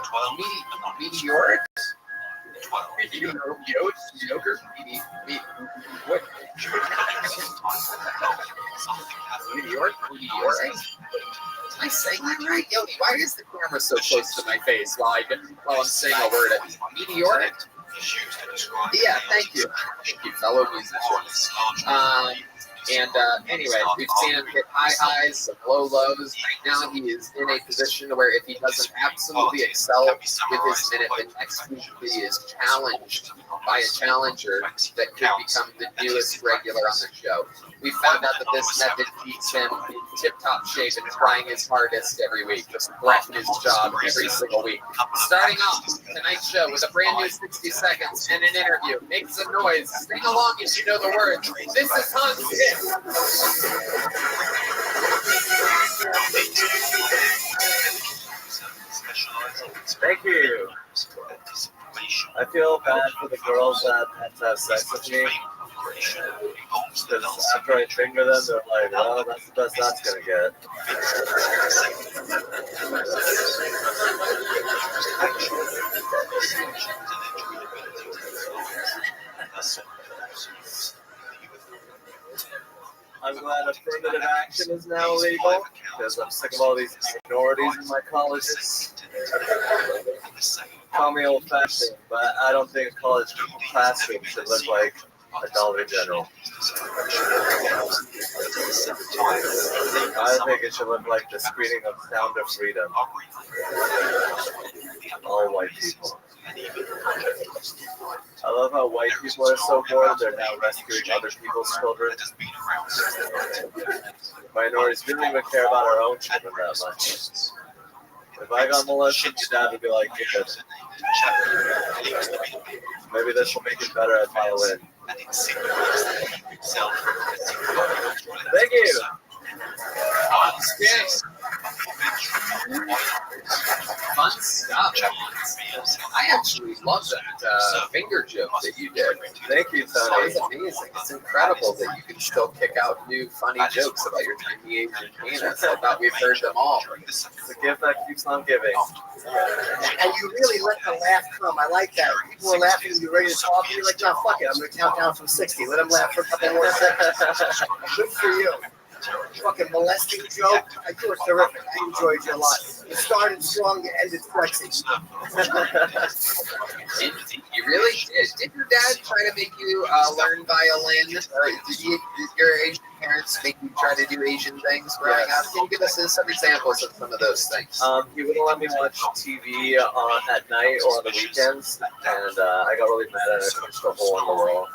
meteoric. Mediocre? What? Meteoric? Am I saying that right? Yogi, why is the camera so close to my face while I'm saying a word? Meteoric? Yeah, thank you. Thank you, fellow musicians. And anyway, we've seen him hit high highs, some low lows. Right now, he is in a position where if he doesn't absolutely excel with his minute, then next week he is challenged by a challenger that could become the newest regular on the show. We found out that this method keeps him in tip-top shape and trying his hardest every week, just wrecking his job every single week. Starting off tonight's show with a brand new 60 seconds and an interview. Make some noise. Sing along if you know the words. This is Hans Kiss. Thank you. I feel bad for the girls that have to have sex with me. Because after I finger them, they're like, well, that's the best that's going to get. I'm glad affirmative action is now illegal because I'm sick of all these minorities in my colleges. Call me old-fashioned, but I don't think a college classroom should look like a Dollar General. I think it should look like the screening of Sound of Freedom. All white people. I love how white people are so bored they're now rescuing other people's children. Minorities didn't even care about our own children that much. If I got molested, your dad would be like, good. Maybe this will make it better at violin. Thank you. Fun stuff. I actually love that finger joke that you did. Thank you, That Tony. was amazing. It's incredible that you can still kick out new funny jokes about your tiny Asian penis. I thought we've heard them all. It's a gift that keeps on giving. And you really let the laugh come. I like that. People are laughing, you're ready to talk, and you're like, no, fuck it. I'm going to count down from 60. Let them laugh for a couple more seconds. Good for you. Fucking molesting joke. You were terrific. I enjoyed you a lot. You started strong, you ended sexy. You really did. Did your dad try to make you learn violin? Or did your Asian parents make you try to do Asian things growing up? Can you give us some examples of some of those things? He wouldn't let me watch TV at night or on the weekends, and I got really mad and I punched a hole in the wall.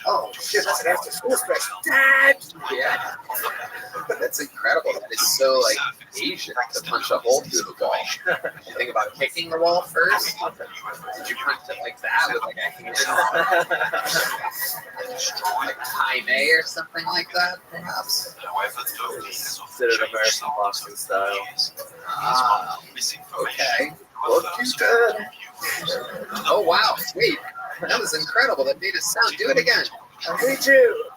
Oh, shit, that's an after school special. Dad! Yeah. That's incredible. That is so, like, Asian to punch a hole through the wall. You think about kicking the wall first? Did you punch it like that with, like, a hand? Like Time A or something like that, perhaps? Did it American boxing style. Ah, okay. Look, you good. Oh, wow. Wait. That was incredible. That made it sound. Do it again. Me too.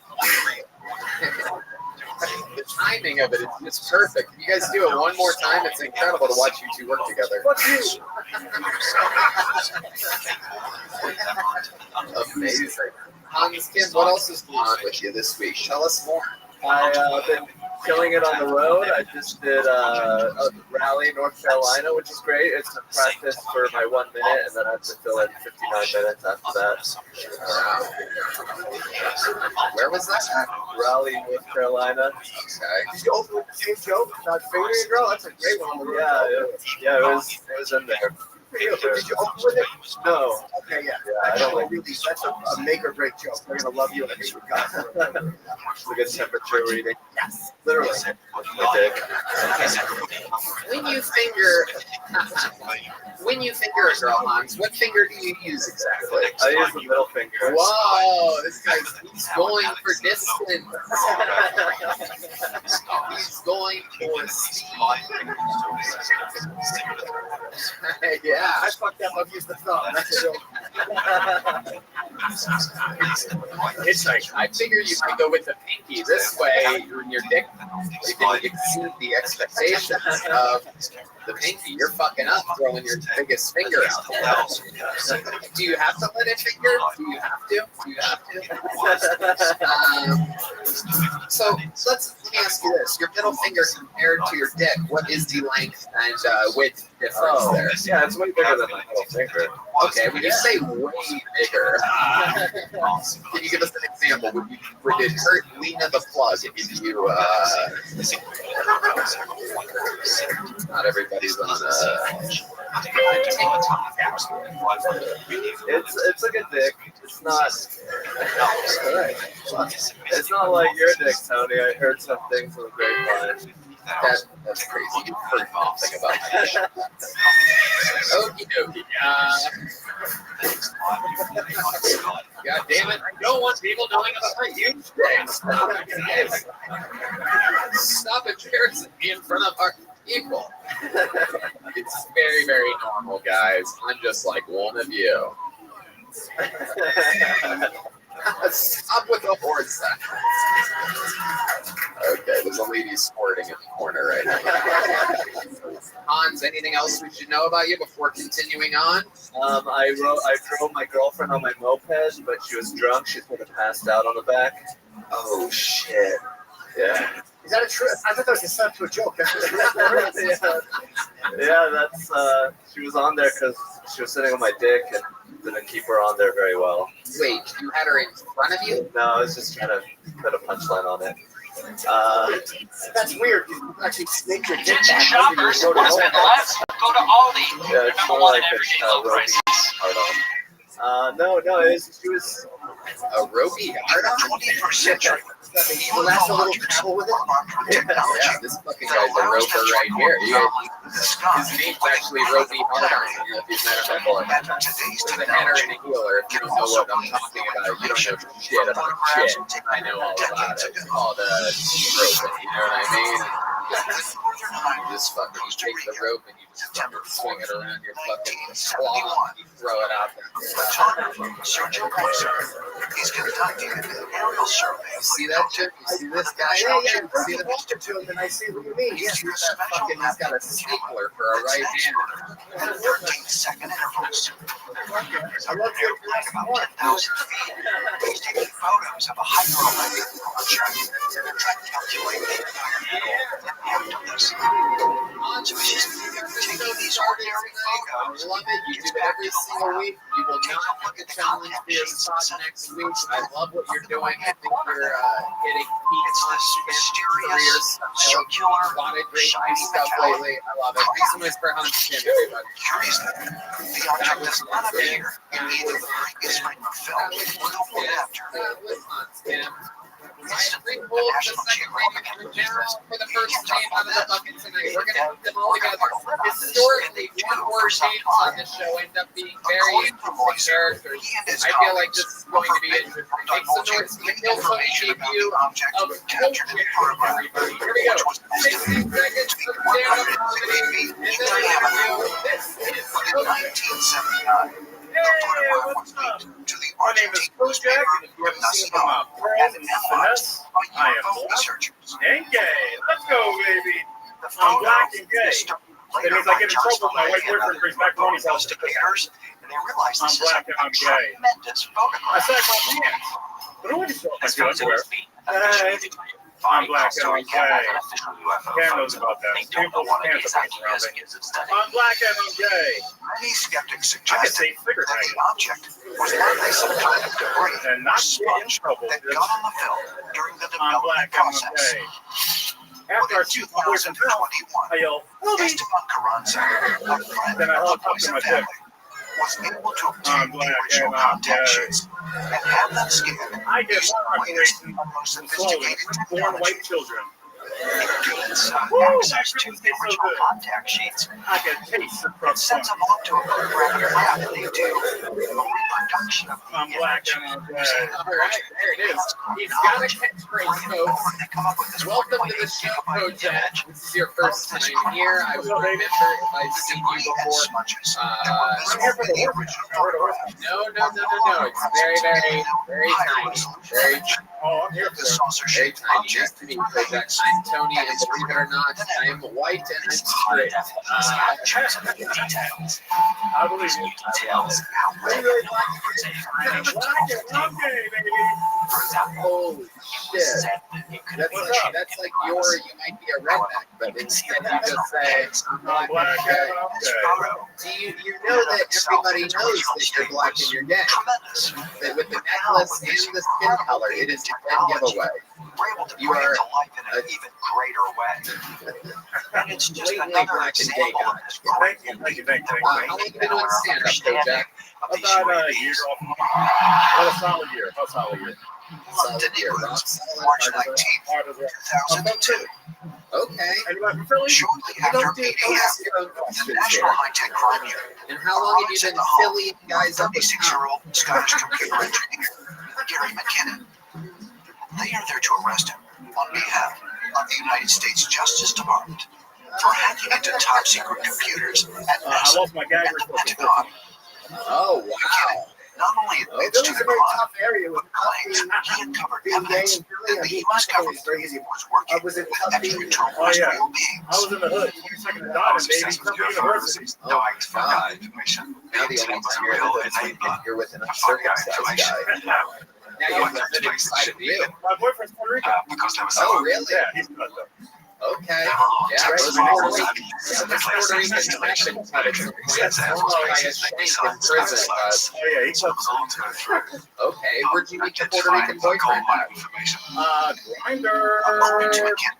The timing of it is just perfect. If you guys do it one more time, it's incredible to watch you two work together. Fuck you. Amazing. Hans Kim, what else is going on with you this week? Tell us more. I've been killing it on the road. I just did a rally in North Carolina, which is great. It's a practice for my 1 minute, and then I have to fill in 59 minutes after that. Where was that at? Raleigh, North Carolina. Okay. Did you open with the same joke about fingering a girl? That's a great one on the road. Yeah, it was in there. Did you open with it? No. Okay, yeah. I don't like That's a make or break joke. They're going to love you and hate you guys. It's a good temperature reading. Yes, literally. My dick. When you finger a girl, Hans, what finger do you use exactly? I use the middle finger. Whoa, this he's going for distance. He's going for speed. Yeah. I fucked up. I've used the thumb. That's a joke. It's like, I figure you might go with the pinky. This way, when your dick, you can exceed the expectations of the pinky. You're fucking up throwing your biggest finger out. Do you have to let it finger? Do you have to? So let's me ask you this: your middle finger compared to your dick, what is the length and width difference there? Yeah, it's way bigger than my middle finger. Okay, when you say way bigger, can you give us an example? Would it hurt Lena the plug if you? Not everybody's on. It's a good dick. It's not. It's not like your dick, Tony. I heard some things on the grapevine. That's crazy. You've heard nothing about that. Okie dokie. God damn it. I don't want people knowing about my huge dicks. Stop embarrassing me in front of our people. It's very, very normal, guys. I'm just like one of you. Stop with the horse sound. Okay, there's a lady squirting in the corner right now. Hans, anything else we should know about you before continuing on? I drove my girlfriend on my moped, but she was drunk. She sort of passed out on the back. Oh shit. Yeah. Is that a true? I thought that was a setup to a joke. Yeah, that's she was on there because she was sitting on my dick and didn't keep her on there very well. Wait, you had her in front of you? No, I was just trying to put a punchline on it. That's weird. You actually snake your dick Attention back. shoppers, Go to what's been left? Go to Aldi. Yeah, They're it's number more one like in everyday low prices. No, she was a ropey hard on. 21st century. Well, that's a little travel with it. Yeah, this fucking guy's a roper right here. His name's actually Ropey Hardon. You know, if you've met him before. He's a header and a healer. If you don't know what I'm talking about, you don't know shit about shit. I know all about it. It's called roping. You know what I mean? You just fucking take the rope and you just fucking swing it around your fucking claw. You throw it out there. He's conducting an aerial survey. See that shit? You see this guy? Yeah. See the Walked to him, and I see what you mean. He's got a stapler for a right hand. 13-second intervals. I love your about 10,000 feet. He's taking photos of a hydroelectric launcher and trying to calculate the impact of this. So he's just taking these ordinary photos. I love it. You do it every single week. You will not look at challenge for your spot next week. I love what you're doing. I think you're hitting peak Mysterious, circular, a lot of great stuff lately. I love it. Make some noise for Hans Kim, everybody. Curiously, the object does not appear in either the previous frame of film or the one after. With Hans Kim. I repulled the second rating for the first name out of the bucket tonight. We're going to put them all together. Historically, one-word names on this show end up being very interesting characters. I feel like this is going to be interesting. Make some noise for the Kill Tony debut of Coach, everybody. Here we go. 16 seconds of stand-up comedy, and then this is Coach. 1979. Hey, what's up? My name is Kojak, and if you haven't seen my pearls and finesse, I am black and gay. Let's go, baby. I'm black and gay. That means I get in trouble with my white boyfriend brings back ponies house to pictures. I'm black and I'm gay. I sack my pants. But I wouldn't show up my underwear. Hey, I'm black and I'm gay. Cam knows about that. Cam pulls his pants up around me. I'm black and I'm gay. Many skeptics I could suggest say figure that the object was likely some kind of debris and not get in trouble. that got on the film during the I'm development black and I'm process. gay. After I shoot my boyfriend's house, I yell, Obi! Esteban Carranza, a friend Then I of the helicopter my Poison dick. family, was able to I'm obtain the black original and I'm contact gay. sheets and have them scanned I get using more the latest operation and most than slowly sophisticated born technology. white children. It gains Woo, access that to tastes the so original good. contact sheets. I can taste the It crust. sends them off to a photographic lab and they do a reproduction of the I'm black image. and I'm gay. All right, there it is. He's got a catchphrase, folks. They come up with this Welcome to the show, Kojak. This is your first time here. I would remember if I'd seen you before. I'm here for the horse. No. It's very, very, very tiny. Very tiny. Oh, I'm here for it. Very tiny. Nice to meet you, Kojak. I'm Tony, and believe it or not, I am white and I'm straight. I believe you. Details. I'm black and I'm gay, baby. For example, Holy shit. said that it could have been shipped That's in like the you US. might be a redneck, but instead you just say, I'm black Black, and gay. Photo. Do you know that everybody knows that you're black and you're gay? Tremendous. That with the necklace and the skin color, it is a dead giveaway. We're able to You bring are it to life in an even greater way. And it's just blatantly another black and gay example guy. of this great Thank you. How long have you been doing stand-up, Kojak? About a year. About a solid year. Solid year. Rock solid. March Hard as 19th, rock. 2002. Okay. Anybody from Philly? Shortly You after don't ask your own the questions National here. High-Tech Crime Unit And how long have you been silly guys up with 36-year-old Scottish computer engineer Gary McKinnon. They are there to arrest him on behalf of the United States Justice Department for hacking into top-secret computers at I NASA lost my gag and the reflex. Pentagon. Oh, wow. Not only admits That to was the a very crime, tough area with but claims he uncovered being gay evidence and Philly. that the U.S. government was working Was it with tough being? extraterrestrial yeah. beings. I was in the hood. 22nd and I Diamond, was baby. obsessed with Temple UFOs. University. Oh, Dying to find God. out information. Now the only time you're in the hood is when you're with an uncircumcised guy. Now you're Went to living places inside shouldn't of be you. in, My boyfriend's Puerto Rican. because there was Oh, some really? Yeah, he's cut though. Okay. Oh, Yeah, Texas those Puerto laws Rican, have those Puerto Rican installation. connection cut at some point. Since That's airport normally by a spaces shank make in signs prison, slugs. Oh yeah, he's So it was all to go through. okay. Where'd you meet your Puerto Rican boyfriend at? Information. Grinder.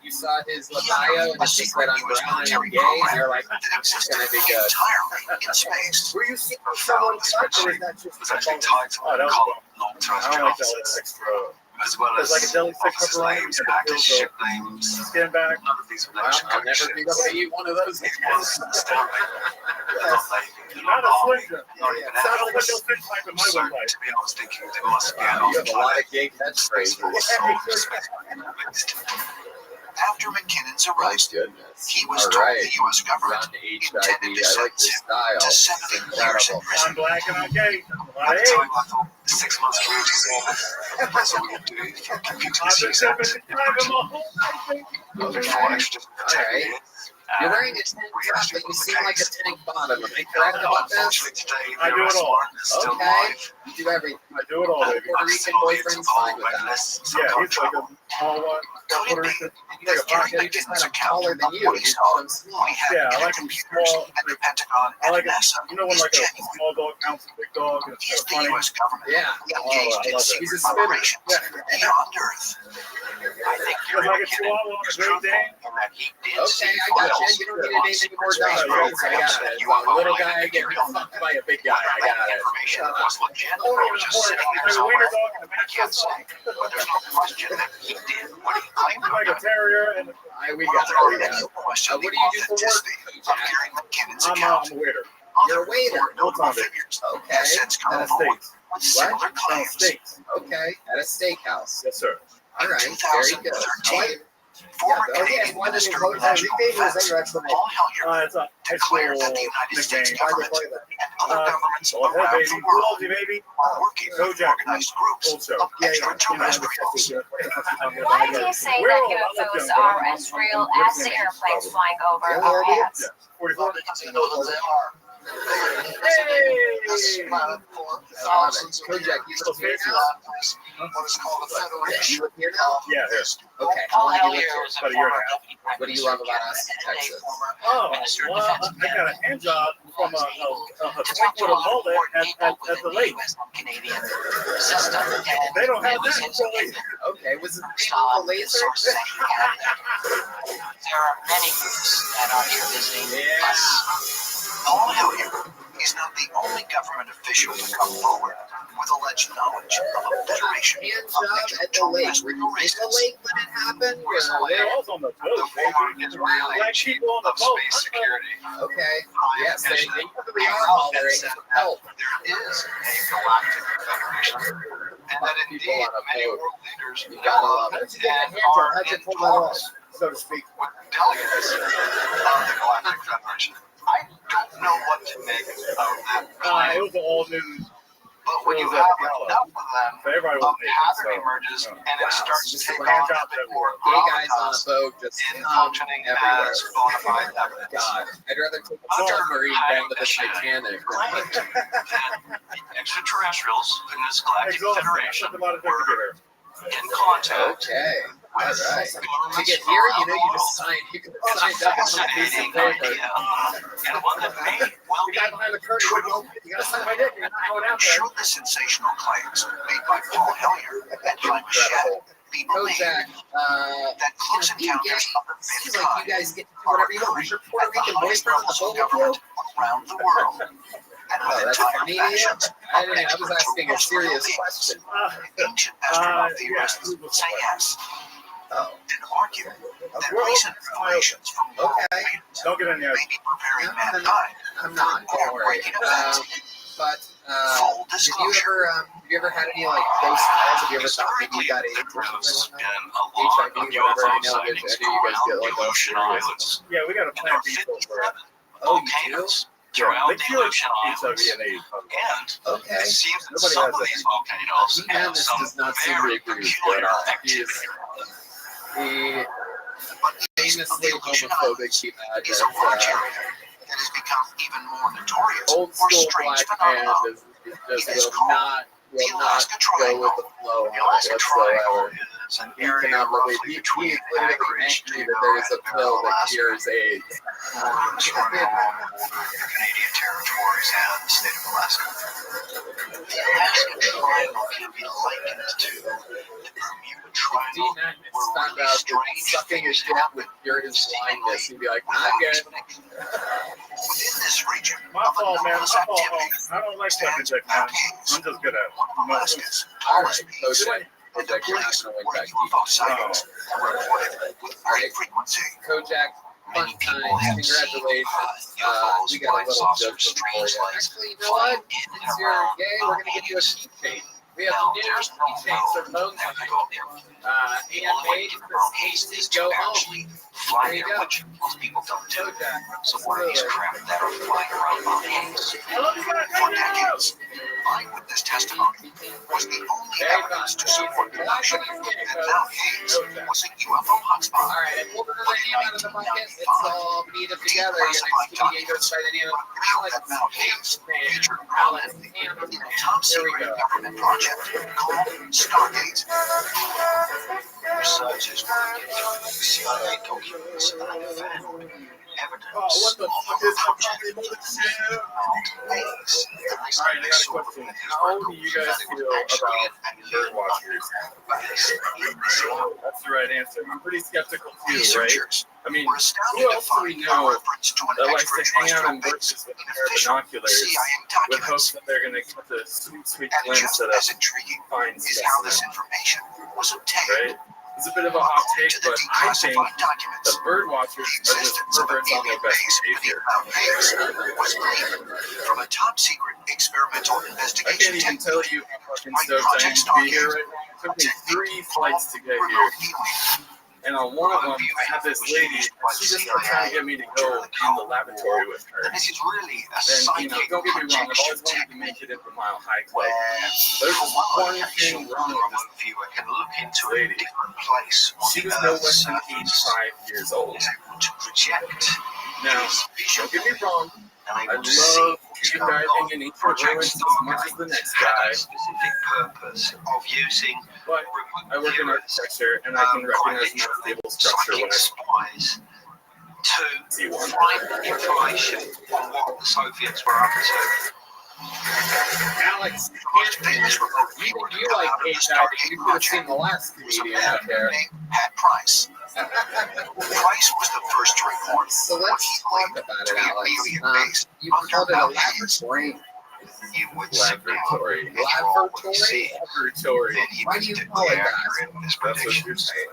You saw his bio and it just said I'm brown and gay, and you're like, it's gonna be good. Entirely in space. Were you seeing someone touch, or is that just was actually tied to Oh, that was long I terrestrial don't like that offices, extra. as well There's as like a deli stick offices' pepperoni names, and actors' it ship feels names. skin back. None of these were Well, mentioned I'll never be able to eat one of those. It was astounding. Not Navy, Not not a Army, swing. not even Sounds Air like no Force. fish pipe in my So, one life. to me, I was thinking there must be an Wow, you have a lot of gay Space catchphrases. Force or Space Force. After McKinnon's arrest, Goodness. he was All told right. the U.S. government Run intended HIV. to I like sentence this him style. to 70 years in Incredible. prison. I'm black and I'm gay. At the time, I thought 6 months community service. That's all you do for computer I've been service. serving my whole life. Okay. All right. You're wearing a tank top, but you seem like a tank bottom. Am I correct about this? Unfortunately, today, I do it all. still Okay. alive. You do everything. I do it all, baby. Puerto Rican boyfriend's fine with that. Yeah, he's like a small one. Puerto Rican. Like a pocket, he just had him taller than you. You call him small. Yeah, I like him small. At the Pentagon I and like it. NASA. You know when like a small dog counts a big dog and it's Is the funny? U.S. government Yeah. engaged I in love it. He's a secret spinner. operations beyond Earth? I think It's like a chihuahua on a Great Dane. and that he did Okay, see I got files you. You don't need to name any more Yeah, dogs. I got it. So a little guy getting fucked by a big guy. I got it. information was legit or was just sitting there There's a wiener somewhere. dog in the I back. can't say, but there's no question that he did what he claimed to Like a have done. terrier and We But got there it. are many who question What the do you do for work? authenticity of Gary McKinnon's I'm account. a waiter. You're a waiter. Notable figures Okay. have since come At a forward steak. with similar On claims. steaks. Okay. At a steakhouse. Yes, sir. All right. Very good. 2013, Yeah, former oh, yeah, Canadian why did Minister you of vote that? National Nickname was Defense, your explanation. Paul Hellyer, It's a high school declared that the United States nickname. government and other governments Oh, hey, around baby. the Who world loves you, baby? are working with Kojak. organized groups Old show. of Yeah, extraterrestrials. Why do you say that UFOs are as real as the airplanes flying over our heads? 44. Because they know that they are. This planet for thousands of Kojak, you years live here to now? what is called a federation. You live here now? Yeah, here. Okay. How long Paul do you live Hellyer here? is a About a year and a former half. deputy What do you love about us in and a Texas? former Oh, Minister of well, Defense I got a hand job from a to twink talk to with a a lot of mullet important people at the within the lake. U.S. and Canadian system. And They don't have it was that. his opinion. Okay. Was his name Uncle Laser? Sources that he had. There are many groups that are here visiting us. Paul Hellyer is not the only government official to come forward with alleged knowledge of a federation Hand of job at the lake. Were you in the extraterrestrials. lake when it happened? Where's the Or- They're lake? all on the The boat, former baby. Israeli Black chief people on the of boat. space security. Okay. Yes, they Mission really are hollering said for help. that there is a galactic federation, and that People indeed on a many boat. world leaders You gotta love How it. did you get the and hand job? are How'd you in pull that off, talks so to speak? with delegates of the Galactic Federation. I don't know what to make of that It claim, was all news. but when you it was have a gala. enough of them, So everybody a was naked, pattern so, emerges, yeah. and it starts to Just take a hand on job a bit more Gay guys on a gravitas boat just in come functioning everywhere. as bona fide evidence. God, I'd rather take a Under submarine down to the Mission Titanic. claimed that the extraterrestrials in this galactic Exhausting. federation Took about a were different in contact. Okay. All right. To get here, you know, you just sign. You can sign up on a piece of paper. And one that may well be true. You gotta sign my dick. You're not going out there. Should the sensational claims made by Paul Hellyer and Glenn Shedd be believed, that close encounters of the fifth Seems like you guys get to do whatever you want. Your Puerto Rican boyfriend on the phone with you? around the world. And Oh, with that's entire funny. factions, I was asking a serious question. ancient astronaut theorists say yes. Oh. And argue that recent revelations from world leaders Don't get in there. may be preparing mankind I'm not. Don't worry. But have you ever had any like close calls? Have you ever thought maybe you got AIDS or something like that? HIV, whatever. I know you guys get like islands. Yeah, we got a plan B for it. Oh, you do? Throughout They the cure Aleutian HIV Islands. and AIDS. And Okay. it seems that Nobody some has of that. these volcanoes have This some does not seem to very agree with peculiar you. activity. The famously homophobic keep is a large area that has become even more notorious old for school strange black man phenomena. just will not go with the flow on it Alaska Triangle whatsoever. is an He area cannot believe roughly he between is literally Anchorage angry that there is a pill that cures AIDS. It's running along the border of the Canadian territories and the state of Alaska. The Alaska Triangle can be likened to the Bermuda Triangle, D-Magnus found out that sucking his dick would cure his blindness. He'd be like, I'm good. within this region My of fault, man. anomalous My fault. activity I don't like fucking stands dick, man. Mount Hayes, I'm just good at one of Alaska's Alright, tallest peaks, Kojak. and a Kojak, you're not place going to win where back UFO sightings are reported with great frequency. Kojak, fun Many people times, have seen congratulations. UFOs, We got a flying little saucers, joke for strange you. lights, Actually, you know what? flying in Since and you're around gay, we're going to give you a keychain. We have new keychains for both handmade for Stacy Go Home. flying near which most people don't do. So what are these craft that are flying around Mount Hayes? For decades, eyewitness testimony was the only evidence to support the notion that Mount Hayes was a UFO hotspot. All right, I pulled another name out of the bucket. It's all beaded together. Your next comedian goes by the name of Alex Featured Alex prominently in a top secret government project called Stargate. Researchers were getting CIA documents and found evidence of a project Hayes. Alright, I got a question. How do you guys feel about bird watchers? That's the right answer. I'm pretty skeptical too, right? I mean, who else do we know that likes to hang out in bushes with a pair of binoculars with hopes that they're going to get the sweet, sweet glimpse of that fine specimen? Right? It's a bit of a hot take, but I think the bird watchers are just perverts on their best behavior. From a top secret experimental I investigation can't even tell you how fucking stoked I am to be here right now. It took me 3 flights to get here. And on one of them, I had this lady, she just kept trying to get me to go in the laboratory with her. This is really a And, you know, don't get me wrong, I've always wanted to make it into Mile High Club. There's just one thing wrong with this viewer can look into a lady. different place. She was no less than 85 years old. To project Now, don't get me wrong, I love scuba diving and nature ruins as much as the next guy. specific purpose of using But I work in architecture, and I can recognize an unstable structure when I spies to see one. find information on what the Soviets were up to. Alex, you like HIV. You could have seen the last comedian out there. Pat Price. Price was the first to report. So let's talk about it, Alex. You called it a laboratory. You would Laboratory. Laboratory. Why do you call it that? That's what you're saying.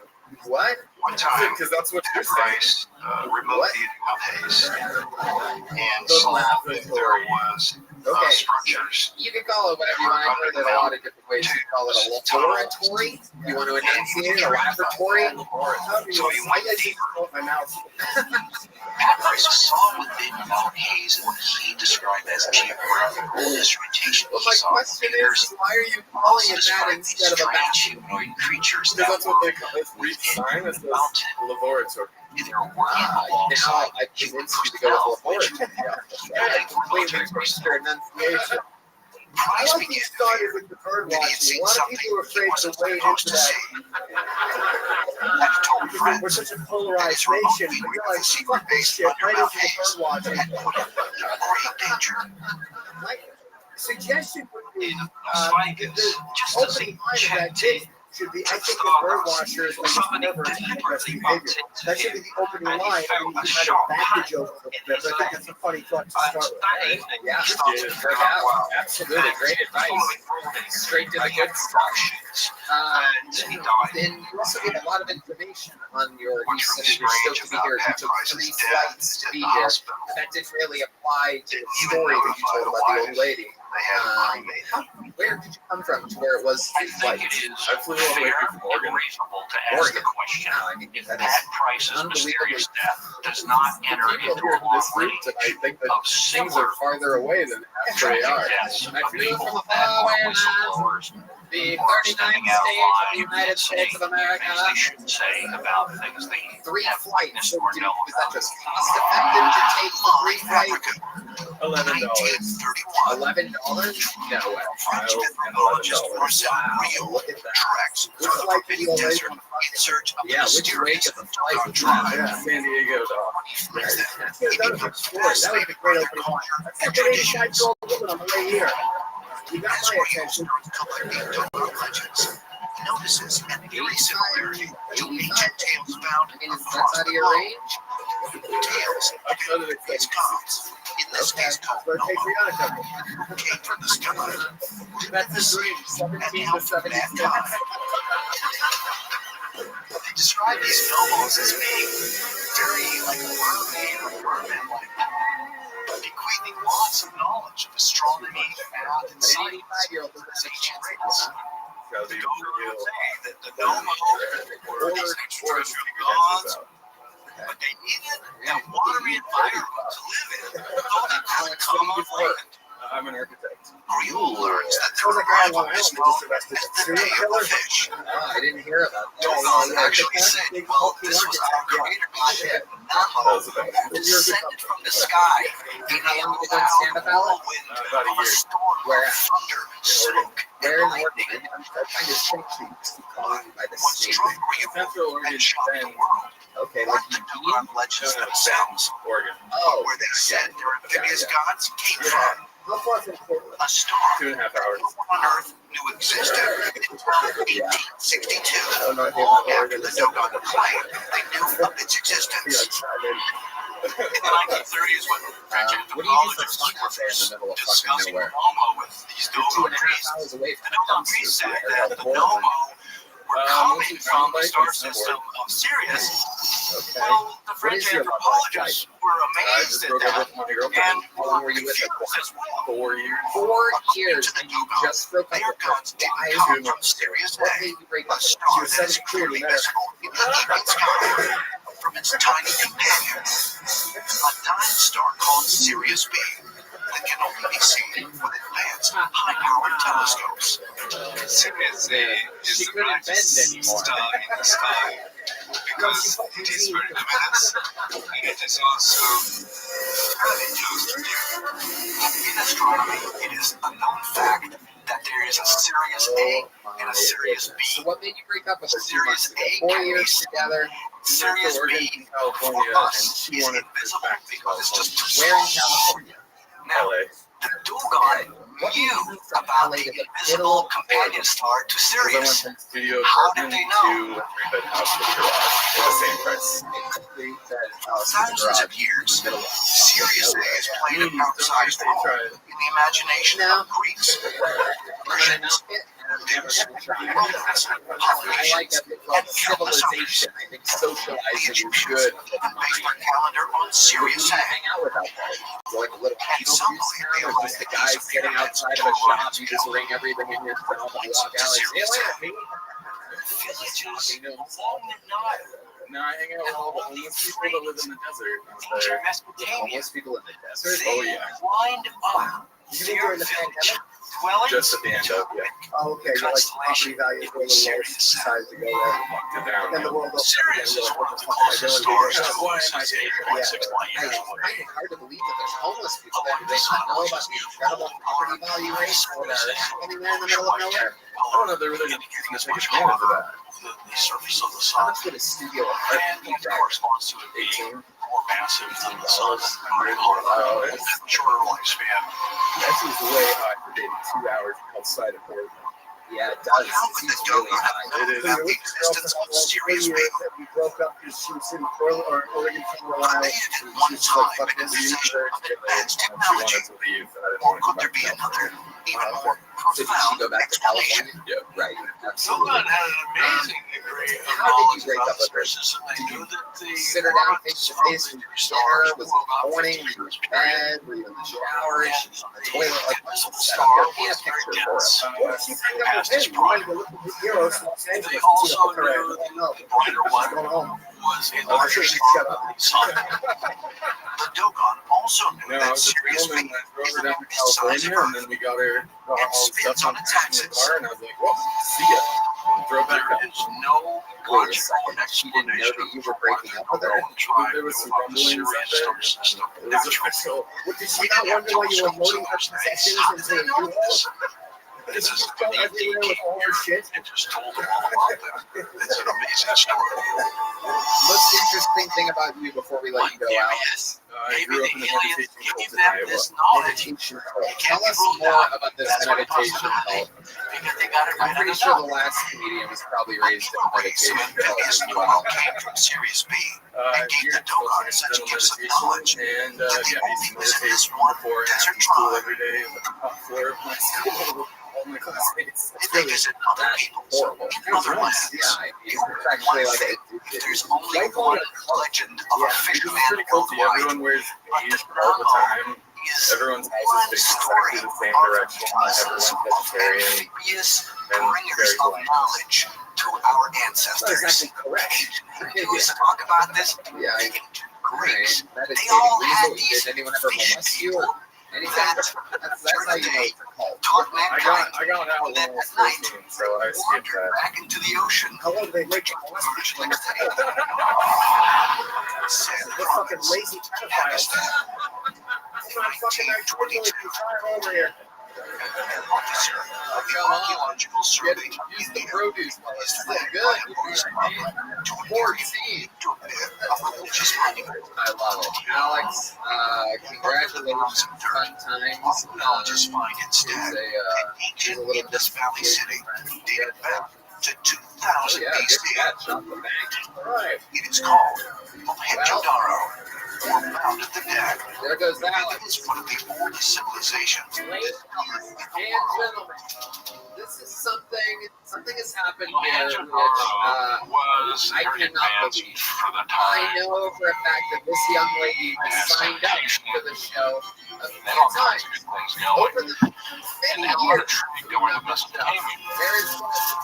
What? One time, Because that's what you're saying. Price remotely Mount Hayes and The saw that there laboratory. was Okay. structures. You can call it whatever you want. I've heard it a lot of different ways. You can call it a laboratory. You want to enunciate it? A laboratory? So you went deeper. My mouth. Pat Price saw within Mount Hayes what he described as geographical disorientation. Well, my question is, why are you calling it that instead of a bathroom? humanoid creatures Because that's what they call it. Brief sign that says laboratory. They're working Now alongside I convinced you to go with laboratory. Completely changed your enunciation. I like you started with the bird watching. A lot of people are afraid to wade into that. Because we're such a polarized nation. But you're like, fuck this shit, right into the bird watching. My suggestion would be the opening line of that tape should be, I think the bird watchers are just never best behavior. That should be the opening line, and you kind of back the joke a little bit. But I think that's a funny thought to start with. Right? Yeah, absolutely. Great advice. Straight to the good stuff. And you also get a lot of information on your, you said you're stoked to be here. You took 3 flights to be here. That didn't really apply to the story that you told about the old lady. Where did you come from to where it was 3 flights? I flew all the way from Oregon. Reasonable to ask the question if that price's mysterious death does not enter into a long range I think that of things are farther away than they are. deaths for people of that or whistleblowers the who are 39th stepping state out of of the line United and States saying of America. things they shouldn't say about things they 3 have flights. witnessed or know Is that about. just cost effective to take the 3 flights? $11. $11? No way. $11. Wow, look at that. Which flight did you go away from? Yeah, which way did the flight was that? Yeah, San Diego to That was a great opening line. That's like an 85-year-old woman on the way here. You got my attention. Notices an eerie similarity to ancient tales found That's out of your range? tales of its gods. In this case, called Noah, came from the sky. That's the dream. 17 to 77. They describe these nomos as being very like a mermaid or merman-like, bequeathing lots of knowledge of astronomy, math, and science. 85-year-old with a chance. That the Nomo were these extraterrestrial gods, but they needed a watery environment to live in, though they couldn't come on land. I'm an architect. Greenland learns that their arrival is known as the Day of the Fish. I didn't hear about that. Dogon actually said, well, this was our creator's ship. Nemo descended from the sky in a loud whirlwind of a storm of thunder, smoke, and lightning. What struck Greenland and shocked the world Okay, weren't the Dogon legends themselves, Oregon. but where they said their amphibious gods came from. A star 2.5 hours. on Earth knew existed in 1862. Long after the Dogon decline, they knew of its existence. In the 1930s, when French entomologists were discussing Nomo with these Dogon priests, the Dogon priests said that the Nomo were coming from the star system of Sirius. Well, the French anthropologists were amazed at that and were confused as well. 4 years. 4 years, and you just broke up Their with gods didn't come from Sirius What A, made you break a up with star that is clearly visible in the night sky from its tiny companion, a dying star called Sirius B, that can only be seen with advanced, high-powered telescopes. Sirius A is the brightest star in the sky because it is very luminous and it is also very close to you. In astronomy, it is a known fact that there is a Sirius A and a Sirius B. So what made you break up with her? Sirius A 4 can be years seen. together. Sirius B, for us, is invisible because it's just too Where in small. California? Now, the Dogon knew about the invisible companion star to Sirius. How did they know? Thousands of years, Sirius A has played an outsized role in the imagination of Greeks, Persians, Hindus, Romans, Polynesians, and countless others. I think socializing The is Egyptians good. based their calendar on Sirius A. Hang out with that guy. Like a little And some believe they town, just the guys getting outside of a shop, you just ring everything in yourself and walk out like, hey, later, Pete. villages along the Nile. No, I hang out with all the homeless people that live in the desert. Ancient Mesopotamia. Homeless people in the desert? They Oh, yeah. lined up You think their during the village pandemic? Just at the end of, yeah. Oh, okay. You like property values were a little low, decided to go there. And the world opens again. You're like, what the fuck am I doing here? I find it hard to believe that there's homeless people there. Do they not know about the incredible property value rates that are happening there in the middle of nowhere? I don't know if they're really going to take advantage of that. The surface of the How sun. much would a studio apartment be value? Corresponds to it being more massive than the sun. Shorter lifespan. That seems way high for dating 2 hours outside of work. Yeah, it does. How It could the seems really donor high. have known about the existence of serious pain? We broke up in Sioux City, Portland, or Oregon for a while. At one time, an intersection of advanced technology. Or could there be another, even more So did she go profound back to explanation? California? Yeah, right. Someone Absolutely. had an amazing degree of How did knowledge you break about up with her? sources, and they knew that the Sit her down face to face with your dinner? Was it in the morning? Were you in bed? Were you in the shower? The toilet? Like, what's the setup here? Paint a picture for us. What if she picked up with him? You wanted to look at his heroes in Los Angeles They and see also the hooker knew at. that No, the brighter she's one going home. was a Oh, larger sure, she star shut up. than the sun. The Dogon also knew No, that I was a serious woman pain that drove is her the down to biggest size of California, and Earth. then we got her all It the spins stuff on on its the axis. car, and I was like, well, see ya. And drove back There up. is no Wait a logical second. She didn't know explanation that you were breaking up with her? There was some rumblings out there. It was official. What, did she not wonder why you were loading her possessions into a U-Haul? It's Did just you go everywhere with all her shit? It just told them all about them. It's an amazing story. What's the interesting thing about you before we let you go out? I grew up in a meditation cult in Iowa. Meditation cult. Tell us more about this meditation cult. I'm pretty sure the last comedian was probably raised in a meditation cult as well. Came from Sirius B. Years of transcendental meditation, and yeah, I used to meditate before and after school every day on the top floor of my school. All my classmates. If they visit other people's Horrible. in other lands, Yeah, it's actually like there's only one legend of a fisherman Culty. Everyone wears beige all the time. Everyone's house is facing exactly the same direction. Everyone's vegetarian. Previous And bringers very of black. knowledge to our That's ancestors. actually correct. Who's talk about this? Yeah, Greeks. meditating. They all had Did these anyone ever fish molest you? people Anything? that That's how you know it's a cult. taught I mankind got out when I was 14, so I skipped wander that. back into the ocean. How long do they wait to molest people? They're fucking lazy pedophiles. Come on, fucking articulate you trying over here. Officer of the Archaeological Survey Use the produce while it's still good. to an area to a bit of religious monument. I love it. Alex, congratulations. Fun times. Archaeologists find instead Here's an a ancient little Indus Valley city dated back to Oh 2000 yeah, good BC. catch off the bank. All right. It is called Mohenjo-Daro, or Mound of the Dead. There goes It Alex. is one of the oldest civilizations. Ladies and gentlemen, this is something has happened here which I cannot believe. I know for a fact that this young lady has signed up for the show a few times. Over the many years, there is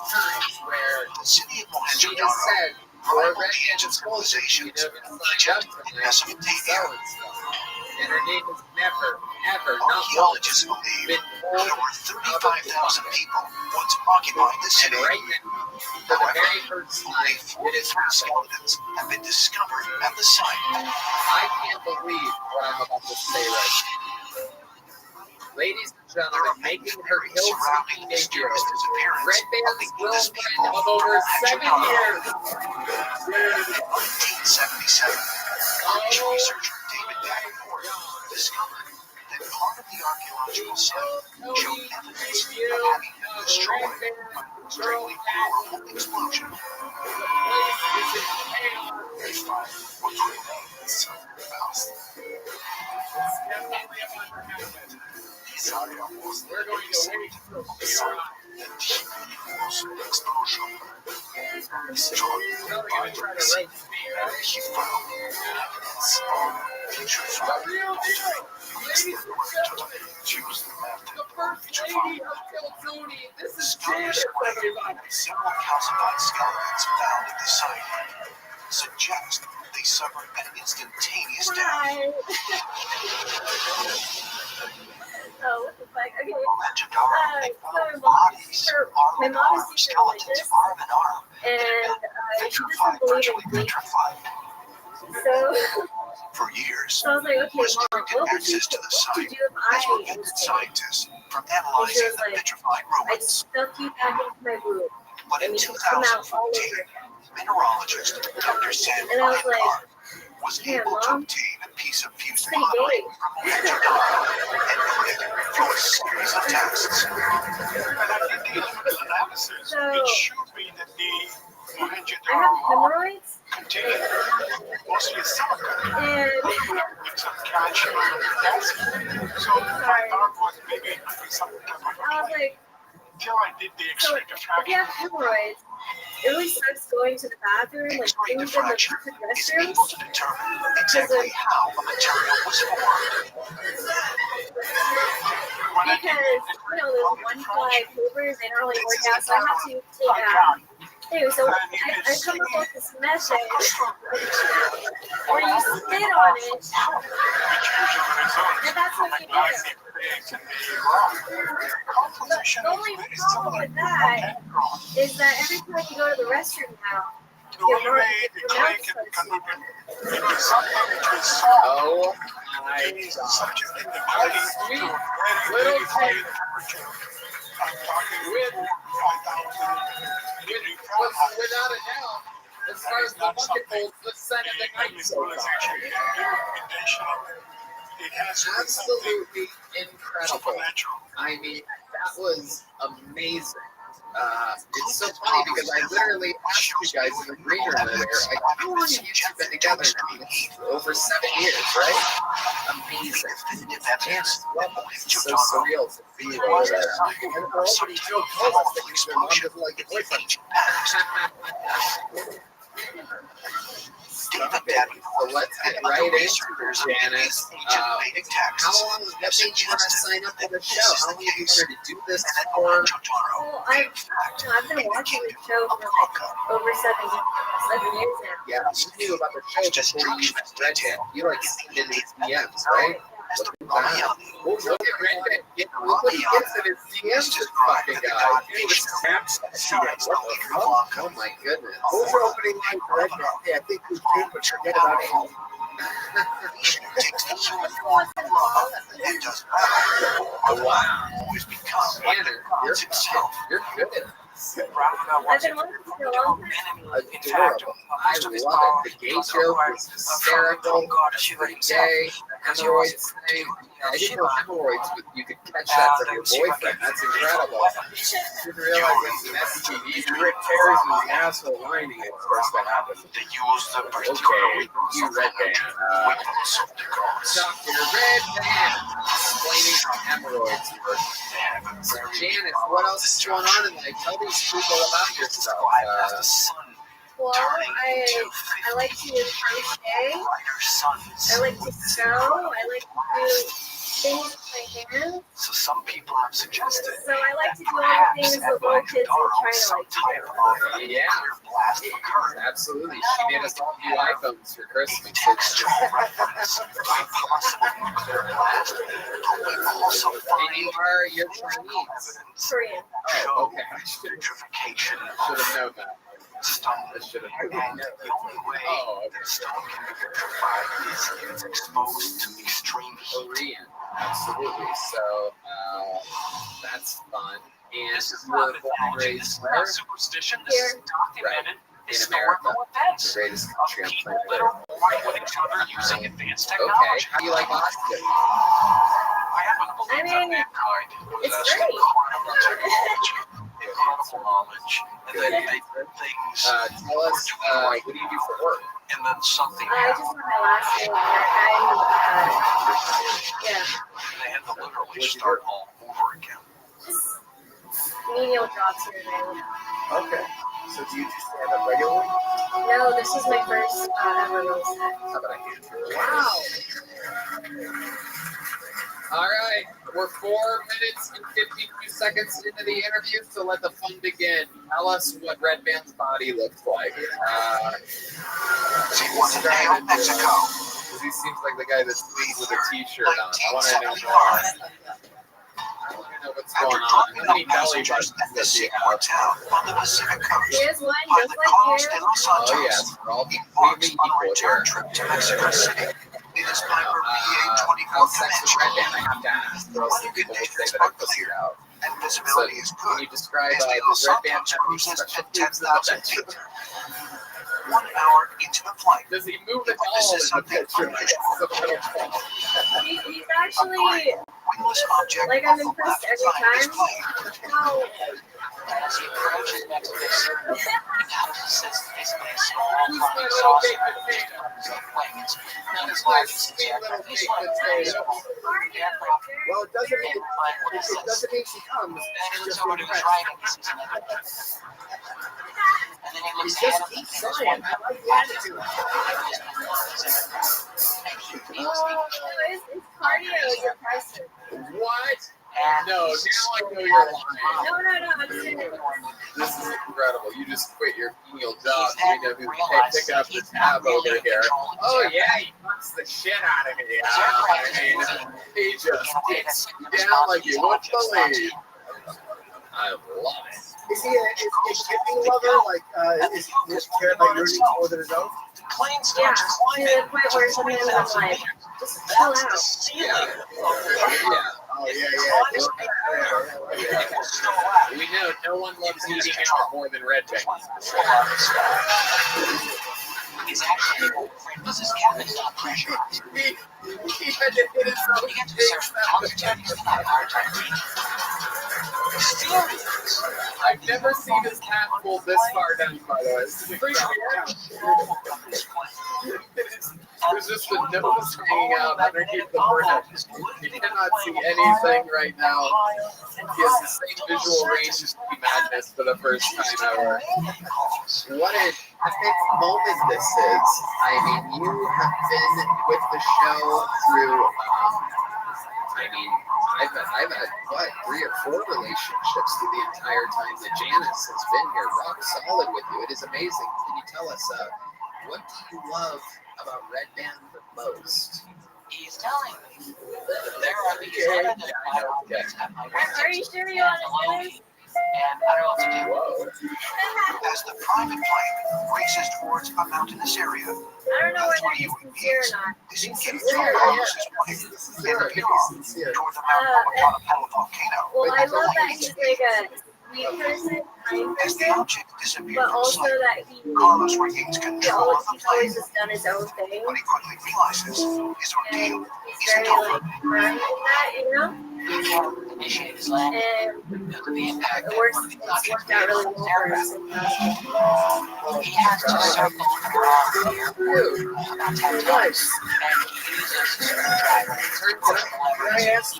times where The city of she has Mohenjo-Daro, said, "We're rivaled ready the to ancient school. You civilizations know, of signed up Egypt for and this, so Mesopotamia. and stuff." And her name has never, ever, not once, Archaeologists believe been that told over 35,000 people once occupied the And city. right now, for the very first time, Only it is 43 happening. skeletons have been discovered at the site. I can't believe what I'm about to say right now. Ladies and There are gentlemen, many making her theories hills surrounding the figure. mysterious disappearance Red of Band's the Indus girlfriend people of from over 7 years. In 1977, British researcher David Davenport discovered that part of the archaeological site showed evidence of having been destroyed by an extremely powerful explosion. This fire was remains of the past. This area was the epicenter of the site that the explosion destroyed by the sea. He found evidence of pictures from the choose the method of each find. Scholars claim that several calcified skeletons found at the site suggest they suffered an instantaneous death. Oh, what the fuck? Okay. Legendary So my mom is super religious, and she doesn't believe in grief. So, For years, so I was like, okay, Mom, restricted what would you access to the do site if has I prevented was scientists from And she analyzing was the like, petrified I ruins. stuck you back into my boob, But in and you can come out all 2014, over. mineralogist Dr. Sam And I was like, was yeah, able to Mom, obtain a piece of fused pretty pottery gay. from Mohenjo-daro and put it through a series of tests. So, I have hemorrhoids, Mostly silicone. and With some calcium and potassium. So I thought was maybe something I was like, until I did the so X-ray if you have hemorrhoids, it really sucks going to the bathroom, like being in the public restrooms, to determine exactly how the material was formed. because, you know, those one-ply papers, they don't really work out, so I have to take anyway, so I come up with this method where you spit on it, and that's what you do. The only problem with that is that every time you go to the restroom now, your mouth starts smelling. Oh my God. Sweet little kid. Without a doubt, as far as the bucket holds, the set of the night so far. Absolutely incredible. I mean, that was amazing. It's so funny because I literally asked you guys in the green room there, like, how long have you two been together now? It's over 7 years, right? Amazing. Janice, welcome. It's so surreal to see you over there. And the opening joke told us that your mom doesn't like your boyfriend. Stop it. So let's get right into it, Janice. How long have you want to sign up for the show? How long have you wanted to do this for? Well, I've been watching the show for like over 7 years now. Yeah, you knew about the show before you read it. You like seen it in his DMs, right? Look at that. Look at Red Dead. Look what he gets in his DMs, this fucking guy. He was Snapchat DMs. What the fuck? Oh my goodness. What was your opening line for Red Dead? Hey, I think we should, but forget about it. Oh, wow. You're good at this. I've been watching for a long time. Adorable. I love it. The gay joke was hysterical. Every day, the hemorrhoids thing. I didn't know hemorrhoids, but you could catch that from your boyfriend. That's incredible. Didn't realize it's an STD. Rick tears his asshole lining at first that happened. Okay, you Red Band. Dr. Red Band explaining how hemorrhoids work. So Janice, what else is going on in life? Tell these people about yourself. Well, I like to crochet. I like to sew. I like to do things with my hands. So some people have suggested. So I like to do all the things that little kids are trying to like do. Yeah, absolutely. She made us all new iPhones for Christmas. And you're Chinese. Korean. Oh, okay. I should have known that. I should have known that. The only way that stone can be petrified is if it's exposed to extreme Korean. Absolutely. So that's fun. And you were born and raised where? Superstition. This is documented. In America, the greatest country on planet Earth. With each other using advanced Okay, technology. how do you like Austin? I mean, it's great. knowledge, and then they things. Tell us, what do you do for work? And then something I just want my last name. Yeah. And they had to literally start all over again. Just menial jobs here and there. Okay. So do you do stand up regularly? No, this is my first ever real set. How about I answer? Wow. All right, we're 4 minutes and 52 seconds into the interview, so let the fun begin. Tell us what Red Band's body looks like. He was in Hail, Mexico. He seems like the guy that sleeps with a t-shirt on. I want to know more. I want to know what's going on. How many belly buttons does he have? On the Pacific coast. Here's one By just the like Carlos you. de Los Santos. Oh yes, we're all Embarks completely on a equal return here. trip to Mexico City. It is Piper PA-24 How's sex with conventional. Red Band? I have to ask, or else the people will say that I pussied out. And So, visibility is can good. you describe As de does Los Red Band Santos have any cruises special at tubes in the 10,000 bedroom? feet. 1 hour into the flight, Does he move he at all witnesses in the something bedroom? I guess unusual. it's a little small. He's actually, Wingless object like, I'm on the impressed left every side is time. plane. How As he approaches Mexico City, he notices basically a small Who's my flying little saucer baked potato? plane. It's not as Who's my large as his sweet little aircraft. He's baked one of the very potato? small aircraft. Well, it doesn't mean And what he it says, doesn't mean she comes. then he She's looks just over to his impressed. right and he sees another plane. And then he He's looks ahead just of him keep and there's trying. one I like the attitude. his cardio is impressive. What? And No, now I know you're lying. No, I'm serious. This is incredible. You just quit your menial job so you know who can pick up the tab over here. Oh yeah, he fucks the shit out of me. I mean, he just gets you down like you wouldn't believe. I love it. Is he a giving lover? Like, is he care about your needs more than his own? Plane Yeah, starts to climbing. the point where sometimes I'm like, just chill out. Yeah. Yeah. Oh, yeah. We know no one loves eating out more than Red Band. He's actually afraid because his cabin's not pressured. He had to hit his own He gets to a certain altitude, he's gonna have a hard time breathing. Mysterious. I've never seen his hat pulled this far down, by the way. This is incredible. There's just the nose hanging out underneath the forehead. You cannot see anything right now. He has the same visual range as Tea Madness for the first time ever. What an epic moment this is. I mean, you have been with the show through, I've had, what, 3 or 4 relationships through the entire time that Janice has been here, rock solid with you. It is amazing. Can you tell us, what do you love about Red Band the most? He's telling me that there are these unidentified objects at my Are you sure you want to do this? and I don't know what to do. Whoa. As the private plane races towards a mountainous area, I don't know whether he's sincere or not. is engaged sincere, from Carlos's plane in the Sincere. toward the Mount Popocatépetl volcano. Well, I love that he's like a sweet person, kind As the person, object disappeared but from also sight, that Carlos regains control of the he's always plane. just done his own thing. When he quickly realizes his ordeal And he's isn't very over. like firm in that, you know? He can't initiate his landing And because of the impact it that works, one of these it's objects worked out really well for us. He has to circle around the airport about 10 times, and he uses a screwdriver to push the lever. Can I ask,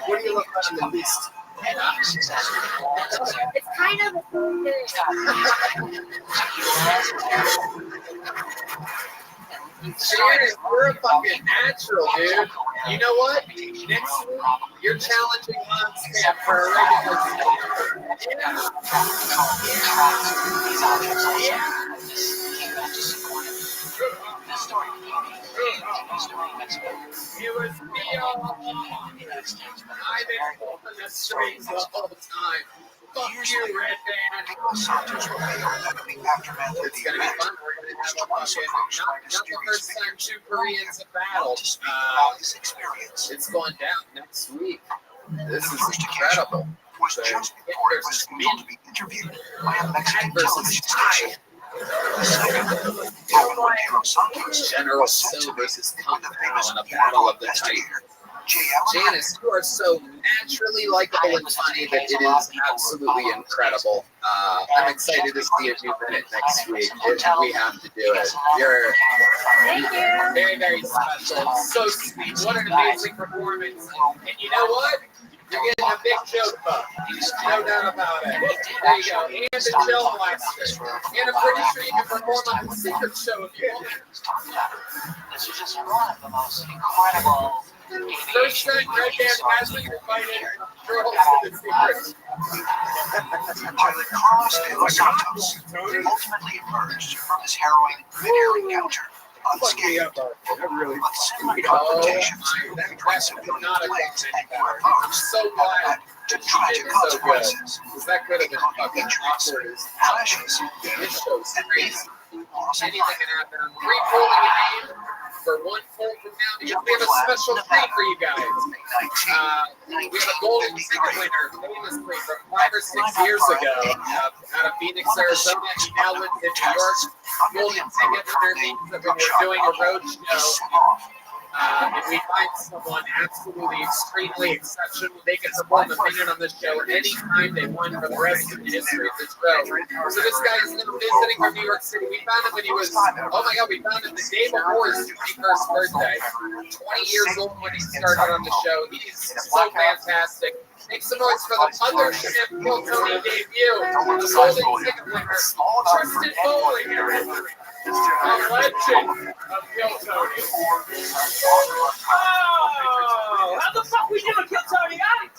what do you look at the least? And he successfully lands there. It's kind of a cool thing. He lands there. Shannon, you're a fucking natural, dude. You know what? Next week, you're challenging Montana for a regular It was me all along. I've been holding the strings the whole time. Fuck you, Red Band. It's gonna be fun. We're gonna have a fucking not the first time 2 Koreans have battled. It's going down next week. This is incredible. Was just before he was scheduled to be interviewed by a Mexican television station. The second, General So versus Kung Pao in a battle of the Titans. Janice, you are so naturally likable and funny that it is absolutely incredible. I'm excited to see a new minute next week. We have to do it. You're very, very special. So sweet. What an amazing performance. And you know what? You're getting a big joke buck. No doubt about it. There you go. And a Jill Blaster. And I'm pretty sure you can perform on the secret show if you want. This is just one of the most incredible First time Red Band hasn't invited girls to the secret. Pilot Carlos de Los Santos ultimately emerged from his harrowing mid-air encounter Fuck me up, I really. That could not have gone any better. I'm so glad that she did it so good. Because that could have been fucking awkward as hell. This show's crazy. Anything can happen. I'm re-pulling a game for one pull from now because we have a special treat for you guys. We have a golden ticket winner, famously from 5 or 6 years ago, out of Phoenix, Arizona. He now lives in New York. Golden ticket winner means that when we're doing a road show, if we find someone absolutely extremely exceptional, they can perform a minute on the show anytime they want for the rest of the history of this show. So this guy is visiting from New York City. We found him when he was, oh my God, we found him the day before his 21st birthday. 20 years old when he started on the show. He's so fantastic. Make some noise for the Mothership Kill Tony debut. The golden ticket winner, Tristan Foley. A legend of Kill Tony. Oh, how the fuck we doing, Kill Tony? Huh?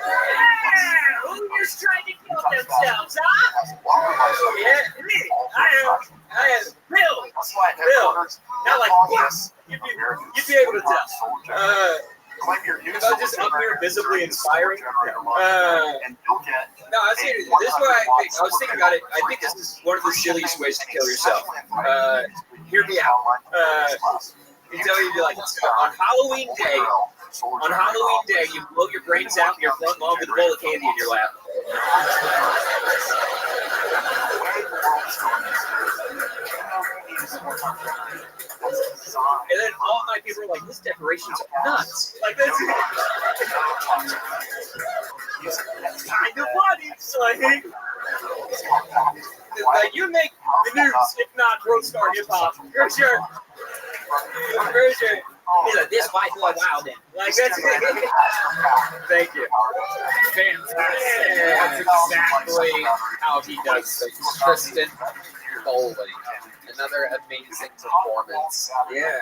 Yeah, who just tried to kill themselves, huh? Yeah, me. I am Bill. Not like this. You'd be able to tell. If I was just up here visibly inspiring, no, I was thinking, this is what I think. I was thinking about it. I think this is one of the silliest ways to kill yourself. Hear me out. You tell you like on Halloween day, you blow your brains out in your front lawn with a bowl of candy in your lap. And then all my people are like, this decoration's nuts. Like, that's kind of funny. So I think, like, you make the news, if not Rothschild hip hop. For sure. He's like, this white boy wild. Like, that's thank you. Fantastic. That's exactly how he does things. Tristan Foley. Another amazing performance. Yeah.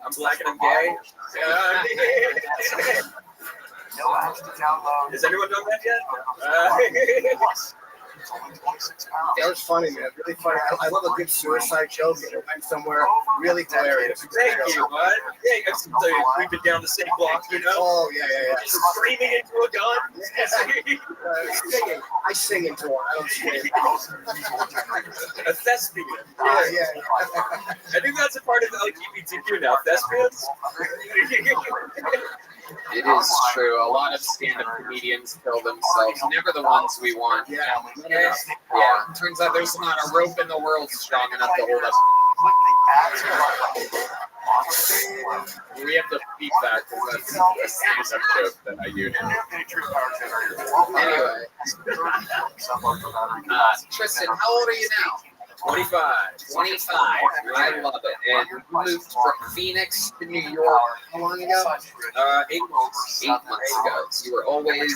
I'm black and I'm gay. Has anyone done that yet? That was funny, man. Really funny. I love a good suicide joke and it went somewhere really hilarious. Thank you, bud. Yeah, we've been down the same block, you know? Oh, yeah. Just screaming into a gun. Singing. I sing into it. I don't scream. A thespian. Yeah. I think that's a part of the LGBTQ now. Thespians. It is true. A lot of stand-up comedians kill themselves. Never the ones we want. Yeah. Turns out there's not a rope in the world strong enough to hold us. We have to beat that because that's a stand-up joke that I do now. Anyway, Tristan, how old are you now? 25. 25. I love it. And you moved from Phoenix to New York how long ago? 8 months. 8 months ago. So you were always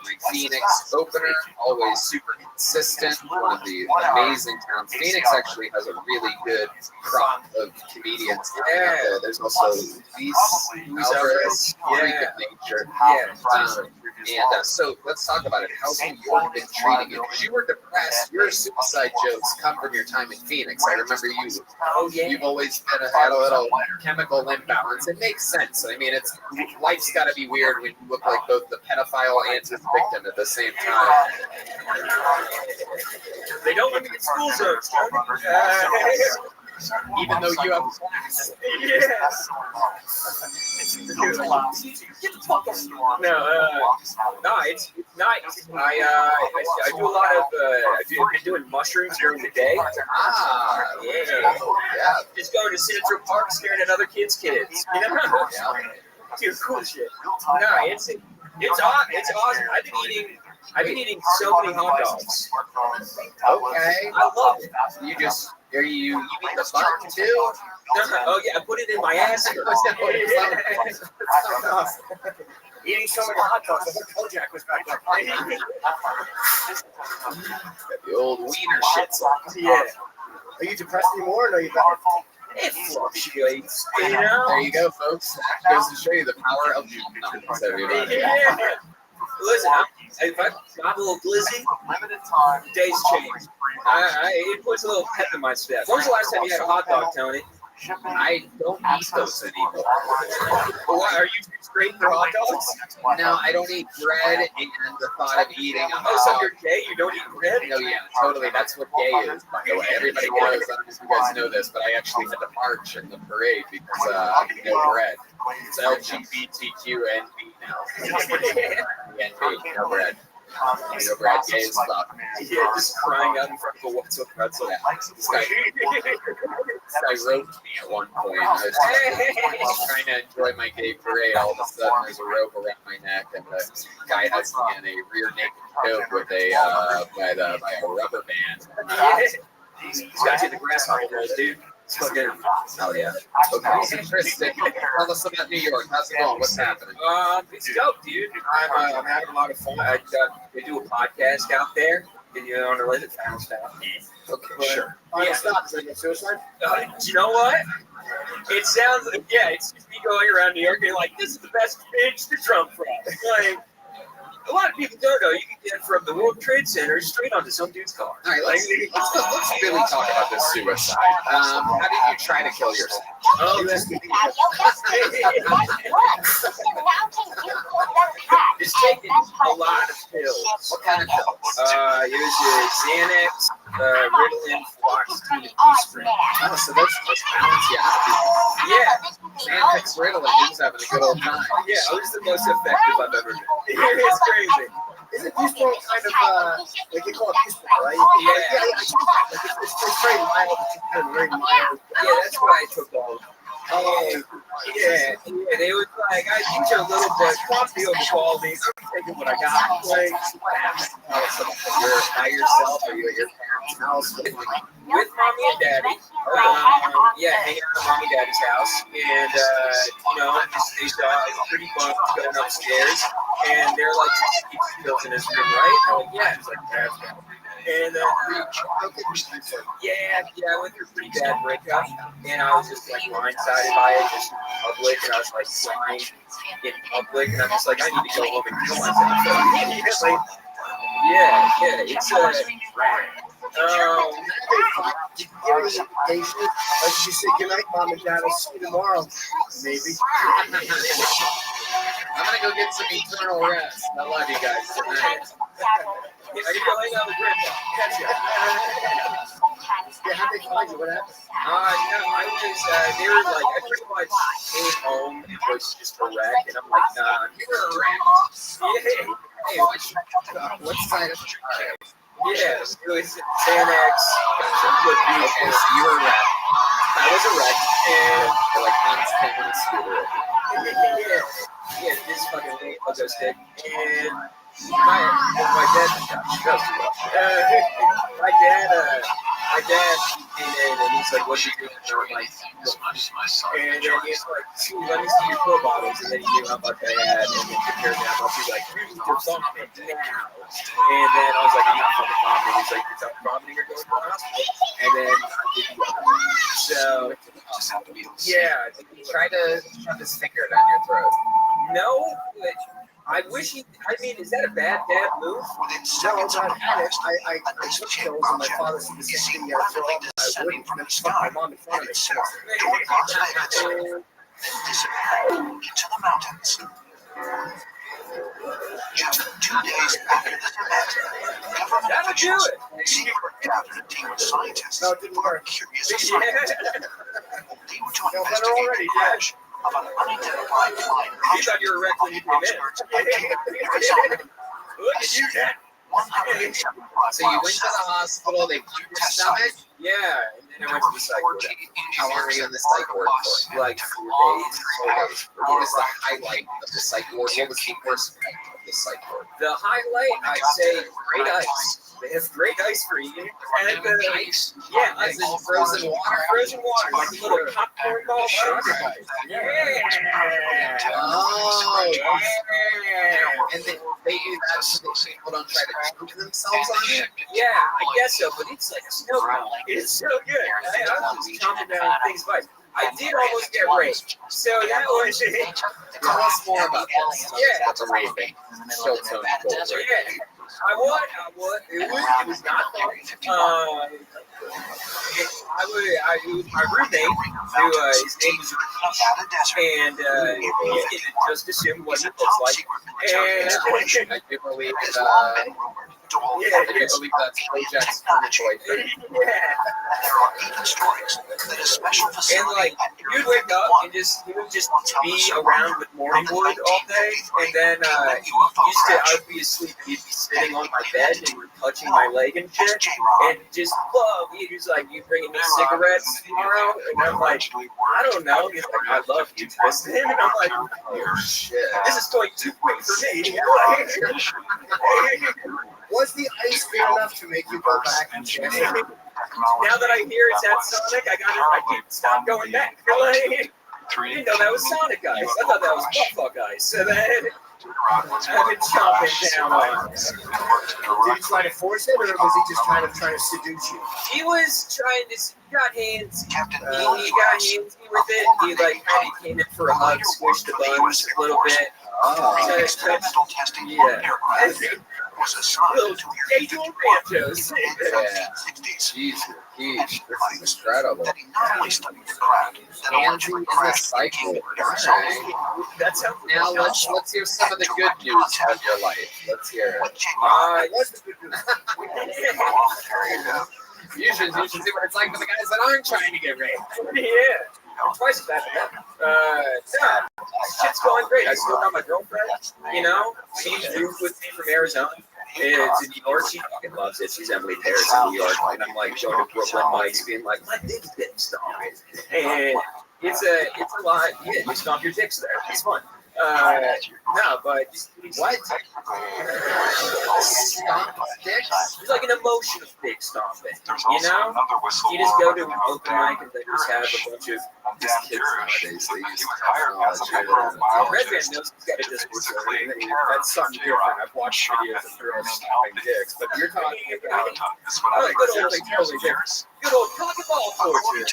my Phoenix opener, always super consistent, one of the amazing towns. Phoenix actually has a really good crop of comedians. Yeah. There's also Luis Alvarez, Freak of Nature. So let's talk about it. How's New York been treating you? Because you were depressed. Your suicide jokes come from your time in Phoenix. I remember you. You've always had a little chemical imbalance. It makes sense. I mean, life's got to be weird when you look like both the pedophile and his victim at the same time. They don't let me get school zones. Even though you have class. Yes. No, it's nice. I do a lot of. I've been doing mushrooms during the day. Yeah. Just going to Central Park, staring at other kids. You know, dude, cool shit. No, it's awesome. I've been eating so many hot dogs. Okay. I love it. You eat the butt too? Oh yeah, I put it in my ass. Eating so many hot dogs, I thought Kojak was back there. The old wiener shits. Yeah. Are you depressed anymore, or are you better? It fluctuates. You know? There you go, folks. That goes to show you the power of numbers, everybody. Yeah. Listen, if I'm a little glizzy, days change. It puts a little pep in my step. When was the last time you had a hot dog, Tony? I don't eat those anymore. What, are you straight for hot dogs? No, I don't eat bread, and the thought of eating a Oh, so hot you're gay? You don't eat bread? No, yeah, totally. That's what gay is, by the way. Everybody knows. I don't know if you guys know this, but I actually had to march in the parade because no bread. It's LGBTQNB now. NB, no bread. No bread, gay as fuck. Yeah, just crying out in front of a what's up pretzel. This guy roped me at one point. I was trying to enjoy my gay parade. All of a sudden, there's a rope around my neck, and the guy has me in a rear naked choke with a by a rubber band. These guys in the grasshopper rolls, dude. It's fucking. Hell yeah. Okay, so Tristan, tell us about New York. How's it going? What's happening? It's dope, dude. I'm having a lot of fun. They do a podcast out there. And you on the list, Final Stop. Okay, sure. Final Stop, is that a suicide? You know what? It sounds like, yeah, it's just me going around New York and like, this is the best bitch to Trump from. Like, a lot of people don't know you can get from the World Trade Center straight onto some dude's car. All right, let's really talk about this suicide. How did you try to kill yourself? Oh, it's taking a lot of pills. What kind of pills? It was Xanax, Ritalin, fluoxetine, and Eastern. Oh, so that's balance, Yeah. Xanax, Ritalin, he was having a good old time. Yeah, it was the most effective I've ever been. It's crazy. Isn't Houston kind of, like they call it Houston, right? Yeah. It's very mild. It's kind of very mild. Yeah, that's why I took all of them. Oh, yeah. They was like, I think you're a little bit coffee over quality. I'm taking what I got. Like, what happened? You're by yourself, or you're at your parents' house? With mommy and daddy. Yeah, hanging out at mommy and daddy's house. And, they saw it's pretty fun going upstairs. And they're like, keep the pills in his room, right? And I'm like, yeah. It's like, that's good. And I went through a pretty bad breakup, and I was just like blindsided by it, just in public, and I was like crying in public, and I'm just like, I need to go home and kill myself. It's like you say, good night, Mom and Dad. I'll see you tomorrow. Maybe. I'm gonna go get some eternal rest. I love you guys tonight. I can go hang out with Grandpa. Catch ya. Yeah, how'd they find you? What happened? I was, they were like, I pretty much came home and was just a wreck, and I'm like, nah, You were a wreck. Yeah. Hey, what side of Yeah, it was Xanax. Okay, so you were a wreck. I was a wreck, and You're like Hans came on a scooter. yeah, this fucking thing, I'll go stick, and my dad came in and he's like, what are you doing? And I'm like, and then he's like, let me see your pill bottles. And then he knew how much I had, and then compared to how much. He's like, you need to vomit now. And then I was like, I'm not fucking vomiting. He's like, you're vomiting or going to the hospital. And then I did so, yeah. He tried to shove his finger down your throat. No, but I wish he. I mean, is that a bad dad move? No, I took pills, and my father said the same thing. I wouldn't fuck my mom in front of me. Into the mountains. Just 2 days after this event, government officials secretly gathered a team of scientists who are curious assignment. They were to investigate the crash of an unidentified flying You thought you were wrecked when you came in. Look at you, Dad. So you went to the hospital, they blew your stomach? Yeah, and then I went to the psych ward. How long were you in the psych ward for? Like 4 days. What was the highlight of the psych ward? What was the worst part of the psych ward? The highlight, I'd say, great ice. They have great ice for you. And ice? Yeah, As in frozen water? Frozen water, like a little popcorn ball. Yeah. Oh, yeah. And they use that so that people don't try to choke themselves on it? Yeah, I guess so, but it's like a snow cone. It's so good. I was just chomping down things by. I did almost get raped. So that was it. Tell us more about this. Yeah. What's a raping? Show tone. Yeah. I would. It was not fun. It was my roommate, who his name was Rothschild, and you can just assume what he looks like. And I do believe I do believe that's Bojack's current boyfriend. And like, you'd wake up and he would just be around with morning wood all day, and then I would be asleep, and he'd be sitting on my bed and touching my leg and shit, and just love. He was like, "You bringing me cigarettes tomorrow?" And I'm like, "I don't know." He's like, "I love you, Tristan," and I'm like, "Oh shit, this is going too quick for me." Was the ice good enough to make you go back and check? Now that I hear it's at Sonic, I can't stop going back. Like, I didn't know that was Sonic Ice. I thought that was Butt-Fuck Ice. So then I've been chomping down on it. Did he try to force it, or was he just trying to seduce you? He was trying to. He got hands. He got handsy with it. He like kind of came in for a hug, squished the buns a little bit. Little J-Joe Ranchos. Yeah. Jesus, this is incredible. Handsy in the cycle. Alright. That sounds now let's hear some of the good news of your life. Let's hear it. What's the good news? You should see what it's like for the guys that aren't trying to get raped. Yeah. Twice as bad for them. Yeah, shit's going great. I still got my girlfriend, you know. She's moved with me from Arizona. It's in New York. She fucking loves it. She's Emily Paris in New York. And I'm like going to Brooklyn Mics being like, my dick's getting stomped. And it's a lot. Yeah, you stomp your dicks there. It's fun. No, but what? Stomp dicks? It's like an emotion of dick stomping. You know? You just go to an open mic and they just have a bunch of kids nowadays. They use technology. Red Band knows he's got a Discord server. That's something different. I've watched videos of girls stomping dicks, but you're talking about good old cock and ball torture.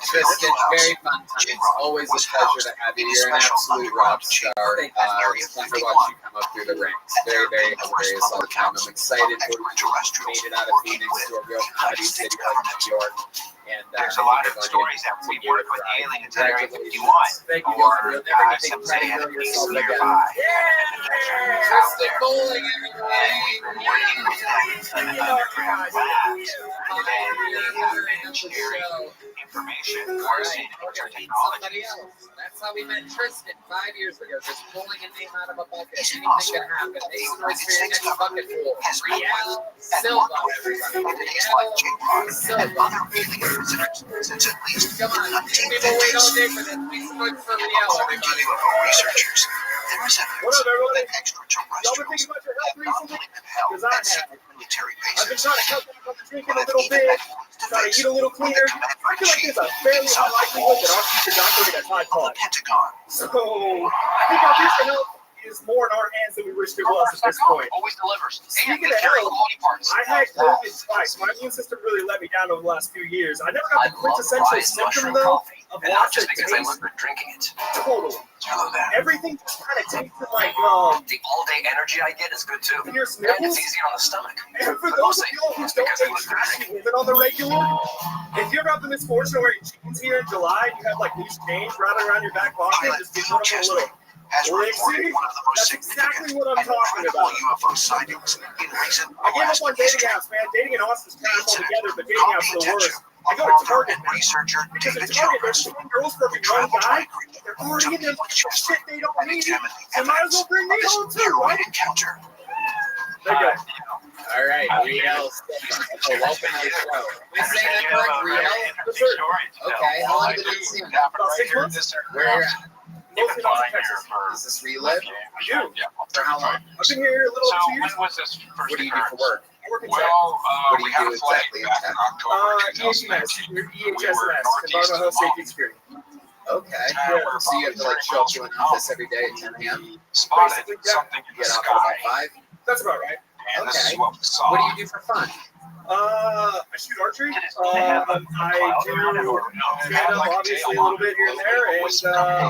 Tristan, very fun times. Always a pleasure to have you. You're an absolute rock star. It's fun to watch you come up through the ranks. Very, very hilarious all the time. I'm excited for you made it out of Phoenix to a real comedy city like New York. And there's a lot of stories that we work with aliens in Area 51. Thank you. Or some say enemies nearby. Tristan Bowling, everybody. Working with aliens in an underground lab. Information or Somebody else. That's how we met Tristan 5 years ago. Just pulling a name out of a bucket. Anything can happen. Masonry's for your next bucket pool. Real Silva, everybody. Real Silva. Come on. People wait all day for this. Masonry's for Real, everybody. Researchers. There is What up, everybody? Y'all been thinking about your health recently? Because I have. I've been trying to cut back on drinking a little bit, trying to eat a little cleaner. I feel like there's a fairly high likelihood that our future doctor will get a Tide Pod. So I think our future health is more in our hands than we wish it was at this point. Always delivers. Speaking of health, I had COVID twice. My immune system really let me down over the last few years. I never got the quintessential symptom, though, of lots of taste. Drinking it. Totally. Everything just kind of tasted like, the all-day energy I get is good, too. And your And sniffles? it's easier on the stomach. And for those of you who don't take trash and live on the regular, if you ever have the misfortune of wearing jeans here in July, you have like loose change running around your back pocket, just give them a little. That's exactly what I'm talking about. I gave up on dating apps, man. Dating in Austin's crap altogether, but dating apps are the worst. I go to Target now. Because at Target, there's 10 girls for every one guy. They're already in there with shit they don't need. So might as well bring me home too, right? There you go. All right, Riel. Welcome to the show. Am I saying that correct, Riel? Okay, how long did it see him? About 6 months. Where you're at? Mostly not in Texas. Is this where you live? I do. For how long? I've been here a little over 2 years. What do you do for work? I work in tech. What do you do exactly in tech? EHS, Environmental Health Safety Security. Okay. So you have to like show up to an office every day at 10 a.m.? Basically, yeah. You get off at about 5? That's about right. Okay. What do you do for fun? I shoot archery. I do stand-up, obviously, a little bit here and there.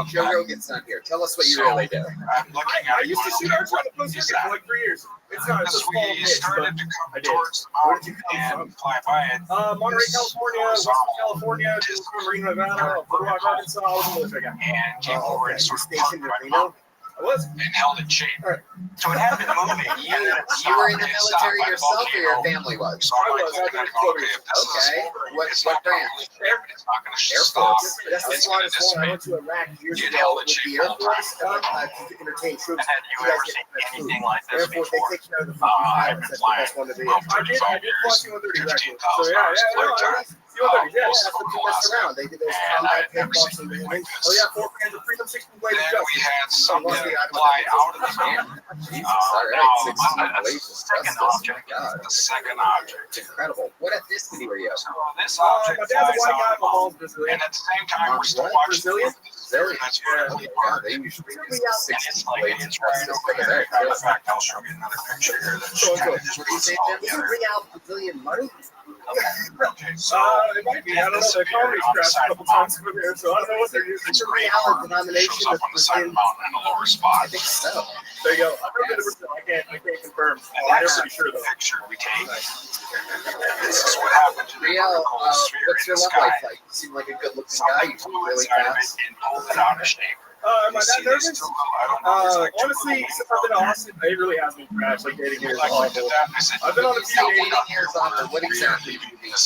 And Joe Rogan's not here. Tell us what you really do. I used to shoot archery on the post circuit for like 3 years. It's not a small niche, but I did. Where did you come from? Monterey, California, Western California, Marina, Nevada, Little Rock, Arkansas. I was a military guy. And came over and sort of stationed in Reno. I was. And held in shape. So it had been moving. You were in the military yourself, or your family was? I was. I did Okay. What branch? Air Force. That's the smartest one. I went to Iraq years ago with the Air Force to entertain troops. Had you ever seen anything like this Air Force, they take care of the fucking pilots. That's the best one to be. I did fly C-130 back then. So yeah. C-130, yeah, that's what you messed around. They did those combat takeoffs and everything. Oh yeah, 4 fans of freedom, 16 blades of justice. We had something fly out of the van. Jesus, all right, 16 blades of Second object. The second object. Incredible. What ethnicity were you? So this object my dad's a white guy, my mom's Brazilian. and at the same time we're still watching Brazilian? Brazilian. Yeah. Yeah, they usually do 16 blades of It's right justice over over there. there. In fact, I'll show you another picture here that So kind of good. just What do you puts say, it all Jim? together. Bring out Brazilian money? Okay, so It might be. I don't know. The comedy crashed a couple times over there, so I don't know what they're using. It's a real denomination shows up of on the side of the Brazilian. mountain in the lower spot. I think so. There you go. I've never been to Brazil. I can't confirm. And I'm that's pretty sure the though. picture we take. This is what happened to the Riel, vertical sphere what's in your the love sky. life like? You seem like a good-looking guy. You Something talk flew really inside of it fast. and pulled it out of shape. Am I You see that these nervous? two little, I don't know, these like two Honestly, little since I've been to Austin, it really has been crashed. Like dating here is I looked at awful. that and I said, I've been on a You few say dating. dating years off, but what exactly do you mean?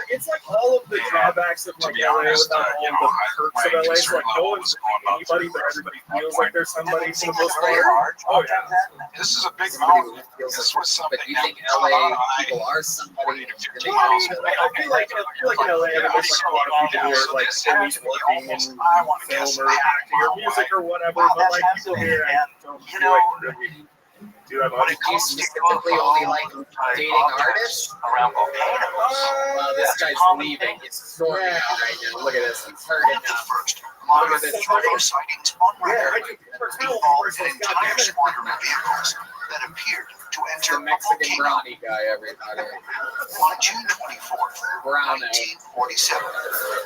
It's like all of the drawbacks of like LA without all the perks of LA. So like no one's anybody, but everybody feels like there's somebody for the most part. Oh yeah. This is a big mountain. This was something But you that think we LA thought people are somebody? to and 15 they miles don't away. I feel like in LA, everybody's like a lot of people who are like always working in film or acting or music or whatever. But like people here, don't feel like really do have But if you specifically only like dating artists, around volcanoes. this guy's leaving. It's storming out right now. Look at this. He's hurting now. Look at this. sightings on Yeah, I record do. For involved an entire squadron of vehicles that appeared to enter The a Mexican volcano. brownie guy, everybody. On June 24th, Browno. 1947,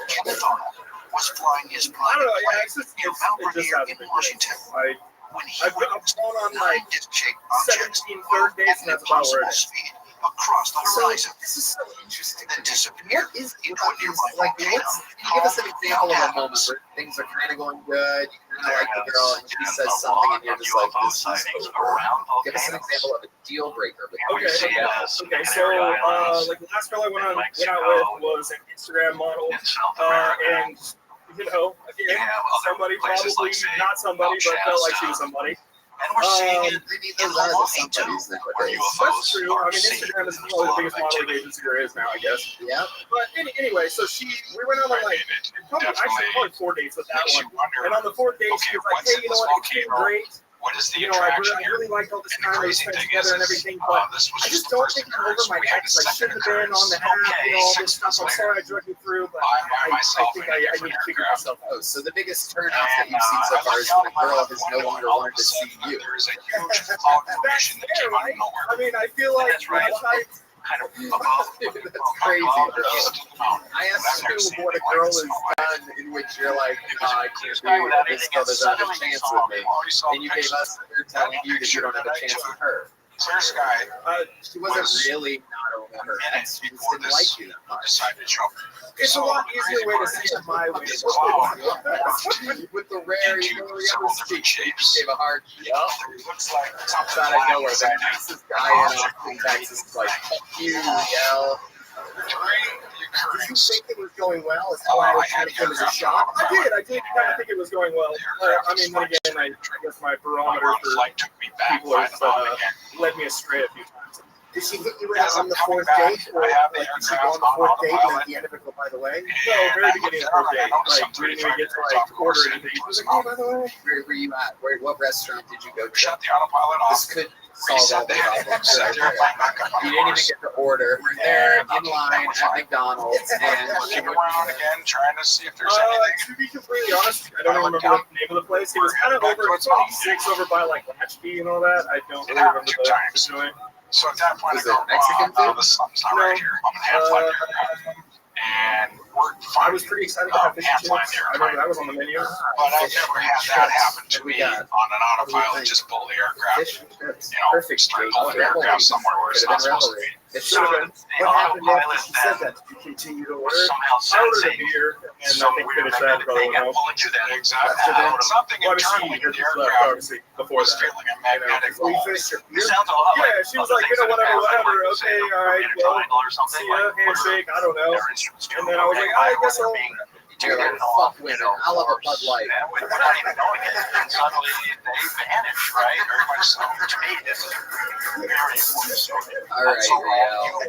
Kenneth Arnold was flying his I don't private know. Yeah, plane it's just near it Mount just Rainier hasn't in been Washington good. when he I've flown on like disc-shaped 17 third dates, and that's about where it is. speed across the So horizon, this is so interesting. then disappeared What is into about a these? nearby Like, volcano. give us an example of a moment where things are kind of going good. You kind of like the girl, and she says something, and you're just like, this is so cool. Give us an example of a deal breaker. Okay, so like the last girl I went out with was an Instagram model, and you know, again, somebody probably not somebody, but felt like she was somebody. And we're seeing it Maybe in those are the Hawaii too, somebodies where nowadays. That's UFOs true. I are mean, seen. Instagram is There's a probably the lot biggest of modeling activity. agency there is now, I guess. Yeah. But anyway, so we went on like probably 4 dates with that one. And on the 4th date, she was like, hey, you know what, it's been great. What is the You know, I attraction really liked all this And the time we crazy spent thing together and is, everything, but this was I just just the don't first think I'm over occurrence. my We had ex. a I shouldn't have second been on the app, occurrence. you know, all Okay, this 6 stuff. I'm months sorry I later, drug you through, but I I myself think in a I need different to figure aircraft. myself out. Oh, so the biggest turnouts that you've seen so far is when a girl has no longer wanted to see you. There's a huge cloud formation that Fair, came out of right? nowhere. I mean, I feel like That's right. Kind of above, That's crazy, bro. east of the mountain. I I've asked never you seen what a anything girl like has this. done in which you're like, I can't This guy be without with this anything girl doesn't have a suddenly chance saw with me. me. Already saw And you gave pictures. us her telling you that you don't have a chance with her. Clear sky. She wasn't really not over her ex. She just didn't like you that much. Decided to jump. It's a lot easier way to see it my way. This cloud With the rare, you know, several ever different speak. shapes. Gave a hard It looks like something shot of nowhere. flying That nicest guy in Austin, Texas, is like, fuck you, yell. Did you think it was going well? Is how I was trying to give it a shot. I did kind of think it was going well. I mean, then again, I guess my barometer for people has led me astray a few times. Did she hit you with it on the 4th date? Or like did she go on the 4th date and at the end of it go, by the way? No, very beginning of the 4th date. Like, we didn't even get to like order anything. She was like, oh, by the way. Where were you at? What restaurant did you go to? Shut the autopilot off. This could solve all the problems right there. You didn't even get to order. We're there in line at McDonald's, and Looking around again, trying to see if there's To anything. be completely honest, I don't remember the name of the place. It was kind of over 26 over by like Latchkey and all that. I don't really remember the joint. So at that point, Is it Mexican food? the sun's not right here. I'm in half line here. And we're I was pretty excited to have fish and chips. I remember that was on the menu. But I've never had that happen to me on an autopilot. Just pull the aircraft, Perfect. start pulling the aircraft somewhere where it's not supposed to be. It should have been. What happened after she said that? Did you continue to order? I ordered a beer, and I think finished that probably well. Something Obviously, internally in the left, aircraft obviously, before was that. feeling a magnetic So you pull. finished your beer? Sounds a lot Yeah, she was like, whatever. Okay, all right, well, see ya, handshake, I don't know. And then I was like, I guess I'll. You're like, fuck women. I love a Bud Light. We're not even knowing it. And suddenly they vanish, right? Very much so. To me, this is very important story. All right, Real.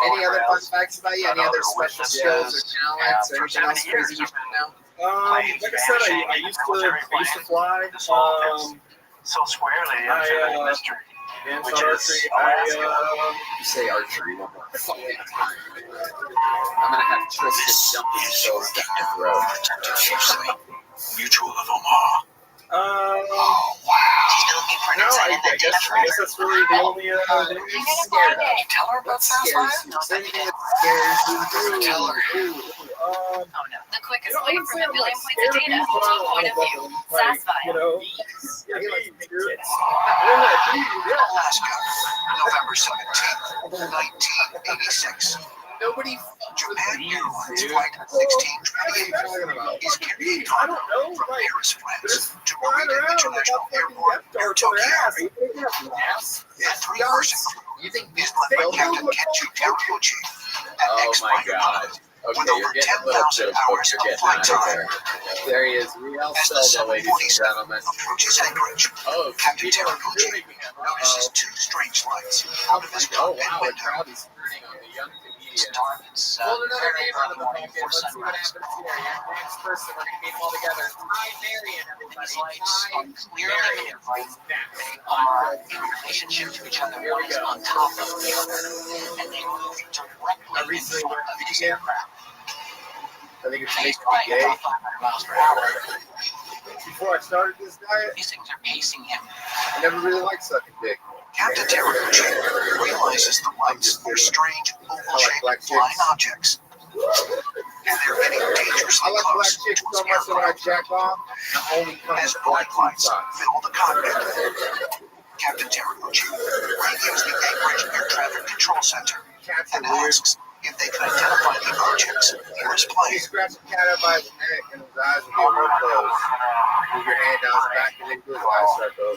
Any other fun facts about you? Any other special skills or talents or anything else crazy you should know? Like I said, I used to fly. So squarely into the mystery. And Which archery, You say archery one more fucking time. I'm gonna have Tristan jump his shows down your throat. Mutual of Omaha. Oh, wow. No, I guess that's really the only thing I'm scared of. Tell her about Fast Five? Anything that scares you? Tell her. Oh no. The quickest way I'm from saying a million like points of scary data people, to a point of I view. don't know, like, Satisfied. you know, Alaska, November 17th, 1986. Nobody Japan Airlines Flight 1628 is carrying cargo from Paris, France to Narita International Airport near Tokyo. The three-person crew You think is led by Captain Kenji Terauchi and Oh my god. Okay, you're getting a little joke, but you're getting out of there. There he is, Real Silva, ladies and gentlemen. approaches Anchorage. Oh, Captain people are Terauchi doing him. notices two strange lights out of his Oh cockpit wow, the window. crowd is turning on the young comedian. It's Hold another very name out of the early bucket. before Let's see what sunrise. happens here. Your next person, we're gonna meet them all together. Hi, Marion, everybody. These lights Hi, are clearly indicating they are in relationship to each other. One is on top of the other, and they move directly in front of these aircraft. I think it's He's making me flying gay. about 500 miles per hour. Before I started this diet, These things are pacing him. I never really liked sucking dick. Captain Terauchi realizes the lights are strange oval-shaped flying objects. And they're getting dangerously I like black close chicks to so his much that when I aircraft. jack off, I only come As with black bright lights socks. fill the cockpit, Captain Terauchi radios the Anchorage Air Traffic Control Center Cats and are weird. asks if they can identify the objects he was You playing. scratch a cat up by his neck and his eyes will get real close. Move your hand down his back and then his eyes start to open.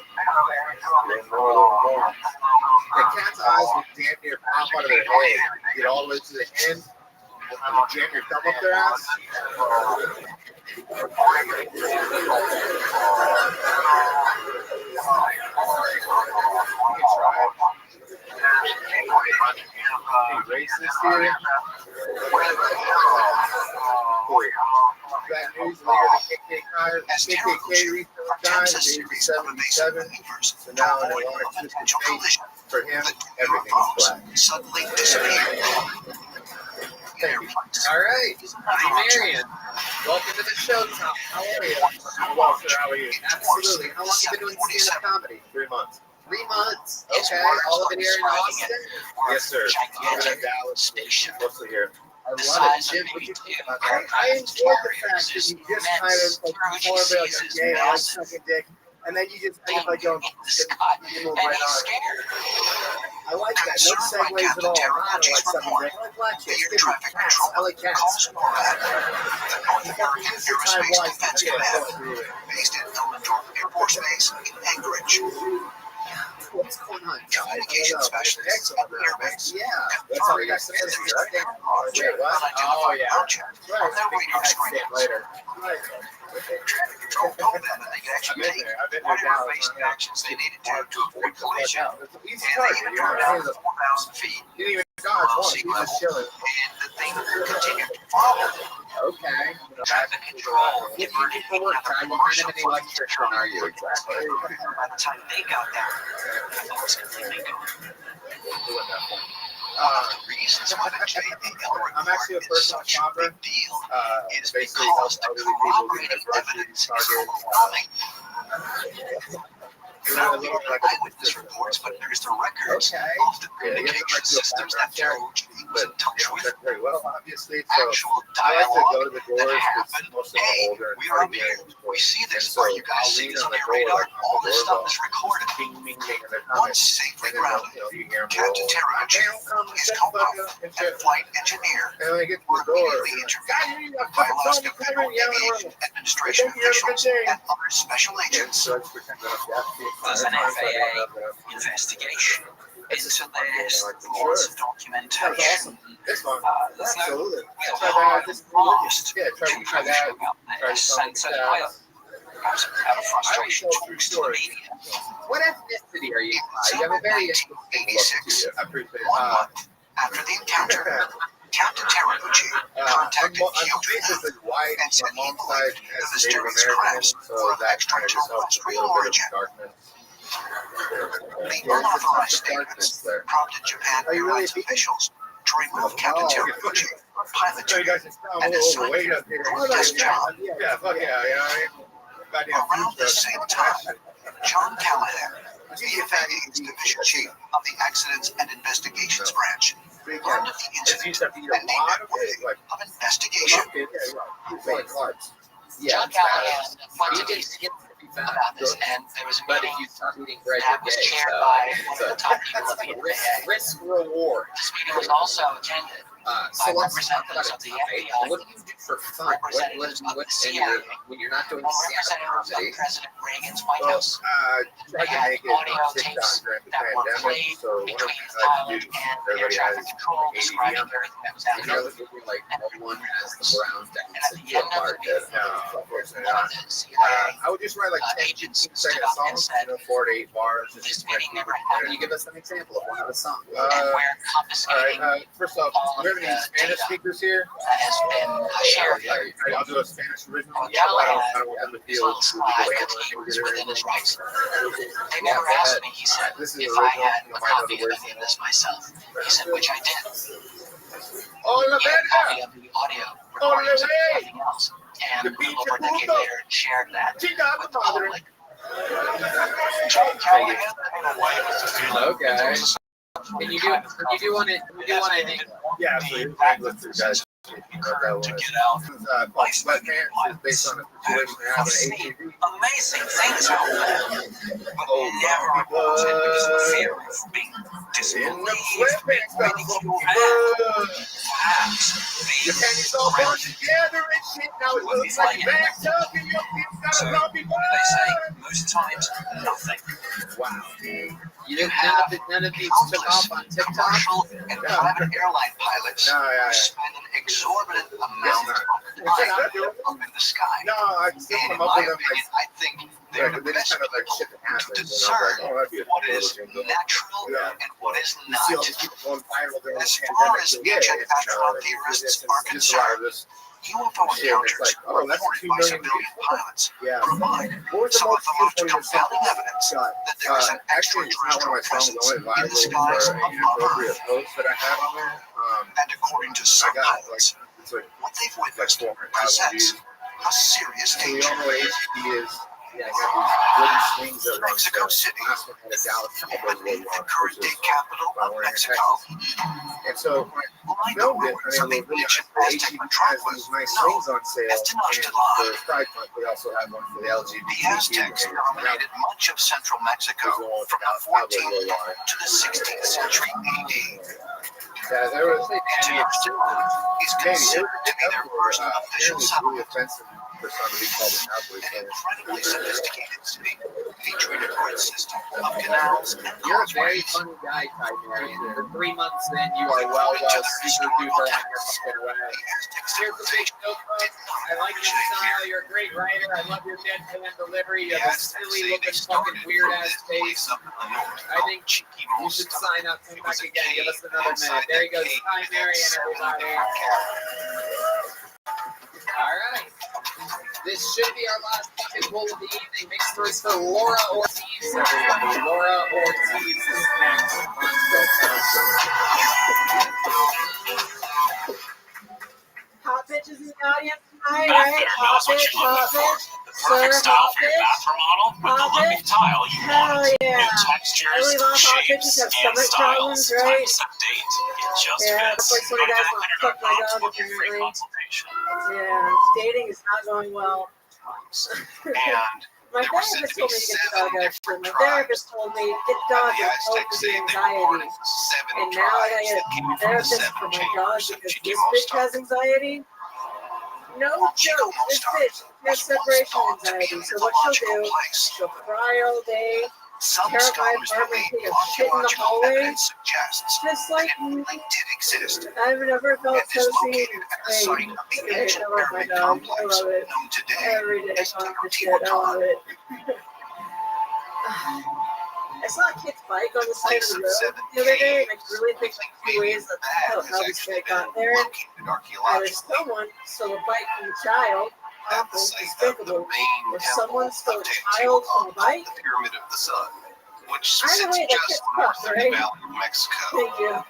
The cat's eyes will damn near pop out of their head. Get all the way to the end. And you jam your thumb up their ass. Racist here. Bad news, later the KKK recently died at the age of 77. So now in a long existing face, for him, everything is black. Suddenly disappeared. All right, Marion, welcome to the show. How are you? Well, sir, how are you? Absolutely. How long have you been doing stand-up comedy? 3 months. 3 months. Okay, all of it here in Austin. Yes, sir. Even in Dallas, mostly here. I love it. Jim, what do you think about that? I enjoyed the fact that you just kind of like before everybody like, yeah, I like sucking dick, and then you just end up like going, you move right on. I like that. No segues at all. I don't like sucking dick. I like black chicks. Give me cats. I like cats. The North American Aerospace Defense Command, based at Elmendorf Air Force Base in Anchorage. What's going on? Communication specialists at the Air Base. Yeah, that's how we got some confirmed history, that right? their Wait, what? Oh, yeah. on their radar screens. Later. Traffic control told them that they could actually take whatever evasive actions they needed to avoid collision. And they even turned out 4,000 feet below sea level, and the thing continued to follow. Okay. Traffic control What do you do for work? Are you kind of an electrician, are you? Exactly. By the time they got there, I thought it was completely gone. The reasons why the JBL I'm actually a report is personal such a shopper. big deal is Basically because help the elderly people get corroborative their evidence groceries, is Target. overwhelming. Found your eyewitness reports, but there's the records of the communication systems that Terralucci was in touch with. Very well, obviously. Actual I like to go to dialogue the doors that because happened. most of them Hey, are older. we are up here. We see this. Are you guys seeing this on your radar? All this stuff is recorded. Once safely grounded, Captain Terralucci, his co-pilot, and flight engineer were immediately interviewed by Alaska Federal Aviation Administration officials and other special agents. There's an FAA investigation into this, lots of documentation. There's no lost information about this, and so perhaps out of frustration talks to the media. What ethnicity are you? You have a very interesting look. I appreciate it. 1 month after the encounter, Captain Terralucci contacted basically white. and said My he mom's side believed the has Native disturbance American, crafts so were of that kind of just helps a extraterrestrial little bit origin. of darkness. The unauthorized statements prompted Japan Airlines officials to remove Captain Terralucci from pilot duty and assign him to a desk job. Yeah, fuck yeah, you know what I mean? Around the same time, John Callahan, the FAA's division chief of the Accidents and Investigations Branch, learned of the incident and named it worthy of investigation. John Callahan went to DC about this, and there was a meeting that was chaired by one of the top people of the FAA. Risk reward. This meeting was also attended by representatives of the FBI, What do you do for fun? representatives of the CIA, when you're not doing and representatives of President Reagan's White House. They had audio tapes that were played between the pilot and the air traffic control describing everything that was happening. Like no one has the Browns down And at the end of the meeting, one of the CIA I would just write like 10 agents stood second up and songs, said, 4 to 8 bars. "This meeting never Can you happened, give us an example of one of the songs? and we're confiscating First off, do we have any Spanish speakers here? that has been shared here." I'll do a Spanish original. Callahan, I don't want them to his feel little slide, that he was within his rights. They never asked me, he said, This is if the I original, had you a might know copy the of words. any of this myself. He said, which I did. Oh, la He had a copy verga! of the audio recordings and everything else. And a little over a decade later, shared that with the public. John Callahan, in a way, was a feeling. Okay. Can you do one? Yeah, absolutely. Let's do guys. To get out. Sweatpants is based on a situation that happened at ATV. Amazing things happen, but never reported because of fear of being disbelieved, ridiculed, and perhaps The canyon's all burned together and shit. Now it looks like backed up and your kid's got So, a what zombie do they say? Most times, nothing. Wow. You You know, have none of these took countless off on TikTok. commercial and private airline pilots No, yeah, who spend an exorbitant amount of time up in the sky. No, I still And in come up my with them opinion, I think they're the they just best kind of like people shit that happens. to And discern I'm like, oh, that'd be a what cool is little jingle. natural Yeah. and what is You see all not. these people going viral during As the far pandemic. as So, yeah, ancient it's, astronaut it's theorists just are a lot of concerned, this UFO shit. And it's encounters like, oh, that's reported 2 by million civilian people. pilots Yeah. provide What was the some of most the most useful compelling evidence that there is an actually, it's not one of my songs. extraterrestrial The only presence in the skies viral or above inappropriate Earth. post that I have on there. And according to I some got like, pilots, it's like what they've witnessed 400,000 presents views. a serious So we danger. all know what ATV is. Yeah, I got these wooden swings that are Mexico City last one had a Dallas Cowboys logo the on, current which day is capital why of we're in Mexico. Texas. And so when I Like filmed it, ruins I of mean, the we're really ancient nice. The ATV Aztec has metropolis these nice known swings on sale, as and Tenochtitlan. for Pride Month, we also have one for the The LGBT Aztecs community. dominated much of central Mexico from the 14th to the 16th century AD. Yeah, there was Tenochtitlan is considered to be their first official apparently really settlement. offensive for some to be called a Cowboys. An incredibly sophisticated city featuring a grid system of canals and You're a very causeways. funny guy, Tiberian. For 3 months, then you are well, super duper on your fucking way. Here's the big notebook. I like your style. You're a great writer. I love your deadpan delivery. You have a silly looking, fucking weird ass face. I think you should sign up. Come back again. Give us another minute. There he goes, Tiberian, everybody. All right. This should be our last fucking pull of the evening. Make sure it's for Laura Ortiz, everybody. Laura Ortiz is next on Hot bitches in the audience tonight, right? Hot bitch, hot bitch. perfect style for your bathroom model with the look of tile you want. Yeah. New textures, I believe all hot shapes, bitches have and stomach problems, styles. right? Time to set a date. It just Yeah, fits. that's like Go some to guys want to fuck my bathfinder.com to dog, book your free apparently. consultation. Yeah, dating is not going well. And My there were therapist said to told be me to get the 7 dog actually. different My tribes. therapist told me get the dog And the to help Aztecs with say the they were born anxiety. into 7 And now I tribes got that came a from the therapist 7 for my dog chambers of because this bitch Chiquimostar. has anxiety. No joke, this bitch has separation anxiety. So what she'll do, she'll cry all day, Some tear up my scholars apartment, believe take a shit in the archaeological hallway. evidence suggests Just that like it really did exist. I've never felt And so is seen. located at the Hey, site of the I ancient love my pyramid dog. I complex love it. known today Every day as I talk the shit. I love Teotihuacan. it. I saw a kid's bike on the side of the road the other day, and I could really think like two ways that how this kid got there. Either someone stole a bike from a child, awful, despicable, or someone stole a child from a bike. The Pyramid of the Sun, which Either sits way, that just kid's north fucked, of the right? Valley of Mexico. Thank you.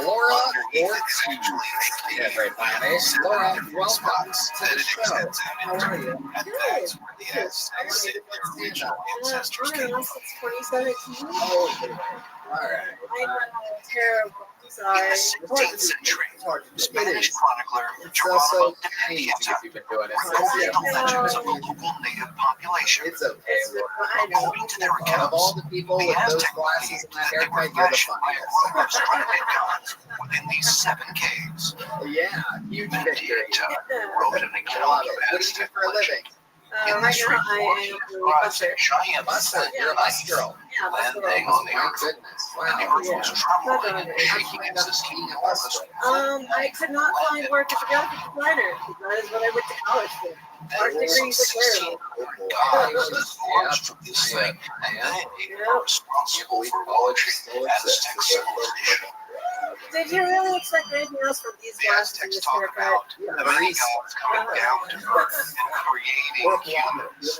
Laura Underneath Ortiz. it is actually a Yeah, cave great. My name is with Laura. 7 different Welcome spots to that the it show. extends out How into. are you? And that's where the Aztecs say their original ancestors I came don't know, from. since 2017. Oh, all right. I know, terrible. I'm sorry. In the 16th century, Spanish chronicler It's also Geronimo de pain Mendieta if you've been doing it. recorded the legends of the local native population. It's okay. I know. According to their Of all accounts, the people the with those Aztec glasses believed and that that they were haircut, you're the fashioned by a funniest. group of stranded gods within these 7 caves. Yeah, huge victory. Mendieta wrote an I account love of it. What do you do Aztec for a living? legend. In Right this now, report, I he am describes a a giant Buster. flight You're a bus girl. Yeah, that's landing what on the My earth. goodness. And the Wow. earth was Yeah. trembling and Not shaking Being as this being a enormous bus girl. I could not find work as a graphic designer. That is what I went to college for. Art degrees are terrible. gods that launched from this thing, and Yeah. they are responsible for launching Aztec civilization. Did you really expect anything else from these The glasses and Aztecs this talk haircut? about the many gods coming down to earth and creating humans.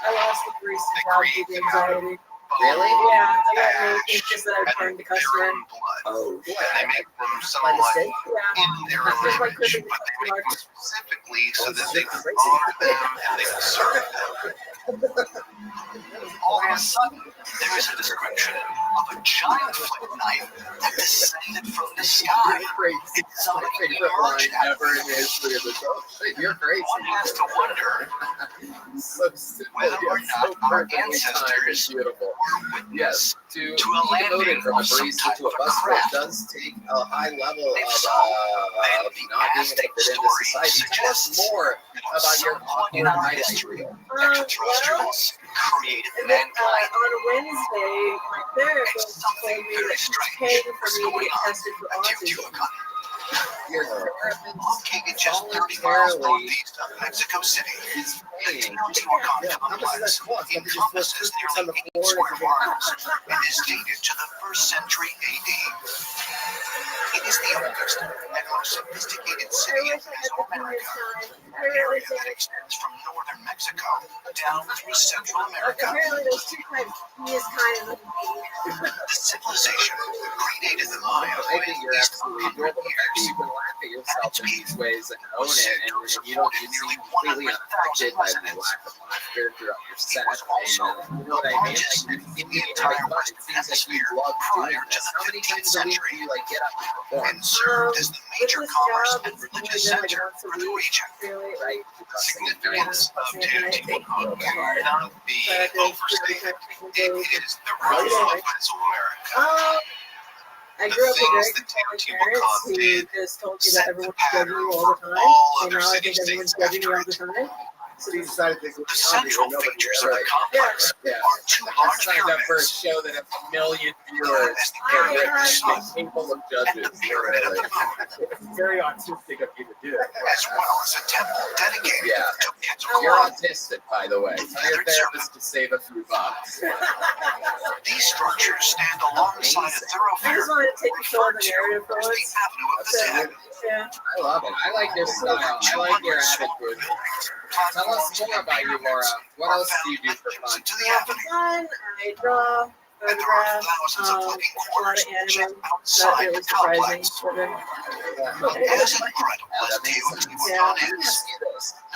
I lost the grease They job create due to them out of anxiety. Really? Yeah, I got really ash anxious that I and turned the their customer. own blood. Oh, And they make them my somewhat mistake? Yeah. in their That's just like image, cribbing but they make them specifically so Oh, that they shit, can crazy. honor them and they can serve them. All of a sudden, there is a description of a giant flip knife that descended from the sky. Crazy. It's something My favorite line emerged out of ever in it. the history of the show. You're crazy. One has to wonder So simple, whether or yet so not our perfectly timed. It's ancestors beautiful. were Yes, witness to to a be demoted landing from a of some barista type to a of a busboy craft. does take a high level If of so, then not the being able to Aztec fit into story society. Tell us suggests more that about your someone in awkward our highlight history, reel. extraterrestrials, created And then mankind. on Wednesday, my therapist told me that she's paying for me to get tested for autism. Your therapist Located just 30 miles voluntarily northeast of Mexico City, is the paying. Teotihuacan Yeah, how much does that complex cost? Let me just put encompasses on the nearly 8 floor. square miles and is dated to the 1st century AD. It is the oldest and most sophisticated I city in wish I had the Mesoamerica, time. I an really area that did. extends from northern Mexico down through Central America. Apparently, those 2 times he is kind of The civilization predated the Maya I by think at you're least absolutely 100 adorable. The fact that years. you can laugh at yourself in these ways and own Was it, said and to have you don't supported seem nearly completely 100,000 unaffected by the residents. lack of laughter throughout your It set. was also And, you know what I mean? Like, largest you in seem the to be entire having fun. It Western seems like you Hemisphere love prior doing to this. the How many 15th times a week do century, you like get up and perform? and served as the with major this commerce job, and it's religious only been like center once a for the week. region. Really, Right? The significance of Teotihuacan cannot be So I feel overstated. pretty It is the roof of Mesoamerica. I The grew up with very things that controlling parents Teotihuacan who did just told you that set the everyone's judging pattern you all for the time, all and other now I think city-states everyone's judging me all the after it. time. So you decided to go The central features of the complex Yeah. are 2 large Signed up for a pyramids show that has a million known viewers as the and Pyramid of the rich Sun and capable of and judges. the Pyramid of the Moon, It's very autistic of you to do it. as well as a temple dedicated Yeah. to You're Quetzalcoatl. autistic, by the way. Tell your therapist to save a few bucks. These structures stand alongside a I thoroughfare just wanted to take control of referred the to narrative for as once. the Avenue of the Dead. Yeah. I love it. I like your style. I like your attitude. Tell us more about you, Laura. What else do you do for fun? To the Yeah, for avenue. fun, I draw. photograph. A lot of anime. That's really surprising for them.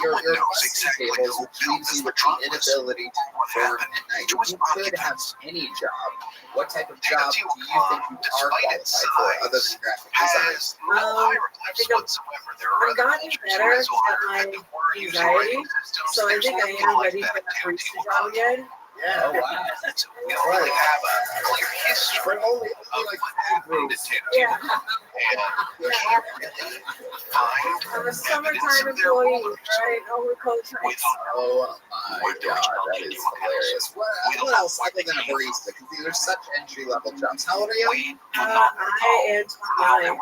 Your busing tables, which leaves you with the inability to perform at night. If you could have any job, what type of job do you think you are qualified for, other than graphic design? I think I've gotten better at my anxiety, so I think I am ready for the barista job again. Yeah. Oh, wow. You don't really have a clear history For only of like what happened. Yeah. I'm a summertime employee, right? Over coach. Oh my god, that is hilarious. What else other than a barista? Because these are such entry-level jobs. How old are you? I am 29.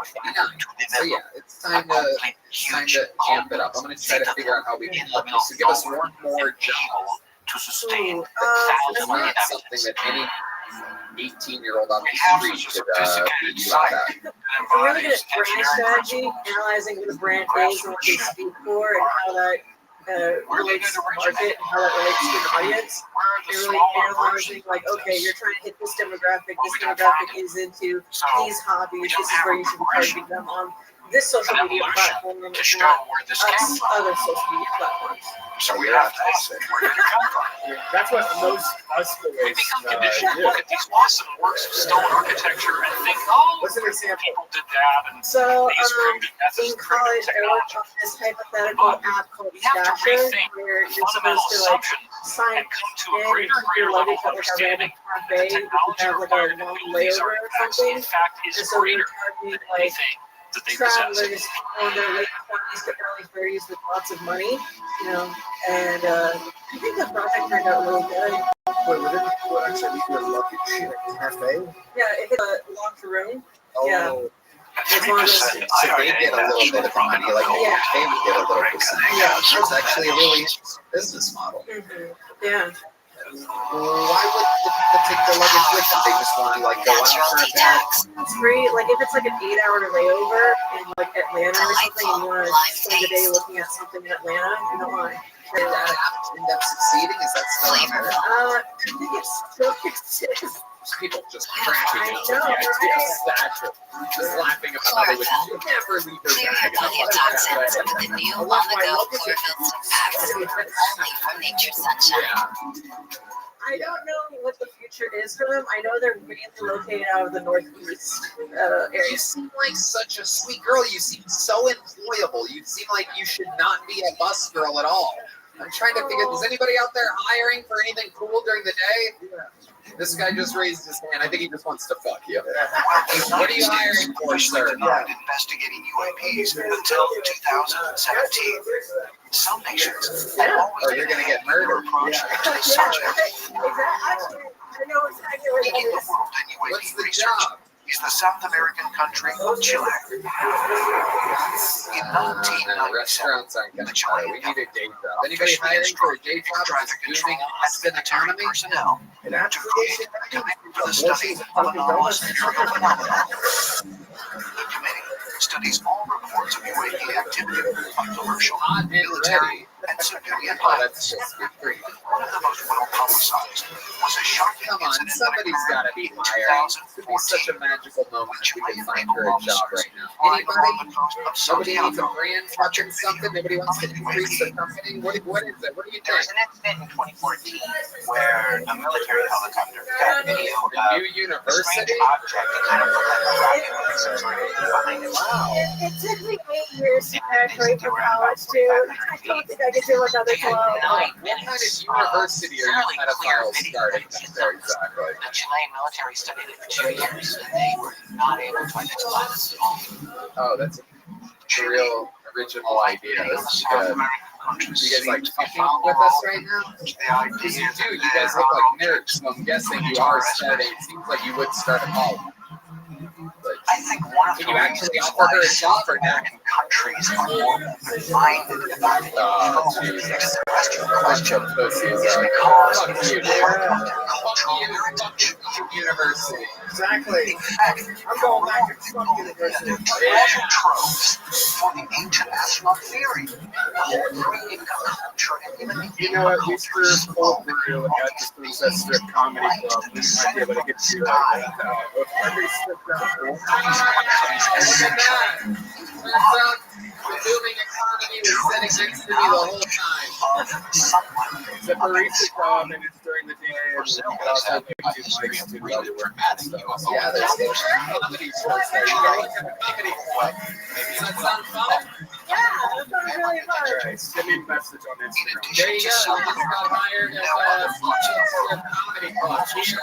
So yeah, it's time to amp it up. I'm going to try to figure out how we can help you. So give us one more job. To sustain it's not something that any 18-year-old on the street could be like that. I'm really good at brand strategy, analyzing who the brand is and what they speak for, and how that relates to the market and how that relates to the audience. And really analyzing, like, okay, you're trying to hit this demographic is into these hobbies, this is where you should be targeting them on this social media platform and not other social media platforms. So we have to ask where did it come from? That's what most us boys We become conditioned to look at these awesome works of stone architecture and think, oh, what's an example? people did that. And So, these primitive methods in of primitive college, I worked technology. on this hypothetical app called We have to Stasher, rethink where you're fundamental supposed to, like, assumptions sign and come to a in greater and and greater your level luggage of at like a random understanding cafe. that the You technology have like a required to long build these layover or artifacts, something. in fact, is And so greater you're targeting than like anything that they possess. travelers in their late 20s to early 30s with lots of money, you know, and I think the project turned out really good. Wait, would it actually be a lucky cafe? Yeah, if it's a locked room, yeah. Oh. As long as So they get a little bit of money, like they would get a little percentage. Yeah. It's actually a really interesting business model. Yeah. Why would the people take their luggage with them? They just want to like go out for a bit. It's free. Like if it's like an 8-hour layover in like Atlanta or something, and you want to spend the day looking at something in Atlanta, you don't mind. Did that end up succeeding? Is that still out there? I think it still exists. People just cracking up with the idea of Thatcher, just laughing about how they would never leave their bag in a fucking with the new on-the-go Chlorophyll packs, only from Nature Sunshine. I don't know what the future is for them. I know they're mainly located out of the northeast area. You seem like such a sweet girl. You seem so employable. You seem like you should not be a bus girl at all. I'm trying to figure, is anybody out there hiring for anything cool during the day? This guy just raised his hand. I think he just wants to fuck you. What are you hiring for, sir? Investigating UAPs until 2017. Some nations have always Oh, you're gonna get murdered. approach to the subject. Actually, I know exactly what it Leading the is. world in UAP What's the research job? is the South American country of Chile. In 1997, Restaurants aren't the gonna Chilean We need a government day job. Anybody hiring for a day job in this booming Austin economy? personnel to create a committee for the study of anomalous aerial phenomena. The committee studies all reports of UAP activity by commercial, military, and civilian Oh, pilots. that's just great. One of the most well-publicized was a shocking Come on, incident somebody's that got to be hiring. This would be such a magical moment if we could find her a job right now. Anybody? Nobody needs a brand fucking something. Nobody wants to increase the company. What is it? What do you There think? was an incident in 2014 where a military helicopter got video of The new a university? strange object that kind of looked like a rocket with some sort of behind it. It took me 8 years to graduate from college, too. I don't think I could do another 12. What kind of university are you pedophiles starting there exactly? The Chilean military studied it for 2 years and they were not able to identify this at all. Oh, that's a real original idea. This is good. You guys like fucking with us right now? Because you do. You guys look like nerds, so I'm guessing you are starting. It seems like you would start a cult. I think one of Can the you actually reasons offer why her a job or not? American countries are more minded about Oh, Jesus. asked you a question is because it is part of their cultural heritage. University. Exactly. In fact, I'm going back to Trump University. financial tropes for the ancient astronaut theory. The whole creating a culture and even You know what? We serve cold brew at the Sunset Strip Comedy Club. We might be able to get you every strip The booming economy was sitting next to me the whole time. The barista job, and it's during the day, and you can also pick two mics to go to work and stuff. Yeah, there's comedy shows there. You gotta look at the comedy club. Does that sound fun? Yeah, that sounds really fun. Alright, send me a message on Instagram. There you go. I just got hired at the comedy club here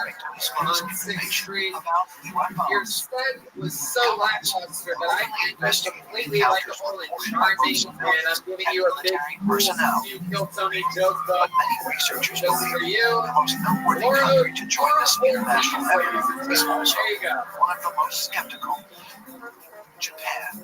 on 6th Street. Your set was so lackluster that I think was completely likable and charming, and I'm giving you a big You Kill Tony joke book just for you. Laura, to join this international effort is also there you go. one of the most skeptical. Japan.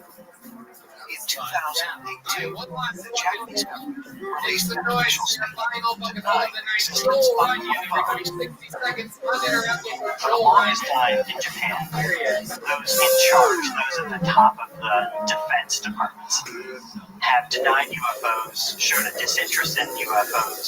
In 2018, the Japanese government released an official statement denying existence of UFOs. 60 seconds uninterrupted for For the Joel. longest time in Japan, those in charge, those at the top of the defense departments, have denied UFOs, showed a disinterest in UFOs.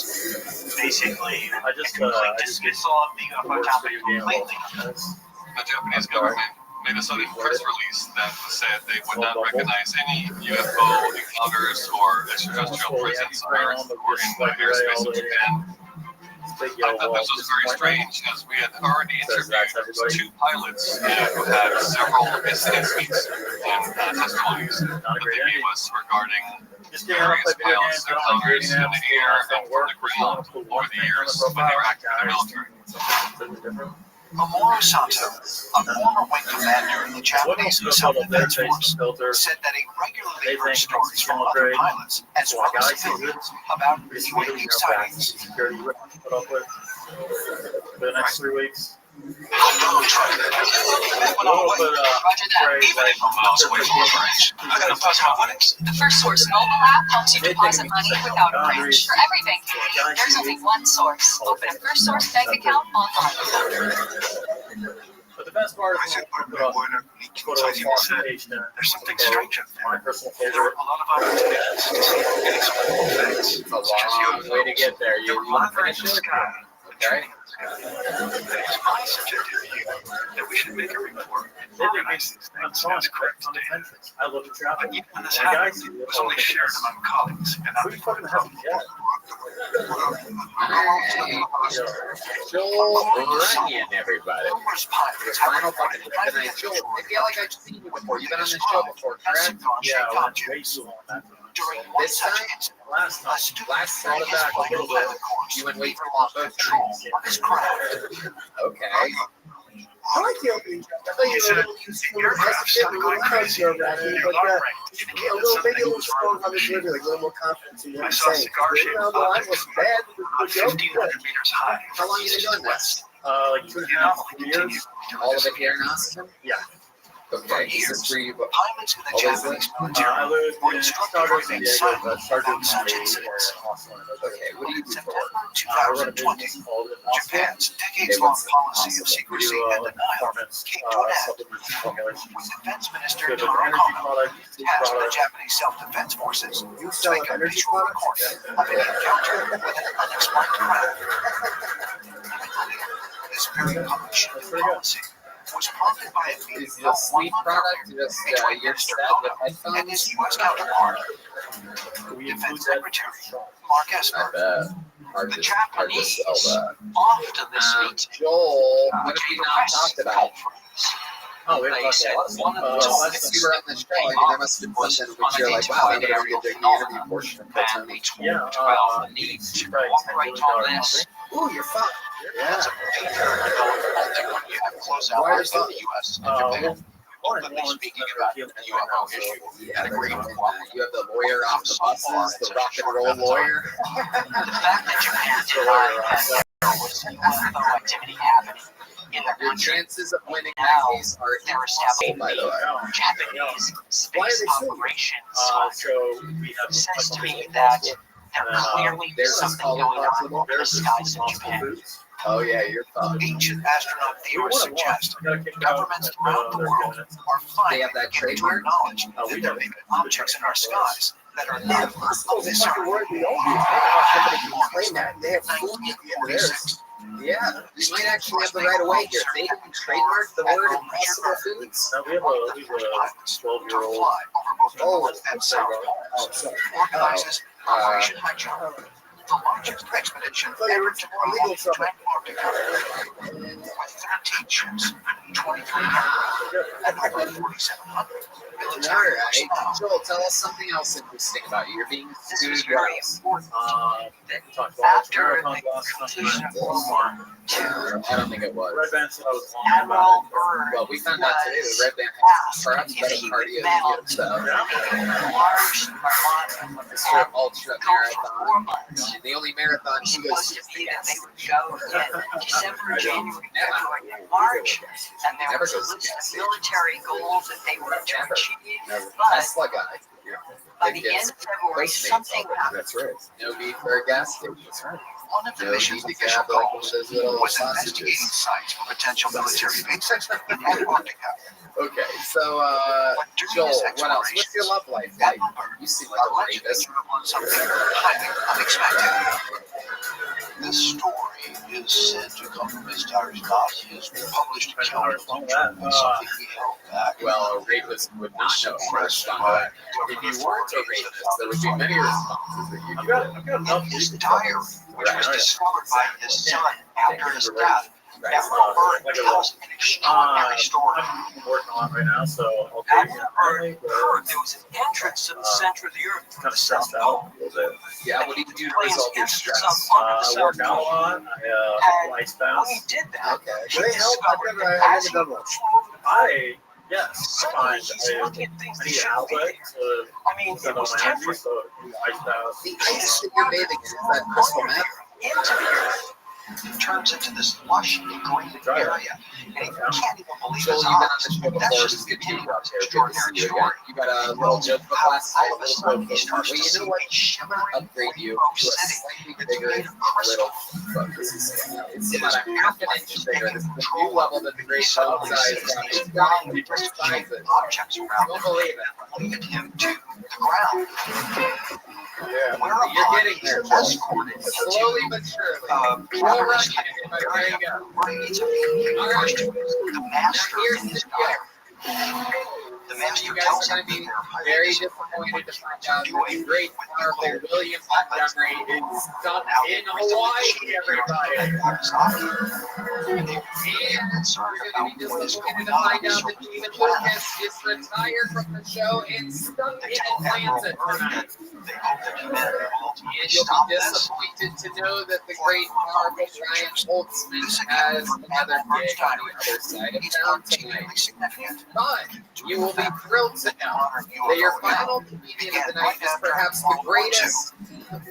Basically, a complete dismissal of the UFO topic completely. The Japanese government made a sudden press release that said they would not recognize any UFO encounters or extraterrestrial presence on Earth or in the airspace of Japan. I thought this was very strange, as we had already interviewed two pilots who had several incidents and testimonies that they gave us regarding various pilots encounters in the air and from the ground over the years when they were active in the military. Mamoru Sato, a former wing commander in the Japanese Self-Defense Force, said that he regularly heard stories from other pilots as well as civilians about UAP sightings. For the next 3 weeks. Even if I'm miles away from a branch, I gotta buzz my winnings. The First Source mobile app helps you deposit money without a branch. For everything, there's only one source. Open a First Source bank account online. But the best part is when I put There's something strange up there. My personal There favorite. are a lot of opportunities to see inexplicable things. It's a long way to get there. You want to finish it? Okay. I subjective view that we should make a report and organize these things as correct data. I love the traffic. But even when this happened, it was only shared among colleagues and not before the public. Joel Runyon, everybody. Your final fucking tonight. Joel, I feel like I've seen you before. You've been on this show before, correct? Yeah, I went way too long that time. This time? Last time. Last time. Back a little bit. You went way too long both times. Okay. I like the opening chapter. I thought you were a little too smooth. Maybe a little strong on the delivery, like a little more confidence in what you're saying. The line was bad, but the joke was good. How long have you been doing this? Like 2.5 years. All of it here in Austin? Yeah. Okay, is this where you've Pilots in the always Japanese lived? I lived were in instructed to remain silent started about such incidents. Okay, what do you do for September 2020, Japan's decades-long policy of secrecy and denial came to an end with Defense Minister Taro Kono tasked the Japanese Self-Defense Forces to make a visual recording of an encounter with an unexplained craft. This very public shipping policy was prompted by a meeting Is the sweet product just your set with and headphones? his U.S. counterpart, Defense Secretary Mark I Esper. bet. Hard The to sell that. Often this meeting, Joel, what have we not talked about? Oh, we You have said one of the last you were on the show, I mean, there must have been something which you're like, wow, maybe I'm going to dig the interview portion of that. Yeah, the need to cooperate on this. Ooh, you're fucked. Yeah. That's a major development when you have close allies in the U.S. and Japan openly speaking about the UFO issue. Yeah, you have the lawyer off the buses, the rock and roll lawyer. The fact that Japan denied that there was UFO activity happening in the Your country chances of winning now, that case are they're impossible, establishing by the way. Japanese space operations. So we have Says to me that clearly something going on in the skies of Japan. Oh yeah, you're fucked. Ancient astronaut theorists suggest governments around the world are They have that trademark. knowledge that there may be objects in our skies that are not of this earth. Claim that they have full theirs. Yeah, you might actually have the right of way here. They can trademark the word impossible foods. No, we have a 12-year-old. Oh, And South organizes Operation Hydro, the largest expedition ever to go to Antarctica, with 13 ships, 23 cargo, and over 4,700 military all right. personnel. Joel, tell us something else interesting about you. You're being This was very important that after the completion of World War II, I don't think it was. Red Band said I was Admiral Byrd Well, we found out today that Red Band has perhaps if better he cardio would than you. mount So, a large Armada Mr. Ultra go for 4 Marathon. months. And the only marathon It he was goes supposed to to be that is they would go in December, January, February, and March, and there was a list of military goals that they were to achieve. But Tesla guy. by the end of February, something happened. That's right. No need for a gas station. One of the No mission's need to official grab like one of goals those little was investigating sausages. sites for potential military bases in Antarctica. Okay, so But during Joel, this what else? What's your exploration, love life like? Admiral Byrd You seem like a allegedly rapist. came upon something highly unexpected. This story is said to come from his diary, not his published account of the journey, something he held back. Well, a rapist would not know how to respond to that. If you weren't a rapist, there would be many responses that you could. In his diary, which was discovered by his son after his death, Admiral Byrd tells an extraordinary story. I'm working on it right now, so I'll take it. Admiral Byrd heard there was an entrance to the center of the earth. Kind of stressed out a little bit. Yeah, what do you do to resolve your stress? I work out a lot. I ice baths. When he did that, Okay. he Do they help? discovered that I've as he never done one. moved forward, Yes, I suddenly find he's looking at things I that need an shouldn't be outlet there. to I mean, send it all was my energy, different. so ice baths. The ice that you're bathing in, is that crystal meth? Into the earth. It turns into this lush green area, and he can't even believe Joel, his you've been on eyes. the show before. That's It's just good the to meet beginning you of out this there. Good to extraordinary see you story. again. You got a little joke book last night, All of a a little sudden, book. he starts Well, to you see know what? a shimmering Upgrade you rainbow to a city slightly that's bigger made of crystal. book. This is it's It about is a half an inch bigger. This is the new level that the great bone suddenly size sees got. these It's got nine different sizes. objects You around won't him, believe it. leading him to the ground. Yeah, Whereupon you're getting he's there, Joel. escorted Slowly into but surely. cavernous Right, but there you go. where he meets a unique All right. question. The master Here's in the his deal. diary. The You master guys tells are him going to be that they're highly very disappointed disappointed to find out that the great, powerful William Montgomery is stuck in Hawaii, everybody. And you're going to be disappointed to find out that David Lucas is retired from the show and stuck in Atlanta tonight. And you'll be disappointed to know that the great, powerful Brian Holtzman has another gig on the other side of town tonight. But you will be thrilled to know that your final comedian of the night is perhaps the greatest,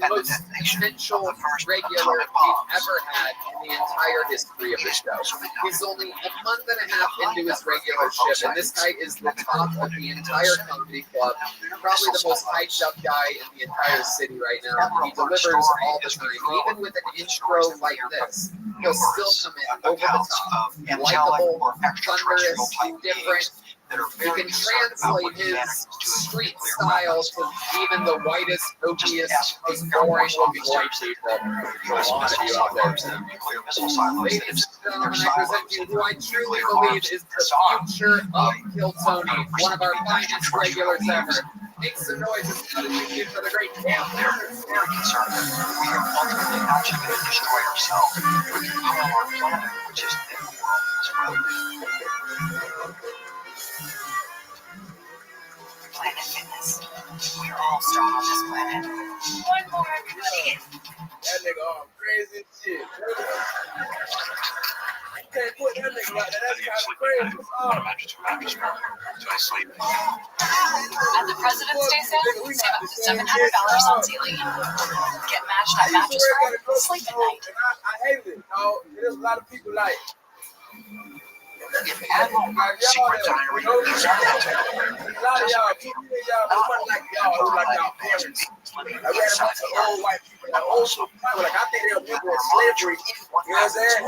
most essential regular we've ever had in the entire history of the show. He's only a month and a half into his regular shift, and this guy is the top of the entire comedy club, probably the most hyped up guy in the entire city right now. He delivers all the time, even with an intro like this. He'll still come in over the top, likable, thunderous, different. He can translate his street style to even the whitest, opiest, most boring looking white people. A lot of you out there. Ladies and gentlemen, I present to you who I truly believe is the future of Kiltony, one of our finest regulars ever. Make some noises for the great Cam. They're very concerned. We are ultimately actually going to destroy ourselves. We can harm our planet, which is their world as well. Planet Fitness. We're all strong on this planet. One more cookie. That nigga all crazy as shit. Can't put that nigga like that. That's kind of crazy. At the President's Day sale, save up to $700 on ceiling. Get matched at Mattress Firm, sleep at night. I hate it. You know, there's a lot of people like, If Admiral Byrd's secret diary is a lot of y'all, like y'all parents. I read about some old white people, like old school people, like I think they were people in slavery. You know what I'm saying?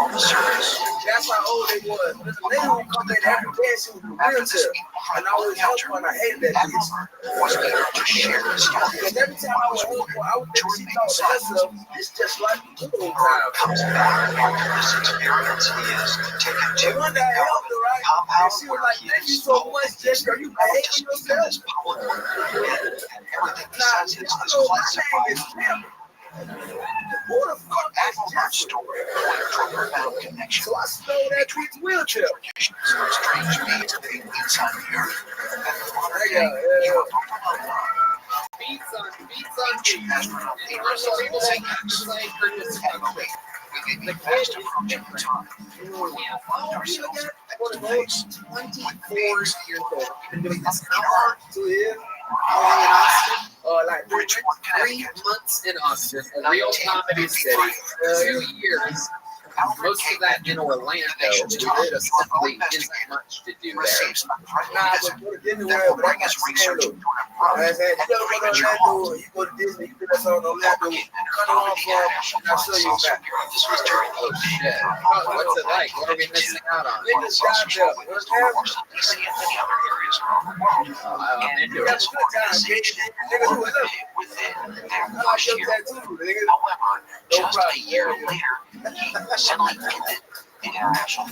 That's how old they was. There's a lady who come in every day, she was in a wheelchair. And I always help her, and I hated that bitch. Because every time I would help her, I would think she thought to herself, it's just like the old time. Comes back after this experience, he is taken to one day I helped her, right? And she was like, thank you so much, Jessica. You behaving yourself. Everything he says is classified. Who the fuck is Jessica? Connection. So I stole that bitch wheelchair. Strange beings living inside the earth. Beats on beats. And also people that say for dysfunction. The kid is different. One of those 24 years old. Been doing this how long? 2 years? How long in Austin? Like 3 months in Austin. A real comedy city. 2 years. Most of that in Orlando. There just simply isn't much to do there. Nah, but go to Disney World, but I got scared though. I said, you gotta go to Orlando, you go to Disney, you do that on Orlando, cut it off and I'll show you back. Oh shit. What's it like? What are we missing out on? Niggas died there. What's happening? I'm into You it. have a good time, bitch. Nigga, who is up? I like your tattoo, nigga. No Just problem. a year later, he suddenly ended the international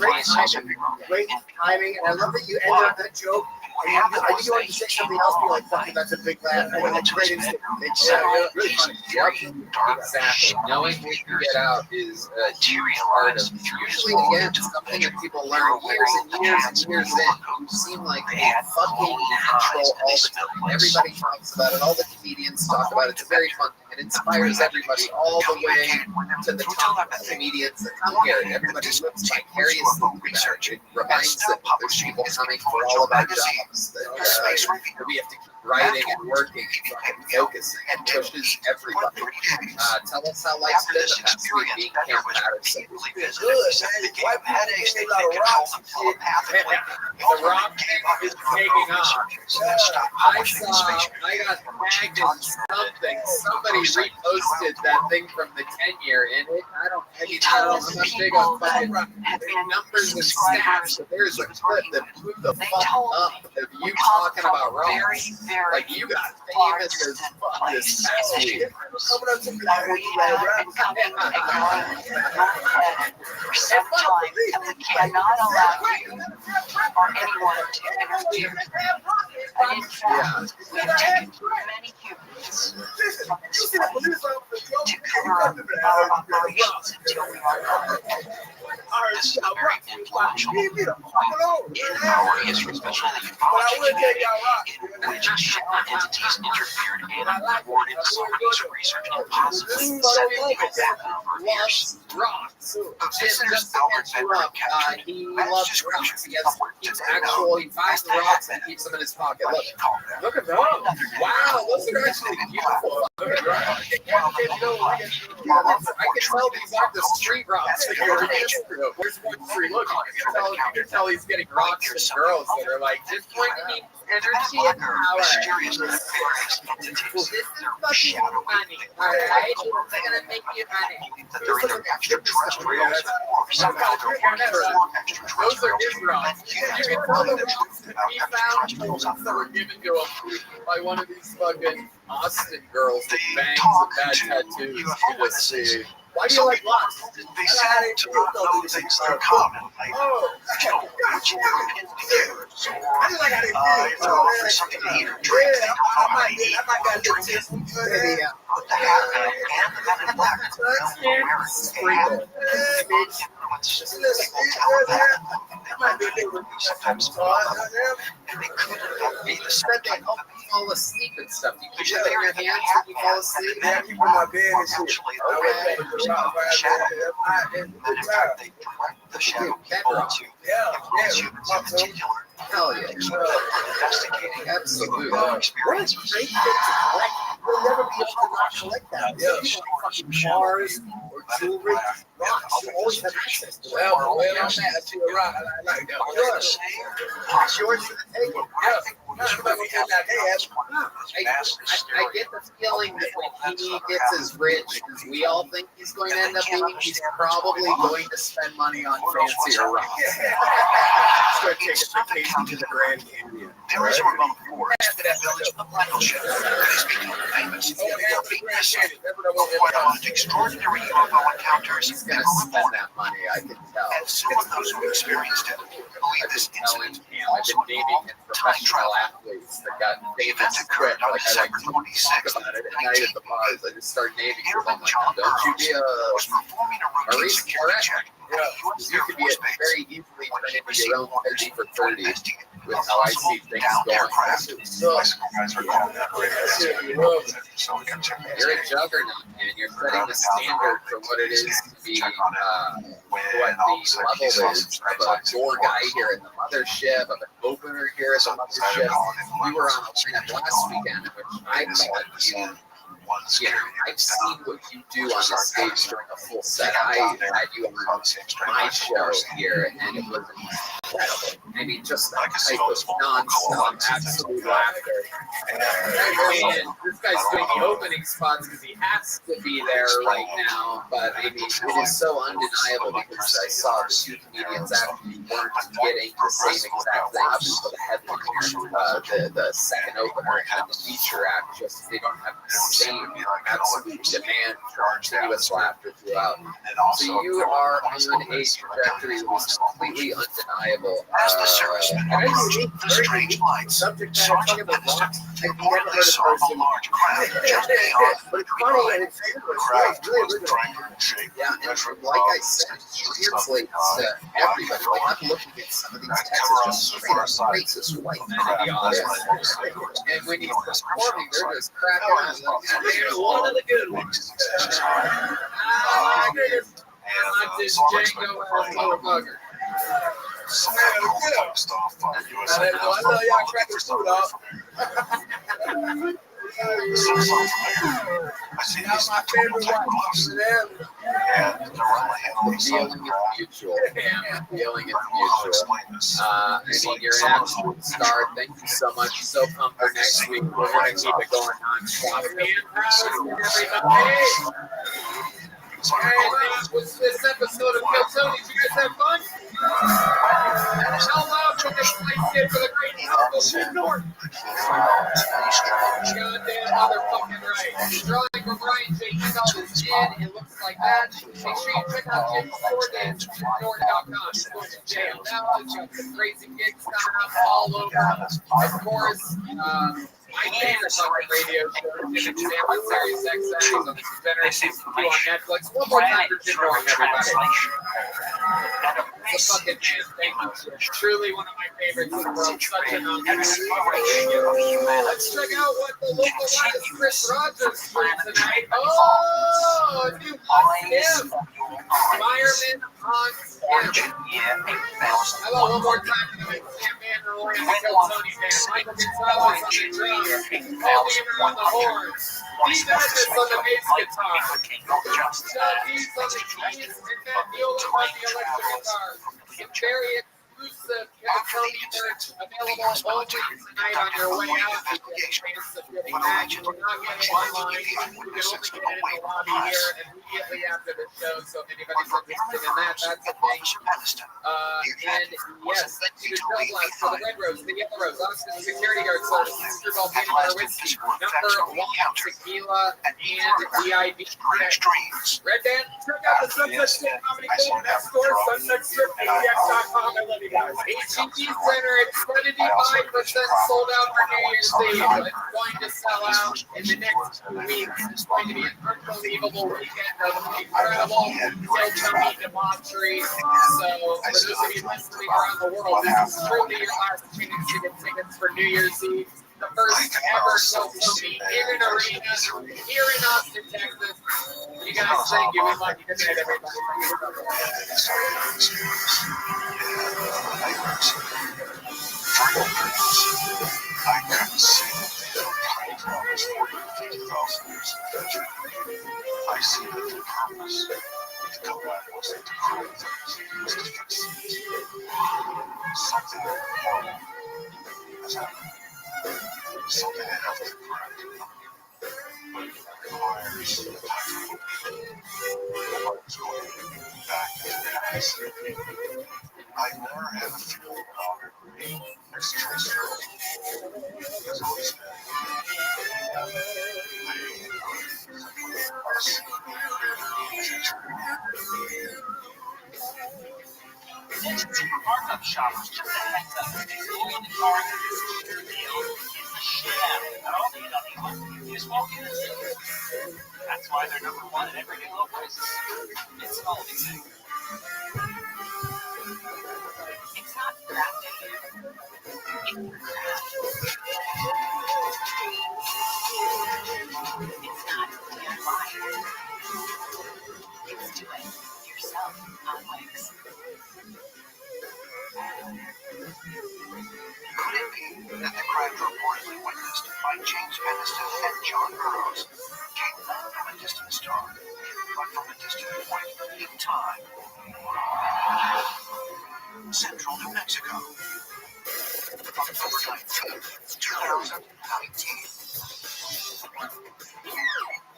Great timing, and I love that you ended on that joke. I knew you wanted to say something else, be like, fucking, that's a big laugh. And then it's great instinct. It's really funny. Exactly. Knowing what you get out is a huge part of usually, again, something that people learn years and years and years in. You seem like a fucking natural all the time. Everybody talks about it. All the comedians talk about it. It's a very fun thing. It inspires everybody all the way to the top comedians that come here. Everybody lives vicariously through that. It reminds them that there's people coming for all of our jobs. That we have to keep writing and working and focusing. It pushes everybody. Tell us how life's been the past week being Camp Patterson. Good, man. Wipe headaches, they got a rock and shit. The rock is taking off. I got tagged in something. Somebody reposted that thing from the 10-year, and I'm not big on fucking numbers and stats, but there's a clip that blew the fuck up of you talking about rocks. Like, you got famous as fuck this past week. Coming up to me like, cannot allow you or anyone to interfere. And in fact, we have taken many humans to cover up our operations until we are done. This is a very influential point. Power is especially the community in which different entities interfered in thwarted science research and possibly set the example for years. Rocks. Just Albert Bedford He loves rocks. He finds the rocks and keeps them in his pocket. Look at those. Wow, those are actually beautiful. I can tell these aren't the street rocks that you're used to. Where's one street? Look, you can tell he's getting rocks from girls that are like, just going to need energy and power. This is fucking money, alright? It's gonna make you money. Those are his rocks. You can tell the rocks that he found that were given to him by one of these fucking Austin girls with bangs and bad tattoos. You just see. Why do you like rocks? They said to not know things that are common, like, you know, what you can do, or for something to eat or drink, they don't know how to eat or drink it. But the hat man and the men in black were wearing a hat influence people tell them that they sometimes and they couldn't be the same type of fall asleep and stuff. You keep it in your hands when you fall asleep. Yeah, I keep in my bed and shit. They direct the shadow people to influence humans in particular. Hell yeah. Investigating absolutely. Experiences. We'll never be able to not collect that. Yeah. Fucking Mars or jewelry, rocks. You always have access to it. Well, I'm mad at you, right? I like that. It's yours for the taking. Yeah. I get the feeling that when he gets as rich as we all think he's going to end up being, he's probably going to spend money on fancier rocks. He's going to take a vacation to the Grand Canyon. There is a remote forest in the village of Rothschild that is becoming famous for quite extraordinary UFO encounters. He's going to spend that money, I can tell. And some of those who experienced it believe this incident also I've been naming involved it time professional travel. athletes that got The event occurred on December 26th, about it at night at the bars. I just start naming them. Airman Like, John don't you Burroughs be a was performing a routine Maurice security Claret. check at a U.S. You Air could be Force a base very easily when turn he into received your own orders 30 for to 30 investigate with how I see things down going. aircraft. Bicycle guys are calling that You're a juggernaut, man. You're setting the standard for what it is to be, what the level is of a door guy here at the mothership, of an opener here at the mothership. We were on a lineup last weekend in which I thought I've seen what you do on the stage during a full set. I had you on my show here, and it was incredible. I mean, just that type of non-stop, absolute laughter. And this guy's doing the opening spots because he has to be there right now. But I mean, it is so undeniable because I saw the two comedians actually weren't getting the same exact thing up until the headliner, the second opener and the feature act. Just they don't have the same absolute demand for continuous laughter throughout. So you are on a trajectory that was completely undeniable. As the servicemen approached the strange lights, Sergeant Bannister reportedly saw a large crowd just beyond the line. The crowd was triangular in shape. Yeah, and like I said, it translates to everybody. Like I'm looking at some of these texts, just straight up racist white men in the audience. And when he's performing, they're just cracking up. They're one of the good ones. I'm just Django ass motherfucker. I know y'all crack the food off. I see these people take gloves and they're only handling Feeling is mutual. Feeling is mutual. I mean, you're an absolute star. Thank you so much. So pumped for next week. We're going to keep it going non-stop. Hey, what's this episode of Kill Tony? Did you guys have fun? How loud can this place get for the great Uncle Jim Norton? Goddamn motherfucking right. Drawing from Ryan J. Email is in. It looks like that. Make sure you check out Jim's store dance at JimNorton.com. He's going to jail now. He's got some crazy gigs coming up all over. Of course, my favorite fucking radio show is Jim and Sam on Sirius XM. He's on the Degeneracy on Netflix. One more time for Jim Norton, everybody. It's a fucking man. Thank you, sir. Truly one of my favorites in the world. Such an honor. Let's check out what the local artist Chris Rogers brings tonight. Oh, new on him. Fireman on him. Hello, one more time to the Sam Man and Lawrence Kill Tony Man. Michael Gonzalez on the drums. Paul Beaver on the horns. Steve Evans on the bass guitar. John Dees on the keys. And Matt Mueller on the electric guitar. It's very exclusive Kill Tony merch available only tonight on your way out. You get a chance to get it back. You will not get it online. You can only get it in the lobby here immediately after the show. So if anybody's interested in that, that's a thing. And yes, thank you to Joe Black for the red rose, the yellow rose, Austin Security Guard Service, Super Bowl peanut butter whiskey, number 1 tequila, and VIB. Red Band, check out the Sunset Strip Comedy Club next door, sunsetstripdx.com. I love you guys. HEB Center, it's 75% sold out for New Year's Eve. It's going to sell out in the next 2 weeks. It's going to be an unbelievable weekend of incredible Kill Tony debauchery. So, for those of you listening around the world, this is truly your last chance to get tickets for New Year's Eve. The first ever Kill Tony in an arena here in Austin, Texas. You guys, thank you. We love you. Good night, everybody. I couldn't see the $150,000 years of I see that the purpose to come back wasn't to create things, it was to fix things. Something horrible has happened. Something I have to correct. But it requires a time to requires going back to the past. I never had a feeling longer as Tracy has always been. Attention super markup shoppers, just a heads up. All the cars in this sneaker deal is the shit out of it. All you don't you just walk in and see it. That's why they're number one at everyday low prices. It's an oldie thing. It's not crafting. It's not DIY. It's do it yourself on Wix. Could it be that the crime reportedly witnessed by James Peniston and John Burroughs came not from a distant star, but from a distant point in time? Central New Mexico. October 19th, 2019.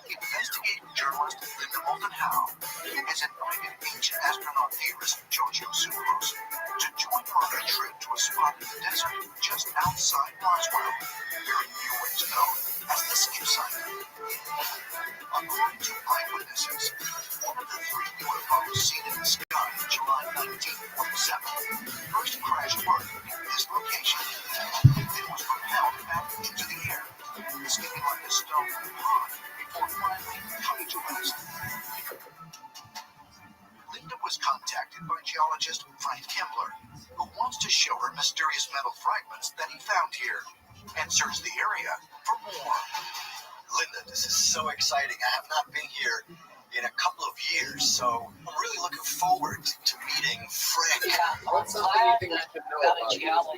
Investigative journalist Linda Moulton Howe has invited ancient astronaut theorist Giorgio Tsoukalos to join her on a trip to a spot in the desert just outside Roswell, where it is known as the Skip Site. According to eyewitnesses, one of the three UFOs seen in the sky in July 1947 first crashed Earth at this location and was propelled back into the air, skipping like a stone pond before finally coming to rest. Linda was contacted by geologist Frank Kembler, who wants to show her mysterious metal fragments that he found here and search the area for more. Linda, this is so exciting. I have not been here in a couple of years, so I'm really looking forward to meeting Frank. What's something you think we should know about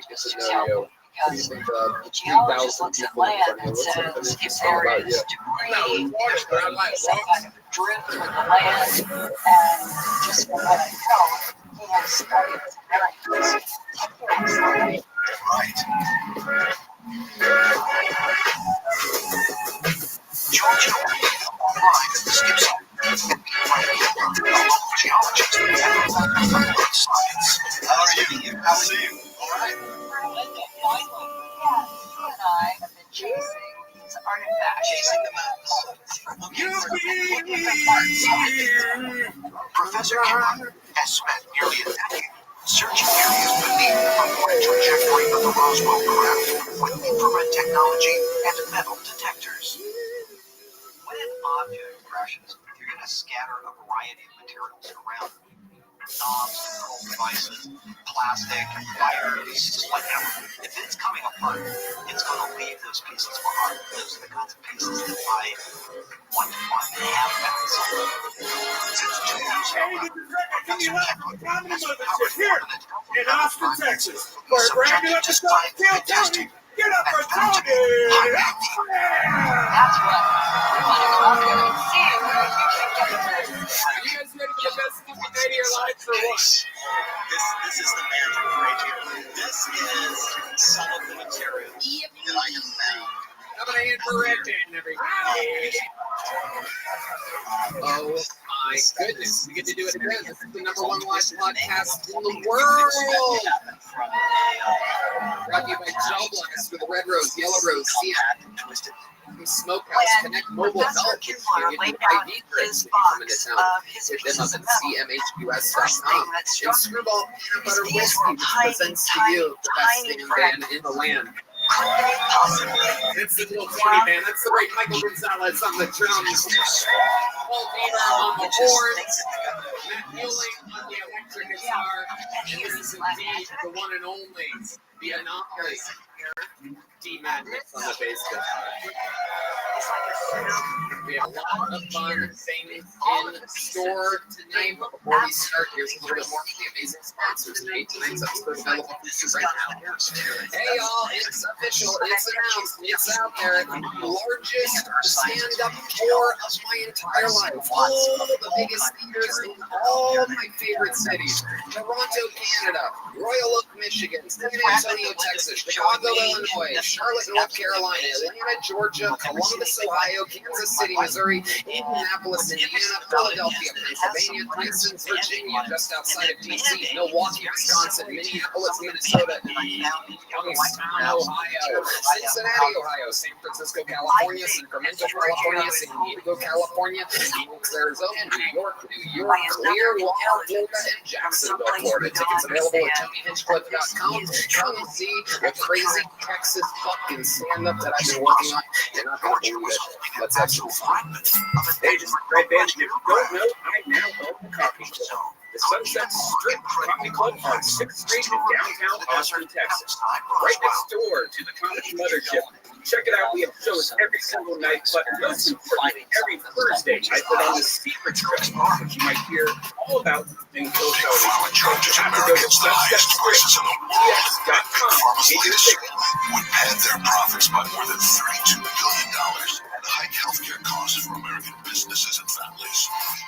this scenario? Because the geologist looks at land and says if there is debris set by the drift with the land, and just from what I know, he has studied very Right. Giorgio arrived at the skip site and meet Frank Kembler, a local geologist and professor of earth science. How are you? How are you? All right. Linda, finally, yeah, you and I have been chasing these artifacts. Chasing the mountains. Professor Kembler has spent nearly a decade searching areas beneath the reported trajectory of the Roswell craft with infrared technology and metal detectors. When an object crashes, you're going to scatter a variety of materials around. Knobs, control devices, plastic, wires, whatever. If it's coming apart, it's going to leave those pieces behind. Those are the kinds of pieces that I want to find and have back. Since 2011, Professor Kembler has powered Here in Austin, Texas, for a brand new episode of Kill Tony. Get up for Tony! That's right. We want to go out there and see where you can get it. Are you guys ready for the best stupid night of your lives or what? This is the magic right here. This is some of the material that I have found. How about an infrared and everything? Oh my goodness, we get to do it again. This is the #1 live podcast in the world. Brought to you by Gel Blast with the Red Rose, Yellow Rose, Twisted. Smokehouse Connect Mobile Health. You can get ID grids when you come into town. Hit them up at cmhus.com. And Screwball Peanut Butter Whiskey, which presents to you the best thing band in the land. It's the little funny band. That's the great Michael Gonzalez on the drums. Paul Deaver on the horns. Matt Mueling on the electric guitar. And this is indeed the one and only, the anomaly. D Madness on the bass guitar. We have a lot of fun things in store tonight. But before we start, here's a little bit more from the amazing sponsors. Tonight's episode is available for you right now. Hey, y'all, it's official. It's announced. It's out there. The largest stand-up tour of my entire life. All the biggest theaters in all my favorite cities. Toronto, Canada. Royal Oak, Michigan. San Antonio, Texas. Chicago, Illinois. Charlotte, North Carolina. Atlanta, Georgia. Columbus, Ohio. Kansas City, Missouri. Indianapolis, Indiana. Philadelphia, Pennsylvania. Tysons, Virginia. Just outside of D.C. Milwaukee, Wisconsin. Minneapolis, Minnesota. Youngstown, Ohio. Cincinnati, Ohio. San Francisco, California. Sacramento, California. San Diego, California. Phoenix, Arizona. New York, Clearwater, Florida, and Jacksonville, Florida. Tickets available at TonyHinchcliffe.com. Come and see the crazy Texas fucking stand-up that I've been working on. You're not going to believe it. Let's have some fun. Hey, this is Red Band. If you don't know, I now own the coffee shop. The Sunset Strip Coffee Club on 6th Street in downtown Austin, Texas. Right next door to the Comedy Mothership. Check it out. We have shows every single night, but most importantly, every Thursday, I put on the secret trip, which you might hear all about in Phil Cody. You have to go to SunsetStripTX.com to get your tickets. Would pad their profits by more than $32 billion and hike healthcare costs for American businesses and families.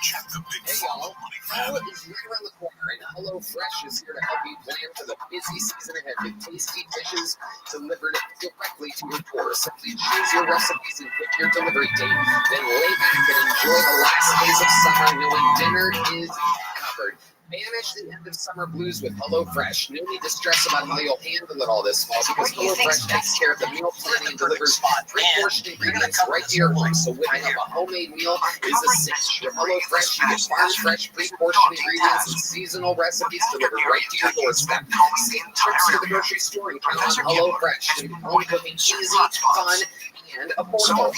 Check the big fall money Fall is right around the corner, and HelloFresh is here to help you plan for the busy season ahead with tasty dishes delivered directly to your door. Simply choose your recipes and pick your delivery date, then lay back and enjoy the last days of summer knowing dinner is covered. Banish the end of summer blues with HelloFresh. No need to stress about how you'll handle it all this fall because HelloFresh takes care of the meal planning and delivers pre-portioned ingredients right to your home. So whipping up a homemade meal is a cinch. With HelloFresh, you get farm-fresh pre-portioned ingredients and seasonal recipes delivered right to your doorstep. Skip trips to the grocery store and count on HelloFresh to make home cooking easy, fun, and affordable.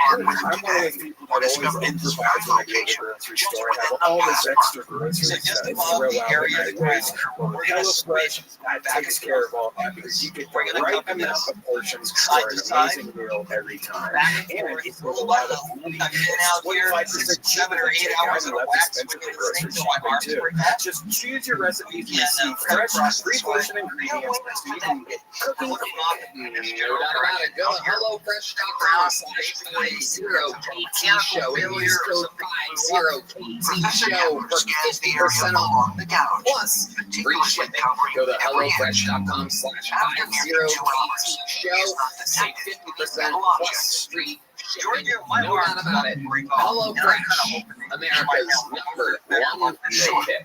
I'm one of those people that always improvise when I go to the grocery store. I have all this extra groceries that I throw out when I waste. Well, with HelloFresh, that takes care of all that because you get the right amount of portions for an amazing meal every time. And it's a lot of money. It's 25% cheaper than takeout and less expensive than grocery shopping too. Just choose your recipes and receive fresh, pre-portioned ingredients so you can get cooking. No doubt about it. Go to HelloFresh.com/50KT show and use code 50KT show for 50% off. Plus, free shipping. Go to HelloFresh.com/50KT show. Save 50% plus free shipping. No doubt about it. HelloFresh, America's #1 meal kit.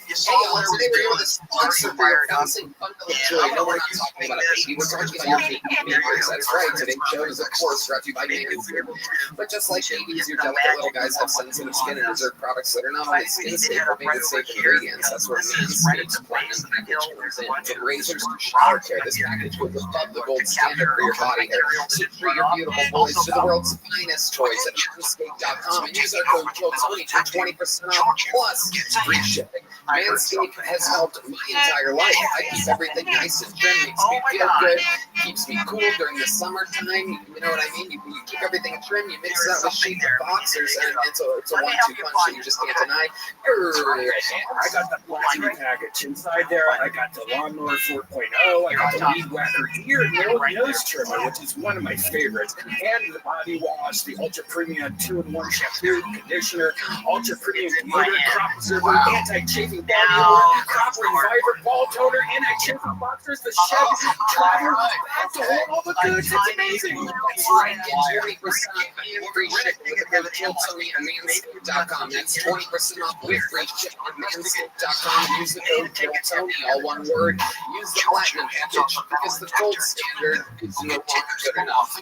Hey, y'all, today we're here with a sponsor for your bouncing bundle of joy. No, we're not talking about a baby. We're talking about your baby makers. That's right. Today's show is, of course, brought to you by Manscaped. But just like babies, your delicate little guys have sensitive skin and deserve products that are not only skin safe, but made with safe ingredients. That's where Manscaped's platinum package comes in. From razors to shower care, this package goes above the gold standard for your body hair. So treat your beautiful boys to the world's finest toys at Manscaped.com and use our code KILLTONY for 20% off plus free shipping. Manscaped has helped my entire life. I keep everything nice and trim, makes me feel good, keeps me cool during the summertime. You know what I mean? You keep everything trim, you mix that with sheets of boxers, and it's a 1-2 punch that you just can't deny. I got the platinum package. Inside there, I got the Lawnmower 4.0, I got the Weed Whacker Ear Nose Trimmer, which is one of my favorites, and the body wash, the Ultra Premium 2-in-1 shampoo, conditioner, Ultra Premium deodorant, crop preserver, anti-chafing body oil, crop reviver, ball toner, anti-chafing boxers, the Chevy Driver, that's all the goods. It's amazing. That's right. Get 20% off and free shipping with the code KILLTONY at Manscaped.com. That's 20% off with free shipping at Manscaped.com. Use the code KILLTONY, all one word. Use the platinum package because the gold standard is no longer good enough.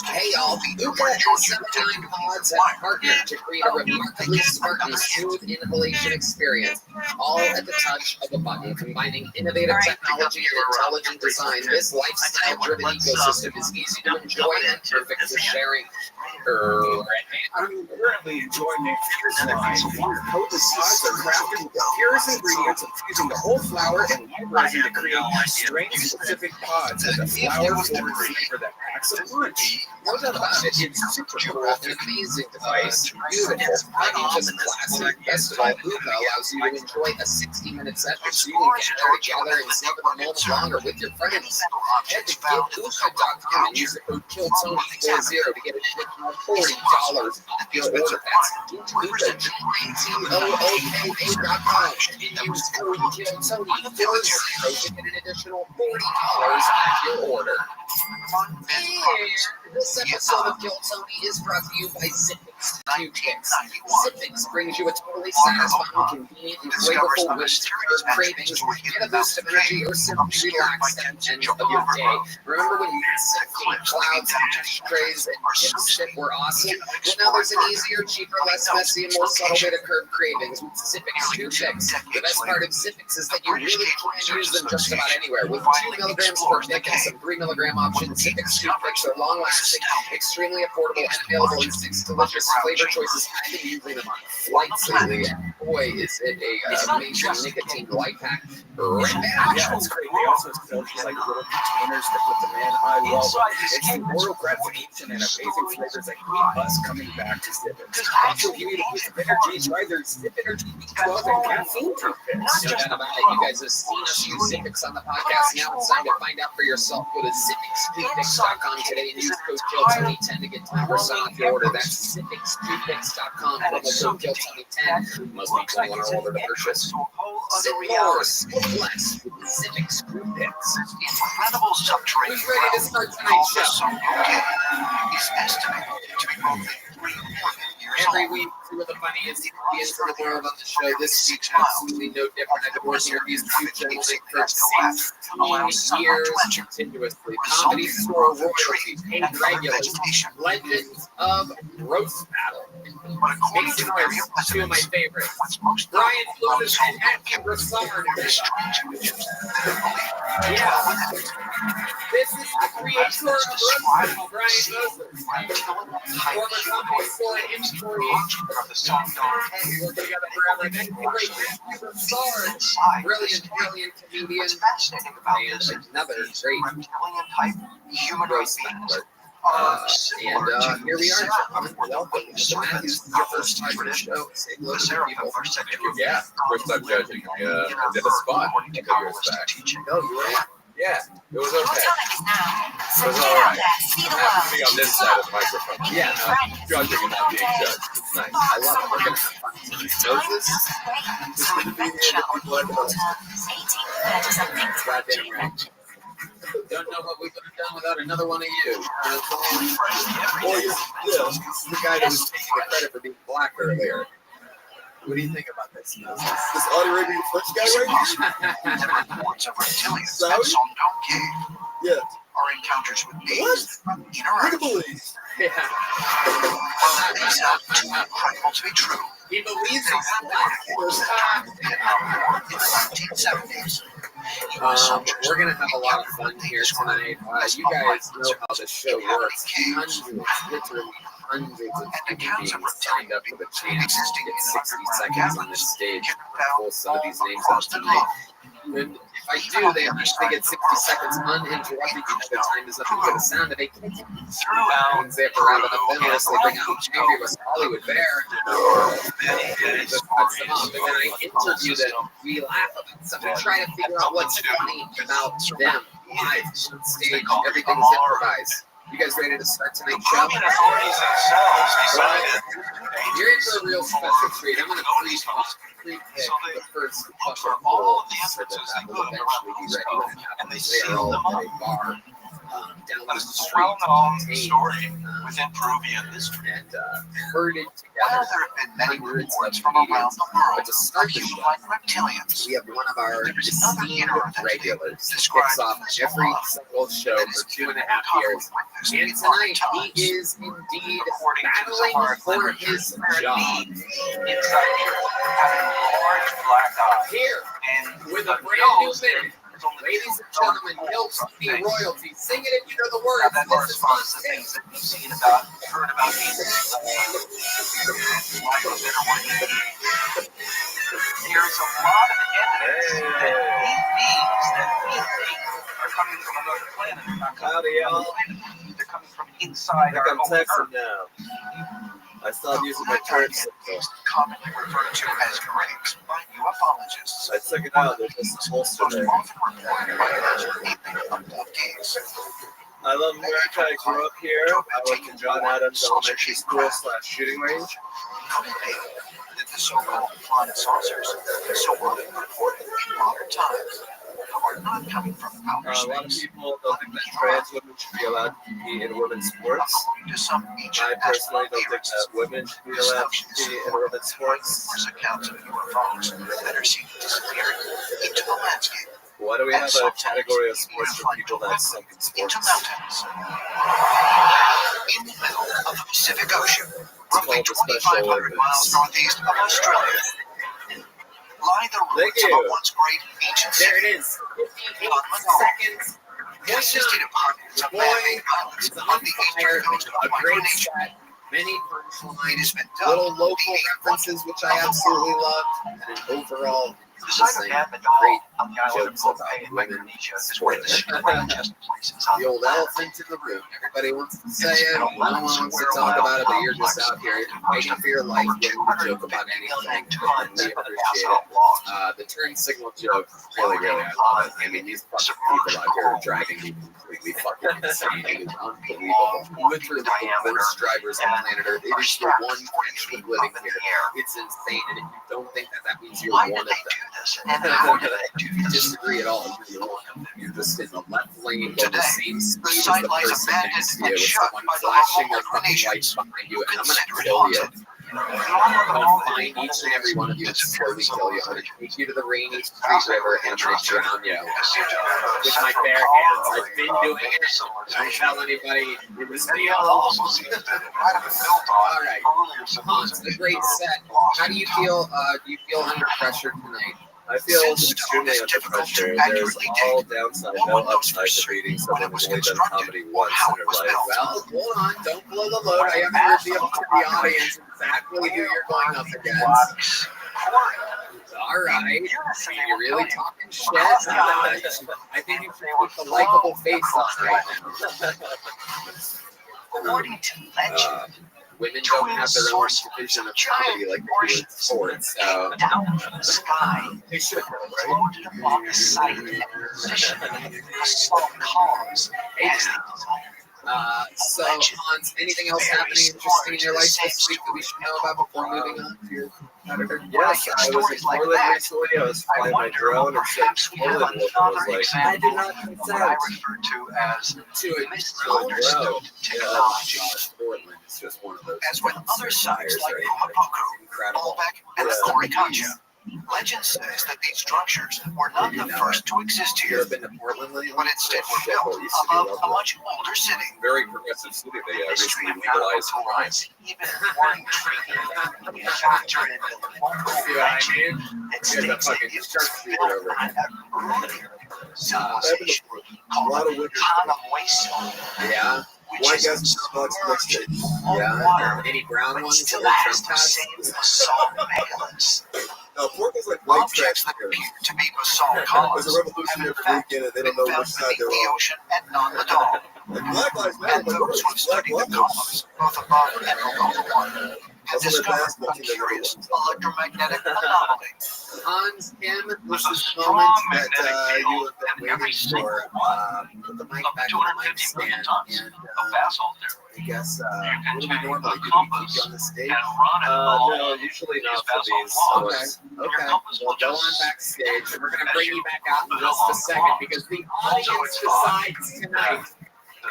Hey y'all, Luca and 79 Pods have partnered to create a remarkably smart and smooth inhalation experience, all at the touch of a button, combining innovative technology and intelligent design. This lifestyle-driven ecosystem is easy to enjoy and perfect for sharing. I'm currently enjoying the Fuse line. These potent pods are crafted with the purest ingredients, infusing the whole flower and live resin to create strain-specific pods with a flower-forward flavor that packs packs of lunch. No doubt about it. It's super cool, an amazing device, beautiful, I mean, just classic. Best of all, Luca allows you to enjoy a 60-minute session so you can gather together and savor a moment longer with your friends. Head to GetLuca.com and use the code KILLTONY40 to get an additional $40 off your order. That's Luca, GetLooka.com. Use code KILLTONY40 to get an additional $40 off your order. And this episode of Kill Tony is brought to you by Zippix Toothpicks. Zippix brings you a totally satisfying, convenient, and flavorful wish to curb cravings, get a boost of energy, or simply relax at the end of your day. Remember when massive fake clouds, ashtrays, and dipstick were awesome? Well, now there's an easier, cheaper, less messy, and more subtle way to curb cravings with Zippix Toothpicks. The best part of Zippix is that you really can use them just about anywhere. With 2 milligrams per pick and some 3 milligram options, Zippix Toothpicks are long-lasting, extremely affordable, and available in 6 delicious flavor choices. I've been using them on flights lately, and boy, is it a amazing nicotine life hack. Right now, yeah, it's great. They also sell these like little containers to put them in. I love it. It's the moral gratification and amazing flavors that keep us coming back to Zippix. Also, if you need a boost of energy, try their Zip Energy B12 and caffeine toothpicks. No doubt about it. You guys have seen us use Zippix on the podcast. Now it's time to find out for yourself. Go to ZippixToothpicks.com today and use code KILLTONY10 to get 10% off your order. That's ZippixToothpicks.com. Promo code KILLTONY10. Must be 21 or older to purchase. Zip more, split less with Zippix Toothpicks. Incredible subterranean. Who's ready to start tonight's show? Is estimated to be moving 3 million years Every old. week, two of the funniest comedians in the world on the show. This week, absolutely no different. I've been working with these two gentlemen for 16 years continuously. Comedy Store royalty, paid regulars, legends of roast battle. Make some noise, two of my favorites. Brian Lewis and Matthew Broussard. Yeah. This is the creator of roast battle, Brian Moses. Former Comedy Store employee. Worked together forever. And then great Matthew Broussard. Brilliant comedian. And another great human roast battler. And here we are, gentlemen. Welcome. So Matthew, this is your first time on the show. Say hello to people. Yeah, first time judging. I did a spot a couple years back. No, you were. Yeah, it was okay. So It was get all out right. there, see the I'm happy world. to be on this side of the microphone. Yeah, judging and not being judged. It's nice. I love it. We're going to have fun tonight. Moses? So adventure on the water, 1830 something. Goddamn right. Don't know what we would have done without another one of you. Or this is the guy that was taking the credit for being black earlier. What do you think about this? This Saudi Arabian French guy right The reports of reptilians Saudi? at Sondom Cave here? Yeah. are encounters with beings from inner Earth. Police. Yeah. These are too incredible to be true. He believes he's black. In the 1970s, We're going to have a lot of fun here tonight. You guys know how the show works. Literally hundreds of comedians signed up for the chance to get 60 seconds on this stage. I'll pull some of these names out tonight. And if I do, they get 60 seconds uninterrupted. The time is up to get a sound, and they can't get through albums. They have to wrap it up then unless they bring out Fabulous Hollywood Bear. Just cuts them off. And then I interview them. We laugh about something, try to figure out what's funny about them live on stage. Everything's improvised. You guys ready to start tonight's show? You're in for a real special treat. I'm going to pre-pick the first couple of polls so that will eventually be ready when it happens. They are all at a bar down the street. well-known story within Peruvian history. And herded together. While there have been many reports from around the world But to start the show, like reptilians, we have one of our esteemed regulars. described Kicks off every single show for 2.5 years. And tonight, he is indeed battling for his job. Inside here, having a large black eye. Here, And with a brand new minute, ladies and gentlemen, Kill Tony royalty. Sing it if you know the words. that This is corresponds to things that you've seen about, heard about me. There's a lot of evidence that these beings that we think are coming from another planet are not coming from another planet. They're inside Like our I'm own texting Earth. now. I stopped using my church signal. Commonly referred to as graves by ufologists. I took it out. There's just a holster Most there. often reported by those evening abductees. I love America. I grew up here. I went to John Adams Elementary School / shooting range. Could it be that the so-called flying saucers, so often reported in modern times, are not coming from outer A lot of space? people don't think that trans women should be allowed to compete in women's sports. According to some I personally don't think that women should be allowed to compete in women's sports. numerous accounts of UFOs that are seen disappearing into the landscape, Why do we have a category of sports for people that suck in into sports? mountains. In the middle of the Pacific Ocean, roughly called the Special 2,500 miles northeast of Australia, lie the ruins of a once great ancient city. There it is. 58 seconds. Consisting of hundreds of man-made islands on the eastern coast of A great Micronesia. set. Many It punchlines, has been dubbed little local the eighth references, which I absolutely loved, and an overall The site of great Navadal on the island of jokes Pope about in women Micronesia is one of the strangest places on the the old planet. elephant in the room. Everybody wants to say it, no one wants to talk about it, but you're just out here fighting for your life, willing to joke about anything, and we appreciate it. The turn signal joke, really, really, I love it. I mean, these fucking people out here are driving me completely fucking insane. It is unbelievable. Literally the worst drivers on planet Earth. It is the one country living here. It's insane, and if you don't think that, that means you're Why one did of they them. do this? And how did they do If you this? disagree at all, you're one of them. You're just in the left lane, going the Today, same speed the as site the lies person abandoned next to you, and with shut someone by the flashing local their fucking Micronesians lights behind you, and I'm consider gonna it kill you. haunted. I'm gonna find each and every one of you and slowly kill you. I'm gonna take you to the rainy street river and I'm gonna drown you with my bare hands. I've been doing it. Don't tell anybody. It was me all along. All right, Hans, the great set. How do you feel? Do you feel under pressure tonight? I feel extremely under pressure. There's all downside, no upside to reading someone who's only done comedy once in their life. Well, hold on. Don't blow the load. I haven't revealed to the audience exactly who you're going up against. All right. You're really talking shit. I think you should put the likable face on right now. According to legend, Women don't have their own division of comedy like they do in sports. So down from the sky, they should, floated above the site and positioned the small columns as they desired. So, Hans, anything else happening interesting in your life this week that we should know about before moving on to your competitor? Yes, I was in Portland recently. I was flying my drone and said Portland was like, I did not consent what I refer to as to a misunderstood technology. Portland is just one of those. As with other sites like Umaboku, Olbeck, and Thoricanja, legend says that these structures were not the first to exist here, You've been to Portland lately? but instead were built above a much older city. very progressive city. They The history recently of legalized crime. Netherlands even one tree factor in the See what I mean? that Here's a states fucking it was sharpshooter built over on an earlier civilization called Kanawesu, Yeah. which is submerged in water, Any brown but ones still that has are the same basalt megaliths. No, Portland's like white Objects trash that here. appear to be basalt columns There's a revolution have in every fact weekend and they been don't know found which side beneath they're the on. ocean at non-Ladon. Like Black Lives Matter, And but those who have studied the columns, both above and below the water, have That's what discovered they're a curious electromagnetic anomaly. Hans, Kim, this There's a is the strong moment magnetic that field you have been in every waiting single for. one Put the mic of back on the mic 250 million stand. tons And of basalt there. I guess, You what can do we take normally a do? We keep compass you on the stage? and run it along No, usually not for basalt these. logs. Okay. Your Okay. compass Well, will go on just backstage. We're going to bring you back out in just a second because the audience decides tonight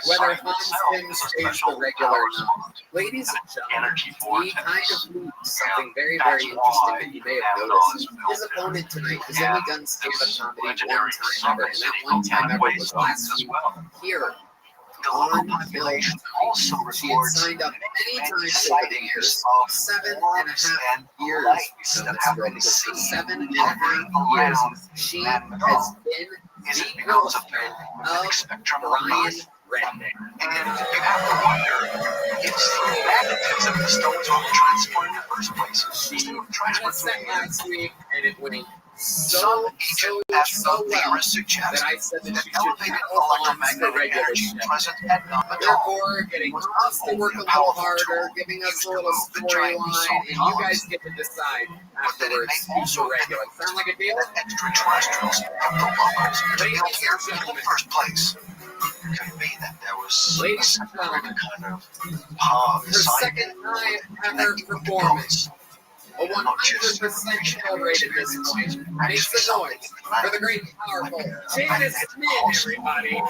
whether Hans Kim stays the regular or not. Ladies and gentlemen, he kind of moved something very, very interesting that you may have noticed. His opponent tonight has only done stand-up comedy one time ever, and that one time ever was last week here on Population. Also She had signed up many times over the years, 7.5 years. So that's right, because for 7.5 years, she has been the girlfriend of Brian Rednick. And you have to wonder if the magnitudes of the stones were transported in the first place. She had a set last week, and it went so well that I said that she should have on the regular show. Therefore, getting us to work a little harder, giving us a little storyline, and you guys get to decide afterwards who's the regular. Sound like a deal? Extraterrestrials and prolongers Ladies built here and in the gentlemen. first place. It could be that there was Ladies a and gentlemen. kind of path Her inside second time ever performing. A 100% kill rate at this point. Makes the noise for the great and powerful Janice Min, everybody.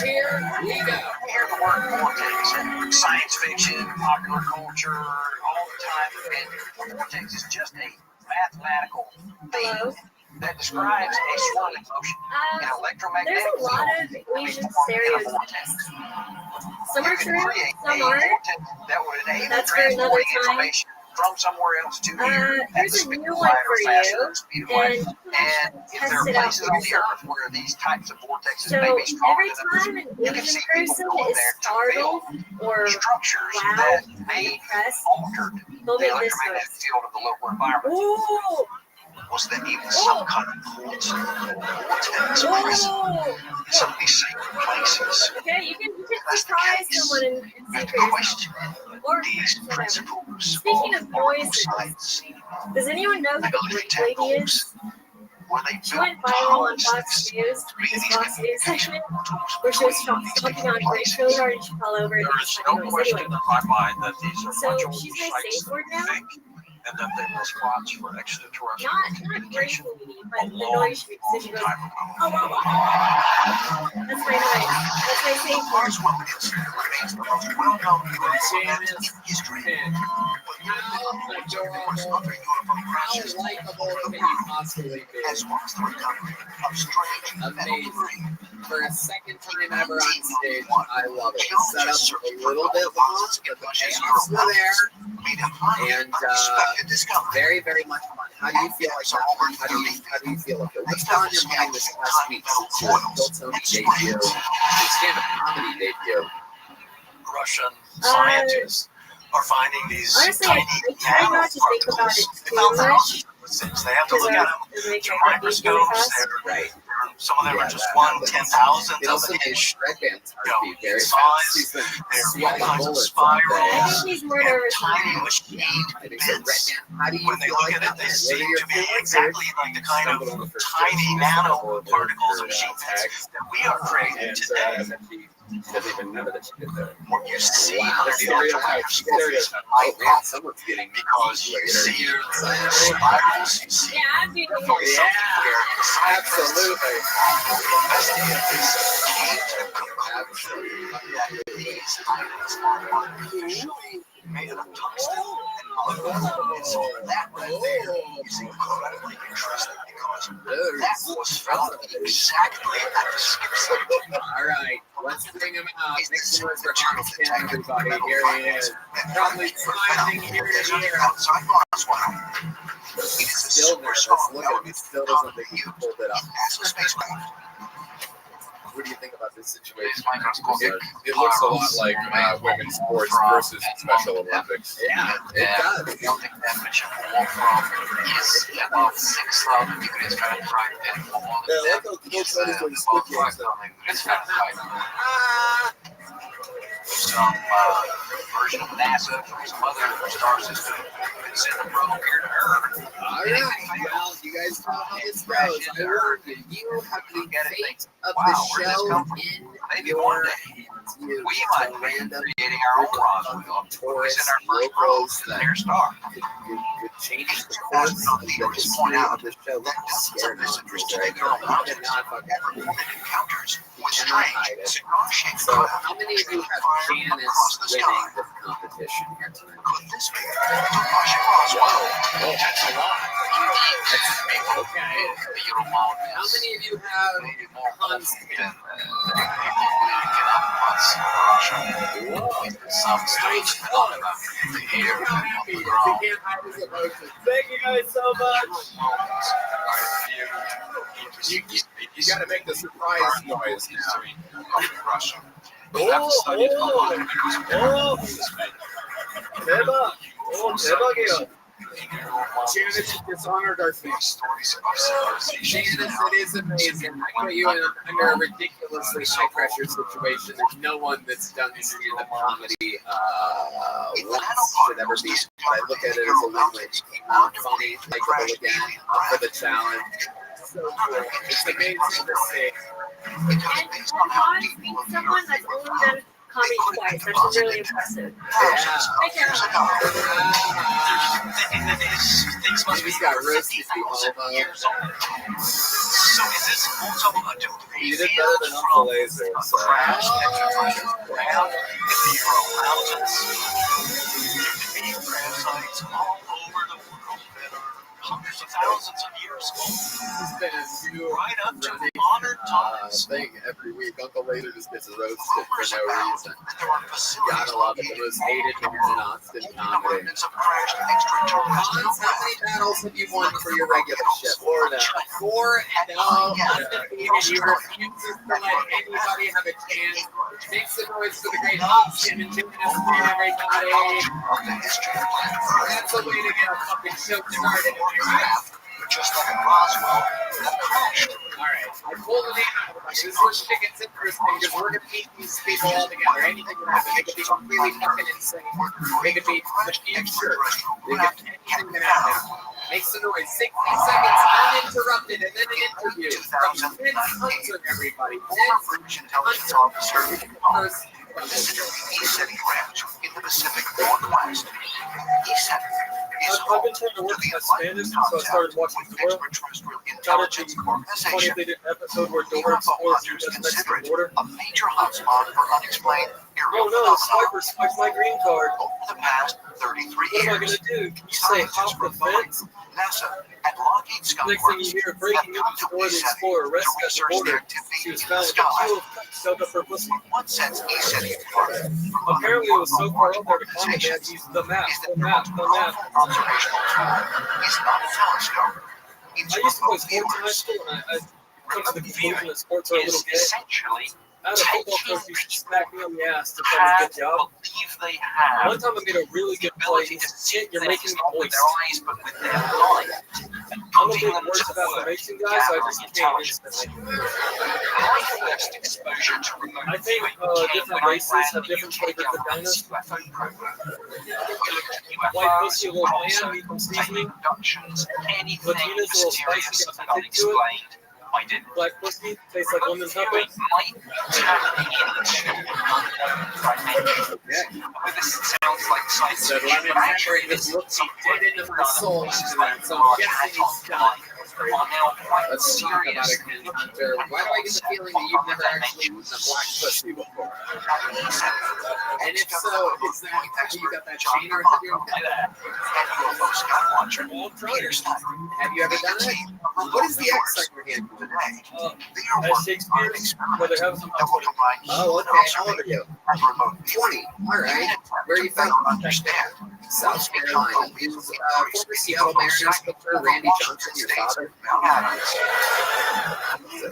Here we go. Hear the word vortex in science fiction, popular culture, all the time. And a vortex is just a mathematical thing that describes a swirling motion. An electromagnetic There's a lot of Asian stereotypes. Some are true, some aren't. That would enable That's for another transporting time. information from somewhere else to here. Here's a new one for you, and you can If there are test it out places for on the yourself. earth where these types of vortexes So may be stronger every than others, time an you can Asian see people person going is there to startled build or structures wowed that by may the press, altered they'll the make this electromagnetic noise. field of the local environment. Ooh! Was there even some kind of vortex present in some of these sacred places? Okay, you can surprise someone and see for yourself. Or These whatever. principles Speaking of on noises, sides, does anyone know who the Greek lady is? were they She went viral on Fox News, this Fox News segment, where she was stomping on grapes really hard and she fell over and There is no question in my mind that these are So much older she's my sites safe word than now. we think, and that they were spots for extraterrestrial Not communication. gracefully, but the noise she makes. So she goes, oh, wow, wow. That's my noise. That's my safe word. Roswell incident remains the most well-known UFO event in history. But How likable can you possibly be? as well as the recovery of strange metal debris. For a second time ever on stage, I love it. Set up a little bit long, but the payoffs were there, and very, very much fun. How do you feel like that? How do you feel about it? What's on your mind this past week since your Hilltone debut, your stand-up comedy debut? Russian scientists are finding these Honestly, tiny I try not to think about it too much. They have to look at them through microscopes. Right. Some of them are just 1/10,000th They of also an made inch. Shrek Dance heartbeat very size. fast. He's been They're sweating all kinds of bullets all day. I spirals think he's more and nervous. tiny machined I think so. bits. How do you When they feel look like at it, that? they What seem are your to be feelings? exactly like the kind of tiny nanoparticles of sheet that we are creating today. Doesn't even know that she did that. What you see Wow, on the ultraviolet man, someone's getting because you see spirals, you see Yeah, I'm doing Yeah, absolutely. These items are unusually made of tungsten and molybdenum. So that right there is incredibly interesting because that was found exactly at the skip site. All right, let's bring him out. Make some room for Thomas Ken, everybody. Here he is. Probably smiling here to here. Outside Roswell. He's still nervous. Look at him. He still doesn't think he can hold it up. What do you think about this situation? It looks a lot like women's sports versus Special Olympics. Yeah, it does. Melting temperature will fall from is above 6,000 degrees Fahrenheit and all some version of NASA from some other star system and send a probe here to Earth. All right, well, you guys know how this goes. I warned you. You have the fate of the show in your hands. You We might be creating our own Roswell when we send our first probe to the near star. could change the course of the history of the show. That's scary. You cannot fucking encounters with hide it. So, how many of you have Janice winning this competition here tonight? Could this be Roswell? Oh, that's a lot. That's okay. How many of you have Hans Kim? Some strange phenomena here. Thank you guys so much. You got to make the surprise noise now. Russia. 대박. 대박이에요. Janice dishonored our face. Janice, it is amazing. I put you under a ridiculously high pressure situation. There's no one that's done stand-up comedy once should ever be. But I look at it as a win-win. Funny, likable again, up for the challenge. So cool. It's amazing to see. And Ron being someone that's only done comedy twice. That's really impressive. Thank you. He's got roasted almost. So is this also a debris You did better than Uncle Laser. So. crash ground in the Euro Mountains? There could be crash sites all over the world that are hundreds of thousands of years old. It's been a new right up to modern times. thing every week. Uncle Laser just gets roasted for no reason. Gotta love it. The most hated man in Austin comedy. Hans, how many battles have you won for your regular ship? 4 now. 4 no. Undefeated. He refuses to let anybody have a chance. Makes the noise for the great Austin and doing us for everybody. That's a way to get a fucking show started. Just like a Roswell, that crashed. Alright, I pulled the name out of it. This is where shit gets interesting because we're gonna meet these people all together. Anything can happen. They could be completely fucking insane. They could be the future. They could anything can happen. Makes the noise. 60 seconds uninterrupted, and then an interview. Then Hunter, everybody. Then Hunter. First. He said he crashed in the Pacific Northwest. He said I've been trying to work my Spanish, so I started watching Dora. Thought it'd be funny if they did an episode where Dora explores the Mexican border. A major hotspot for unexplained Oh no, the swiper swiped my green card. Over the past 33 What years, am I gonna do? Can you say hop the fence? NASA and Lockheed Next thing you hear, breaking news, Dora the Explorer arrested at the border. She was found with a kilo of cups shoved up her pussy. Apparently it was so far up there to find it, they had to use the map. I used to play sports in high school, and I come to the conclusion that sports are a little gay. I had a football coach who smacked me on the ass to find a good job. One time I made a really good play. He said, "Shit, you're making me moist." I'm a big words of affirmation guy, so I just came instantly. I think different races have different flavored vaginas. White pussy, a little bland, medium seasoning. Latina's a little spicy, got some kick to it. Black pussy tastes like lemon pepper. This sounds like so lemon pepper just looks dead into my soul after that. So I'm guessing he's done. Let's talk about it, Hunter. Why do I get the feeling that you've never actually eaten a black pussy before? And if so, is that you got that chain or something like that? Have you ever done it? What is the X on your hand? At Shakespeare's, where they have some. Oh, okay. How old are you? 20. All right. Where are you from? South Carolina. Is former Seattle Mariners pitcher Randy Johnson your father?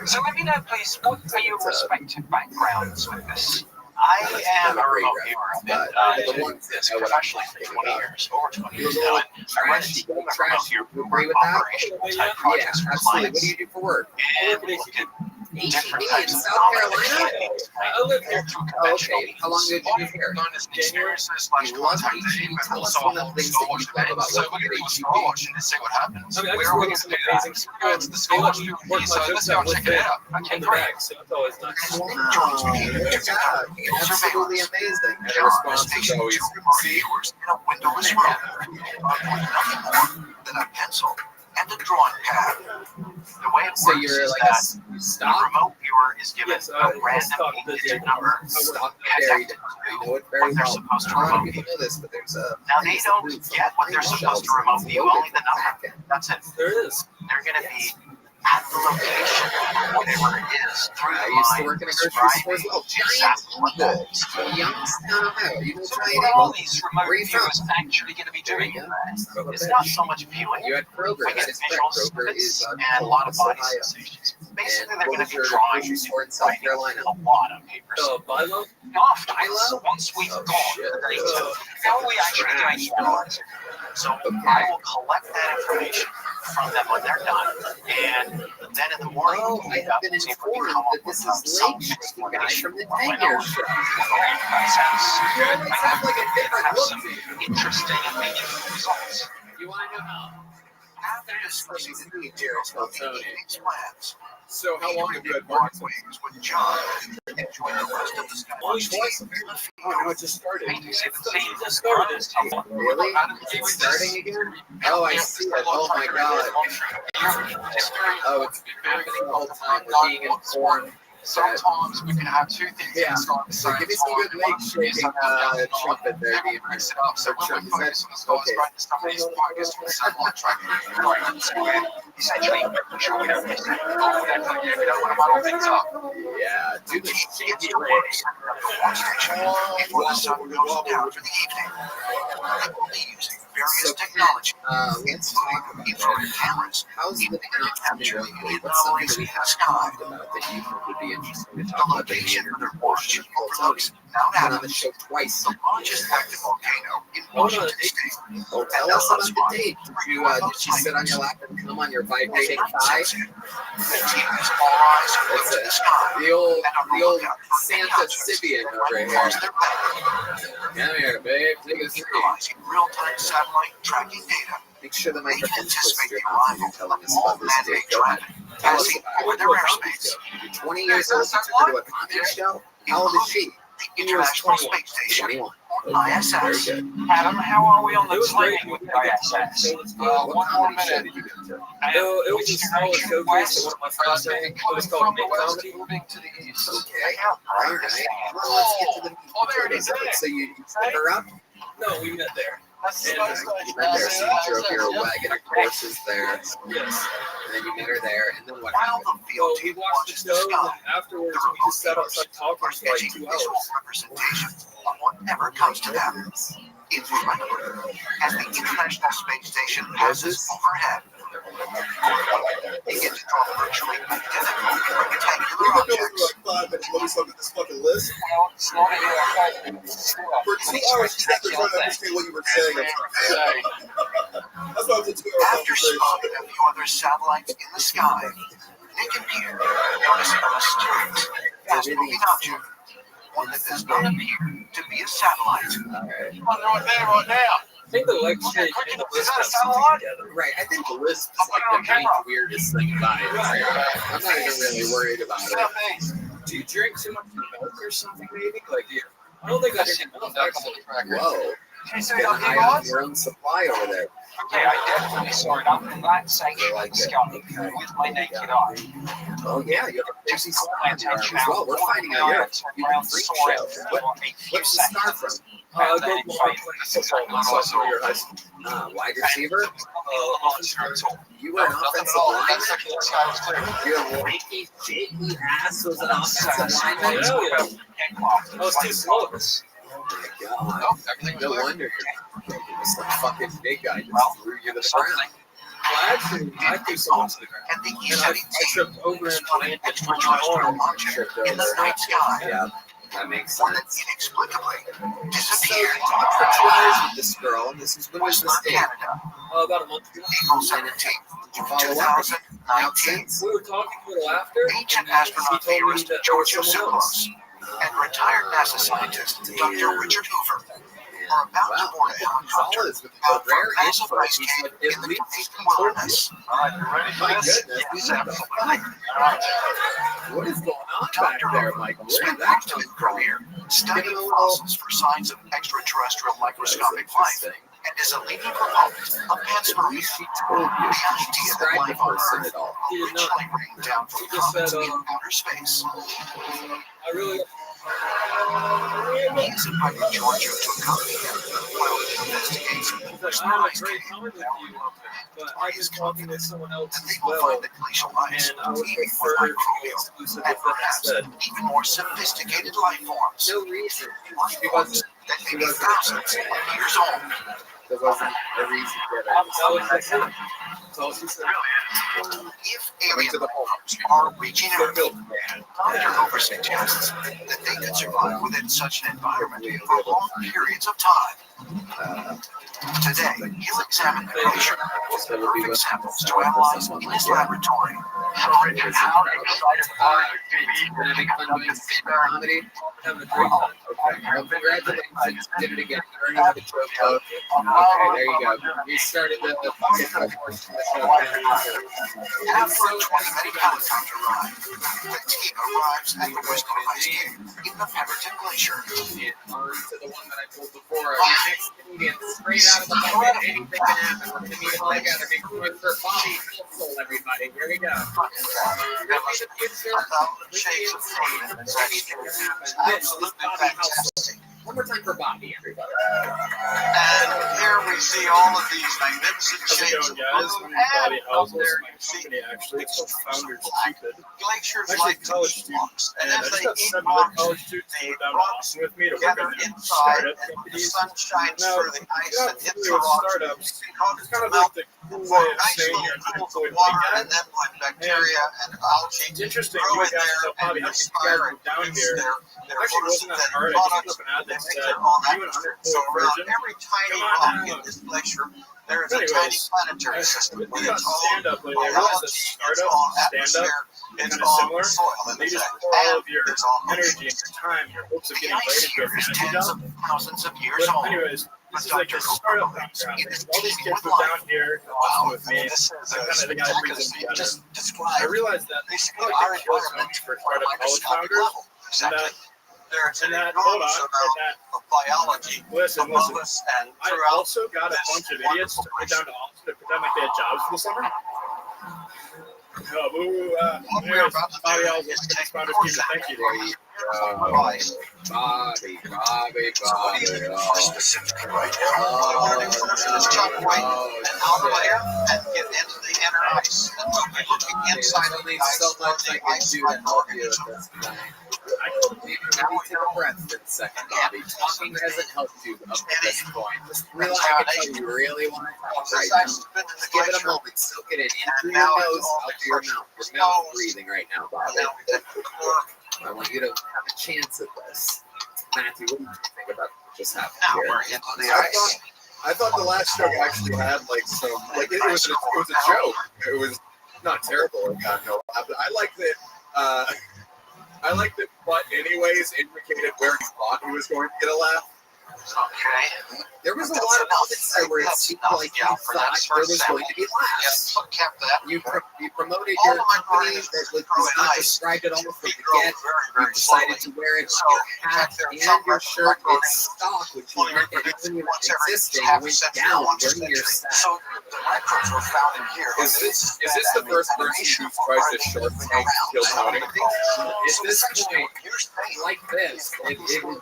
So let me know, please, what are your respective backgrounds with this? I am a remote viewer. The ones that know what I'm talking about. over 20 years now. I run a trash. You agree with that? Yeah, absolutely. What do you do for work? Different in types of South Carolina? I live here. Oh, okay. How long did you live here? Experiences You love HGTV. Tell us one of the things that you love about working at HGTV. and see what happens. I mean, I just work with some amazing students. They let me work my jokes out with them in the bag, so it's always nice. Yeah, absolutely amazing. And the response is always, see, in a windowless room. Nothing more than a pencil and a drawing pad. The way it so works you're is like that a the stop? remote viewer is given Yes, a random 8-digit number. Stop very different. I know it very well. A lot of people know this, but there's a. Now they don't get what they're supposed to remote view, only the number. That's it. There is. They're going to be at the location, whatever it is, through I used to work in a grocery store as well. Giant Eagles, Youngstown, Ohio. You know, So Giant what are all Eagles. these remote Where are you from? viewers actually going to be doing in that? It's not so much viewing. You had Kroger. I That get is visual correct. Kroger snippets is and a lot of body Ohio. sensations. Basically, And they're what going is to be your drawing grocery store in South Carolina? a lot of papers. Bilo? Afterwards, Bilo? once we've Oh, got shit. the data, how are we actually doing analyzing? So I will collect that information from them when they're done, and then in the morning, Oh, I have been informed that this is Lake Shaking Guy from the 10-year show. You always have like a different look to you. Interesting and meaningful results. You want to know how After discussing the details of the evening's plans, So how long have you had part Parkinson's? ways with John and enjoy the rest of the Skywatch team. Oh, no, it just started. Really? It's starting again? Oh, I see it. Oh my god. Oh, it's happening the whole time. We're being informed. Sometimes we can have two things Yeah. inside the So same give me some good leg shaking trumpet there, Dean. mix it up. So when we focus on the stars, Okay. right, the stuff is focused on the satellite tracking. Right. So we're essentially making sure we don't miss it. We don't want to muddle things up. Yeah, do the Gets shaky to leg. work at the station before the sun goes down for the evening. They will be using various technology, Let's talk about infrared cameras, how's the in order to capture the What's something anomalies we in the have sky. talked about that you think would be interesting to The talk about? location of their launch overlooks Mount Been on the Adams, show twice. the largest active volcano in Washington State. Oh, tell us about the date. Did you sit on your lap and come on your vibrating thigh? The team has all eyes look to the sky The old and on the lookout for any Santa objects Sibian that over might here. cross their path. Come here, babe. Take a seat. Utilizing real-time satellite tracking data, Make sure the they can microphone's anticipate closer the when arrival you're telling of us all about this man-made date. Go ahead. traffic Tell us passing about over it. their airspace. You're 20 years old. You took her to a comedy show. How old is she? The International Space Station, 21. or ISS. Very good. Adam, how are we on the timing with the ISS? What One more comedy show minute. did you go to? It was a small showcase that one of my friends did. It was called Mid Comedy. Moving to the east. Okay. All right. Well, let's get to the meat and potatoes of it. So you set her up? No, we met there. That's the And space you station. met there, so you drove your Yep. wagon of horses there. Yes. And then you met her there, and then what While happened? the field So we team watched watches the the show, sky, and afterwards the we just sat remote outside viewers talking are for like getting 2 visual hours. representation of whatever comes to them. Incredibly, as the International Space Station passes overhead, they get to draw virtually identical rectangular We've been going objects. through like 5 minutes when we look at this fucking list. Well, it's not even okay. For 2 hours, you kept trying to understand what you were saying. That's why I was a 2 hour After spotting a few other satellites in the sky, Nick and Peter notice a mysterious, fast-moving object, one that does not appear to be a satellite. Right there, right now. I think the leg shake and the list got something together. Right, I think the list is like the main weirdest thing about it. I'm not even really worried about it. Do you drink too much milk or something, maybe? Like, I don't think I drink milk, actually. Whoa. Can you say Getting that again, high on guys? your own supply over there. Okay, I definitely saw it up in that section of the sky with my naked eye. Oh yeah, you have a busy star on your arm as well. We're finding out you're a freak show. What's the star from? Go playing football myself in your high school. Wide receiver? You were an offensive lineman? Your lanky, shaky ass was an offensive lineman? Hell yeah. I was too slow. Oh my god. No wonder you're this like fucking big guy just threw you to the ground. Well, actually, I threw someone to the ground. And I tripped over and landed on my arm. Tripped over. In the night sky, Yeah, that makes one sense. that inexplicably So disappeared. you talked for 2 hours with this girl, and this is when was the Whistler, state? Canada, About a month ago. April 17th, Did you follow up? Now 2019. since? We were talking a little after. Ancient and astronaut she told me theorist that George there was someone else. Tsoukalos and retired NASA scientist Dr. Richard Hoover are about to board a helicopter Gonzalez with the out from rare massive info. ice He's cave like, in at the least Canadian told you. wilderness. All right, you ready for My this? goodness, Yes, what the fuck? What is going on back Dr. there, Hoover Mike? Where spent did that most of come his from? career studying Give it a little- fossils for signs of extraterrestrial microscopic life and is a leading proponent of panspermia, She told you. the She idea that described life the on person Earth at all. He will did not. originally rain down from He just comets said, in outer space. I really. He has invited Georgia to accompany him while he investigates the I had Whistler a ice great cave, time with you, but I've been talking with someone else and as they will well, find the glacial ice and I would teeming with prefer to be microbial exclusive and with them perhaps instead. even more sophisticated life forms. No reason. Life She forms wasn't. that She may be wasn't. thousands of years old. There wasn't a reason for That that. was just it. That's all she said. If alien life forms are reaching Earth, Dr. Hoover suggests that they could survive within such an environment for long periods of time. Today, he'll examine the glacier with the perfect samples to analyze in his laboratory. So Richard, how excited are you to be conducting comedy? Having a great time. Okay. Well, congratulations. You did it again. You already have a joke book. Okay, there you go. You started the portion of the show. After a 20-minute helicopter ride, the team arrives at the Western Ice Cave in the Pemberton Glacier. On to the one that I told before. Your next comedian, straight out of the bucket, anything can happen. We're going to meet them together. Big word for Bobby Soul, everybody. Here we go. Could be the future. Shades of fame and Anything can happen. This is Bobby Soul. One more time for Bobby, everybody. And here we see all of these magnificent shapes of guys? blue, My name is Bobby and Houses. there My you see company actually is called Founders Stupid. glaciers I'm actually like a college student, blocks, and and I as just they got eat 7 other rocks, college students they who are down to rocks Austin with me to work together on their inside, startup and the companies. sun shines Now, through the ice you're not and hits familiar the with rocks. startups. Causes It's kind of melt, like the cool form way of nice saying little you're an pools of unemployed water, weekend. and then let bacteria and algae It's interesting. grow You in guys there know, Bobby, and how you guys respire moved down produce here. their Actually, wasn't that hard. I just put up an ad they that make said, their own "Are you an atmosphere. unemployed So around virgin? every tiny Come on rock down." in this glacier, there is a Anyways, tiny planetary system. the thing Its about own stand-up lately, I realized that biology, its startup own and stand-up atmosphere, are its kind of own similar. soil in They just effect, pour all and of your its own energy and your time, your hopes of The getting ice invited to a here is fancy tens job. of thousands of years But old. anyways, But this is like Dr. the startup Cooper background. it is All these teeming kids with were down life. here in Wow, Austin with I mean, me. this is I kind of the guy that brings them spectacular. together. Just I describe realized that basically I our like the kills environment for on a startup college microscopic founders. level. Exactly. There's an Hold enormous on, amount of biology listen. above us and I throughout also got a this bunch of idiots to put down to Austin to pretend like they had jobs for the summer. No, boo. What we're about to Bobby do Al's is take Founders course Pizza. Thank you. Bobby. More specifically right now, what I want to do first is chop away an outer layer and get into the inner ice. And we'll be looking inside of the ice for the ice microorganisms. Maybe take a breath for a second, Bobby. Talking hasn't helped you up to this point. Just realize I can tell you really want to talk right now. Just give it a moment. Soak it in through your nose, out through your mouth. Your mouth breathing right now, Bobby. I want you to have a chance at this. Matthew, what do you think about what just happened here? I thought the last joke actually had like some, like it was a joke. It was not terrible. No, I like that. I like that. But anyways, indicated where he thought he was going to get a laugh. Okay. There was a lot of moments there where it seemed like you thought there was going to be laughs. You promoted your company that was not described at all from the get. You decided to wear it on your hat and your shirt in stock, which meant that even when existing went down during your set. So the microbes were found in here. Is this the first person who tries to short tank kill Tony? At this point, like this, it would be good.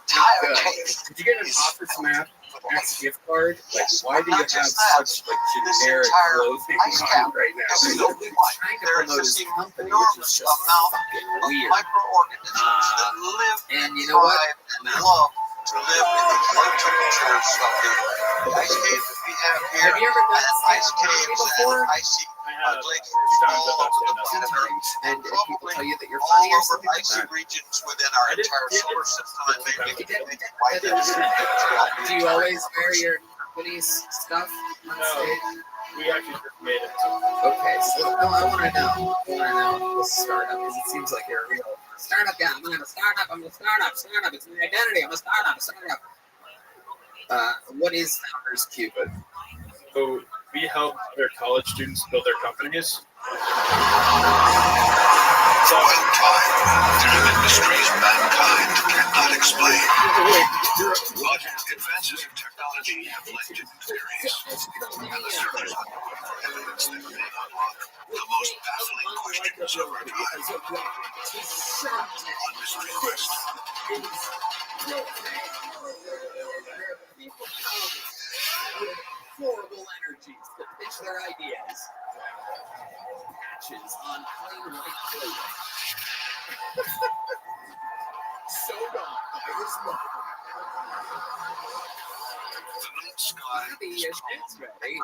Did you get an office map? Max gift card? Like, why do you have such like generic clothing on right now? He's trying to promote his company, which is just fucking weird. And you know what? Love to live in the low temperatures of the ice caves that we have here. Have you ever done ice caves before? and icy glaciers all over the planet Earth? And if people tell you that you're all funny or over something like icy that. regions within our entire solar system and maybe why Do you always wear your company's stuff on stage? We actually just made it. Okay, so I want to know. This startup, because it seems like you're a real startup guy. I'm a startup. It's my identity. I'm a startup. What is Founders Cupid? So we help other college students build their companies. For a long time, there have been mysteries mankind cannot explain. But advances in technology have led to new theories, and the search is ongoing for evidence that may unlock the most baffling questions of our time. On Mystery Quest. People come with horrible energies to pitch their ideas. Patches on plain white clothing. So gone by his mother. The night sky is ready.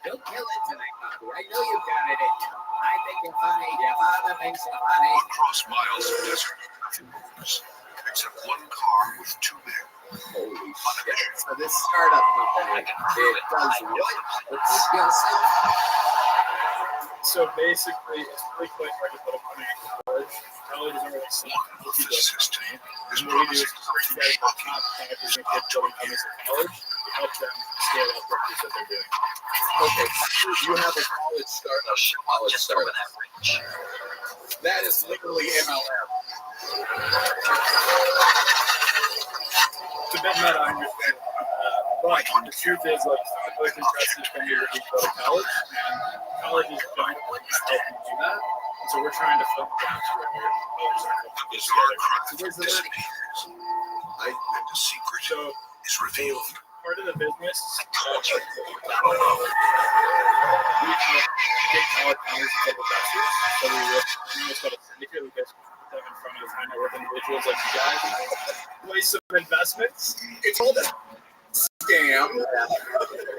Don't kill it tonight, Bobby. I know you've got it in you. I think you're funny. Your father thinks you're funny. across miles of desert, nothing moves, except one car with two men. Holy shit. So this startup company, it does what? So basically, it's really quick. I can put a money in college. College isn't really something that people do. And what we do is bring together the top 5% kids building companies in college to help them scale up what it is that they're doing. Okay, you have a college startup. College startup. That is literally MLM. It's a bit meta, I understand. But the truth is, like, I'm always interested from your age to go to college, and college is giant helping you do that. And so we're trying to fill the gaps where colleges are helping get together. So where's the money? The secret is revealed. Part of the business, we get college founders and couple investors. So we almost got a syndicate. We basically put them in front of high net worth individuals like you guys and place some investments. It's all that scam.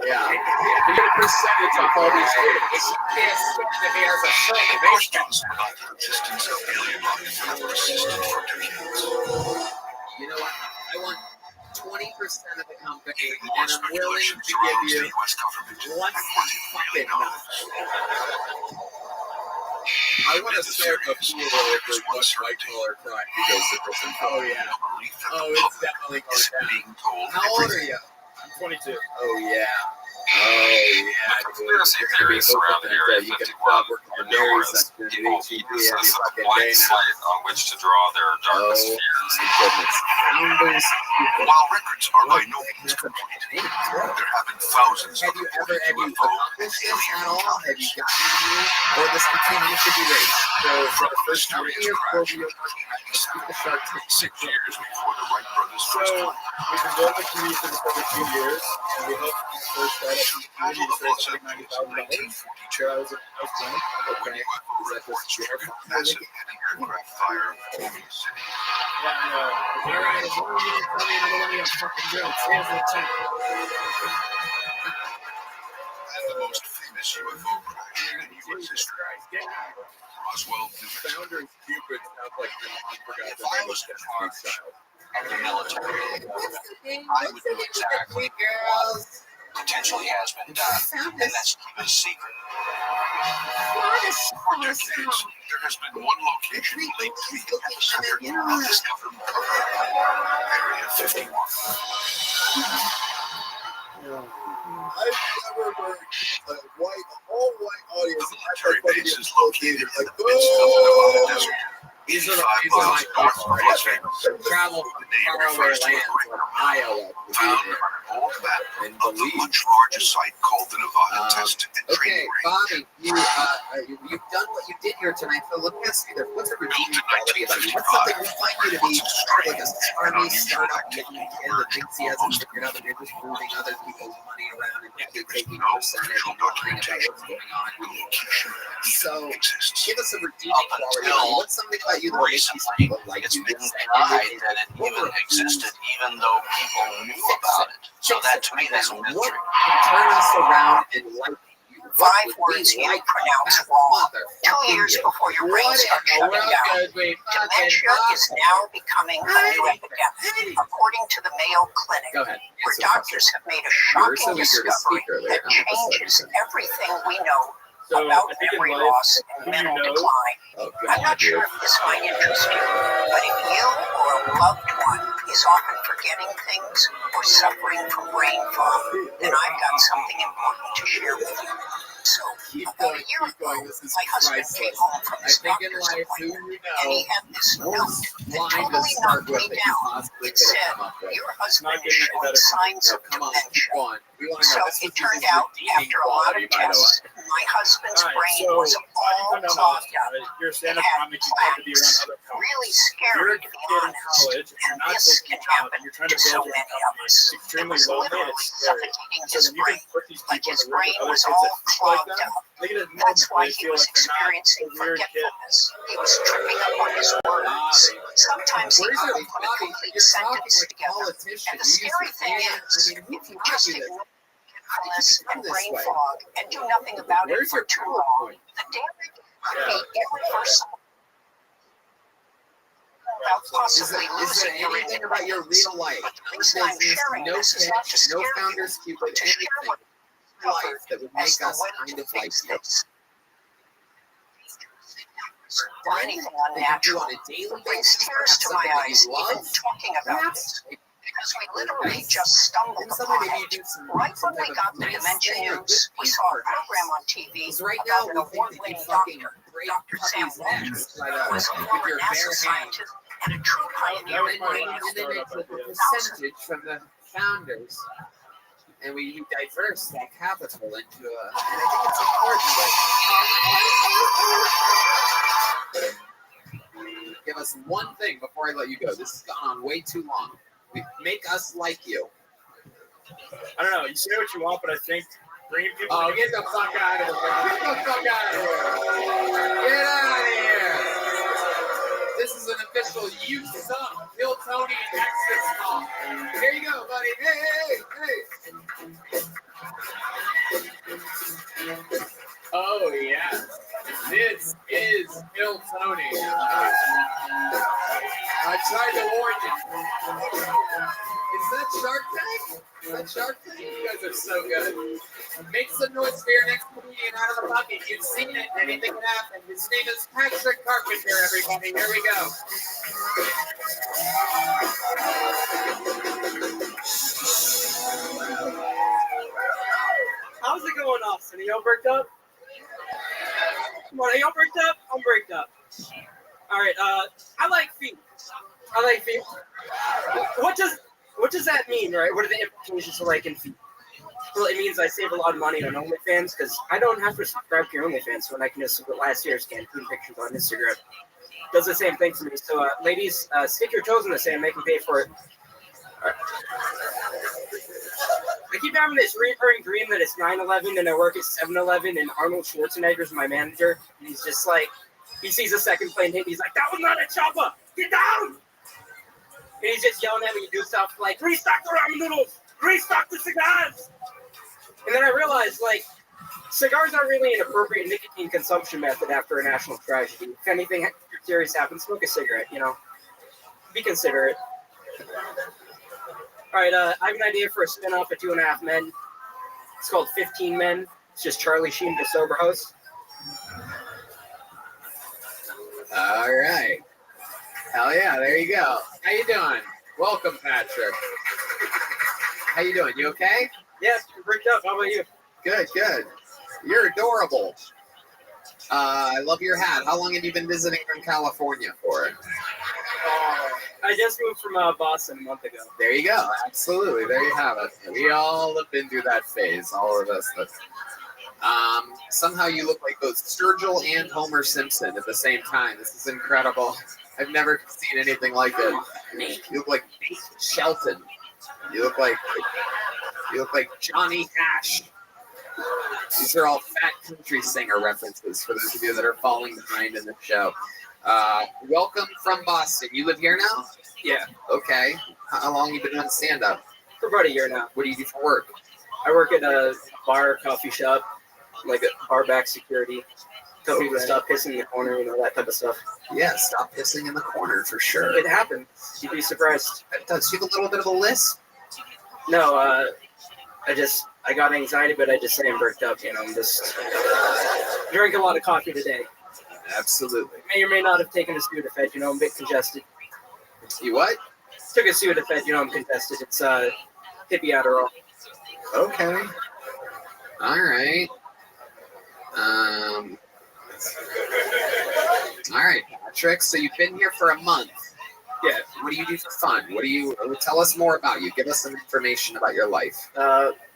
Yeah. You get a percentage of all these kids. You can't spend if he has a certain Questions about the existence of alien life have persisted for decades. You know what? I want 20% of the company, and I'm willing to give you less than fucking enough. I want to start a pool with white collar crime because of this. Oh yeah. Oh, it's definitely going down. How old are you? I'm 22. Oh yeah. Oh yeah. Conspiracy theories surrounding Area 51 are numerous. People use this as a blank slate on which to draw their darkest fears. While records are by no means complete, there have been thousands of reported UFO and alien encounters. Have you gotten here? Or this continues to be raised? So for the first time, the shark took 6 years before the Wright brothers first So we've been building the community for over 2 years, and we hope to first start up in the community to raise $90,000. Sure, I was planning. Okay. massive anti-aircraft fire over the city. Yeah, no. All right, as long as you don't tell me another one of your fucking jokes, here's the check. And the most famous UFO crash in U.S. history. Roswell, New Mexico. Founder and Cupid sounds like an unforgotten If I was in charge of the military, I would do exactly what potentially has been done, and that's keep it a secret. For decades, there has been one location linked to the epicenter of this government program, Area 51. I've never heard a all-white audience. The military base is located in the midst of the Nevada desert. 85 miles north of Las Vegas. Travel from faraway lands like Iowa. Found on an old map of the much larger site called the Nevada Test and Okay, Training Bobby, you've done what you did here tonight. So let me ask you this: what's a redeeming quality about you? What's something we find you to be like a smarmy startup kid that thinks he hasn't figured out that you're just moving other people's money around and you're taking a percentage and lying about what's going on? So, give us a redeeming quality. What's something about you that makes these people like It's you? been denied that it even existed, even though people knew about it. So that to me, that's a mystery. What can turn us around and like you? 5 words you pronounce wrong 2 years before your brain starts shutting down. Dementia is now becoming a new epidemic, according to the Mayo Clinic, where doctors have made a shocking discovery that changes everything we know about memory loss and mental decline. I'm not sure if this might interest you, but if you or a loved one is often forgetting things or suffering from brain fog, then I've got something important to share with you. So, about a year ago, my husband came home from his doctor's appointment, and he had this note that totally knocked me down. It said, your husband is showing signs of dementia. So it turned out, after a lot of tests, my husband's brain was all clogged up. It had plaques. Really scary, to be honest. And this can happen to so many of us. It was literally suffocating his brain, like his brain was all clogged up. That's why he was experiencing forgetfulness. He was tripping up on his words. Sometimes he couldn't put a complete sentence together. And the scary thing is, if you just ignore forgetfulness and brain fog and do nothing about it for too long, the damage could be irreversible. about possibly losing your anything about your real life? But the reason I'm sharing No this is pitch, not to scare no you, founders cupid, but to share anything what in life that would make as the us way kind to of like fix you. this. Or anything unnatural. On a daily It brings basis, tears to my eyes even talking about perhaps this. Because we literally just stumbled upon it. Right when we got the dementia news, we saw a program on TV right now about an award-winning doctor, Dr. Sam Walters, who was a former NASA scientist and a true pioneer in mind and then control. it's a percentage from the founders, and we diverse that capital into a. And I think it's important that give us one thing before I let you go. This has gone on way too long. Make us like you. I don't know. You say what you want, but I think bringing people. Oh, get the fuck out of here! Get the fuck out of here! Get out of here! This is an official "you suck" Bill Tony and Exodus call. Here you go, buddy. Hey. Oh yeah, this is Bill Tony. I tried to warn you. Is that Shark Tank? Is that Shark Tank? You guys are so good. Make some noise for your next comedian out of the bucket. You've seen it. Anything can happen. His name is Patrick Carpenter, everybody. Here we go. How's it going, Austin? Are y'all bricked up? Come on, are y'all bricked up? I'm bricked up. All right. I like feet. I like feet. What does that mean, right? What are the implications for liking feet? Well, it means I save a lot of money on OnlyFans because I don't have to subscribe to your OnlyFans when I can just look at last year's Cancun pictures on Instagram. Does the same thing for me. So, ladies, stick your toes in the sand, make them pay for it. Right. I keep having this recurring dream that it's 9/11 and I work at 7-Eleven and Arnold Schwarzenegger's my manager. And he's just like, he sees a second plane hit. He's like, that was not a chopper. Get down. And he's just yelling at me to do stuff like, restock the ramen noodles. Restock the cigars. And then I realized, like, cigars aren't really an appropriate nicotine consumption method after a national tragedy. If anything serious happens, smoke a cigarette, you know. Be considerate. All right, I have an idea for a spin-off of 2.5 Men. It's called 15 Men. It's just Charlie Sheen, the sober host. All right. Hell yeah, there you go. How you doing? Welcome, Patrick. How you doing? You okay? Yes, I'm bricked up. How about you? Good, good. You're adorable. I love your hat. How long have you been visiting from California for? I just moved from Boston a month ago. There you go. Absolutely. There you have it. We all have been through that phase. All of us. Somehow you look like both Sturgill and Homer Simpson at the same time. This is incredible. I've never seen anything like it. You look like Shelton. You look like Johnny Cash. These are all fat country singer references for those of you that are falling behind in the show. Welcome from Boston. You live here now? Yeah. Okay. How long have you been doing stand-up? For about a year now. What do you do for work? I work at a bar, coffee shop, like a bar back security. Tell people to stop pissing in the corner, you know, that type of stuff. Yeah, stop pissing in the corner for sure. It happens. You'd be surprised. Does you have a little bit of a lisp? No, I got anxiety, but I just say I'm bricked up, you know. I'm just drink a lot of coffee today. Absolutely. May or may not have taken a Sudafed, you know, I'm a bit congested. You what? Took a Sudafed, you know, I'm congested. It's hippie Adderall. Okay. All right. All right, Patrick. So you've been here for a month. Yeah. What do you do for fun? Tell us more about you. Give us some information about your life.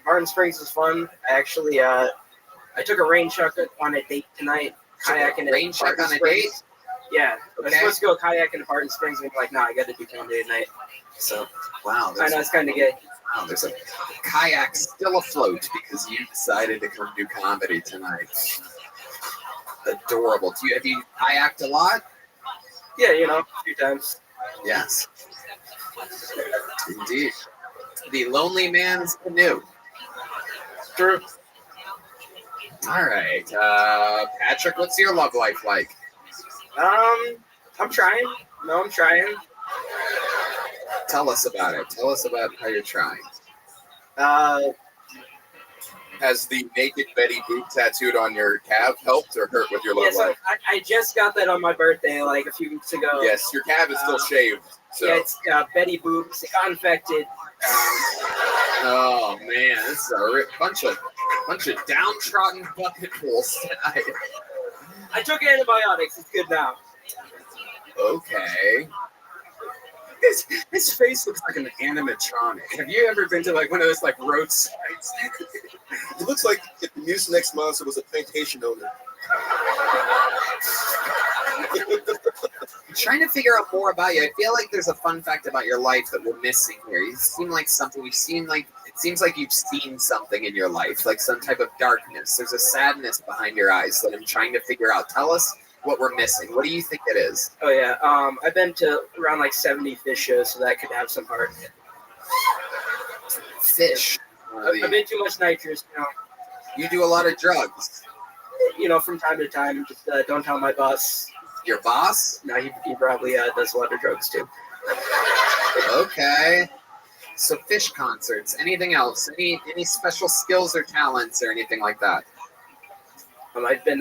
Martin Springs is fun. Actually, I took a rain check on a date tonight. Kayaking. Rain check on a date? Yeah. Okay. I was supposed to go kayaking to Barton Springs, and I'm like, nah, I got to do comedy tonight. So. Wow. I know it's kind of gay. Wow, there's a kayak still afloat because you decided to come do comedy tonight. Adorable. Have you kayaked a lot? Yeah, you know, a few times. Yes. Indeed. The lonely man's canoe. True. All right. Patrick, what's your love life like? I'm trying. No, I'm trying. Tell us about it. Tell us about how you're trying. Has the naked Betty Boop tattooed on your calf helped or hurt with your love Yes, life? I just got that on my birthday like a few weeks ago. Yes, your calf is still shaved. So. Yeah, it's Betty Boop. It got infected. Oh man, this is a bunch of downtrodden bucket holes tonight. I took antibiotics. It's good now. Okay. His face looks like an animatronic. Have you ever been to like one of those like roadsides? It looks like if the Mucinex monster was a plantation owner. I'm trying to figure out more about you. I feel like there's a fun fact about your life that we're missing here. You seem like something. It seems like you've seen something in your life, like some type of darkness. There's a sadness behind your eyes that I'm trying to figure out. Tell us what we're missing. What do you think it is? Oh yeah, I've been to around like 70 fish shows, so that could have some heart. Fish. I've been too much nitrous, you know. You do a lot of drugs. You know, from time to time. Just don't tell my boss. Your boss? No, he probably does a lot of drugs too. Okay. So fish concerts. Anything else? Any special skills or talents or anything like that? I've been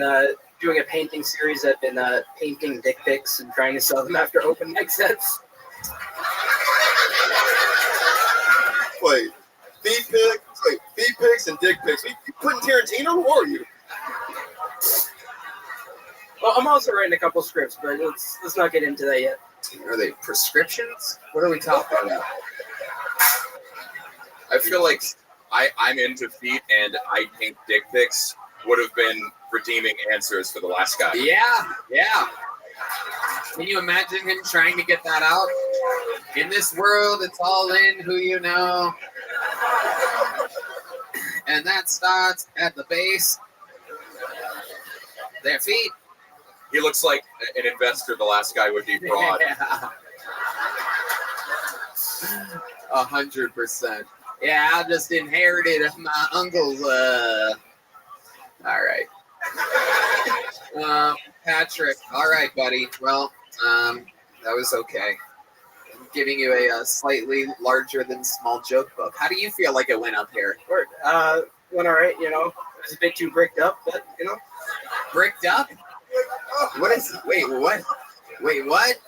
doing a painting series. I've been painting dick pics and trying to sell them after open mic sets. Wait, feet pics and dick pics. You putting Tarantino? Who are you? Well, I'm also writing a couple scripts, but let's not get into that yet. Are they prescriptions? What are we talking about? I feel like I'm into feet and I paint dick pics would have been redeeming answers for the last guy. Yeah. Can you imagine him trying to get that out? In this world, it's all in who you know. And that starts at the base. Their feet. He looks like an investor the last guy would defraud. 100%. Yeah, I just inherited my uncle's. All right. Patrick. All right, buddy. Well, that was okay. I'm giving you a slightly larger than small joke book. How do you feel like it went up here? Went all right, you know. It was a bit too bricked up, but, you know. Bricked up? What is... Wait, what? Wait, what?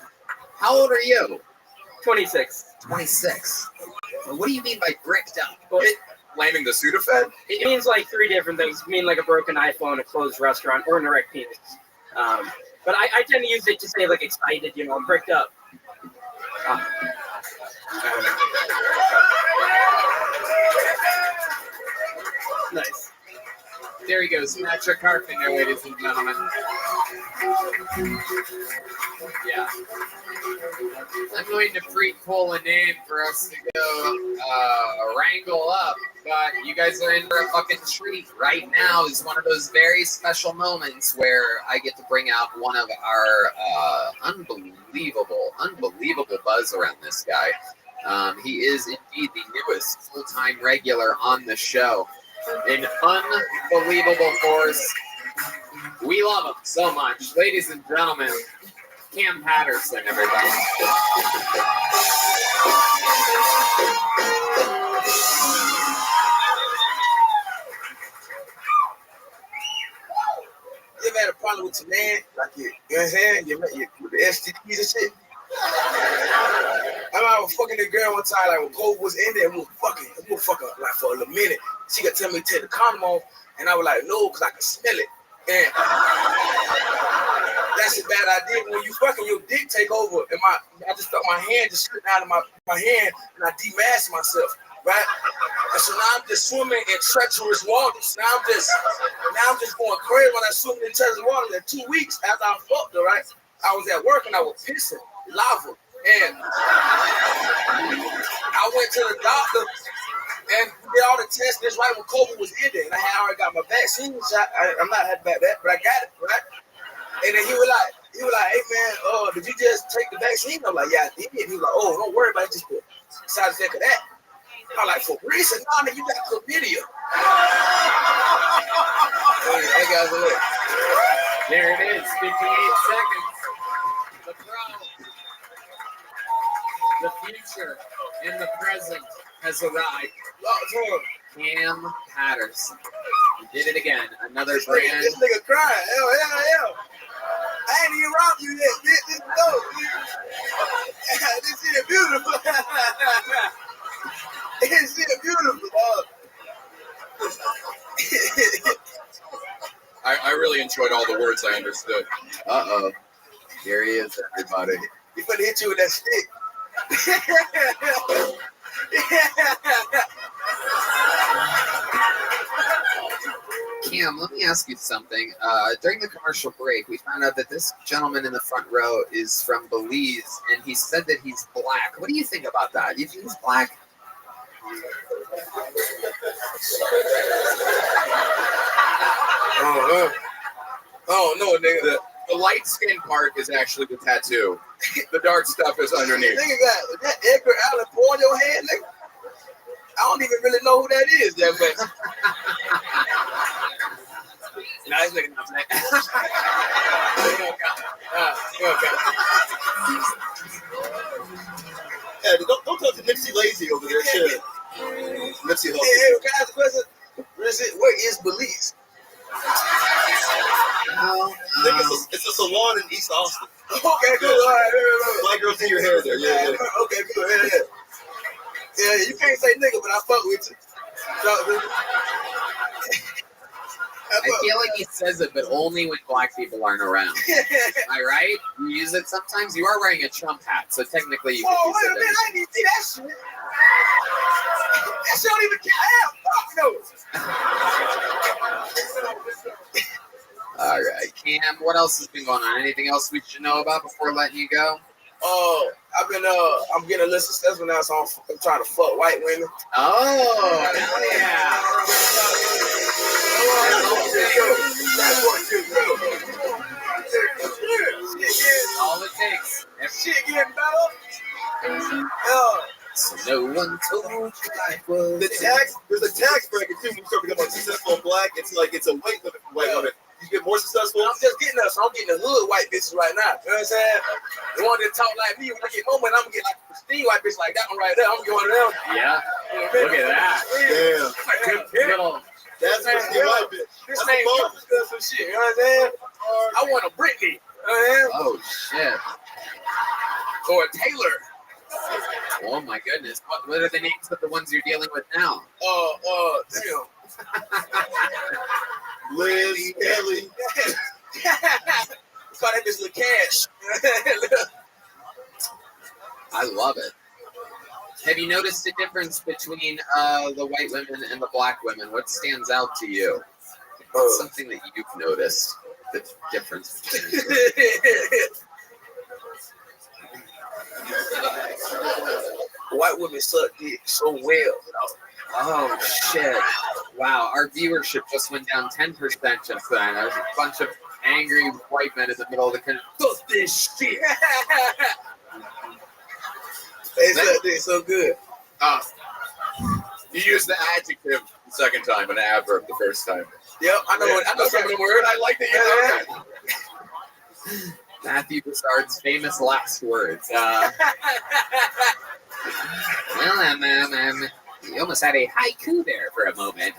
How old are you? 26. 26. What do you mean by bricked up? Well, Blaming the Sudafed? It means like three different things. It means like a broken iPhone, a closed restaurant, or an erect penis. But I tend to use it to say like excited, you know, I'm bricked up. Nice. There he goes, Patrick Carpenter, ladies and gentlemen. Yeah. I'm going to pre-pull a name for us to go wrangle up, but you guys are in for a fucking treat. Right now is one of those very special moments where I get to bring out one of our unbelievable buzz around this guy. He is indeed the newest full-time regular on the show. An unbelievable force. We love him so much. Ladies and gentlemen, Cam Patterson, everybody. You ever had a problem with your man? Like, you know what I'm saying? You with the STDs and shit? I remember fucking the girl one time, like when COVID was in there, we were fucking like for a little minute. She could tell me to take the condom off, and I was like, no, because I could smell it. And that's a bad idea. When you fucking, your dick take over, and I just felt my hand just slipping out of my hand, and I demasked myself, right? And so now I'm just swimming in treacherous waters. Now I'm just going crazy when I swim in treacherous waters. And 2 weeks after I fucked her, right? I was at work and I was pissing lava, and I went to the doctor and did all the tests. This right when COVID was ending, and I had already got my vaccine shot. I'm not happy about that, but I got it, right? And then he was like, hey man, did you just take the vaccine? I'm like, yeah, I did. He was like, oh, don't worry about it, just the side effect of that. I'm like, for reason, no, you got chlamydia. Hey guys, look. There it is, 58 seconds. The pro. The future and the present has arrived. Cam Patterson. He did it again. Another brand. This nigga crying. Hell. I ain't even robbed you yet, bitch. This is dope. This shit beautiful. This shit beautiful, dog. I really enjoyed all the words I understood. Uh-oh. Here he is, everybody. He's gonna hit you with that stick. Cam, let me ask you something. During the commercial break, we found out that this gentleman in the front row is from Belize, and he said that he's black. What do you think about that? You think he's black? Oh no, nigga. The light skin part is actually the tattoo. The dark stuff is underneath. Nigga got that Edgar Allan Poe on your head, nigga. I don't even really know who that is, that man. Nice nigga, not black. Hey, don't talk to Nipsey Lazy over there. Shit. Nipsey Hussle. Hey, can I ask a question? Where is Belize? It's a salon in East Austin. Okay, cool. All right. Black girls do your hair there. Yeah. Okay, cool. Yeah, you can't say nigga, but I fuck with you. I feel like he says it, but only when black people aren't around. Am I right? You use it sometimes. You are wearing a Trump hat, so technically you can use wait a minute, I didn't see that shit. That shit don't even count. All right, Cam. What else has been going on? Anything else we should know about before letting you go? I'm getting a list of steps now, so I'm trying to fuck white women. Oh, hell yeah. All it takes. That shit getting better. So no one told you life was. There's a tax bracket too when you start becoming successful black. It's like it's a weight limit for white women. You get more successful. I'm getting the hood white bitches right now. You know what I'm saying? The one that talk like me, when I get more money, I'm gonna get like a pristine white bitch like that one right there. I'm going to them. Yeah. Look at that. Damn. That's pristine white bitch. This ain't some shit. You know what I'm saying? I want a Britney. Oh shit. Or a Taylor. Oh my goodness. What are the names of the ones you're dealing with now? Damn. Liz, Kelly. Call that bitch LaCash. I love it. Have you noticed a difference between the white women and the black women? What stands out to you? What's something that you've noticed? The difference between white women suck dick so well. Oh shit! Wow, our viewership just went down 10% just then. There's a bunch of angry white men in the middle of the country. Fuck this shit! They so good. You used the adjective the second time and adverb the first time. Yep, I know some of them words. I like the Matthew Broussard's famous last words. You almost had a haiku there for a moment.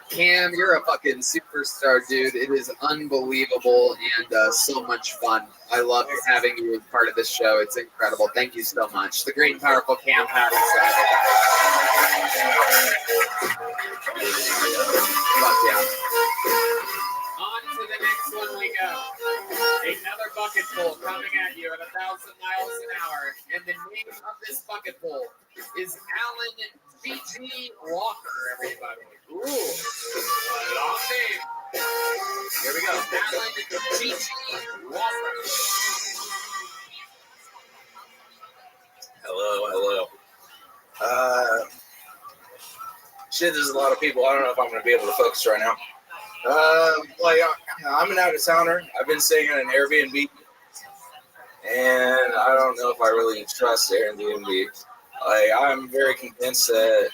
Cam, you're a fucking superstar, dude. It is unbelievable and so much fun. I love having you as part of this show. It's incredible. Thank you so much. The great and powerful Cam Patterson. Fuck yeah. On to the next one we go. Another bucketful coming at you at 1,000 miles an hour. And the name of this bucketful is Alan G.G. Walker, everybody. Ooh. Long name. Here we go. Alan G.G. Walker. Hello. Shit, there's a lot of people. I don't know if I'm going to be able to focus right now. I'm an out-of-towner. I've been staying in an Airbnb, and I don't know if I really trust Airbnb. I'm very convinced that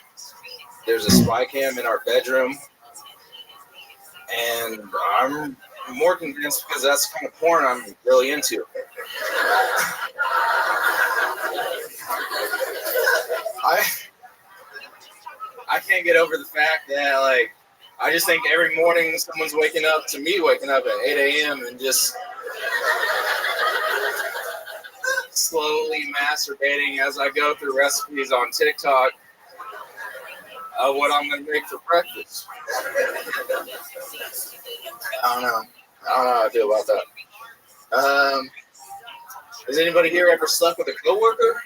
there's a spy cam in our bedroom, and I'm more convinced because that's the kind of porn I'm really into. I can't get over the fact that, like, I just think every morning someone's waking up to me waking up at 8 a.m. and just slowly masturbating as I go through recipes on TikTok of what I'm going to make for breakfast. I don't know how I feel about that. Has anybody here ever slept with a coworker?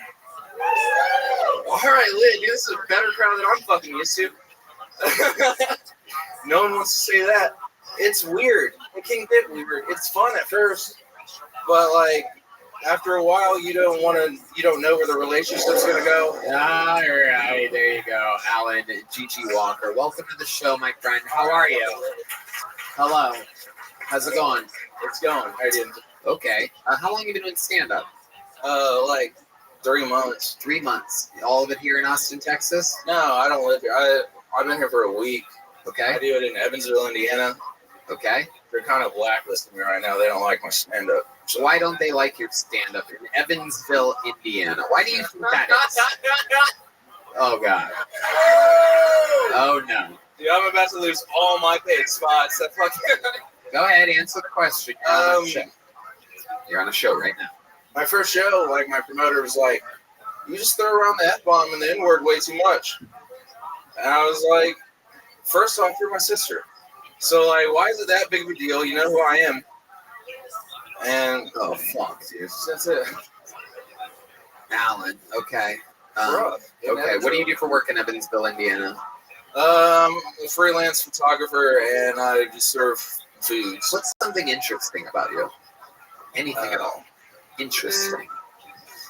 All right, Lynn, this is a better crowd than I'm fucking used to. No one wants to say that. It's weird. It can get weird. It's fun at first, but like after a while, you don't know where the relationship's gonna go. All right, there you go, Alan Gigi Walker. Welcome to the show, my friend. How are you? Hello. How's it going? It's going. I didn't. Okay. How long have you been doing stand-up? Like 3 months. 3 months. All of it here in Austin, Texas? No, I don't live here. I've been here for a week. Okay. I do it in Evansville, Indiana. Okay. They're kind of blacklisting me right now. They don't like my stand-up. So why don't they like your stand-up in Evansville, Indiana? Why do you think that is? Oh, God. Oh, no. Dude, I'm about to lose all my paid spots. That fucking... Go ahead, answer the question. You're on a show right now. My first show, like, my promoter was like, you just throw around the F-bomb and the N-word way too much. And I was like, first off, you're my sister. So, like, why is it that big of a deal? You know who I am. And, oh, fuck, dude. That's it. Alan, okay. Okay, what do you do for work in Evansville, Indiana? I'm a freelance photographer, and I just serve foods. What's something interesting about you? Anything at all? Interesting.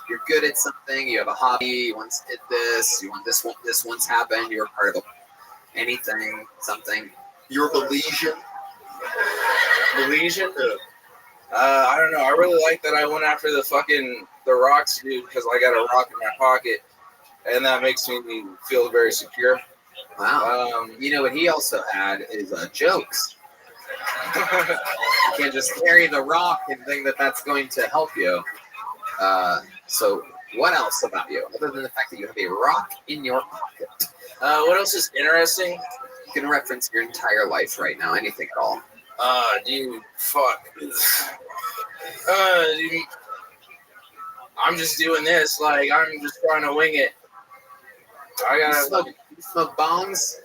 You're good at something, you have a hobby, you once did this, you want this once happened, you were part of anything, something. You're Belizean? Belizean? I don't know. I really like that I went after the rocks dude because I got a rock in my pocket, and that makes me feel very secure. Wow. You know what he also had is jokes. You can't just carry the rock and think that that's going to help you. So what else about you, other than the fact that you have a rock in your pocket? What else is interesting? You can reference your entire life right now, anything at all. Dude, fuck. Dude, I'm just doing this, like, I'm just trying to wing it. You smoke bongs?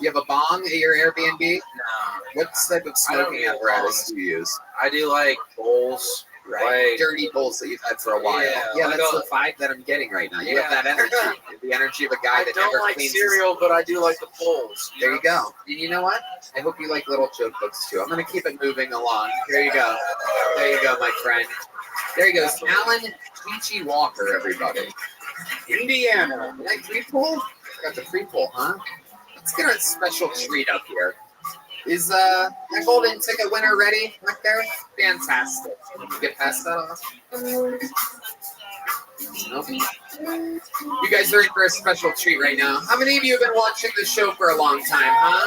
You have a bong at your Airbnb? No. What type of smoking apparatus do you use? I do, like, bowls. Right, like, dirty bowls that you've had for a while. Yeah, that's the vibe that I'm getting right now. You have that energy, the energy of a guy that never like cleans cereal, but I do like the bowls. There you go. And you know what? I hope you like little joke books too. I'm gonna keep it moving along. There you go. There you go, my friend. There he goes, Alan Peachy Walker, everybody. Indiana. Did I pre-pull? I got the pre-pull, huh? Let's get our special treat up here. Is that golden ticket winner ready back there? Fantastic. Get past that off. Nope. You guys are in for a special treat right now. How many of you have been watching the show for a long time, huh?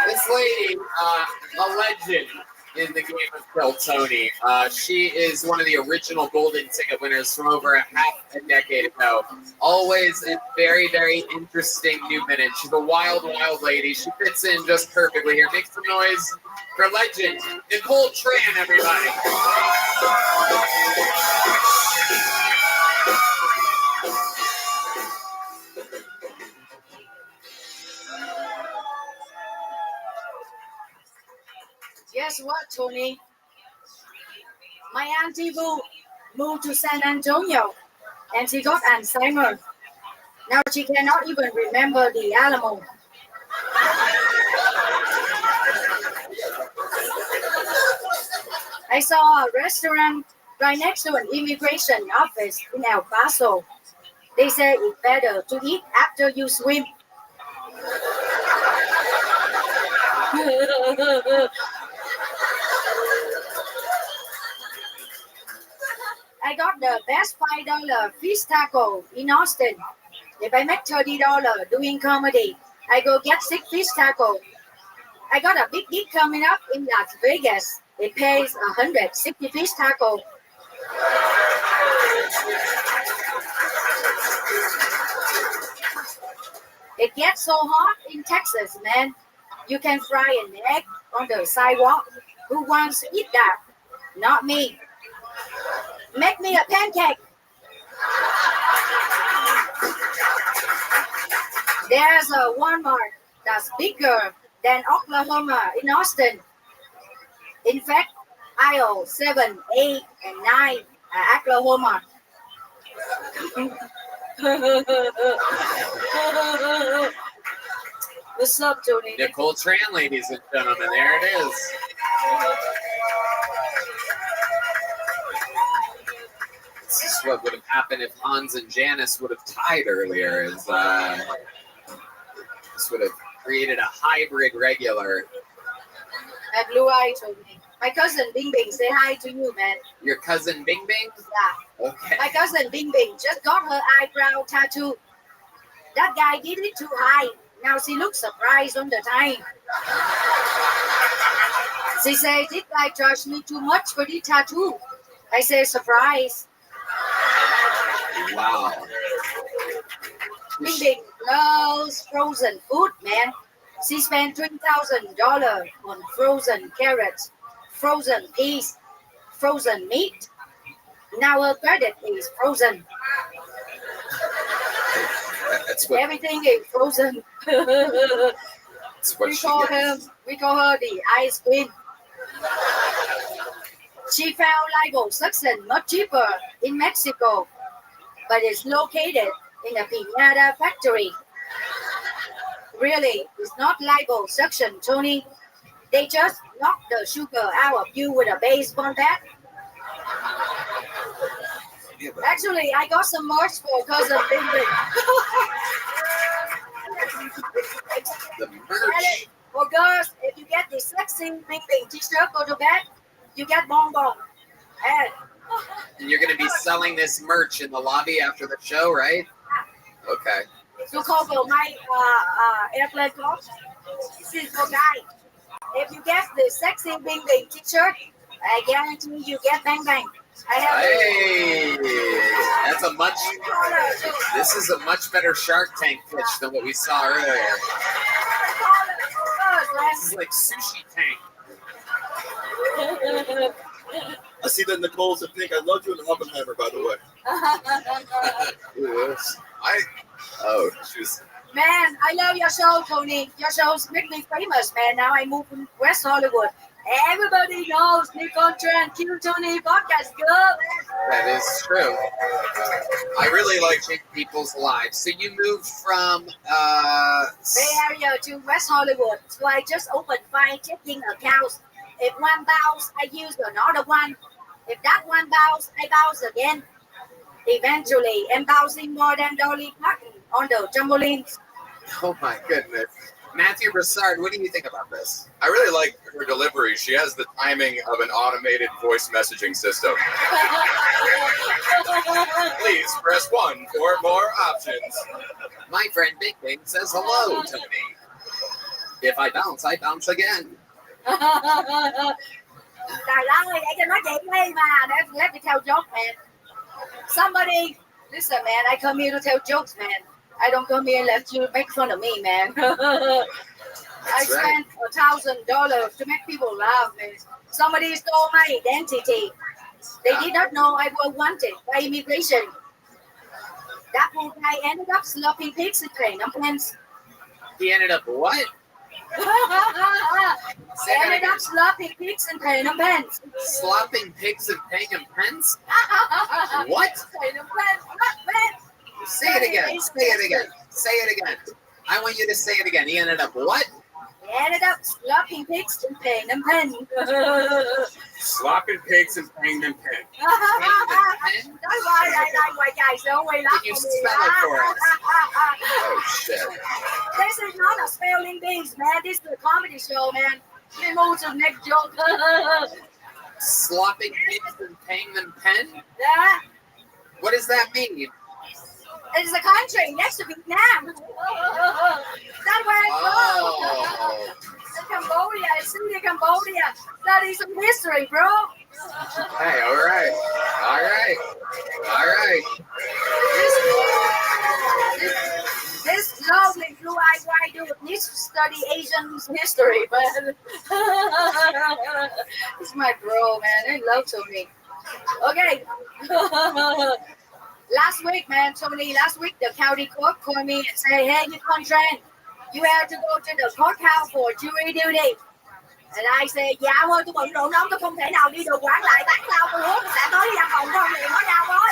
This lady, a legend in the game of Kill Tony. She is one of the original golden ticket winners from over half a decade ago. Always a very, very interesting new minute. She's a wild, wild lady. She fits in just perfectly here. Make some noise for legend Nicole Tran, everybody. Guess what, Tony? My auntie moved to San Antonio, and she got Alzheimer's. Now she cannot even remember the Alamo. I saw a restaurant right next to an immigration office in El Paso. They say it's better to eat after you swim. I got the best $5 fish taco in Austin. If I make $30 doing comedy, I go get 6 fish taco. I got a big gig coming up in Las Vegas. It pays 160 fish taco. It gets so hot in Texas, man. You can fry an egg on the sidewalk. Who wants to eat that? Not me. Make me a pancake. There's a Walmart that's bigger than Oklahoma in Austin. In fact, aisle 7, 8, and 9 are Oklahoma. What's up, Tony? Nicole Tran, ladies and gentlemen. There it is. This is what would have happened if Hans and Janice would have tied earlier. This would have created a hybrid regular. My blue eye told me. My cousin Bing Bing, say hi to you, man. Your cousin Bing Bing? Yeah. Okay. My cousin Bing Bing just got her eyebrow tattoo. That guy did it too high. Now she looks surprised on the time. She says, this guy charged me too much for the tattoo. I say, surprise. Wow. Bing Bing loves frozen food, man. She spent $3,000 on frozen carrots, frozen peas, frozen meat. Now her credit is frozen. Everything is frozen. we call her the ice queen. She found liposuction much cheaper in Mexico, but it's located in a piñata factory. Really, it's not liposuction, Tony. They just knock the sugar out of you with a baseball bat. Actually, I got some merch for cousin Bing Bing. The merch. For girls, if you get the sexy Bing Bing t-shirt for the bed, you get bonbon. And you're going to be selling this merch in the lobby after the show, right? Okay. You cover my airplane cost. This is for guys. If you get the sexy Bing Bing t-shirt, I guarantee you get bang bang. Hey, that's a much. This is a much better Shark Tank pitch than what we saw earlier. This is like Sushi Tank. I see that Nicole's a pink. I love you in Oppenheimer, by the way. She was. Man, I love your show, Tony. Your shows make me famous, man. Now I move to West Hollywood. Everybody knows Nick Contra and Q Tony podcast. Good. That is true. I really like changing people's lives. So you moved from Bay Area to West Hollywood. So I just opened 5 checking accounts. If one bounce, I use another one. If that one bounce, I bounce again. Eventually, I'm bouncing more than Dolly Parton on the trampolines. Oh my goodness. Matthew Broussard, what do you think about this? I really like her delivery. She has the timing of an automated voice messaging system. Please press 1 for more options. My friend Bing Bing says hello to me. If I bounce again. Let me tell jokes, man. Somebody, listen, man, I come here to tell jokes, man. I don't come here and let you make fun of me, man. I spent $1,000 to make people laugh, man. Somebody stole my identity. They did not know I was wanted by immigration. That poor guy ended up slopping pigs and playing pens. He ended up what? Ended up slopping pigs and playing pens. Slopping pigs and paying him pens? What? Say it again. Say it again. Say it again. I want you to say it again. He ended up what? He ended up slopping pigs and paying them pen. Slopping pigs and paying them pen. Don't worry, I like white guys. Don't wait up for me. Can you spell it for us? Oh, shit. This is not a spelling bee, man. This is a comedy show, man. We move to the next joke. Slopping pigs and paying them pen? Yeah. What does that mean? It's a country next to Vietnam. That's where it's from. Cambodia. It's in Cambodia. Study some history, bro. Hey, all right. All right. All right. This Lovely blue-eyed white dude needs to study Asian history, man. He's my bro, man. I love Tony. Okay. Last week, man, Tony, the county court called me and said, hey, you contract, you have to go to the courthouse for jury duty. And I said, dạ ơi, tôi bận rộn lắm, tôi không thể nào đi được, quản lại bán lao tôi hứa tôi sẽ tới đi văn phòng con liền ở nhau thôi.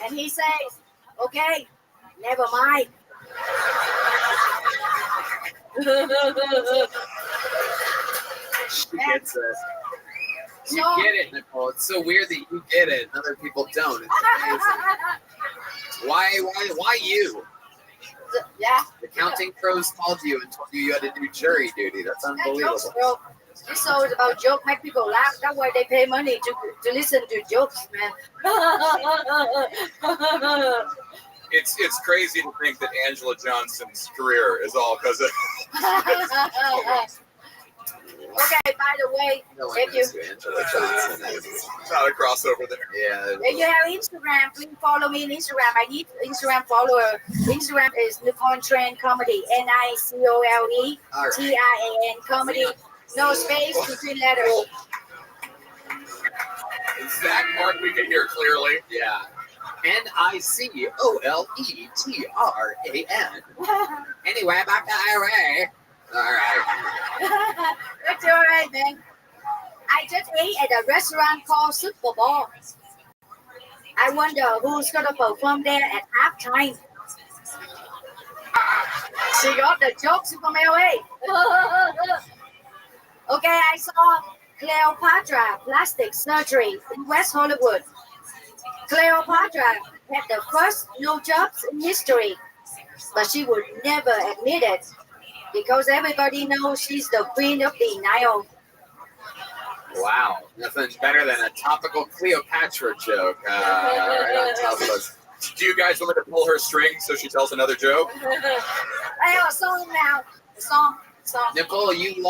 And he says, okay, never mind. She gets it. You get it, Nicole. It's so weird that you get it and other people don't. It's amazing. Why you? Yeah. The counting pros called you and told you had to do jury duty. That's unbelievable. Jokes, bro. This show is about joke, make people laugh. That's why they pay money to listen to jokes, man. It's crazy to think that Angela Johnson's career is all because of. Okay, by the way, if you Angela Johnson is. Not a crossover there. Yeah. If you have Instagram, please follow me on Instagram. I need Instagram follower. Instagram is Nicole Trend Comedy. NICOLETIAN Comedy. No space between letters. That part we can hear clearly. Yeah. NICOLETRAN. Anyway, back to IRA. All right. That's all right, man. I just ate at a restaurant called Super Bowl. I wonder who's going to perform there at halftime. She got the jokes from LA. Okay, I saw Cleopatra plastic surgery in West Hollywood. Cleopatra had the first no jobs in history, but she would never admit it because everybody knows she's the queen of denial. Wow, nothing better than a topical Cleopatra joke right on top of us. Do you guys want me to pull her string so she tells another joke? I have a song now. A song. Nicole, you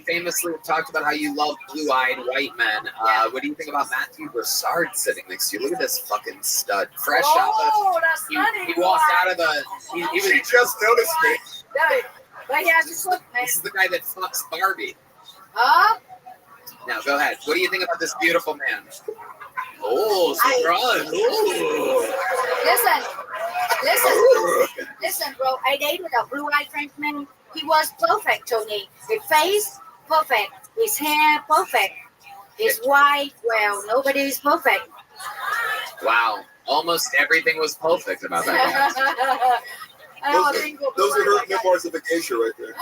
famously talked about how you love blue-eyed white men. What do you think about Matthew Broussard sitting next to you? Look at this fucking stud. Fresh out of he walked out of the... He just noticed me. But yeah, just look, man. This is the guy that fucks Barbie. Huh? Now, go ahead. What do you think about this beautiful man? Oh, surprise. Listen, bro. I dated a blue-eyed Frenchman. He was perfect, Tony. His face, perfect. His hair, perfect. His wife, well, nobody is perfect. Wow. Almost everything was perfect about that guy. Those are her memoirs of a geisha right there.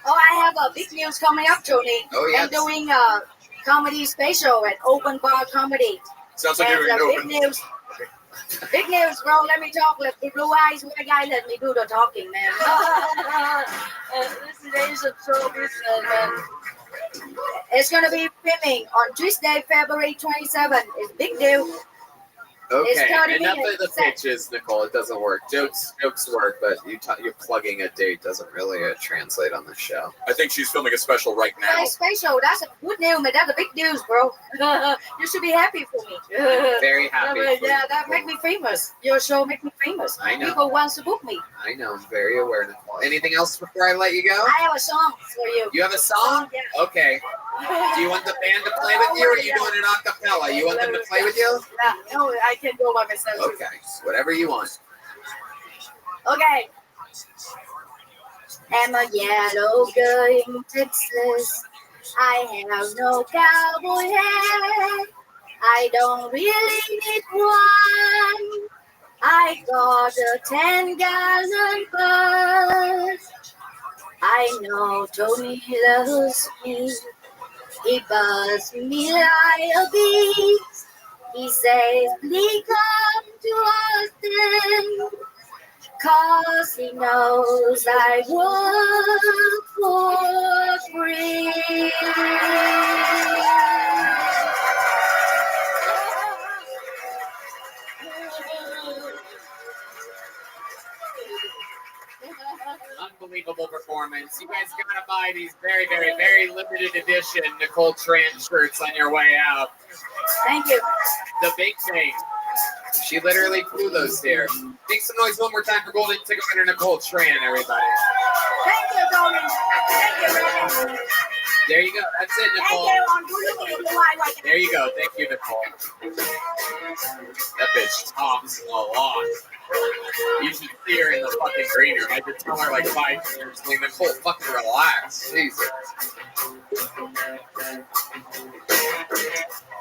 Oh, I have a big news coming up, Tony. Oh, yes. I'm doing a comedy special at Open Bar Comedy. Sounds like you're big news. Big news, bro. Let me talk. Let the blue eyes white guy let me do the talking, man. This is Asian show business, man. It's gonna be filming on Tuesday, February 27th. It's big deal. Okay, enough of the pitches, Nicole. It doesn't work. Jokes work, but you're plugging a date doesn't really translate on the show. I think she's filming a special right now. Hey, special. That's a good news, man. That's a big news, bro. You should be happy for me. Very happy. Yeah, that make me famous. Your show make me famous. I know. People want to book me. I know. I'm very aware, Nicole. Anything else before I let you go? I have a song for you. You have a song? Yeah. Okay. Do you want the band to play with you, or are you doing an acapella? You want them to play with you? Yeah, no, I can go by myself. Okay, whatever you want. Okay. I'm a yellow girl in Texas. I have no cowboy hat. I don't really need one. I got a 10-gallon bus. I know Tony loves me. He buzzed me like a bee. He says, please come to Austin, 'cause he knows I work for free. Unbelievable performance. performance. You guys gotta buy these very, very, very limited edition Nicole Tran shirts on your way out. Thank you. The big thing. She literally flew those here. Make some noise one more time for Golden Ticket winner Nicole Tran, everybody. Thank you, Tony. Thank you, Rabbi. There you go. That's it, Nicole. Thank you. I'm really like There you go. Thank you, Nicole. That bitch talks a lot. You should see her in the fucking green room. I could tell her like 5 years. Like, Nicole, fucking relax. Jesus.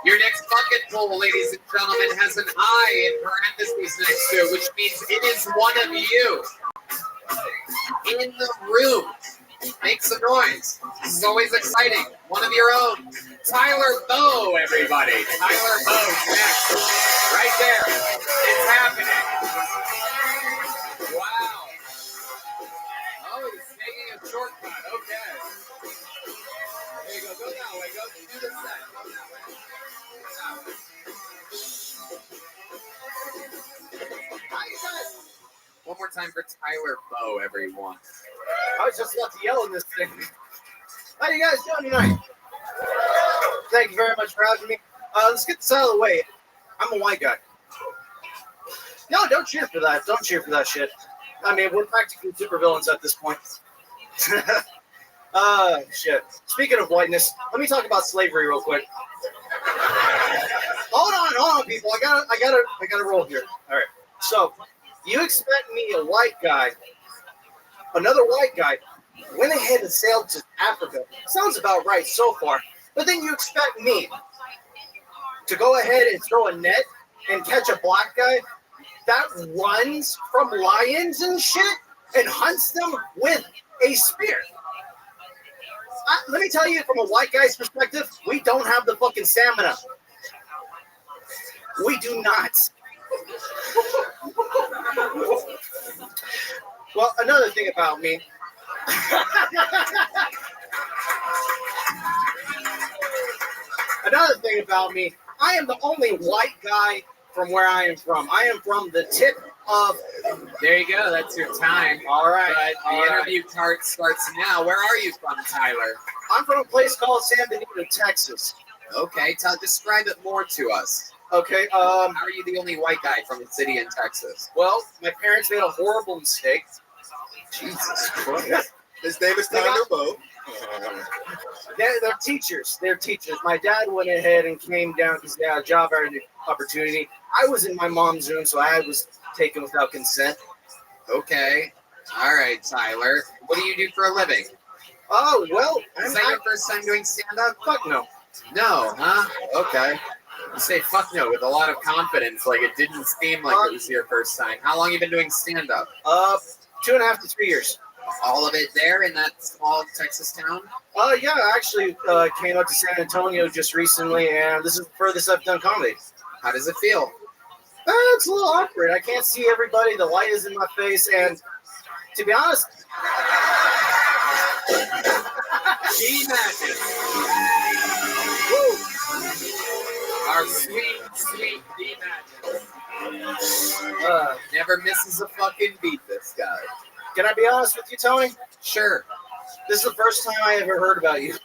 Your next bucket poll, ladies and gentlemen, has an I in parentheses next to it, which means it is one of you in the room. Make some noise. This is always exciting. One of your own. Tyler Bowe, everybody. Tyler Bowe next. Right there. It's happening. Wow. Oh, he's taking a shortcut. Okay. There you go. Go that way. Go do the set. One more time for Tyler Bowe, everyone. I was just about to yell in this thing. How you guys doing tonight? Thank you very much for having me. Let's get this out of the way. I'm a white guy. No, don't cheer for that. Don't cheer for that shit. I mean, we're practically supervillains at this point. Shit. Speaking of whiteness, let me talk about slavery real quick. Hold on, people. I gotta roll here. All right. So, you expect me, a white guy, another white guy, went ahead and sailed to Africa. Sounds about right so far. But then you expect me to go ahead and throw a net and catch a black guy that runs from lions and shit and hunts them with a spear. Let me tell you, from a white guy's perspective, we don't have the fucking stamina. We do not. Well, another thing about me. Another thing about me, I am the only white guy from where I am from. I am from the tip of... There you go. That's your time. All right. But the interview part starts now. Where are you from, Tyler? I'm from a place called San Benito, Texas. Okay. Describe it more to us. Okay. How are you the only white guy from a city in Texas? Well, my parents made a horrible mistake. Jesus Christ. His name is Tyler Bowe. They're teachers. They're teachers. My dad went ahead and came down because he had a job opportunity. I was in my mom's room, so I was taken without consent. Okay. All right, Tyler. What do you do for a living? Oh, well. Is that your first time doing stand-up? Fuck no. No, huh? Okay. You say fuck no with a lot of confidence, like it didn't seem like it was your first time. How long have you been doing stand-up? 2.5 to 3 years. All of it there in that small Texas town? Yeah, I actually came up to San Antonio just recently, and this is the furthest I've done comedy. How does it feel? It's a little awkward. I can't see everybody. The light is in my face, and to be honest, imagine. Woo! Our sweet, sweet imagine. Never misses a fucking beat, this guy. Can I be honest with you, Tony? Sure. This is the first time I ever heard about you.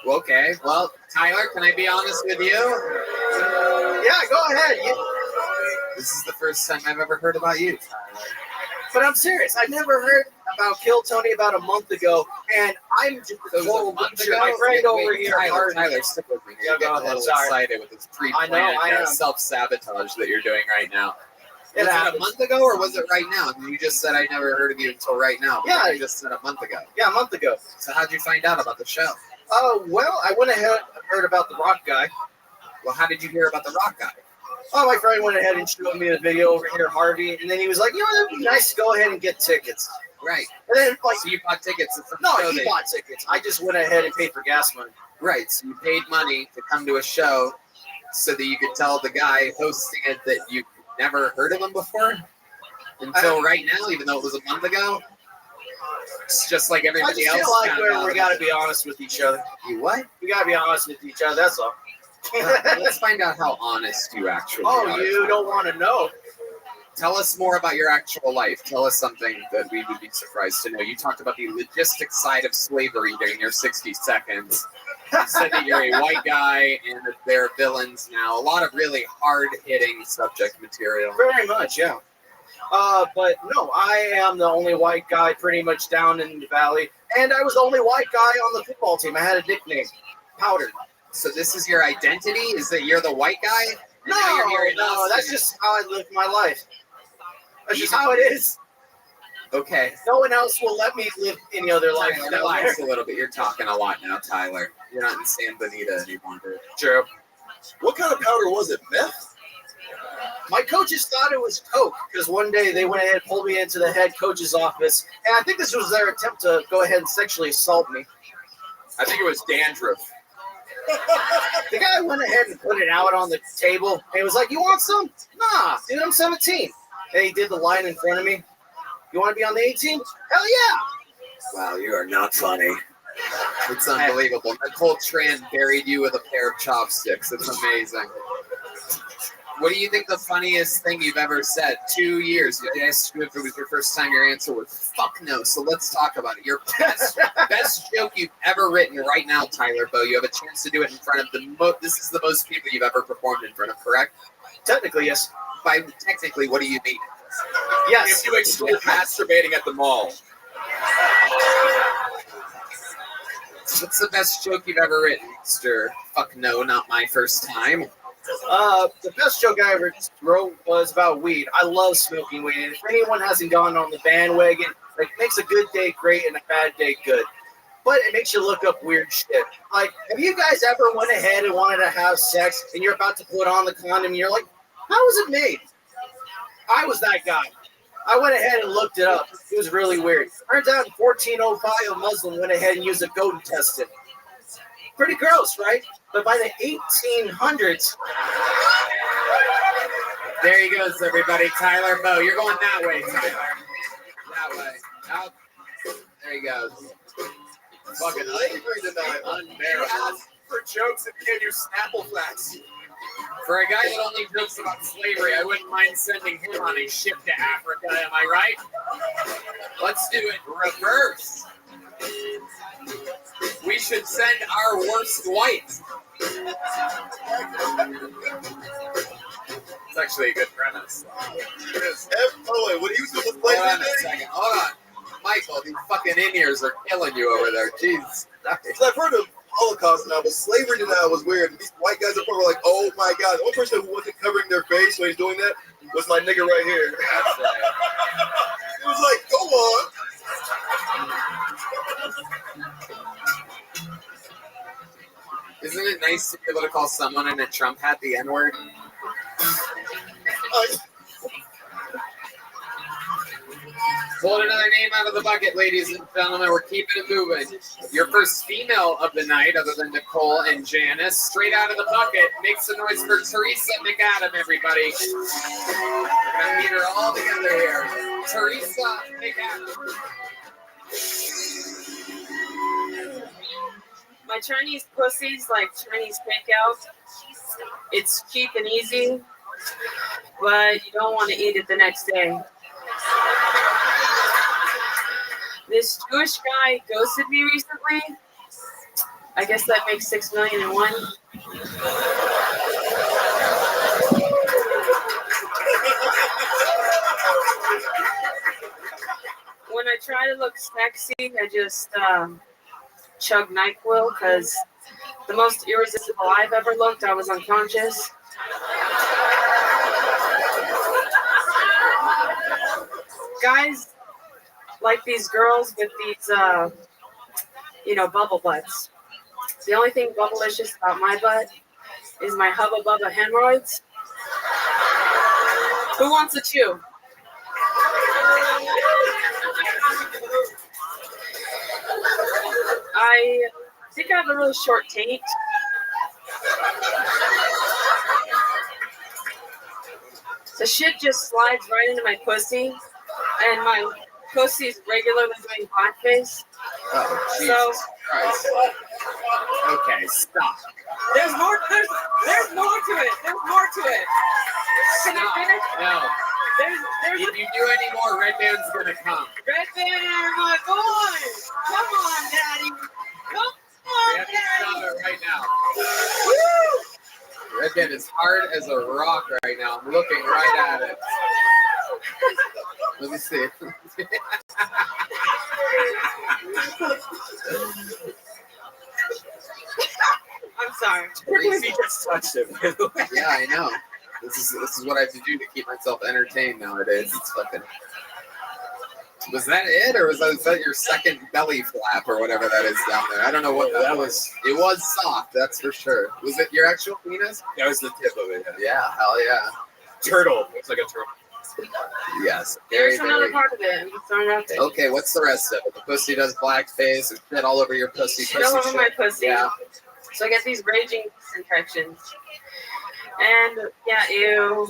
Okay. Well, Tyler, can I be honest with you? Yeah, go ahead. This is the first time I've ever heard about you, Tyler. But I'm serious. I never heard about Kill Tony about a month ago, and I'm just a total butcher. My friend over here, Tyler, stick with me. You're getting a little excited with this pre-planned self-sabotage that you're doing right now. Was it a month ago, or was it right now? You just said I never heard of you until right now. Yeah, you just said a month ago. Yeah, a month ago. So how'd you find out about the show? Oh, well, I went ahead and heard about the rock guy. Well, how did you hear about the rock guy? Oh, my friend went ahead and showed me the video over here, Harvey, and then he was like, you know, it'd be nice to go ahead and get tickets. Right. And then, like, so you bought tickets? No, he bought tickets. I just went ahead and paid for gas money. Right. So you paid money to come to a show so that you could tell the guy hosting it that you never heard of him before? Until right now, even though it was a month ago? It's just like everybody else. I just feel like we got to be honest with each other. You what? We got to be honest with each other, that's all. Let's find out how honest you actually are. Oh, you don't want to know. Tell us more about your actual life. Tell us something that we would be surprised to know. You talked about the logistics side of slavery during your 60 seconds. You said that you're a white guy and that they're villains now. A lot of really hard-hitting subject material. Very much, yeah. But no, I am the only white guy pretty much down in the valley, and I was the only white guy on the football team. I had a nickname, Powder. So this is your identity? Is that you're the white guy? No, that's just how I live my life. That's just how it is. Okay. No one else will let me live any other life. Tyler, relax a little bit. You're talking a lot now, Tyler. You're not in San Benito anymore. True. What kind of powder was it? Meth? My coaches thought it was coke because one day they went ahead and pulled me into the head coach's office, and I think this was their attempt to go ahead and sexually assault me. I think it was dandruff. The guy went ahead and put it out on the table, and he was like, "You want some?" Nah, dude, I'm 17. And he did the line in front of me. You want to be on the 18? Hell yeah! Wow, you are not funny. It's unbelievable. Nicole Tran buried you with a pair of chopsticks. It's amazing. What do you think the funniest thing you've ever said? 2 years. You asked if it was your first time. Your answer was fuck no. So let's talk about it. Your best joke you've ever written right now, Tyler Bow. You have a chance to do it in front of this is the most people you've ever performed in front of, correct? Technically, yes. By technically, what do you mean? Yes. If you exclude masturbating at the mall. What's the best joke you've ever written, Mr. Fuck no, not my first time? The best joke I ever wrote was about weed. I love smoking weed, and if anyone hasn't gone on the bandwagon, like, it makes a good day great and a bad day good. But it makes you look up weird shit. Like, have you guys ever went ahead and wanted to have sex, and you're about to put on the condom, and you're like, how was it made? I was that guy. I went ahead and looked it up. It was really weird. Turns out in 1405, a Muslim went ahead and used a goat and tested. Pretty gross, right? But by the 1800s... There he goes, everybody. Tyler Bow. You're going that way, Tyler. That way. Out. There he goes. Fucking slavery tonight. Unbearable. For jokes and give you Snapple facts. For a guy that only jokes about slavery, I wouldn't mind sending him on a ship to Africa, am I right? Let's do it reverse. We should send our worst white. It's actually a good premise. Oh, what are you supposed to play? Hold on a second. Hold on. Michael, these fucking in-ears are killing you over there. Jeez. I've heard of Holocaust now, but slavery now was weird. These white guys up there were like, oh my God. The only person who wasn't covering their face when he's doing that was my nigga right here. That's right. He was like, go on. Isn't it nice to be able to call someone in a Trump hat the N-word? Pulled another name out of the bucket, ladies and gentlemen. We're keeping it moving. Your first female of the night, other than Nicole and Janice, straight out of the bucket. Make some noise for Teresa McAdam, everybody. We're going to meet her all together here. Teresa McAdam. My Chinese pussy's like Chinese takeout. It's cheap and easy, but you don't want to eat it the next day. This Jewish guy ghosted me recently. I guess that makes 6 million in one. When I try to look sexy, I just chug NyQuil because the most irresistible I've ever looked, I was unconscious. Guys like these girls with these, bubble butts. The only thing bubblicious about my butt is my Hubba Bubba hemorrhoids. Who wants a chew? I think I have a really short taint. The shit just slides right into my pussy, and my pussy's regularly doing blackface. Oh, Jesus Christ. Okay, stop. There's more to it. There's more to it. Can I finish? No. There's If you do any more, Red Band's gonna come. Red Band, my boy. Come on, Daddy. Come on, We have to stop Daddy. it right now. Red Band is hard as a rock right now. I'm looking right at it. Let me see. I'm sorry. He just touched him. Yeah, I know. This is what I have to do to keep myself entertained nowadays. It's fucking. Was that it, or was that your second belly flap, or whatever that is down there? I don't know what that was. It was soft, that's for sure. Was it your actual penis? That was the tip of it. Yeah, hell yeah. Turtle. Looks like a turtle. Yes. There's another part of it. I'm just throwing it out there. Okay, what's the rest of it? The pussy does blackface. There's shit all over your pussy. Shit all over my pussy. Yeah. So I get these raging infections. And yeah, ew.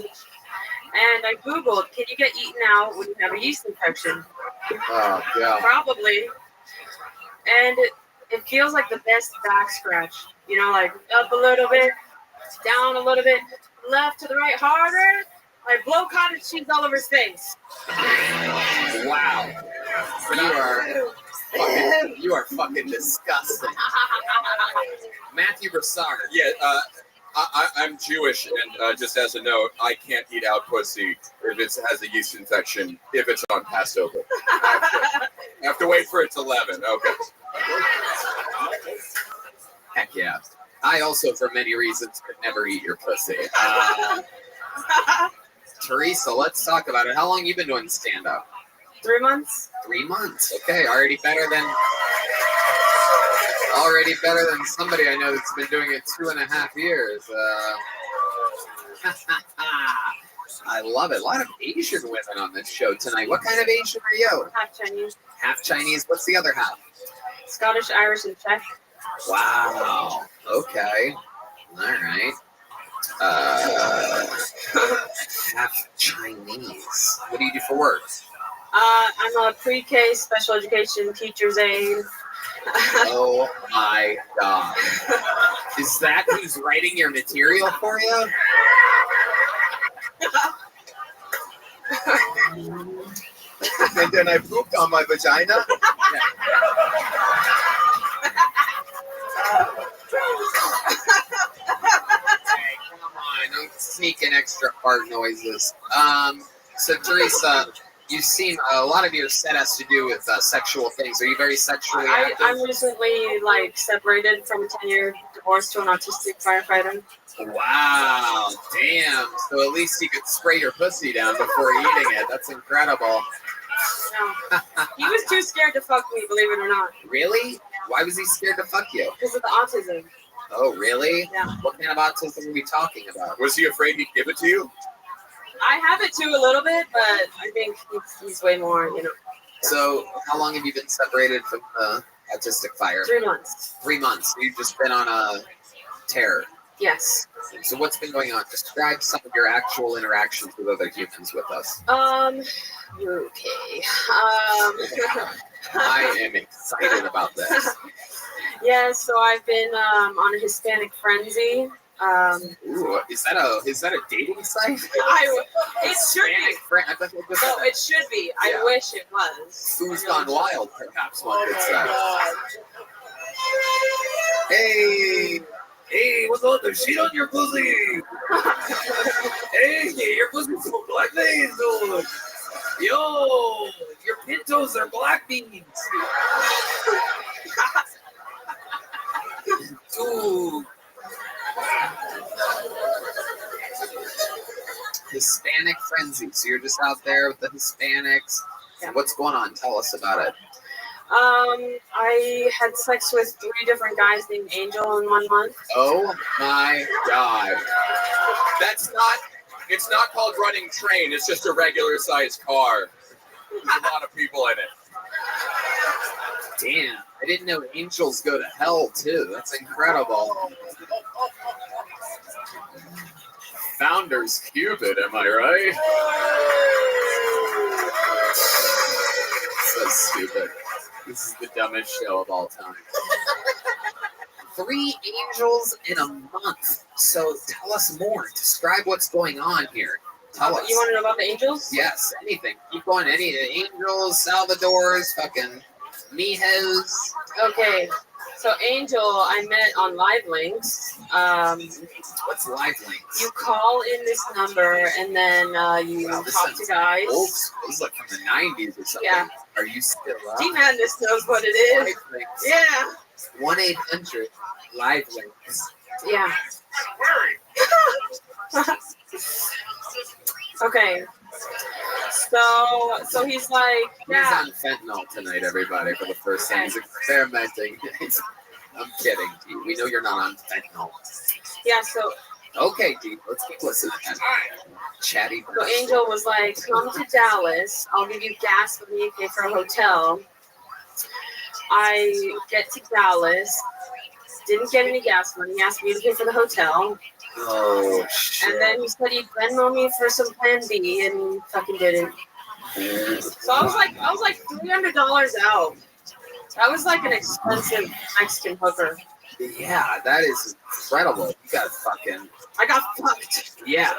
And I Googled, can you get eaten out when you have a yeast infection? Oh, yeah. Probably. And it feels like the best back scratch. You know, like up a little bit, down a little bit, left to the right, harder. Like blow cottage cheese all over his face. Wow. You are fucking disgusting. Matthew Broussard. Yeah, I'm Jewish, and just as a note, I can't eat out pussy if it has a yeast infection if it's on Passover. I have to wait for it to leaven. Okay. Heck yeah. I also, for many reasons, could never eat your pussy. Teresa, let's talk about it. How long you been doing stand-up? 3 months. 3 months. Okay, already better than somebody I know that's been doing it 2.5 years. I love it. A lot of Asian women on this show tonight. What kind of Asian are you? Half Chinese. Half Chinese. What's the other half? Scottish, Irish, and Czech. Wow. Okay. All right. Half Chinese. What do you do for work? I'm a pre-K special education teacher's aide. Oh my god. Is that who's writing your material for you? And then I pooped on my vagina. Don't sneak in extra fart noises. So Teresa, you've seen a lot of your set has to do with sexual things. Are you very sexually active? I'm recently separated from a 10-year divorce to an autistic firefighter. Wow, damn. So at least you could spray your pussy down before eating it. That's incredible. No. He was too scared to fuck me, believe it or not. Really? Why was he scared to fuck you? Because of the autism. Oh, really? Yeah. What kind of autism are we talking about? Was he afraid he'd give it to you? I have it too a little bit, but I think he's way more, So how long have you been separated from the autistic fire? 3 months. 3 months. You've just been on a tear. Yes. So what's been going on? Describe some of your actual interactions with other humans with us. You're okay. I am excited about this. Yeah, so I've been on a Hispanic frenzy. Ooh, is that a dating site? It should be. No, it should be. I wish it was. Who's Gone Wild, perhaps one could say. Hey, what's up? There's shit on your pussy. Hey, your pussy's so blackface, dude. Yo, your pintos are black beans. Dude. Hispanic frenzy. So you're just out there with the Hispanics. Yeah. What's going on? Tell us about it. I had sex with 3 different guys named Angel in 1 month. Oh my god. It's not called running train, it's just a regular sized car. There's a lot of people in it. Damn, I didn't know angels go to hell too. That's incredible. Founders Cupid, am I right? So stupid. This is the dumbest show of all time. 3 angels in a month. So tell us more. Describe what's going on here. Tell us. You want to know about the Angels? Yes, anything. Keep going. Any Angels, Salvadors, fucking Mijos. Okay. So Angel, I met on Live Links. What's Live Links? You call in this number and then you talk to guys. Old school. This is like from the 90s or something. Yeah. Are you still up? D-Madness knows what it is. Live Links. Yeah. 1-800 Live Links. Yeah. Okay. So he's like, yeah. He's on fentanyl tonight, everybody, for the first time. He's experimenting. I'm kidding, D. We know you're not on fentanyl. Yeah, so. Okay, D. Let's keep listening. Chatty. So Angel was like, come to Dallas. I'll give you gas money and pay for a hotel. I get to Dallas. Didn't get any gas money. He asked me to pay for the hotel. Oh, shit. And then he said he'd Venmo me for some Plan B, and he fucking didn't. So I was like $300 out. That was like an expensive Mexican hooker. Yeah, that is incredible. You got fucking. I got fucked. Yeah,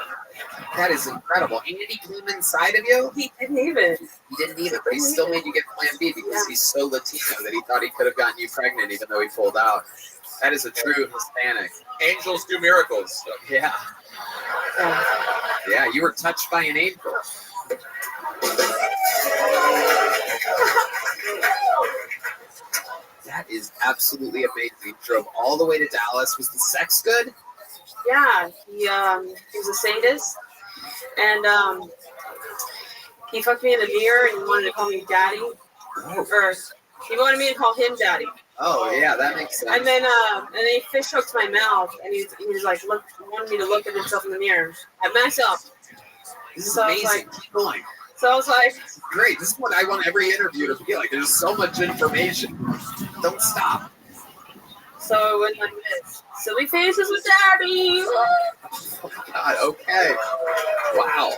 that is incredible. And he came inside of you? He didn't even. He didn't even, but he still made you get Plan B because he's so Latino that he thought he could have gotten you pregnant even though he pulled out. That is a true Hispanic. Angels do miracles. Yeah. Yeah, you were touched by an angel. That is absolutely amazing. Drove all the way to Dallas. Was the sex good? Yeah, he was a sadist, and he fucked me in the mirror and he wanted to call me daddy. Or he wanted me to call him daddy. Oh yeah, that makes sense. And then he fish hooked my mouth, and he was like, look, he wanted me to look at himself in the mirror at myself. This is amazing. Like, keep going. So I was like, great. This is what I want every interview to be like. There's so much information. Don't stop. So it went like this. Silly faces with daddy. Oh my God. Okay. Wow.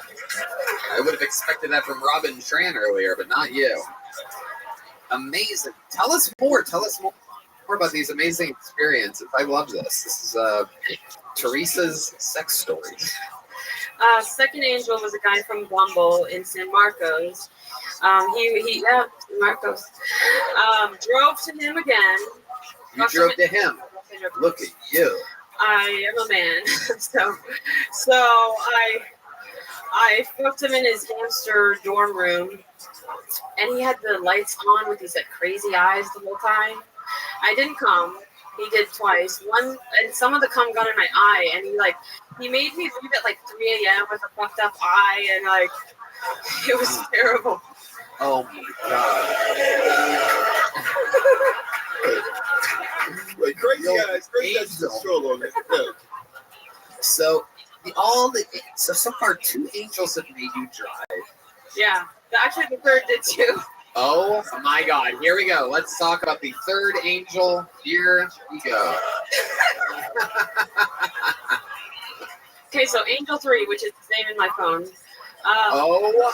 I would have expected that from Robin Tran earlier, but not you. Amazing. Tell us more. Tell us more about these amazing experiences. I love this. This is Teresa's sex stories. Second angel was a guy from Bumble in San Marcos. San Marcos. Drove to him again. You drove to him. Look at you. I am a man, so I fucked him in his gangster dorm room, and he had the lights on with these like crazy eyes the whole time. I didn't come. He did twice. One, and some of the cum got in my eye, and he made me leave at like 3 a.m. with a fucked up eye, and like it was terrible. Oh my God. Like crazy guys, crazy guys control on it. So so far 2 angels have made you drive. Yeah, actually the third did too. Oh my God, here we go. Let's talk about the third angel. Here we go. Okay, so angel 3, which is the same in my phone. Oh.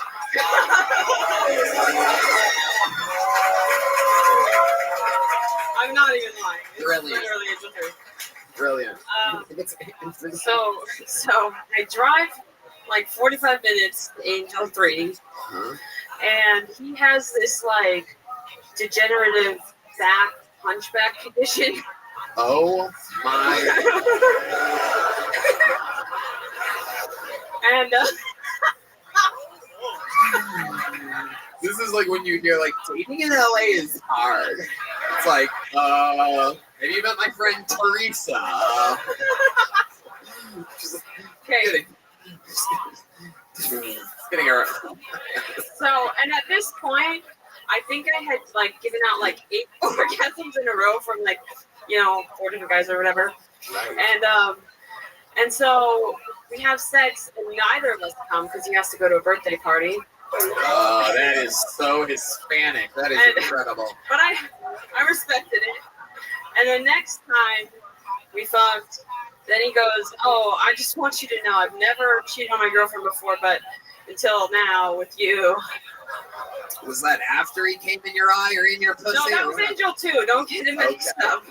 I'm not even lying. It's Brilliant. literally angel 3. Brilliant. So I drive like 45 minutes to Angel 3, and he has this like degenerative back hunchback condition. Oh my. And this is like when you hear like dating in LA is hard. It's like, have you met my friend Teresa? Okay. Getting her. So, and at this point, I think I had like given out like 8 orgasms in a row from like, 4 different guys or whatever. And so we have sex, and neither of us come because he has to go to a birthday party. Oh, that is so Hispanic. That is incredible. But I respected it. And the next time we fucked, then he goes, "Oh, I just want you to know I've never cheated on my girlfriend before, but until now with you." Was that after he came in your eye or in your pussy? No, that was Angel 2. Don't get him mixed up.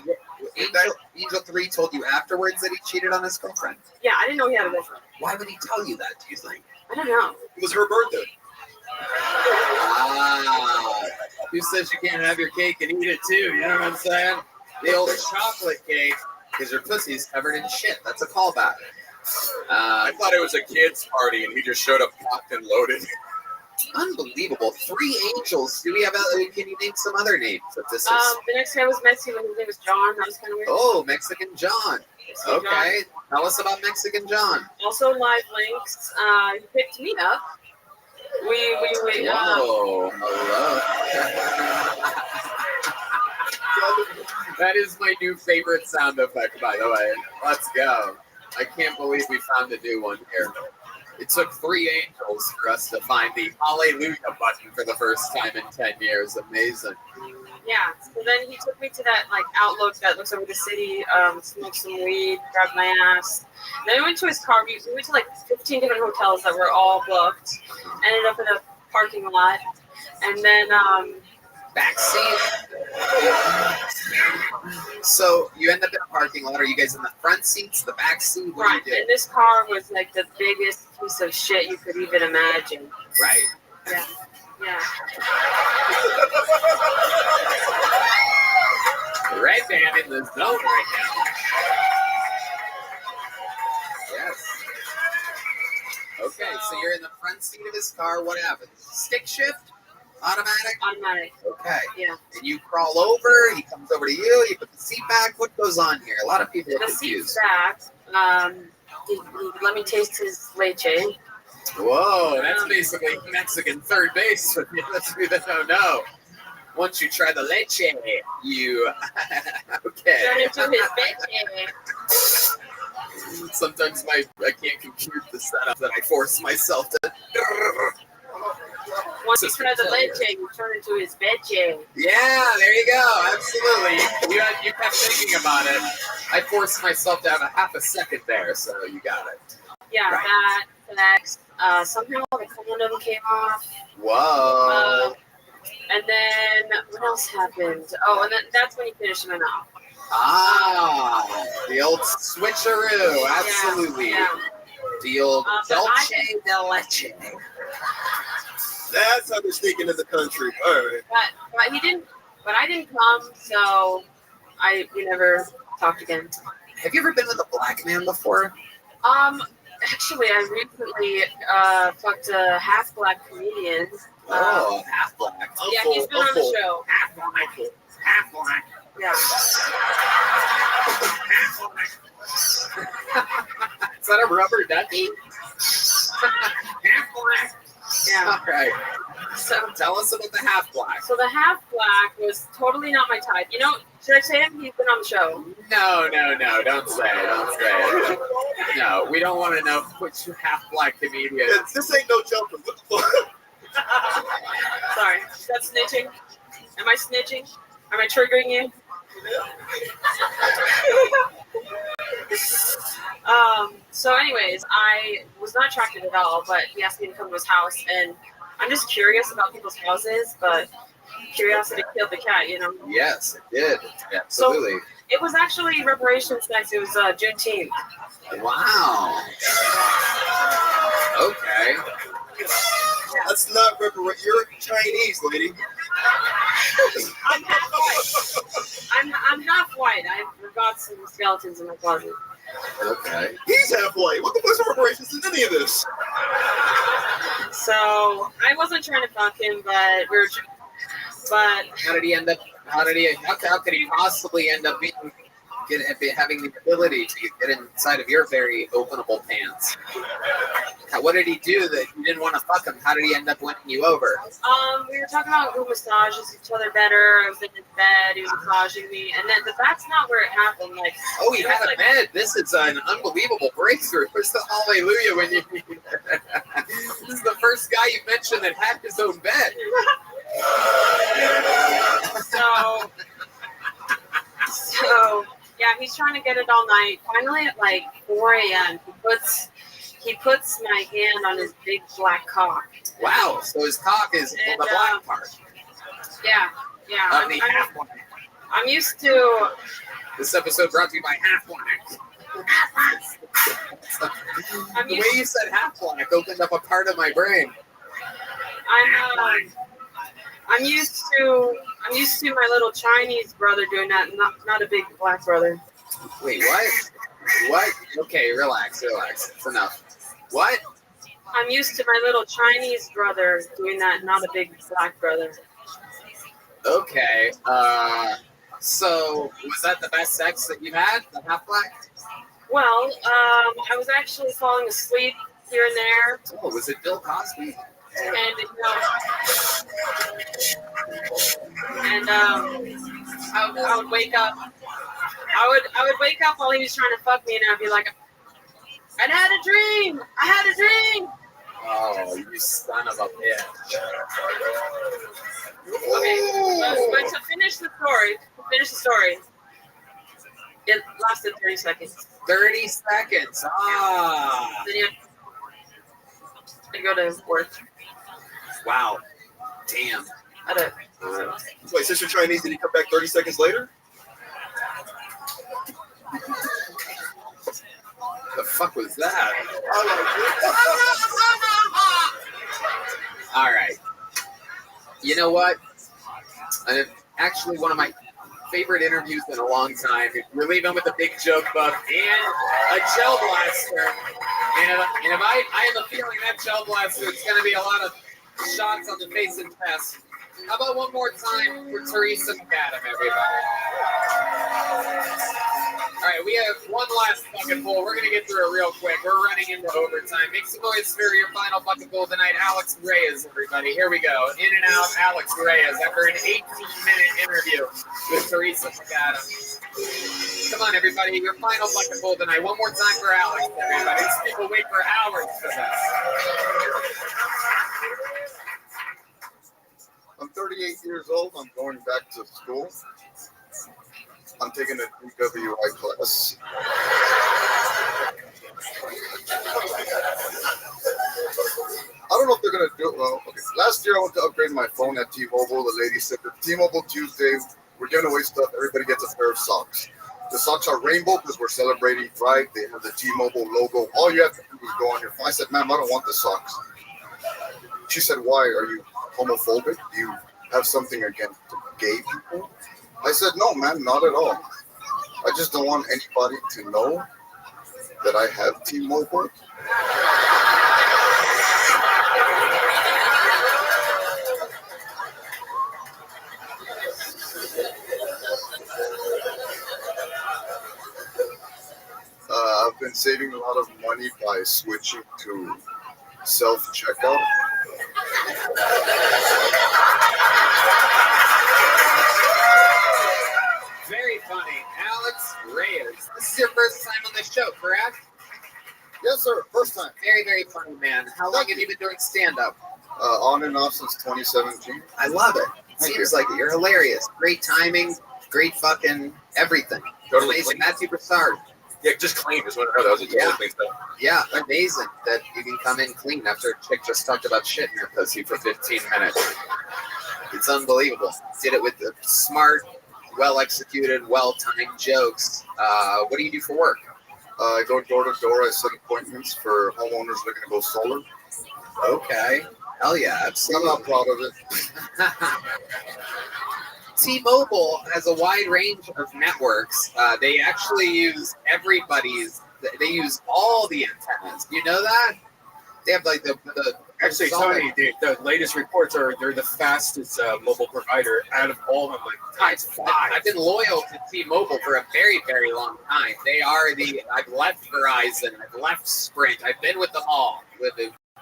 Angel 3 told you afterwards that he cheated on his girlfriend? Yeah, I didn't know he had a girlfriend. Why would he tell you that, do you think? I don't know. It was her birthday. Ah, who says you can't have your cake and eat it too? You know what I'm saying? The old chocolate cake, because your pussy's covered in shit. That's a callback. I thought it was a kid's party and he just showed up cocked and loaded. Unbelievable. 3 angels. Do we have? Can you name some other names of this? The next guy was Mexican. His name was John. That was kind of weird. Oh, Mexican John. Okay, tell us about Mexican John. Also, live links. He picked me up. We Whoa, hello. That is my new favorite sound effect, by the way. Let's go. I can't believe we found a new one here. It took 3 angels for us to find the hallelujah button for the first time in 10 years. Amazing. Yeah, so then he took me to that like outlook that looks over the city, smoked some weed, grabbed my ass. Then we went to his car. We went to like 15 different hotels that were all booked. Ended up in a parking lot. And then backseat. So you end up in a parking lot. Are you guys in the front seats, the back seat? What right, do you do? and this car was like the biggest piece of shit you could even imagine. Right. Yeah. Yeah. Red band in the zone right now. Yes. Okay, so you're in the front seat of his car. What happens? Stick shift? Automatic? Automatic. Okay. Yeah. And you crawl over, he comes over to you, you put the seat back. What goes on here? A lot of people are The seat's confused. back. He let me taste his leche. Whoa, that's basically Mexican third base for you. Let's do the no. Once you try the leche, you okay. Turn into his leche. Sometimes I can't compute the setup that I force myself to. Once you try the leche, you turn into his leche. Yeah, there you go. Absolutely. You kept thinking about it. I forced myself to have a half a second there, so you got it. Yeah, right. that connects. Somehow the condom came off. Whoa. And then what else happened? Oh, and then that's when he finished my mouth. Ah, the old switcheroo. Absolutely. Yeah. The old Dolce de leche. That's how they're sneaking in the country. All right. But he didn't. But I didn't come, so we never talked again. Have you ever been with a black man before? Actually, I recently fucked a half black comedian. Oh, half black. Yeah, he's been on the show. Half black. Half black. Yeah. Is that a rubber ducky? Half black. Yeah. All right. So tell us about the half black. So the half black was totally not my type. You know, should I say him? He's been on the show. No. Don't say it. Don't say it. No, we don't want to know which half black comedian. This ain't no joke. What the fuck? Sorry. Is that snitching? Am I snitching? Am I triggering you? So anyways, I was not attracted at all, but he asked me to come to his house, and I'm just curious about people's houses, but curiosity killed the cat, you know? Yes, it did. Absolutely. So it was actually reparations next. It was Juneteenth. Wow. Okay. That's not reparation. You're Chinese, lady. I'm half white. I'm half white. I've got some skeletons in my closet. Okay. He's half white. What the fuck's reparations in any of this? So I wasn't trying to fuck him, but how did he end up? How could he possibly end up having the ability to get inside of your very openable pants? What did he do that you didn't want to fuck him? How did he end up winning you over? We were talking about who massages each other better. I was in his bed. He was massaging me, and then that's not where it happened. Like, oh, he had a bed. This is an unbelievable breakthrough. Where's the hallelujah when you? This is the first guy you mentioned that had his own bed. So yeah, he's trying to get it all night. Finally, at like 4 a.m., he puts my hand on his big black cock. Wow! So his cock is on the black part. Yeah. On the half black. I'm used to. This episode brought to you by Half Black. The way you said half black opened up a part of my brain. I'm used to my little Chinese brother doing that, not a big black brother. Wait, what? What? Okay, relax. It's enough. What? I'm used to my little Chinese brother doing that, not a big black brother. Okay. So was that the best sex that you had? The half black? Well, I was actually falling asleep here and there. Oh, was it Bill Cosby? And I would wake up. I would wake up while he was trying to fuck me, and I'd be like, I had a dream. Oh, you son of a bitch. Okay, but to finish the story, it lasted 30 seconds. 30 seconds. Ah. Then you have to go to work. Wow. Damn. Wait, Sister Chinese, did he come back 30 seconds later? The fuck was that? All right. You know what? Actually, one of my favorite interviews in a long time. We're leaving with a big joke book and a gel blaster. And if I have a feeling that gel blaster is going to be a lot of shots on the face and chest. How about one more time for Teresa McAdam, everybody? All right, we have one last bucket pool. We're going to get through it real quick. We're running into overtime. Make some noise for your final bucket pool tonight. Alex Reyes, everybody. Here we go. In and out, Alex Reyes after an 18-minute interview with Teresa McAdam. Come on, everybody. Your final bucket pool tonight. One more time for Alex, everybody. These people wait for hours for this. I'm 38 years old. I'm going back to school. I'm taking a DWI class. I don't know if they're going to do it well. Okay. Last year, I went to upgrade my phone at T-Mobile. The lady said that T-Mobile Tuesday, we're giving away stuff. Everybody gets a pair of socks. The socks are rainbow because we're celebrating Pride. They have the T-Mobile logo. All you have to do is go on your phone. I said, ma'am, I don't want the socks. She said, why? Are you homophobic? Do you have something against gay people? I said, no, man, not at all. I just don't want anybody to know that I have T-Mobile. I've been saving a lot of money by switching to self-checkout. Very funny. Alex Reyes. This is your first time on the show, correct? Yes, sir. First time. Very, very funny, man. How long have you been doing stand-up? On and off since 2017. I love it. Seems like it. You're hilarious. Great timing. Great fucking everything. Totally amazing. That's superstar. Yeah, just clean. Just want to know that was a totally clean stuff. Yeah, amazing that you can come in clean after a chick just talked about shit in your pussy for 15 minutes. It's unbelievable. Did it with the smart, well-executed, well-timed jokes. What do you do for work? I go door to door. I set appointments for homeowners looking to go solar. Okay. Hell yeah, absolutely. I'm not proud of it. T-Mobile has a wide range of networks. They actually use they use all the antennas. You know that? They have like the Actually, Tony, the latest reports are they're the fastest mobile provider out of all of them. I've been loyal to T-Mobile for a very, very long time. They are I've left Verizon, I've left Sprint, I've been with them all with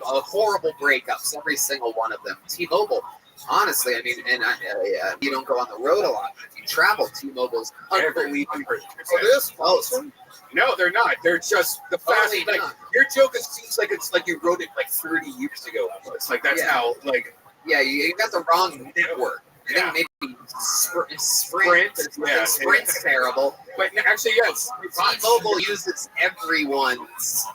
horrible breakups, every single one of them. T-Mobile, honestly, I mean, and you don't go on the road a lot, but if you travel, T-Mobile's unbelievable. No, they're not. They're just the fastest. Like your joke seems like it's like you wrote it like 30 years ago. It's like that's how like. Yeah, you got the wrong network. I think maybe Sprint's terrible. But actually, yes. T-Mobile uses everyone's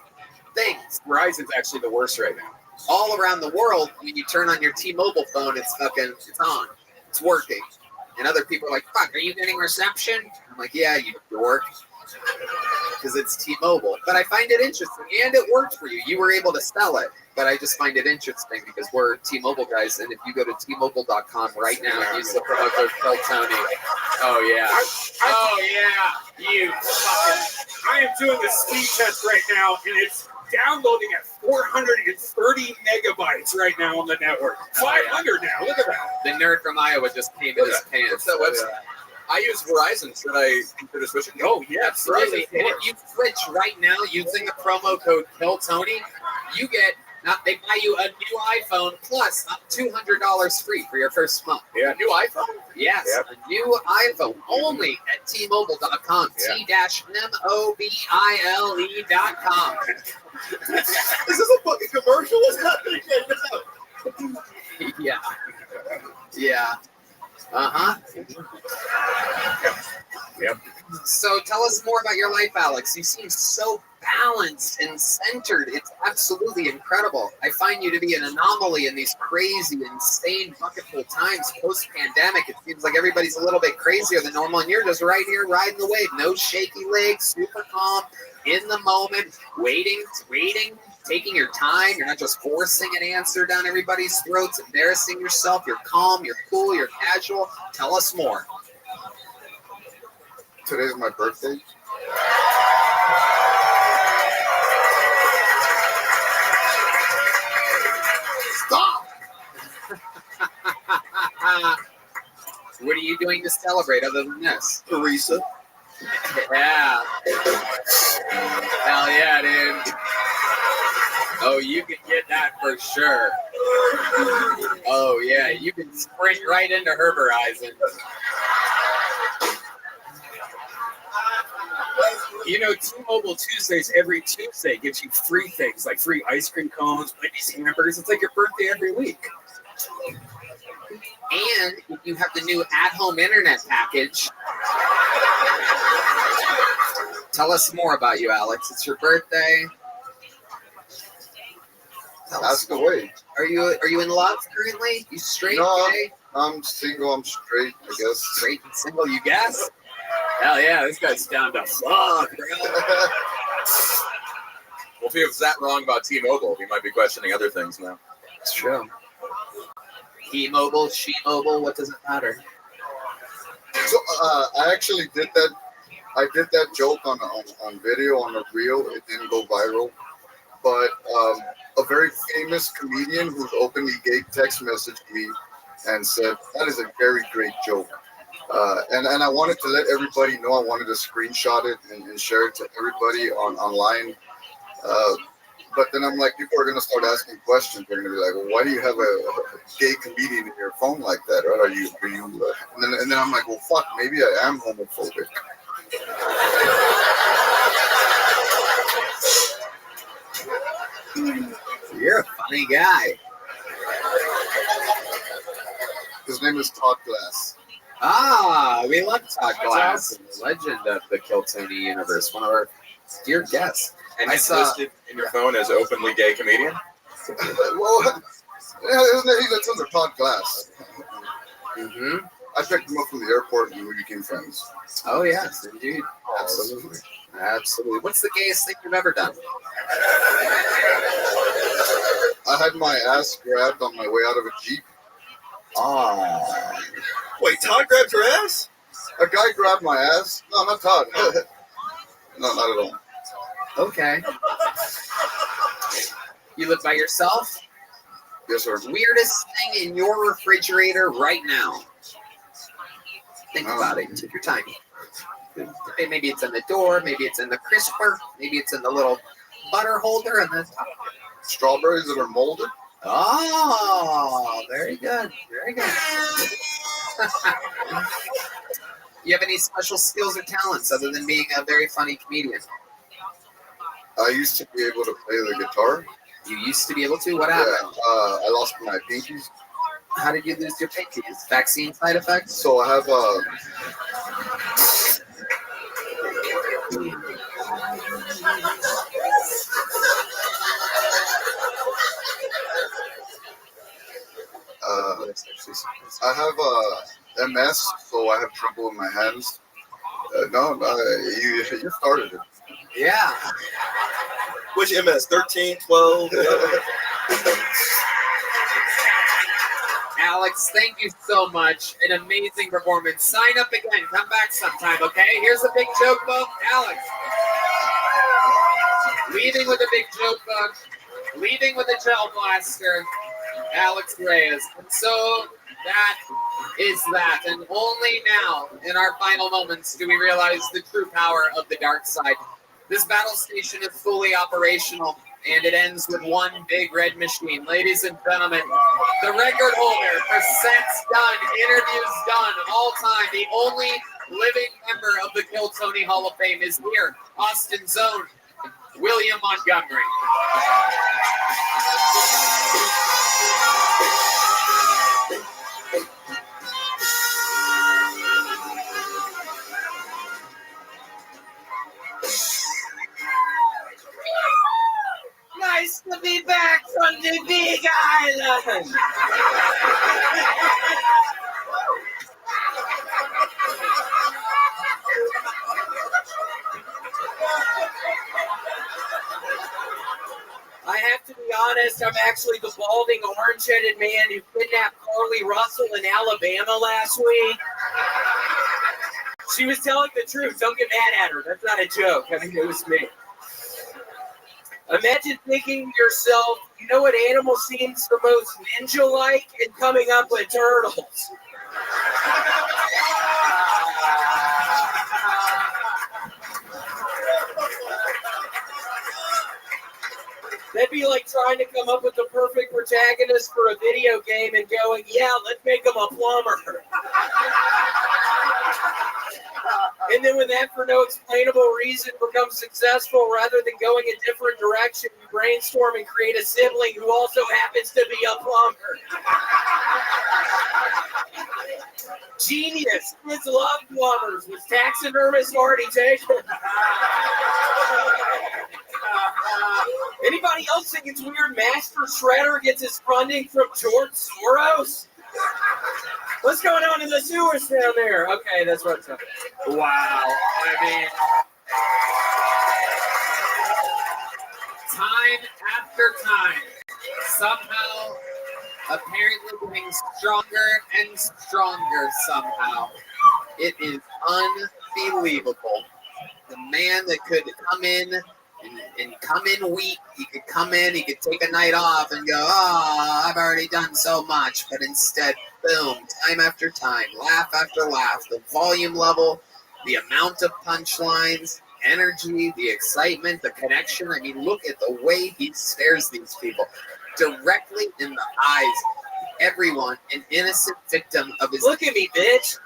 things. Verizon's actually the worst right now. All around the world, when you turn on your T-Mobile phone, it's on. It's working. And other people are like, fuck, are you getting reception? I'm like, yeah, you dork. because it's T-Mobile. But I find it interesting, and it worked for you. You were able to sell it, but I just find it interesting because we're T-Mobile guys, and if you go to T-Mobile.com right now and use the promo code Tony. Oh yeah. Oh yeah, you fucking. I am doing the speed test right now, and it's downloading at 430 megabytes right now on the network. 500 now. Look at that. The nerd from Iowa just came in his pants. That website. I use Verizon. Should I consider switching? Oh yeah, absolutely. And if you switch right now using the promo code KillTony, you get they buy you a new iPhone plus $200 free for your first month. Yeah, new iPhone? Yes, Yep. a new iPhone only at T-Mobile.com. Yeah. T-mobile.com. Is this a fucking commercial? What's happening right now? Yeah. Yeah. Uh-huh. Yep. So tell us more about your life, Alex. You seem so balanced and centered. It's absolutely incredible. I find you to be an anomaly in these crazy, insane, bucketful times post-pandemic. It seems like everybody's a little bit crazier than normal, and you're just right here riding the wave. No shaky legs, super calm, in the moment, waiting, taking your time. You're not just forcing an answer down everybody's throats, embarrassing yourself. You're calm, you're cool, you're casual. Tell us more. Today's my birthday. Stop! What are you doing to celebrate other than this? Teresa. Yeah. Hell yeah, dude. Oh, you can get that for sure. Oh, yeah, you can sprint right into her horizon. You know, T-Mobile Tuesdays every Tuesday gives you free things like free ice cream cones, Wendy's hamburgers. It's like your birthday every week. And if you have the new at-home internet package, tell us more about you, Alex. It's your birthday. Ask away. Are you in love currently? You straight? No, gay? I'm single. I'm straight, I guess. Straight and single, you guess? Hell yeah, this guy's down to fuck, bro. Well, if he was that wrong about T-Mobile, he might be questioning other things now. It's true. He-mobile, she-mobile, what does it matter? So I actually did that. I did that joke on video, on a reel. It didn't go viral. But a very famous comedian who's openly gay text messaged me and said, that is a very great joke. And I wanted to let everybody know. I wanted to screenshot it and share it to everybody online. But then I'm like, people are going to start asking questions. They're going to be like, well, why do you have a gay comedian in your phone like that? Right? Are you and then I'm like, well, fuck, maybe I am homophobic. You're a funny guy. His name is Todd Glass. Ah, we love Todd Glass, legend of the Kill Tony universe, one of our dear guests. And he's listed in your phone as openly gay comedian? Well, it's under Todd Glass. Mm-hmm. I picked him up from the airport and we became friends. Oh, yes, indeed. Absolutely. Absolutely. What's the gayest thing you've ever done? I had my ass grabbed on my way out of a Jeep. Oh. Wait, Todd grabbed your ass? A guy grabbed my ass? No, not Todd. No, not at all. Okay. You live by yourself? Yes, sir. Weirdest thing in your refrigerator right now? Think about it. Take your time. Maybe it's in the door. Maybe it's in the crisper. Maybe it's in the little butter holder and the top. Strawberries that are molded? Oh, very good. Very good. You have any special skills or talents other than being a very funny comedian? I used to be able to play the guitar. You used to be able to? What happened? Yeah, I lost my pinkies. How did you lose your pinkies? Vaccine side effects? So I have I have MS, so I have trouble with my hands. No, you started it. Yeah. Which MS? 13, 12? Alex, thank you so much. An amazing performance. Sign up again. Come back sometime, okay? Here's a big joke book. Alex. Leaving with a big joke book. Leaving with a gel blaster. Alex Reyes. And so that is that. And only now, in our final moments, do we realize the true power of the dark side. This battle station is fully operational, and it ends with one big red machine. Ladies and gentlemen, the record holder for sets done, interviews done, all time, the only living member of the Kill Tony Hall of Fame is here, Austin's own William Montgomery. Nice to be back from the Big Island. I have to be honest, I'm actually the balding, orange-headed man who kidnapped Carly Russell in Alabama last week. She was telling the truth. Don't get mad at her. That's not a joke. I mean, it was me. Imagine thinking to yourself, you know what animal seems the most ninja-like? And coming up with turtles. That'd be like trying to come up with the perfect protagonist for a video game and going, yeah, let's make him a plumber. And then when that, for no explainable reason, becomes successful, rather than going a different direction, you brainstorm and create a sibling who also happens to be a plumber. Genius. Kids love plumbers. Was taxidermist already taken? Anybody else think it's weird Master Shredder gets his funding from George Soros? What's going on in the sewers down there? Okay, that's what's up. Wow. I mean, time after time, somehow, apparently getting stronger and stronger somehow. It is unbelievable. The man that could come in and come in weak, he could come in, he could take a night off and go, oh, I've already done so much. But instead, boom, time after time, laugh after laugh, the volume level, the amount of punchlines, energy, the excitement, the connection. I mean, look at the way he stares these people directly in the eyes. Everyone, an innocent victim of his... Look at me, bitch.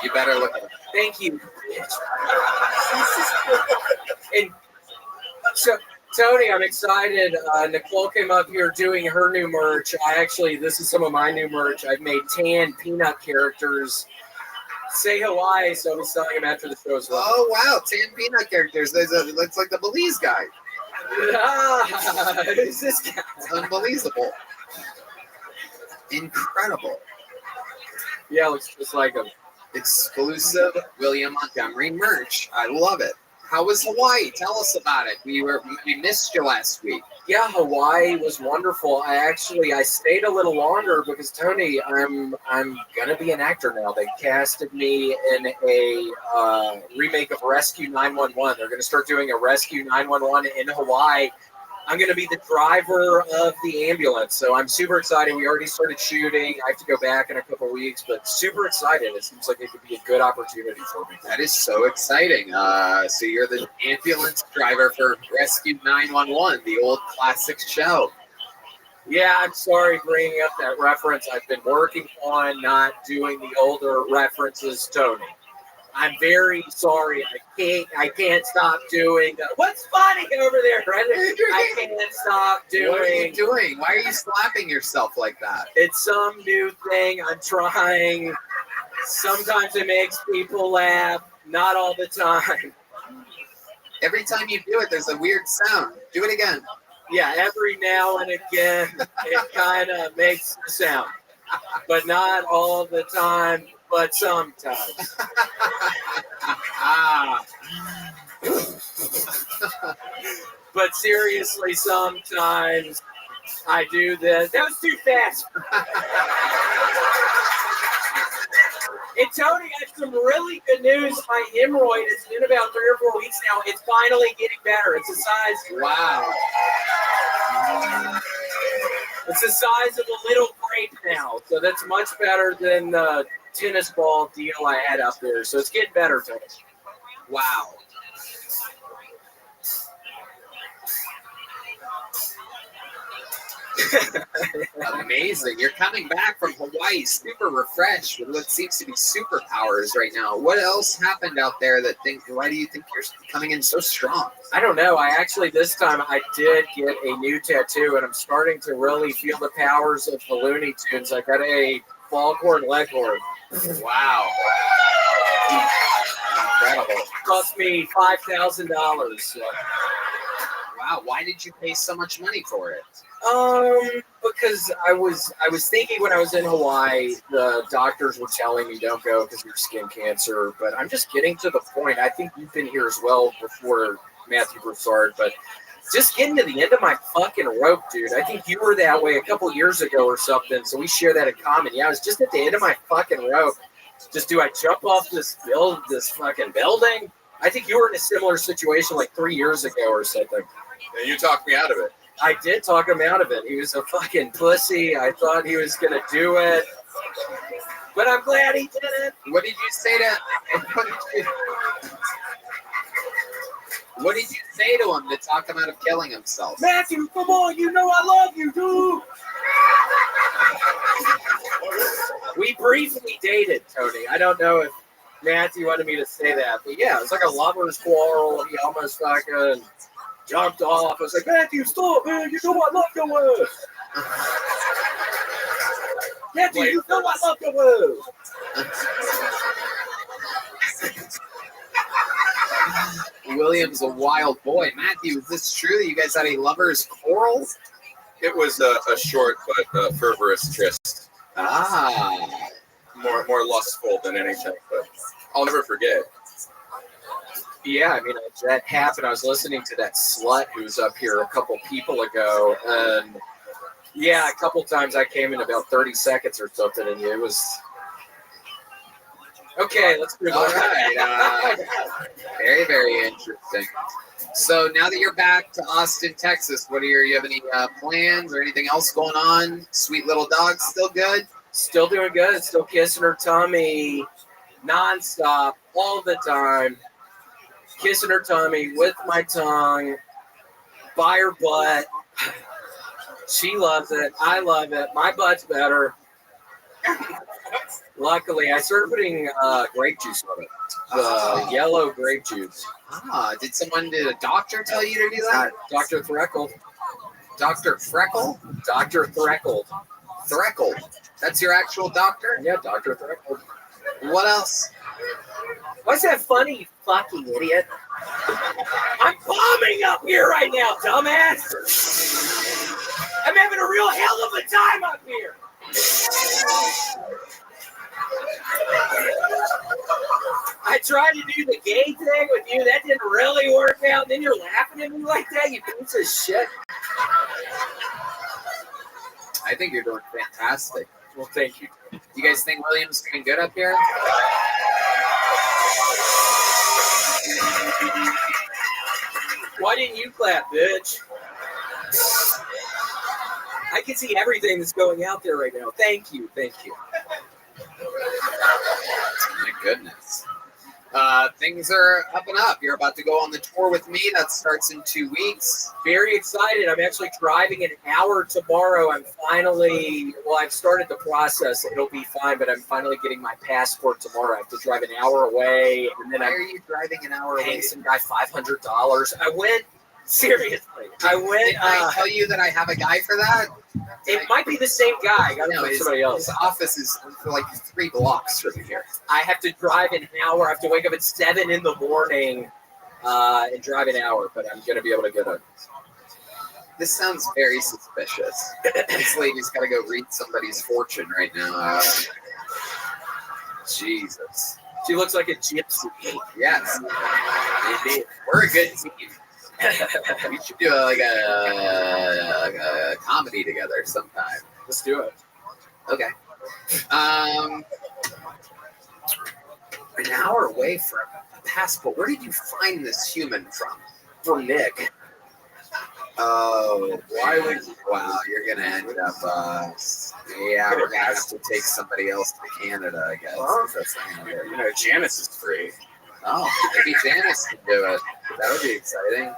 You better look at him. Thank you, bitch. And so, Tony, I'm excited. Nicole came up here doing her new merch. This is some of my new merch. I've made tan peanut characters. Say Hawaii, so I'll be selling them after the show as well. Oh, wow, tan peanut characters. Looks like the Belize guy. Who's this guy? It's unbelievable. Incredible. Yeah, looks just like him. Exclusive William Montgomery merch. I love it. How was Hawaii? Tell us about it. We missed you last week. Yeah, Hawaii was wonderful. I stayed a little longer because, Tony, I'm gonna be an actor now. They casted me in a remake of Rescue 911. They're gonna start doing a Rescue 911 in Hawaii. I'm going to be the driver of the ambulance, so I'm super excited. We already started shooting. I have to go back in a couple weeks, but super excited. It seems like it could be a good opportunity for me. That is so exciting. So you're the ambulance driver for Rescue 911, the old classic show. Yeah, I'm sorry bringing up that reference. I've been working on not doing the older references, Tony. I'm very sorry. I can't stop doing. What's funny over there, Brendan? I can't stop doing. What are you doing? Why are you slapping yourself like that? It's some new thing. I'm trying. Sometimes it makes people laugh. Not all the time. Every time you do it, there's a weird sound. Do it again. Yeah, every now and again, it kind of makes a sound. But not all the time. but sometimes. But seriously, sometimes I do this. That was too fast. And Tony, I have some really good news. My hemorrhoid, it's been about 3 or 4 weeks now. It's finally getting better. It's the size. Wow. It's the size of a little grape now. So that's much better than the tennis ball deal I had up there. So it's getting better, Tony. Wow. Amazing. You're coming back from Hawaii super refreshed with what seems to be superpowers right now. What else happened out there why do you think you're coming in so strong? I don't know. I actually, this time I did get a new tattoo and I'm starting to really feel the powers of the Looney Tunes. I got a foghorn leghorn. Wow. Incredible. It cost me $5,000. So. Wow. Why did you pay so much money for it? Because I was thinking when I was in Hawaii, the doctors were telling me don't go because of your skin cancer. But I'm just getting to the point. I think you've been here as well before, Matthew Broussard. But just getting to the end of my fucking rope, dude. I think you were that way a couple years ago or something. So we share that in common. Yeah, I was just at the end of my fucking rope. Just do I jump off this fucking building? I think you were in a similar situation like 3 years ago or something. And you talked me out of it. I did talk him out of it. He was a fucking pussy. I thought he was going to do it. But I'm glad he did it. What did you say to him to talk him out of killing himself? Matthew, come on. You know I love you, dude. We briefly dated, Tony. I don't know if Matthew wanted me to say that. But yeah, it was like a lover's quarrel. He almost fucking jumped off. I was like, Matthew, stop, man. You know I love your ass. Matthew, you know I love your ass. William's a wild boy. Matthew, is this true that you guys had a lover's quarrel? It was a short but fervorous tryst. More lustful than anything, but I'll never forget. Yeah, I mean, that happened. I was listening to that slut who was up here a couple people ago, and yeah, a couple times I came in about 30 seconds or something, and it was okay. Let's move on. All right. Very, very interesting. So now that you're back to Austin, Texas, you have any plans or anything else going on? Sweet little dog, still good? Still doing good. Still kissing her tummy nonstop all the time. Kissing her tummy with my tongue, by her butt. She loves it. I love it. My butt's better. Luckily, I started putting grape juice on it. Yellow grape juice. Did a doctor tell you to do that? Dr. Threckle. Dr. Freckle? Dr. Threckle. Threckle. That's your actual doctor? Yeah, Dr. Threckle. What else? What's that funny, you fucking idiot? I'm bombing up here right now, dumbass. I'm having a real hell of a time up here. I tried to do the gay thing with you. That didn't really work out. And then you're laughing at me like that, you piece of shit. I think you're doing fantastic. Well, thank you. You guys think William's doing good up here? Why didn't you clap, bitch? I can see everything that's going out there right now. Thank you. Thank you. My goodness. Things are up and up. You're about to go on the tour with me. That starts in 2 weeks. Very excited. I'm actually driving an hour tomorrow. I've started the process. It'll be fine, but I'm finally getting my passport tomorrow. I have to drive an hour away. And then Why are you driving an hour away? Paying some guy $500. Seriously. Did I tell you that I have a guy for that? It might be the same guy. I got to find somebody else. His office is like 3 blocks from here. I have to drive an hour. I have to wake up at 7 in the morning and drive an hour, but I'm going to be able to get it. This sounds very suspicious. This lady's got to go read somebody's fortune right now. Jesus. She looks like a gypsy. Yes. Indeed. We're a good team. We should do a comedy together sometime. Let's do it. Okay. An hour away from a passport. Where did you find this human from? From Nick. Oh, why would you? Wow, you're gonna end up. Yeah, we're gonna have to take somebody else to Canada, I guess. That's not gonna work. You know, Janice is free. Oh, maybe Janice can do it. That would be exciting.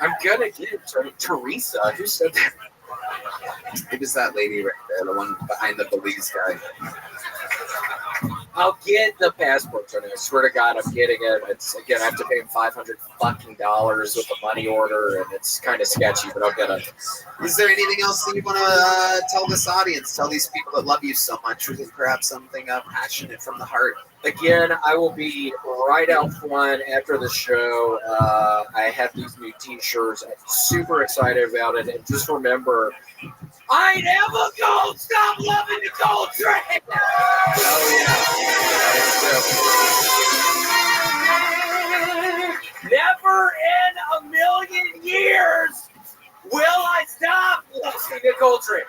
I'm gonna get Teresa. Who said that? It was that lady right there, the one behind the Belize guy. I'll get the passport. I swear to God, I'm getting it. It's again, I have to pay him $500 with a money order, and it's kind of sketchy, but I'll get it. Is there anything else that you want to tell this audience? Tell these people that love you so much, or perhaps something passionate from the heart? Again, I will be right out front after the show. I have these new T-shirts. I'm super excited about it, and just remember, I never gonna stop loving the gold train. Oh yeah. Never in a million years will I stop loving the gold train.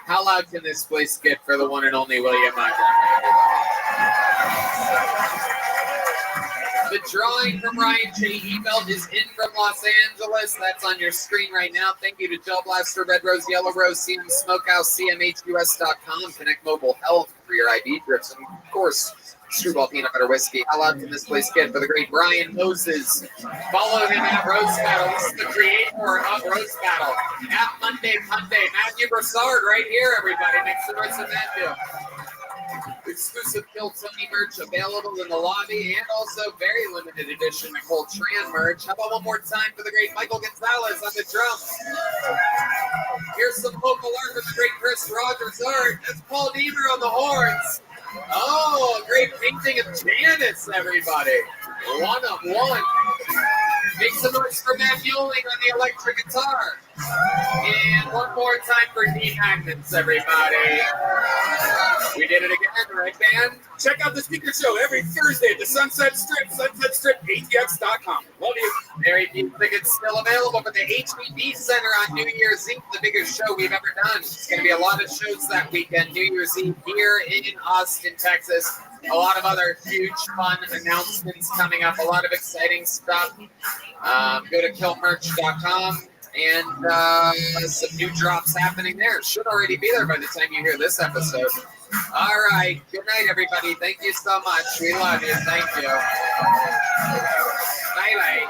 How loud can this place get for the one and only William Montgomery? The drawing from Ryan J. Ebelt is in from Los Angeles. That's on your screen right now. Thank you to Gel Blaster, Red Rose, Yellow Rose, CM Smokehouse, CMHUS.com, Connect Mobile Health for your IV drips, and of course, Screwball Peanut Butter Whiskey. How loud can this place get for the great Brian Moses? Follow him at Roast Battle. This is the creator of Roast Battle. At Monday, Matthew Broussard right here, everybody, next to North Matthew. Exclusive Kill Tony merch available in the lobby, and also very limited edition Nicole Tran merch. How about one more time for the great Michael Gonzalez on the drums? Here's some local art from the great Chris Rogers art. That's Paul Deaver on the horns. Oh, a great painting of Janice, everybody. One of one. Make some noise for Matt Yoling on the electric guitar. And one more time for Dean Magnus, everybody. We did it again, right, band? Check out the speaker show every Thursday at the Sunset Strip, sunsetstripatx.com. Love you. Very few tickets still available for the HBB Center on New Year's Eve, the biggest show we've ever done. It's going to be a lot of shows that weekend, New Year's Eve here in Austin, Texas. A lot of other huge fun announcements coming up, a lot of exciting stuff. Go to killmerch.com. And some new drops happening there. Should already be there by the time you hear this episode. All right. Good night, everybody. Thank you so much. We love you. Thank you. Bye-bye.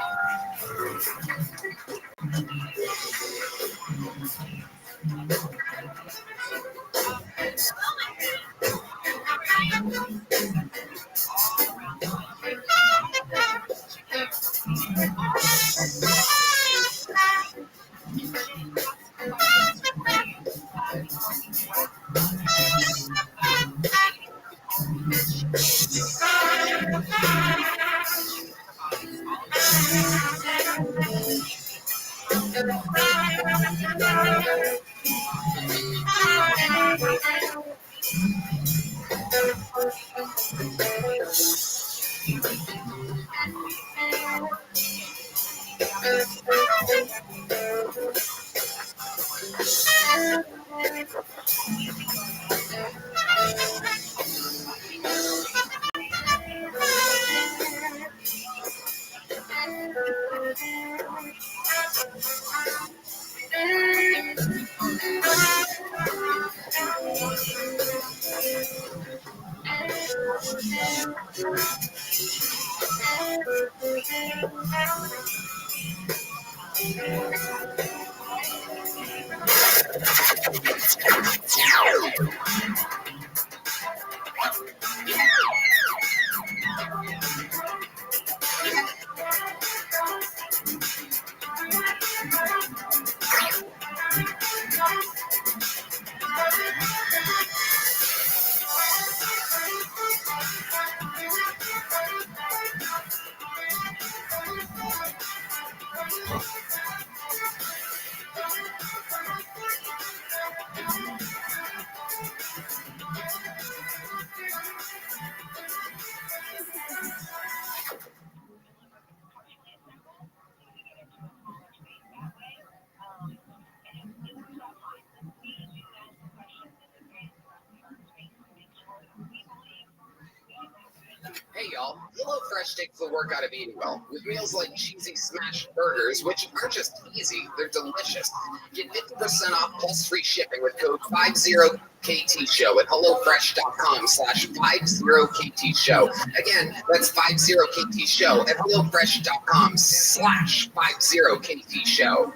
y'all. HelloFresh takes the work out of eating well with meals like cheesy smash burgers, which aren't just easy, they're delicious. Get 50% off plus free shipping with code 50KTShow at HelloFresh.com/50KTShow. Again, that's 50KTShow at HelloFresh.com/50KTShow.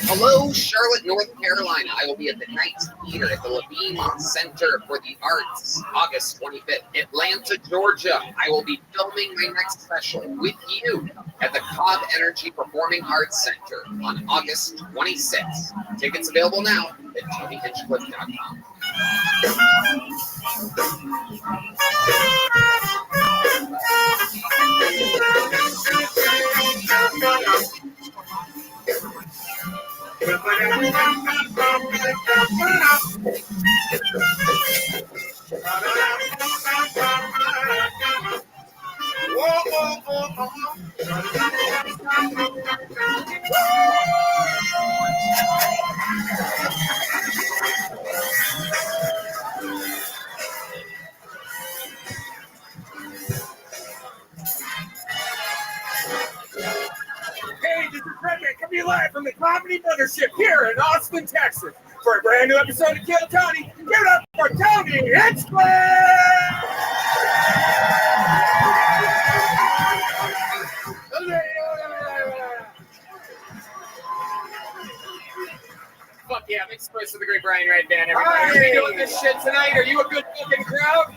Hello, Charlotte, North Carolina. I will be at the Night Theater at the Levine Center for the Arts, August 25th. Atlanta, Georgia. I will be filming my next special with you at the Cobb Energy Performing Arts Center on August 26th. Tickets available now at TonyHinchcliffe.com. Hey, this is Rabbi coming live from the Comedy Mothership here in Austin, Texas, for a brand new episode of Kill Tony. Give it up for Tony Hinchcliffe! Fuck yeah, make some noise for the great Brian Red Band, everybody. Are we doing this shit tonight? Are you a good fucking crowd?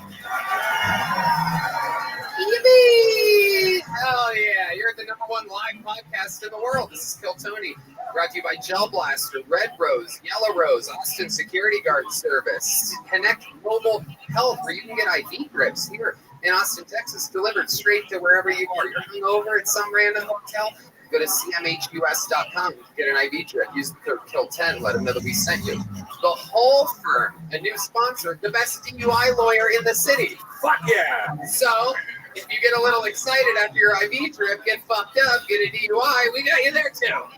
Yippee! Hell yeah, you're the #1 live podcast in the world. This is Kill Tony, brought to you by Gel Blaster, Red Rose, Yellow Rose, Austin Security Guard Service, Connect Global Health, where you can get IV grips here in Austin, Texas, delivered straight to wherever you are. You're hungover at some random hotel, go to cmhus.com, get an IV drip, use the code KILL10, let them know that we sent you. The Whole Firm, a new sponsor, the best DUI lawyer in the city. Fuck yeah! So, if you get a little excited after your IV drip, get fucked up, get a DUI, we got you there too.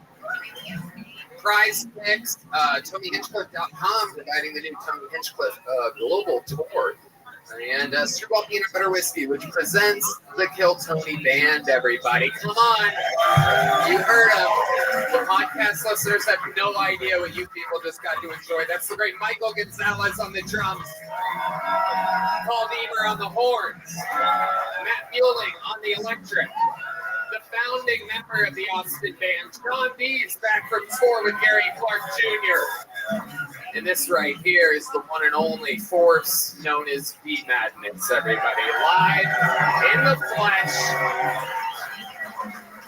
Prize Picks, TonyHinchcliffe.com, providing the new Tony Hinchcliffe global tour. And Screwball Peanut Butter Whiskey, which presents the Kill Tony Band, everybody. Come on. You heard him. The podcast listeners have no idea what you people just got to enjoy. That's the great Michael Gonzalez on the drums. Paul Deemer on the horns. Matt Mueling on the electric. The founding member of the Austin Band, John Dees, back from tour with Gary Clark Jr. And this right here is the one and only force known as Beat Madness, everybody. Live in the flesh.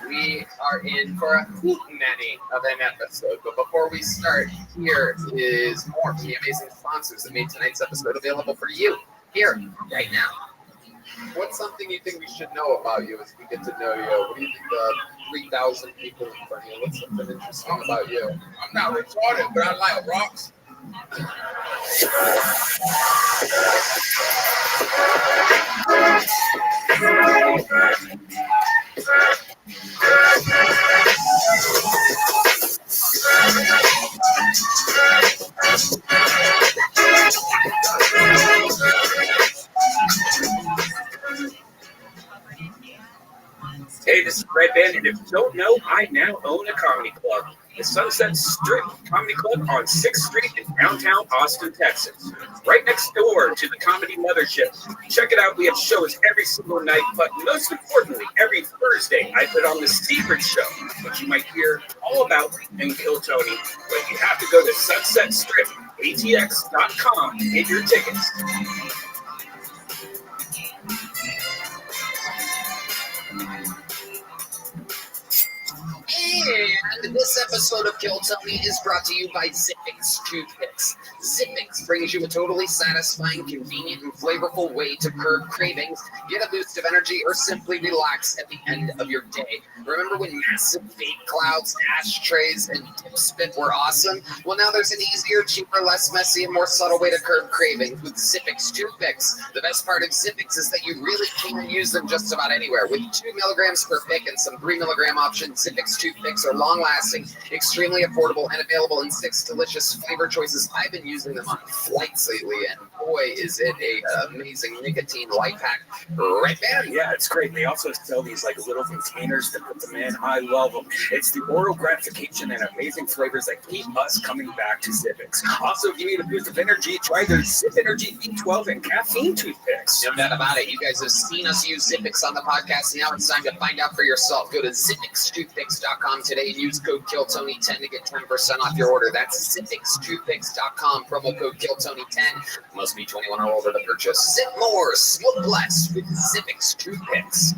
We are in for a hoot-nanny of an episode. But before we start, here is more from the amazing sponsors that made tonight's episode available for you here, right now. What's something you think we should know about you as we get to know you? What do you think the 3,000 people in front of you? What's something interesting about you? I'm not retarded, but I like rocks. Hey, this is Red Band, and if you don't know, I now own a comedy club, the Sunset Strip Comedy Club on 6th Street in downtown Austin, Texas, right next door to the Comedy Mothership. Check it out. We have shows every single night, but most importantly, every Thursday, I put on the Secret Show, which you might hear all about in Kill Tony, but you have to go to sunsetstripatx.com to get your tickets. And this episode of Kill Tony is brought to you by Zippix Toothpicks. Zippix brings you a totally satisfying, convenient, and flavorful way to curb cravings, get a boost of energy, or simply relax at the end of your day. Remember when massive vape clouds, ashtrays, and dip spit were awesome? Well, now there's an easier, cheaper, less messy, and more subtle way to curb cravings with Zippix Toothpicks. The best part of Zippix is that you really can use them just about anywhere. With 2 milligrams per pick and some 3 milligram options, Zippix Toothpicks are long-lasting, extremely affordable, and available in 6 delicious flavor choices I've been using them on flights lately, and boy, is it a amazing nicotine life hack. Right, man? Yeah, it's great. They also sell these like little containers to put them in. I love them. It's the oral gratification and amazing flavors that keep us coming back to Zippix. Also, if you need a boost of energy, try their Zip Energy B12 and caffeine toothpicks. No doubt about it. You guys have seen us use Zippix on the podcast. Now it's time to find out for yourself. Go to zippixtoothpicks.com today and use code KILLTONY10 to get 10% off your order. That's zippixtoothpicks.com. Promo code KILLTONY10. Must be 21 or older to purchase. Zip more, smoke less with Zippix Toothpicks.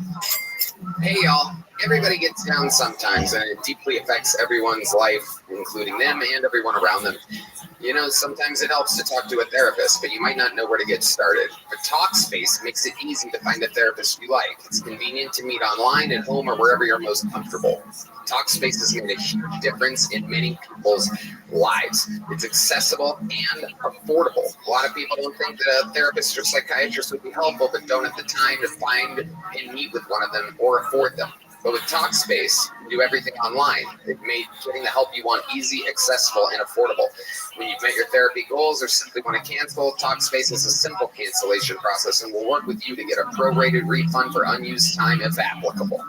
Hey, y'all. Everybody gets down sometimes, and it deeply affects everyone's life, including them and everyone around them. You know, sometimes it helps to talk to a therapist, but you might not know where to get started. But Talkspace makes it easy to find a therapist you like. It's convenient to meet online, at home, or wherever you're most comfortable. Talkspace has made a huge difference in many people's lives. It's accessible and affordable. A lot of people don't think that a therapist or psychiatrist would be helpful, but don't have the time to find and meet with one of them or afford them. But with Talkspace, you do everything online. It made getting the help you want easy, accessible, and affordable. When you've met your therapy goals or simply want to cancel, Talkspace is a simple cancellation process and will work with you to get a prorated refund for unused time if applicable.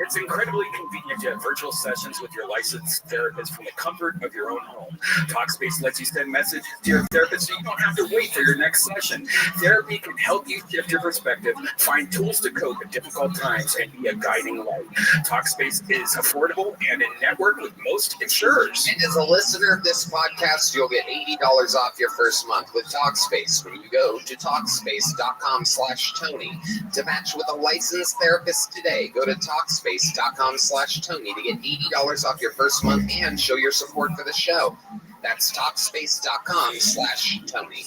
It's incredibly convenient to have virtual sessions with your licensed therapist from the comfort of your own home. Talkspace lets you send messages to your therapist so you don't have to wait for your next session. Therapy can help you shift your perspective, find tools to cope at difficult times, and be a guiding light. Talkspace is affordable and in network with most insurers. And as a listener of this podcast, you'll get $80 off your first month with Talkspace when you go to Talkspace.com/Tony to match with a licensed therapist today. Go to Talkspace.com/Tony to get $80 off your first month and show your support for the show. That's Talkspace.com/Tony.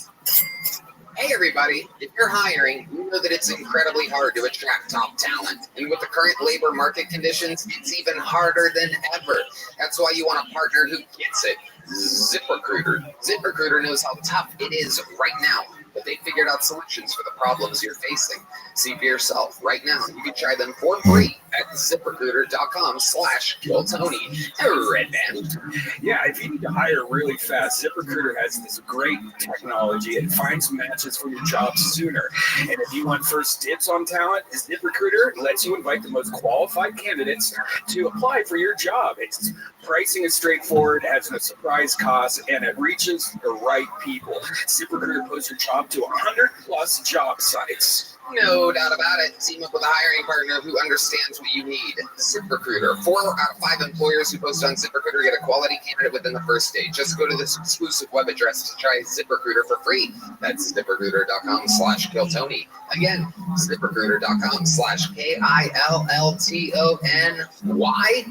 Hey everybody, if you're hiring, you know that it's incredibly hard to attract top talent. And with the current labor market conditions, it's even harder than ever. That's why you want a partner who gets it. ZipRecruiter. ZipRecruiter knows how tough it is right now, but they figured out solutions for the problems you're facing. See for yourself right now. You can try them for free at ZipRecruiter.com/KillTony. Red band. Yeah, if you need to hire really fast, ZipRecruiter has this great technology. It finds matches for your job sooner. And if you want first dibs on talent, ZipRecruiter lets you invite the most qualified candidates to apply for your job. Its pricing is straightforward, has no surprise costs, and it reaches the right people. ZipRecruiter posts your job to 100+ job sites. No doubt about it. Team up with a hiring partner who understands what you need. ZipRecruiter. 4 out of 5 employers who post on ZipRecruiter get a quality candidate within the first day. Just go to this exclusive web address to try ZipRecruiter for free. That's ZipRecruiter.com/KillTony. Again, ZipRecruiter.com/KILLTONY. Why?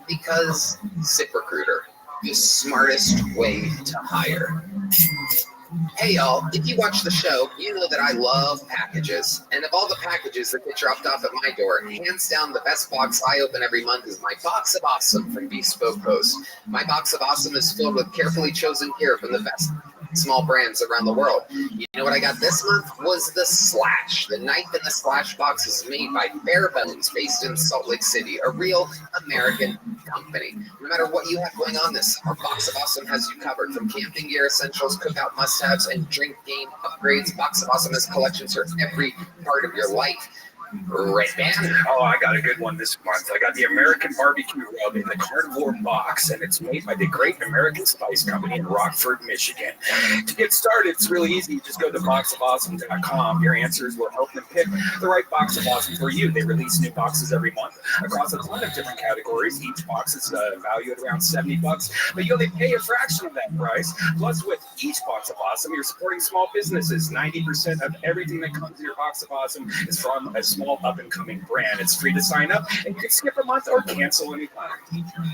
Because ZipRecruiter, the smartest way to hire. Hey y'all, if you watch the show, you know that I love packages. And of all the packages that get dropped off at my door, hands down the best box I open every month is my Box of Awesome from Bespoke Post. My Box of Awesome is filled with carefully chosen gear from the best small brands around the world. You know what I got this month was the Slash. The knife in the Slash box is made by Bare Bones, based in Salt Lake City, a real American company. No matter what you have going on this summer, Box of Awesome has you covered. From camping gear essentials, cookout must-haves, and drink game upgrades, Box of Awesome has collections for every part of your life. Red band. Oh, I got a good one this month. I got the American Barbecue Rub in the Carnivore box, and it's made by the Great American Spice Company in Rockford, Michigan. To get started, it's really easy. You just go to boxofawesome.com. Your answers will help them pick the right Box of Awesome for you. They release new boxes every month across a ton of different categories. Each box is valued around $70, but you only pay a fraction of that price. Plus, with each Box of Awesome, you're supporting small businesses. 90% of everything that comes in your Box of Awesome is from a small up-and-coming brand. It's free to sign up, and you can skip a month or cancel anytime.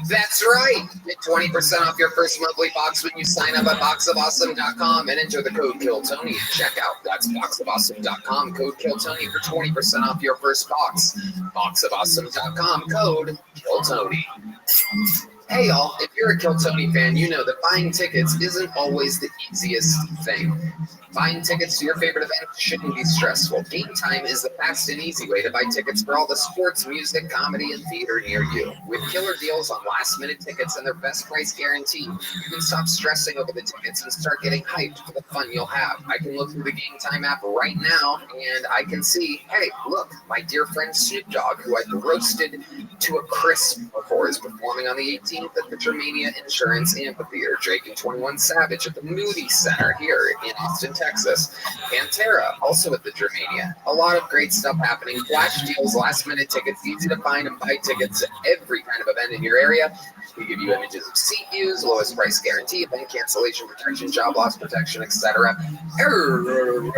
That's right. Get 20% off your first monthly box when you sign up at boxofawesome.com and enter the code KILLTONY at checkout. That's boxofawesome.com, code KILLTONY for 20% off your first box. Boxofawesome.com, code KILLTONY. Hey y'all, if you're a Kill Tony fan, you know that buying tickets isn't always the easiest thing. Buying tickets to your favorite event shouldn't be stressful. Game Time is the fast and easy way to buy tickets for all the sports, music, comedy, and theater near you. With killer deals on last-minute tickets and their best price guarantee, you can stop stressing over the tickets and start getting hyped for the fun you'll have. I can look through the Game Time app right now, and I can see, hey, look, my dear friend Snoop Dogg, who I've roasted to a crisp before, is performing on the 18th at the Germania Insurance Amphitheater. Drake and 21 Savage at the Moody Center here in Austin, Texas. Pantera, also at the Germania. A lot of great stuff happening. Flash deals, last-minute tickets, easy to find and buy tickets at every kind of event in your area. We give you images of seat views, lowest price guarantee, event cancellation protection, job loss protection, etc. And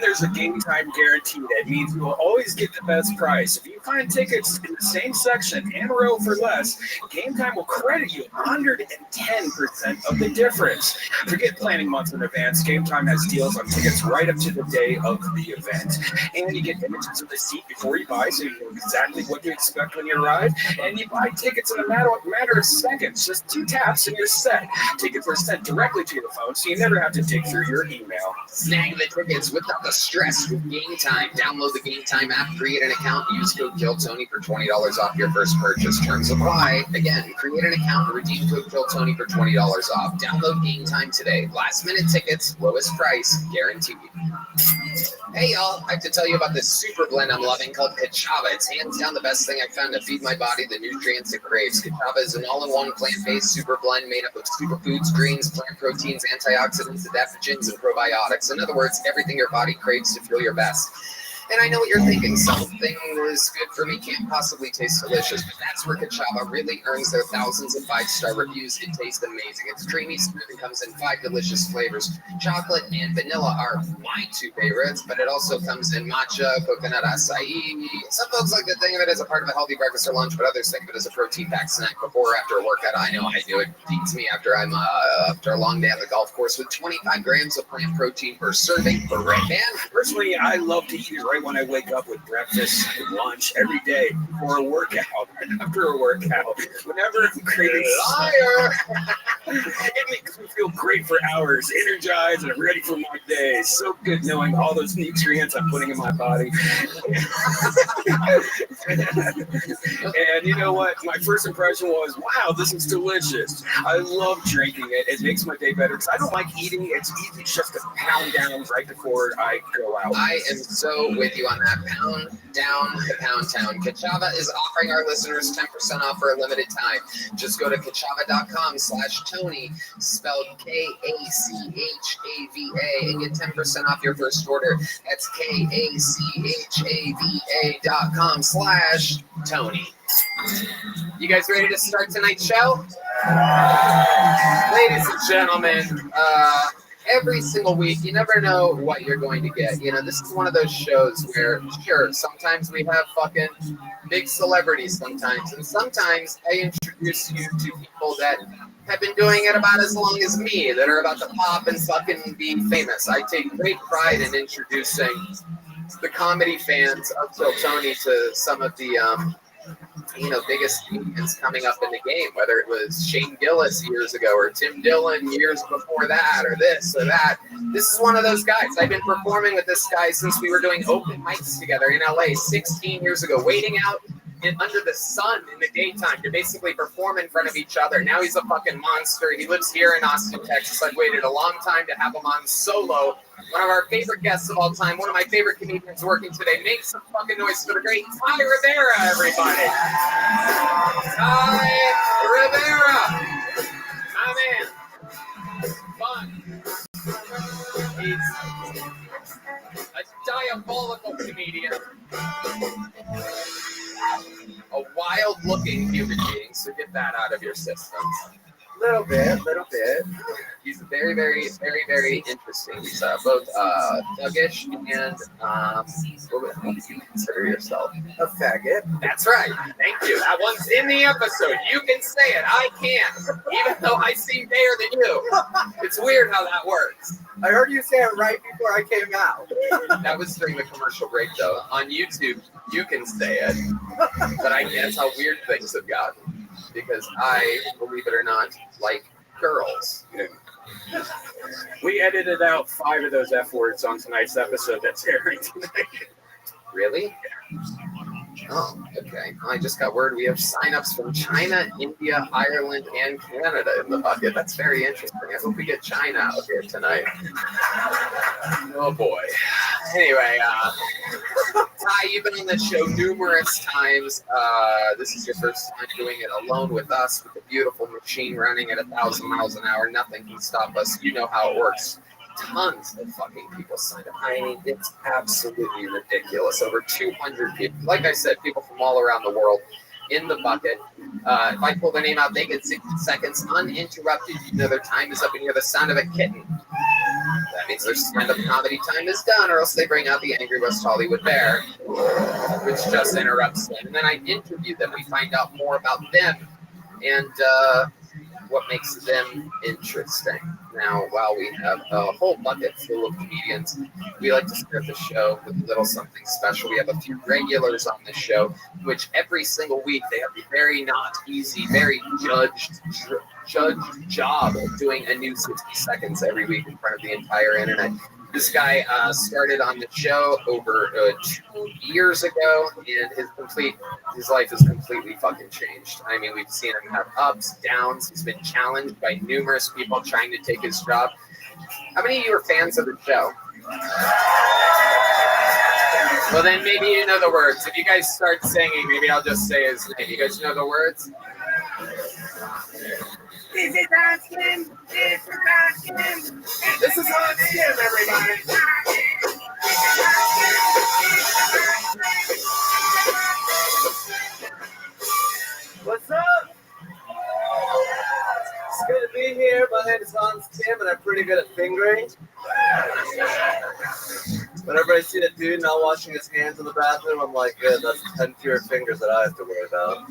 there's a Game Time guarantee. That means you will always get the best price. If you find tickets in the same section and row for less, Game Time will credit you 110% of the difference. Forget planning months in advance. Game Time has deals on tickets right up to the day of the event. And you get images of the seat before you buy, so you know exactly what to expect when you arrive. And you buy tickets in a matter of seconds. Just 2 taps and you're set. Tickets are sent directly to your phone, so you never have to dig through your email. Snag the tickets without the stress with Game Time. Download the Game Time app, create an account, use code KillTony for $20 off your first purchase. Terms apply. Again, create an account and redeem code KillTony for $20 off. Download Game Time today. Last minute tickets, lowest price, guaranteed. Hey y'all, I have to tell you about this super blend I'm loving called Kachava. It's hands down the best thing I found to feed my body the nutrients it craves. Kachava is an all-in-one plant-based super blend made up of superfoods, greens, plant proteins, antioxidants, adaptogens, and probiotics. In other words, everything your body craves to feel your best. And I know what you're thinking. Something is good for me can't possibly taste delicious, but that's where Kachava really earns their thousands of 5-star reviews. It tastes amazing. It's creamy, smooth, and comes in 5 delicious flavors. Chocolate and vanilla are my 2 favorites, but it also comes in matcha, coconut acai. Some folks like to think of it as a part of a healthy breakfast or lunch, but others think of it as a protein-packed snack before or after a workout. I know I do. It feeds me after I'm after a long day on the golf course with 25 grams of plant protein per serving. Right, man? Personally, I love to eat it right when I wake up with breakfast and lunch every day before a workout, after a workout. Whenever I'm craving it makes me feel great for hours, energized and ready for my day. So good knowing all those nutrients I'm putting in my body. And you know what? My first impression was, wow, this is delicious. I love drinking it. It makes my day better because I don't like eating. It's easy just to pound down right before I go out. I am so with you on that. Pound down to Pound Town. Kachava is offering our listeners 10% off for a limited time. Just go to kachava.com/Tony, spelled Kachava, and get 10% off your first order. That's kachava.com/Tony. You guys ready to start tonight's show? Ladies and gentlemen, every single week, you never know what you're going to get. You know, this is one of those shows where, sure, sometimes we have fucking big celebrities sometimes, and sometimes I introduce you to people that have been doing it about as long as me, that are about to pop and fucking be famous. I take great pride in introducing the comedy fans of Kill Tony to some of the, biggest comedians coming up in the game, whether it was Shane Gillis years ago or Tim Dillon years before that or this or that. This is one of those guys. I've been performing with this guy since we were doing open mics together in LA 16 years ago, waiting out under the sun in the daytime to basically perform in front of each other. Now he's a fucking monster. He lives here in Austin, Texas. I've waited a long time to have him on solo. One of our favorite guests of all time, one of my favorite comedians working today. Make some fucking noise for the great Ty Rivera, everybody. Ty Rivera. My man. Fun. He's a diabolical comedian. A wild-looking human being, so get that out of your system. Little bit. He's very, very, very, very interesting. He's both thuggish and what do you consider yourself? A faggot. That's right. Thank you. That one's in the episode. You can say it. I can't, even though I seem gayer than you. It's weird how that works. I heard you say it right before I came out. That was during the commercial break, though. On YouTube, you can say it, but I guess how weird things have gotten. because I, believe it or not, like girls. We edited out 5 of those F words on tonight's episode that's airing tonight. Really? Oh, okay. I just got word we have signups from China, India, Ireland, and Canada in the bucket. That's very interesting. I hope we get China out here tonight. Oh boy. Anyway, Ty, you've been on this show numerous times. This is your first time doing it alone with us, with the beautiful machine running at 1,000 miles an hour. Nothing can stop us. You know how it works. Tons of fucking people signed up. I mean, it's absolutely ridiculous. Over 200 people. Like I said, people from all around the world in the bucket. If I pull their name out, they get 60 seconds uninterrupted. You know their time is up and you hear the sound of a kitten. That means their stand-up comedy time is done, or else they bring out the Angry West Hollywood Bear, which just interrupts them. And then I interview them. We find out more about them and what makes them interesting. Now, while we have a whole bucket full of comedians, we like to start the show with a little something special. We have a few regulars on the show, which every single week they have the very not easy, very judged job of doing a new 60 seconds every week in front of the entire internet. This guy started on the show over 2 years ago, and his life has completely fucking changed. I mean, we've seen him have ups, downs. He's been challenged by numerous people trying to take his job. How many of you are fans of the show? Well, then maybe you know the words. If you guys start singing, maybe I'll just say his name. You guys know the words? This is Hans Kim. This is Hans Kim. This is Hans Kim, everybody. What's up? It's good to be here. My name is Hans Kim, and I'm pretty good at fingering. Whenever I see a dude not washing his hands in the bathroom, I'm like, good, that's 10 fewer fingers that I have to worry about.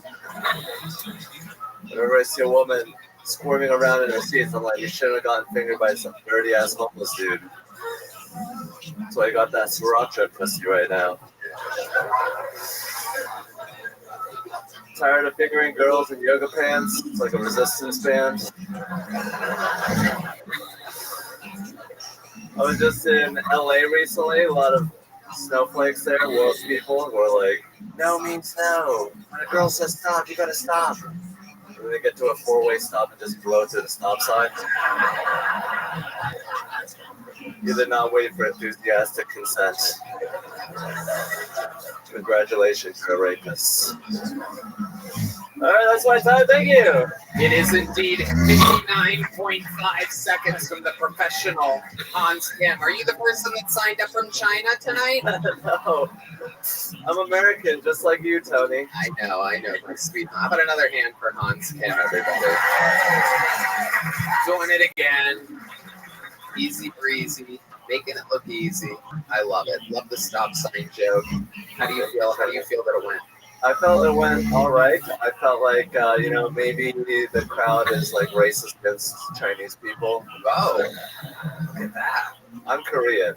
Whenever I see a woman squirming around in her seats, I'm like, you shouldn't have gotten fingered by some dirty ass homeless dude. That's why I got that sriracha pussy right now. Tired of fingering girls in yoga pants? It's like a resistance band. I was just in LA recently, a lot of snowflakes there, Welsh people, and we're like, no means no. When a girl says stop, you gotta stop. And they get to a 4-way stop and just blow to the stop sign. You did not wait for enthusiastic consent. Congratulations, you're a rapist. All right, that's my time. Thank you. It is indeed 59.5 seconds from the professional Hans Kim. Are you the person that signed up from China tonight? No. I'm American, just like you, Tony. I know, my sweet. How about another hand for Hans Kim, everybody? Doing it again. Easy breezy. Making it look easy. I love it. Love the stop sign joke. How do you feel? How do you feel that it went? I felt it went all right. I felt like, maybe the crowd is like racist against Chinese people. Oh, look at that. I'm Korean.